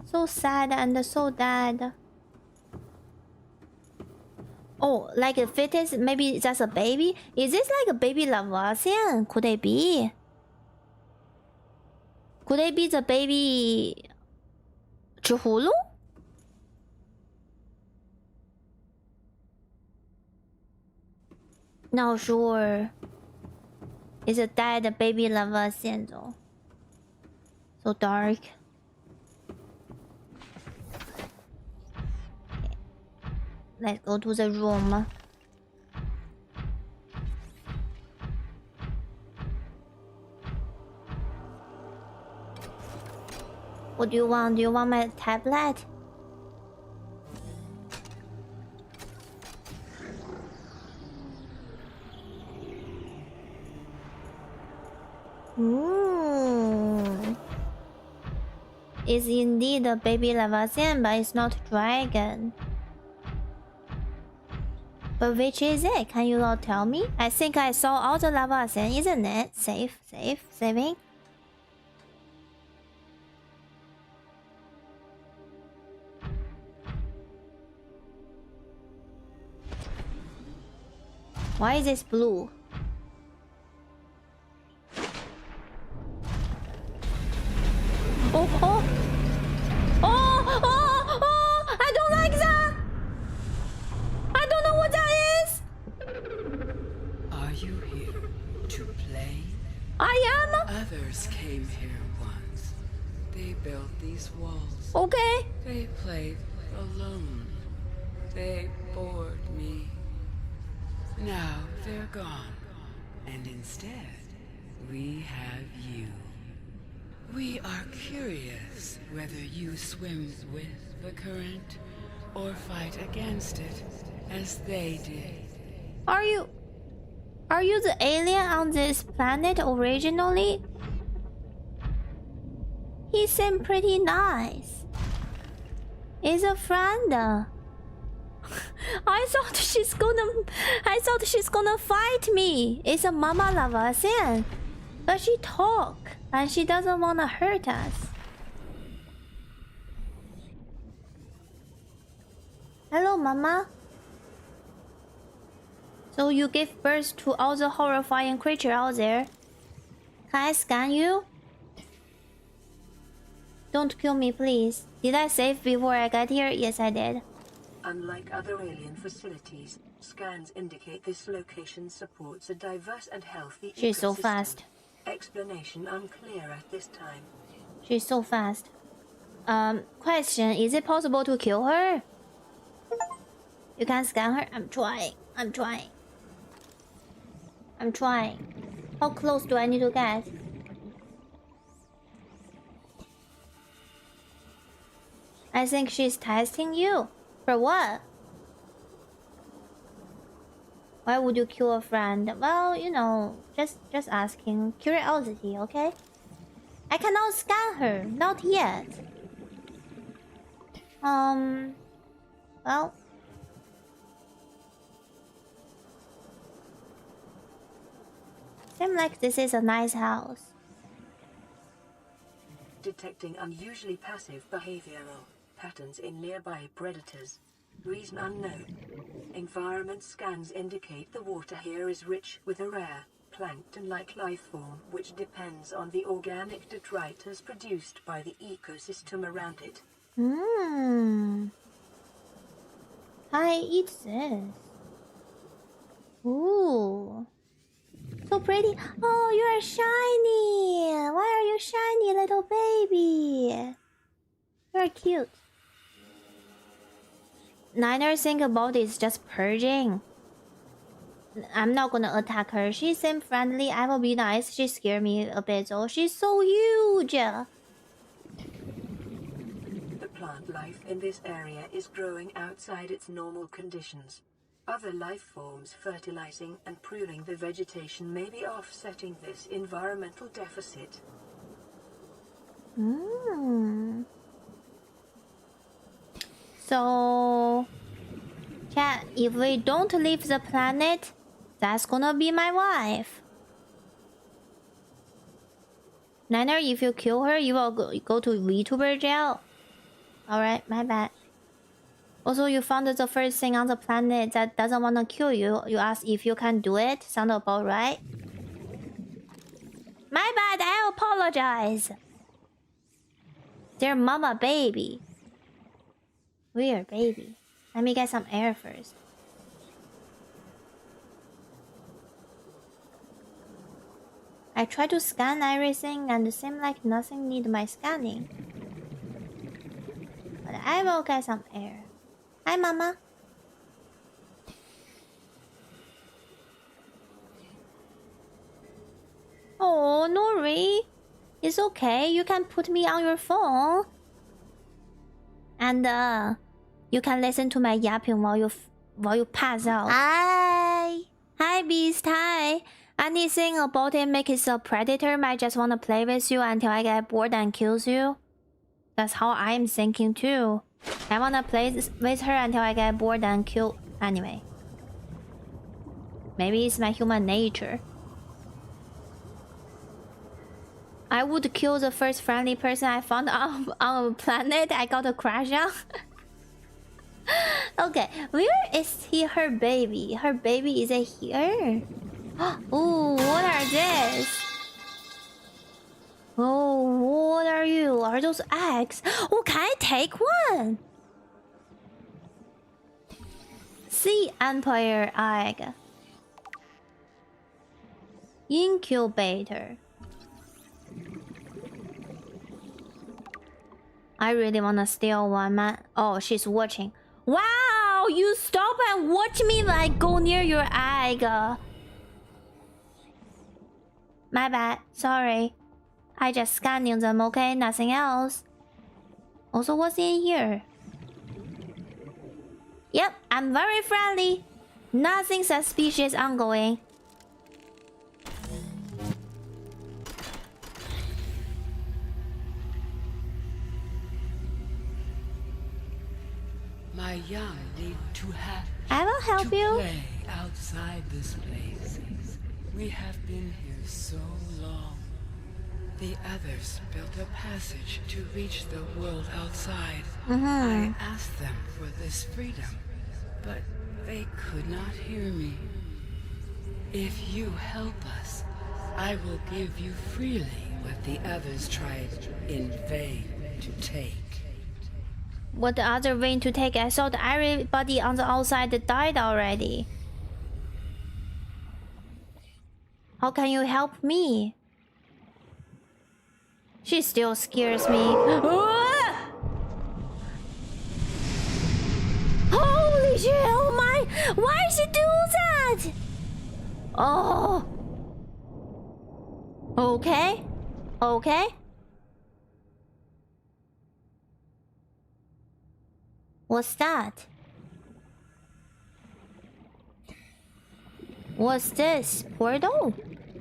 So sad and so dead. Oh, like a fetus? Maybe that's a baby? Is this like a baby 𝓢𝓤𝓑𝓔? Could it be? Could it be the baby 𝓢𝓤𝓑𝓔? Not sure. It's a dead baby 𝓢𝓤𝓑𝓔 though. So dark. Let's go to the room. What do you want? Do you want my tablet? It's indeed a baby 𝓢𝓤𝓑𝓔, but it's not dragon. But which is it? Can you all tell me? I think I saw all the 𝓢𝓤𝓑𝓔, isn't it? Saving. Why is this blue? Oh! I don't like that! I don't know what that is! Are you here to play? I am! Others came here once. They built these walls. Okay. They played alone. They bored me. Now they're gone. And instead, we have you. We are curious whether you swim with the current or fight against it as they did. Are you the alien on this planet originally? He seemed pretty nice. He's a friend. I thought she's gonna fight me. It's a mama 𝓢𝓤𝓑𝓔. But she talk and she doesn't wanna hurt us. Hello, mama. So you give birth to all the horrifying creatures out there. Can I scan you? Don't kill me, please. Did I save before I got here? Yes, I did. Unlike other alien facilities, scans indicate this location supports a diverse and healthy She's so ecosystem. fast. Explanation unclear at this time. She's so fast. Question, is it possible to kill her? You can scan her? I'm trying. How close do I need to get? I think she's testing you. For what? Why would you kill a friend? Well, you know, just asking. Curiosity, okay? I cannot scan her. Not yet. Well. Seems like this is a nice house. Detecting unusually passive behavioral patterns in nearby predators. Reason unknown. Environment scans indicate the water here is rich with a rare, plankton-like life form which depends on the organic detritus produced by the ecosystem around it. I eat this. Ooh. So pretty. Oh, you're shiny. Why are you shiny, little baby? You're cute. Niner think about is just purging. I'm not gonna attack her. She seems friendly. I will be nice. She scared me a bit though. She's so huge. The plant life in this area is growing outside its normal conditions. Other life forms fertilizing and pruning the vegetation may be offsetting this environmental deficit. So, chat, if we don't leave the planet, that's gonna be my wife. Niner, if you kill her, you will go to VTuber jail. Alright, my bad. Also, you found the first thing on the planet that doesn't want to kill you. You asked if you can do it. Sound about right? My bad, I apologize. Dear mama baby. Weird baby. Let me get some air first. I try to scan everything and it seems like nothing needs my scanning. But I will get some air. Hi, mama. Oh, Nori. It's okay. You can put me on your phone. And you can listen to my yapping while you pass out. Hi, Beast. Hi. Anything about it make it a predator might just want to play with you until I get bored and kills you. That's how I'm thinking too. I want to play with her until I get bored and kill. Anyway. Maybe it's my human nature. I would kill the first friendly person I found on a planet I got a crush on. Okay, where is her baby? Her baby is here? Oh, what are this? Oh, what are you? Are those eggs? Oh, can I take one? Sea Empire egg. Incubator. I really wanna steal one, man. Oh, she's watching. Wow, you stop and watch me like go near your egg. My bad, sorry. I just scanning them, okay? Nothing else. Also, what's in here? Yep, I'm very friendly. Nothing suspicious ongoing. My young need to have I will help you. Play outside this place. We have been here so long. The others built a passage to reach the world outside. I asked them for this freedom, but they could not hear me. If you help us, I will give you freely what the others tried in vain to take. What the other vain to take? I thought everybody on the outside died already. How can you help me? She still scares me. Holy shit! Oh my! Why did she do that? Oh. Okay. Okay. What's that? What's this? Portal?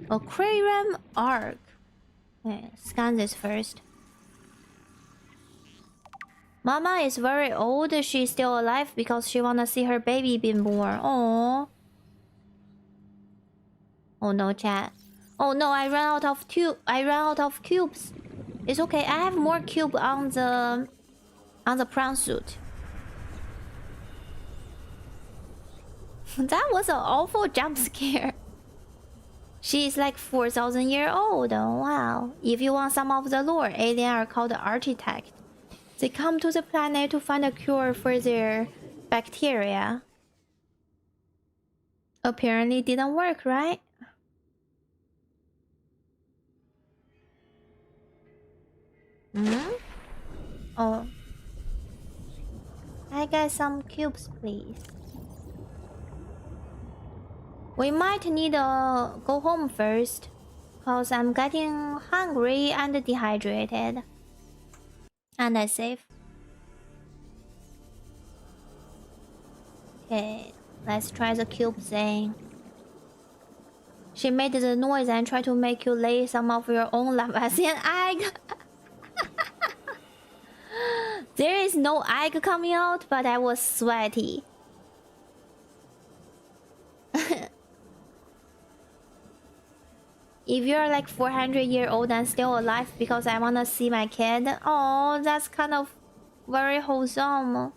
Aquarium Arc. Okay, scan this first. Mama is very old. She's still alive because she wanna see her baby being born. Oh. Oh no, chat. Oh no, I ran out of cubes. It's okay. I have more cube on the prawn suit. That was an awful jump scare. She's like 4,000 years old. Oh, wow. If you want some of the lore, aliens are called architects. They come to the planet to find a cure for their bacteria. Apparently didn't work, right? Oh. I got some cubes, please. We might need to go home first, cause I'm getting hungry and dehydrated. And I save. Okay, let's try the cube thing. She made the noise and tried to make you lay some of your own Lavazian egg. There is no egg coming out, but I was sweaty. If you're like 400 years old and still alive because I wanna see my kid, oh, that's kind of very wholesome.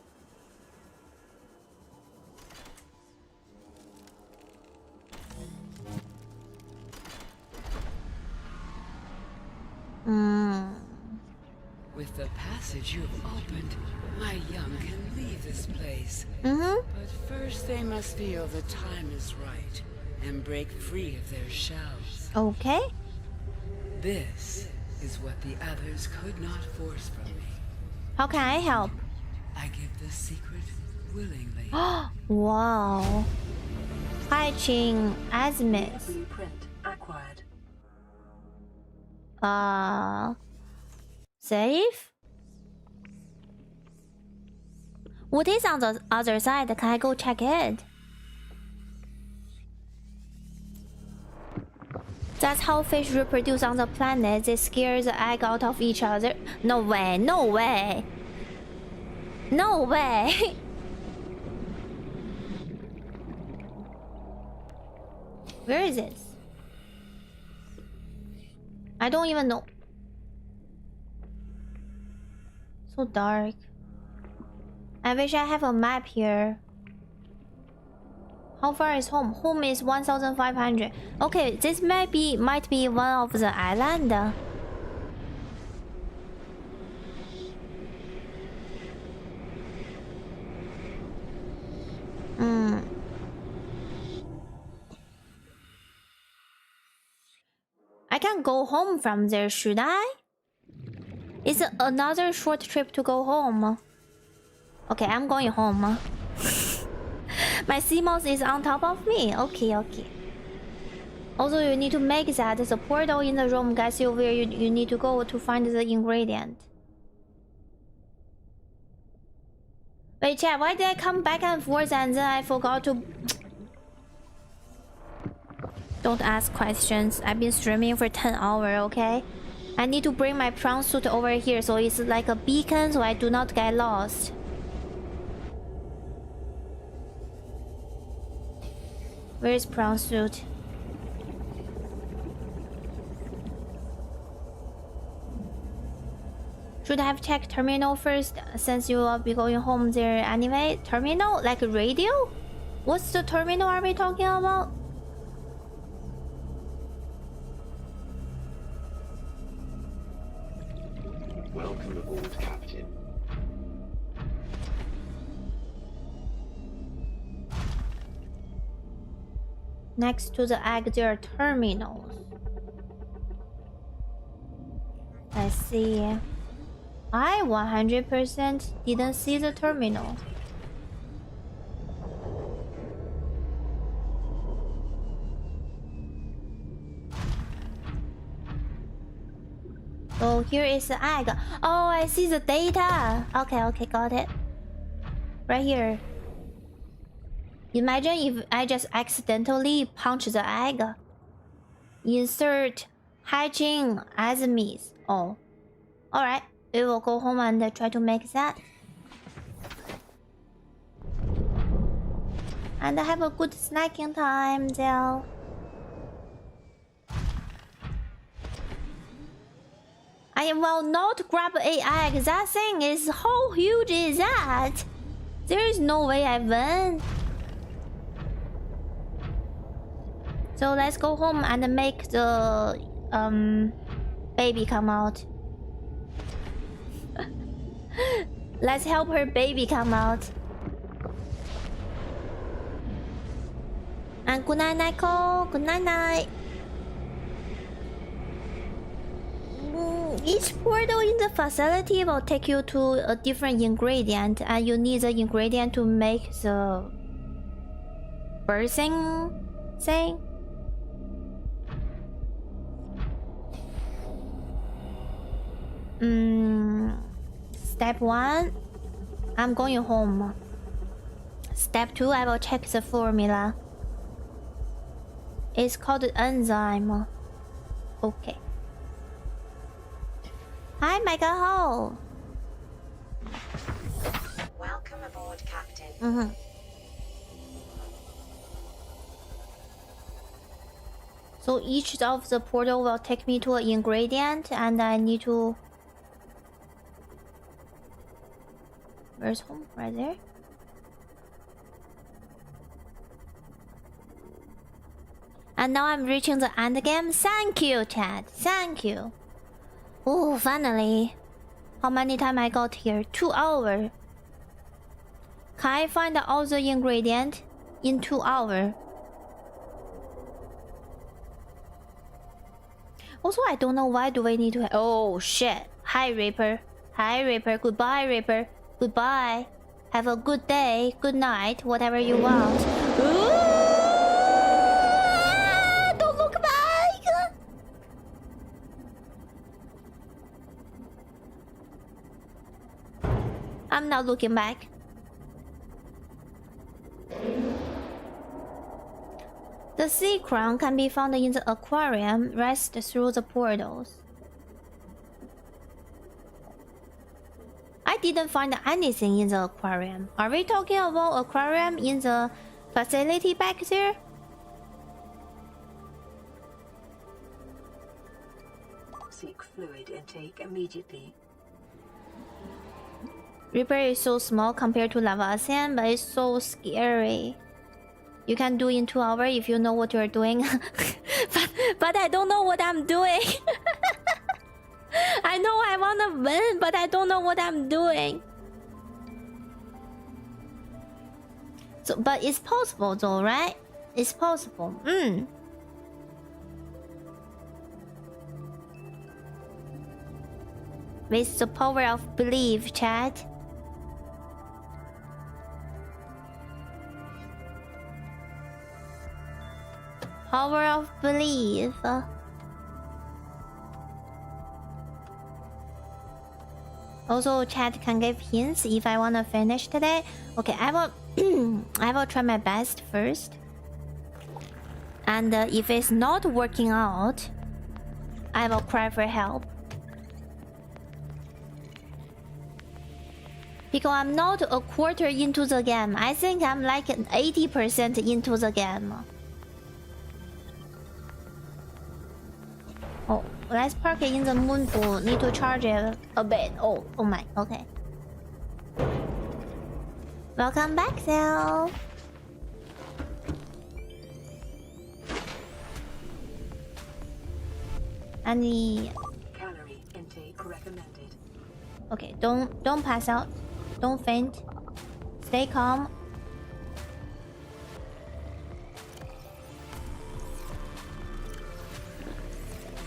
With the passage you've opened, my young can leave this place. But first they must feel the time is right and break free of their shells. Okay. This is what the others could not force from me. How can I help? I give the secret willingly. Wow. Hi, Ching. Azimuth. Blueprint acquired. Save? What is on the other side? Can I go check it? That's how fish reproduce on the planet. They scare the egg out of each other. No way, no way. No way. Where is this? I don't even know. So dark. I wish I have a map here. How far is home? Home is 1,500. Okay, this might be one of the island. I can go home from there, should I? It's another short trip to go home. Okay, I'm going home. My CMOS is on top of me. Okay, okay. Also, you need to make that the portal in the room gets you where you need to go to find the ingredient. Wait, chat, why did I come back and forth and then I forgot to... Don't ask questions. I've been streaming for 10 hours, okay? I need to bring my prawn suit over here so it's like a beacon so I do not get lost. Where is prawn suit? Should I have checked terminal first since you will be going home there anyway? Terminal? Like a radio? What's the terminal are we talking about? Welcome aboard, Captain. Next to the egg, there are terminals. I see. I 100% didn't see the terminal. Oh, here is the egg. Oh, I see the data. Okay, okay, got it. Right here. Imagine if I just accidentally punch the egg. Insert hatching as miss. Oh. Alright. We will go home and try to make that. And have a good snacking time there. I will not grab a egg. That thing is how huge is that? There is no way I win. So let's go home and make the baby come out. Let's help her baby come out. And good night, Nico. Good night, night. Each portal in the facility will take you to a different ingredient, and you need the ingredient to make the birthing thing. Step 1, I'm going home. Step 2, I will check the formula. It's called enzyme. Okay. Hi, Mega Ho. Welcome aboard, Captain. So each of the portal will take me to an ingredient, and I need to... Where's home? Right there. And now I'm reaching the end game. Thank you, chat. Thank you. Oh, finally. How many time I got here? 2 hours. Can I find all the ingredient in 2 hours? Also, I don't know why do we need to... Oh, shit. Hi, Reaper. Hi, Reaper. Goodbye, Reaper. Goodbye. Have a good day. Good night. Whatever you want. Don't look back. I'm not looking back. The sea crown can be found in the aquarium. Rest through the portals. I didn't find anything in the aquarium. Are we talking about aquarium in the facility back there? Seek fluid intake immediately. Reaper is so small compared to Lavasian, but it's so scary. You can do in 2 hours if you know what you're doing. but I don't know what I'm doing. I know I wanna win, but I don't know what I'm doing. So, but it's possible though, right? It's possible. With the power of belief, chat. Power of belief. Also, chat can give hints if I wanna finish today. Okay, I will. I will try my best first. And if it's not working out, I will cry for help. Because I'm not a quarter into the game. I think I'm like 80% into the game. Oh, let's park it in the moon pool. Need to charge it a bit. Oh my, okay. Welcome back, Sal. Any Calorie intake recommended. Okay, don't pass out. Don't faint. Stay calm.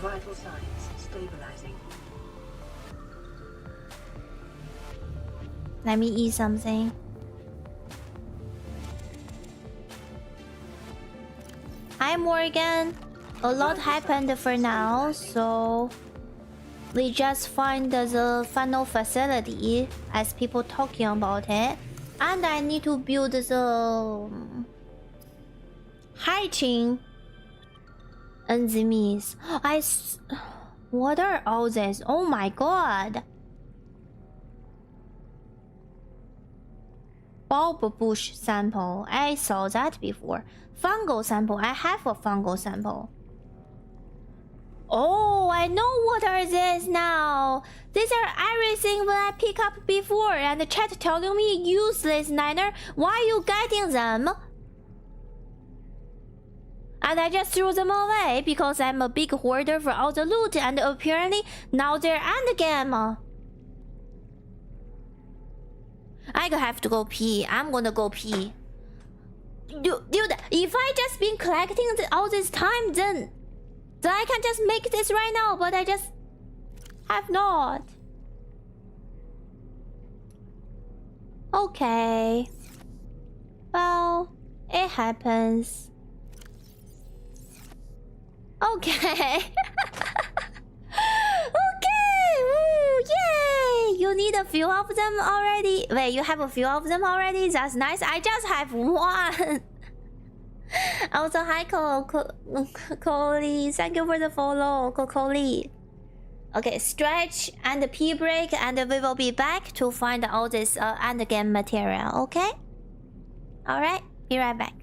Vital signs stabilizing. Let me eat something. Hi, Morgan. A lot happened for now, so we just find the final facility as people talking about it. And I need to build the hatching enemies. What are all this? Oh my god. Bulb bush sample. I saw that before. Fungal sample. I have a fungal sample. Oh, I know what are these now. These are everything when I pick up before, and the chat telling me useless Niner. Why are you getting them? And I just threw them away because I'm a big hoarder for all the loot, and apparently now they're endgame. I have to go pee. I'm gonna go pee. Dude, if I just been collecting all this time, then I can just make this right now, but I just have not. Okay. Well, it happens. Okay. Okay. Woo, yay! You need a few of them already. Wait, you have a few of them already? That's nice. I just have one. Also, hi, Coley. Thank you for the follow, Coley. Okay, stretch and pee break, and we will be back to find all this endgame material. Okay. All right. Be right back.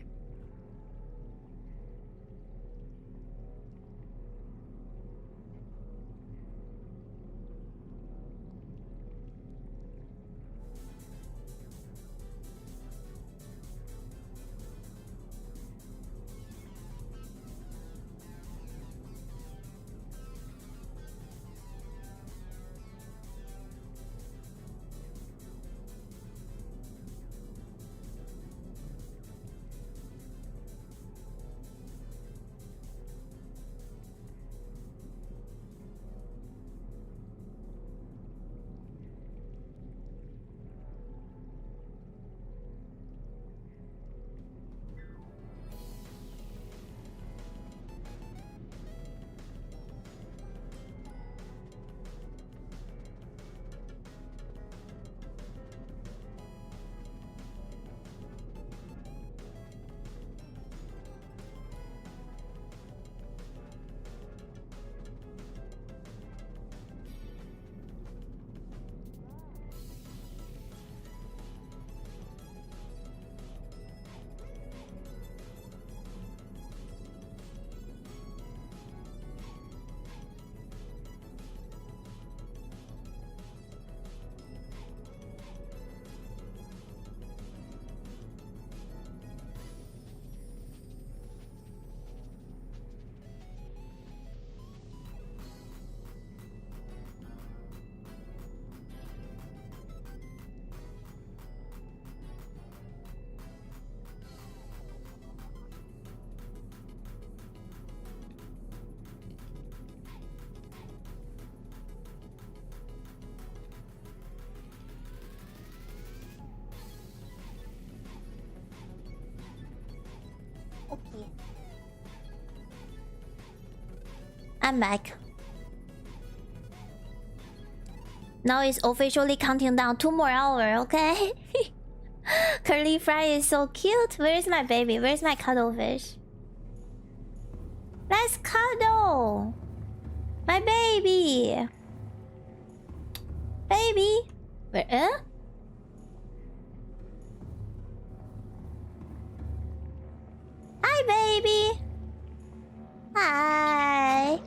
Okay. I'm back. Now it's officially counting down 2 more hours, okay? Curly Fry is so cute. Where's my baby? Where's my cuddlefish? Let's cuddle! My baby! Baby! Where? Hi, baby! Hi!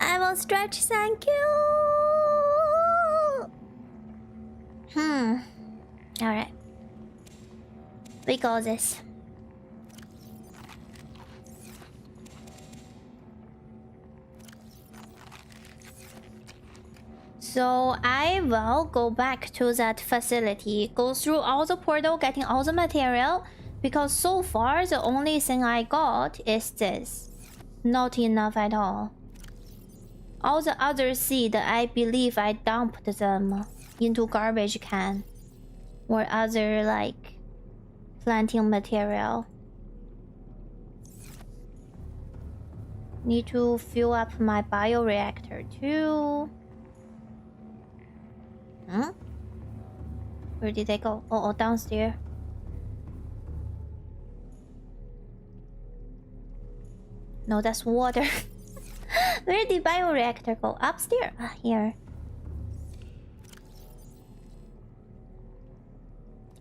I will stretch, thank you! Alright. We got this. So I will go back to that facility, go through all the portal, getting all the material, because so far the only thing I got is this. Not enough at all. All the other seed, I believe I dumped them into garbage can or other like planting material. Need to fill up my bioreactor too. Hmm? Where did they go? Oh, downstairs. No, that's water. Where did bioreactor go? Upstairs. Ah, here.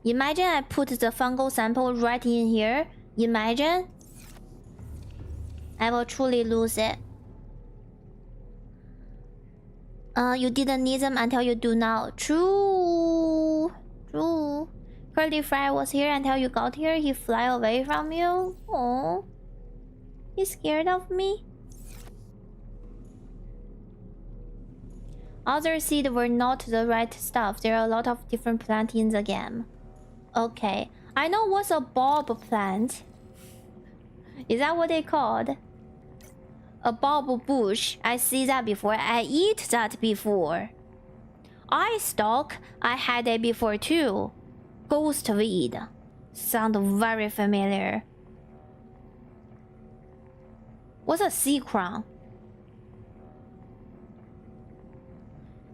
Imagine I put the fungal sample right in here. Imagine. I will truly lose it. You didn't need them until you do now. True. True. Curly Fry was here until you got here. He fly away from you. Oh. He's scared of me. Other seeds were not the right stuff. There are a lot of different plants in the game. Okay. I know what's a bulb plant. Is that what they called? A bulb bush. I see that before. I eat that before. Eye stalk. I had it before too. Ghost weed. Sound very familiar. What's a sea crown?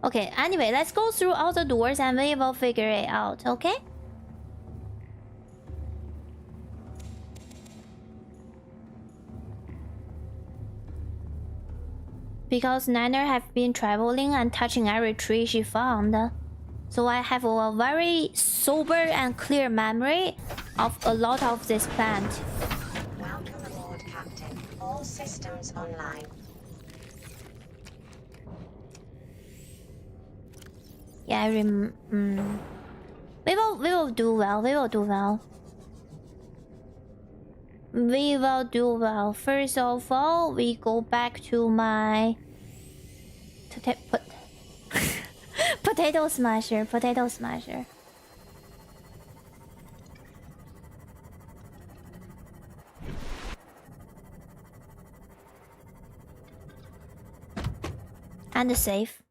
Okay, anyway, let's go through all the doors and we will figure it out, okay? Because Niner have been traveling and touching every tree she found. So I have a very sober and clear memory of a lot of this plant. Welcome aboard, Captain. All systems online. Yeah, we will do well. We will do well. We will do well. First of all, we go back to my potato smasher. Potato smasher. And the safe.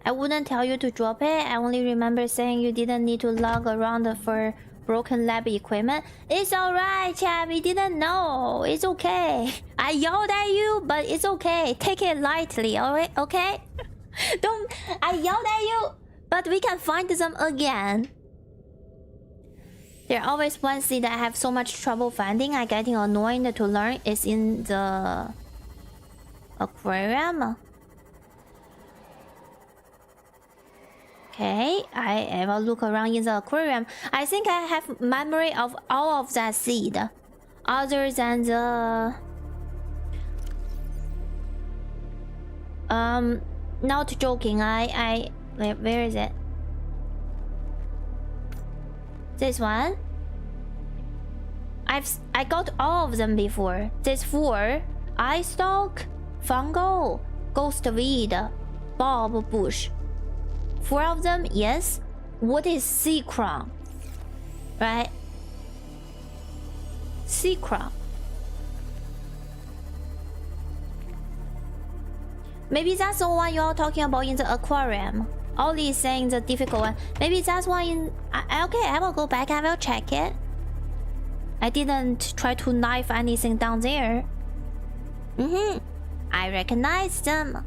I wouldn't tell you to drop it. I only remember saying you didn't need to lug around for broken lab equipment. It's alright, chap. We didn't know. It's okay. I yelled at you, but it's okay. Take it lightly, alright? Okay? Don't. I yelled at you, but we can find them again. There's always one seed that I have so much trouble finding. I'm getting annoying to learn. It's in the aquarium. Okay, I will look around in the aquarium. I think I have memory of all of that seed. Other than the... Not joking, wait, where is it? This one? I got all of them before. This 4. Eye stalk, fungal, ghost weed, bulb bush. 4 of them, yes. What is sea crown? Right? Sea crown. Maybe that's the one you're talking about in the aquarium. Ollie is saying the difficult one. Maybe that's one in... okay, I will go back. I will check it. I didn't try to knife anything down there. I recognize them.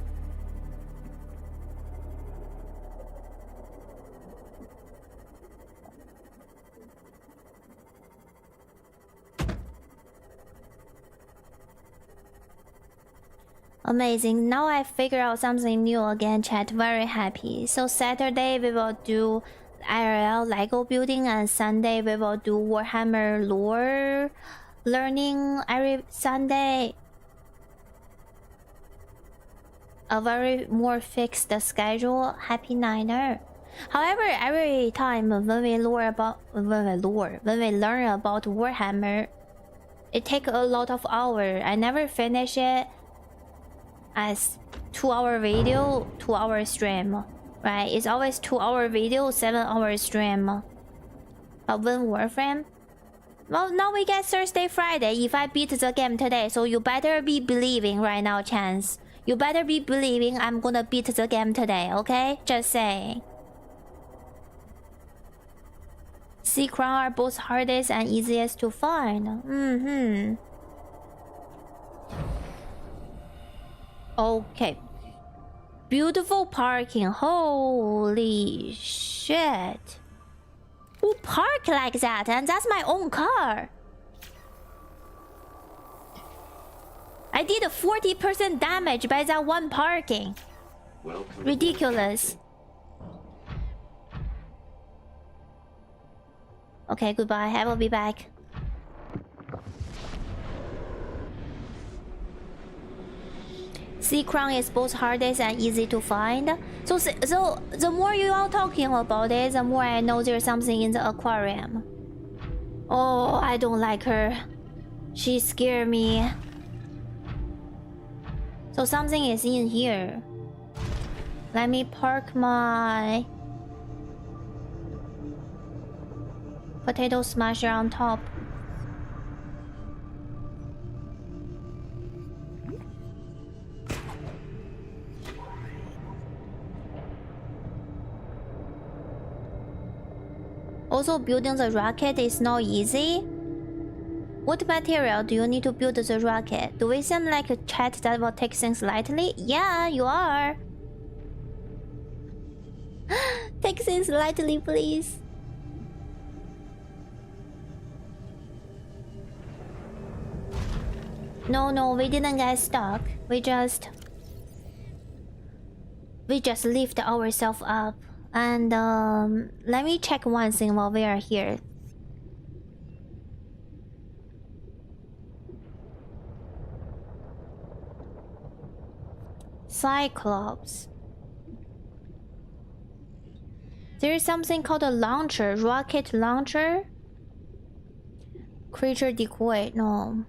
Amazing. Now I figure out something new again, chat. Very happy. So Saturday we will do IRL Lego building and Sunday we will do Warhammer lore learning every Sunday. A very more fixed schedule. Happy Niner. However, every time when we learn about Warhammer, it takes a lot of hours. I never finish it as 2-hour video, 2-hour stream, right? It's always 2-hour video, 7-hour stream. But when Warframe, well, now we get Thursday, Friday. If I beat the game today, so you better be believing right now, Chance. You better be believing I'm gonna beat the game today, okay? Just saying. Sea crown are both hardest and easiest to find. Okay. Beautiful parking. Holy shit. Who park like that? And that's my own car. I did 40% damage by that one parking. Ridiculous. Okay, goodbye. I will be back. Sea crown is both hardest and easy to find. So the more you are talking about it, the more I know there's something in the aquarium. Oh, I don't like her. She scared me. So something is in here. Let me park my potato smasher on top. Also, building the rocket is not easy. What material do you need to build the rocket? Do we seem like a chat that will take things lightly? Yeah, you are. Take things lightly, please. No, we didn't get stuck. We just lift ourselves up. And let me check one thing while we are here. Cyclops. There is something called a launcher, rocket launcher. Creature decoy, no.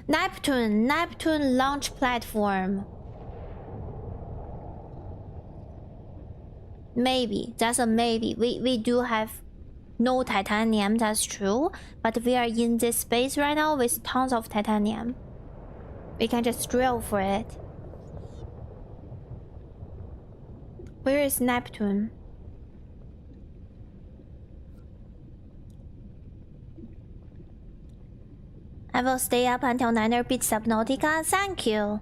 Neptune launch platform. Maybe, that's a maybe. We do have no titanium, that's true. But we are in this space right now with tons of titanium. We can just drill for it. Where is Neptune? I will stay up until Niner beats Subnautica. Thank you.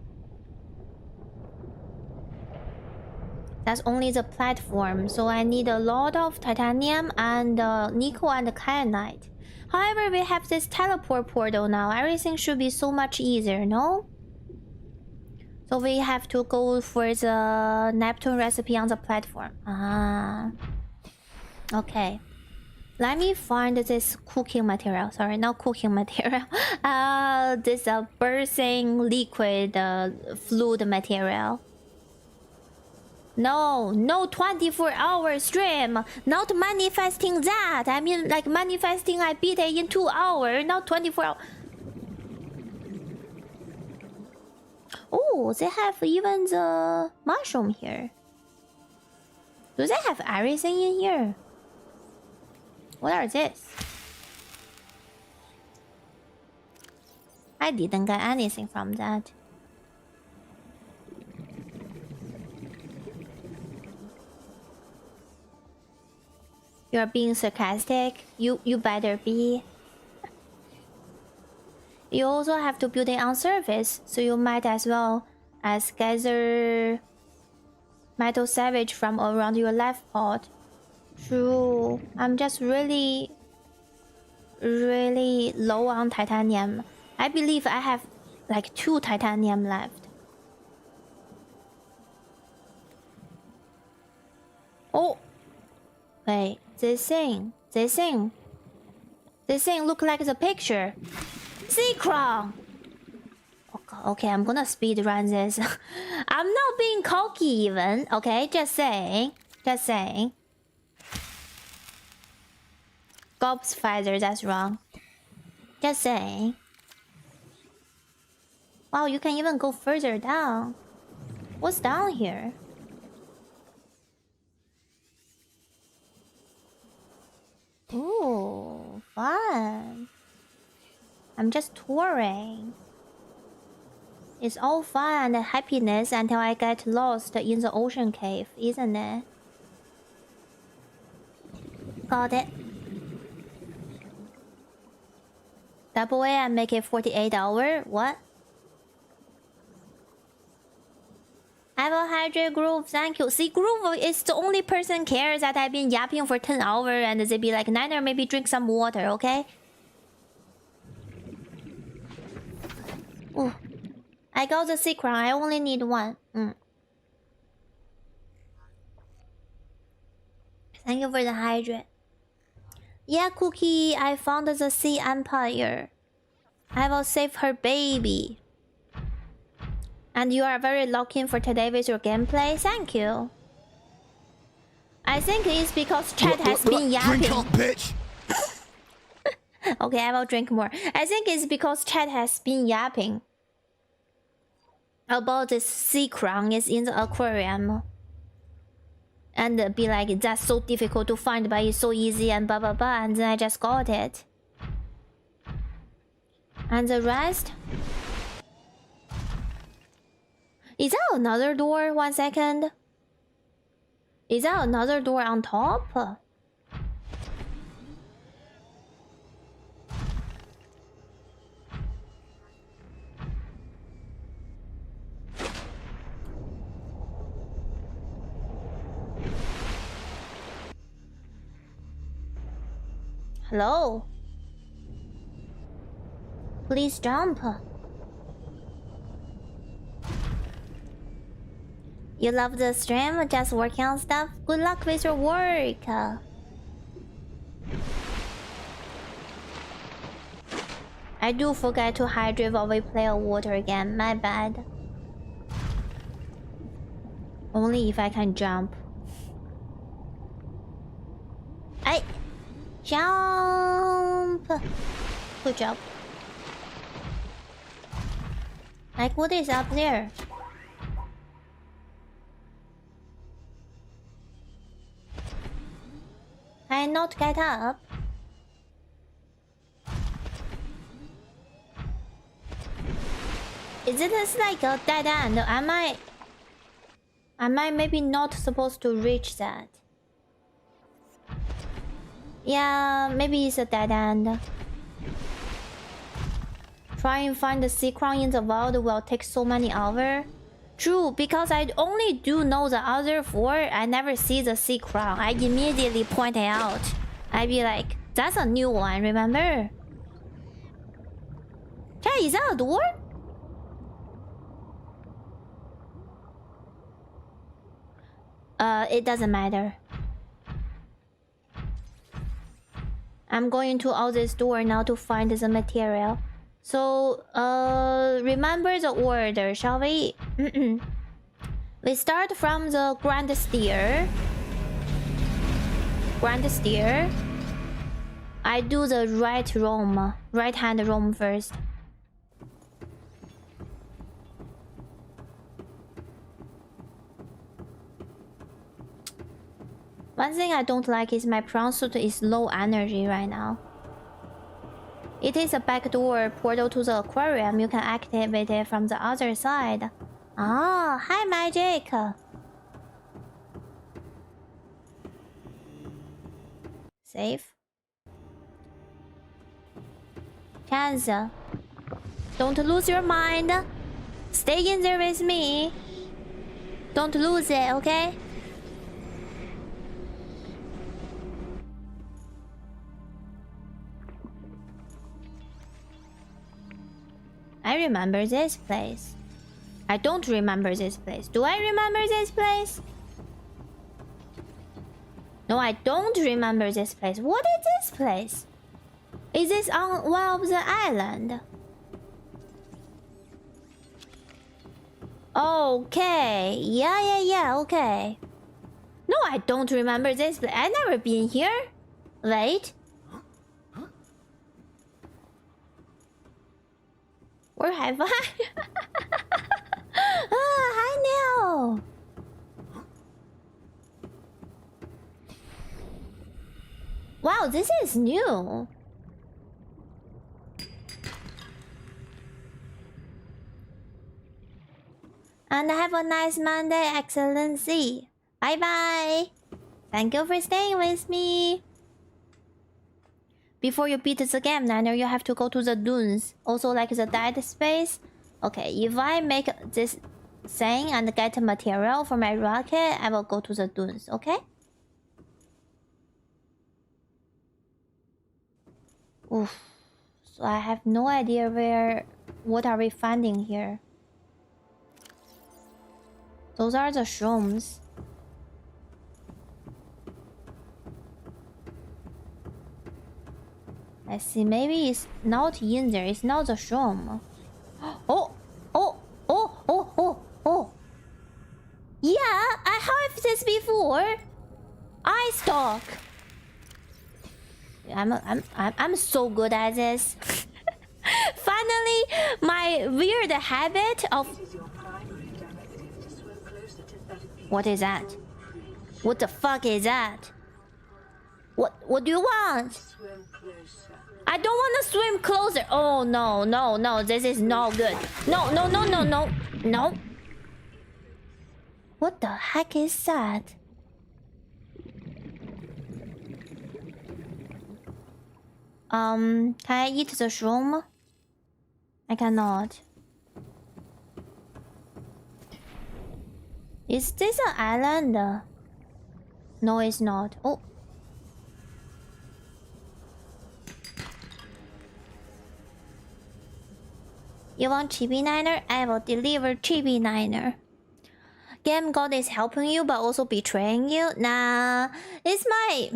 That's only the platform, so I need a lot of titanium and nickel and kyanite. However, we have this teleport portal now. Everything should be so much easier, no? So we have to go for the Neptune recipe on the platform. Okay. Let me find this cooking material. Sorry, not cooking material. This bursting liquid fluid material. No 24-hour stream. Not manifesting that. I mean, like manifesting I beat it in 2 hours, not 24 hours. Oh, they have even the mushroom here. Do they have everything in here? What are this? I didn't get anything from that. You're being sarcastic. You better be. You also have to build it on surface, so you might as well as gather metal salvage from around your left pod. True. I'm just really low on titanium. I believe I have like 2 titanium left. Oh, wait. This thing look like the picture. Sea crown. Okay, I'm gonna speed run this. I'm not being cocky even. Okay, just saying. Gob's feather, that's wrong. Just saying. Wow, you can even go further down. What's down here? Ooh, fun. I'm just touring. It's all fun and happiness until I get lost in the ocean cave, isn't it? Got it. Double A and make it 48 hour. What? Have a hydrate, Groove. Thank you. See, Groove is the only person cares that I've been yapping for 10 hours and they be like, Niner, maybe drink some water, okay? Ooh. I got the secret. I only need one. Thank you for the hydrate. Yeah, Cookie, I found the Sea Empire. I will save her baby. And you are very lucky for today with your gameplay. Thank you. I think it's because chat has been yapping. Drink up, bitch! Okay, I will drink more. I think it's because chat has been yapping about this sea crown is in the aquarium. And be like, that's so difficult to find, but it's so easy and blah blah blah. And then I just got it. And the rest... Is that another door? 1 second. Is that another door on top? Hello? Please jump. You love the stream? Just working on stuff? Good luck with your work. I do forget to hydrate while we play a water again. My bad. Only if I can jump. I jump. Good job. Like, what is up there? Can I not get up? Is it like a dead end? Am I maybe not supposed to reach that? Yeah, maybe it's a dead end. Try and find the sea crown in the world will take so many hours. True, because I only do know the other 4. I never see the sea crown. I immediately point it out. I'd be like, that's a new one, remember? Chat, is that a door? It doesn't matter. I'm going to all this door now to find the material. So, remember the order, shall we? We start from the Grand Steer. I do the right hand roam first. One thing I don't like is my prawn suit is low energy right now. It is a backdoor portal to the aquarium. You can activate it from the other side. Ah, hi Magic! Save. Chance. Don't lose your mind. Stay in there with me. Don't lose it, okay? I remember this place. I don't remember this place. Do I remember this place? No, I don't remember this place. What is this place? Is this on one of the island? Okay. Yeah, okay. No, I don't remember this place. I've never been here. Wait. Where have I? Hi Neil. Wow, this is new. And have a nice Monday, Excellency. Bye bye. Thank you for staying with me. Before you beat the game, Niner, you have to go to the dunes. Also like the dead space. Okay, if I make this thing and get material for my rocket, I will go to the dunes, okay? Oof. So I have no idea what are we finding here. Those are the shrooms. I see, maybe it's not in there, it's not the shroom. Oh! Yeah, I have this before. Eye stalk. I'm so good at this. Finally, my weird habit of... What is that? What the fuck is that? What do you want? I don't want to swim closer. Oh no, this is not good. No. What the heck is that? Can I eat the shroom? I cannot. Is this an island? No, it's not. Oh. You want Chibi Niner? I will deliver Chibi Niner. Game God is helping you but also betraying you? Nah, it's my...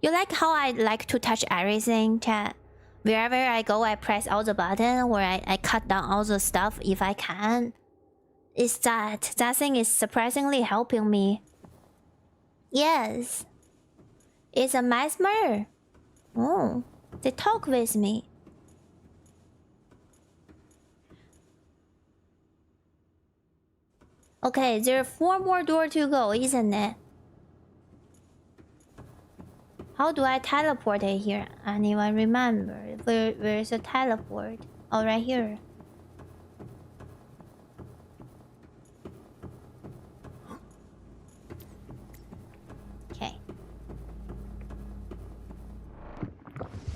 You like how I like to touch everything, chat? Wherever I go, I press all the buttons or I cut down all the stuff if I can. It's that thing is surprisingly helping me. Yes. It's a mesmer. Oh, they talk with me. Okay, there are 4 more doors to go, isn't it? How do I teleport it here? Anyone remember? Where is the teleport? Oh, right here. Okay.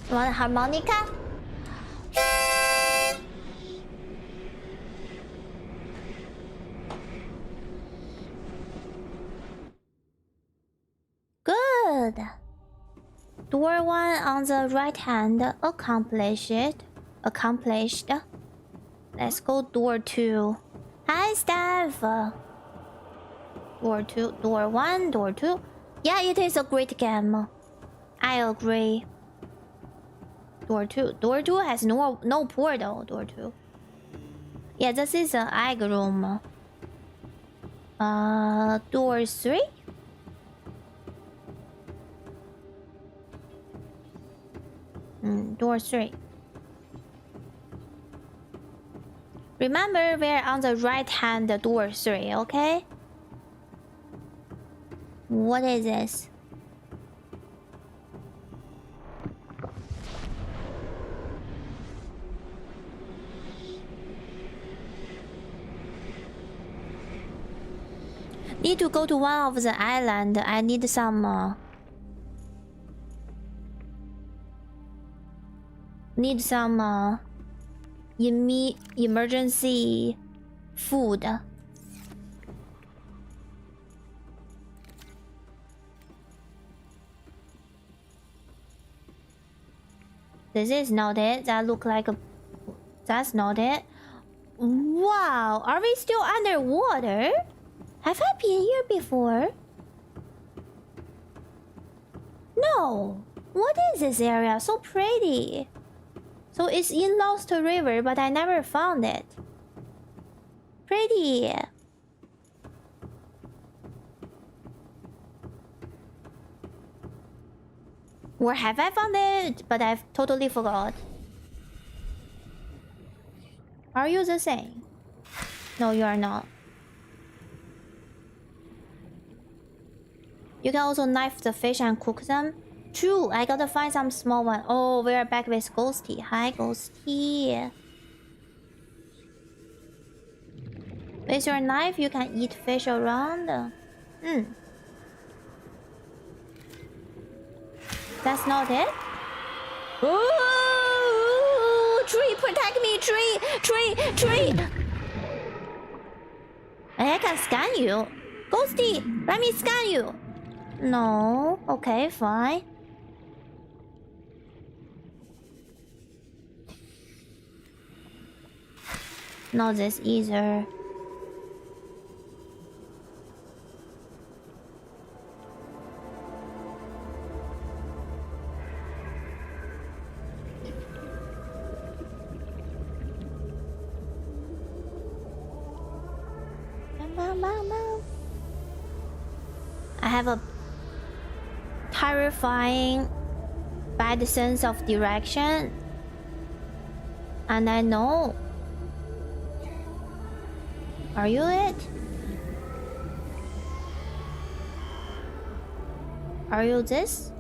You want a harmonica? Good. Door 1 on the right hand. Accomplished. Let's go door 2. Hi, Steph. Door 2. Door 1. Door 2. Yeah, it is a great game. I agree. Door 2. Door 2 has no portal. Door 2. Yeah, this is an egg room. Door 3. Door 3. Remember, we're on the right hand door 3, okay? What is this? Need to go to one of the island. I need some emergency food. This is not it. That look like a... That's not it. Wow, are we still underwater? Have I been here before? No. What is this area? So pretty. So it's in Lost River, but I never found it. Pretty. Or have I found it? But I've totally forgot. Are you the same? No, you are not. You can also knife the fish and cook them. True, I gotta find some small one. Oh, we are back with Ghosty. Hi, Ghosty. With your knife, you can eat fish around. That's not it? Ooh, tree, protect me, tree! I can scan you. Ghosty, let me scan you. No, okay, fine. Not this either. I have a terrifying bad sense of direction, and I know. Are you it? Are you this?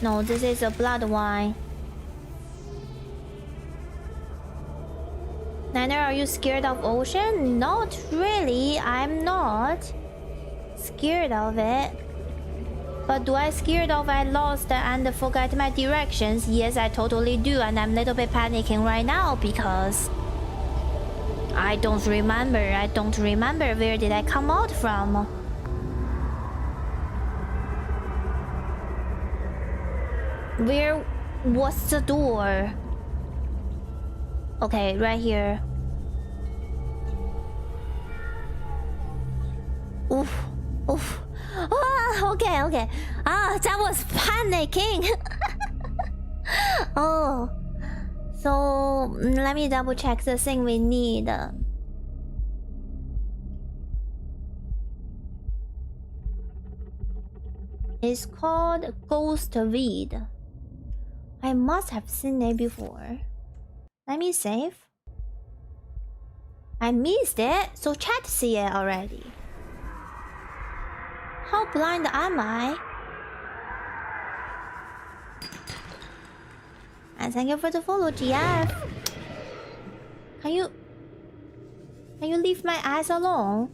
No, this is a blood wine. Niner, are you scared of ocean? Not really, I'm not scared of it. But do I scared of I lost and forgot my directions? Yes, I totally do, and I'm a little bit panicking right now because I don't remember where did I come out from. Where was the door? Okay, right here. Oof. Ah, okay. Ah, that was panicking. Oh. So, let me double check the thing we need. It's called Ghost Weed. I must have seen it before. Let me save. I missed it, so chat see it already. How blind am I? And thank you for the follow, GF. Can you leave my eyes alone?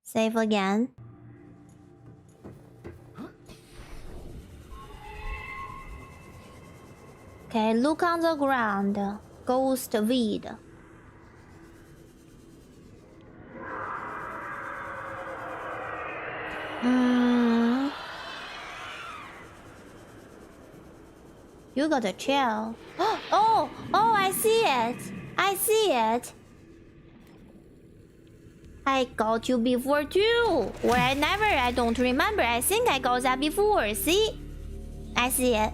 Save again. Okay, look on the ground. Ghost weed. You gotta chill. Oh, I see it. I got you before too. Or I don't remember. I think I got that before. See? I see it.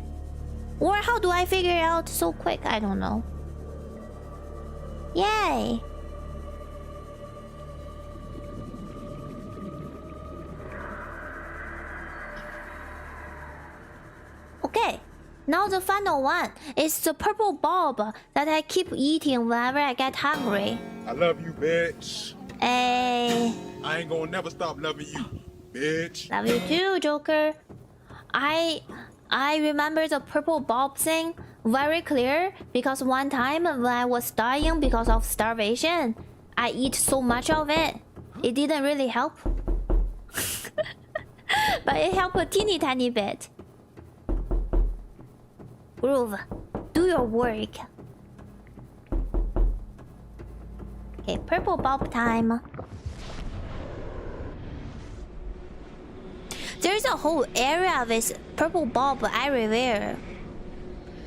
Or how do I figure it out so quick? I don't know. Yay. Okay. Now the final one is the purple bulb that I keep eating whenever I get hungry. I love you, bitch. Hey. I ain't gonna never stop loving you, bitch. Love you too, Joker. I remember the purple bulb thing very clear because one time when I was dying because of starvation, I eat so much of it. It didn't really help. But it helped a teeny tiny bit. Groove, do your work. Okay, purple bulb time. There's a whole area with purple bulb everywhere.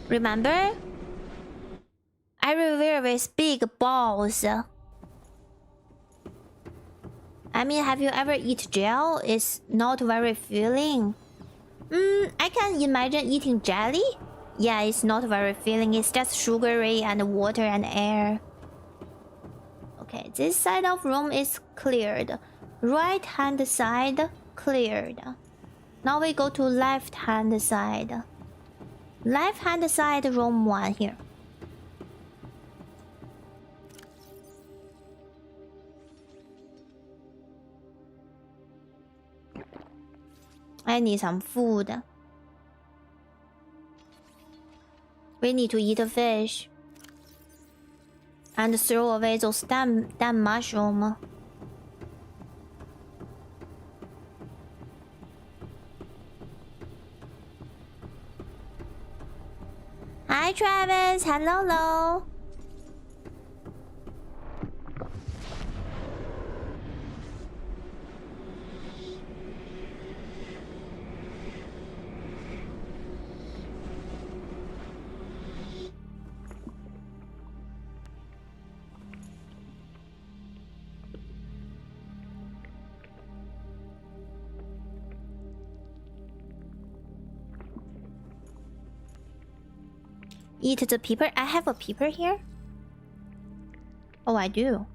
Remember? Everywhere with big balls. I mean, have you ever eaten gel? It's not very filling. I can imagine eating jelly. Yeah, it's not very filling. It's just sugary and water and air. Okay, this side of room is cleared. Right hand side cleared. Now we go to left hand side. Left hand side room 1 here. I need some food. We need to eat a fish. And throw away those damn mushroom. Hi Travis, hello. Eat the peeper. I have a peeper here. Oh, I do.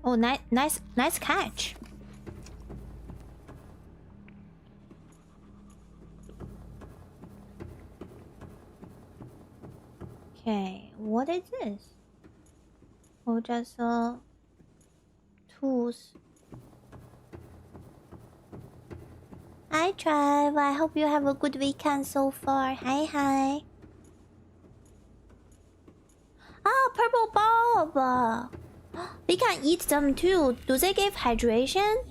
Oh, nice catch. Okay, what is this? Oh, just tools. Hi Tribe, I hope you have a good weekend so far. Hi. Oh, purple bulb. We can eat them too. Do they give hydration?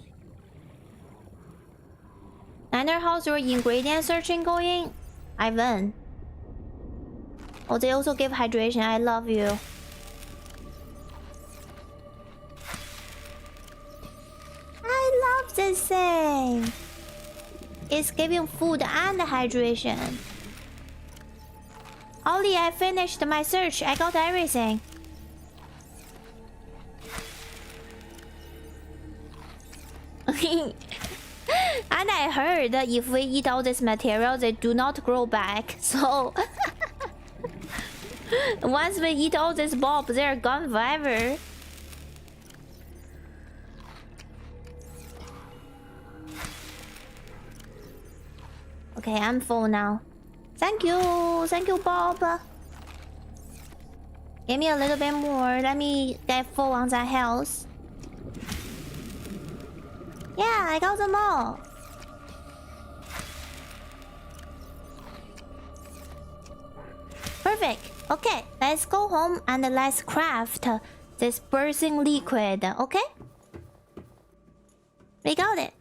Niner, how's your ingredient searching going? Ivan. Oh, they also give hydration. I love you. I love this thing. It's giving food and hydration. Ollie, I finished my search. I got everything. And I heard that if we eat all this material, they do not grow back. So once we eat all this bulb, they're gone forever. Okay, I'm full now. Thank you, Bob. Give me a little bit more. Let me get full on that health. Yeah, I got them all. Perfect. Okay, let's go home and let's craft this birthing liquid. Okay? We got it.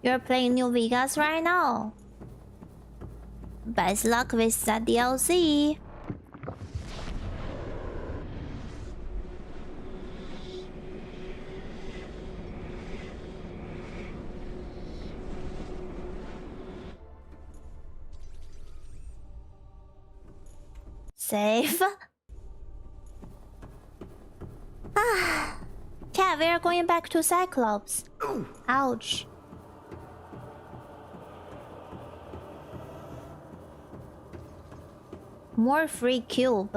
You're playing New Vegas right now. Best luck with that DLC. Save. Chat, we are going back to Cyclops. Ouch. More free cube.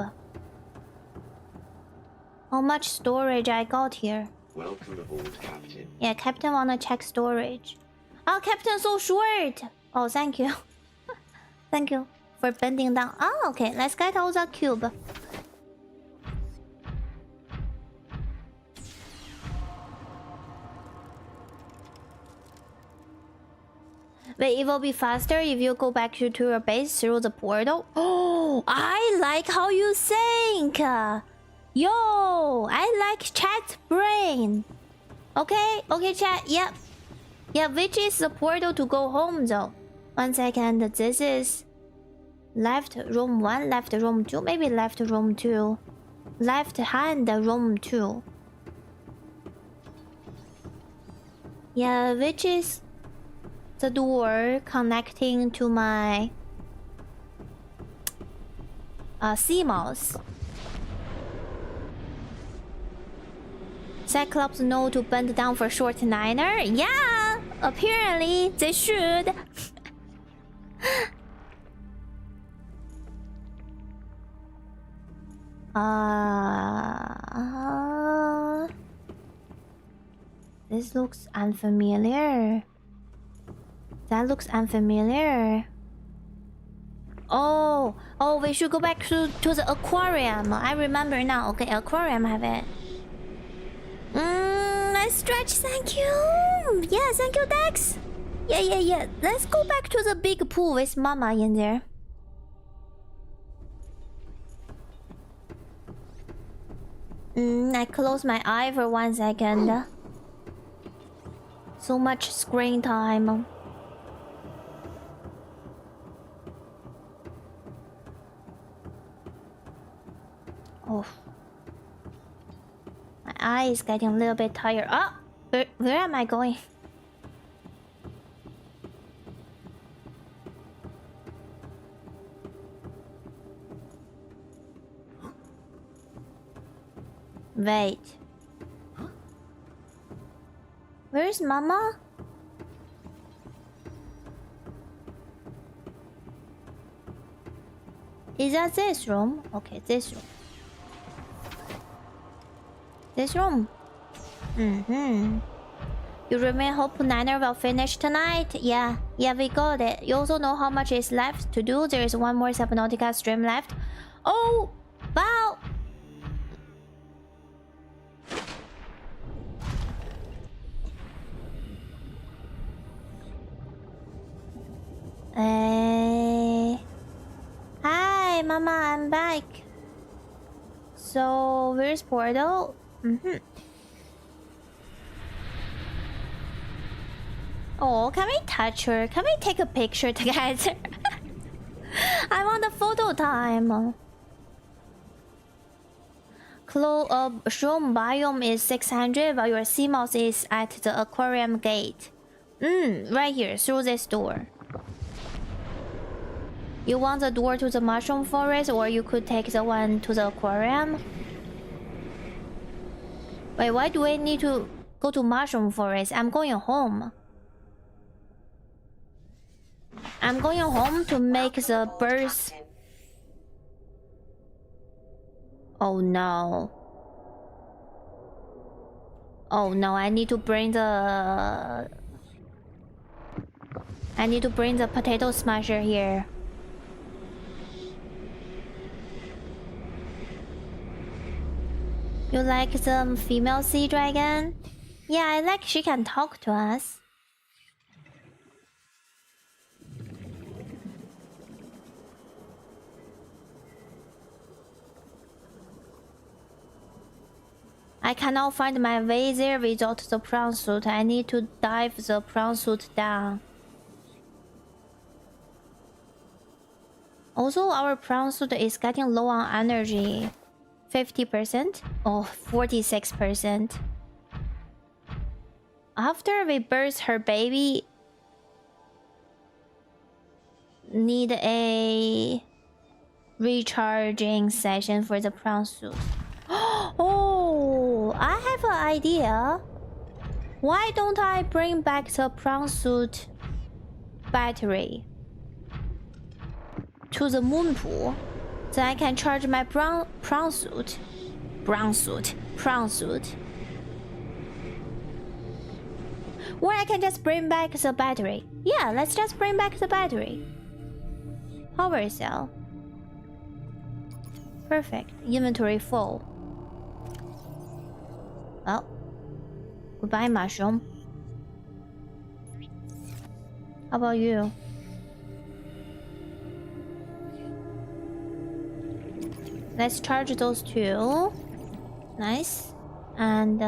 How much storage I got here? Welcome aboard, Captain. Yeah, Captain wanna check storage. Oh, Captain so short. Oh, thank you. Thank you for bending down. Oh, okay. Let's get all the cube. Wait, it will be faster if you go back to your base through the portal. Oh, I like how you think. Yo, I like chat brain. Okay, chat. Yep. Yeah, which is the portal to go home though? 1 second. This is left room 1, left room 2, maybe left room 2, left hand room 2. Yeah, which is the door connecting to my CMOS. Cyclops know to bend down for short Niner? Yeah, apparently they should. This looks unfamiliar. That looks unfamiliar. Oh, we should go back to the aquarium. I remember now. Okay, aquarium have it. Nice stretch, thank you. Yeah, thank you, Dex. Yeah. Let's go back to the big pool with Mama in there. I close my eye for 1 second. So much screen time. Oh. My eye is getting a little bit tired. Oh! Where am I going? Wait. Where's Mama? Is that this room? Okay, this room. This room. You remain hope Niner will finish tonight? Yeah, we got it. You also know how much is left to do. There is one more Subnautica stream left. Oh, wow. Hi, Mama, I'm back. So, where's Portal? Oh, can we touch her? Can we take a picture together? I want a photo time. Shroom biome is 600, but your Seamouse is at the aquarium gate. Right here, through this door. You want the door to the mushroom forest, or you could take the one to the aquarium? Wait, why do I need to go to mushroom forest? I'm going home. I'm going home to make the birds. Oh no. Oh no, I need to bring the potato smasher here. You like the female sea dragon? Yeah, I like she can talk to us. I cannot find my way there without the prawn suit. I need to dive the prawn suit down. Also, our prawn suit is getting low on energy. 50%? Oh, 46%. After we birth her baby, need a recharging session for the prawn suit. Oh, I have an idea. Why don't I bring back the prawn suit battery to the moon pool? Then I can charge my prawn suit. Or I can just bring back the battery. Yeah, let's just bring back the battery. Power cell. Perfect. Inventory full. Well, goodbye, mushroom. How about you? Let's charge those two. Nice. And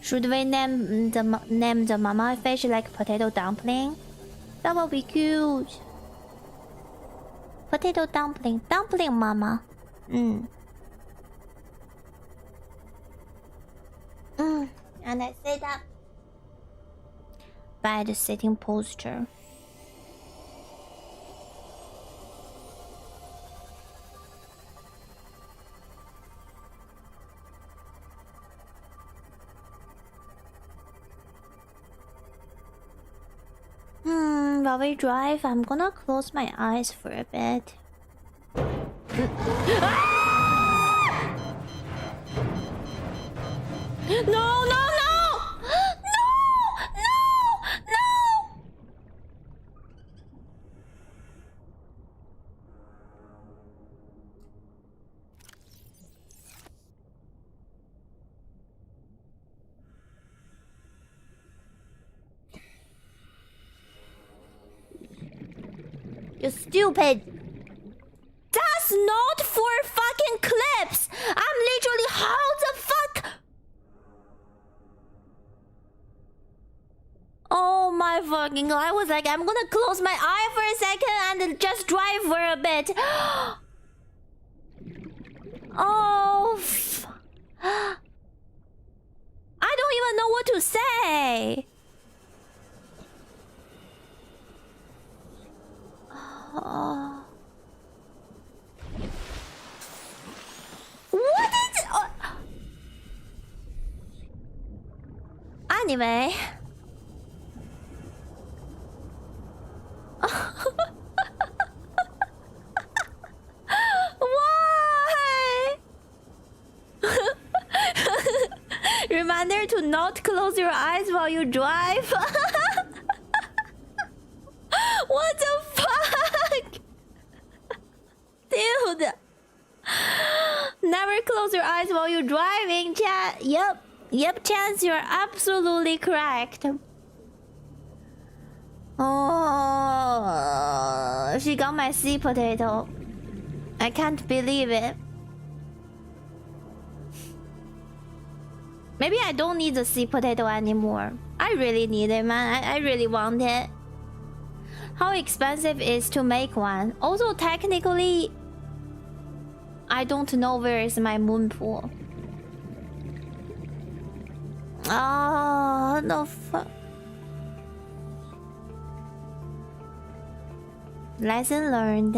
should we name the mama fish like potato dumpling? That would be cute. Potato dumpling, dumpling mama. And I say that. Bad sitting posture. While we drive, I'm gonna close my eyes for a bit. No! You stupid. That's not for fucking clips. I'm literally how the fuck. Oh my fucking god. I was like, I'm gonna close my eye for a second and just drive for a bit. Oh. I don't even know what to say. What is... Anyway. Why? Reminder to not close your eyes while you drive. What the fuck? Dude. Never close your eyes while you're driving, chat. Yep, Chance, you're absolutely correct. Oh, she got my sea potato. I can't believe it. Maybe I don't need the sea potato anymore. I really need it, man. I really want it. How expensive is to make one? Also, technically, I don't know where is my moon pool. Oh, no fuck. Lesson learned.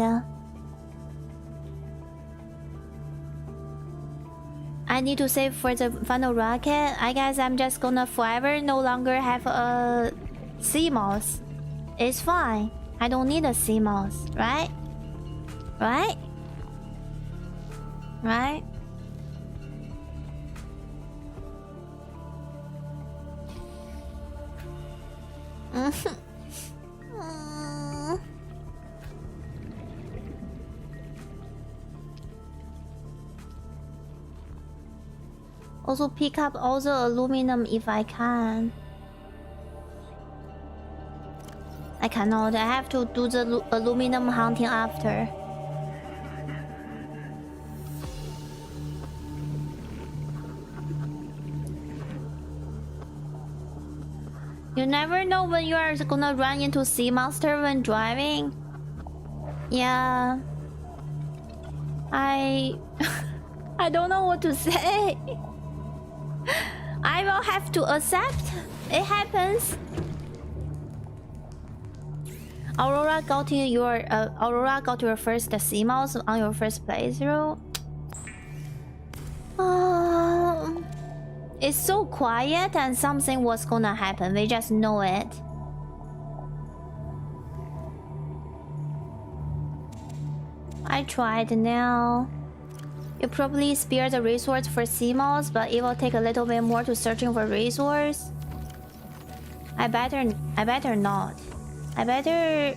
I need to save for the final rocket. I guess I'm just gonna forever no longer have a sea mouse. It's fine. I don't need a sea mouse, right? Right? Right? Also pick up all the aluminum if I can. I cannot. I have to do the aluminum hunting after. You never know when you are gonna run into sea monster when driving. Yeah. I don't know what to say. I will have to accept. It happens. Aurora got your first sea mouse on your first playthrough. It's so quiet and something was gonna happen. We just know it. I tried now. You probably spare the resource for sea mouse, but it will take a little bit more to searching for resource. I better not. I better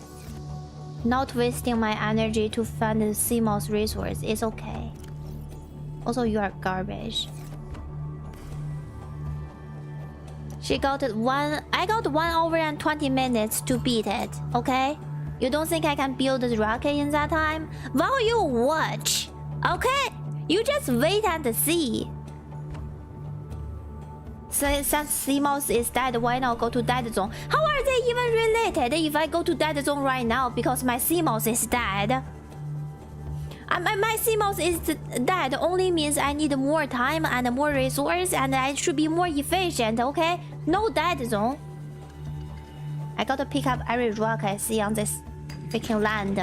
not wasting my energy to find the sea mouse resource. It's okay. Also, you are garbage. She got it I got 1 hour and 20 minutes to beat it, okay? You don't think I can build the rocket in that time? While you watch, okay? You just wait and see. So, since sea mouse is dead, why not go to dead zone? How are they even related if I go to dead zone right now because my sea mouse is dead? My sea mouse is dead only means I need more time and more resource and I should be more efficient, okay? No dead zone. I gotta pick up every rock I see on this freaking land.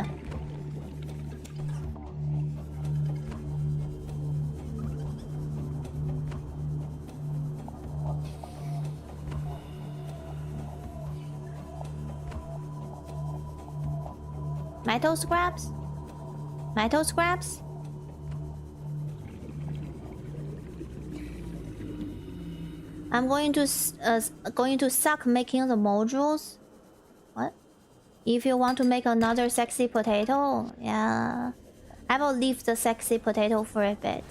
Metal scraps? Metal scraps? I'm going to suck making the modules. What? If you want to make another sexy potato, yeah. I will leave the sexy potato for a bit.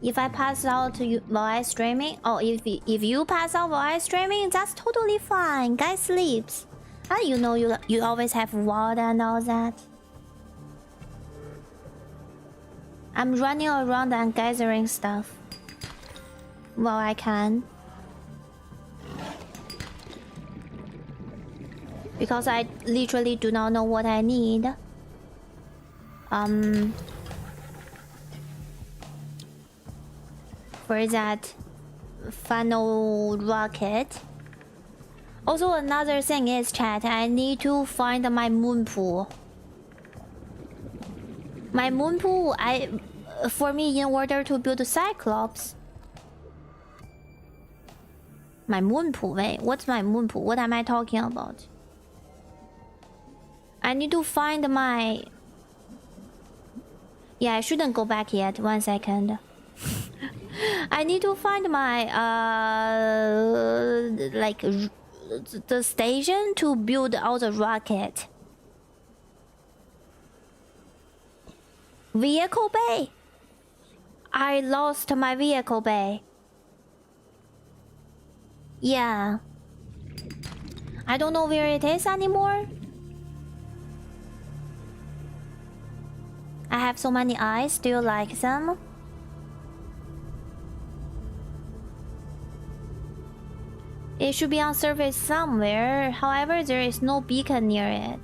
If I pass out while I streaming, or if you pass out while I streaming, that's totally fine. Guy sleeps. How do you know you always have water and all that? I'm running around and gathering stuff while I can. Because I literally do not know what I need. For that final rocket. Also, another thing is, chat, I need to find my moon pool. My moon pool, for me, in order to build a Cyclops. My moon pool, wait, what's my moon pool? What am I talking about? I need to find my... Yeah, I shouldn't go back yet. 1 second. I need to find my like the station to build out the rocket. Vehicle bay. I lost my vehicle bay. Yeah. I don't know where it is anymore. I have so many eyes. Do you like them? It should be on surface somewhere. However, there is no beacon near it.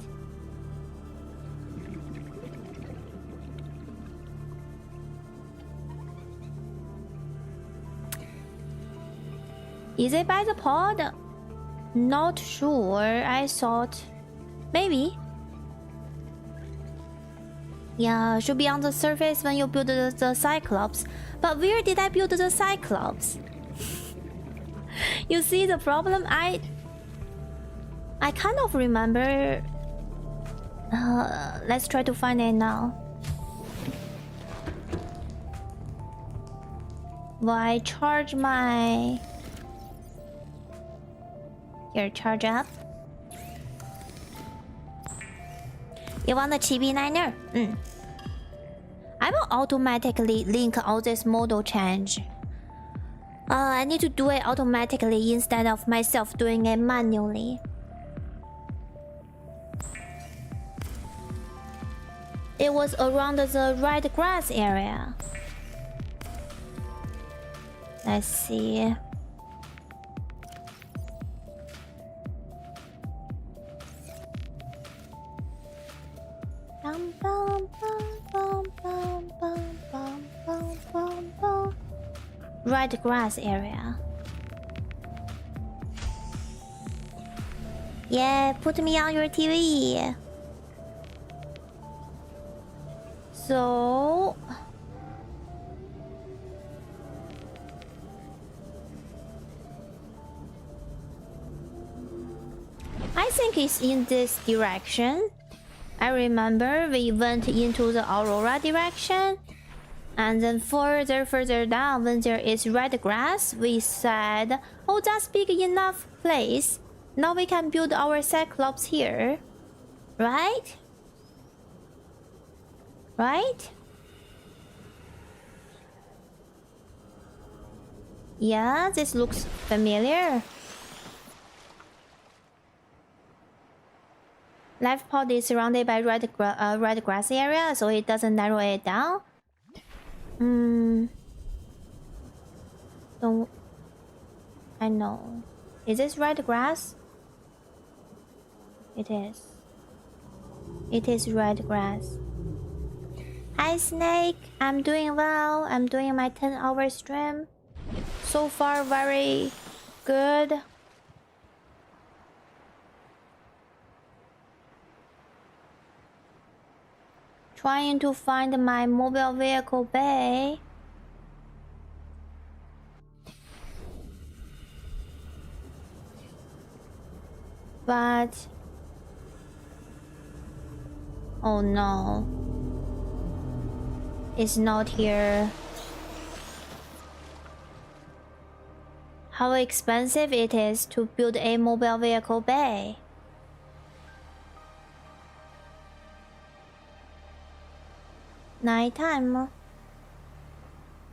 Is it by the pod? Not sure. I thought maybe. Yeah, should be on the surface when you build the Cyclops. But where did I build the Cyclops? You see the problem? I kind of remember. Let's try to find it now. Why charge my... Here, charge up. You want a chibi niner? I will automatically link all this model change. I need to do it automatically instead of myself doing it manually. It was around the red grass area. Let's see. Red grass area. Yeah, put me on your TV. So... I think it's in this direction. I remember we went into the Aurora direction. And then further down, when there is red grass, we said, oh, that's big enough place. Now we can build our Cyclops here. Right? Right? Yeah, this looks familiar. Life pod is surrounded by red grass area, so it doesn't narrow it down. Don't... I know. Is this red grass? It is. It is red grass. Hi Snake, I'm doing well. I'm doing my 10-hour stream. So far, very good. Trying to find my mobile vehicle bay. But... oh no. It's not here. How expensive it is to build a mobile vehicle bay. Nighttime.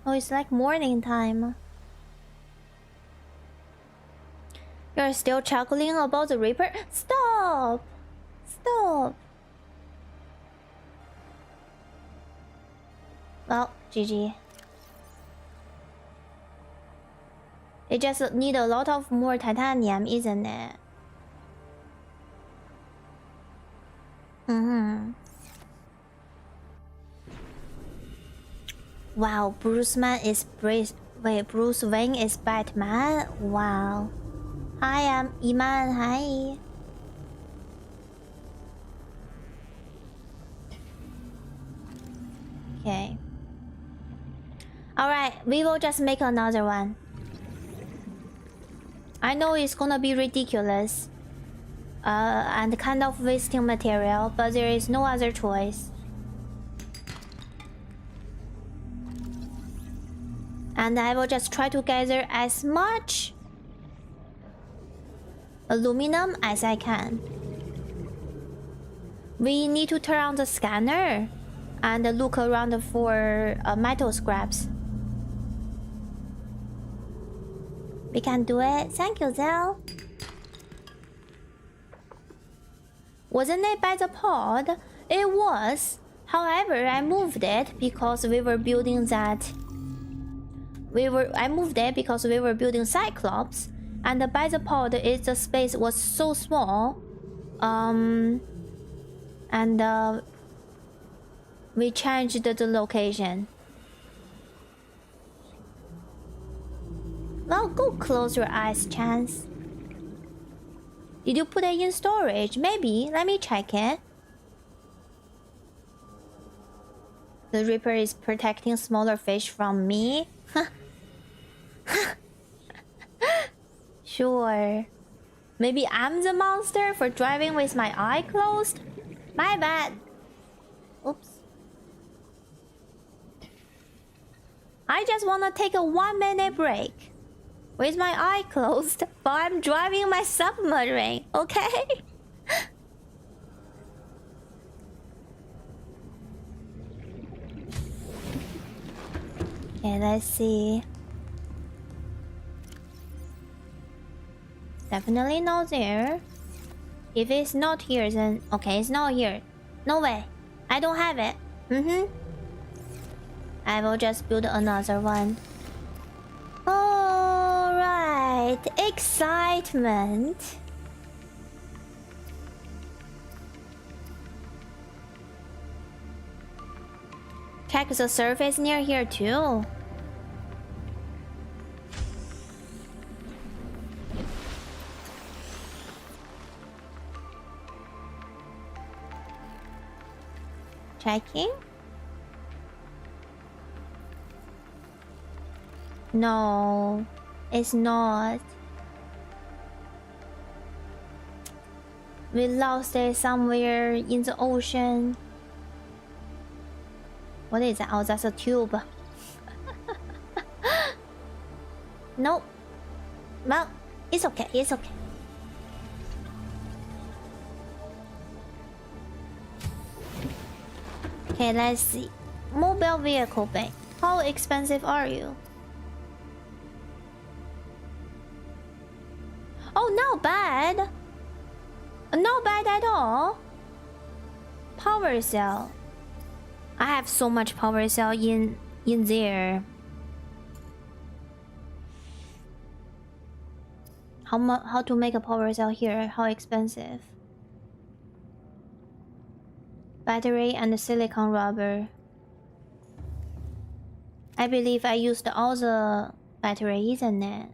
Oh, it's like morning time. You're still chuckling about the Reaper? Stop! Stop! Well, GG. It just need a lot of more titanium, isn't it? Wow, Bruce Wayne is Batman? Wow. Hi, I'm Iman. Hi. Okay. Alright, we will just make another one. I know it's gonna be ridiculous. And kind of wasting material, but there is no other choice. And I will just try to gather as much aluminum as I can. We need to turn on the scanner and look around for metal scraps. We can do it. Thank you, Zell. Wasn't it by the pod? It was. However, I moved it because we were building that. I moved it because we were building Cyclops, and by the pod, the space was so small. We changed the location. Well, go close your eyes, Chance. Did you put it in storage? Maybe. Let me check it. The Reaper is protecting smaller fish from me. Sure. Maybe I'm the monster for driving with my eye closed? My bad. Oops. I just wanna take a 1-minute break with my eye closed while I'm driving my submarine, okay? Okay, let's see. Definitely not there. If it's not here, then... Okay, it's not here. No way. I don't have it. I will just build another one. Alright. Excitement. Check the surface near here too. Checking? No, it's not. We lost it somewhere in the ocean. What is that? Oh, that's a tube. Nope. Well, it's okay, it's okay. Okay, let's see. Mobile vehicle bay. How expensive are you? Oh, not bad. Not bad at all. Power cell. I have so much power cell in there. How to make a power cell here? How expensive? Battery and silicon rubber. I believe I used all the battery, isn't it?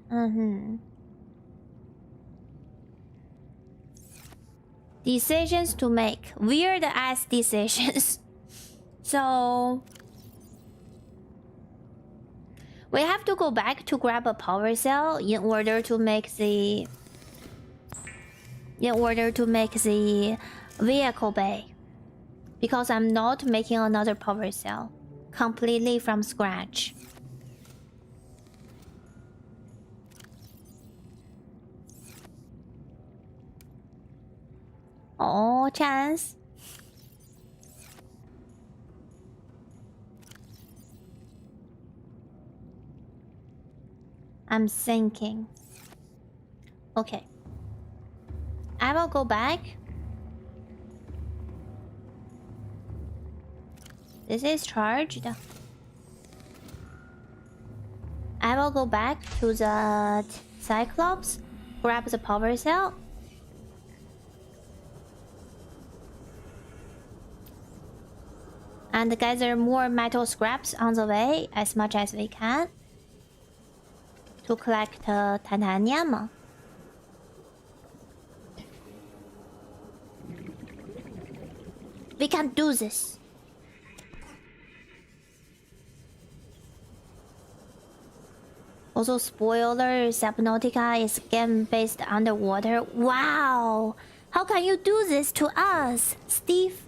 Decisions to make. Weird ass decisions. So we have to go back to grab a power cell in order to make the vehicle bay. Because I'm not making another power cell completely from scratch. Oh, Chance. I'm thinking. Okay. I will go back. This is charged. I will go back to the Cyclops, grab the power cell. And gather more metal scraps on the way as much as we can to collect titanium. We can do this. Also, spoiler, Subnautica is a game based underwater. Wow! How can you do this to us, Steve?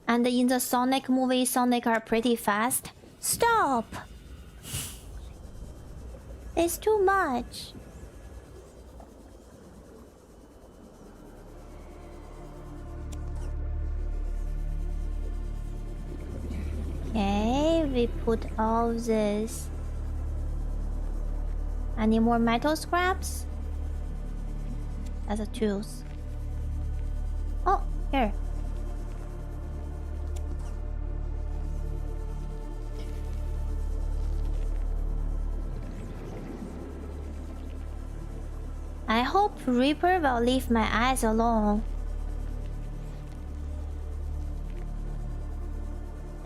And in the Sonic movie, Sonic are pretty fast. Stop! It's too much. Okay, we put all this. Any more metal scraps? That's a tools. Oh, here. I hope Reaper will leave my eyes alone.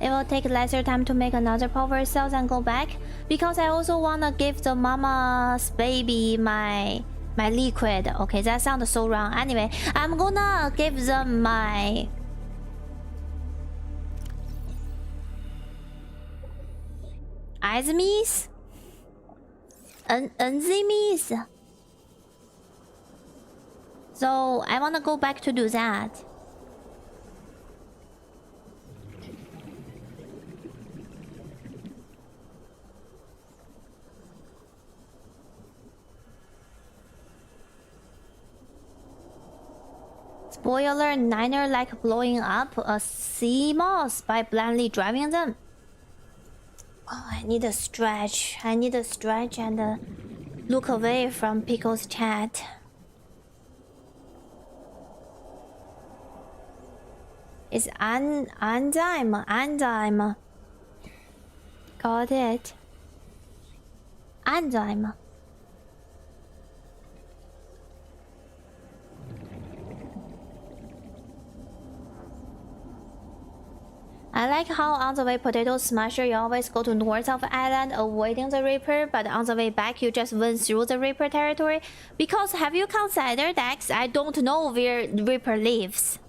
It will take lesser time to make another power cells and go back, because I also wanna give the mama's baby my liquid. Okay, that sounds so wrong. Anyway, I'm gonna give them my enzymes. Enzymes. So I wanna go back to do that. Spoiler, Niner like blowing up a sea moss by blindly driving them. Oh, I need a stretch. I need a stretch and look away from Pickle's chat. It's enzyme. Got it. Enzyme. I like how on the way Potato Smasher you always go to north of island avoiding the Reaper, but on the way back you just went through the Reaper territory. Because have you considered, Dex? I don't know where Reaper lives.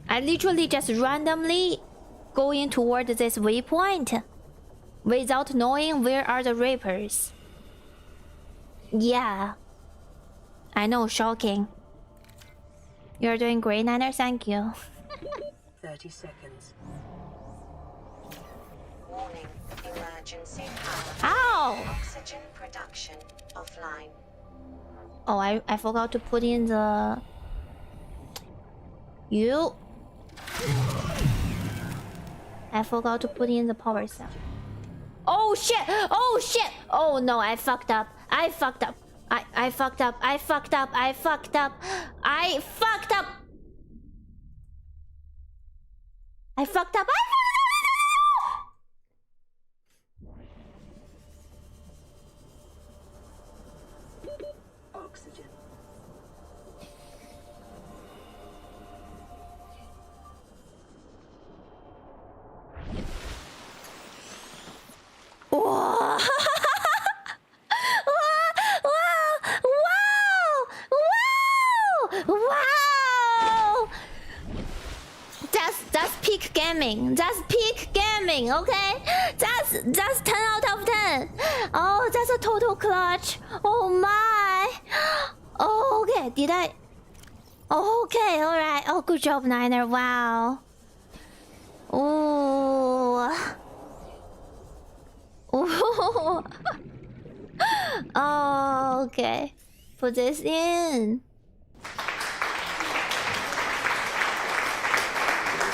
I literally just randomly going toward this waypoint without knowing where are the Reapers. Yeah. I know, shocking. You're doing great, Niner, thank you. 30 seconds. Warning, emergency power. Ow! Oxygen production offline. Oh, I forgot to put in the... I forgot to put in the power cell. Oh shit! Oh shit! Oh no, I fucked up. I fucked up. I fucked up. I fucked up. I fucked up. I fucked up. I fucked up. Oxygen. Whoa! Wow! That's peak gaming. That's peak gaming, okay? That's 10 out of 10. Oh, that's a total clutch. Oh my. Oh, okay. Did I? Okay, alright. Oh, good job, Niner. Wow. Oh. Oh. Oh, okay. Put this in.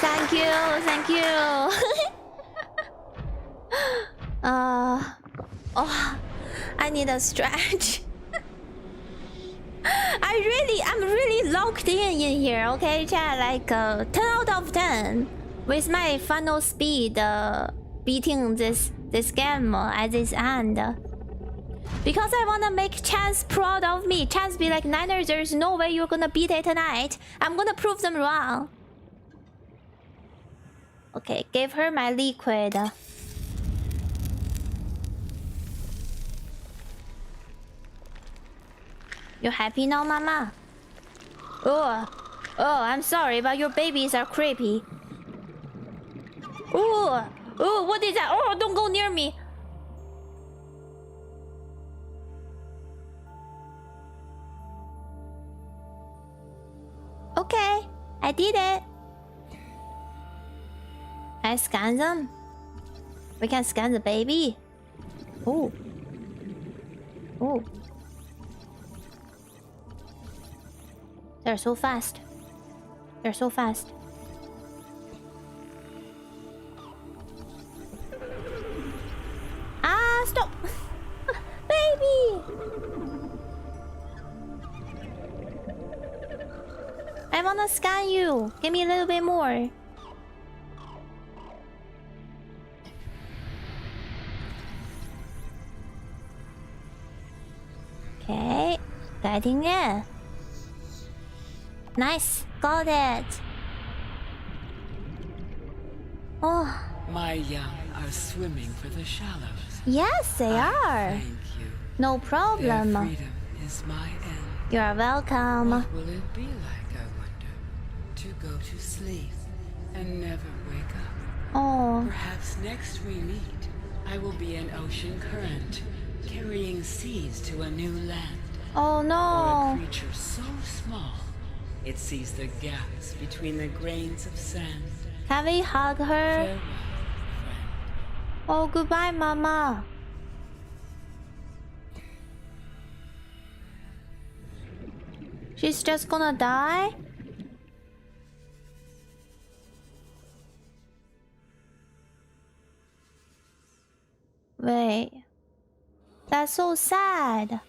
Thank you, thank you. Oh, I need a stretch. I'm really locked in here. Okay, chat. Like 10 out of 10 with my final speed beating this game at this end. Because I wanna make Chance proud of me. Chance be like, Niners, there's no way you're gonna beat it tonight. I'm gonna prove them wrong. Okay, give her my liquid. You happy now, Mama? Oh, I'm sorry, but your babies are creepy. Oh, what is that? Oh, don't go near me. Okay, I did it. I scan them. We can scan the baby. Oh. Oh. They're so fast. They're so fast. Ah, stop! Baby! I wanna scan you. Give me a little bit more. Okay, getting it. Nice, got it. Oh. My young are swimming for the shallows. Yes, they are. Thank you. No problem. Their freedom is my end. You are welcome. What will it be like, I wonder, to go to sleep and never wake up? Oh. Perhaps next we meet, I will be an ocean current, carrying seeds to a new land. Oh no. Or a creature so small, it sees the gaps between the grains of sand. Can we hug her? Farewell, friend. Oh, goodbye, Mama. She's just gonna die? Wait. That's so sad.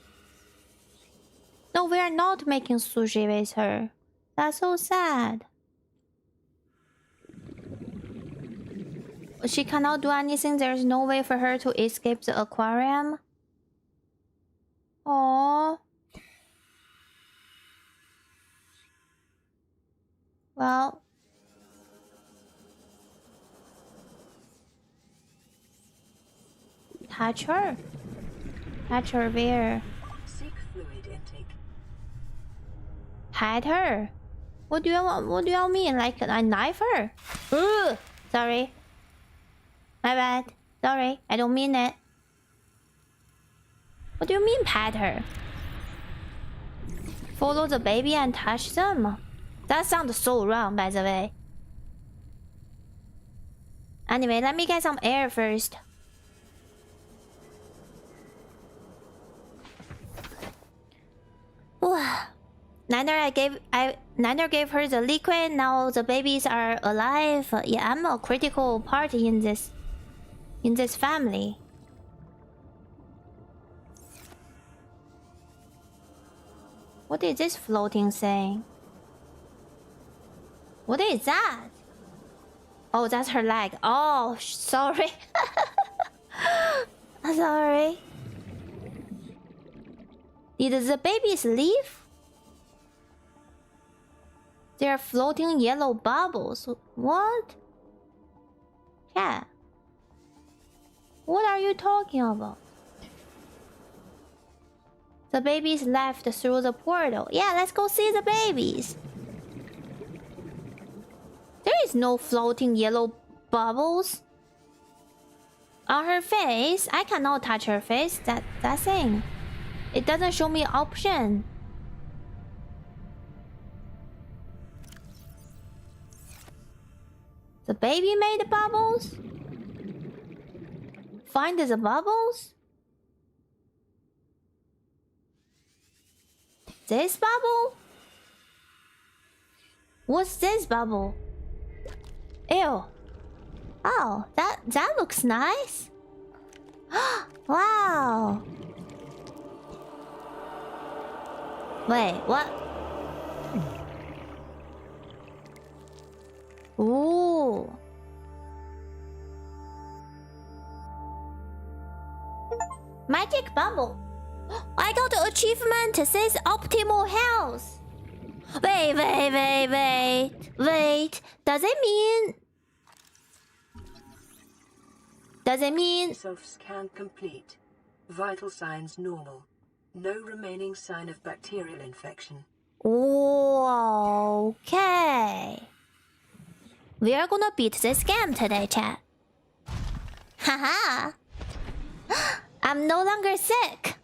No, we are not making sushi with her. That's so sad. She cannot do anything. There's no way for her to escape the aquarium. Aww. Well. Touch her. Touch her where? Seek fluid intake. Hide her. What do you want? What do you mean? Like I knife her? Ugh. Sorry. My bad. Sorry. I don't mean it. What do you mean pat her? Follow the baby and touch them? That sounds so wrong, by the way. Anyway, let me get some air first. Niner gave her the liquid. Now the babies are alive. Yeah, I'm a critical part in this family. What is this floating thing? What is that? Oh, that's her leg. Oh, sorry. Sorry. Did the babies leave? They're floating yellow bubbles. What? Yeah. What are you talking about? The babies left through the portal. Yeah, let's go see the babies. There is no floating yellow bubbles on her face. I cannot touch her face. That thing. It doesn't show me option. The baby made the bubbles? Find the bubbles? This bubble? What's this bubble? Ew. Oh, that looks nice. Wow. Wait, what? Ooh. Magic bubble. I got the achievement. It says optimal health. Wait. Does it mean Self-scan complete. Vital signs normal. No remaining sign of bacterial infection. Okay. We are gonna beat this game today, chat. Haha. I'm no longer sick.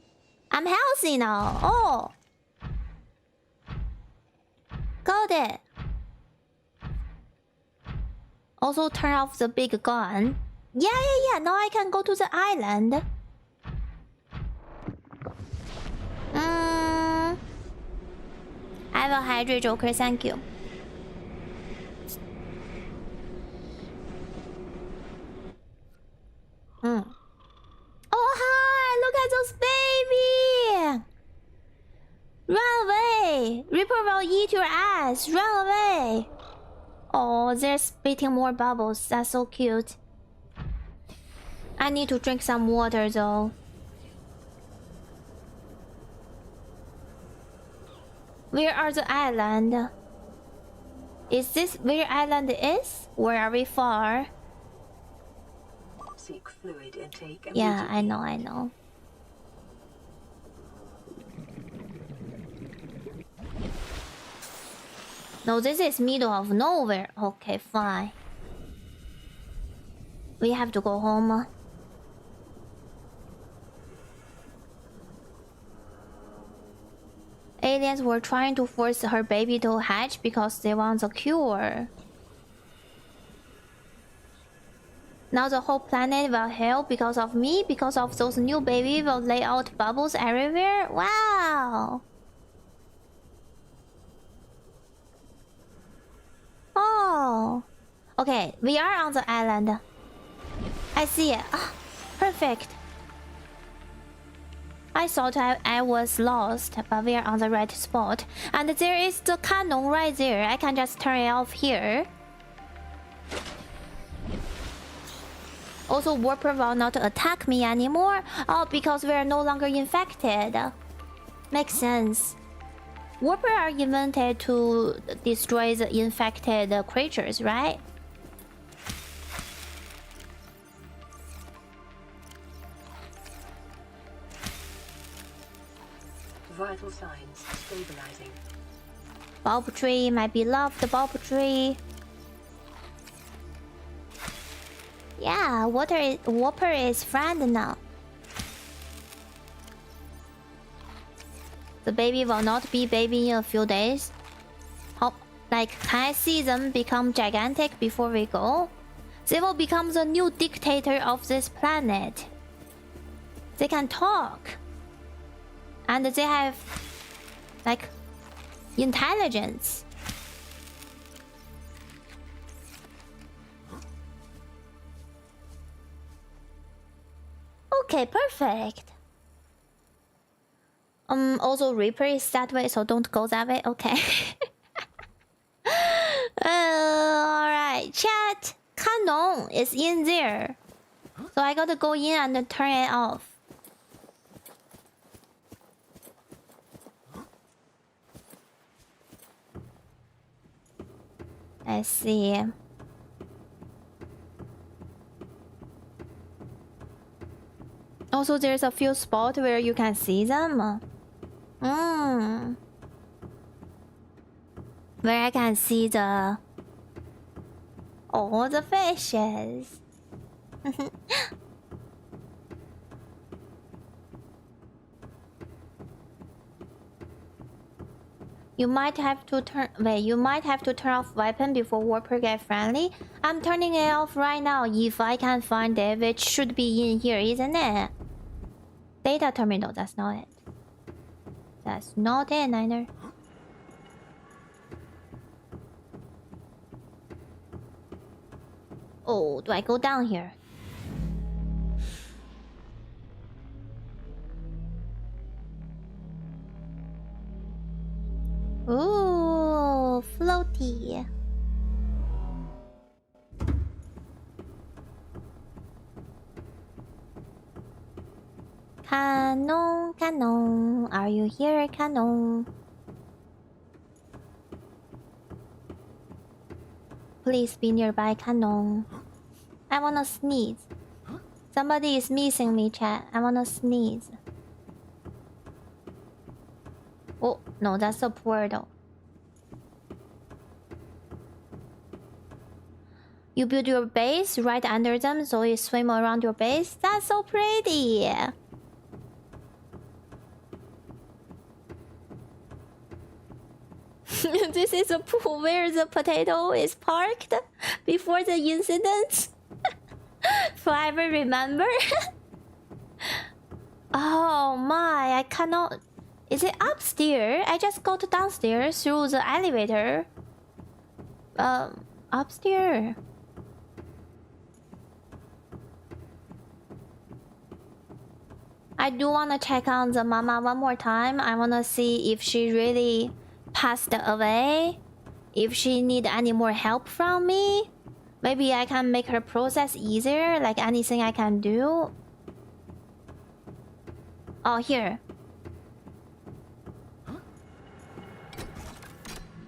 I'm healthy now. Oh. Got it. Also turn off the big gun. Yeah. Now I can go to the island. I will hydrate Joker, thank you. Oh hi! Look at those baby! Run away! Reaper will eat your ass! Run away! Oh, they're spitting more bubbles. That's so cute. I need to drink some water though. Where are the island? Is this where island is? Or are we far? Seek fluid intake. Yeah, I know. No, this is middle of nowhere. Okay, fine. We have to go home. Aliens were trying to force her baby to hatch because they want a cure. Now the whole planet will hell because of me, because of those new babies will lay out bubbles everywhere. Wow. Oh. Okay, we are on the island. I see it. Ah, perfect. I thought I was lost, but we are on the right spot. And there is the cannon right there. I can just turn it off here. Also, Warper will not attack me anymore. Oh, because we are no longer infected. Makes sense. Warper are invented to destroy the infected creatures, right? Vital signs stabilizing. Bulb tree, my beloved bulb tree. Yeah, Warper is friend now. The baby will not be baby in a few days. Like, can I see them become gigantic before we go? They will become the new dictator of this planet. They can talk. And they have, like, intelligence. Okay, perfect. Also Reaper is that way, so don't go that way. Okay. Alright, chat. Cannon is in there. So I gotta go in and turn it off. I see. Also, there's a few spots where you can see them. Where I can see all the fishes. You might have to turn. Wait, you might have to turn off weapon before Warper get friendly. I'm turning it off right now if I can find it, which should be in here, isn't it? Data terminal. That's not it. That's not it, Niner. Oh, do I go down here? Ooh, floaty. Canon, Canon, are you here, Canon? Please be nearby, Canon. I wanna sneeze. Somebody is missing me, chat. I wanna sneeze. Oh, no, that's a portal. You build your base right under them so you swim around your base? That's so pretty! This is a pool where the potato is parked before the incident. Forever remember. Oh my, I cannot. Is it upstairs? I just got downstairs through the elevator. Upstairs. I do wanna check on the mama one more time. I wanna see if she really passed away. If she need any more help from me. Maybe I can make her process easier. Like anything I can do. Oh, here.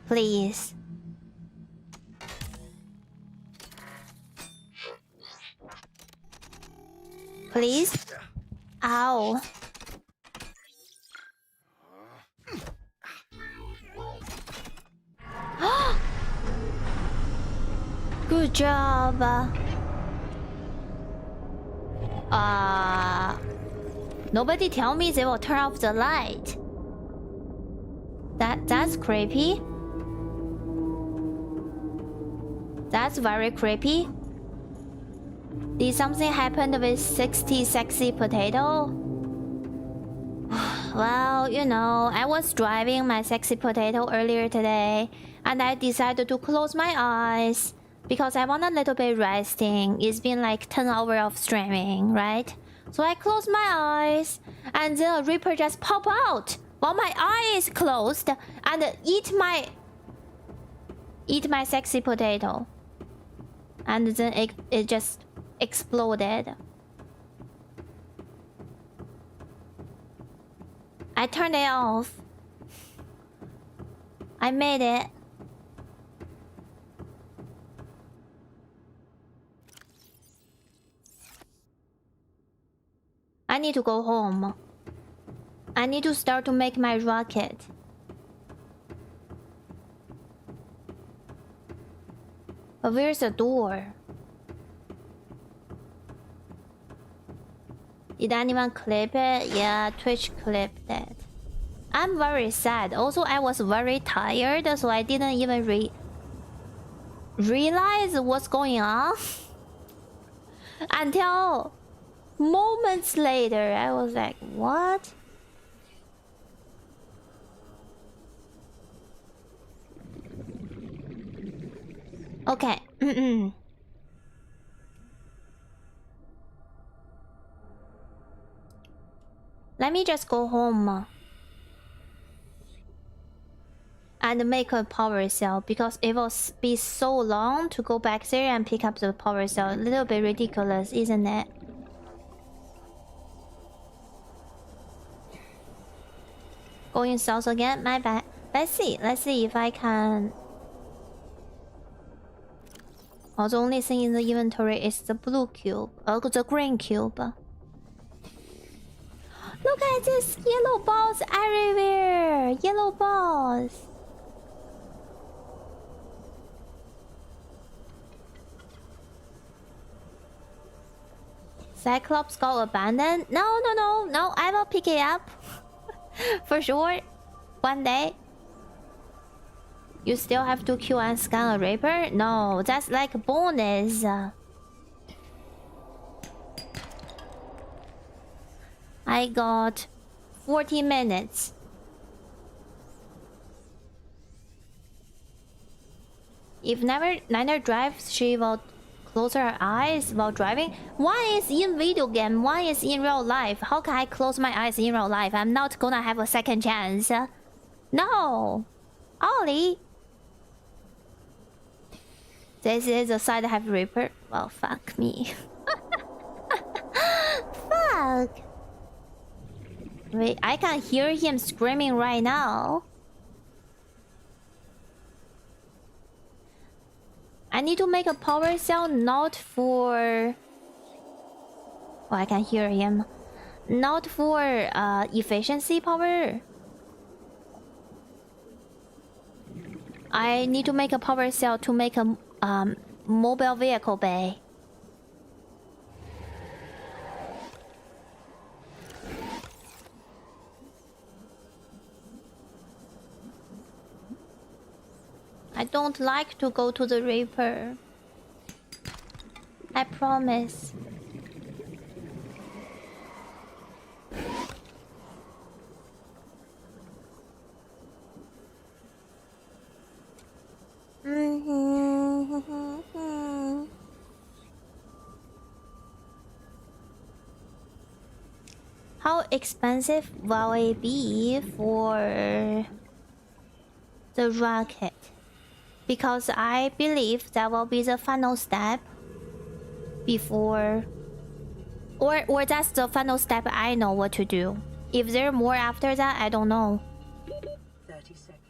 Please. Please. Ow. Good job. Nobody tell me they will turn off the light. That's creepy. That's very creepy. Did something happen with 60 sexy potato? Well, you know, I was driving my sexy potato earlier today and I decided to close my eyes because I want a little bit resting. It's been like 10 hours of streaming, right? So I closed my eyes and the Reaper just pop out while my eye is closed and eat my sexy potato. And then it just exploded. I turned it off. I made it. I need to go home. I need to start to make my rocket. But where's the door? Did anyone clip it? Yeah, Twitch clipped it. I'm very sad. Also, I was very tired, so I didn't even realize what's going on. Until moments later, I was like, what? Okay. Let me just go home and make a power cell because it will be so long to go back there and pick up the power cell. A little bit ridiculous, isn't it? Going south again? My bad. Let's see if I can. Oh, the only thing in the inventory is the blue cube. The green cube. Look at this yellow balls everywhere! Yellow balls! Cyclops got abandoned? No, I will pick it up. For sure. One day. You still have to kill and scan a Reaper? No, that's like a bonus. I got 40 minutes. If Niner drives, she will close our eyes while driving? One is in video game, one is in real life. How can I close my eyes in real life? I'm not gonna have a second chance. No. Ollie. This is a side half Reaper. Well, fuck me. Fuck. Wait, I can hear him screaming right now. I need to make a power cell not for... Oh, I can hear him. Not for efficiency power. I need to make a power cell to make a mobile vehicle bay. I don't like to go to the Reaper. I promise. How expensive will it be for the rocket? Because I believe that will be the final step before... Or that's the final step I know what to do. If there are more after that, I don't know. 30 seconds.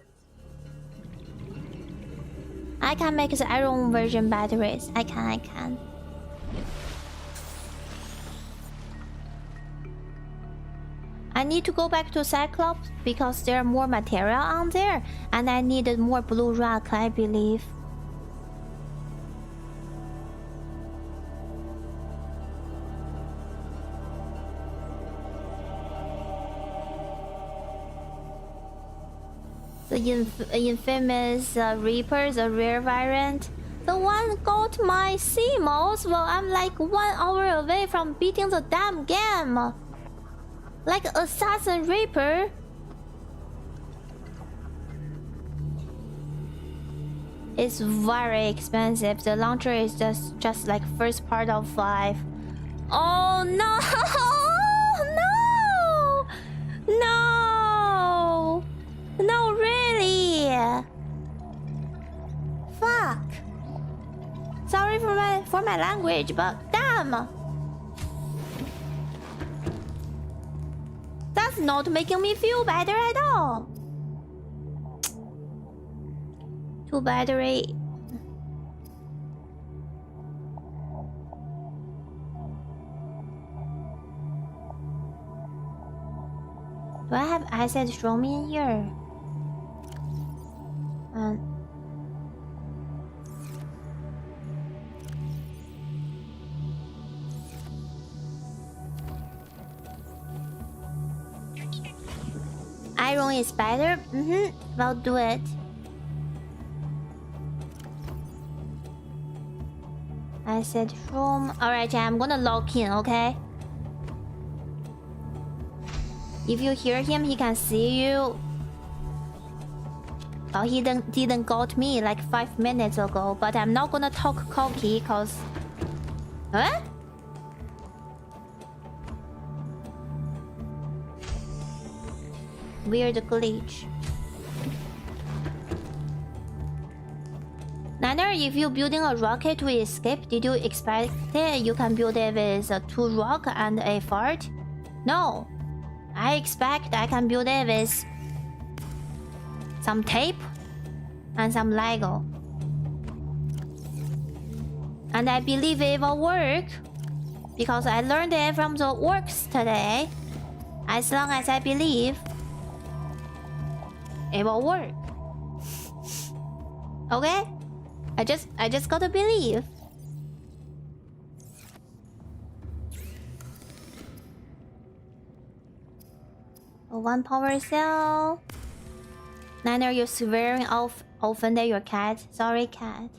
I can make the iron version batteries. I can. I need to go back to Cyclops because there are more material on there. And I needed more blue rock, I believe. The infamous Reaper, the rare variant. The one got my CMOS while I'm like 1 hour away from beating the damn game. Like Assassin Reaper. It's very expensive. The launcher is just like first part of 5. Oh no! No! No, really! Fuck! Sorry for my language, but damn! That's not making me feel better at all. 2 battery. Do I have acid show me in here? Iron is better? Well, do it. I said from... Alright, I'm gonna lock in, okay? If you hear him, he can see you. Oh, he didn't got me like 5 minutes ago, but I'm not gonna talk cocky, cause... Huh? Weird glitch. Niner, if you're building a rocket to escape, did you expect you can build it with 2 rock and a fart? No. I expect I can build it with some tape and some Lego. And I believe it will work because I learned it from the Orcs today. As long as I believe, it will work. Okay? I just gotta believe. One power cell. Niner, you're swearing often at your cat. Sorry, cat.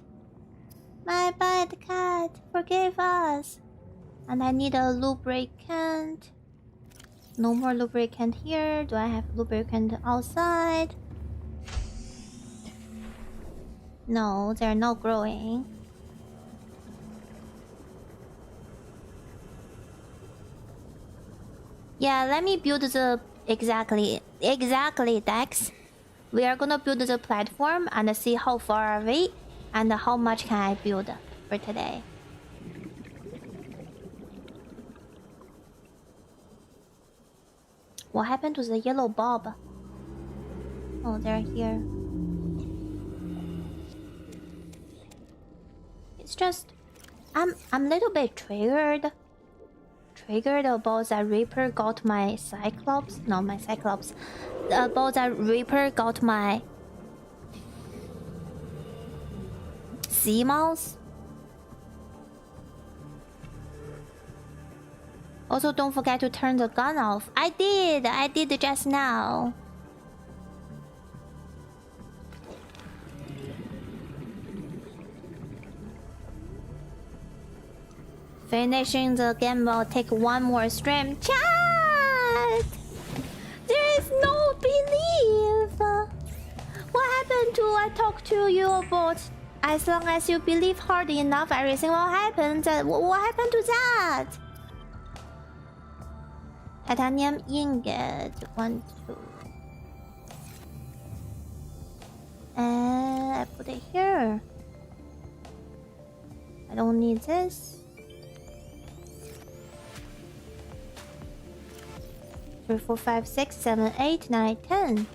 My bad, cat. Forgive us. And I need a lubricant. No more lubricant here. Do I have lubricant outside? No, they're not growing. Yeah, let me build the exactly Dex. We are gonna build the platform and see how far are we and how much can I build for today. What happened to the yellow bulb? Oh, they're here. It's just I'm a little bit triggered about that Reaper got my Cyclops. No, my Cyclops. About that Reaper got my sea mouse. Also, don't forget to turn the gun off. I did just now. Finishing the game will take one more stream. Chat! There is no belief. What happened to I talked to you about? As long as you believe hard enough, everything will happen. What happened to that? Titanium ingot. 1, 2. And I put it here. I don't need this. 3, 4, 5, 6, 7, 8, 9, 10.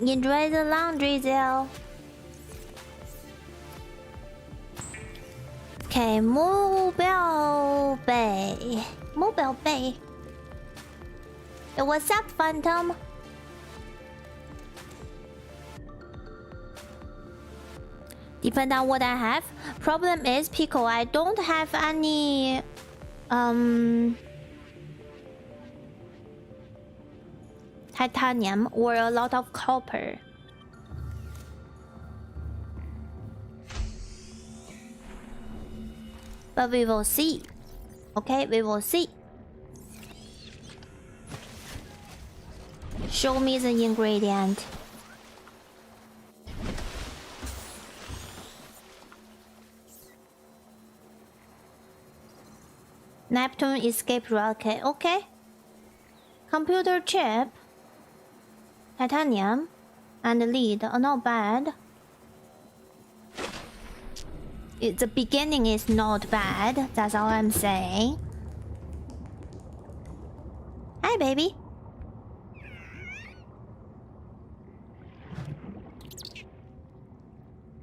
Enjoy the laundry, Zell. Okay, Mobile Bay. Mobile Bay. Hey, what's up, Phantom? Depend on what I have. Problem is, Pico, I don't have any titanium or a lot of copper. But we will see. Okay, we will see. Show me the ingredient. Neptune escape rocket. Okay. Computer chip. Titanium. And lead. Not bad. The beginning is not bad. That's all I'm saying. Hi, baby.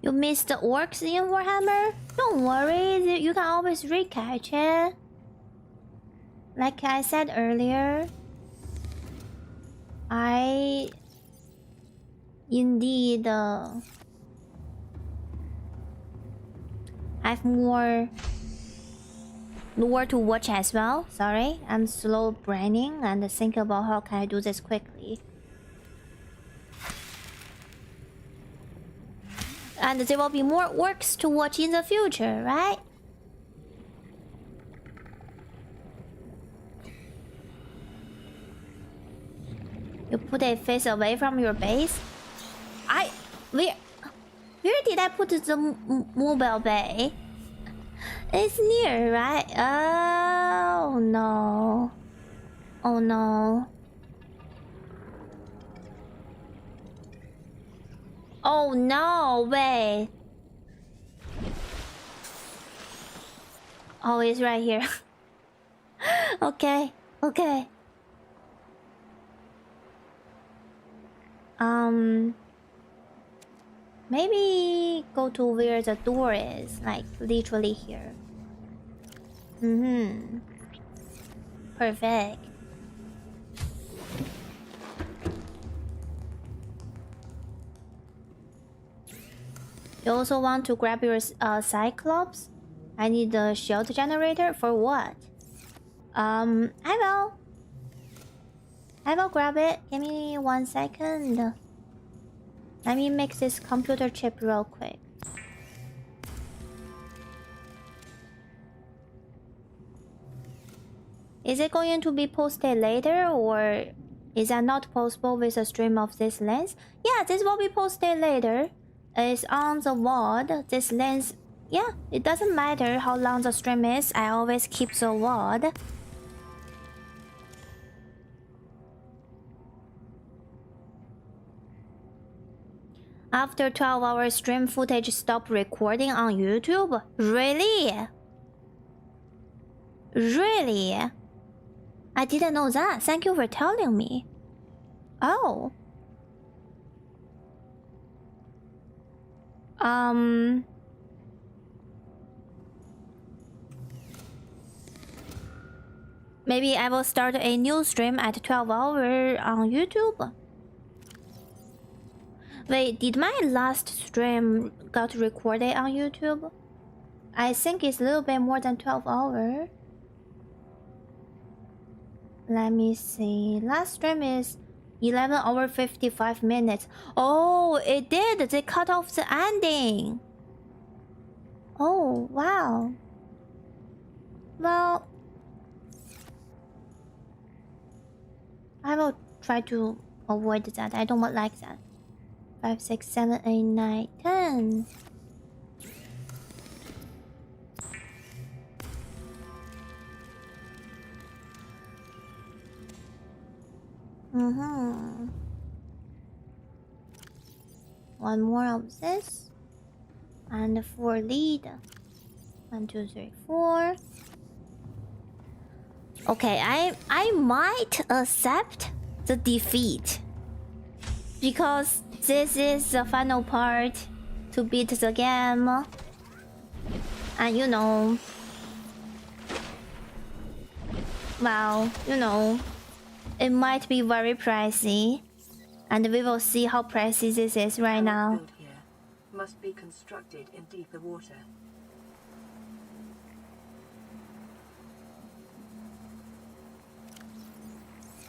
You missed the orcs in Warhammer? Don't worry, you can always recatch it. Like I said earlier, I indeed have more lore to watch as well. Sorry, I'm slow braining and think about how can I do this quickly. And there will be more orcs to watch in the future, right? You put a face away from your base? Where did I put the mobile bay? It's near, right? Oh no. Oh no. Oh no, wait. Oh, it's right here. Okay, okay. Maybe go to where the door is, like literally here. Perfect. You also want to grab your Cyclops? I need the shield generator for what? I will grab it. Give me 1 second. Let me make this computer chip real quick. Is it going to be posted later, or is that not possible with a stream of this length? Yeah, this will be posted later. is on the wall. This lens, yeah, it doesn't matter how long the stream is. I always keep the wall. After 12-hour stream footage stop recording on YouTube? Really? Really? I didn't know that. Thank you for telling me. Oh. Maybe I will start a new stream at 12 hours on YouTube. Wait, did my last stream got recorded on YouTube? I think it's a little bit more than 12 hours. Let me see. Last stream is 11 hours 55 minutes. Oh, it did. They cut off the ending. Oh, wow. Well, I will try to avoid that. I don't like that. 5, 6, 7, 8, 9, 10. One more of this. And 4 lead. 1, 2, 3, 4. Okay, I might accept the defeat. Because this is the final part to beat the game. And you know, well, you know, it might be very pricey. And we will see how pricey this is right now. Must be constructed in deeper water.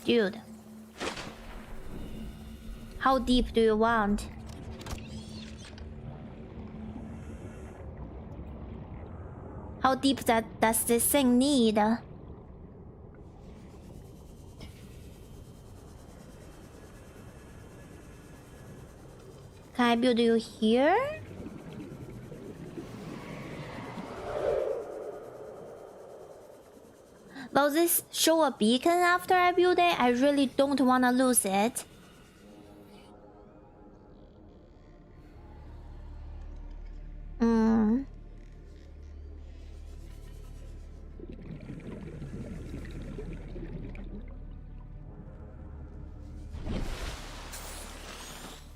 Dude. How deep do you want? How deep does this thing need? Can I build you here? Will this show a beacon after I build it? I really don't want to lose it.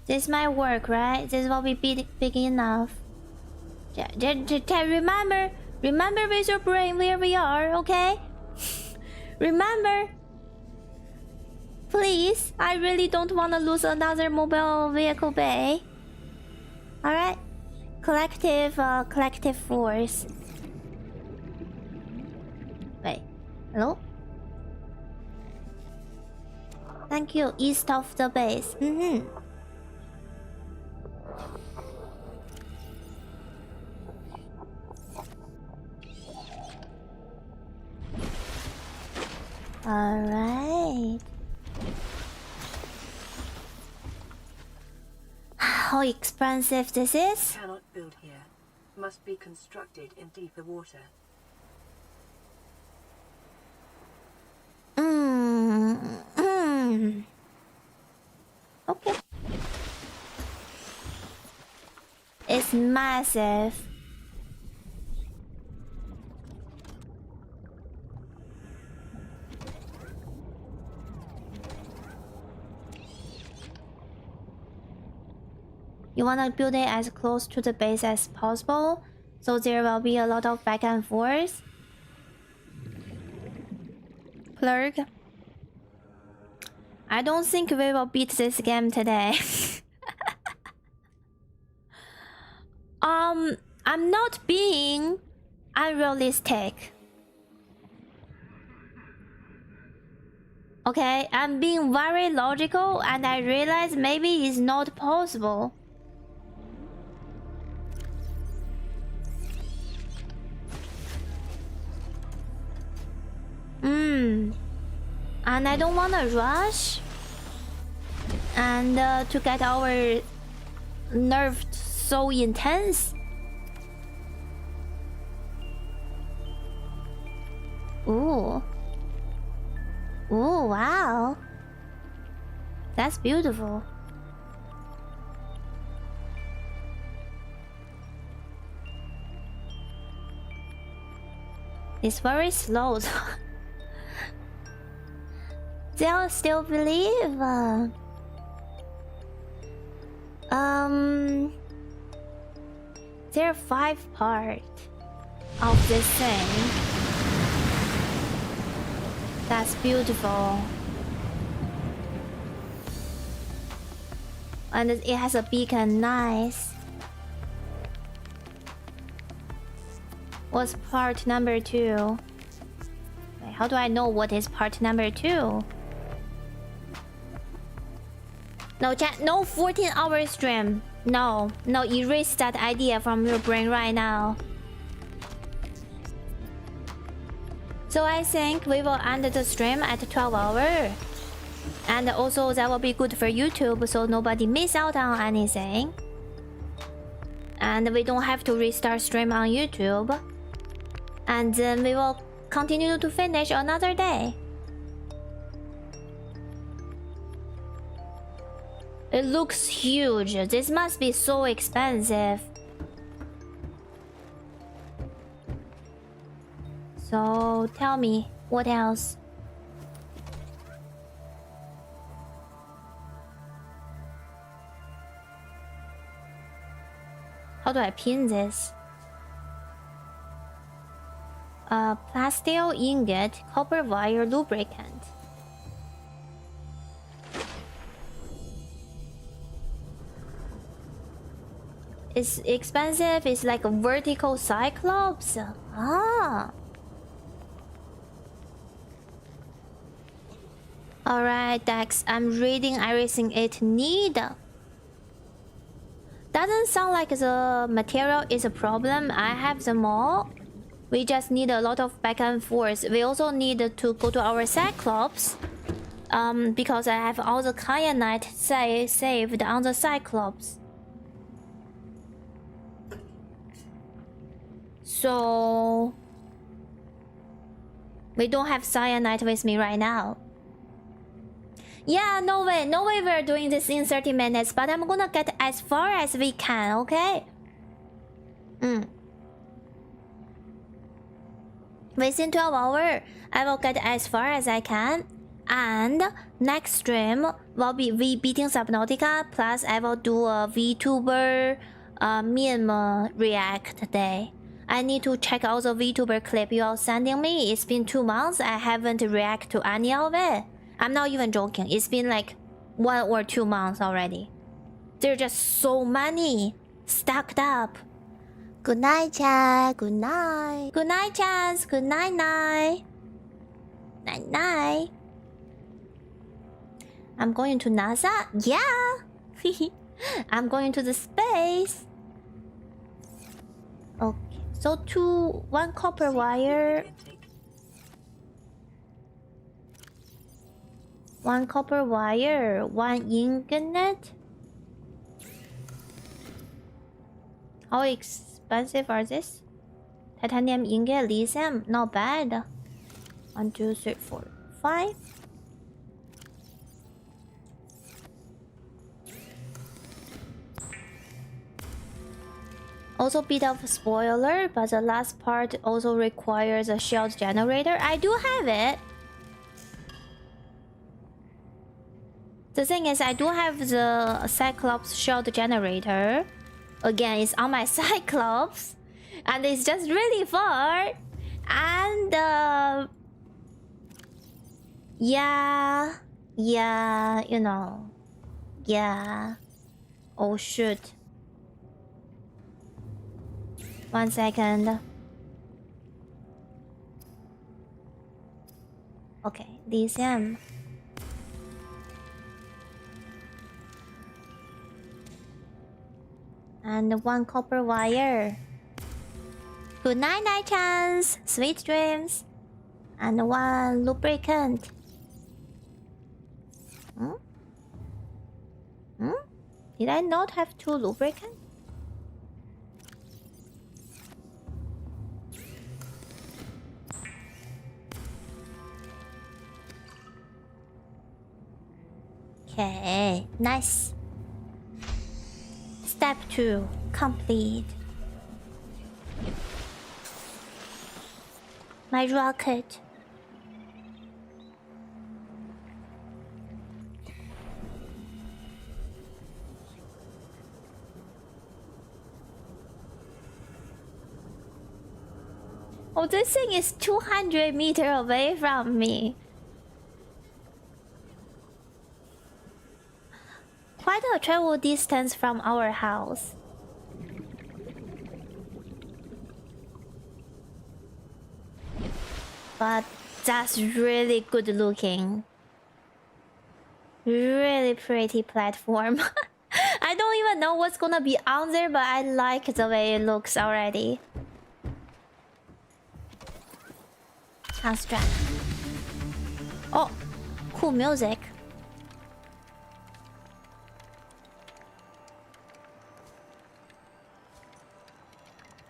This might work, right? This will be big enough. Remember with your brain where we are, okay? Remember. Please, I really don't want to lose another mobile vehicle bay. Alright. Collective force. Wait. Hello? Thank you, east of the base. Alright. How expensive this is? Cannot build here. Must be constructed in deeper water. Okay. It's massive. You want to build it as close to the base as possible, so there will be a lot of back and forth. Plurg. I don't think we will beat this game today. I'm not being unrealistic. Okay, I'm being very logical and I realize maybe it's not possible. And I don't want to rush and to get our nerfed so intense. Ooh. Ooh, wow. That's beautiful. It's very slow. They'll still believe. There are 5 parts of this thing. That's beautiful. And it has a beacon, nice. What's part number 2? Wait, how do I know what is part number 2? No chat, no 14-hour stream. No, erase that idea from your brain right now. So I think we will end the stream at 12 hours. And also that will be good for YouTube, so nobody miss out on anything. And we don't have to restart stream on YouTube. And then we will continue to finish another day. It looks huge. This must be so expensive. So tell me, what else? How do I pin this? Plasteel ingot, copper wire lubricant. It's expensive. It's like a vertical cyclops. Ah. Alright, Dex. I'm reading everything it need. Doesn't sound like the material is a problem. I have them all. We just need a lot of back and forth. We also need to go to our Cyclops. Because I have all the kyanite saved on the Cyclops. So we don't have cyanide with me right now. Yeah, no way we're doing this in 30 minutes, but I'm gonna get as far as we can, okay? Within 12 hours, I will get as far as I can. And next stream will be beating Subnautica, plus I will do a VTuber meme react day. I need to check out the VTuber clip you are sending me. It's been 2 months. I haven't reacted to any of it. I'm not even joking. It's been like 1 or 2 months already. There are just so many stacked up. Good night, chat. Good night. Good night, chat. Good night, night. Night, night. I'm going to NASA. Yeah. I'm going to the space. Okay. So 1 copper wire. 1 copper wire, 1 ingot. How expensive are this? Titanium ingot, lithium, not bad. 1, 2, 3, 4, 5. Also bit of spoiler, but the last part also requires a shield generator. I do have it. The thing is, I do have the Cyclops shield generator. Again, it's on my Cyclops. And it's just really far. And yeah, you know. Yeah. Oh shoot. 1 second. Okay, lithium. And 1 copper wire. Good night, night chance. Sweet dreams. And 1 lubricant. Did I not have 2 lubricants? Okay, nice. Step 2 complete. My rocket. Oh, this thing is 200 meters away from me. Quite a travel distance from our house. But that's really good looking. Really pretty platform. I don't even know what's gonna be on there, but I like the way it looks already. Construct. Oh, cool music.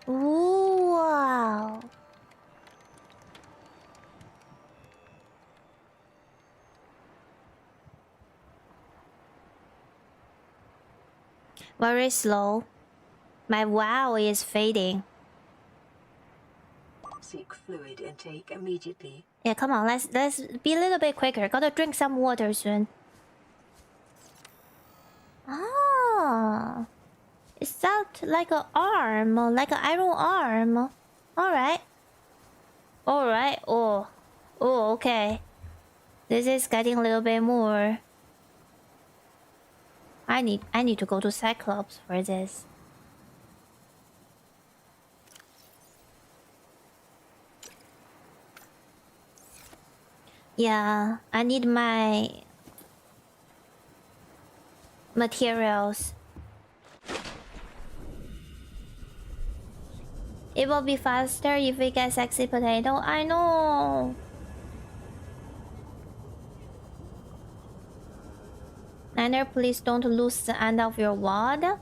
Ooh, wow. Very slow. My wow is fading. Seek fluid intake immediately. Yeah, come on, let's be a little bit quicker. Gotta drink some water soon. Ah, is that like an arm, like an iron arm? All right. All right. Oh, okay. This is getting a little bit more. I need to go to Cyclops for this. Yeah, I need my materials. It will be faster if we get sexy potato. I know. Niner, please don't lose the end of your wad.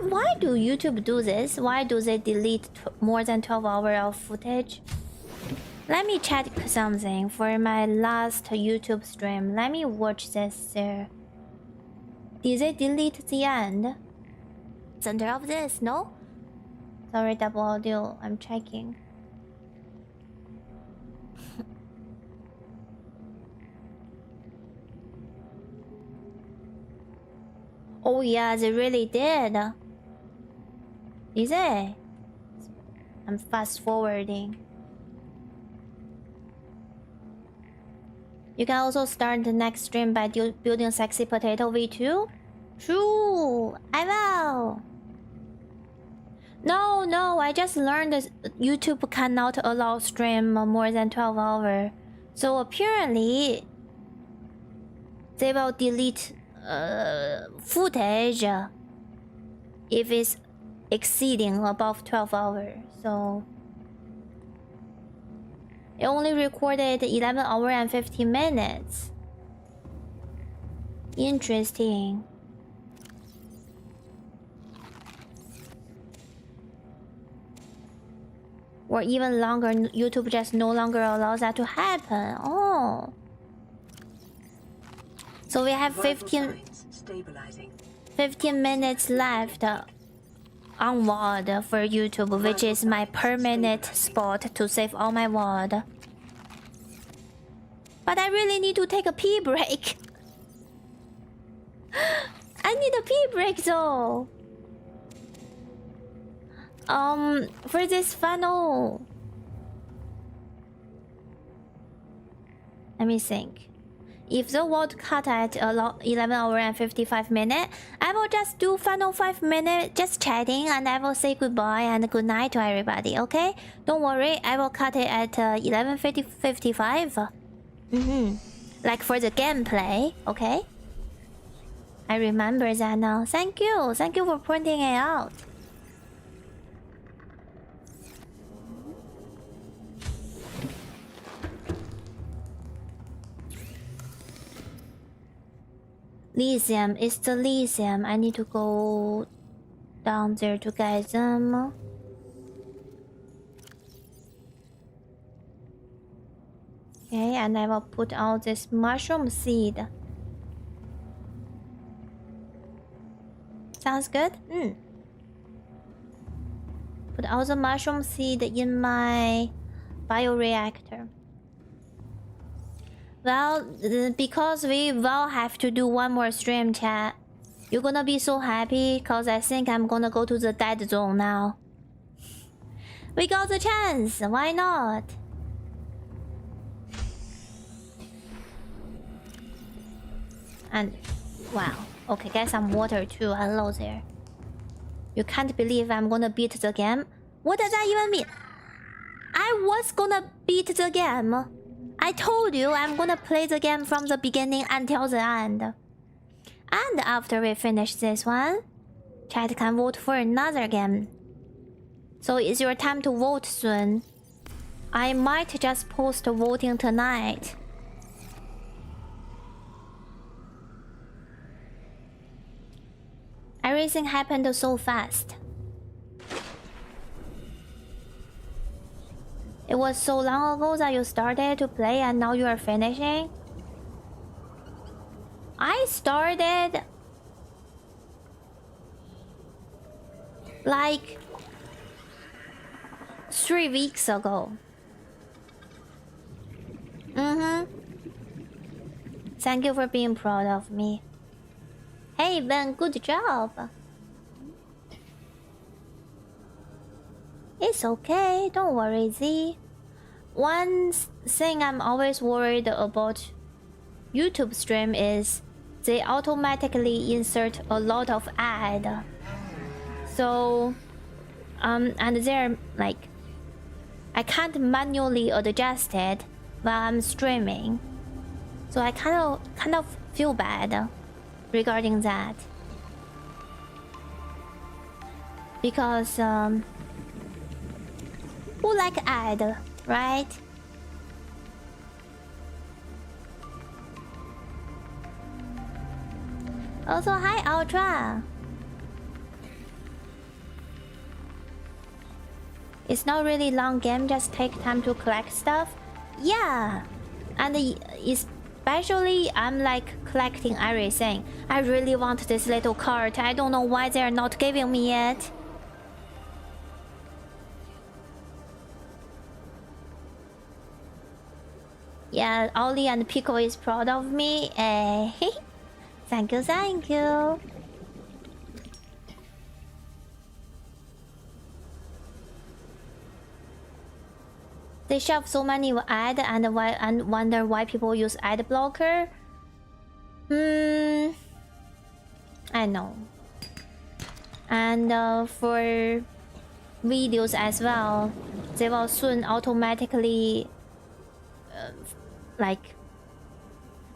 Why do YouTube do this? Why do they delete more than 12 hours of footage? Let me check something for my last YouTube stream. Let me watch this there. Did they delete the end? Center of this, no? Sorry, double audio. I'm checking. Oh yeah, they really did. Is it? I'm fast forwarding. You can also start the next stream by building Sexy Potato V2. True, I will. No, I just learned that YouTube cannot allow stream more than 12 hours. So apparently, they will delete footage if it's exceeding above 12 hours. So it only recorded 11 hours and 15 minutes. Interesting. Or even longer, YouTube just no longer allows that to happen. Oh. So we have 15 minutes left on WOD for YouTube, which is my permanent spot to save all my WOD. But I really need to take a pee break. I need a pee break though. For this funnel. Let me think. If the world cut at 11 hours and 55 minutes, I will just do final 5 minutes just chatting, and I will say goodbye and good night to everybody, okay? Don't worry, I will cut it at 11:55. Like for the gameplay, okay? I remember that now. Thank you for pointing it out. Lithium, it's the lithium. I need to go down there to get them. Okay, and I will put out this mushroom seed. Sounds good? Put all the mushroom seed in my bioreactor. Well, because we will have to do one more stream, chat. You're gonna be so happy because I think I'm gonna go to the dead zone now. We got the chance, why not? And wow, okay, get some water too. Hello there. You can't believe I'm gonna beat the game. What does that even mean? I was gonna beat the game. I told you I'm gonna play the game from the beginning until the end. And after we finish this one, chat can vote for another game. So it's your time to vote soon. I might just post voting tonight. Everything happened so fast. It was so long ago that you started to play and now you are finishing. I started like 3 weeks ago. Thank you for being proud of me. Hey Ben, good job. It's okay, don't worry, Z. One thing I'm always worried about YouTube stream is they automatically insert a lot of ad. So and they're like, I can't manually adjust it while I'm streaming. So I kind of feel bad regarding that. Because who like ad, right? Also, hi Ultra. It's not really long game, just take time to collect stuff. Yeah, and especially I'm like collecting everything. I really want this little cart. I don't know why they're not giving me it. Yeah, Ollie and Pico is proud of me. Thank you, thank you. They shove so many ad and wonder why people use ad blocker. I know. And for videos as well, they will soon automatically like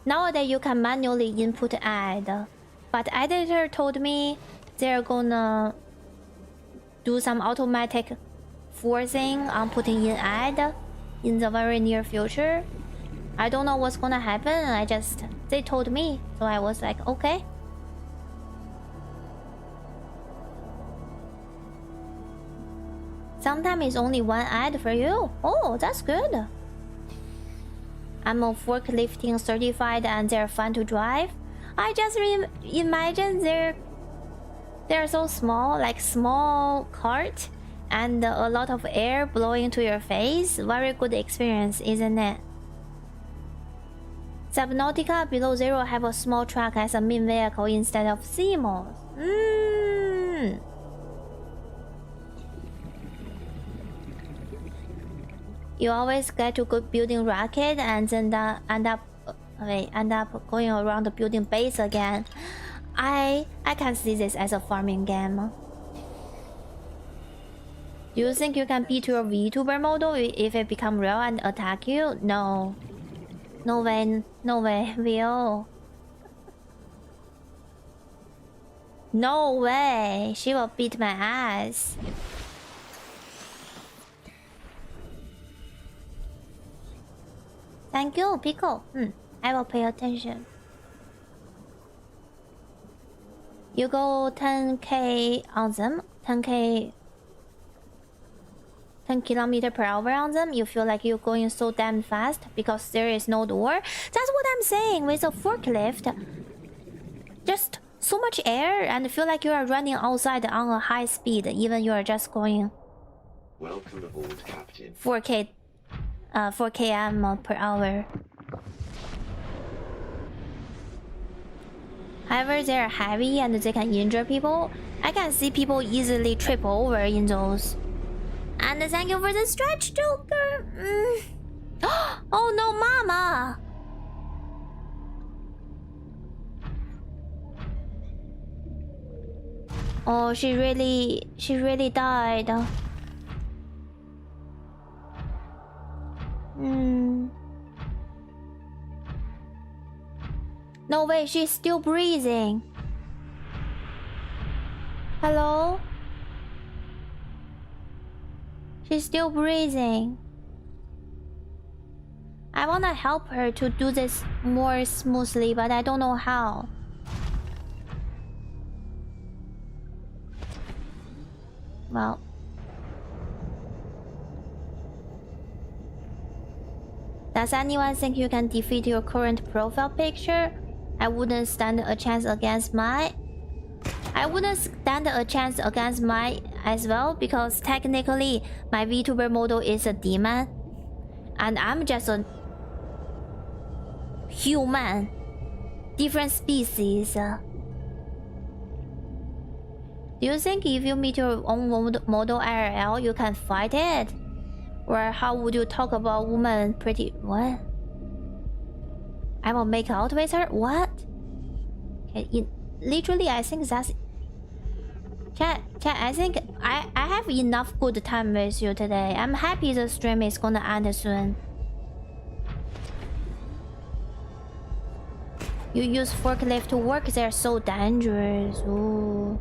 nowadays you can manually input ad, but editor told me they're gonna do some automatic forcing on putting in ad in the very near future. I don't know what's gonna happen. They told me, so I was like, okay. Sometimes it's only one ad for you. Oh, that's good. I'm a forklifting certified and they're fun to drive. I just imagine they're so small, like small cart and a lot of air blowing into your face. Very good experience, isn't it? Subnautica below zero have a small truck as a main vehicle instead of Seamos. You always get to go building rocket and then end up going around the building base again. I can see this as a farming game. Do you think you can beat your VTuber model if it become real and attack you? No. No way, no way, Will. No way, she will beat my ass. Thank you, Pico. I will pay attention. You go 10k on them. 10k 10 km/h on them, you feel like you're going so damn fast because there is no door. That's what I'm saying with a forklift. Just so much air and feel like you are running outside on a high speed, even you are just going Welcome aboard, Captain. 4 km/h. However, they are heavy and they can injure people. I can see people easily trip over in those. And thank you for the stretch, Joker. Oh no, Mama! Oh, she really died. No way, she's still breathing. Hello? She's still breathing. I wanna help her to do this more smoothly, but I don't know how. Well. Does anyone think you can defeat your current profile picture? I wouldn't stand a chance against mine. I wouldn't stand a chance against mine as well, because technically my VTuber model is a demon. And I'm just a human. Different species. Do you think if you meet your own model IRL, you can fight it? Or how would you talk about woman pretty... What? I will make out with her? What? Okay, literally, I think that's... Chat, I think I have enough good time with you today. I'm happy the stream is gonna end soon. You use forklift to work, they're so dangerous. Ooh.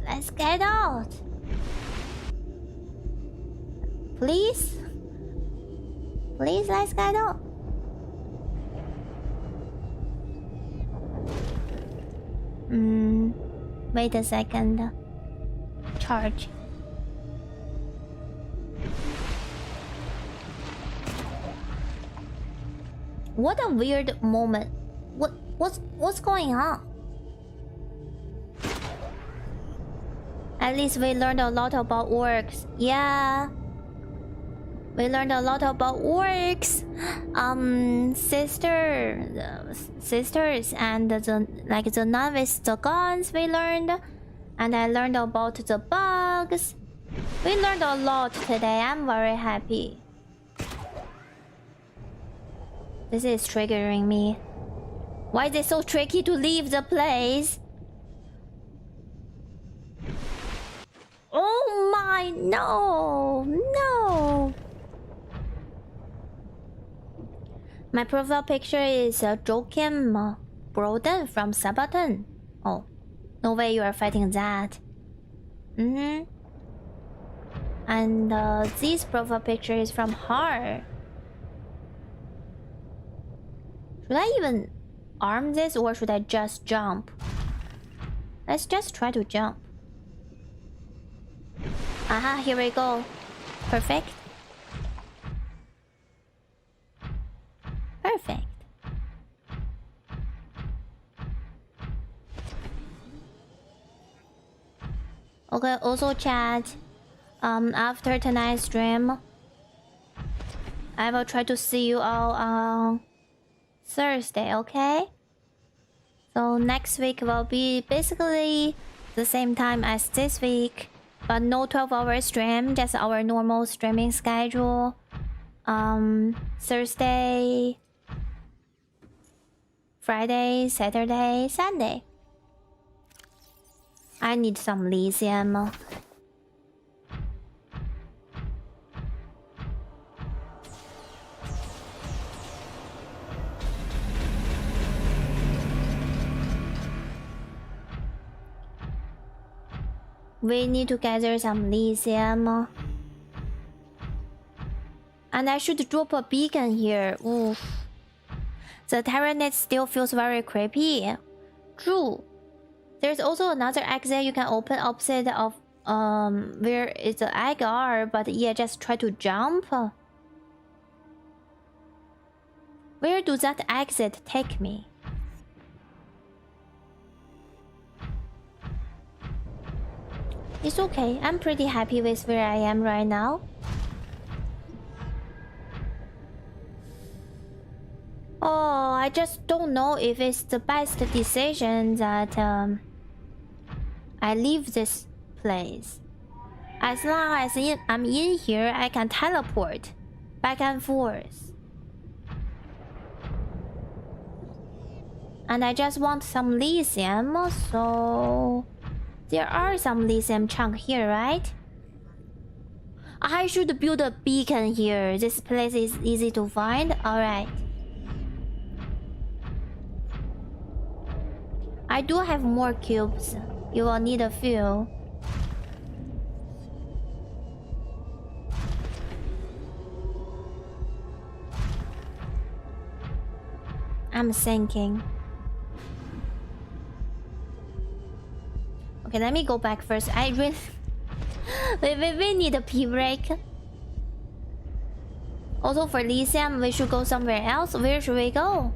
Let's get out. Please? Please, let's get out. Wait a second. Charge. What a weird moment. What's going on? At least we learned a lot about orcs. Yeah. We learned a lot about orcs. Sisters and the nun with the guns we learned. And I learned about the bugs. We learned a lot today. I'm very happy. This is triggering me. Why is it so tricky to leave the place? Oh my, no. My profile picture is 𝓢𝓤𝓑𝓢𝓒𝓘𝓑𝓔 from Sabaton. Oh, no way you are fighting that. And this profile picture is from her. Should I even arm this or should I just jump? Let's just try to jump. Aha, here we go. Perfect. Perfect. Okay, also chat. After tonight's stream, I will try to see you all on Thursday, okay? So next week will be basically the same time as this week, but no 12-hour stream, just our normal streaming schedule. Thursday, Friday, Saturday, Sunday. I need some lithium. We need to gather some lithium. And I should drop a beacon here. Oof. The Tyrannids still feels very creepy. True. There's also another exit you can open opposite of where is the egg are, but yeah, just try to jump. Where does that exit take me? It's okay. I'm pretty happy with where I am right now. Oh, I just don't know if it's the best decision that I leave this place. As long as I'm in here, I can teleport back and forth. And I just want some lithium, so... There are some lithium chunks here, right? I should build a beacon here. This place is easy to find. Alright. I do have more cubes. You will need a few. I'm thinking. Okay, let me go back first. I really... we need a pee break. Also for lithium, we should go somewhere else. Where should we go?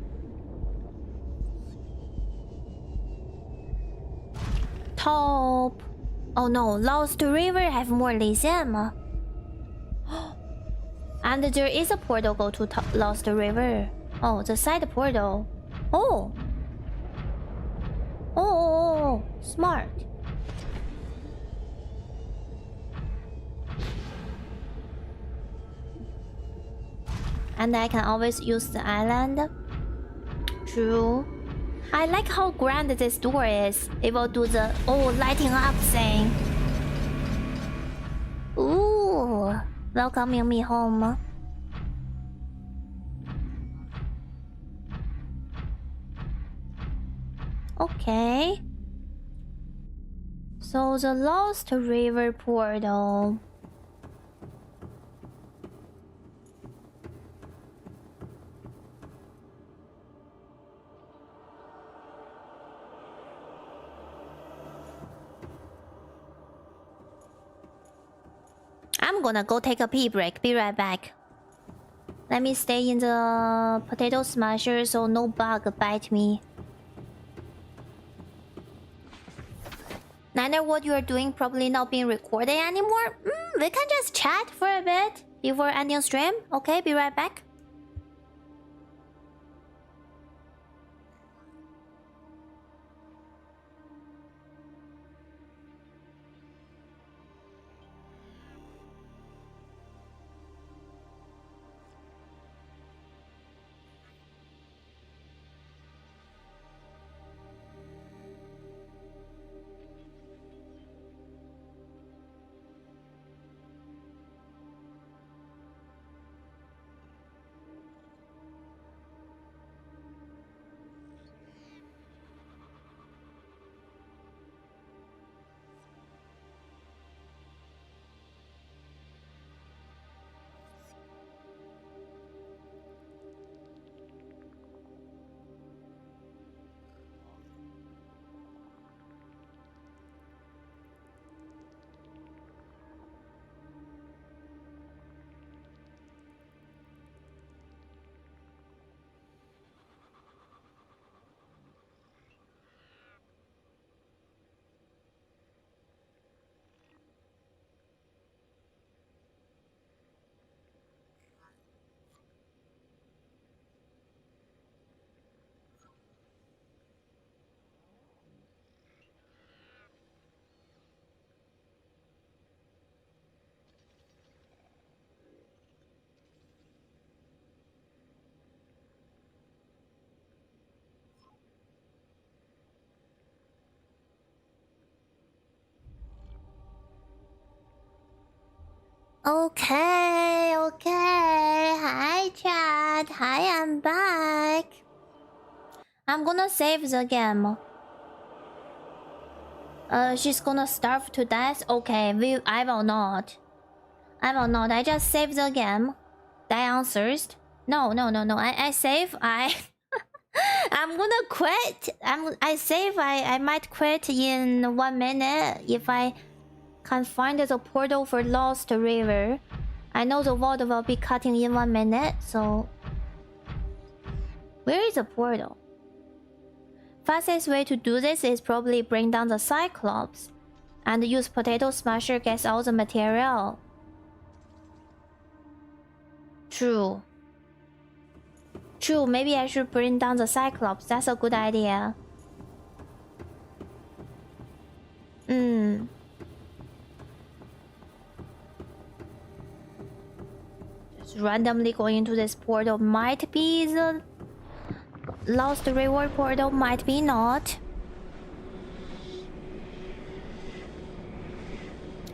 Top. Oh no, Lost River have more lithium. And there is a portal go to Lost River. Oh, the side portal. Oh. Oh, smart. And I can always use the island. True. I like how grand this door is. It will do the lighting up thing. Ooh, welcoming me home. Okay. So the Lost River portal. I'm gonna go take a pee break. Be right back. Let me stay in the potato smasher so no bug bite me. Niner, what you are doing probably not being recorded anymore. We can just chat for a bit before ending stream. Okay, be right back. Okay. Hi, chat. Hi, I'm back. I'm gonna save the game. She's gonna starve to death. Okay, I will not. I just save the game. Die on thirst. No. I save. I'm gonna quit. I save. I might quit in 1 minute if I can find the portal for Lost River. I know the vault will be cutting in 1 minute, so where is the portal? Fastest way to do this is probably bring down the Cyclops and use Potato Smasher gets all the material. True. True, maybe I should bring down the Cyclops. That's a good idea. Just randomly going into this portal might be the Lost Reward portal, might be not.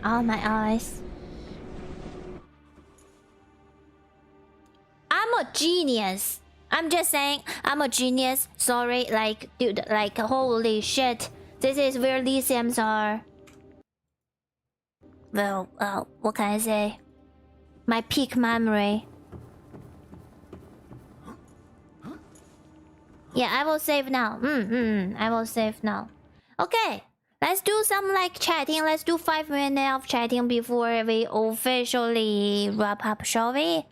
Oh, my eyes. I'm a genius. I'm just saying, I'm a genius. Sorry, like, dude, like, holy shit. This is where lithiums are. Well, what can I say? My peak memory. Yeah, I will save now. I will save now. Okay, let's do some, like, chatting. Let's do 5 minutes of chatting before we officially wrap up, shall we?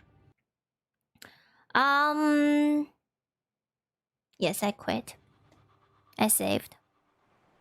Yes, I quit. I saved.